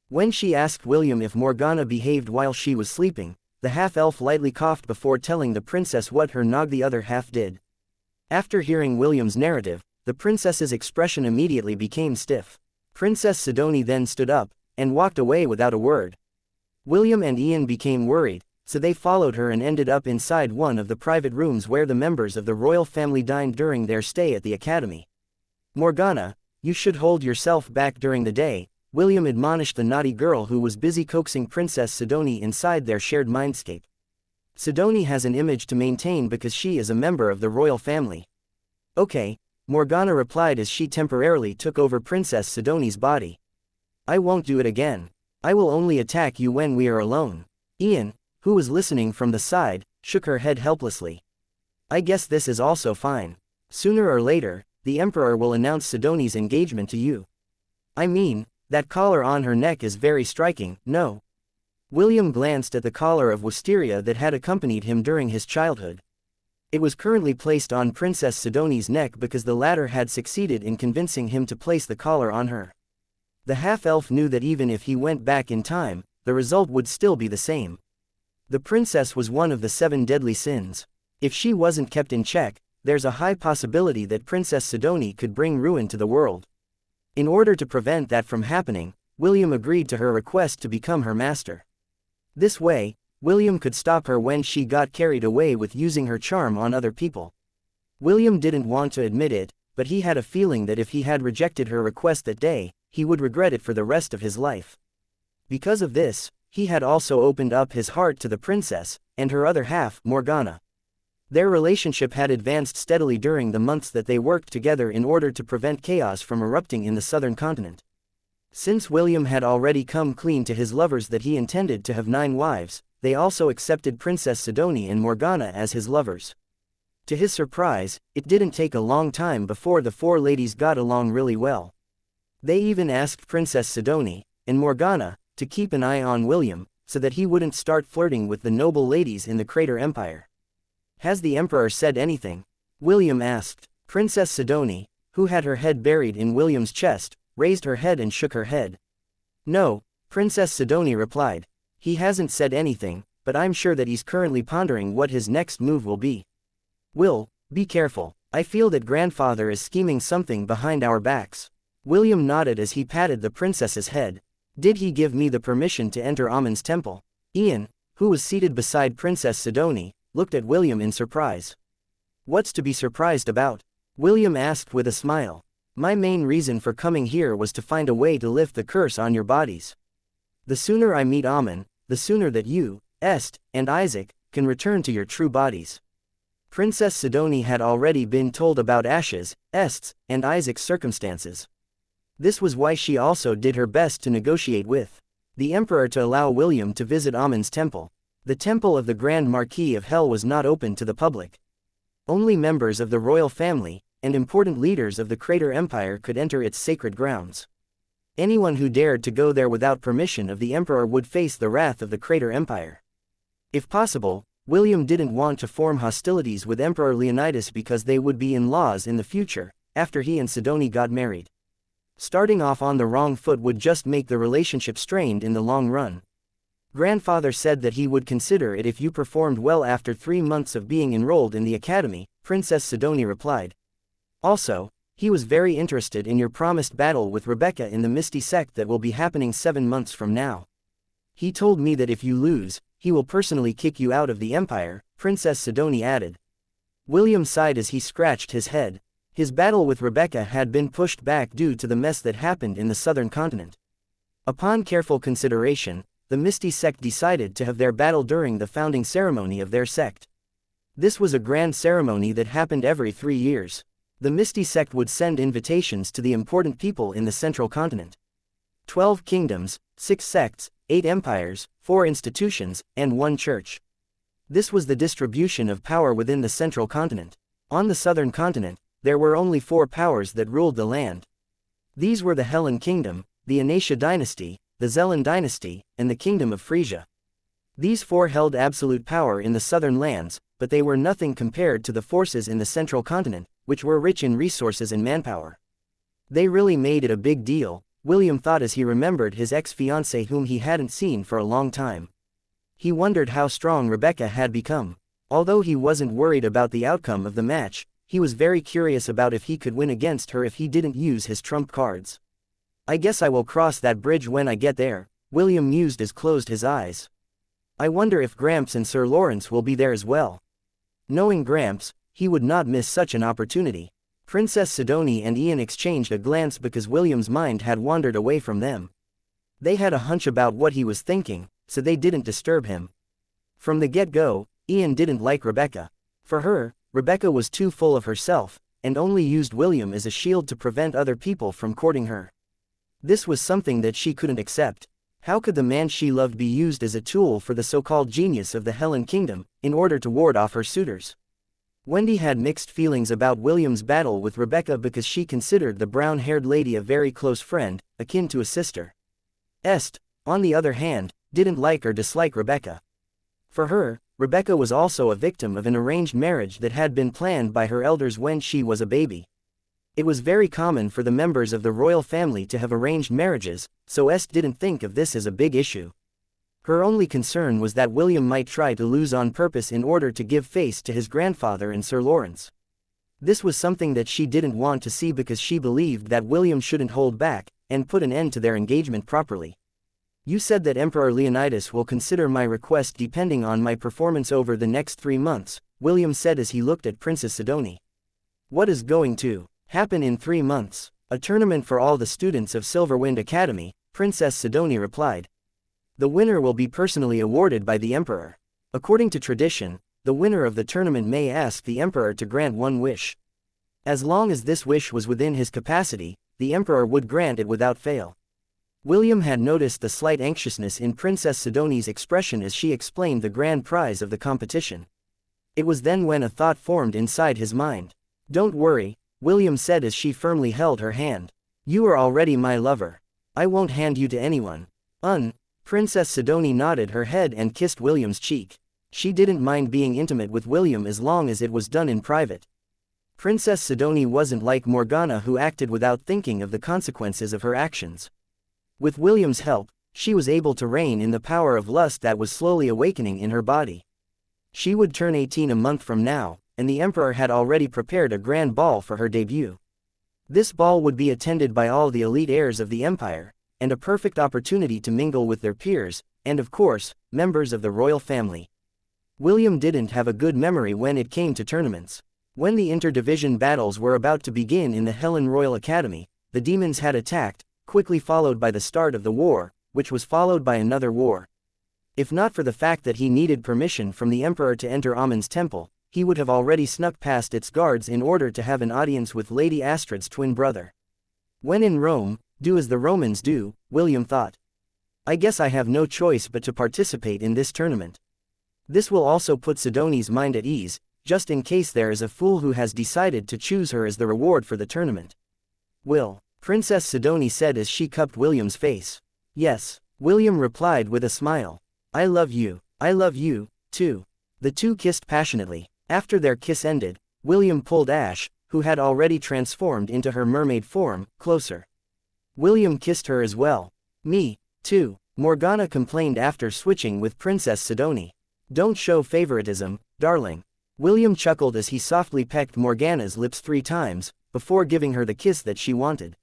When she asked William if Morgana behaved while she was sleeping, the half-elf lightly coughed before telling the princess what her nog the other half did. After hearing William's narrative, the princess's expression immediately became stiff. Princess Sidonie then stood up, and walked away without a word. William and Ian became worried, so they followed her and ended up inside one of the private rooms where the members of the royal family dined during their stay at the academy. Morgana, you should hold yourself back during the day, William admonished the naughty girl who was busy coaxing Princess Sidonie inside their shared mindscape. Sidonie has an image to maintain because she is a member of the royal family. Okay, Morgana replied as she temporarily took over Princess Sidonie's body. I won't do it again. I will only attack you when we are alone. Ian, who was listening from the side, shook her head helplessly. I guess this is also fine. Sooner or later, the Emperor will announce Sidonie's engagement to you. I mean, that collar on her neck is very striking, no? William glanced at the collar of wisteria that had accompanied him during his childhood. It was currently placed on Princess Sidonie's neck because the latter had succeeded in convincing him to place the collar on her. The half-elf knew that even if he went back in time, the result would still be the same. The princess was one of the 7 deadly sins. If she wasn't kept in check, there's a high possibility that Princess Sidonie could bring ruin to the world. In order to prevent that from happening, William agreed to her request to become her master. This way, William could stop her when she got carried away with using her charm on other people. William didn't want to admit it, but he had a feeling that if he had rejected her request that day, he would regret it for the rest of his life. Because of this, he had also opened up his heart to the princess, and her other half, Morgana. Their relationship had advanced steadily during the months that they worked together in order to prevent chaos from erupting in the southern continent. Since William had already come clean to his lovers that he intended to have 9 wives, they also accepted Princess Sidonie and Morgana as his lovers. To his surprise, it didn't take a long time before the 4 ladies got along really well. They even asked Princess Sidonie, and Morgana, to keep an eye on William, so that he wouldn't start flirting with the noble ladies in the Crater Empire. "Has the Emperor said anything?" William asked. Princess Sidonie, who had her head buried in William's chest, raised her head and shook her head. "No," Princess Sidonie replied. "He hasn't said anything, but I'm sure that he's currently pondering what his next move will be." "Will, be careful. I feel that grandfather is scheming something behind our backs." William nodded as he patted the princess's head. "Did he give me the permission to enter Amon's temple?" Ian, who was seated beside Princess Sidonie, looked at William in surprise. "What's to be surprised about?" William asked with a smile. "My main reason for coming here was to find a way to lift the curse on your bodies. The sooner I meet Amon, the sooner that you, Est, and Isaac, can return to your true bodies." Princess Sidonie had already been told about Ash's, Est's, and Isaac's circumstances. This was why she also did her best to negotiate with the Emperor to allow William to visit Amon's temple. The temple of the Grand Marquis of Hell was not open to the public. Only members of the royal family, and important leaders of the Crater Empire could enter its sacred grounds. Anyone who dared to go there without permission of the Emperor would face the wrath of the Crater Empire. If possible, William didn't want to form hostilities with Emperor Leonidas because they would be in-laws in the future, after he and Sidonie got married. Starting off on the wrong foot would just make the relationship strained in the long run. "Grandfather said that he would consider it if you performed well after 3 months of being enrolled in the academy," Princess Sidonie replied. "Also, he was very interested in your promised battle with Rebecca in the Misty Sect that will be happening 7 months from now. He told me that if you lose, he will personally kick you out of the Empire," Princess Sidonie added. William sighed as he scratched his head. His battle with Rebecca had been pushed back due to the mess that happened in the southern continent. Upon careful consideration, the Misty Sect decided to have their battle during the founding ceremony of their sect. This was a grand ceremony that happened every 3 years. The Misty Sect would send invitations to the important people in the central continent. 12 kingdoms, 6 sects, 8 empires, 4 institutions, and 1 church. This was the distribution of power within the central continent. On the southern continent, there were only 4 powers that ruled the land. These were the Hellen Kingdom, the Aenarionia dynasty, the Zelen dynasty, and the Kingdom of Frisia. These 4 held absolute power in the southern lands, but they were nothing compared to the forces in the central continent, which were rich in resources and manpower. They really made it a big deal, William thought as he remembered his ex-fiancée whom he hadn't seen for a long time. He wondered how strong Rebecca had become. Although he wasn't worried about the outcome of the match, he was very curious about if he could win against her if he didn't use his trump cards. "I guess I will cross that bridge when I get there," William mused as closed his eyes. "I wonder if Gramps and Sir Lawrence will be there as well." Knowing Gramps, he would not miss such an opportunity. Princess Sidonie and Ian exchanged a glance because William's mind had wandered away from them. They had a hunch about what he was thinking, so they didn't disturb him. From the get-go, Ian didn't like Rebecca. For her, Rebecca was too full of herself, and only used William as a shield to prevent other people from courting her. This was something that she couldn't accept. How could the man she loved be used as a tool for the so-called genius of the Hellen Kingdom, in order to ward off her suitors? Wendy had mixed feelings about William's battle with Rebecca because she considered the brown-haired lady a very close friend, akin to a sister. Est, on the other hand, didn't like or dislike Rebecca. For her, Rebecca was also a victim of an arranged marriage that had been planned by her elders when she was a baby. It was very common for the members of the royal family to have arranged marriages, so Est didn't think of this as a big issue. Her only concern was that William might try to lose on purpose in order to give face to his grandfather and Sir Lawrence. This was something that she didn't want to see because she believed that William shouldn't hold back, and put an end to their engagement properly. "You said that Emperor Leonidas will consider my request depending on my performance over the next 3 months, William said as he looked at Princess Sidonie. "What is going to happen in 3 months? A tournament for all the students of Silverwind Academy," Princess Sidonie replied. "The winner will be personally awarded by the Emperor. According to tradition, the winner of the tournament may ask the Emperor to grant one wish. As long as this wish was within his capacity, the Emperor would grant it without fail. William had noticed the slight anxiousness in Princess Sidoni's expression as she explained the grand prize of the competition. It was then when a thought formed inside his mind. "Don't worry," William said as she firmly held her hand. "You are already my lover. I won't hand you to anyone." Princess Sidoni nodded her head and kissed William's cheek. She didn't mind being intimate with William as long as it was done in private. Princess Sidoni wasn't like Morgana, who acted without thinking of the consequences of her actions. With William's help, she was able to rein in the power of lust that was slowly awakening in her body. She would turn 18 a month from now, and the Emperor had already prepared a grand ball for her debut. This ball would be attended by all the elite heirs of the Empire, and a perfect opportunity to mingle with their peers, and of course, members of the royal family. William didn't have a good memory when it came to tournaments. When the interdivision battles were about to begin in the Helen Royal Academy, the demons had attacked, quickly followed by the start of the war, which was followed by another war. If not for the fact that he needed permission from the Emperor to enter Amun's temple, he would have already snuck past its guards in order to have an audience with Lady Astrid's twin brother. When in Rome, do as the Romans do, William thought. I guess I have no choice but to participate in this tournament. This will also put Sidoni's mind at ease, just in case there is a fool who has decided to choose her as the reward for the tournament. Will, Princess Sidoni said as she cupped William's face. Yes, William replied with a smile. I love you, too. The two kissed passionately. After their kiss ended, William pulled Ash, who had already transformed into her mermaid form, closer. William kissed her as well. Me, too, Morgana complained after switching with Princess Sidoni. Don't show favoritism, darling. William chuckled as he softly pecked Morgana's lips 3 times, before giving her the kiss that she wanted.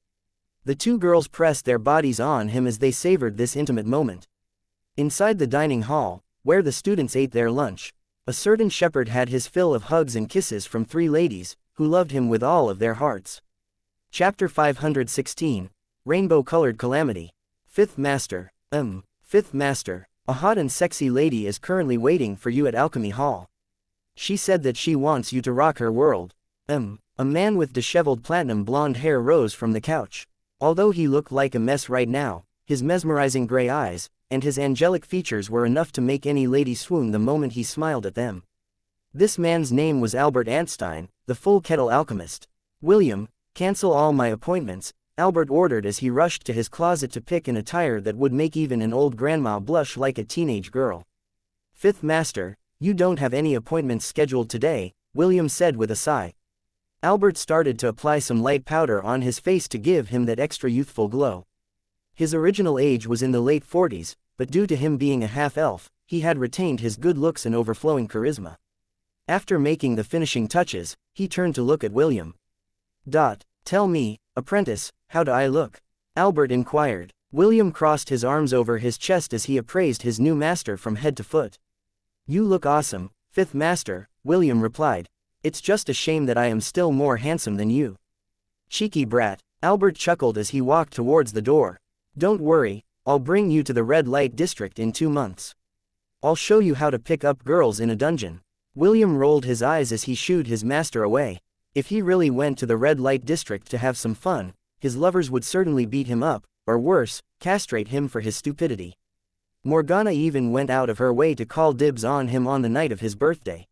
The two girls pressed their bodies on him as they savored this intimate moment. Inside the dining hall, where the students ate their lunch, a certain shepherd had his fill of hugs and kisses from 3 ladies, who loved him with all of their hearts. Chapter 516, Rainbow-Colored Calamity. Fifth Master, a hot and sexy lady is currently waiting for you at Alchemy Hall. She said that she wants you to rock her world. A man with disheveled platinum blonde hair rose from the couch. Although he looked like a mess right now, his mesmerizing gray eyes, and his angelic features were enough to make any lady swoon the moment he smiled at them. This man's name was Albert Anstein, the Full Kettle Alchemist. William, cancel all my appointments, Albert ordered as he rushed to his closet to pick an attire that would make even an old grandma blush like a teenage girl. Fifth Master, you don't have any appointments scheduled today, William said with a sigh. Albert started to apply some light powder on his face to give him that extra youthful glow. His original age was in the late 40s, but due to him being a half-elf, he had retained his good looks and overflowing charisma. After making the finishing touches, he turned to look at William. Tell me, apprentice, how do I look? Albert inquired. William crossed his arms over his chest as he appraised his new master from head to foot. You look awesome, Fifth Master, William replied. It's just a shame that I am still more handsome than you. Cheeky brat, Albert chuckled as he walked towards the door. Don't worry, I'll bring you to the red light district in 2 months. I'll show you how to pick up girls in a dungeon. William rolled his eyes as he shooed his master away. If he really went to the red light district to have some fun, his lovers would certainly beat him up, or worse, castrate him for his stupidity. Morgana even went out of her way to call dibs on him on the night of his birthday.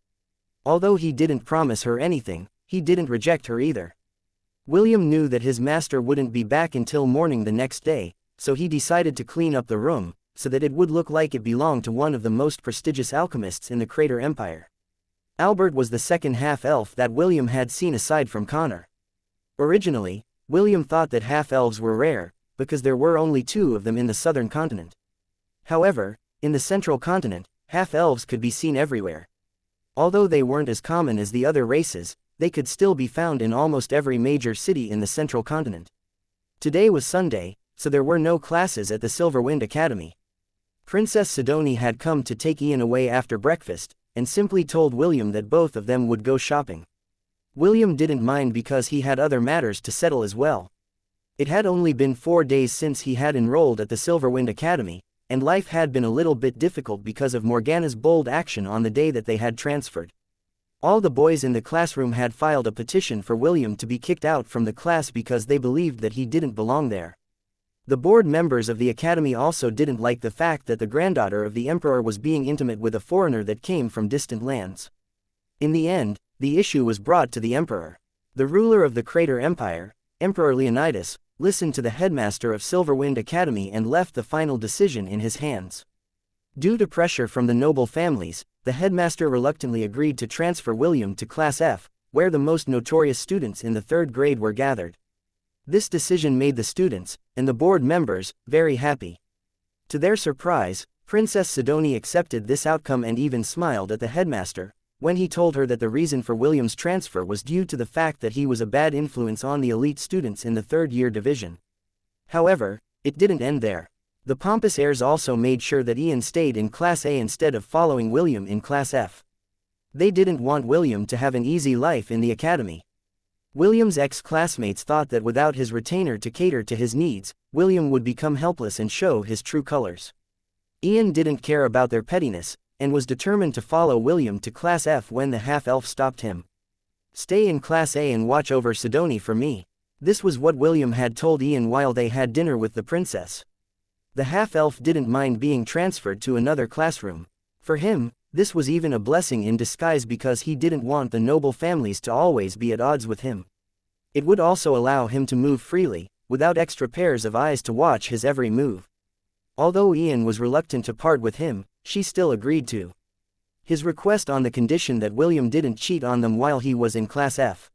Although he didn't promise her anything, he didn't reject her either. William knew that his master wouldn't be back until morning the next day, so he decided to clean up the room, so that it would look like it belonged to one of the most prestigious alchemists in the Crater Empire. Albert was the second half-elf that William had seen aside from Connor. Originally, William thought that half-elves were rare, because there were only 2 of them in the southern continent. However, in the central continent, half-elves could be seen everywhere. Although they weren't as common as the other races, they could still be found in almost every major city in the central continent. Today was Sunday, so there were no classes at the Silverwind Academy. Princess Sidoni had come to take Ian away after breakfast, and simply told William that both of them would go shopping. William didn't mind because he had other matters to settle as well. It had only been 4 days since he had enrolled at the Silverwind Academy, and life had been a little bit difficult because of Morgana's bold action on the day that they had transferred. All the boys in the classroom had filed a petition for William to be kicked out from the class because they believed that he didn't belong there. The board members of the academy also didn't like the fact that the granddaughter of the emperor was being intimate with a foreigner that came from distant lands. In the end, the issue was brought to the emperor. The ruler of the Crater Empire, Emperor Leonidas, listened to the headmaster of Silverwind Academy and left the final decision in his hands. Due to pressure from the noble families, the headmaster reluctantly agreed to transfer William to Class F, where the most notorious students in the 3rd grade were gathered. This decision made the students, and the board members, very happy. To their surprise, Princess Sidonie accepted this outcome and even smiled at the headmaster, when he told her that the reason for William's transfer was due to the fact that he was a bad influence on the elite students in the 3rd year division. However, it didn't end there. The pompous heirs also made sure that Ian stayed in Class A instead of following William in Class F. They didn't want William to have an easy life in the academy. William's ex-classmates thought that without his retainer to cater to his needs, William would become helpless and show his true colors. Ian didn't care about their pettiness, and was determined to follow William to Class F when the half-elf stopped him. "Stay in Class A and watch over Sidonie for me." This was what William had told Ian while they had dinner with the princess. The half-elf didn't mind being transferred to another classroom. For him, this was even a blessing in disguise because he didn't want the noble families to always be at odds with him. It would also allow him to move freely, without extra pairs of eyes to watch his every move. Although Ian was reluctant to part with him, she still agreed to his request on the condition that William didn't cheat on them while he was in Class F.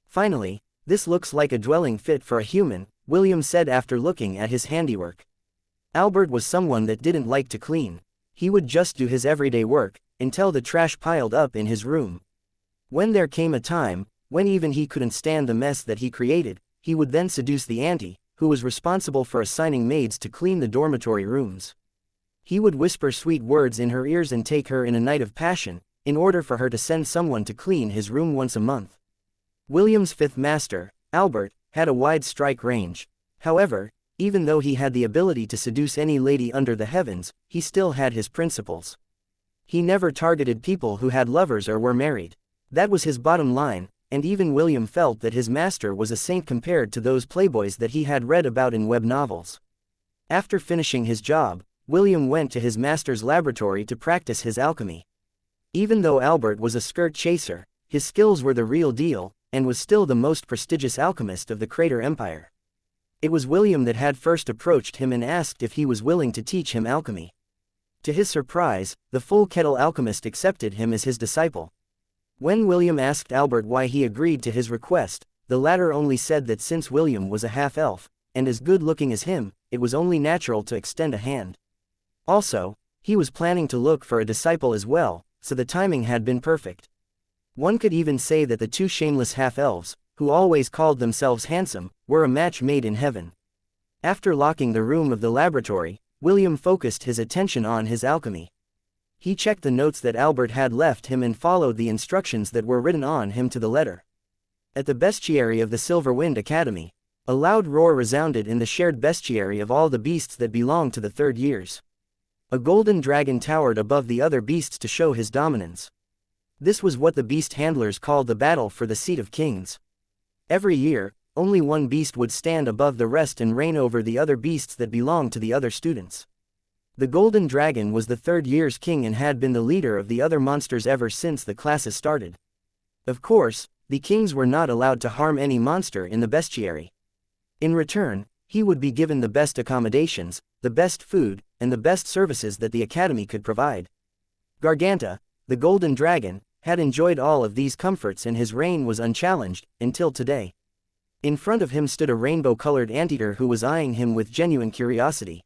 "Finally, this looks like a dwelling fit for a human," William said after looking at his handiwork. Albert was someone that didn't like to clean. He would just do his everyday work, until the trash piled up in his room. When there came a time, when even he couldn't stand the mess that he created, he would then seduce the auntie, who was responsible for assigning maids to clean the dormitory rooms. He would whisper sweet words in her ears and take her in a night of passion, in order for her to send someone to clean his room once a month. William's 5th master, Albert, had a wide strike range. However, even though he had the ability to seduce any lady under the heavens, he still had his principles. He never targeted people who had lovers or were married. That was his bottom line, and even William felt that his master was a saint compared to those playboys that he had read about in web novels. After finishing his job, William went to his master's laboratory to practice his alchemy. Even though Albert was a skirt chaser, his skills were the real deal, and was still the most prestigious alchemist of the Crater Empire. It was William that had first approached him and asked if he was willing to teach him alchemy. To his surprise, the Full Kettle alchemist accepted him as his disciple. When William asked Albert why he agreed to his request, the latter only said that since William was a half-elf, and as good-looking as him, it was only natural to extend a hand. Also, he was planning to look for a disciple as well, so the timing had been perfect. One could even say that the two shameless half-elves, who always called themselves handsome, were a match made in heaven. After locking the room of the laboratory, William focused his attention on his alchemy. He checked the notes that Albert had left him and followed the instructions that were written on him to the letter. At the bestiary of the Silverwind Academy, a loud roar resounded in the shared bestiary of all the beasts that belonged to the 3rd years. A golden dragon towered above the other beasts to show his dominance. This was what the beast handlers called the battle for the seat of kings. Every year, only one beast would stand above the rest and reign over the other beasts that belonged to the other students. The golden dragon was the 3rd year's king and had been the leader of the other monsters ever since the classes started. Of course, the kings were not allowed to harm any monster in the bestiary. In return, he would be given the best accommodations, the best food, and the best services that the academy could provide. Garganta, the golden dragon, had enjoyed all of these comforts and his reign was unchallenged, until today. In front of him stood a rainbow-colored anteater who was eyeing him with genuine curiosity.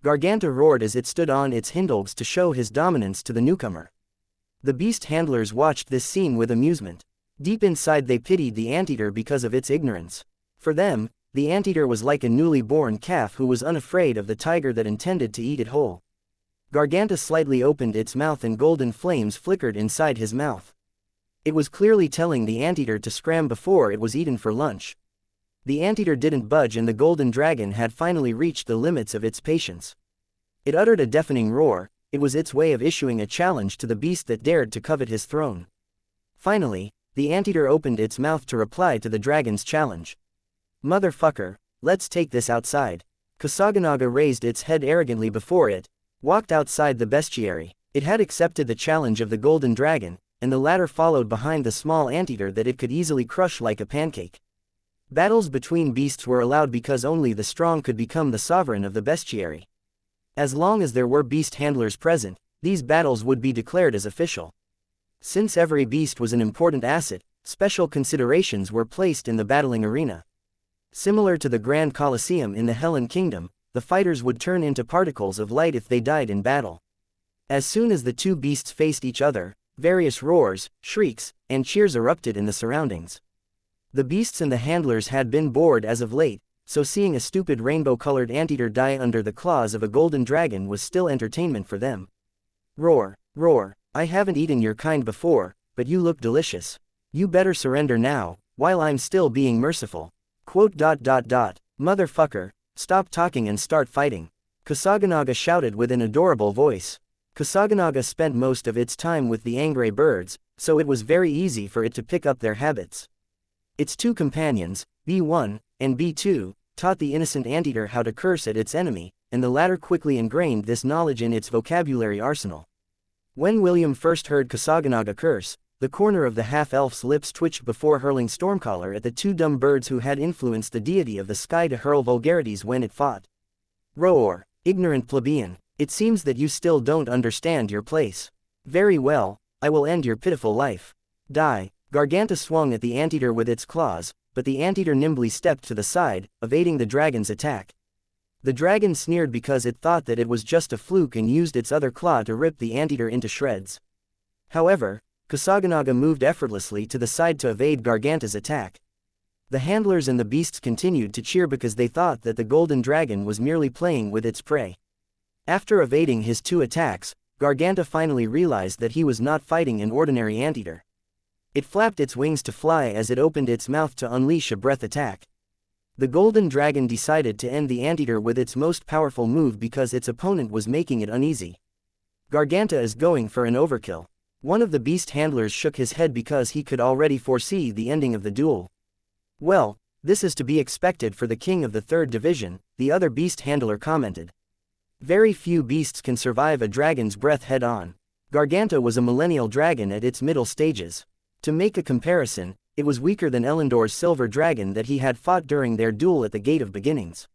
Garganta roared as it stood on its hindlegs to show his dominance to the newcomer. The beast handlers watched this scene with amusement. Deep inside they pitied the anteater because of its ignorance. For them, the anteater was like a newly born calf who was unafraid of the tiger that intended to eat it whole. Garganta slightly opened its mouth and golden flames flickered inside his mouth. It was clearly telling the anteater to scram before it was eaten for lunch. The anteater didn't budge and the golden dragon had finally reached the limits of its patience. It uttered a deafening roar. It was its way of issuing a challenge to the beast that dared to covet his throne. Finally, the anteater opened its mouth to reply to the dragon's challenge. Motherfucker, let's take this outside. Kusaganaga raised its head arrogantly before it, walked outside the bestiary. It had accepted the challenge of the golden dragon, and the latter followed behind the small anteater that it could easily crush like a pancake. Battles between beasts were allowed because only the strong could become the sovereign of the bestiary. As long as there were beast handlers present, these battles would be declared as official. Since every beast was an important asset, special considerations were placed in the battling arena. Similar to the Grand Colosseum in the Hellen Kingdom, the fighters would turn into particles of light if they died in battle. As soon as the two beasts faced each other, various roars, shrieks, and cheers erupted in the surroundings. The beasts and the handlers had been bored as of late, so seeing a stupid rainbow-colored anteater die under the claws of a golden dragon was still entertainment for them. Roar, roar, I haven't eaten your kind before, but you look delicious. You better surrender now, while I'm still being merciful. Motherfucker, stop talking and start fighting. Kusaganaga shouted with an adorable voice. Kusaganaga spent most of its time with the angry birds, so it was very easy for it to pick up their habits. Its two companions, B1 and B2, taught the innocent anteater how to curse at its enemy, and the latter quickly ingrained this knowledge in its vocabulary arsenal. When William first heard Kusaganaga curse, the corner of the half-elf's lips twitched before hurling Stormcaller at the two dumb birds who had influenced the deity of the sky to hurl vulgarities when it fought. Roar, ignorant plebeian, it seems that you still don't understand your place. Very well, I will end your pitiful life. Die. Garganta swung at the anteater with its claws, but the anteater nimbly stepped to the side, evading the dragon's attack. The dragon sneered because it thought that it was just a fluke and used its other claw to rip the anteater into shreds. However, Kusaganaga moved effortlessly to the side to evade Garganta's attack. The handlers and the beasts continued to cheer because they thought that the golden dragon was merely playing with its prey. After evading his two attacks, Garganta finally realized that he was not fighting an ordinary anteater. It flapped its wings to fly as it opened its mouth to unleash a breath attack. The golden dragon decided to end the anteater with its most powerful move because its opponent was making it uneasy. Garganta is going for an overkill. One of the beast handlers shook his head because he could already foresee the ending of the duel. Well, this is to be expected for the king of the third division, the other beast handler commented. Very few beasts can survive a dragon's breath head-on. Garganta was a millennial dragon at its middle stages. To make a comparison, it was weaker than Elendor's silver dragon that he had fought during their duel at the Gate of Beginnings.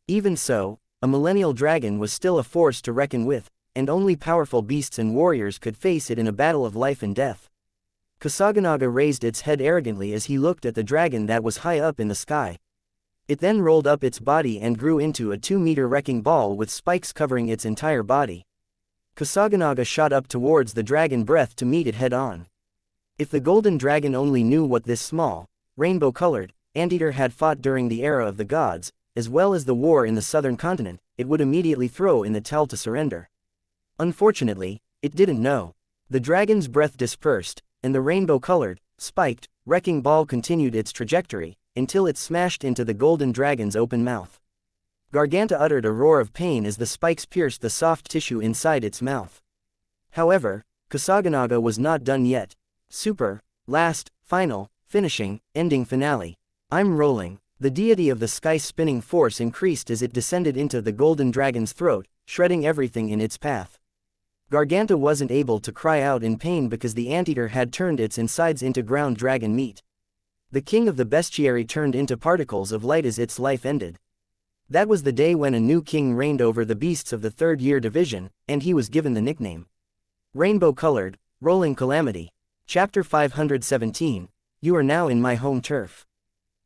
Even so, a millennial dragon was still a force to reckon with, and only powerful beasts and warriors could face it in a battle of life and death. Kusaganaga raised its head arrogantly as he looked at the dragon that was high up in the sky. It then rolled up its body and grew into a 2-meter wrecking ball with spikes covering its entire body. Kusaganaga shot up towards the dragon breath to meet it head-on. If the golden dragon only knew what this small, rainbow-colored, anteater had fought during the era of the gods, as well as the war in the southern continent, it would immediately throw in the towel to surrender. Unfortunately, it didn't know. The dragon's breath dispersed, and the rainbow-colored, spiked, wrecking ball continued its trajectory, until it smashed into the golden dragon's open mouth. Garganta uttered a roar of pain as the spikes pierced the soft tissue inside its mouth. However, Kusaganaga was not done yet. Super, last, final, finishing, ending finale. I'm rolling. The deity of the sky spinning force increased as it descended into the golden dragon's throat, shredding everything in its path. Garganta wasn't able to cry out in pain because the anteater had turned its insides into ground dragon meat. The king of the bestiary turned into particles of light as its life ended. That was the day when a new king reigned over the beasts of the third-year division, and he was given the nickname Rainbow-Colored, Rolling Calamity. Chapter 517, You are now in my home turf.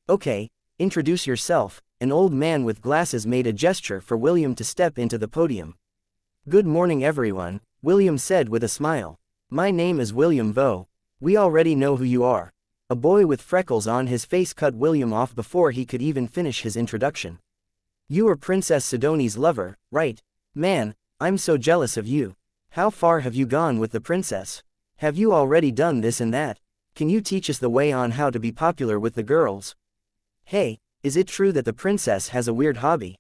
Okay, introduce yourself. An old man with glasses made a gesture for William to step into the podium. Good morning everyone, William said with a smile. My name is William Vo. We already know who you are. A boy with freckles on his face cut William off before he could even finish his introduction. You are Princess Sidoni's lover, right? Man, I'm so jealous of you. How far have you gone with the princess? Have you already done this and that? Can you teach us the way on how to be popular with the girls? Hey, is it true that the princess has a weird hobby?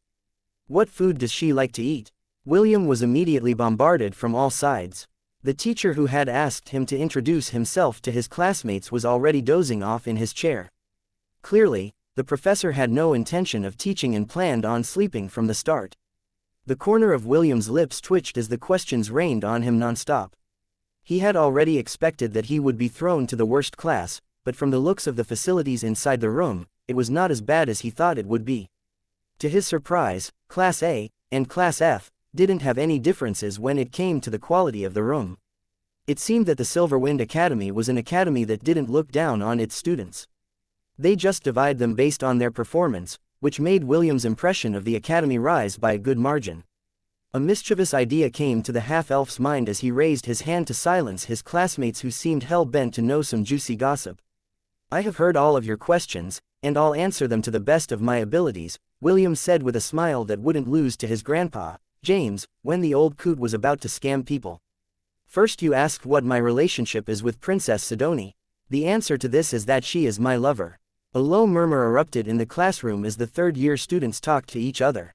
What food does she like to eat? William was immediately bombarded from all sides. The teacher who had asked him to introduce himself to his classmates was already dozing off in his chair. Clearly, the professor had no intention of teaching and planned on sleeping from the start. The corner of William's lips twitched as the questions rained on him non-stop. He had already expected that he would be thrown to the worst class, but from the looks of the facilities inside the room, it was not as bad as he thought it would be. To his surprise, Class A and Class F didn't have any differences when it came to the quality of the room. It seemed that the Silverwind Academy was an academy that didn't look down on its students. They just divided them based on their performance, which made William's impression of the academy rise by a good margin. A mischievous idea came to the half-elf's mind as he raised his hand to silence his classmates who seemed hell-bent to know some juicy gossip. "I have heard all of your questions, and I'll answer them to the best of my abilities," William said with a smile that wouldn't lose to his grandpa, James, when the old coot was about to scam people. "First you asked what my relationship is with Princess Sidoni. The answer to this is that she is my lover." A low murmur erupted in the classroom as the third-year students talked to each other.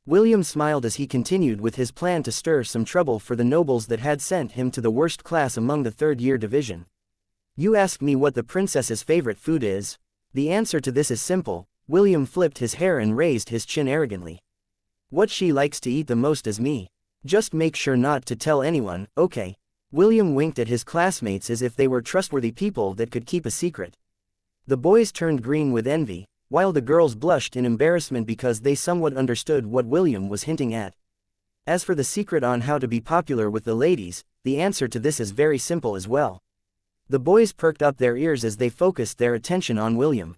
William smiled as he continued with his plan to stir some trouble for the nobles that had sent him to the worst class among the third-year division. "You asked me what the princess's favorite food is. The answer to this is simple." William flipped his hair and raised his chin arrogantly. "What she likes to eat the most is me. Just make sure not to tell anyone, okay?" William winked at his classmates as if they were trustworthy people that could keep a secret. The boys turned green with envy, while the girls blushed in embarrassment because they somewhat understood what William was hinting at. As for the secret on how to be popular with the ladies, the answer to this is very simple as well. The boys perked up their ears as they focused their attention on William.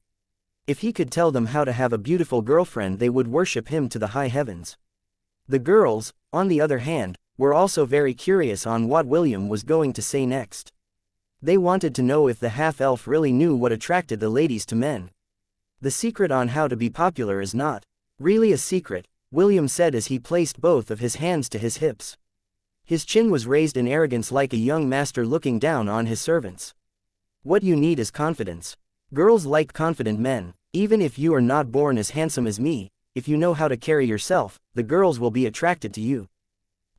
If he could tell them how to have a beautiful girlfriend, they would worship him to the high heavens. The girls, on the other hand, were also very curious on what William was going to say next. They wanted to know if the half-elf really knew what attracted the ladies to men. "The secret on how to be popular is not really a secret," William said as he placed both of his hands to his hips. His chin was raised in arrogance like a young master looking down on his servants. "What you need is confidence. Girls like confident men. Even if you are not born as handsome as me, if you know how to carry yourself, the girls will be attracted to you."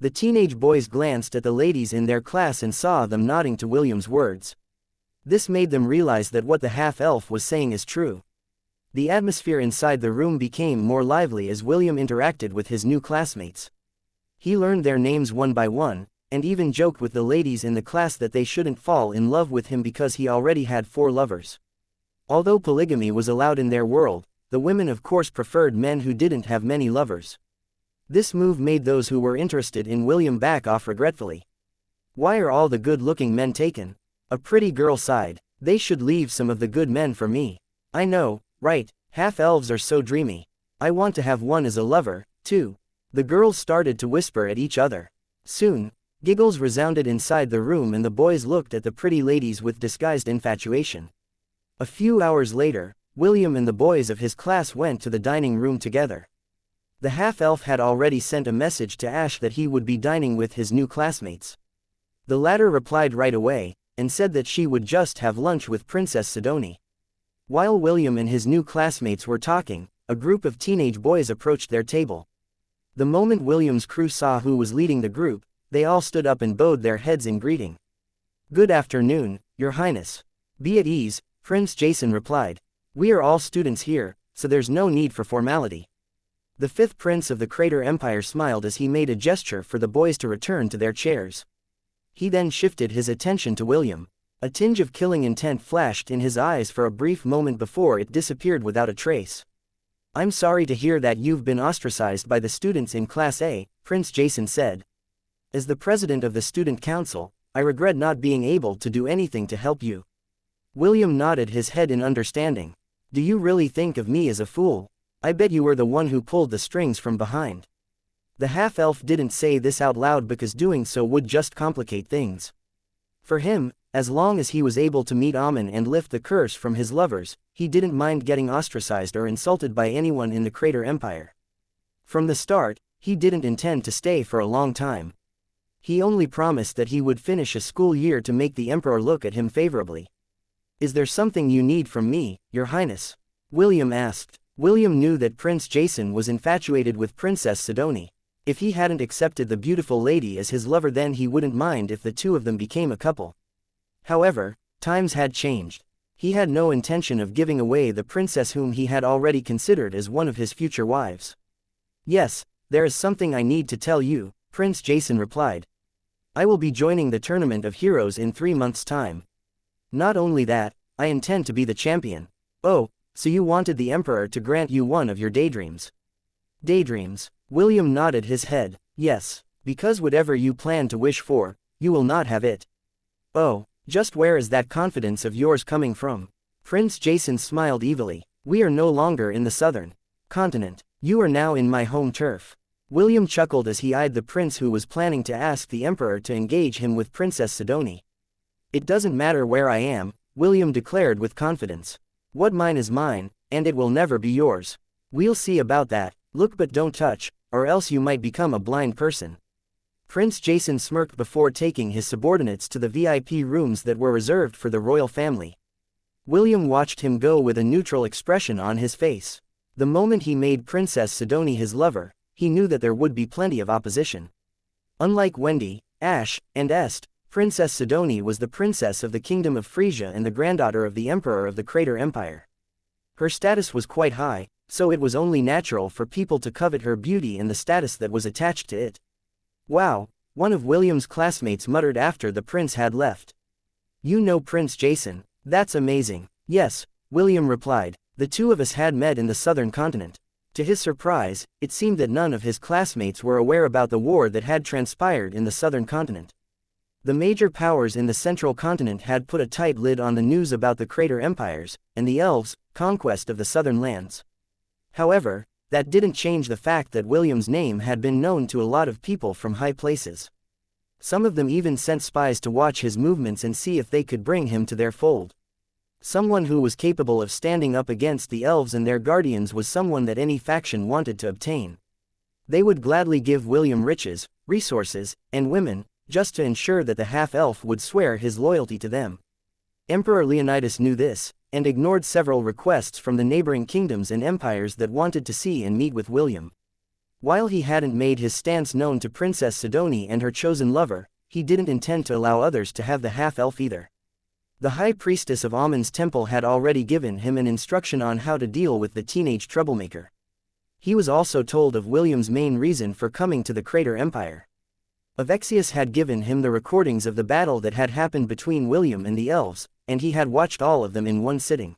The teenage boys glanced at the ladies in their class and saw them nodding to William's words. This made them realize that what the half-elf was saying is true. The atmosphere inside the room became more lively as William interacted with his new classmates. He learned their names one by one, and even joked with the ladies in the class that they shouldn't fall in love with him because he already had 4 lovers. Although polygamy was allowed in their world, the women of course preferred men who didn't have many lovers. This move made those who were interested in William back off regretfully. "Why are all the good-looking men taken?" A pretty girl sighed. "They should leave some of the good men for me." "I know, right? Half-elves are so dreamy. I want to have one as a lover, too." The girls started to whisper at each other. Soon, giggles resounded inside the room and the boys looked at the pretty ladies with disguised infatuation. A few hours later, William and the boys of his class went to the dining room together. The half-elf had already sent a message to Ash that he would be dining with his new classmates. The latter replied right away, and said that she would just have lunch with Princess Sidoni. While William and his new classmates were talking, a group of teenage boys approached their table. The moment William's crew saw who was leading the group, they all stood up and bowed their heads in greeting. "Good afternoon, Your Highness." "Be at ease," Prince Jason replied. "We are all students here, so there's no need for formality." The 5th prince of the Crater Empire smiled as he made a gesture for the boys to return to their chairs. He then shifted his attention to William. A tinge of killing intent flashed in his eyes for a brief moment before it disappeared without a trace. "I'm sorry to hear that you've been ostracized by the students in Class A," Prince Jason said. "As the president of the student council, I regret not being able to do anything to help you." William nodded his head in understanding. "Do you really think of me as a fool? I bet you were the one who pulled the strings from behind." The half-elf didn't say this out loud because doing so would just complicate things. For him, as long as he was able to meet Amen and lift the curse from his lovers, he didn't mind getting ostracized or insulted by anyone in the Crater Empire. From the start, he didn't intend to stay for a long time. He only promised that he would finish a school year to make the Emperor look at him favorably. "Is there something you need from me, Your Highness?" William asked. William knew that Prince Jason was infatuated with Princess Sidoni. If he hadn't accepted the beautiful lady as his lover, then he wouldn't mind if the two of them became a couple. However, times had changed. He had no intention of giving away the princess whom he had already considered as one of his future wives. Yes, there is something I need to tell you, Prince Jason replied. I will be joining the Tournament of Heroes in 3 months' time. Not only that, I intend to be the champion. Oh, so you wanted the Emperor to grant you one of your daydreams. Daydreams? William nodded his head. Yes, because whatever you plan to wish for, you will not have it. Oh, just where is that confidence of yours coming from? Prince Jason smiled evilly. We are no longer in the southern continent. You are now in my home turf. William chuckled as he eyed the prince who was planning to ask the Emperor to engage him with Princess Sidonie. It doesn't matter where I am, William declared with confidence. What mine is mine, and it will never be yours. We'll see about that. Look but don't touch, or else you might become a blind person. Prince Jason smirked before taking his subordinates to the VIP rooms that were reserved for the royal family. William watched him go with a neutral expression on his face. The moment he made Princess Sidonie his lover, he knew that there would be plenty of opposition. Unlike Wendy, Ash, and Est, Princess Sidonie was the princess of the Kingdom of Frisia and the granddaughter of the Emperor of the Crater Empire. Her status was quite high, so it was only natural for people to covet her beauty and the status that was attached to it. Wow, one of William's classmates muttered after the prince had left. You know Prince Jason, that's amazing. Yes, William replied. The two of us had met in the southern continent. To his surprise, it seemed that none of his classmates were aware about the war that had transpired in the southern continent. The major powers in the central continent had put a tight lid on the news about the Crater Empires, and the elves' conquest of the southern lands. However, that didn't change the fact that William's name had been known to a lot of people from high places. Some of them even sent spies to watch his movements and see if they could bring him to their fold. Someone who was capable of standing up against the elves and their guardians was someone that any faction wanted to obtain. They would gladly give William riches, resources, and women, just to ensure that the half-elf would swear his loyalty to them. Emperor Leonidas knew this, and ignored several requests from the neighboring kingdoms and empires that wanted to see and meet with William. While he hadn't made his stance known to Princess Sidonie and her chosen lover, he didn't intend to allow others to have the half-elf either. The High Priestess of Amun's temple had already given him an instruction on how to deal with the teenage troublemaker. He was also told of William's main reason for coming to the Crater Empire. Avexius had given him the recordings of the battle that had happened between William and the elves, and he had watched all of them in one sitting.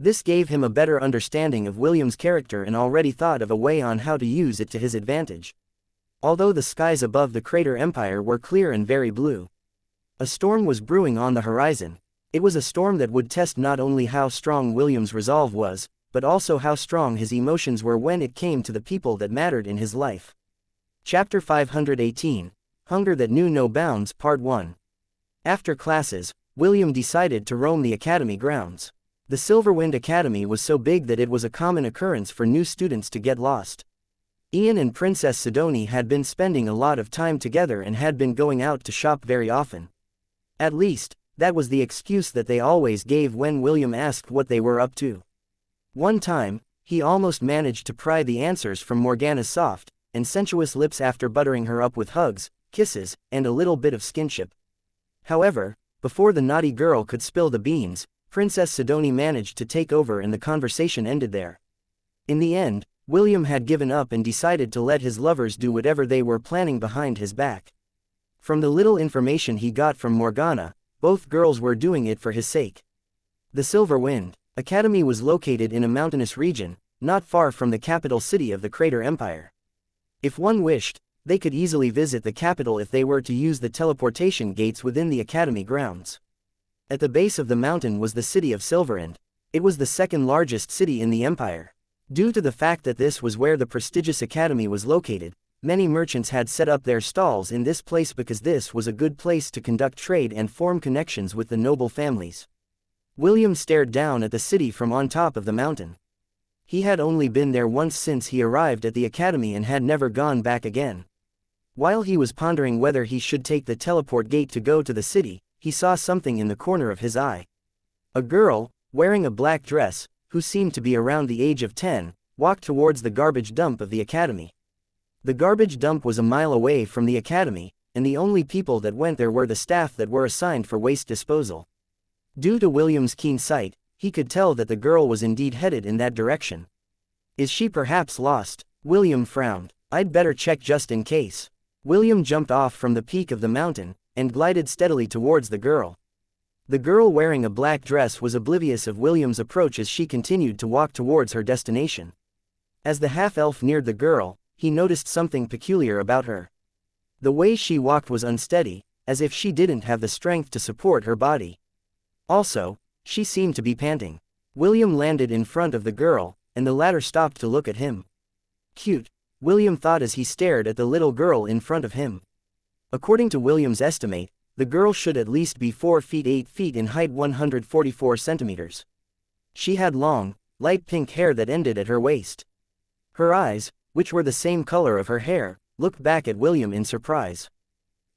This gave him a better understanding of William's character and already thought of a way on how to use it to his advantage. Although the skies above the Crater Empire were clear and very blue, a storm was brewing on the horizon. It was a storm that would test not only how strong William's resolve was, but also how strong his emotions were when it came to the people that mattered in his life. Chapter 518, Hunger That Knew No Bounds, Part 1. After classes, William decided to roam the academy grounds. The Silverwind Academy was so big that it was a common occurrence for new students to get lost. Ian and Princess Sidonie had been spending a lot of time together and had been going out to shop very often. At least, that was the excuse that they always gave when William asked what they were up to. One time, he almost managed to pry the answers from Morgana's soft and sensuous lips after buttering her up with hugs, kisses, and a little bit of skinship. However, before the naughty girl could spill the beans, Princess Sidonie managed to take over and the conversation ended there. In the end, William had given up and decided to let his lovers do whatever they were planning behind his back. From the little information he got from Morgana, both girls were doing it for his sake. The Silverwind Academy was located in a mountainous region, not far from the capital city of the Crater Empire. If one wished, they could easily visit the capital if they were to use the teleportation gates within the academy grounds. At the base of the mountain was the city of Silverend. It was the second largest city in the empire. Due to the fact that this was where the prestigious academy was located, many merchants had set up their stalls in this place because this was a good place to conduct trade and form connections with the noble families. William stared down at the city from on top of the mountain. He had only been there once since he arrived at the academy and had never gone back again. While he was pondering whether he should take the teleport gate to go to the city, he saw something in the corner of his eye. A girl, wearing a black dress, who seemed to be around the age of 10, walked towards the garbage dump of the academy. The garbage dump was a mile away from the academy, and the only people that went there were the staff that were assigned for waste disposal. Due to William's keen sight, he could tell that the girl was indeed headed in that direction. Is she perhaps lost? William frowned. I'd better check just in case. William jumped off from the peak of the mountain, and glided steadily towards the girl. The girl wearing a black dress was oblivious of William's approach as she continued to walk towards her destination. As the half-elf neared the girl, he noticed something peculiar about her. The way she walked was unsteady, as if she didn't have the strength to support her body. Also, she seemed to be panting. William landed in front of the girl, and the latter stopped to look at him. Cute, William thought as he stared at the little girl in front of him. According to William's estimate, the girl should at least be 4 feet 8 feet in height, 144 centimeters. She had long, light pink hair that ended at her waist. Her eyes, which were the same color of her hair, looked back at William in surprise.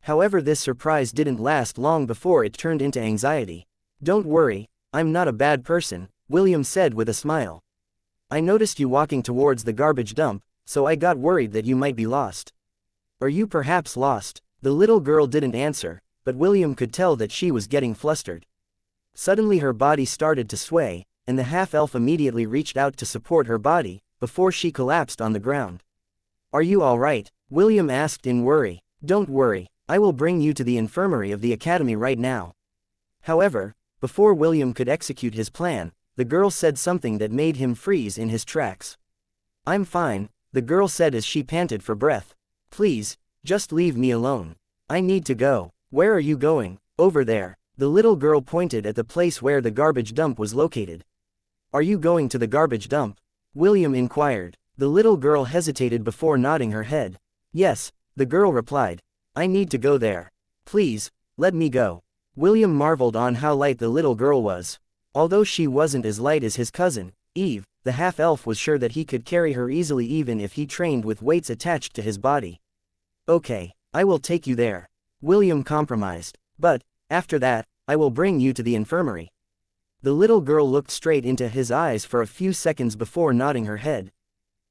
However, this surprise didn't last long before it turned into anxiety. Don't worry, I'm not a bad person, William said with a smile. I noticed you walking towards the garbage dump, so I got worried that you might be lost. Are you perhaps lost? The little girl didn't answer, but William could tell that she was getting flustered. Suddenly her body started to sway, and the half-elf immediately reached out to support her body, before she collapsed on the ground. Are you all right? William asked in worry. Don't worry, I will bring you to the infirmary of the academy right now. However, before William could execute his plan, the girl said something that made him freeze in his tracks. I'm fine, the girl said as she panted for breath. Please, just leave me alone. I need to go. Where are you going? Over there. The little girl pointed at the place where the garbage dump was located. Are you going to the garbage dump? William inquired. The little girl hesitated before nodding her head. Yes, the girl replied. I need to go there. Please, let me go. William marveled on how light the little girl was. Although she wasn't as light as his cousin, Eve, the half-elf was sure that he could carry her easily even if he trained with weights attached to his body. Okay, I will take you there. William compromised. But, after that, I will bring you to the infirmary. The little girl looked straight into his eyes for a few seconds before nodding her head.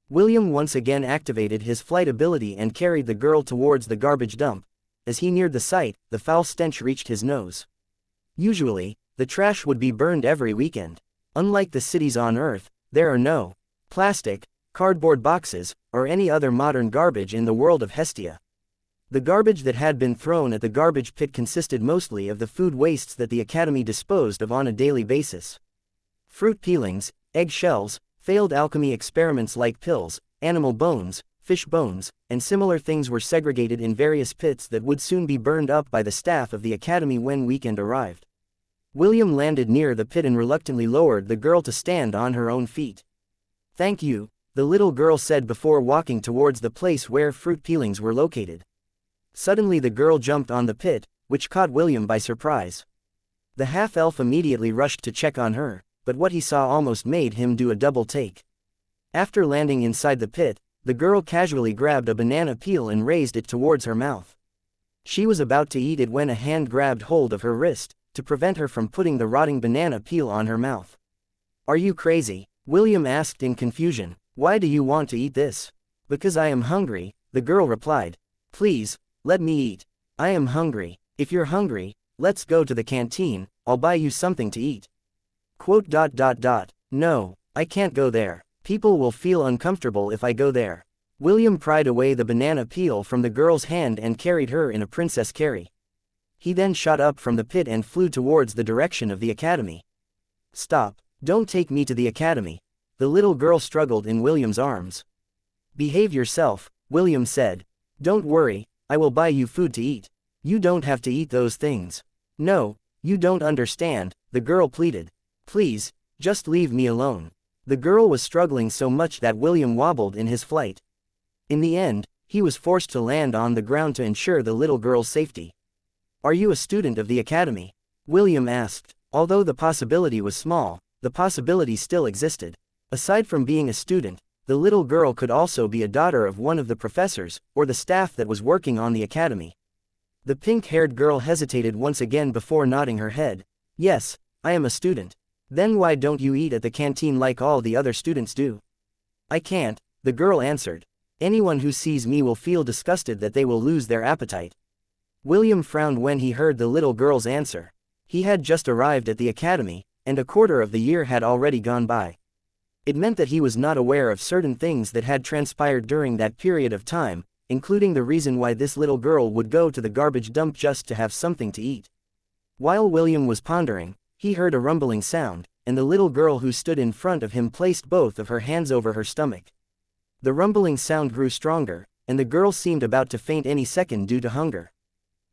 William once again activated his flight ability and carried the girl towards the garbage dump. As he neared the site, the foul stench reached his nose. Usually, the trash would be burned every weekend. Unlike the cities on Earth, there are no plastic, cardboard boxes, or any other modern garbage in the world of Hestia. The garbage that had been thrown at the garbage pit consisted mostly of the food wastes that the Academy disposed of on a daily basis. Fruit peelings, egg shells, failed alchemy experiments like pills, animal bones, fish bones, and similar things were segregated in various pits that would soon be burned up by the staff of the Academy when weekend arrived. William landed near the pit and reluctantly lowered the girl to stand on her own feet. Thank you, the little girl said before walking towards the place where fruit peelings were located. Suddenly the girl jumped on the pit, which caught William by surprise. The half-elf immediately rushed to check on her, but what he saw almost made him do a double take. After landing inside the pit, the girl casually grabbed a banana peel and raised it towards her mouth. She was about to eat it when a hand grabbed hold of her wrist, to prevent her from putting the rotting banana peel on her mouth. Are you crazy? William asked in confusion. Why do you want to eat this? Because I am hungry, the girl replied. Please, let me eat. I am hungry. If you're hungry, let's go to the canteen, I'll buy you something to eat. No, I can't go there. People will feel uncomfortable if I go there. William pried away the banana peel from the girl's hand and carried her in a princess carry. He then shot up from the pit and flew towards the direction of the academy. Stop, don't take me to the academy. The little girl struggled in William's arms. Behave yourself, William said. Don't worry, I will buy you food to eat. You don't have to eat those things. No, you don't understand, the girl pleaded. Please, just leave me alone. The girl was struggling so much that William wobbled in his flight. In the end, he was forced to land on the ground to ensure the little girl's safety. Are you a student of the academy? William asked. Although the possibility was small, the possibility still existed. Aside from being a student, the little girl could also be a daughter of one of the professors, or the staff that was working on the academy. The pink-haired girl hesitated once again before nodding her head. Yes, I am a student. Then why don't you eat at the canteen like all the other students do? I can't, the girl answered. Anyone who sees me will feel disgusted that they will lose their appetite. William frowned when he heard the little girl's answer. He had just arrived at the academy, and a quarter of the year had already gone by. It meant that he was not aware of certain things that had transpired during that period of time, including the reason why this little girl would go to the garbage dump just to have something to eat. While William was pondering, he heard a rumbling sound, and the little girl who stood in front of him placed both of her hands over her stomach. The rumbling sound grew stronger, and the girl seemed about to faint any second due to hunger.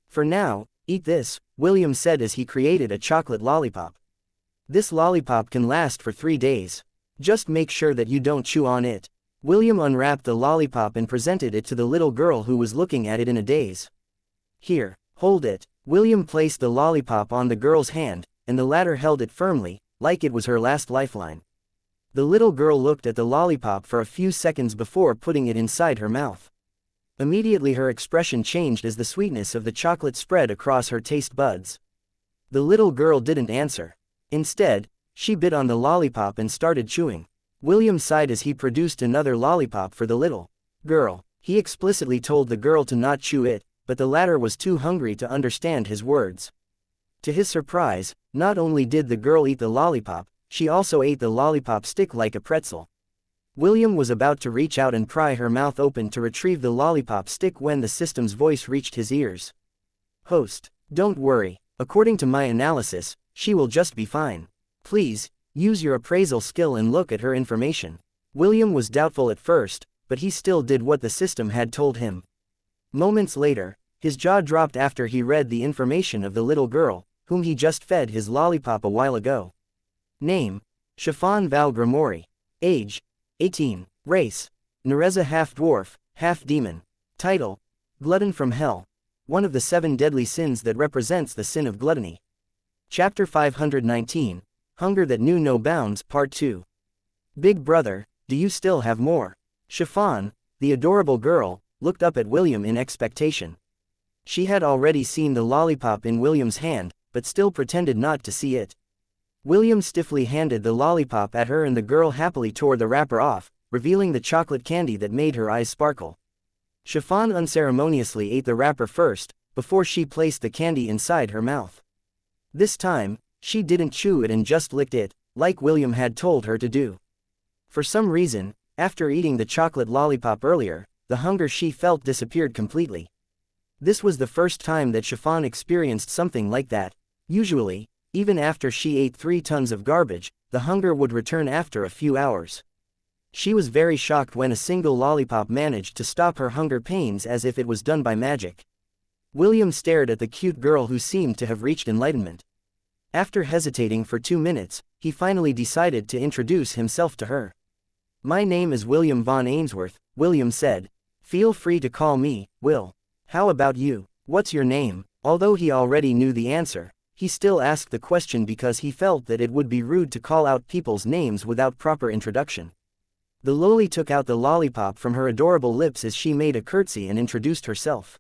"For now, eat this," William said as he created a chocolate lollipop. "This lollipop can last for 3 days. Just make sure that you don't chew on it." William unwrapped the lollipop and presented it to the little girl who was looking at it in a daze. "Here, hold it." William placed the lollipop on the girl's hand, and the latter held it firmly, like it was her last lifeline. The little girl looked at the lollipop for a few seconds before putting it inside her mouth. Immediately her expression changed as the sweetness of the chocolate spread across her taste buds. The little girl didn't answer. Instead, she bit on the lollipop and started chewing. William sighed as he produced another lollipop for the little girl. He explicitly told the girl to not chew it, but the latter was too hungry to understand his words. To his surprise, not only did the girl eat the lollipop, she also ate the lollipop stick like a pretzel. William was about to reach out and pry her mouth open to retrieve the lollipop stick when the system's voice reached his ears. "Host, don't worry. According to my analysis, she will just be fine. Please, use your appraisal skill and look at her information." William was doubtful at first, but he still did what the system had told him. Moments later, his jaw dropped after he read the information of the little girl, whom he just fed his lollipop a while ago. Name: Chiffon Val Grimori. Age: 18. Race: Nereza half-dwarf, half-demon. Title: Glutton from Hell. One of the 7 deadly sins that represents the sin of gluttony. Chapter 519, Hunger That Knew No Bounds, Part 2. "Big brother, do you still have more?" Chiffon, the adorable girl, looked up at William in expectation. She had already seen the lollipop in William's hand, but still pretended not to see it. William stiffly handed the lollipop at her and the girl happily tore the wrapper off, revealing the chocolate candy that made her eyes sparkle. Chiffon unceremoniously ate the wrapper first, before she placed the candy inside her mouth. This time, she didn't chew it and just licked it, like William had told her to do. For some reason, after eating the chocolate lollipop earlier, the hunger she felt disappeared completely. This was the first time that Chiffon experienced something like that. Usually, even after she ate 3 tons of garbage, the hunger would return after a few hours. She was very shocked when a single lollipop managed to stop her hunger pains as if it was done by magic. William stared at the cute girl who seemed to have reached enlightenment. After hesitating for 2 minutes, he finally decided to introduce himself to her. "My name is William Von Ainsworth," William said. "Feel free to call me Will. How about you? What's your name?" Although he already knew the answer, he still asked the question because he felt that it would be rude to call out people's names without proper introduction. The loli took out the lollipop from her adorable lips as she made a curtsy and introduced herself.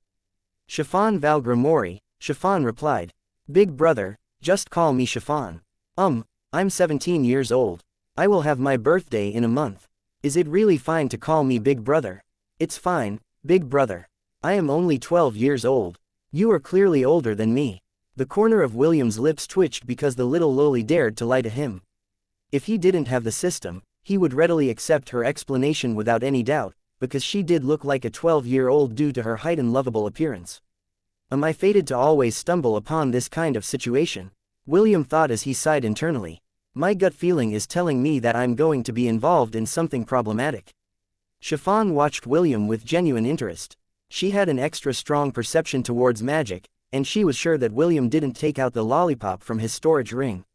"Chiffon Val Grimori," Chiffon replied. "Big brother, just call me Chiffon. I'm 17 years old. I will have my birthday in a month. Is it really fine to call me big brother?" "It's fine, big brother. I am only 12 years old. You are clearly older than me." The corner of William's lips twitched because the little loli dared to lie to him. If he didn't have the system, he would readily accept her explanation without any doubt, because she did look like a 12-year-old due to her height and lovable appearance. Am I fated to always stumble upon this kind of situation? William thought as he sighed internally. My gut feeling is telling me that I'm going to be involved in something problematic. Chiffon watched William with genuine interest. She had an extra strong perception towards magic, and she was sure that William didn't take out the lollipop from his storage ring.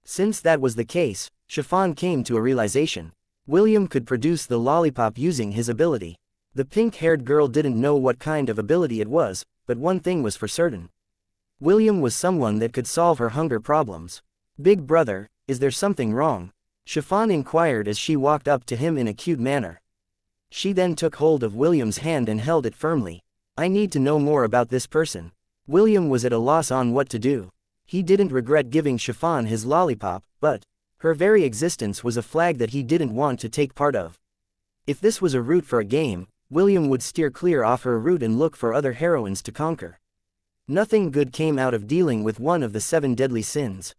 Since that was the case, Chiffon came to a realization. William could produce the lollipop using his ability. The pink-haired girl didn't know what kind of ability it was, but one thing was for certain. William was someone that could solve her hunger problems. "Big brother, is there something wrong?" Chiffon inquired as she walked up to him in a cute manner. She then took hold of William's hand and held it firmly. "I need to know more about this person." William was at a loss on what to do. He didn't regret giving Chiffon his lollipop, but her very existence was a flag that he didn't want to take part of. If this was a route for a game, William would steer clear off her route and look for other heroines to conquer. Nothing good came out of dealing with one of the 7 deadly sins.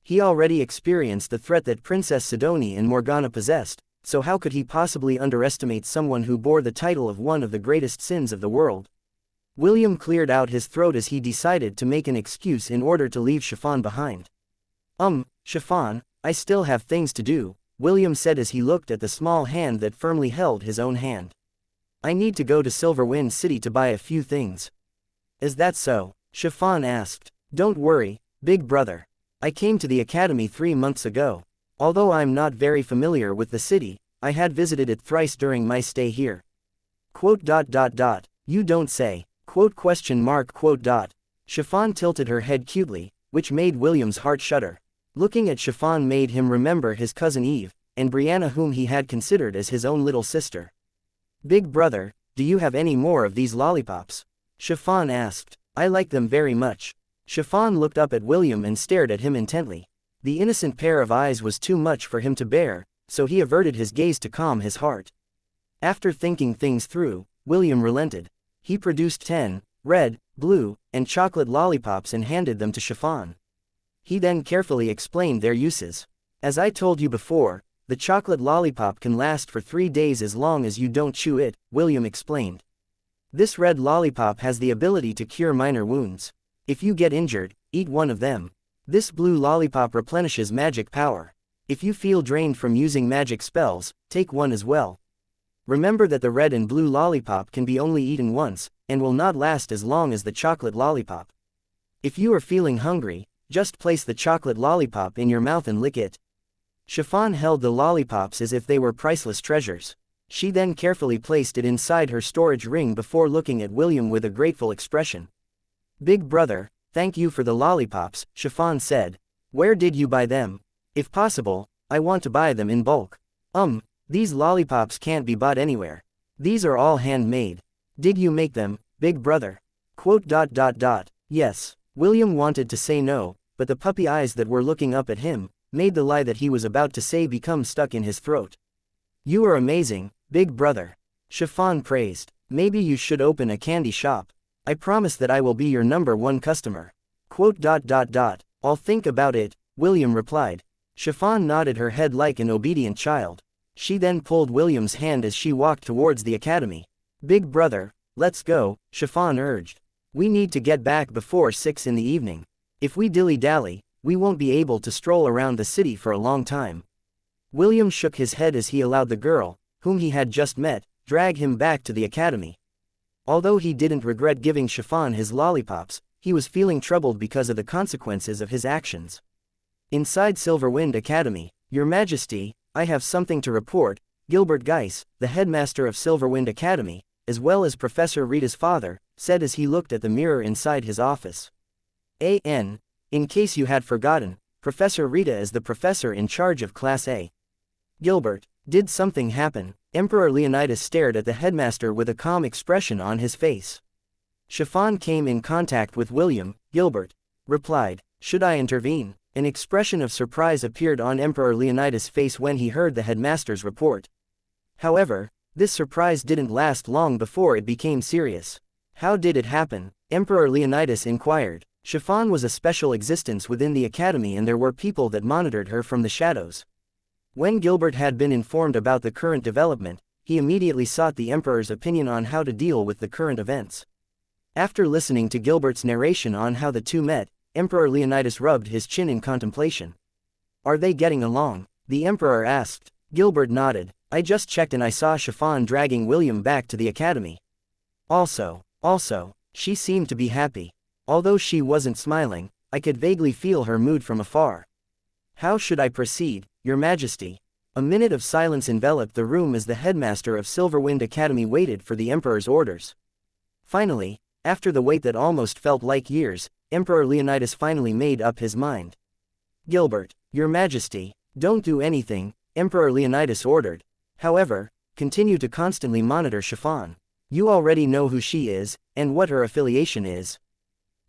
He already experienced the threat that Princess Sidonie and Morgana possessed, so how could he possibly underestimate someone who bore the title of one of the greatest sins of the world? William cleared out his throat as he decided to make an excuse in order to leave Chiffon behind. Chiffon, I still have things to do, William said as he looked at the small hand that firmly held his own hand. I need to go to Silverwind City to buy a few things. Is that so? Chiffon asked. Don't worry, big brother. I came to the academy 3 months ago. Although I'm not very familiar with the city, I had visited it thrice during my stay here. You don't say. Chiffon tilted her head cutely, which made William's heart shudder. Looking at Chiffon made him remember his cousin Eve, and Brianna whom he had considered as his own little sister. Big brother, do you have any more of these lollipops? Chiffon asked. I like them very much. Chiffon looked up at William and stared at him intently. The innocent pair of eyes was too much for him to bear, so he averted his gaze to calm his heart. After thinking things through, William relented. He produced 10 red, blue, and chocolate lollipops and handed them to Chiffon. He then carefully explained their uses. As I told you before, the chocolate lollipop can last for 3 days as long as you don't chew it, William explained. This red lollipop has the ability to cure minor wounds. If you get injured, eat one of them. This blue lollipop replenishes magic power. If you feel drained from using magic spells, take one as well. Remember that the red and blue lollipop can be only eaten once, and will not last as long as the chocolate lollipop. If you are feeling hungry, just place the chocolate lollipop in your mouth and lick it. Chiffon held the lollipops as if they were priceless treasures. She then carefully placed it inside her storage ring before looking at William with a grateful expression. Big brother, thank you for the lollipops, Chiffon said. Where did you buy them? If possible, I want to buy them in bulk. These lollipops can't be bought anywhere. These are all handmade. Did you make them, big brother? Yes. William wanted to say no, but the puppy eyes that were looking up at him made the lie that he was about to say become stuck in his throat. You are amazing, big brother. Chiffon praised. Maybe you should open a candy shop. I promise that I will be your #1 customer. I'll think about it, William replied. Chiffon nodded her head like an obedient child. She then pulled William's hand as she walked towards the academy. Big brother, let's go, Chiffon urged. We need to get back before 6 in the evening. If we dilly-dally, we won't be able to stroll around the city for a long time. William shook his head as he allowed the girl, whom he had just met, drag him back to the academy. Although he didn't regret giving Chiffon his lollipops, he was feeling troubled because of the consequences of his actions. Inside Silverwind Academy, Your Majesty, I have something to report, Gilbert Geiss, the headmaster of Silverwind Academy, as well as Professor Rita's father, said as he looked at the mirror inside his office. In case you had forgotten, Professor Rita is the professor in charge of Class A. Gilbert, did something happen? Emperor Leonidas stared at the headmaster with a calm expression on his face. Chiffon came in contact with William, Gilbert replied. Should I intervene? An expression of surprise appeared on Emperor Leonidas' face when he heard the headmaster's report. However, this surprise didn't last long before it became serious. How did it happen? Emperor Leonidas inquired. Chiffon was a special existence within the academy and there were people that monitored her from the shadows. When Gilbert had been informed about the current development, he immediately sought the emperor's opinion on how to deal with the current events. After listening to Gilbert's narration on how the two met, Emperor Leonidas rubbed his chin in contemplation. Are they getting along? The emperor asked. Gilbert nodded. I just checked and I saw Chiffon dragging William back to the academy. Also, she seemed to be happy. Although she wasn't smiling, I could vaguely feel her mood from afar. How should I proceed, Your Majesty? A minute of silence enveloped the room as the headmaster of Silverwind Academy waited for the emperor's orders. Finally, after the wait that almost felt like years, Emperor Leonidas finally made up his mind. Gilbert, Your Majesty, don't do anything, Emperor Leonidas ordered. However, continue to constantly monitor Chiffon. You already know who she is, and what her affiliation is.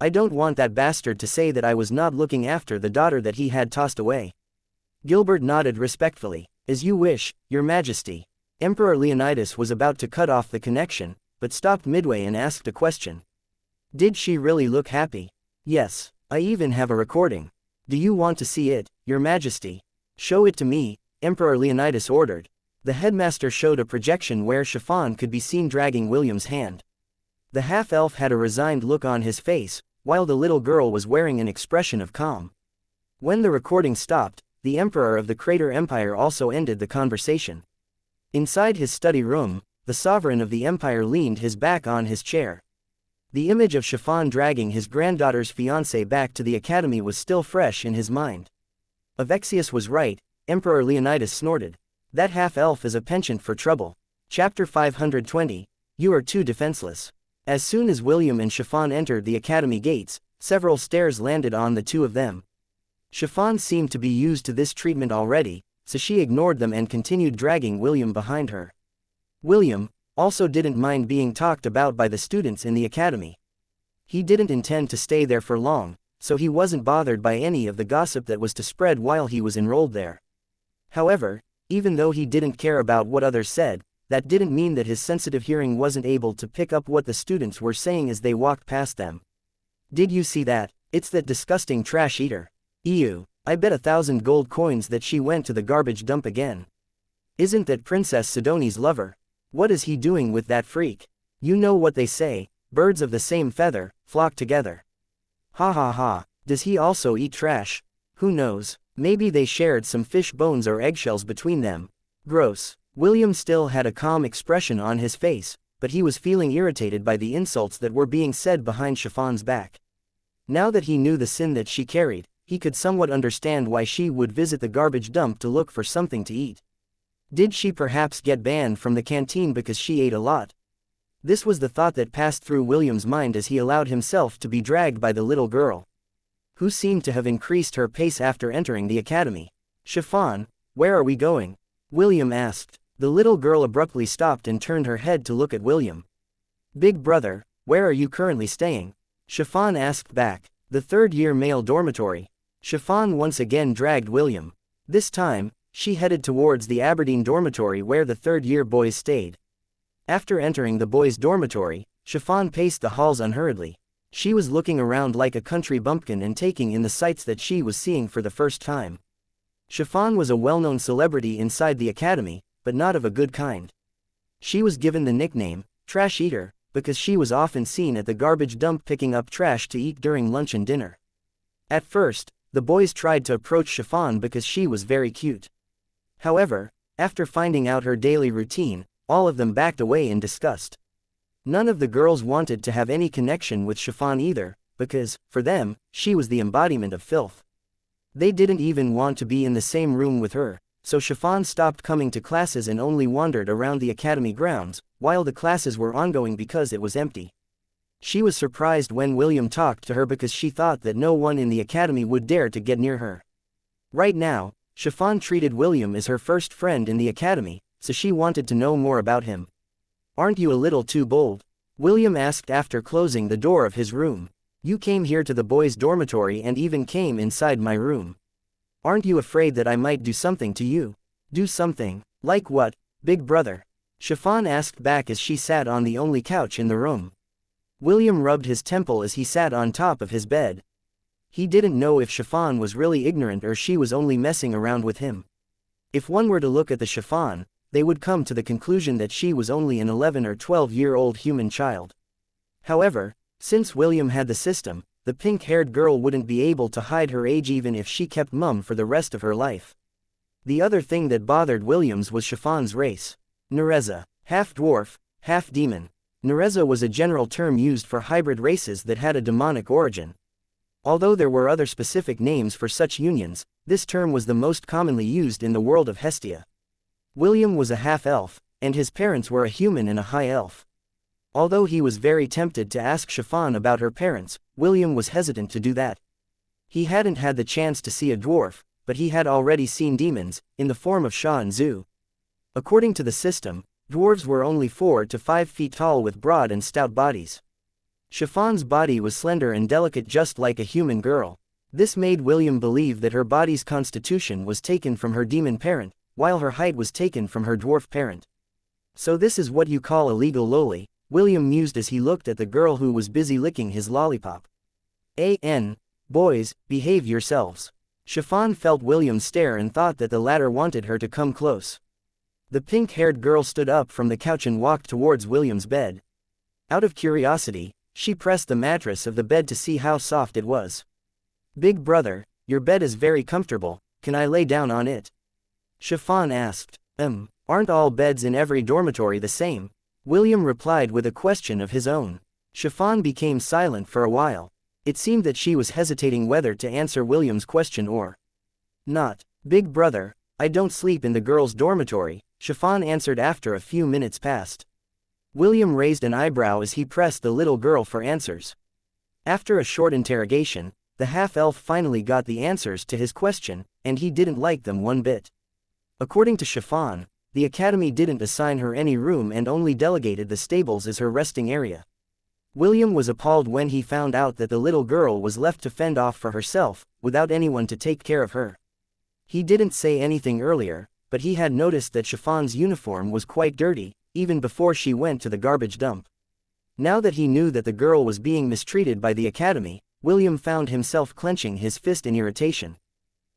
I don't want that bastard to say that I was not looking after the daughter that he had tossed away. Gilbert nodded respectfully. As you wish, Your Majesty. Emperor Leonidas was about to cut off the connection, but stopped midway and asked a question. Did she really look happy? Yes, I even have a recording. Do you want to see it, Your Majesty? Show it to me, Emperor Leonidas ordered. The headmaster showed a projection where Chiffon could be seen dragging William's hand. The half-elf had a resigned look on his face, while the little girl was wearing an expression of calm. When the recording stopped, the Emperor of the Crater Empire also ended the conversation. Inside his study room, the sovereign of the empire leaned his back on his chair. The image of Chiffon dragging his granddaughter's fiancé back to the academy was still fresh in his mind. Avexius was right, Emperor Leonidas snorted. That half-elf is a penchant for trouble. Chapter 520, You are too defenseless. As soon as William and Chiffon entered the academy gates, several stares landed on the two of them. Chiffon seemed to be used to this treatment already, so she ignored them and continued dragging William behind her. William also didn't mind being talked about by the students in the academy. He didn't intend to stay there for long, so he wasn't bothered by any of the gossip that was to spread while he was enrolled there. However, even though he didn't care about what others said, that didn't mean that his sensitive hearing wasn't able to pick up what the students were saying as they walked past them. Did you see that? It's that disgusting trash eater. Ew, I bet 1,000 gold coins that she went to the garbage dump again. Isn't that Princess Sidoni's lover? What is he doing with that freak? You know what they say, birds of the same feather, flock together. Ha ha ha, does he also eat trash? Who knows, maybe they shared some fish bones or eggshells between them. Gross. William still had a calm expression on his face, but he was feeling irritated by the insults that were being said behind Chiffon's back. Now that he knew the sin that she carried, he could somewhat understand why she would visit the garbage dump to look for something to eat. Did she perhaps get banned from the canteen because she ate a lot? This was the thought that passed through William's mind as he allowed himself to be dragged by the little girl, who seemed to have increased her pace after entering the academy. Chiffon, where are we going? William asked. The little girl abruptly stopped and turned her head to look at William. Big brother, where are you currently staying? Chiffon asked back. The third-year male dormitory. Chiffon once again dragged William. This time, she headed towards the Aberdeen dormitory where the third-year boys stayed. After entering the boys' dormitory, Chiffon paced the halls unhurriedly. She was looking around like a country bumpkin and taking in the sights that she was seeing for the first time. Chiffon was a well-known celebrity inside the academy, but not of a good kind. She was given the nickname, Trash Eater, because she was often seen at the garbage dump picking up trash to eat during lunch and dinner. At first, the boys tried to approach Chiffon because she was very cute. However, after finding out her daily routine, all of them backed away in disgust. None of the girls wanted to have any connection with Chiffon either, because, for them, she was the embodiment of filth. They didn't even want to be in the same room with her, so Chiffon stopped coming to classes and only wandered around the academy grounds, while the classes were ongoing because it was empty. She was surprised when William talked to her because she thought that no one in the academy would dare to get near her. Right now, Chiffon treated William as her first friend in the academy, so she wanted to know more about him. Aren't you a little too bold? William asked after closing the door of his room. You came here to the boys' dormitory and even came inside my room. Aren't you afraid that I might do something to you? Do something? Like what, big brother? Chiffon asked back as she sat on the only couch in the room. William rubbed his temple as he sat on top of his bed. He didn't know if Chiffon was really ignorant or she was only messing around with him. If one were to look at the Chiffon, they would come to the conclusion that she was only an 11 or 12-year-old human child. However, since William had the system, the pink-haired girl wouldn't be able to hide her age even if she kept mum for the rest of her life. The other thing that bothered Williams was Chiffon's race. Nereza, half-dwarf, half-demon. Nereza was a general term used for hybrid races that had a demonic origin. Although there were other specific names for such unions, this term was the most commonly used in the world of Hestia. William was a half-elf, and his parents were a human and a high elf. Although he was very tempted to ask Chiffon about her parents, William was hesitant to do that. He hadn't had the chance to see a dwarf, but he had already seen demons, in the form of Sha and Zu. According to the system, dwarves were only 4 to 5 feet tall with broad and stout bodies. Chiffon's body was slender and delicate just like a human girl. This made William believe that her body's constitution was taken from her demon parent, while her height was taken from her dwarf parent. So this is what you call a legal loli, William mused as he looked at the girl who was busy licking his lollipop. Boys, behave yourselves. Chiffon felt William's stare and thought that the latter wanted her to come close. The pink-haired girl stood up from the couch and walked towards William's bed. Out of curiosity, she pressed the mattress of the bed to see how soft it was. Big brother, your bed is very comfortable, can I lay down on it? Chiffon asked. Aren't all beds in every dormitory the same? William replied with a question of his own. Chiffon became silent for a while. It seemed that she was hesitating whether to answer William's question or not. Big brother, I don't sleep in the girls' dormitory, Chiffon answered after a few minutes passed. William raised an eyebrow as he pressed the little girl for answers. After a short interrogation, the half-elf finally got the answers to his question, and he didn't like them one bit. According to Chiffon, the academy didn't assign her any room and only delegated the stables as her resting area. William was appalled when he found out that the little girl was left to fend off for herself, without anyone to take care of her. He didn't say anything earlier, but he had noticed that Chiffon's uniform was quite dirty, even before she went to the garbage dump. Now that he knew that the girl was being mistreated by the academy, William found himself clenching his fist in irritation.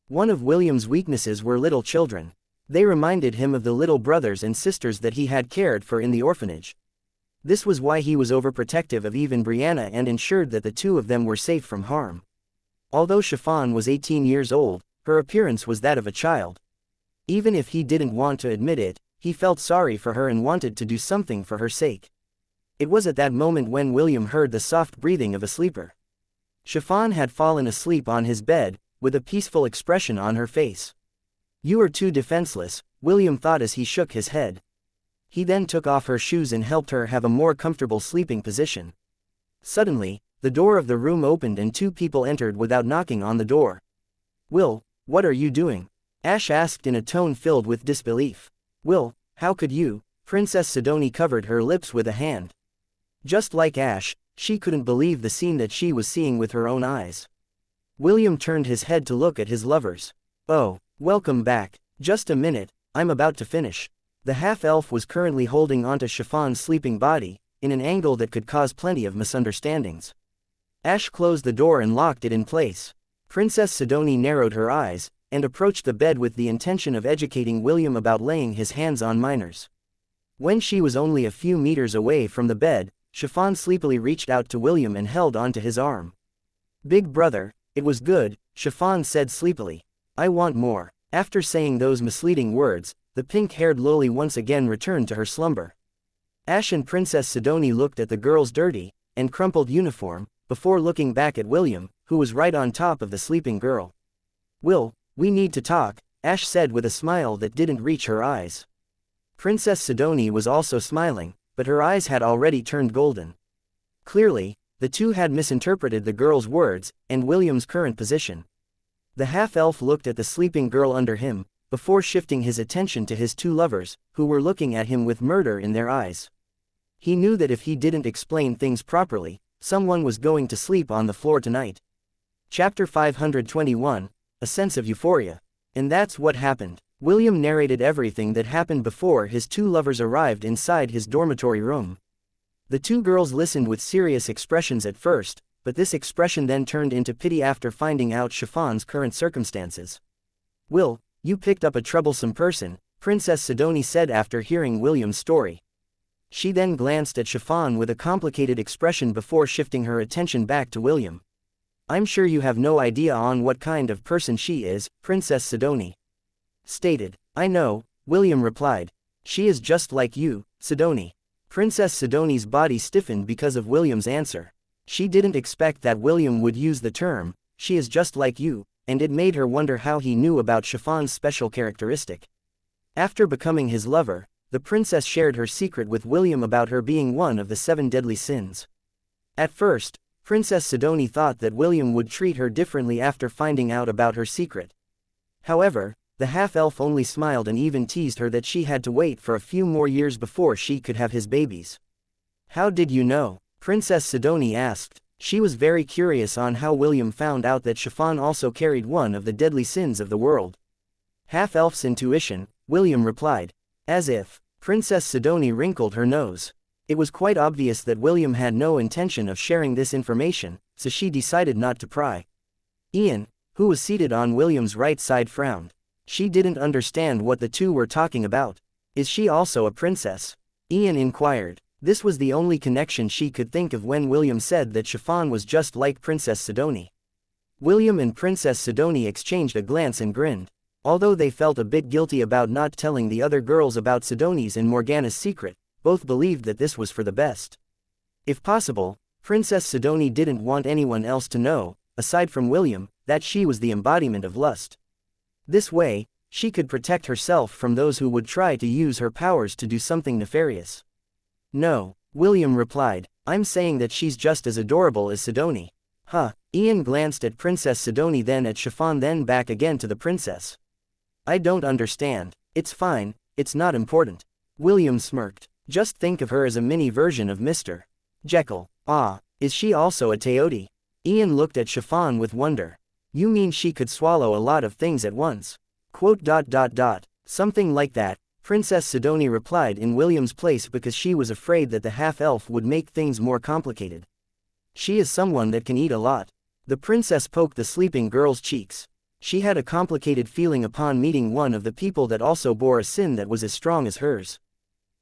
One of William's weaknesses were little children. They reminded him of the little brothers and sisters that he had cared for in the orphanage. This was why he was overprotective of even Brianna and ensured that the two of them were safe from harm. Although Chiffon was 18 years old, her appearance was that of a child. Even if he didn't want to admit it, he felt sorry for her and wanted to do something for her sake. It was at that moment when William heard the soft breathing of a sleeper. Chiffon had fallen asleep on his bed, with a peaceful expression on her face. You are too defenseless, William thought as he shook his head. He then took off her shoes and helped her have a more comfortable sleeping position. Suddenly, the door of the room opened and two people entered without knocking on the door. Will, what are you doing? Ash asked in a tone filled with disbelief. Will, how could you? Princess Sidoni covered her lips with a hand. Just like Ash, she couldn't believe the scene that she was seeing with her own eyes. William turned his head to look at his lovers. Oh, welcome back. Just a minute, I'm about to finish. The half-elf was currently holding onto Chiffon's sleeping body, in an angle that could cause plenty of misunderstandings. Ash closed the door and locked it in place. Princess Sidoni narrowed her eyes, and approached the bed with the intention of educating William about laying his hands on minors. When she was only a few meters away from the bed, Chiffon sleepily reached out to William and held onto his arm. Big brother, it was good, Chiffon said sleepily. I want more. After saying those misleading words, the pink-haired loli once again returned to her slumber. Ash and Princess Sidoni looked at the girl's dirty and crumpled uniform, before looking back at William, who was right on top of the sleeping girl. Will, we need to talk, Ash said with a smile that didn't reach her eyes. Princess Sidoni was also smiling, but her eyes had already turned golden. Clearly, the two had misinterpreted the girl's words and William's current position. The half-elf looked at the sleeping girl under him, before shifting his attention to his two lovers, who were looking at him with murder in their eyes. He knew that if he didn't explain things properly, someone was going to sleep on the floor tonight. Chapter 521, A Sense of Euphoria. And that's what happened. William narrated everything that happened before his two lovers arrived inside his dormitory room. The two girls listened with serious expressions at first, but this expression then turned into pity after finding out Chiffon's current circumstances. Will, you picked up a troublesome person, Princess Sidoni said after hearing William's story. She then glanced at Chiffon with a complicated expression before shifting her attention back to William. I'm sure you have no idea on what kind of person she is, Princess Sidoni stated. I know, William replied. She is just like you, Sidoni. Princess Sidoni's body stiffened because of William's answer. She didn't expect that William would use the term, she is just like you, and it made her wonder how he knew about Chiffon's special characteristic. After becoming his lover, the princess shared her secret with William about her being one of the 7 deadly sins. At first, Princess Sidoni thought that William would treat her differently after finding out about her secret. However, the half-elf only smiled and even teased her that she had to wait for a few more years before she could have his babies. How did you know? Princess Sidoni asked. She was very curious on how William found out that Chiffon also carried one of the deadly sins of the world. Half-elf's intuition, William replied. As if. Princess Sidoni wrinkled her nose. It was quite obvious that William had no intention of sharing this information, so she decided not to pry. Ian, who was seated on William's right side, frowned. She didn't understand what the two were talking about. Is she also a princess? Ian inquired. This was the only connection she could think of when William said that Chiffon was just like Princess Sidoni. William and Princess Sidoni exchanged a glance and grinned. Although they felt a bit guilty about not telling the other girls about Sidoni's and Morgana's secret, both believed that this was for the best. If possible, Princess Sidoni didn't want anyone else to know, aside from William, that she was the embodiment of lust. This way, she could protect herself from those who would try to use her powers to do something nefarious. No, William replied, I'm saying that she's just as adorable as Sidoni. Huh. Ian glanced at Princess Sidoni, then at Chiffon, then back again to the princess. I don't understand. It's fine, it's not important. William smirked. Just think of her as a mini version of Mr. Jekyll. Ah, is she also a teoti? Ian looked at Chiffon with wonder. You mean she could swallow a lot of things at once? Something like that, Princess Sidoni replied in William's place because she was afraid that the half-elf would make things more complicated. She is someone that can eat a lot. The princess poked the sleeping girl's cheeks. She had a complicated feeling upon meeting one of the people that also bore a sin that was as strong as hers.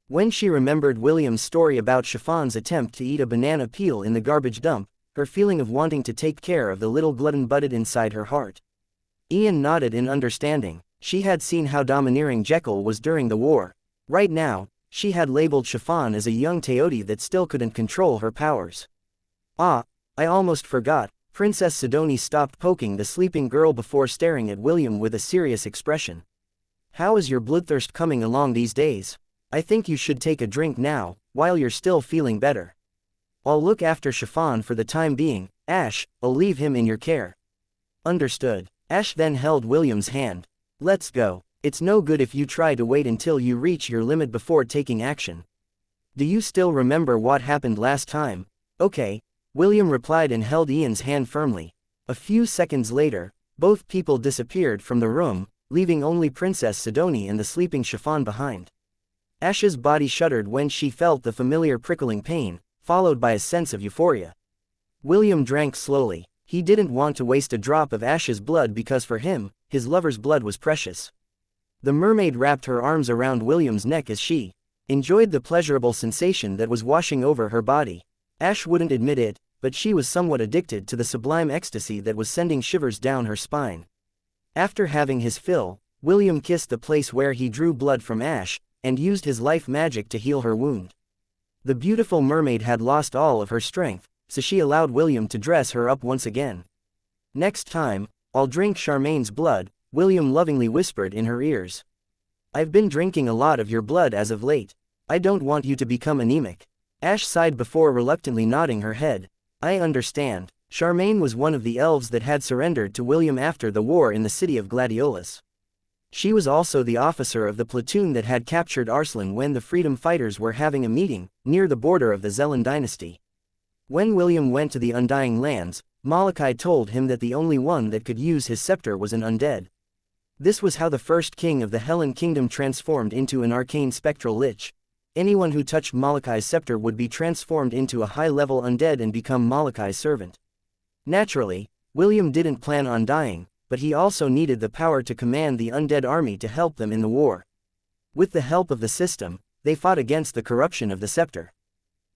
When she remembered William's story about Chiffon's attempt to eat a banana peel in the garbage dump, her feeling of wanting to take care of the little glutton budded inside her heart. Ian nodded in understanding. She had seen how domineering Jekyll was during the war. Right now, she had labeled Chiffon as a young teoti that still couldn't control her powers. Ah, I almost forgot. Princess Sidoni stopped poking the sleeping girl before staring at William with a serious expression. How is your bloodthirst coming along these days? I think you should take a drink now, while you're still feeling better. I'll look after Chiffon for the time being. Ash, I'll leave him in your care. Understood. Ash then held William's hand. Let's go. It's no good if you try to wait until you reach your limit before taking action. Do you still remember what happened last time? Okay. William replied and held Ian's hand firmly. A few seconds later, both people disappeared from the room, leaving only Princess Sidoni and the sleeping Chiffon behind. Ash's body shuddered when she felt the familiar prickling pain, followed by a sense of euphoria. William drank slowly. He didn't want to waste a drop of Ash's blood because for him, his lover's blood was precious. The mermaid wrapped her arms around William's neck as she enjoyed the pleasurable sensation that was washing over her body. Ash wouldn't admit it, but she was somewhat addicted to the sublime ecstasy that was sending shivers down her spine. After having his fill, William kissed the place where he drew blood from Ash, and used his life magic to heal her wound. The beautiful mermaid had lost all of her strength, so she allowed William to dress her up once again. Next time, I'll drink Charmaine's blood, William lovingly whispered in her ears. I've been drinking a lot of your blood as of late. I don't want you to become anemic. Ash sighed before reluctantly nodding her head. I understand. Charmaine was one of the elves that had surrendered to William after the war in the city of Gladiolus. She was also the officer of the platoon that had captured Arslan when the freedom fighters were having a meeting, near the border of the Zelan dynasty. When William went to the Undying Lands, Molokai told him that the only one that could use his scepter was an undead. This was how the first king of the Helen Kingdom transformed into an arcane spectral lich. Anyone who touched Molokai's scepter would be transformed into a high-level undead and become Molokai's servant. Naturally, William didn't plan on dying, but he also needed the power to command the undead army to help them in the war. With the help of the system, they fought against the corruption of the scepter.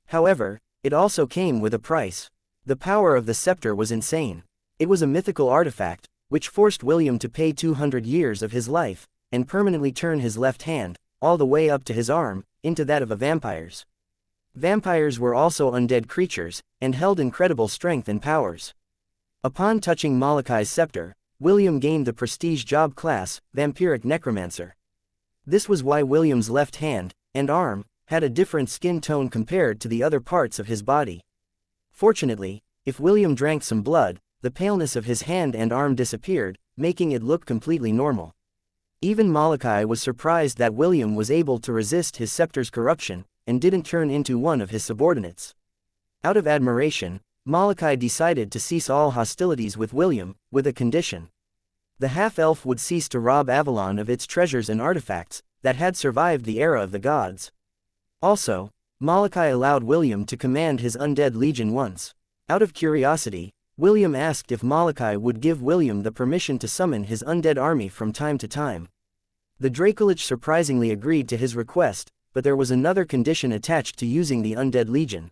However, it also came with a price. The power of the scepter was insane. It was a mythical artifact, which forced William to pay 200 years of his life, and permanently turn his left hand, all the way up to his arm, into that of a vampire's. Vampires were also undead creatures, and held incredible strength and powers. Upon touching Molokai's scepter, William gained the prestige job class, Vampiric Necromancer. This was why William's left hand, and arm, had a different skin tone compared to the other parts of his body. Fortunately, if William drank some blood, the paleness of his hand and arm disappeared, making it look completely normal. Even Molokai was surprised that William was able to resist his scepter's corruption, and didn't turn into one of his subordinates. Out of admiration, Molokai decided to cease all hostilities with William, with a condition. The half-elf would cease to rob Avalon of its treasures and artifacts, that had survived the era of the gods. Also, Molokai allowed William to command his undead legion once. Out of curiosity, William asked if Molokai would give William the permission to summon his undead army from time to time. The Dracolich surprisingly agreed to his request, but there was another condition attached to using the undead legion.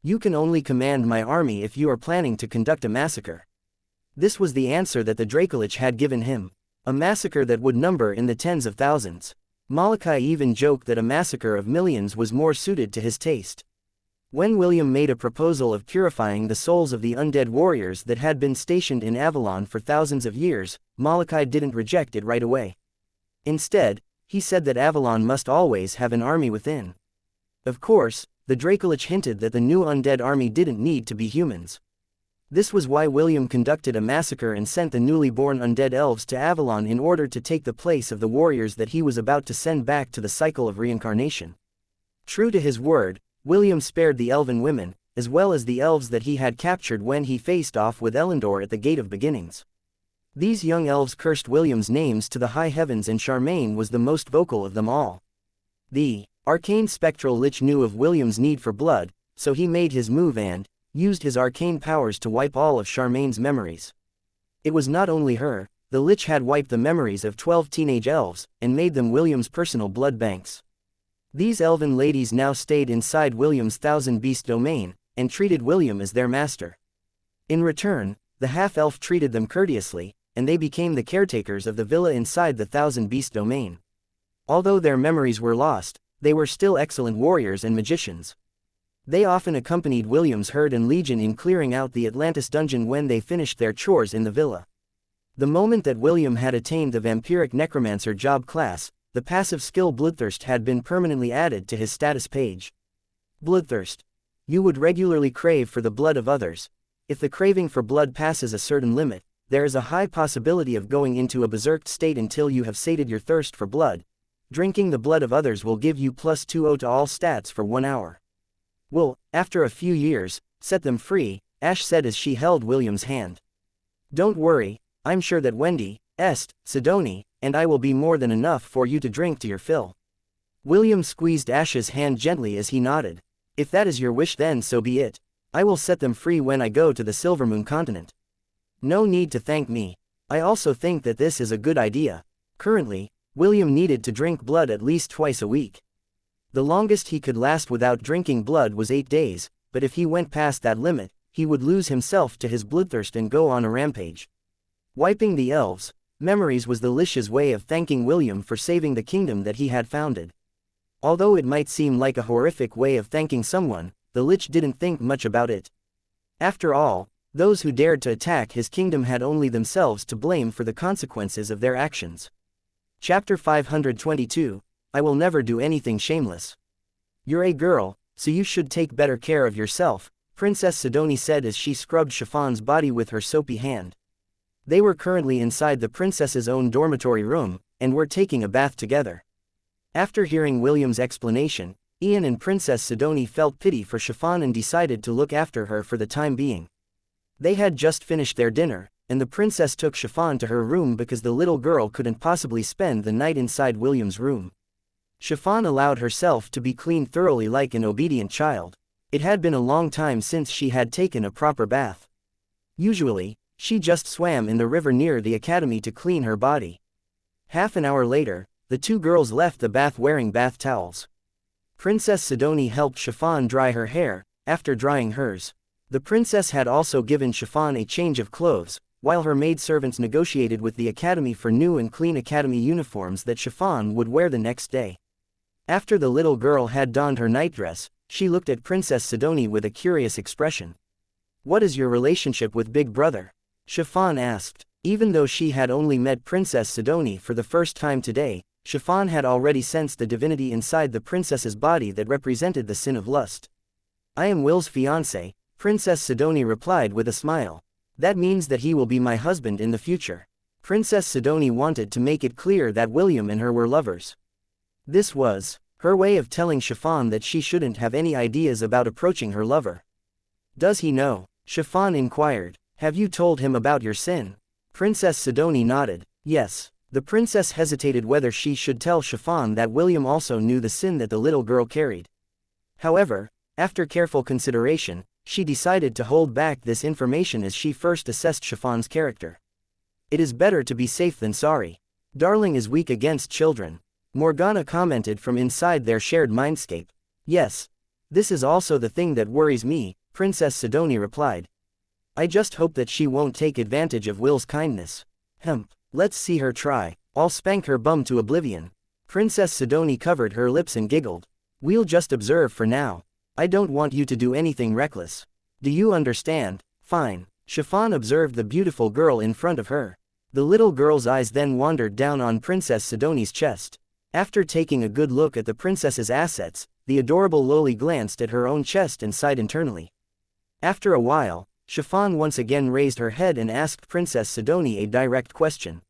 You can only command my army if you are planning to conduct a massacre. This was the answer that the Dracolich had given him. A massacre that would number in the tens of thousands. Molokai even joked that a massacre of millions was more suited to his taste. When William made a proposal of purifying the souls of the undead warriors that had been stationed in Avalon for thousands of years, Molokai didn't reject it right away. Instead, he said that Avalon must always have an army within. Of course, the Dracolich hinted that the new undead army didn't need to be humans. This was why William conducted a massacre and sent the newly born undead elves to Avalon in order to take the place of the warriors that he was about to send back to the cycle of reincarnation. True to his word, William spared the elven women, as well as the elves that he had captured when he faced off with Elendor at the Gate of Beginnings. These young elves cursed William's names to the high heavens, and Charmaine was the most vocal of them all. The arcane spectral lich knew of William's need for blood, so he made his move and used his arcane powers to wipe all of Charmaine's memories. It was not only her, the lich had wiped the memories of 12 teenage elves, and made them William's personal blood banks. These elven ladies now stayed inside William's thousand-beast domain, and treated William as their master. In return, the half-elf treated them courteously, and they became the caretakers of the villa inside the thousand-beast domain. Although their memories were lost, they were still excellent warriors and magicians. They often accompanied William's herd and legion in clearing out the Atlantis dungeon when they finished their chores in the villa. The moment that William had attained the vampiric necromancer job class, the passive skill Bloodthirst had been permanently added to his status page. Bloodthirst. You would regularly crave for the blood of others. If the craving for blood passes a certain limit, there is a high possibility of going into a berserk state until you have sated your thirst for blood. Drinking the blood of others will give you +20 to all stats for 1 hour. Will, after a few years, set them free, Ash said as she held William's hand. Don't worry, I'm sure that Wendy, Est, Sidoni, and I will be more than enough for you to drink to your fill. William squeezed Ash's hand gently as he nodded. If that is your wish, then so be it. I will set them free when I go to the Silvermoon continent. No need to thank me. I also think that this is a good idea. Currently, William needed to drink blood at least twice a week. The longest he could last without drinking blood was 8 days, but if he went past that limit, he would lose himself to his bloodthirst and go on a rampage. Wiping the elves' memories was the Lich's way of thanking William for saving the kingdom that he had founded. Although it might seem like a horrific way of thanking someone, the Lich didn't think much about it. After all, those who dared to attack his kingdom had only themselves to blame for the consequences of their actions. Chapter 522, I will never do anything shameless. You're a girl, so you should take better care of yourself, Princess Sidoni said as she scrubbed Chiffon's body with her soapy hand. They were currently inside the princess's own dormitory room, and were taking a bath together. After hearing William's explanation, Ian and Princess Sidoni felt pity for Chiffon and decided to look after her for the time being. They had just finished their dinner, and the princess took Chiffon to her room because the little girl couldn't possibly spend the night inside William's room. Chiffon allowed herself to be cleaned thoroughly like an obedient child. It had been a long time since she had taken a proper bath. Usually, she just swam in the river near the academy to clean her body. Half an hour later, the two girls left the bath wearing bath towels. Princess Sidoni helped Chiffon dry her hair. After drying hers, the princess had also given Chiffon a change of clothes, while her maidservants negotiated with the academy for new and clean academy uniforms that Chiffon would wear the next day. After the little girl had donned her nightdress, she looked at Princess Sidoni with a curious expression. What is your relationship with Big Brother? Chiffon asked. Even though she had only met Princess Sidoni for the first time today, Chiffon had already sensed the divinity inside the princess's body that represented the sin of lust. I am Will's fiancé, Princess Sidoni replied with a smile. That means that he will be my husband in the future. Princess Sidoni wanted to make it clear that William and her were lovers. This was her way of telling Chiffon that she shouldn't have any ideas about approaching her lover. Does he know? Chiffon inquired. Have you told him about your sin? Princess Sidoni nodded. Yes. The princess hesitated whether she should tell Chiffon that William also knew the sin that the little girl carried. However, after careful consideration, she decided to hold back this information as she first assessed Chiffon's character. It is better to be safe than sorry. Darling is weak against children. Morgana commented from inside their shared mindscape. Yes. This is also the thing that worries me, Princess Sidonie replied. I just hope that she won't take advantage of Will's kindness. Let's see her try. I'll spank her bum to oblivion. Princess Sidonie covered her lips and giggled. We'll just observe for now. I don't want you to do anything reckless. Do you understand? Fine. Chiffon observed the beautiful girl in front of her. The little girl's eyes then wandered down on Princess Sidonie's chest. After taking a good look at the princess's assets, the adorable Loli glanced at her own chest and sighed internally. After a while, Chiffon once again raised her head and asked Princess Sidonie a direct question.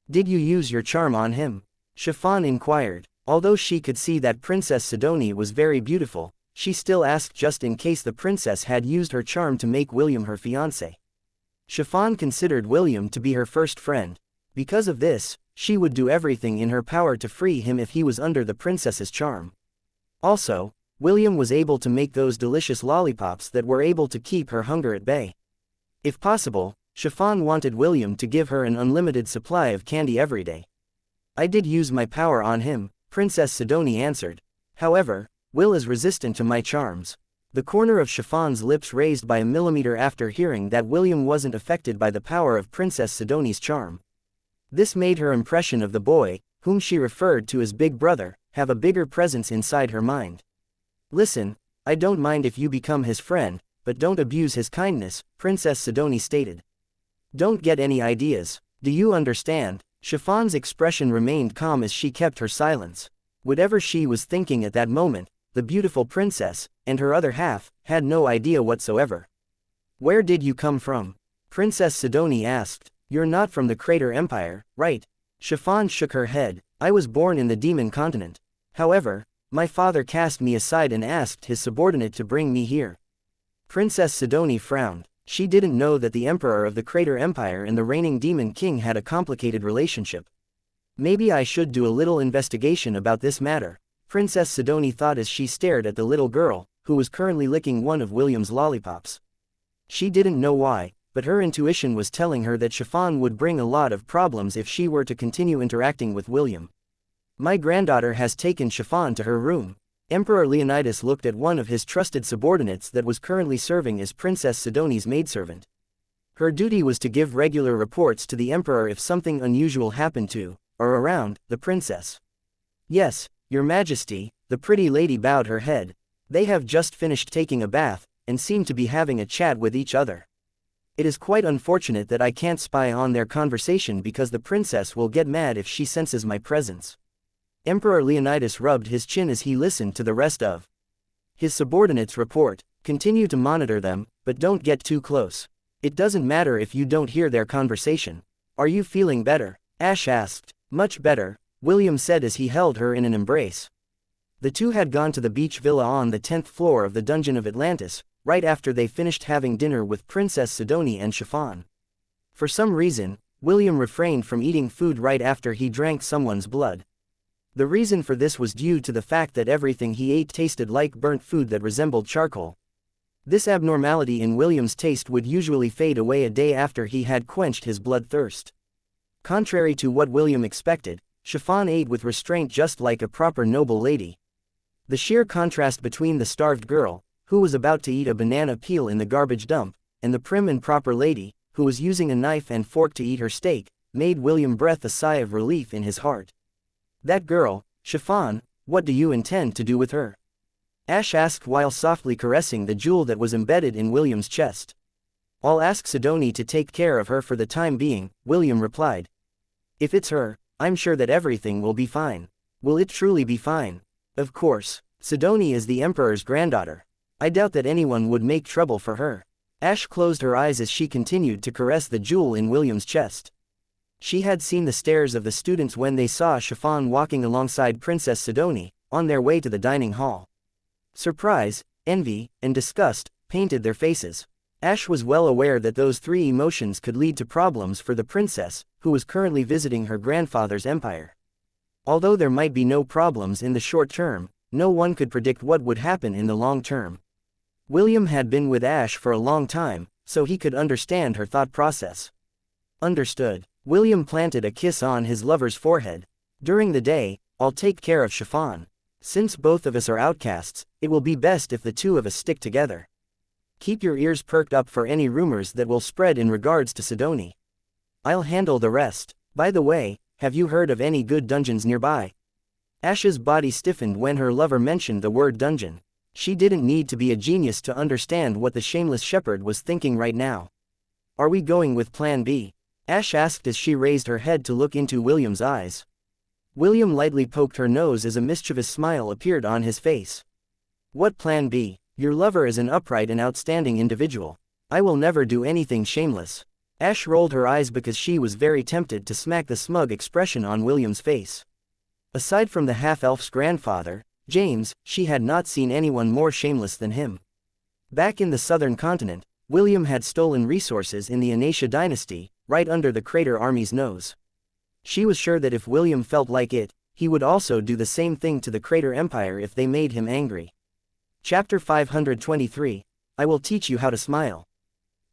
Did you use your charm on him? Chiffon inquired. Although she could see that Princess Sidonie was very beautiful, she still asked just in case the princess had used her charm to make William her fiancé. Chiffon considered William to be her first friend. Because of this, she would do everything in her power to free him if he was under the princess's charm. Also, William was able to make those delicious lollipops that were able to keep her hunger at bay. If possible, Chiffon wanted William to give her an unlimited supply of candy every day. I did use my power on him, Princess Sidonie answered. However, Will is resistant to my charms. The corner of Chiffon's lips raised by a millimeter after hearing that William wasn't affected by the power of Princess Sidonie's charm. This made her impression of the boy, whom she referred to as Big Brother, have a bigger presence inside her mind. Listen, I don't mind if you become his friend, but don't abuse his kindness, Princess Sidonie stated. Don't get any ideas. Do you understand? Chiffon's expression remained calm as she kept her silence. Whatever she was thinking at that moment, the beautiful princess, and her other half, had no idea whatsoever. Where did you come from? Princess Sidonie asked. You're not from the Crater Empire, right? Chiffon shook her head. I was born in the Demon Continent. However, my father cast me aside and asked his subordinate to bring me here. Princess Sidonie frowned. She didn't know that the Emperor of the Crater Empire and the reigning Demon King had a complicated relationship. Maybe I should do a little investigation about this matter, Princess Sidonie thought as she stared at the little girl, who was currently licking one of William's lollipops. She didn't know why, but her intuition was telling her that Chiffon would bring a lot of problems if she were to continue interacting with William. My granddaughter has taken Chiffon to her room. Emperor Leonidas looked at one of his trusted subordinates that was currently serving as Princess Sidonie's maidservant. Her duty was to give regular reports to the Emperor if something unusual happened to, or around, the princess. Yes, Your Majesty, the pretty lady bowed her head. They have just finished taking a bath, and seem to be having a chat with each other. It is quite unfortunate that I can't spy on their conversation because the princess will get mad if she senses my presence. Emperor Leonidas rubbed his chin as he listened to the rest of his subordinates' report. Continue to monitor them, but don't get too close. It doesn't matter if you don't hear their conversation. Are you feeling better? Ash asked. Much better, William said as he held her in an embrace. The two had gone to the beach villa on the 10th floor of the Dungeon of Atlantis, right after they finished having dinner with Princess Sidonie and Chiffon. For some reason, William refrained from eating food right after he drank someone's blood. The reason for this was due to the fact that everything he ate tasted like burnt food that resembled charcoal. This abnormality in William's taste would usually fade away a day after he had quenched his bloodthirst. Contrary to what William expected, Chiffon ate with restraint just like a proper noble lady. The sheer contrast between the starved girl, who was about to eat a banana peel in the garbage dump, and the prim and proper lady, who was using a knife and fork to eat her steak, made William breathe a sigh of relief in his heart. That girl, Chiffon, what do you intend to do with her? Ash asked while softly caressing the jewel that was embedded in William's chest. I'll ask Sidonie to take care of her for the time being, William replied. If it's her, I'm sure that everything will be fine. Will it truly be fine? Of course, Sidonie is the Emperor's granddaughter. I doubt that anyone would make trouble for her. Ash closed her eyes as she continued to caress the jewel in William's chest. She had seen the stares of the students when they saw Chiffon walking alongside Princess Sidonie, on their way to the dining hall. Surprise, envy, and disgust painted their faces. Ash was well aware that those three emotions could lead to problems for the princess, who was currently visiting her grandfather's empire. Although there might be no problems in the short term, no one could predict what would happen in the long term. William had been with Ash for a long time, so he could understand her thought process. Understood. William planted a kiss on his lover's forehead. During the day, I'll take care of Chiffon. Since both of us are outcasts, it will be best if the two of us stick together. Keep your ears perked up for any rumors that will spread in regards to Sidoni. I'll handle the rest. By the way, have you heard of any good dungeons nearby? Ash's body stiffened when her lover mentioned the word dungeon. She didn't need to be a genius to understand what the shameless shepherd was thinking right now. Are we going with Plan B? Ash asked as she raised her head to look into William's eyes. William lightly poked her nose as a mischievous smile appeared on his face. What Plan B? Your lover is an upright and outstanding individual. I will never do anything shameless. Ash rolled her eyes because she was very tempted to smack the smug expression on William's face. Aside from the half-elf's grandfather, James, she had not seen anyone more shameless than him. Back in the southern continent, William had stolen resources in the Aenarion's dynasty, right under the Crater Army's nose. She was sure that if William felt like it, he would also do the same thing to the Crater Empire if they made him angry. Chapter 523, I will teach you how to smile.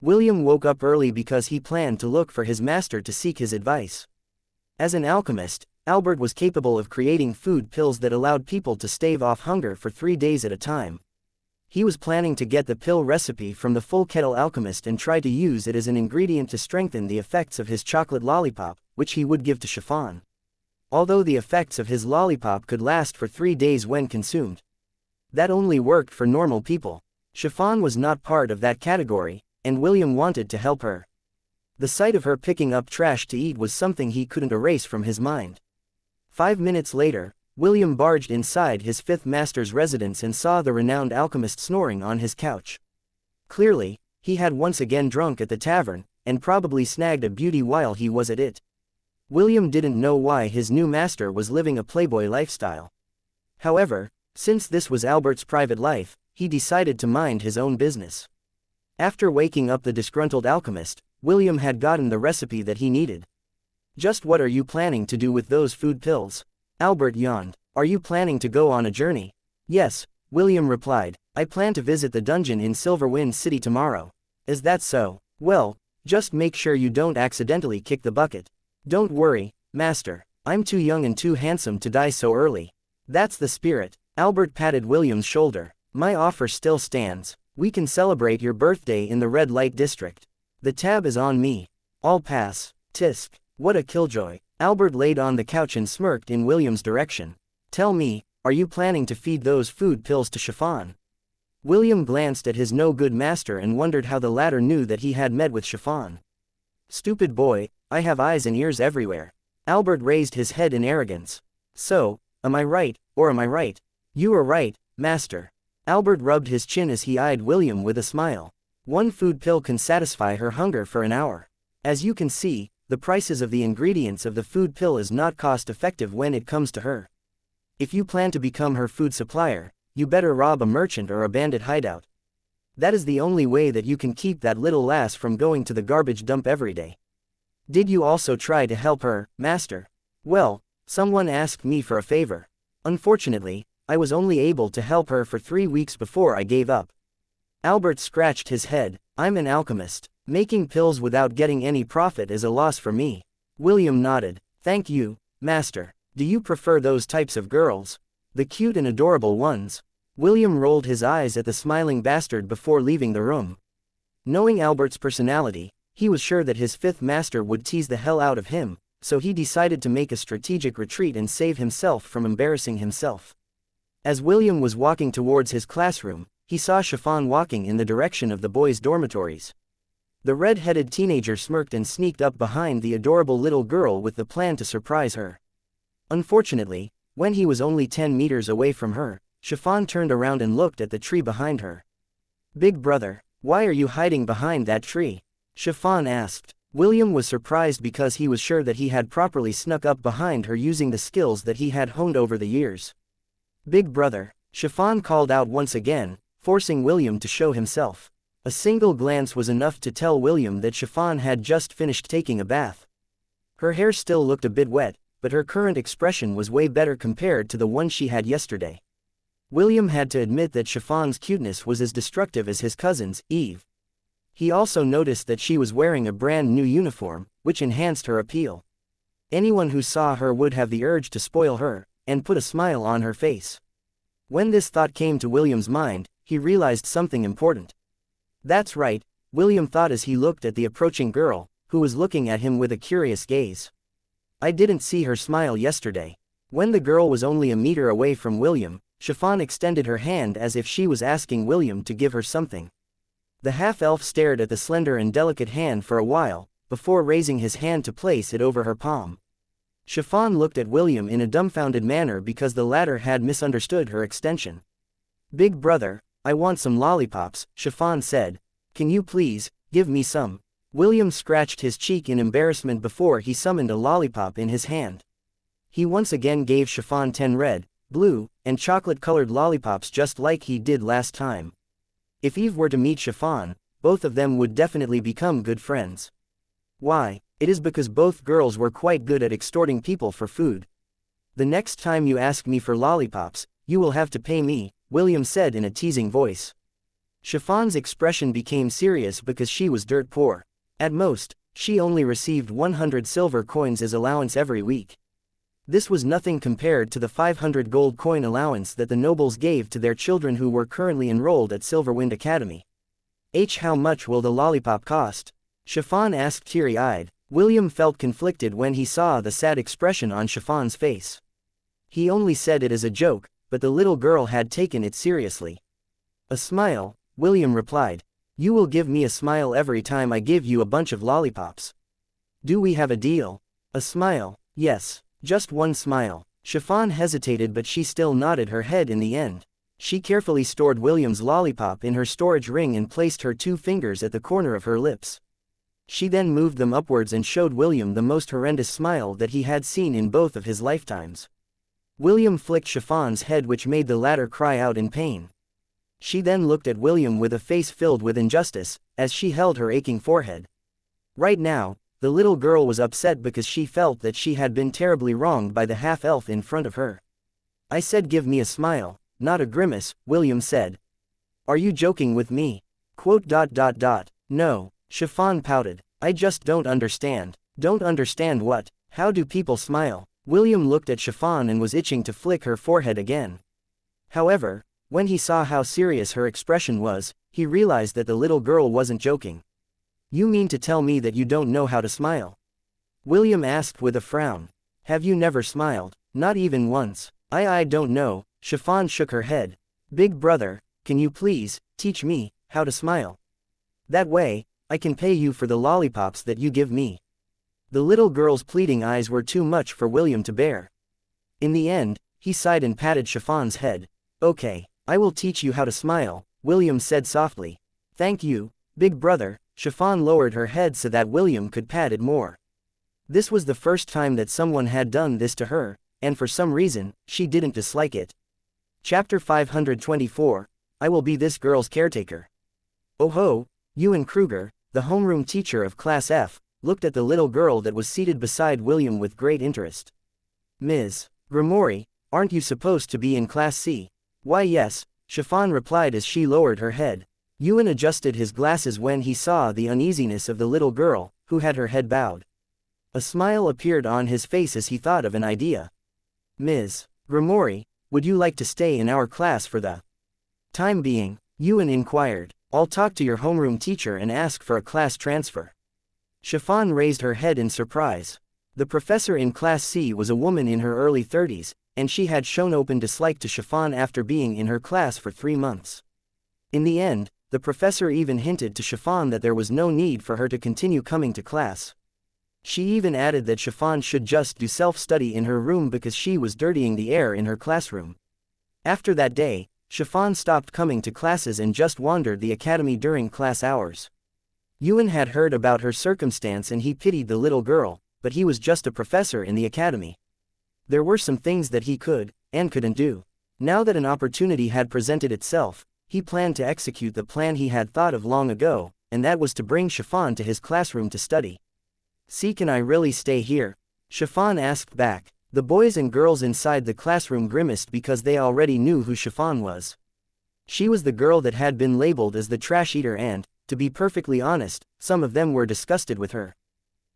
William woke up early because he planned to look for his master to seek his advice. As an alchemist, Albert was capable of creating food pills that allowed people to stave off hunger for 3 days at a time. He was planning to get the pill recipe from the Full Kettle Alchemist and try to use it as an ingredient to strengthen the effects of his chocolate lollipop, which he would give to Chiffon. Although the effects of his lollipop could last for 3 days when consumed. That only worked for normal people. Chiffon was not part of that category, and William wanted to help her. The sight of her picking up trash to eat was something he couldn't erase from his mind. 5 minutes later, William barged inside his fifth master's residence and saw the renowned alchemist snoring on his couch. Clearly, he had once again drunk at the tavern, and probably snagged a beauty while he was at it. William didn't know why his new master was living a playboy lifestyle. However, since this was Albert's private life, he decided to mind his own business. After waking up the disgruntled alchemist, William had gotten the recipe that he needed. Just what are you planning to do with those food pills? Albert yawned. Are you planning to go on a journey? Yes, William replied. I plan to visit the dungeon in Silverwind City tomorrow. Is that so? Well, just make sure you don't accidentally kick the bucket. Don't worry, master. I'm too young and too handsome to die so early. That's the spirit. Albert patted William's shoulder. My offer still stands. We can celebrate your birthday in the red light district. The tab is on me. I'll pass. Tisk. What a killjoy. Albert laid on the couch and smirked in William's direction. Tell me, are you planning to feed those food pills to Chiffon? William glanced at his no-good master and wondered how the latter knew that he had met with Chiffon. Stupid boy, I have eyes and ears everywhere. Albert raised his head in arrogance. So, am I right, or am I right? You are right, master. Albert rubbed his chin as he eyed William with a smile. One food pill can satisfy her hunger for an hour. As you can see, the prices of the ingredients of the food pill is not cost-effective when it comes to her. If you plan to become her food supplier, you better rob a merchant or a bandit hideout. That is the only way that you can keep that little lass from going to the garbage dump every day. Did you also try to help her, master? Well, someone asked me for a favor. Unfortunately, I was only able to help her for 3 weeks before I gave up. Albert scratched his head. I'm an alchemist. Making pills without getting any profit is a loss for me. William nodded. Thank you, master. Do you prefer those types of girls? The cute and adorable ones? William rolled his eyes at the smiling bastard before leaving the room. Knowing Albert's personality, he was sure that his fifth master would tease the hell out of him, so he decided to make a strategic retreat and save himself from embarrassing himself. As William was walking towards his classroom, he saw Chiffon walking in the direction of the boys' dormitories. The red-headed teenager smirked and sneaked up behind the adorable little girl with the plan to surprise her. Unfortunately, when he was only 10 meters away from her, Chiffon turned around and looked at the tree behind her. Big brother, why are you hiding behind that tree? Chiffon asked. William was surprised because he was sure that he had properly snuck up behind her using the skills that he had honed over the years. Big brother, Chiffon called out once again, forcing William to show himself. A single glance was enough to tell William that Chiffon had just finished taking a bath. Her hair still looked a bit wet, but her current expression was way better compared to the one she had yesterday. William had to admit that Chiffon's cuteness was as destructive as his cousin's, Eve. He also noticed that she was wearing a brand new uniform, which enhanced her appeal. Anyone who saw her would have the urge to spoil her, and put a smile on her face. When this thought came to William's mind, he realized something important. That's right, William thought as he looked at the approaching girl, who was looking at him with a curious gaze. I didn't see her smile yesterday. When the girl was only a meter away from William, Chiffon extended her hand as if she was asking William to give her something. The half-elf stared at the slender and delicate hand for a while, before raising his hand to place it over her palm. Chiffon looked at William in a dumbfounded manner because the latter had misunderstood her extension. Big brother, I want some lollipops, Chiffon said. Can you please, give me some? William scratched his cheek in embarrassment before he summoned a lollipop in his hand. He once again gave Chiffon 10 red, blue, and chocolate-colored lollipops just like he did last time. If Eve were to meet Chiffon, both of them would definitely become good friends. Why? It is because both girls were quite good at extorting people for food. The next time you ask me for lollipops, you will have to pay me, William said in a teasing voice. Chiffon's expression became serious because she was dirt poor. At most, she only received 100 silver coins as allowance every week. This was nothing compared to the 500 gold coin allowance that the nobles gave to their children who were currently enrolled at Silverwind Academy. How much will the lollipop cost? Chiffon asked teary-eyed. William felt conflicted when he saw the sad expression on Chiffon's face. He only said it as a joke, but the little girl had taken it seriously. A smile, William replied. You will give me a smile every time I give you a bunch of lollipops. Do we have a deal? A smile, yes. Just one smile. Chiffon hesitated but she still nodded her head in the end. She carefully stored William's lollipop in her storage ring and placed her 2 fingers at the corner of her lips. She then moved them upwards and showed William the most horrendous smile that he had seen in both of his lifetimes. William flicked Chiffon's head which made the latter cry out in pain. She then looked at William with a face filled with injustice, as she held her aching forehead. Right now, the little girl was upset because she felt that she had been terribly wronged by the half-elf in front of her. I said give me a smile, not a grimace, William said. Are you joking with me? No, Chiffon pouted. I just don't understand. Don't understand what? How do people smile? William looked at Chiffon and was itching to flick her forehead again. However, when he saw how serious her expression was, he realized that the little girl wasn't joking. You mean to tell me that you don't know how to smile? William asked with a frown. Have you never smiled? Not even once. I don't know, Chiffon shook her head. Big brother, can you please, teach me, how to smile? That way, I can pay you for the lollipops that you give me. The little girl's pleading eyes were too much for William to bear. In the end, he sighed and patted Chiffon's head. Okay, I will teach you how to smile, William said softly. Thank you, big brother. Chiffon lowered her head so that William could pat it more. This was the first time that someone had done this to her, and for some reason, she didn't dislike it. Chapter 524, I will be this girl's caretaker. Oh ho, Ewan Kruger, the homeroom teacher of Class F, looked at the little girl that was seated beside William with great interest. Ms. Grimoire, aren't you supposed to be in Class C? Why yes, Chiffon replied as she lowered her head. Ewan adjusted his glasses when he saw the uneasiness of the little girl, who had her head bowed. A smile appeared on his face as he thought of an idea. Ms. Grimoire, would you like to stay in our class for the time being? Ewan inquired. I'll talk to your homeroom teacher and ask for a class transfer. Chiffon raised her head in surprise. The professor in Class C was a woman in her early 30s, and she had shown open dislike to Chiffon after being in her class for 3 months. In the end, the professor even hinted to Chiffon that there was no need for her to continue coming to class. She even added that Chiffon should just do self-study in her room because she was dirtying the air in her classroom. After that day, Chiffon stopped coming to classes and just wandered the academy during class hours. Ewan had heard about her circumstance and he pitied the little girl, but he was just a professor in the academy. There were some things that he could, and couldn't do. Now that an opportunity had presented itself, he planned to execute the plan he had thought of long ago, and that was to bring Chiffon to his classroom to study. See, can I really stay here? Chiffon asked back. The boys and girls inside the classroom grimaced because they already knew who Chiffon was. She was the girl that had been labeled as the trash eater and, to be perfectly honest, some of them were disgusted with her.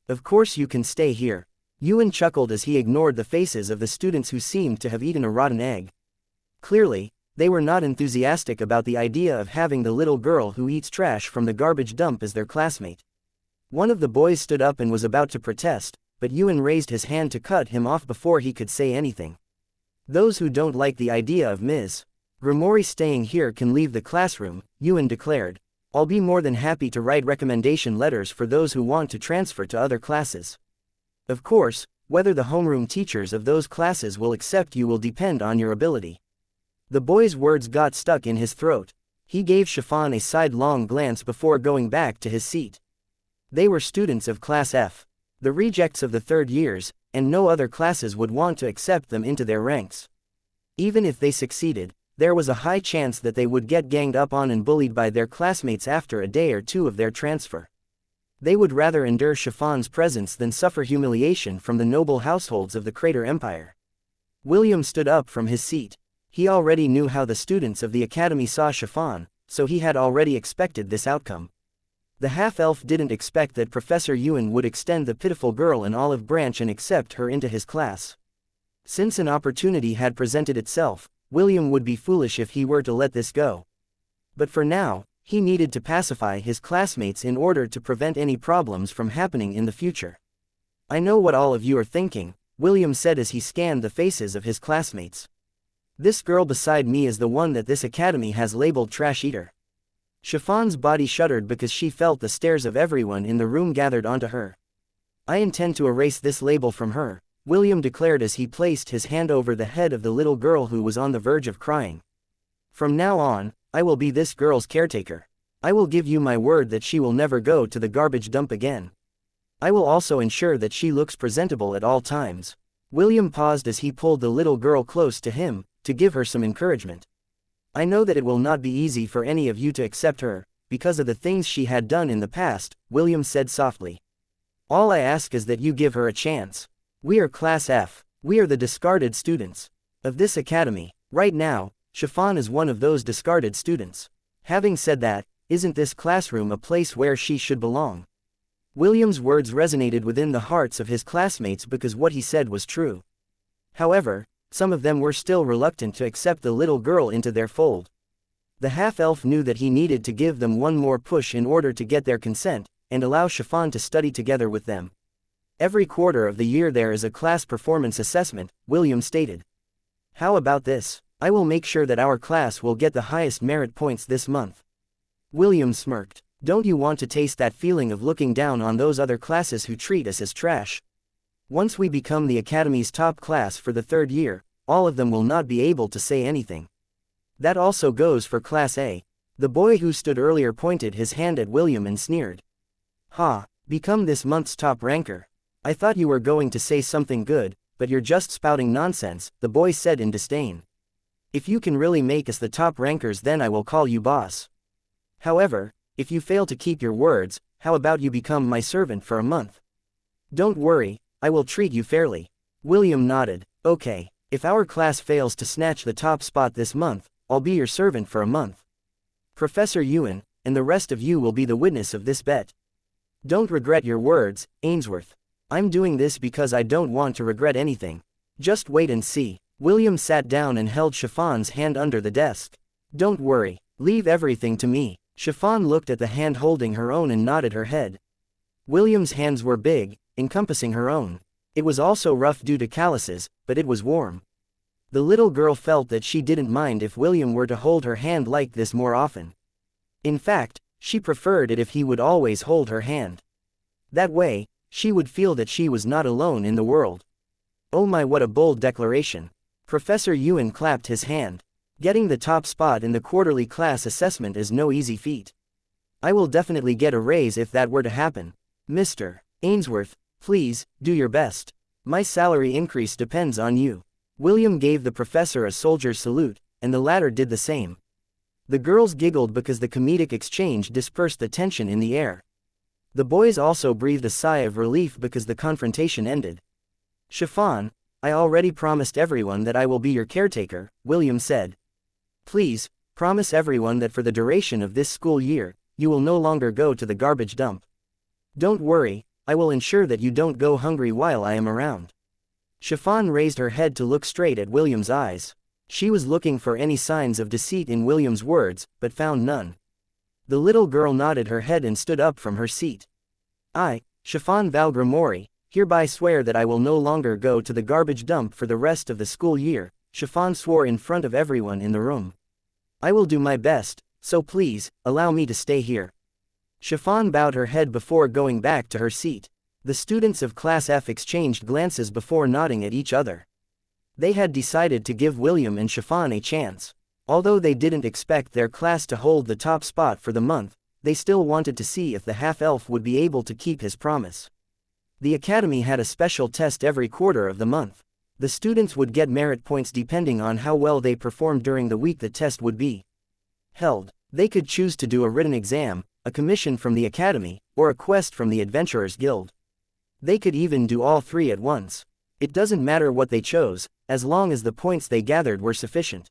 Of course you can stay here. Yuan chuckled as he ignored the faces of the students who seemed to have eaten a rotten egg. Clearly, they were not enthusiastic about the idea of having the little girl who eats trash from the garbage dump as their classmate. One of the boys stood up and was about to protest, but Yuan raised his hand to cut him off before he could say anything. Those who don't like the idea of Ms. Grimoire staying here can leave the classroom, Yuan declared. I'll be more than happy to write recommendation letters for those who want to transfer to other classes. Of course, whether the homeroom teachers of those classes will accept you will depend on your ability. The boy's words got stuck in his throat. He gave Chiffon a sidelong glance before going back to his seat. They were students of Class F, the rejects of the third years, and no other classes would want to accept them into their ranks. Even if they succeeded, there was a high chance that they would get ganged up on and bullied by their classmates after a day or two of their transfer. They would rather endure Chiffon's presence than suffer humiliation from the noble households of the Crater Empire. William stood up from his seat. He already knew how the students of the academy saw Chiffon, so he had already expected this outcome. The half-elf didn't expect that Professor Yuan would extend the pitiful girl an olive branch and accept her into his class. Since an opportunity had presented itself, William would be foolish if he were to let this go. But for now, he needed to pacify his classmates in order to prevent any problems from happening in the future. I know what all of you are thinking, William said as he scanned the faces of his classmates. This girl beside me is the one that this academy has labeled trash eater. Chiffon's body shuddered because she felt the stares of everyone in the room gathered onto her. I intend to erase this label from her, William declared as he placed his hand over the head of the little girl who was on the verge of crying. From now on, I will be this girl's caretaker. I will give you my word that she will never go to the garbage dump again. I will also ensure that she looks presentable at all times. William paused as he pulled the little girl close to him, to give her some encouragement. I know that it will not be easy for any of you to accept her, because of the things she had done in the past, William said softly. All I ask is that you give her a chance. We are Class F. We are the discarded students of this academy. Right now, Chiffon is one of those discarded students. Having said that, isn't this classroom a place where she should belong? William's words resonated within the hearts of his classmates because what he said was true. However, some of them were still reluctant to accept the little girl into their fold. The half-elf knew that he needed to give them one more push in order to get their consent, and allow Chiffon to study together with them. Every quarter of the year there is a class performance assessment, William stated. How about this? I will make sure that our class will get the highest merit points this month. William smirked. Don't you want to taste that feeling of looking down on those other classes who treat us as trash? Once we become the academy's top class for the third year, all of them will not be able to say anything. That also goes for Class A. The boy who stood earlier pointed his hand at William and sneered. Ha, become this month's top ranker. I thought you were going to say something good, but you're just spouting nonsense, the boy said in disdain. If you can really make us the top rankers, then I will call you boss. However, if you fail to keep your words, how about you become my servant for a month? Don't worry, I will treat you fairly. William nodded. Okay, if our class fails to snatch the top spot this month, I'll be your servant for a month. Professor Yuan, and the rest of you will be the witness of this bet. Don't regret your words, Ainsworth. I'm doing this because I don't want to regret anything. Just wait and see. William sat down and held Chiffon's hand under the desk. Don't worry, leave everything to me. Chiffon looked at the hand holding her own and nodded her head. William's hands were big, encompassing her own. It was also rough due to calluses, but it was warm. The little girl felt that she didn't mind if William were to hold her hand like this more often. In fact, she preferred it if he would always hold her hand. That way, she would feel that she was not alone in the world. Oh my, what a bold declaration. Professor Yuan clapped his hand. Getting the top spot in the quarterly class assessment is no easy feat. I will definitely get a raise if that were to happen. Mr. Ainsworth, please, do your best. My salary increase depends on you. William gave the professor a soldier's salute, and the latter did the same. The girls giggled because the comedic exchange dispersed the tension in the air. The boys also breathed a sigh of relief because the confrontation ended. Chiffon, I already promised everyone that I will be your caretaker, William said. Please, promise everyone that for the duration of this school year, you will no longer go to the garbage dump. Don't worry, I will ensure that you don't go hungry while I am around. Chiffon raised her head to look straight at William's eyes. She was looking for any signs of deceit in William's words, but found none. The little girl nodded her head and stood up from her seat. I, Chiffon Valgrimori, hereby swear that I will no longer go to the garbage dump for the rest of the school year, Chiffon swore in front of everyone in the room. I will do my best, so please, allow me to stay here. Chiffon bowed her head before going back to her seat. The students of Class F exchanged glances before nodding at each other. They had decided to give William and Chiffon a chance. Although they didn't expect their class to hold the top spot for the month, they still wanted to see if the half-elf would be able to keep his promise. The academy had a special test every quarter of the month. The students would get merit points depending on how well they performed during the week the test would be held. They could choose to do a written exam, a commission from the academy, or a quest from the Adventurers Guild. They could even do all three at once. It doesn't matter what they chose, as long as the points they gathered were sufficient.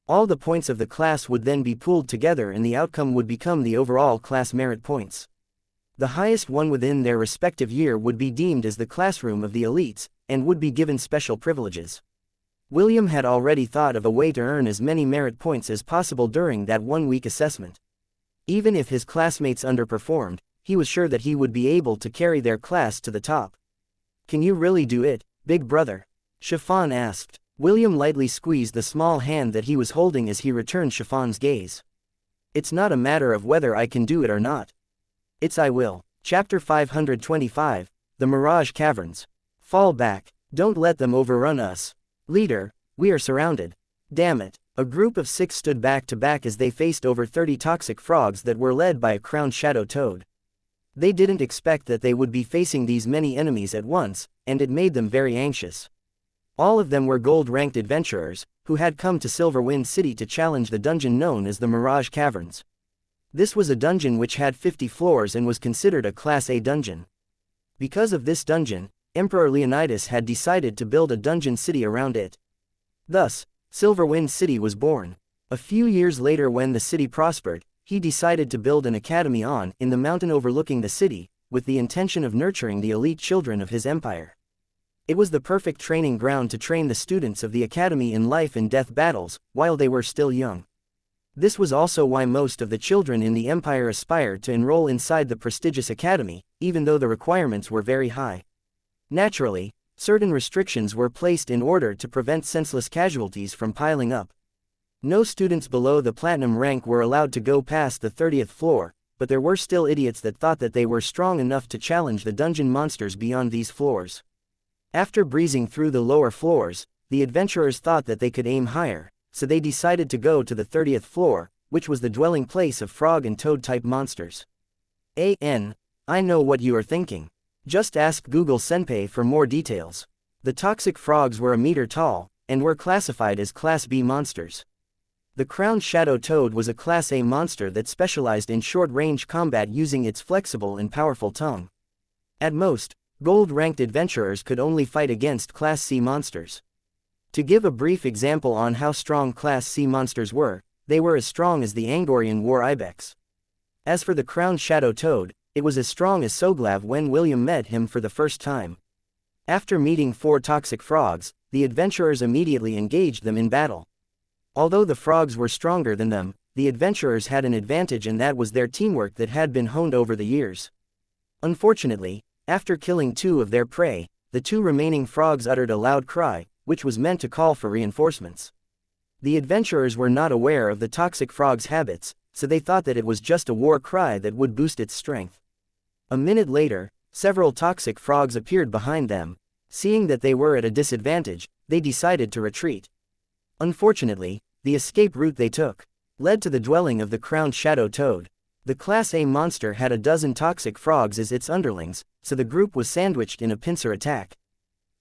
All the points of the class would then be pooled together and the outcome would become the overall class merit points. The highest one within their respective year would be deemed as the classroom of the elites, and would be given special privileges. William had already thought of a way to earn as many merit points as possible during that 1-week assessment. Even if his classmates underperformed, he was sure that he would be able to carry their class to the top. Can you really do it, big brother? Chiffon asked. William lightly squeezed the small hand that he was holding as he returned Chiffon's gaze. It's not a matter of whether I can do it or not. It's I will. Chapter 525, The Mirage Caverns. Fall back. Don't let them overrun us. Leader, we are surrounded. Damn it. A group of 6 stood back to back as they faced over 30 toxic frogs that were led by a crowned shadow toad. They didn't expect that they would be facing these many enemies at once, and it made them very anxious. All of them were gold-ranked adventurers, who had come to Silverwind City to challenge the dungeon known as the Mirage Caverns. This was a dungeon which had 50 floors and was considered a Class A dungeon. Because of this dungeon, Emperor Leonidas had decided to build a dungeon city around it. Thus, Silverwind City was born. A few years later, when the city prospered, he decided to build an academy in the mountain overlooking the city, with the intention of nurturing the elite children of his empire. It was the perfect training ground to train the students of the academy in life and death battles, while they were still young. This was also why most of the children in the empire aspired to enroll inside the prestigious academy, even though the requirements were very high. Naturally, certain restrictions were placed in order to prevent senseless casualties from piling up. No students below the platinum rank were allowed to go past the 30th floor, but there were still idiots that thought that they were strong enough to challenge the dungeon monsters beyond these floors. After breezing through the lower floors, the adventurers thought that they could aim higher, so they decided to go to the 30th floor, which was the dwelling place of frog and toad-type monsters. I know what you are thinking. Just ask Google Senpai for more details. The toxic frogs were a meter tall, and were classified as Class B monsters. The crowned shadow toad was a Class A monster that specialized in short-range combat using its flexible and powerful tongue. At most, gold-ranked adventurers could only fight against Class C monsters. To give a brief example on how strong Class C monsters were, they were as strong as the Angorian war ibex. As for the crowned shadow toad, it was as strong as Soglav when William met him for the first time. After meeting 4 toxic frogs, the adventurers immediately engaged them in battle. Although the frogs were stronger than them, the adventurers had an advantage, and that was their teamwork that had been honed over the years. Unfortunately, after killing 2 of their prey, the 2 remaining frogs uttered a loud cry, which was meant to call for reinforcements. The adventurers were not aware of the toxic frog's habits, so they thought that it was just a war cry that would boost its strength. A minute later, several toxic frogs appeared behind them. Seeing that they were at a disadvantage, they decided to retreat. Unfortunately, the escape route they took led to the dwelling of the crowned shadow toad. The Class A monster had a dozen toxic frogs as its underlings, so the group was sandwiched in a pincer attack.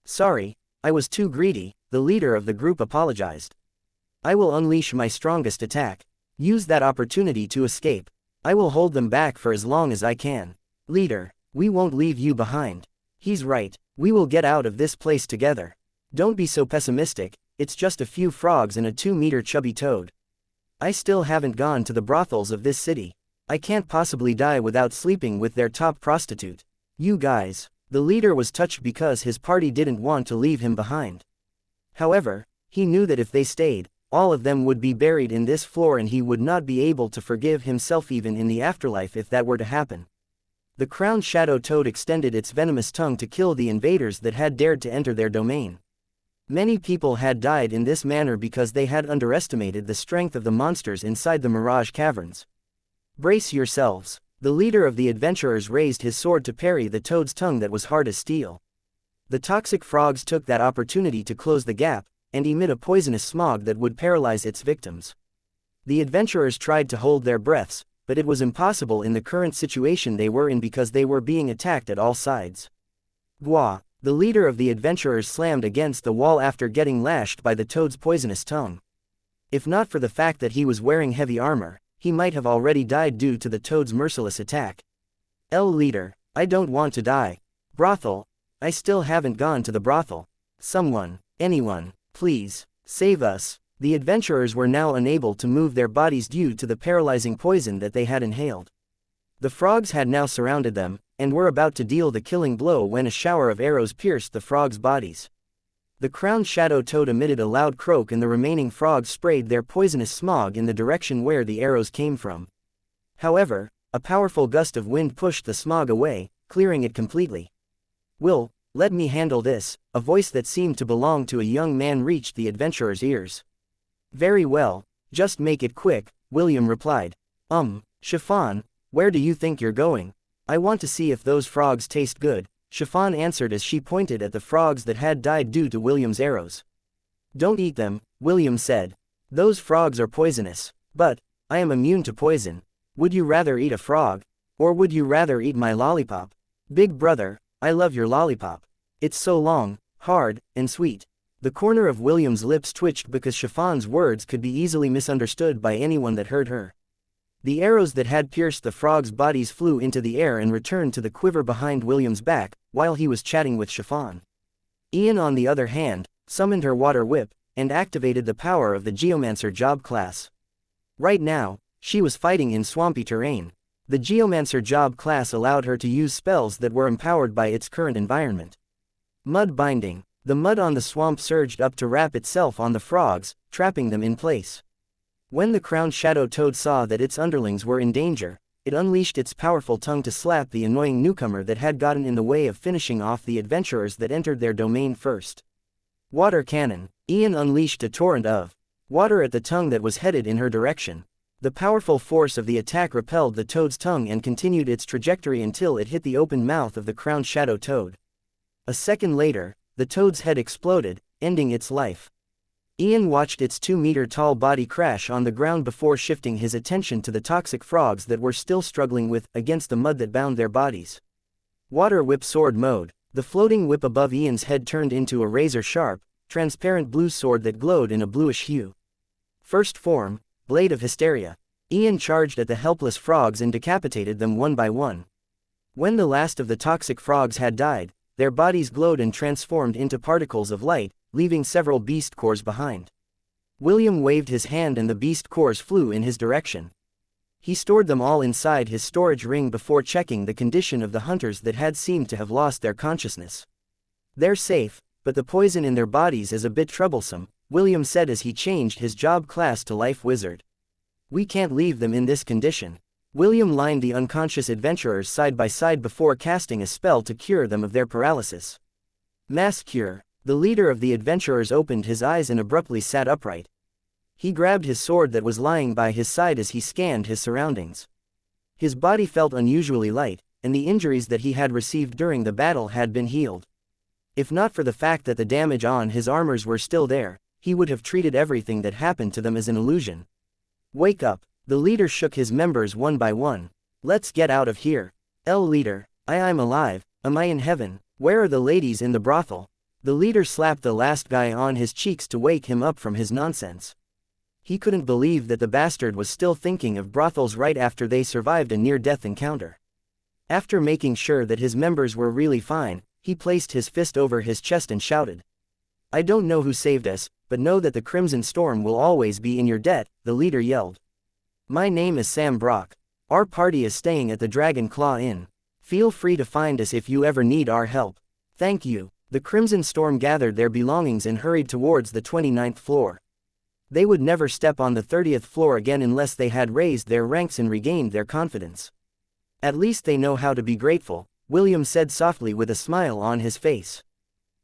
Sorry, I was too greedy, the leader of the group apologized. I will unleash my strongest attack. Use that opportunity to escape. I will hold them back for as long as I can. Leader, we won't leave you behind. He's right, we will get out of this place together. Don't be so pessimistic, it's just a few frogs and a 2-meter chubby toad. I still haven't gone to the brothels of this city. I can't possibly die without sleeping with their top prostitute. You guys. The leader was touched because his party didn't want to leave him behind. However, he knew that if they stayed, all of them would be buried in this floor and he would not be able to forgive himself even in the afterlife if that were to happen. The crowned shadow toad extended its venomous tongue to kill the invaders that had dared to enter their domain. Many people had died in this manner because they had underestimated the strength of the monsters inside the Mirage Caverns. Brace yourselves. The leader of the adventurers raised his sword to parry the toad's tongue that was hard as steel. The toxic frogs took that opportunity to close the gap, and emit a poisonous smog that would paralyze its victims. The adventurers tried to hold their breaths, but it was impossible in the current situation they were in because they were being attacked at all sides. Gua, the leader of the adventurers, slammed against the wall after getting lashed by the toad's poisonous tongue. If not for the fact that he was wearing heavy armor, he might have already died due to the toad's merciless attack. Leader, I don't want to die. Brothel, I still haven't gone to the brothel. Someone, anyone, please, save us. The adventurers were now unable to move their bodies due to the paralyzing poison that they had inhaled. The frogs had now surrounded them, and were about to deal the killing blow when a shower of arrows pierced the frogs' bodies. The crowned shadow toad emitted a loud croak and the remaining frogs sprayed their poisonous smog in the direction where the arrows came from. However, a powerful gust of wind pushed the smog away, clearing it completely. Will, let me handle this, a voice that seemed to belong to a young man reached the adventurer's ears. Very well, just make it quick, William replied. Chiffon, where do you think you're going? I want to see if those frogs taste good. Chiffon answered as she pointed at the frogs that had died due to William's arrows. Don't eat them, William said. Those frogs are poisonous. But, I am immune to poison. Would you rather eat a frog? Or would you rather eat my lollipop? Big brother, I love your lollipop. It's so long, hard, and sweet. The corner of William's lips twitched because Chiffon's words could be easily misunderstood by anyone that heard her. The arrows that had pierced the frogs' bodies flew into the air and returned to the quiver behind William's back, while he was chatting with Chiffon. Ian, on the other hand, summoned her water whip, and activated the power of the Geomancer job class. Right now, she was fighting in swampy terrain. The Geomancer job class allowed her to use spells that were empowered by its current environment. Mud binding. The mud on the swamp surged up to wrap itself on the frogs, trapping them in place. When the crowned shadow toad saw that its underlings were in danger, it unleashed its powerful tongue to slap the annoying newcomer that had gotten in the way of finishing off the adventurers that entered their domain first. Water cannon. Ian unleashed a torrent of water at the tongue that was headed in her direction. The powerful force of the attack repelled the toad's tongue and continued its trajectory until it hit the open mouth of the crowned shadow toad. A second later, the toad's head exploded, ending its life. Ian watched its 2-meter-tall body crash on the ground before shifting his attention to the toxic frogs that were still struggling against the mud that bound their bodies. Water whip sword mode. The floating whip above Ian's head turned into a razor-sharp, transparent blue sword that glowed in a bluish hue. First form, Blade of Hysteria. Ian charged at the helpless frogs and decapitated them one by one. When the last of the toxic frogs had died, their bodies glowed and transformed into particles of light, leaving several beast cores behind. William waved his hand and the beast cores flew in his direction. He stored them all inside his storage ring before checking the condition of the hunters that had seemed to have lost their consciousness. They're safe, but the poison in their bodies is a bit troublesome, William said as he changed his job class to Life Wizard. We can't leave them in this condition. William lined the unconscious adventurers side by side before casting a spell to cure them of their paralysis. Mass Cure. The leader of the adventurers opened his eyes and abruptly sat upright. He grabbed his sword that was lying by his side as he scanned his surroundings. His body felt unusually light, and the injuries that he had received during the battle had been healed. If not for the fact that the damage on his armors were still there, he would have treated everything that happened to them as an illusion. Wake up. The leader shook his members one by one. Let's get out of here. Leader, I'm alive. Am I in heaven? Where are the ladies in the brothel? The leader slapped the last guy on his cheeks to wake him up from his nonsense. He couldn't believe that the bastard was still thinking of brothels right after they survived a near-death encounter. After making sure that his members were really fine, he placed his fist over his chest and shouted. I don't know who saved us, but know that the Crimson Storm will always be in your debt, the leader yelled. My name is Sam Brock. Our party is staying at the Dragon Claw Inn. Feel free to find us if you ever need our help. Thank you. The Crimson Storm gathered their belongings and hurried towards the 29th floor. They would never step on the 30th floor again unless they had raised their ranks and regained their confidence. At least they know how to be grateful, William said softly with a smile on his face.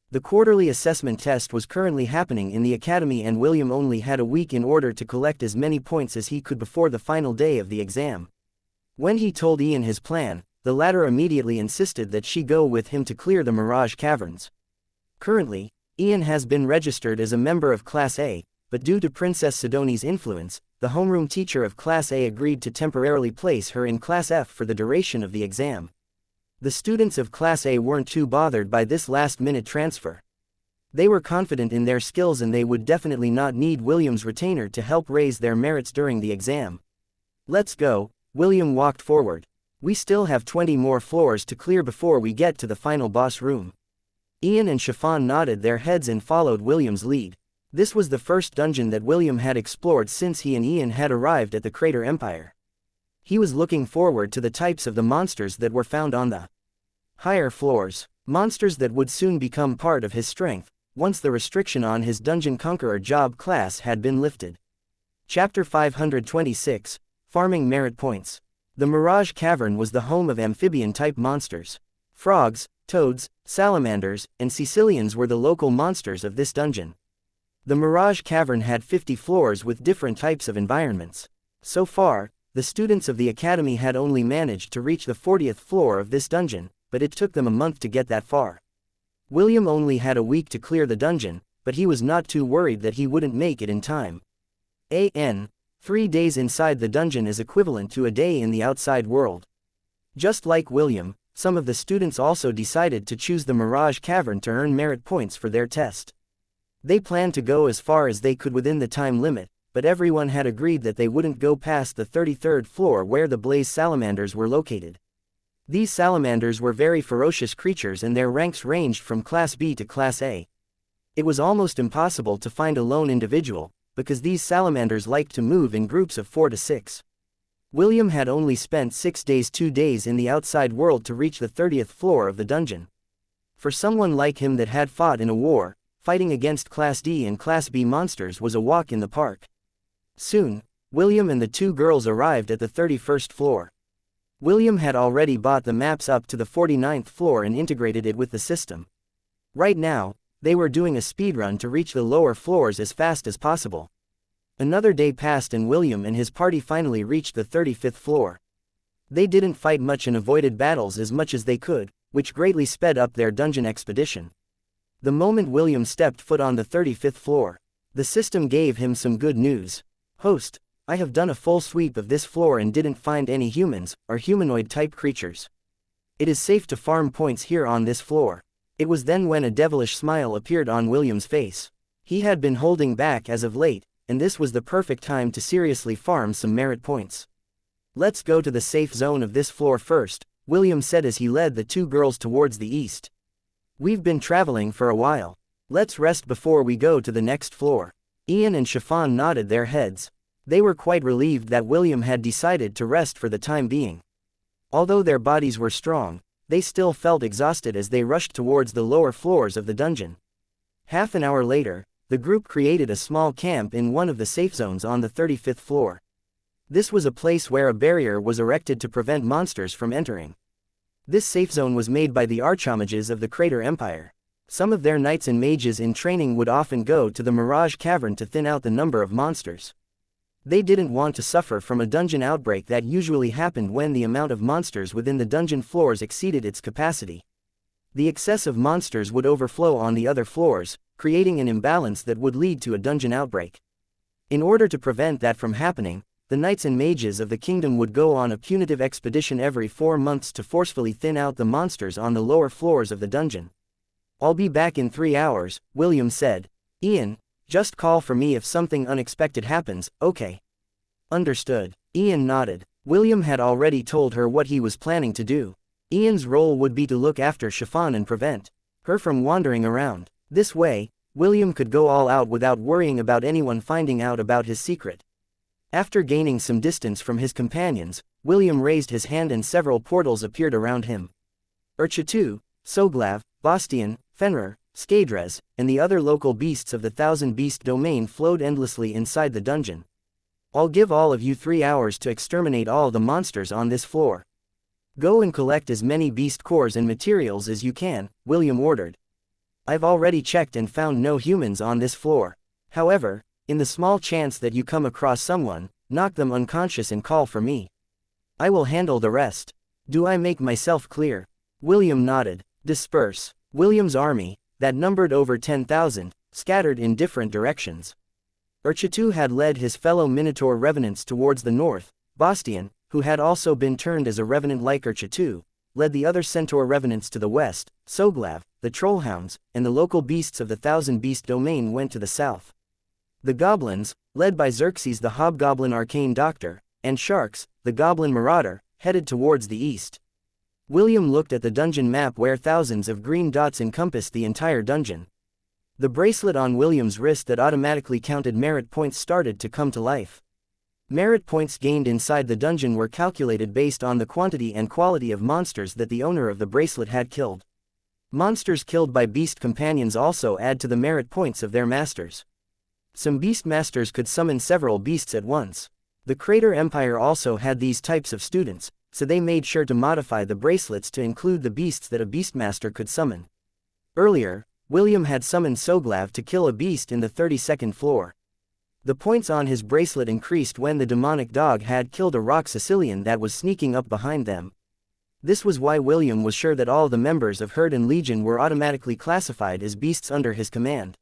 The quarterly assessment test was currently happening in the academy and William only had a week in order to collect as many points as he could before the final day of the exam. When he told Ian his plan, the latter immediately insisted that she go with him to clear the Mirage Caverns. Currently, Ian has been registered as a member of Class A, but due to Princess Sidoni's influence, the homeroom teacher of Class A agreed to temporarily place her in Class F for the duration of the exam. The students of Class A weren't too bothered by this last-minute transfer. They were confident in their skills and they would definitely not need William's retainer to help raise their merits during the exam. Let's go, William walked forward. We still have 20 more floors to clear before we get to the final boss room. Ian and Chiffon nodded their heads and followed William's lead. This was the first dungeon that William had explored since he and Ian had arrived at the Crater Empire. He was looking forward to the types of the monsters that were found on the higher floors, monsters that would soon become part of his strength, once the restriction on his Dungeon Conqueror job class had been lifted. Chapter 526, Farming Merit Points. The Mirage Cavern was the home of amphibian-type monsters. Frogs, toads, salamanders, and Sicilians were the local monsters of this dungeon. The Mirage Cavern had 50 floors with different types of environments. So far, the students of the academy had only managed to reach the 40th floor of this dungeon, but it took them a month to get that far. William only had a week to clear the dungeon, but he was not too worried that he wouldn't make it in time. 3 days inside the dungeon is equivalent to a day in the outside world. Just like William, some of the students also decided to choose the Mirage Cavern to earn merit points for their test. They planned to go as far as they could within the time limit, but everyone had agreed that they wouldn't go past the 33rd floor where the blaze salamanders were located. These salamanders were very ferocious creatures and their ranks ranged from Class B to Class A. It was almost impossible to find a lone individual, because these salamanders liked to move in groups of 4 to 6. William had only spent 6 days 2 days in the outside world to reach the 30th floor of the dungeon. For someone like him that had fought in a war, fighting against Class D and Class B monsters was a walk in the park. Soon, William and the 2 girls arrived at the 31st floor. William had already bought the maps up to the 49th floor and integrated it with the system. Right now, they were doing a speedrun to reach the lower floors as fast as possible. Another day passed and William and his party finally reached the 35th floor. They didn't fight much and avoided battles as much as they could, which greatly sped up their dungeon expedition. The moment William stepped foot on the 35th floor, the system gave him some good news. Host, I have done a full sweep of this floor and didn't find any humans, or humanoid-type creatures. It is safe to farm points here on this floor. It was then when a devilish smile appeared on William's face. He had been holding back as of late, and this was the perfect time to seriously farm some merit points. Let's go to the safe zone of this floor first, William said as he led the 2 girls towards the east. We've been traveling for a while. Let's rest before we go to the next floor. Ian and Chiffon nodded their heads. They were quite relieved that William had decided to rest for the time being. Although their bodies were strong, they still felt exhausted as they rushed towards the lower floors of the dungeon. Half an hour later, the group created a small camp in one of the safe zones on the 35th floor. This was a place where a barrier was erected to prevent monsters from entering. This safe zone was made by the archmages of the Crater Empire. Some of their knights and mages in training would often go to the Mirage Cavern to thin out the number of monsters. They didn't want to suffer from a dungeon outbreak that usually happened when the amount of monsters within the dungeon floors exceeded its capacity. The excess of monsters would overflow on the other floors, creating an imbalance that would lead to a dungeon outbreak. In order to prevent that from happening, the knights and mages of the kingdom would go on a punitive expedition every 4 months to forcefully thin out the monsters on the lower floors of the dungeon. I'll be back in 3 hours, William said. Ian, just call for me if something unexpected happens, okay? Understood. Ian nodded. William had already told her what he was planning to do. Ian's role would be to look after Chiffon and prevent her from wandering around. This way, William could go all out without worrying about anyone finding out about his secret. After gaining some distance from his companions, William raised his hand and several portals appeared around him. Urchitu, Soglav, Bastian, Fenrir, Skadres, and the other local beasts of the Thousand Beast domain flowed endlessly inside the dungeon. I'll give all of you 3 hours to exterminate all the monsters on this floor. Go and collect as many beast cores and materials as you can, William ordered. I've already checked and found no humans on this floor. However, in the small chance that you come across someone, knock them unconscious and call for me. I will handle the rest. Do I make myself clear? William nodded. Disperse. William's army, that numbered over 10,000, scattered in different directions. Urchitu had led his fellow Minotaur revenants towards the north. Bastian, who had also been turned as a revenant like Urchitu, led the other centaur revenants to the west. Soglav, the trollhounds, and the local beasts of the Thousand Beast domain went to the south. The goblins, led by Xerxes the hobgoblin arcane doctor, and Sharks, the goblin marauder, headed towards the east. William looked at the dungeon map where thousands of green dots encompassed the entire dungeon. The bracelet on William's wrist that automatically counted merit points started to come to life. Merit points gained inside the dungeon were calculated based on the quantity and quality of monsters that the owner of the bracelet had killed. Monsters killed by beast companions also add to the merit points of their masters. Some beast masters could summon several beasts at once. The Crater Empire also had these types of students, so they made sure to modify the bracelets to include the beasts that a beastmaster could summon. Earlier, William had summoned Soglav to kill a beast in the 32nd floor. The points on his bracelet increased when the demonic dog had killed a rock Sicilian that was sneaking up behind them. This was why William was sure that all the members of Herd and Legion were automatically classified as beasts under his command.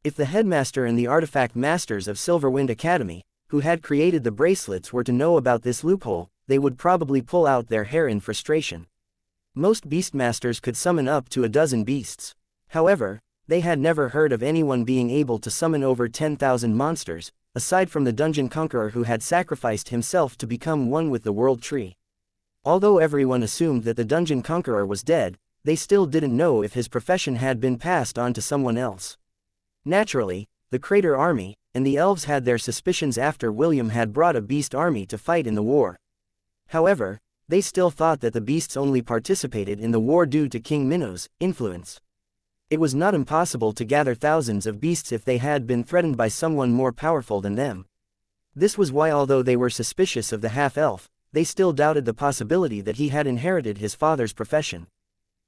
If the headmaster and the artifact masters of Silverwind Academy, who had created the bracelets, were to know about this loophole, they would probably pull out their hair in frustration. Most beastmasters could summon up to a dozen beasts. However, they had never heard of anyone being able to summon over 10,000 monsters, aside from the Dungeon Conqueror who had sacrificed himself to become one with the World Tree. Although everyone assumed that the Dungeon Conqueror was dead, they still didn't know if his profession had been passed on to someone else. Naturally, the Crater Army and the elves had their suspicions after William had brought a beast army to fight in the war. However, they still thought that the beasts only participated in the war due to King Minno's influence. It was not impossible to gather thousands of beasts if they had been threatened by someone more powerful than them. This was why, although they were suspicious of the half-elf, they still doubted the possibility that he had inherited his father's profession.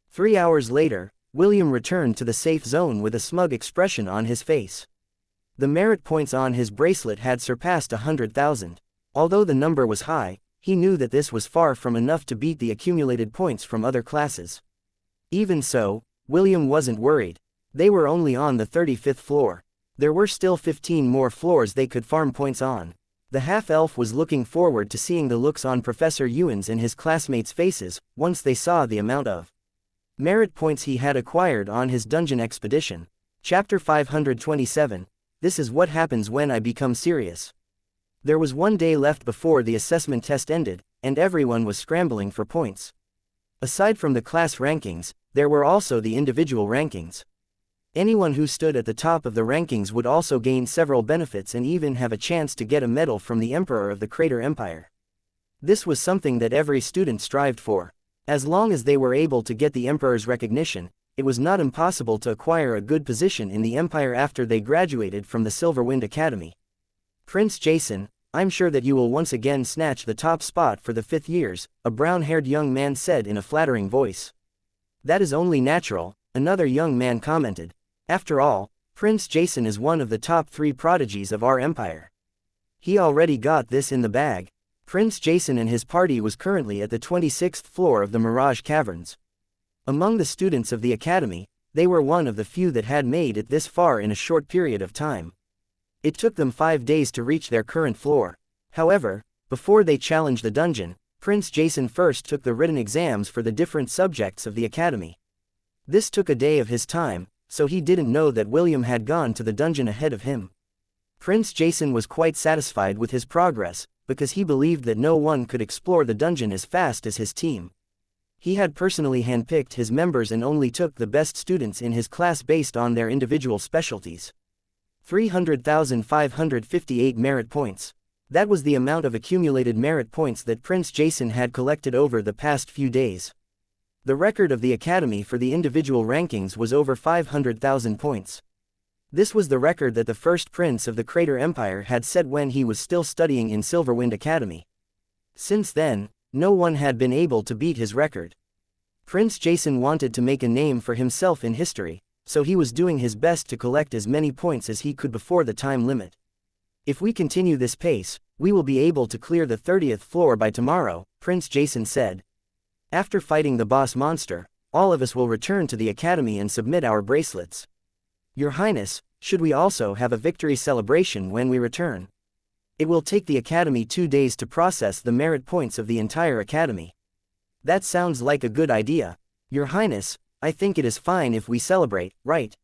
3 hours later, William returned to the safe zone with a smug expression on his face. The merit points on his bracelet had surpassed 100,000. Although the number was high, he knew that this was far from enough to beat the accumulated points from other classes. Even so, William wasn't worried. They were only on the 35th floor. There were still 15 more floors they could farm points on. The half-elf was looking forward to seeing the looks on Professor Ewan's and his classmates' faces once they saw the amount of merit points he had acquired on his dungeon expedition. Chapter 527. This is what happens when I become serious. There was 1 day left before the assessment test ended, and everyone was scrambling for points. Aside from the class rankings, there were also the individual rankings. Anyone who stood at the top of the rankings would also gain several benefits and even have a chance to get a medal from the Emperor of the Crater Empire. This was something that every student strived for. As long as they were able to get the Emperor's recognition, it was not impossible to acquire a good position in the Empire after they graduated from the Silverwind Academy. Prince Jason, I'm sure that you will once again snatch the top spot for the 5th years, a brown-haired young man said in a flattering voice. That is only natural, another young man commented. After all, Prince Jason is one of the top 3 prodigies of our empire. He already got this in the bag. Prince Jason and his party was currently at the 26th floor of the Mirage Caverns. Among the students of the academy, they were one of the few that had made it this far in a short period of time. It took them 5 days to reach their current floor. However, before they challenged the dungeon, Prince Jason first took the written exams for the different subjects of the academy. This took a day of his time, so he didn't know that William had gone to the dungeon ahead of him. Prince Jason was quite satisfied with his progress, because he believed that no one could explore the dungeon as fast as his team. He had personally handpicked his members and only took the best students in his class based on their individual specialties. 300,558 merit points. That was the amount of accumulated merit points that Prince Jason had collected over the past few days. The record of the Academy for the individual rankings was over 500,000 points. This was the record that the first prince of the Crater Empire had set when he was still studying in Silverwind Academy. Since then, no one had been able to beat his record. Prince Jason wanted to make a name for himself in history, so he was doing his best to collect as many points as he could before the time limit. If we continue this pace, we will be able to clear the 30th floor by tomorrow, Prince Jason said. After fighting the boss monster, all of us will return to the Academy and submit our bracelets. Your Highness, should we also have a victory celebration when we return? It will take the Academy 2 days to process the merit points of the entire Academy. That sounds like a good idea. Your Highness, I think it is fine if we celebrate, right?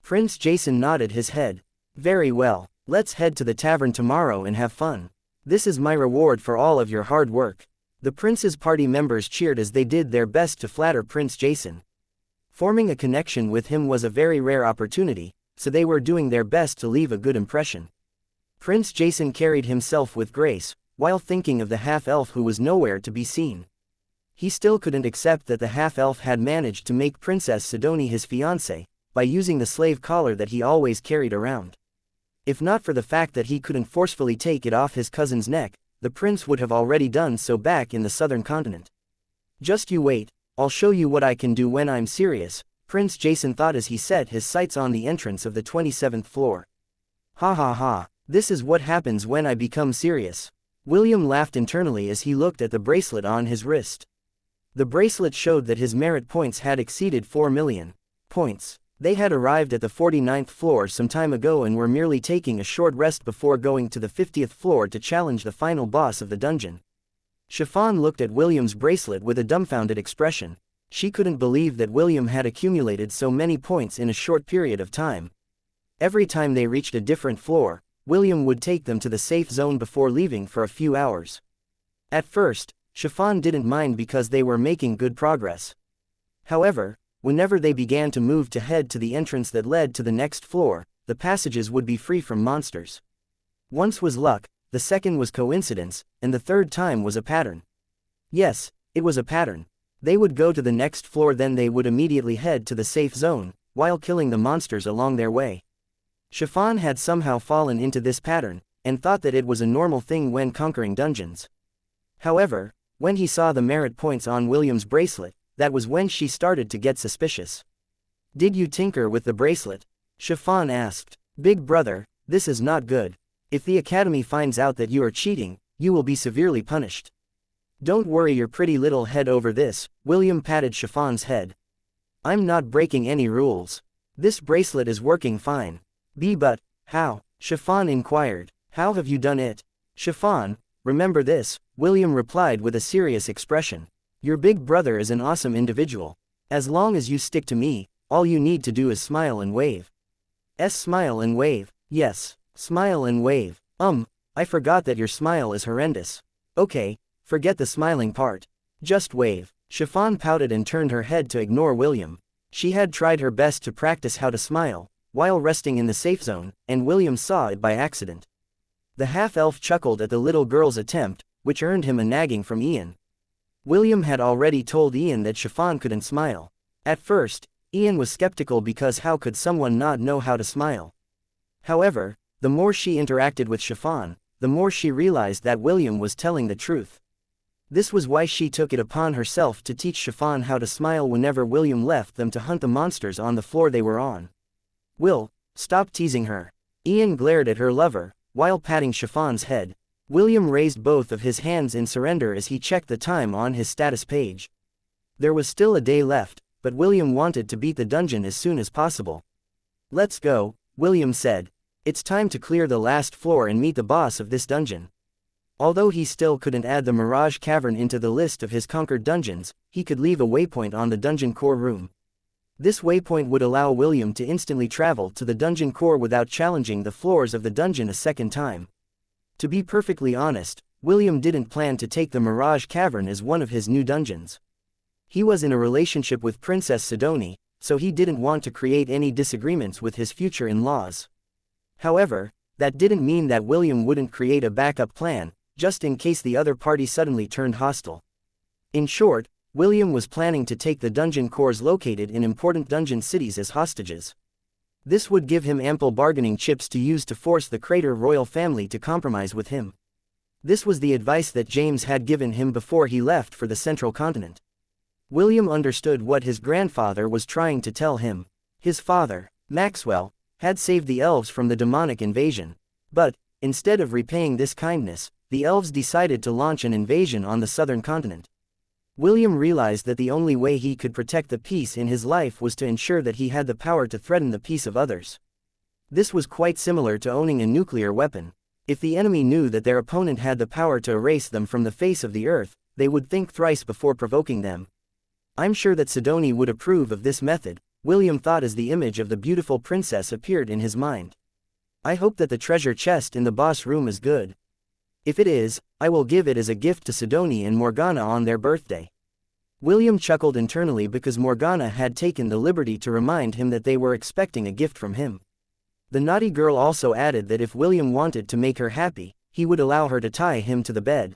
Prince Jason nodded his head. Very well, let's head to the tavern tomorrow and have fun. This is my reward for all of your hard work. The prince's party members cheered as they did their best to flatter Prince Jason. Forming a connection with him was a very rare opportunity, so they were doing their best to leave a good impression. Prince Jason carried himself with grace, while thinking of the half-elf who was nowhere to be seen. He still couldn't accept that the half-elf had managed to make Princess Sidoni his fiancée, by using the slave collar that he always carried around. If not for the fact that he couldn't forcefully take it off his cousin's neck, the prince would have already done so back in the southern continent. Just you wait, I'll show you what I can do when I'm serious, Prince Jason thought as he set his sights on the entrance of the 27th floor. Ha ha ha, this is what happens when I become serious. William laughed internally as he looked at the bracelet on his wrist. The bracelet showed that his merit points had exceeded 4 million points. They had arrived at the 49th floor some time ago and were merely taking a short rest before going to the 50th floor to challenge the final boss of the dungeon. Chiffon looked at William's bracelet with a dumbfounded expression. She couldn't believe that William had accumulated so many points in a short period of time. Every time they reached a different floor, William would take them to the safe zone before leaving for a few hours. At first, Chiffon didn't mind because they were making good progress. However, whenever they began to move to head to the entrance that led to the next floor, the passages would be free from monsters. Once was luck, the second was coincidence, and the third time was a pattern. Yes, it was a pattern. They would go to the next floor, then they would immediately head to the safe zone, while killing the monsters along their way. Chiffon had somehow fallen into this pattern, and thought that it was a normal thing when conquering dungeons. However, when he saw the merit points on William's bracelet, that was when she started to get suspicious. Did you tinker with the bracelet? Chiffon asked. Big brother, this is not good. If the Academy finds out that you are cheating, you will be severely punished. Don't worry your pretty little head over this, William patted Chiffon's head. I'm not breaking any rules. This bracelet is working fine. But, how? Chiffon inquired. How have you done it? Chiffon, remember this, William replied with a serious expression. Your big brother is an awesome individual. As long as you stick to me, all you need to do is smile and wave. Smile and wave, yes. Smile and wave. I forgot that your smile is horrendous. Okay, forget the smiling part. Just wave. Chiffon pouted and turned her head to ignore William. She had tried her best to practice how to smile, while resting in the safe zone, and William saw it by accident. The half-elf chuckled at the little girl's attempt, which earned him a nagging from Ian. William had already told Ian that Chiffon couldn't smile. At first, Ian was skeptical because how could someone not know how to smile? However, the more she interacted with Chiffon, the more she realized that William was telling the truth. This was why she took it upon herself to teach Chiffon how to smile whenever William left them to hunt the monsters on the floor they were on. Will, stop teasing her. Ian glared at her lover, while patting Chiffon's head. William raised both of his hands in surrender as he checked the time on his status page. There was still a day left, but William wanted to beat the dungeon as soon as possible. Let's go, William said. It's time to clear the last floor and meet the boss of this dungeon. Although he still couldn't add the Mirage Cavern into the list of his conquered dungeons, he could leave a waypoint on the dungeon core room. This waypoint would allow William to instantly travel to the dungeon core without challenging the floors of the dungeon a second time. To be perfectly honest, William didn't plan to take the Mirage Cavern as one of his new dungeons. He was in a relationship with Princess Sidonie, so he didn't want to create any disagreements with his future in-laws. However, that didn't mean that William wouldn't create a backup plan, just in case the other party suddenly turned hostile. In short, William was planning to take the dungeon cores located in important dungeon cities as hostages. This would give him ample bargaining chips to use to force the Crater royal family to compromise with him. This was the advice that James had given him before he left for the central continent. William understood what his grandfather was trying to tell him. His father, Maxwell, had saved the elves from the demonic invasion. But, instead of repaying this kindness, the elves decided to launch an invasion on the southern continent. William realized that the only way he could protect the peace in his life was to ensure that he had the power to threaten the peace of others. This was quite similar to owning a nuclear weapon. If the enemy knew that their opponent had the power to erase them from the face of the earth, they would think thrice before provoking them. I'm sure that Sidonie would approve of this method, William thought as the image of the beautiful princess appeared in his mind. I hope that the treasure chest in the boss room is good. If it is, I will give it as a gift to Sidonie and Morgana on their birthday. William chuckled internally because Morgana had taken the liberty to remind him that they were expecting a gift from him. The naughty girl also added that if William wanted to make her happy, he would allow her to tie him to the bed.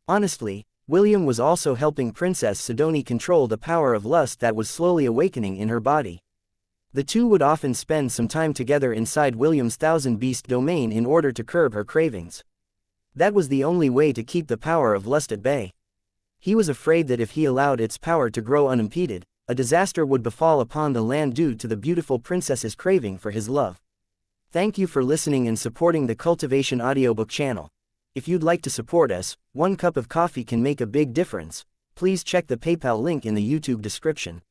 Honestly, William was also helping Princess Sidonie control the power of lust that was slowly awakening in her body. The two would often spend some time together inside William's thousand-beast domain in order to curb her cravings. That was the only way to keep the power of lust at bay. He was afraid that if he allowed its power to grow unimpeded, a disaster would befall upon the land due to the beautiful princess's craving for his love. Thank you for listening and supporting the Cultivation audiobook channel. If you'd like to support us, 1 cup of coffee can make a big difference. Please check the PayPal link in the YouTube description.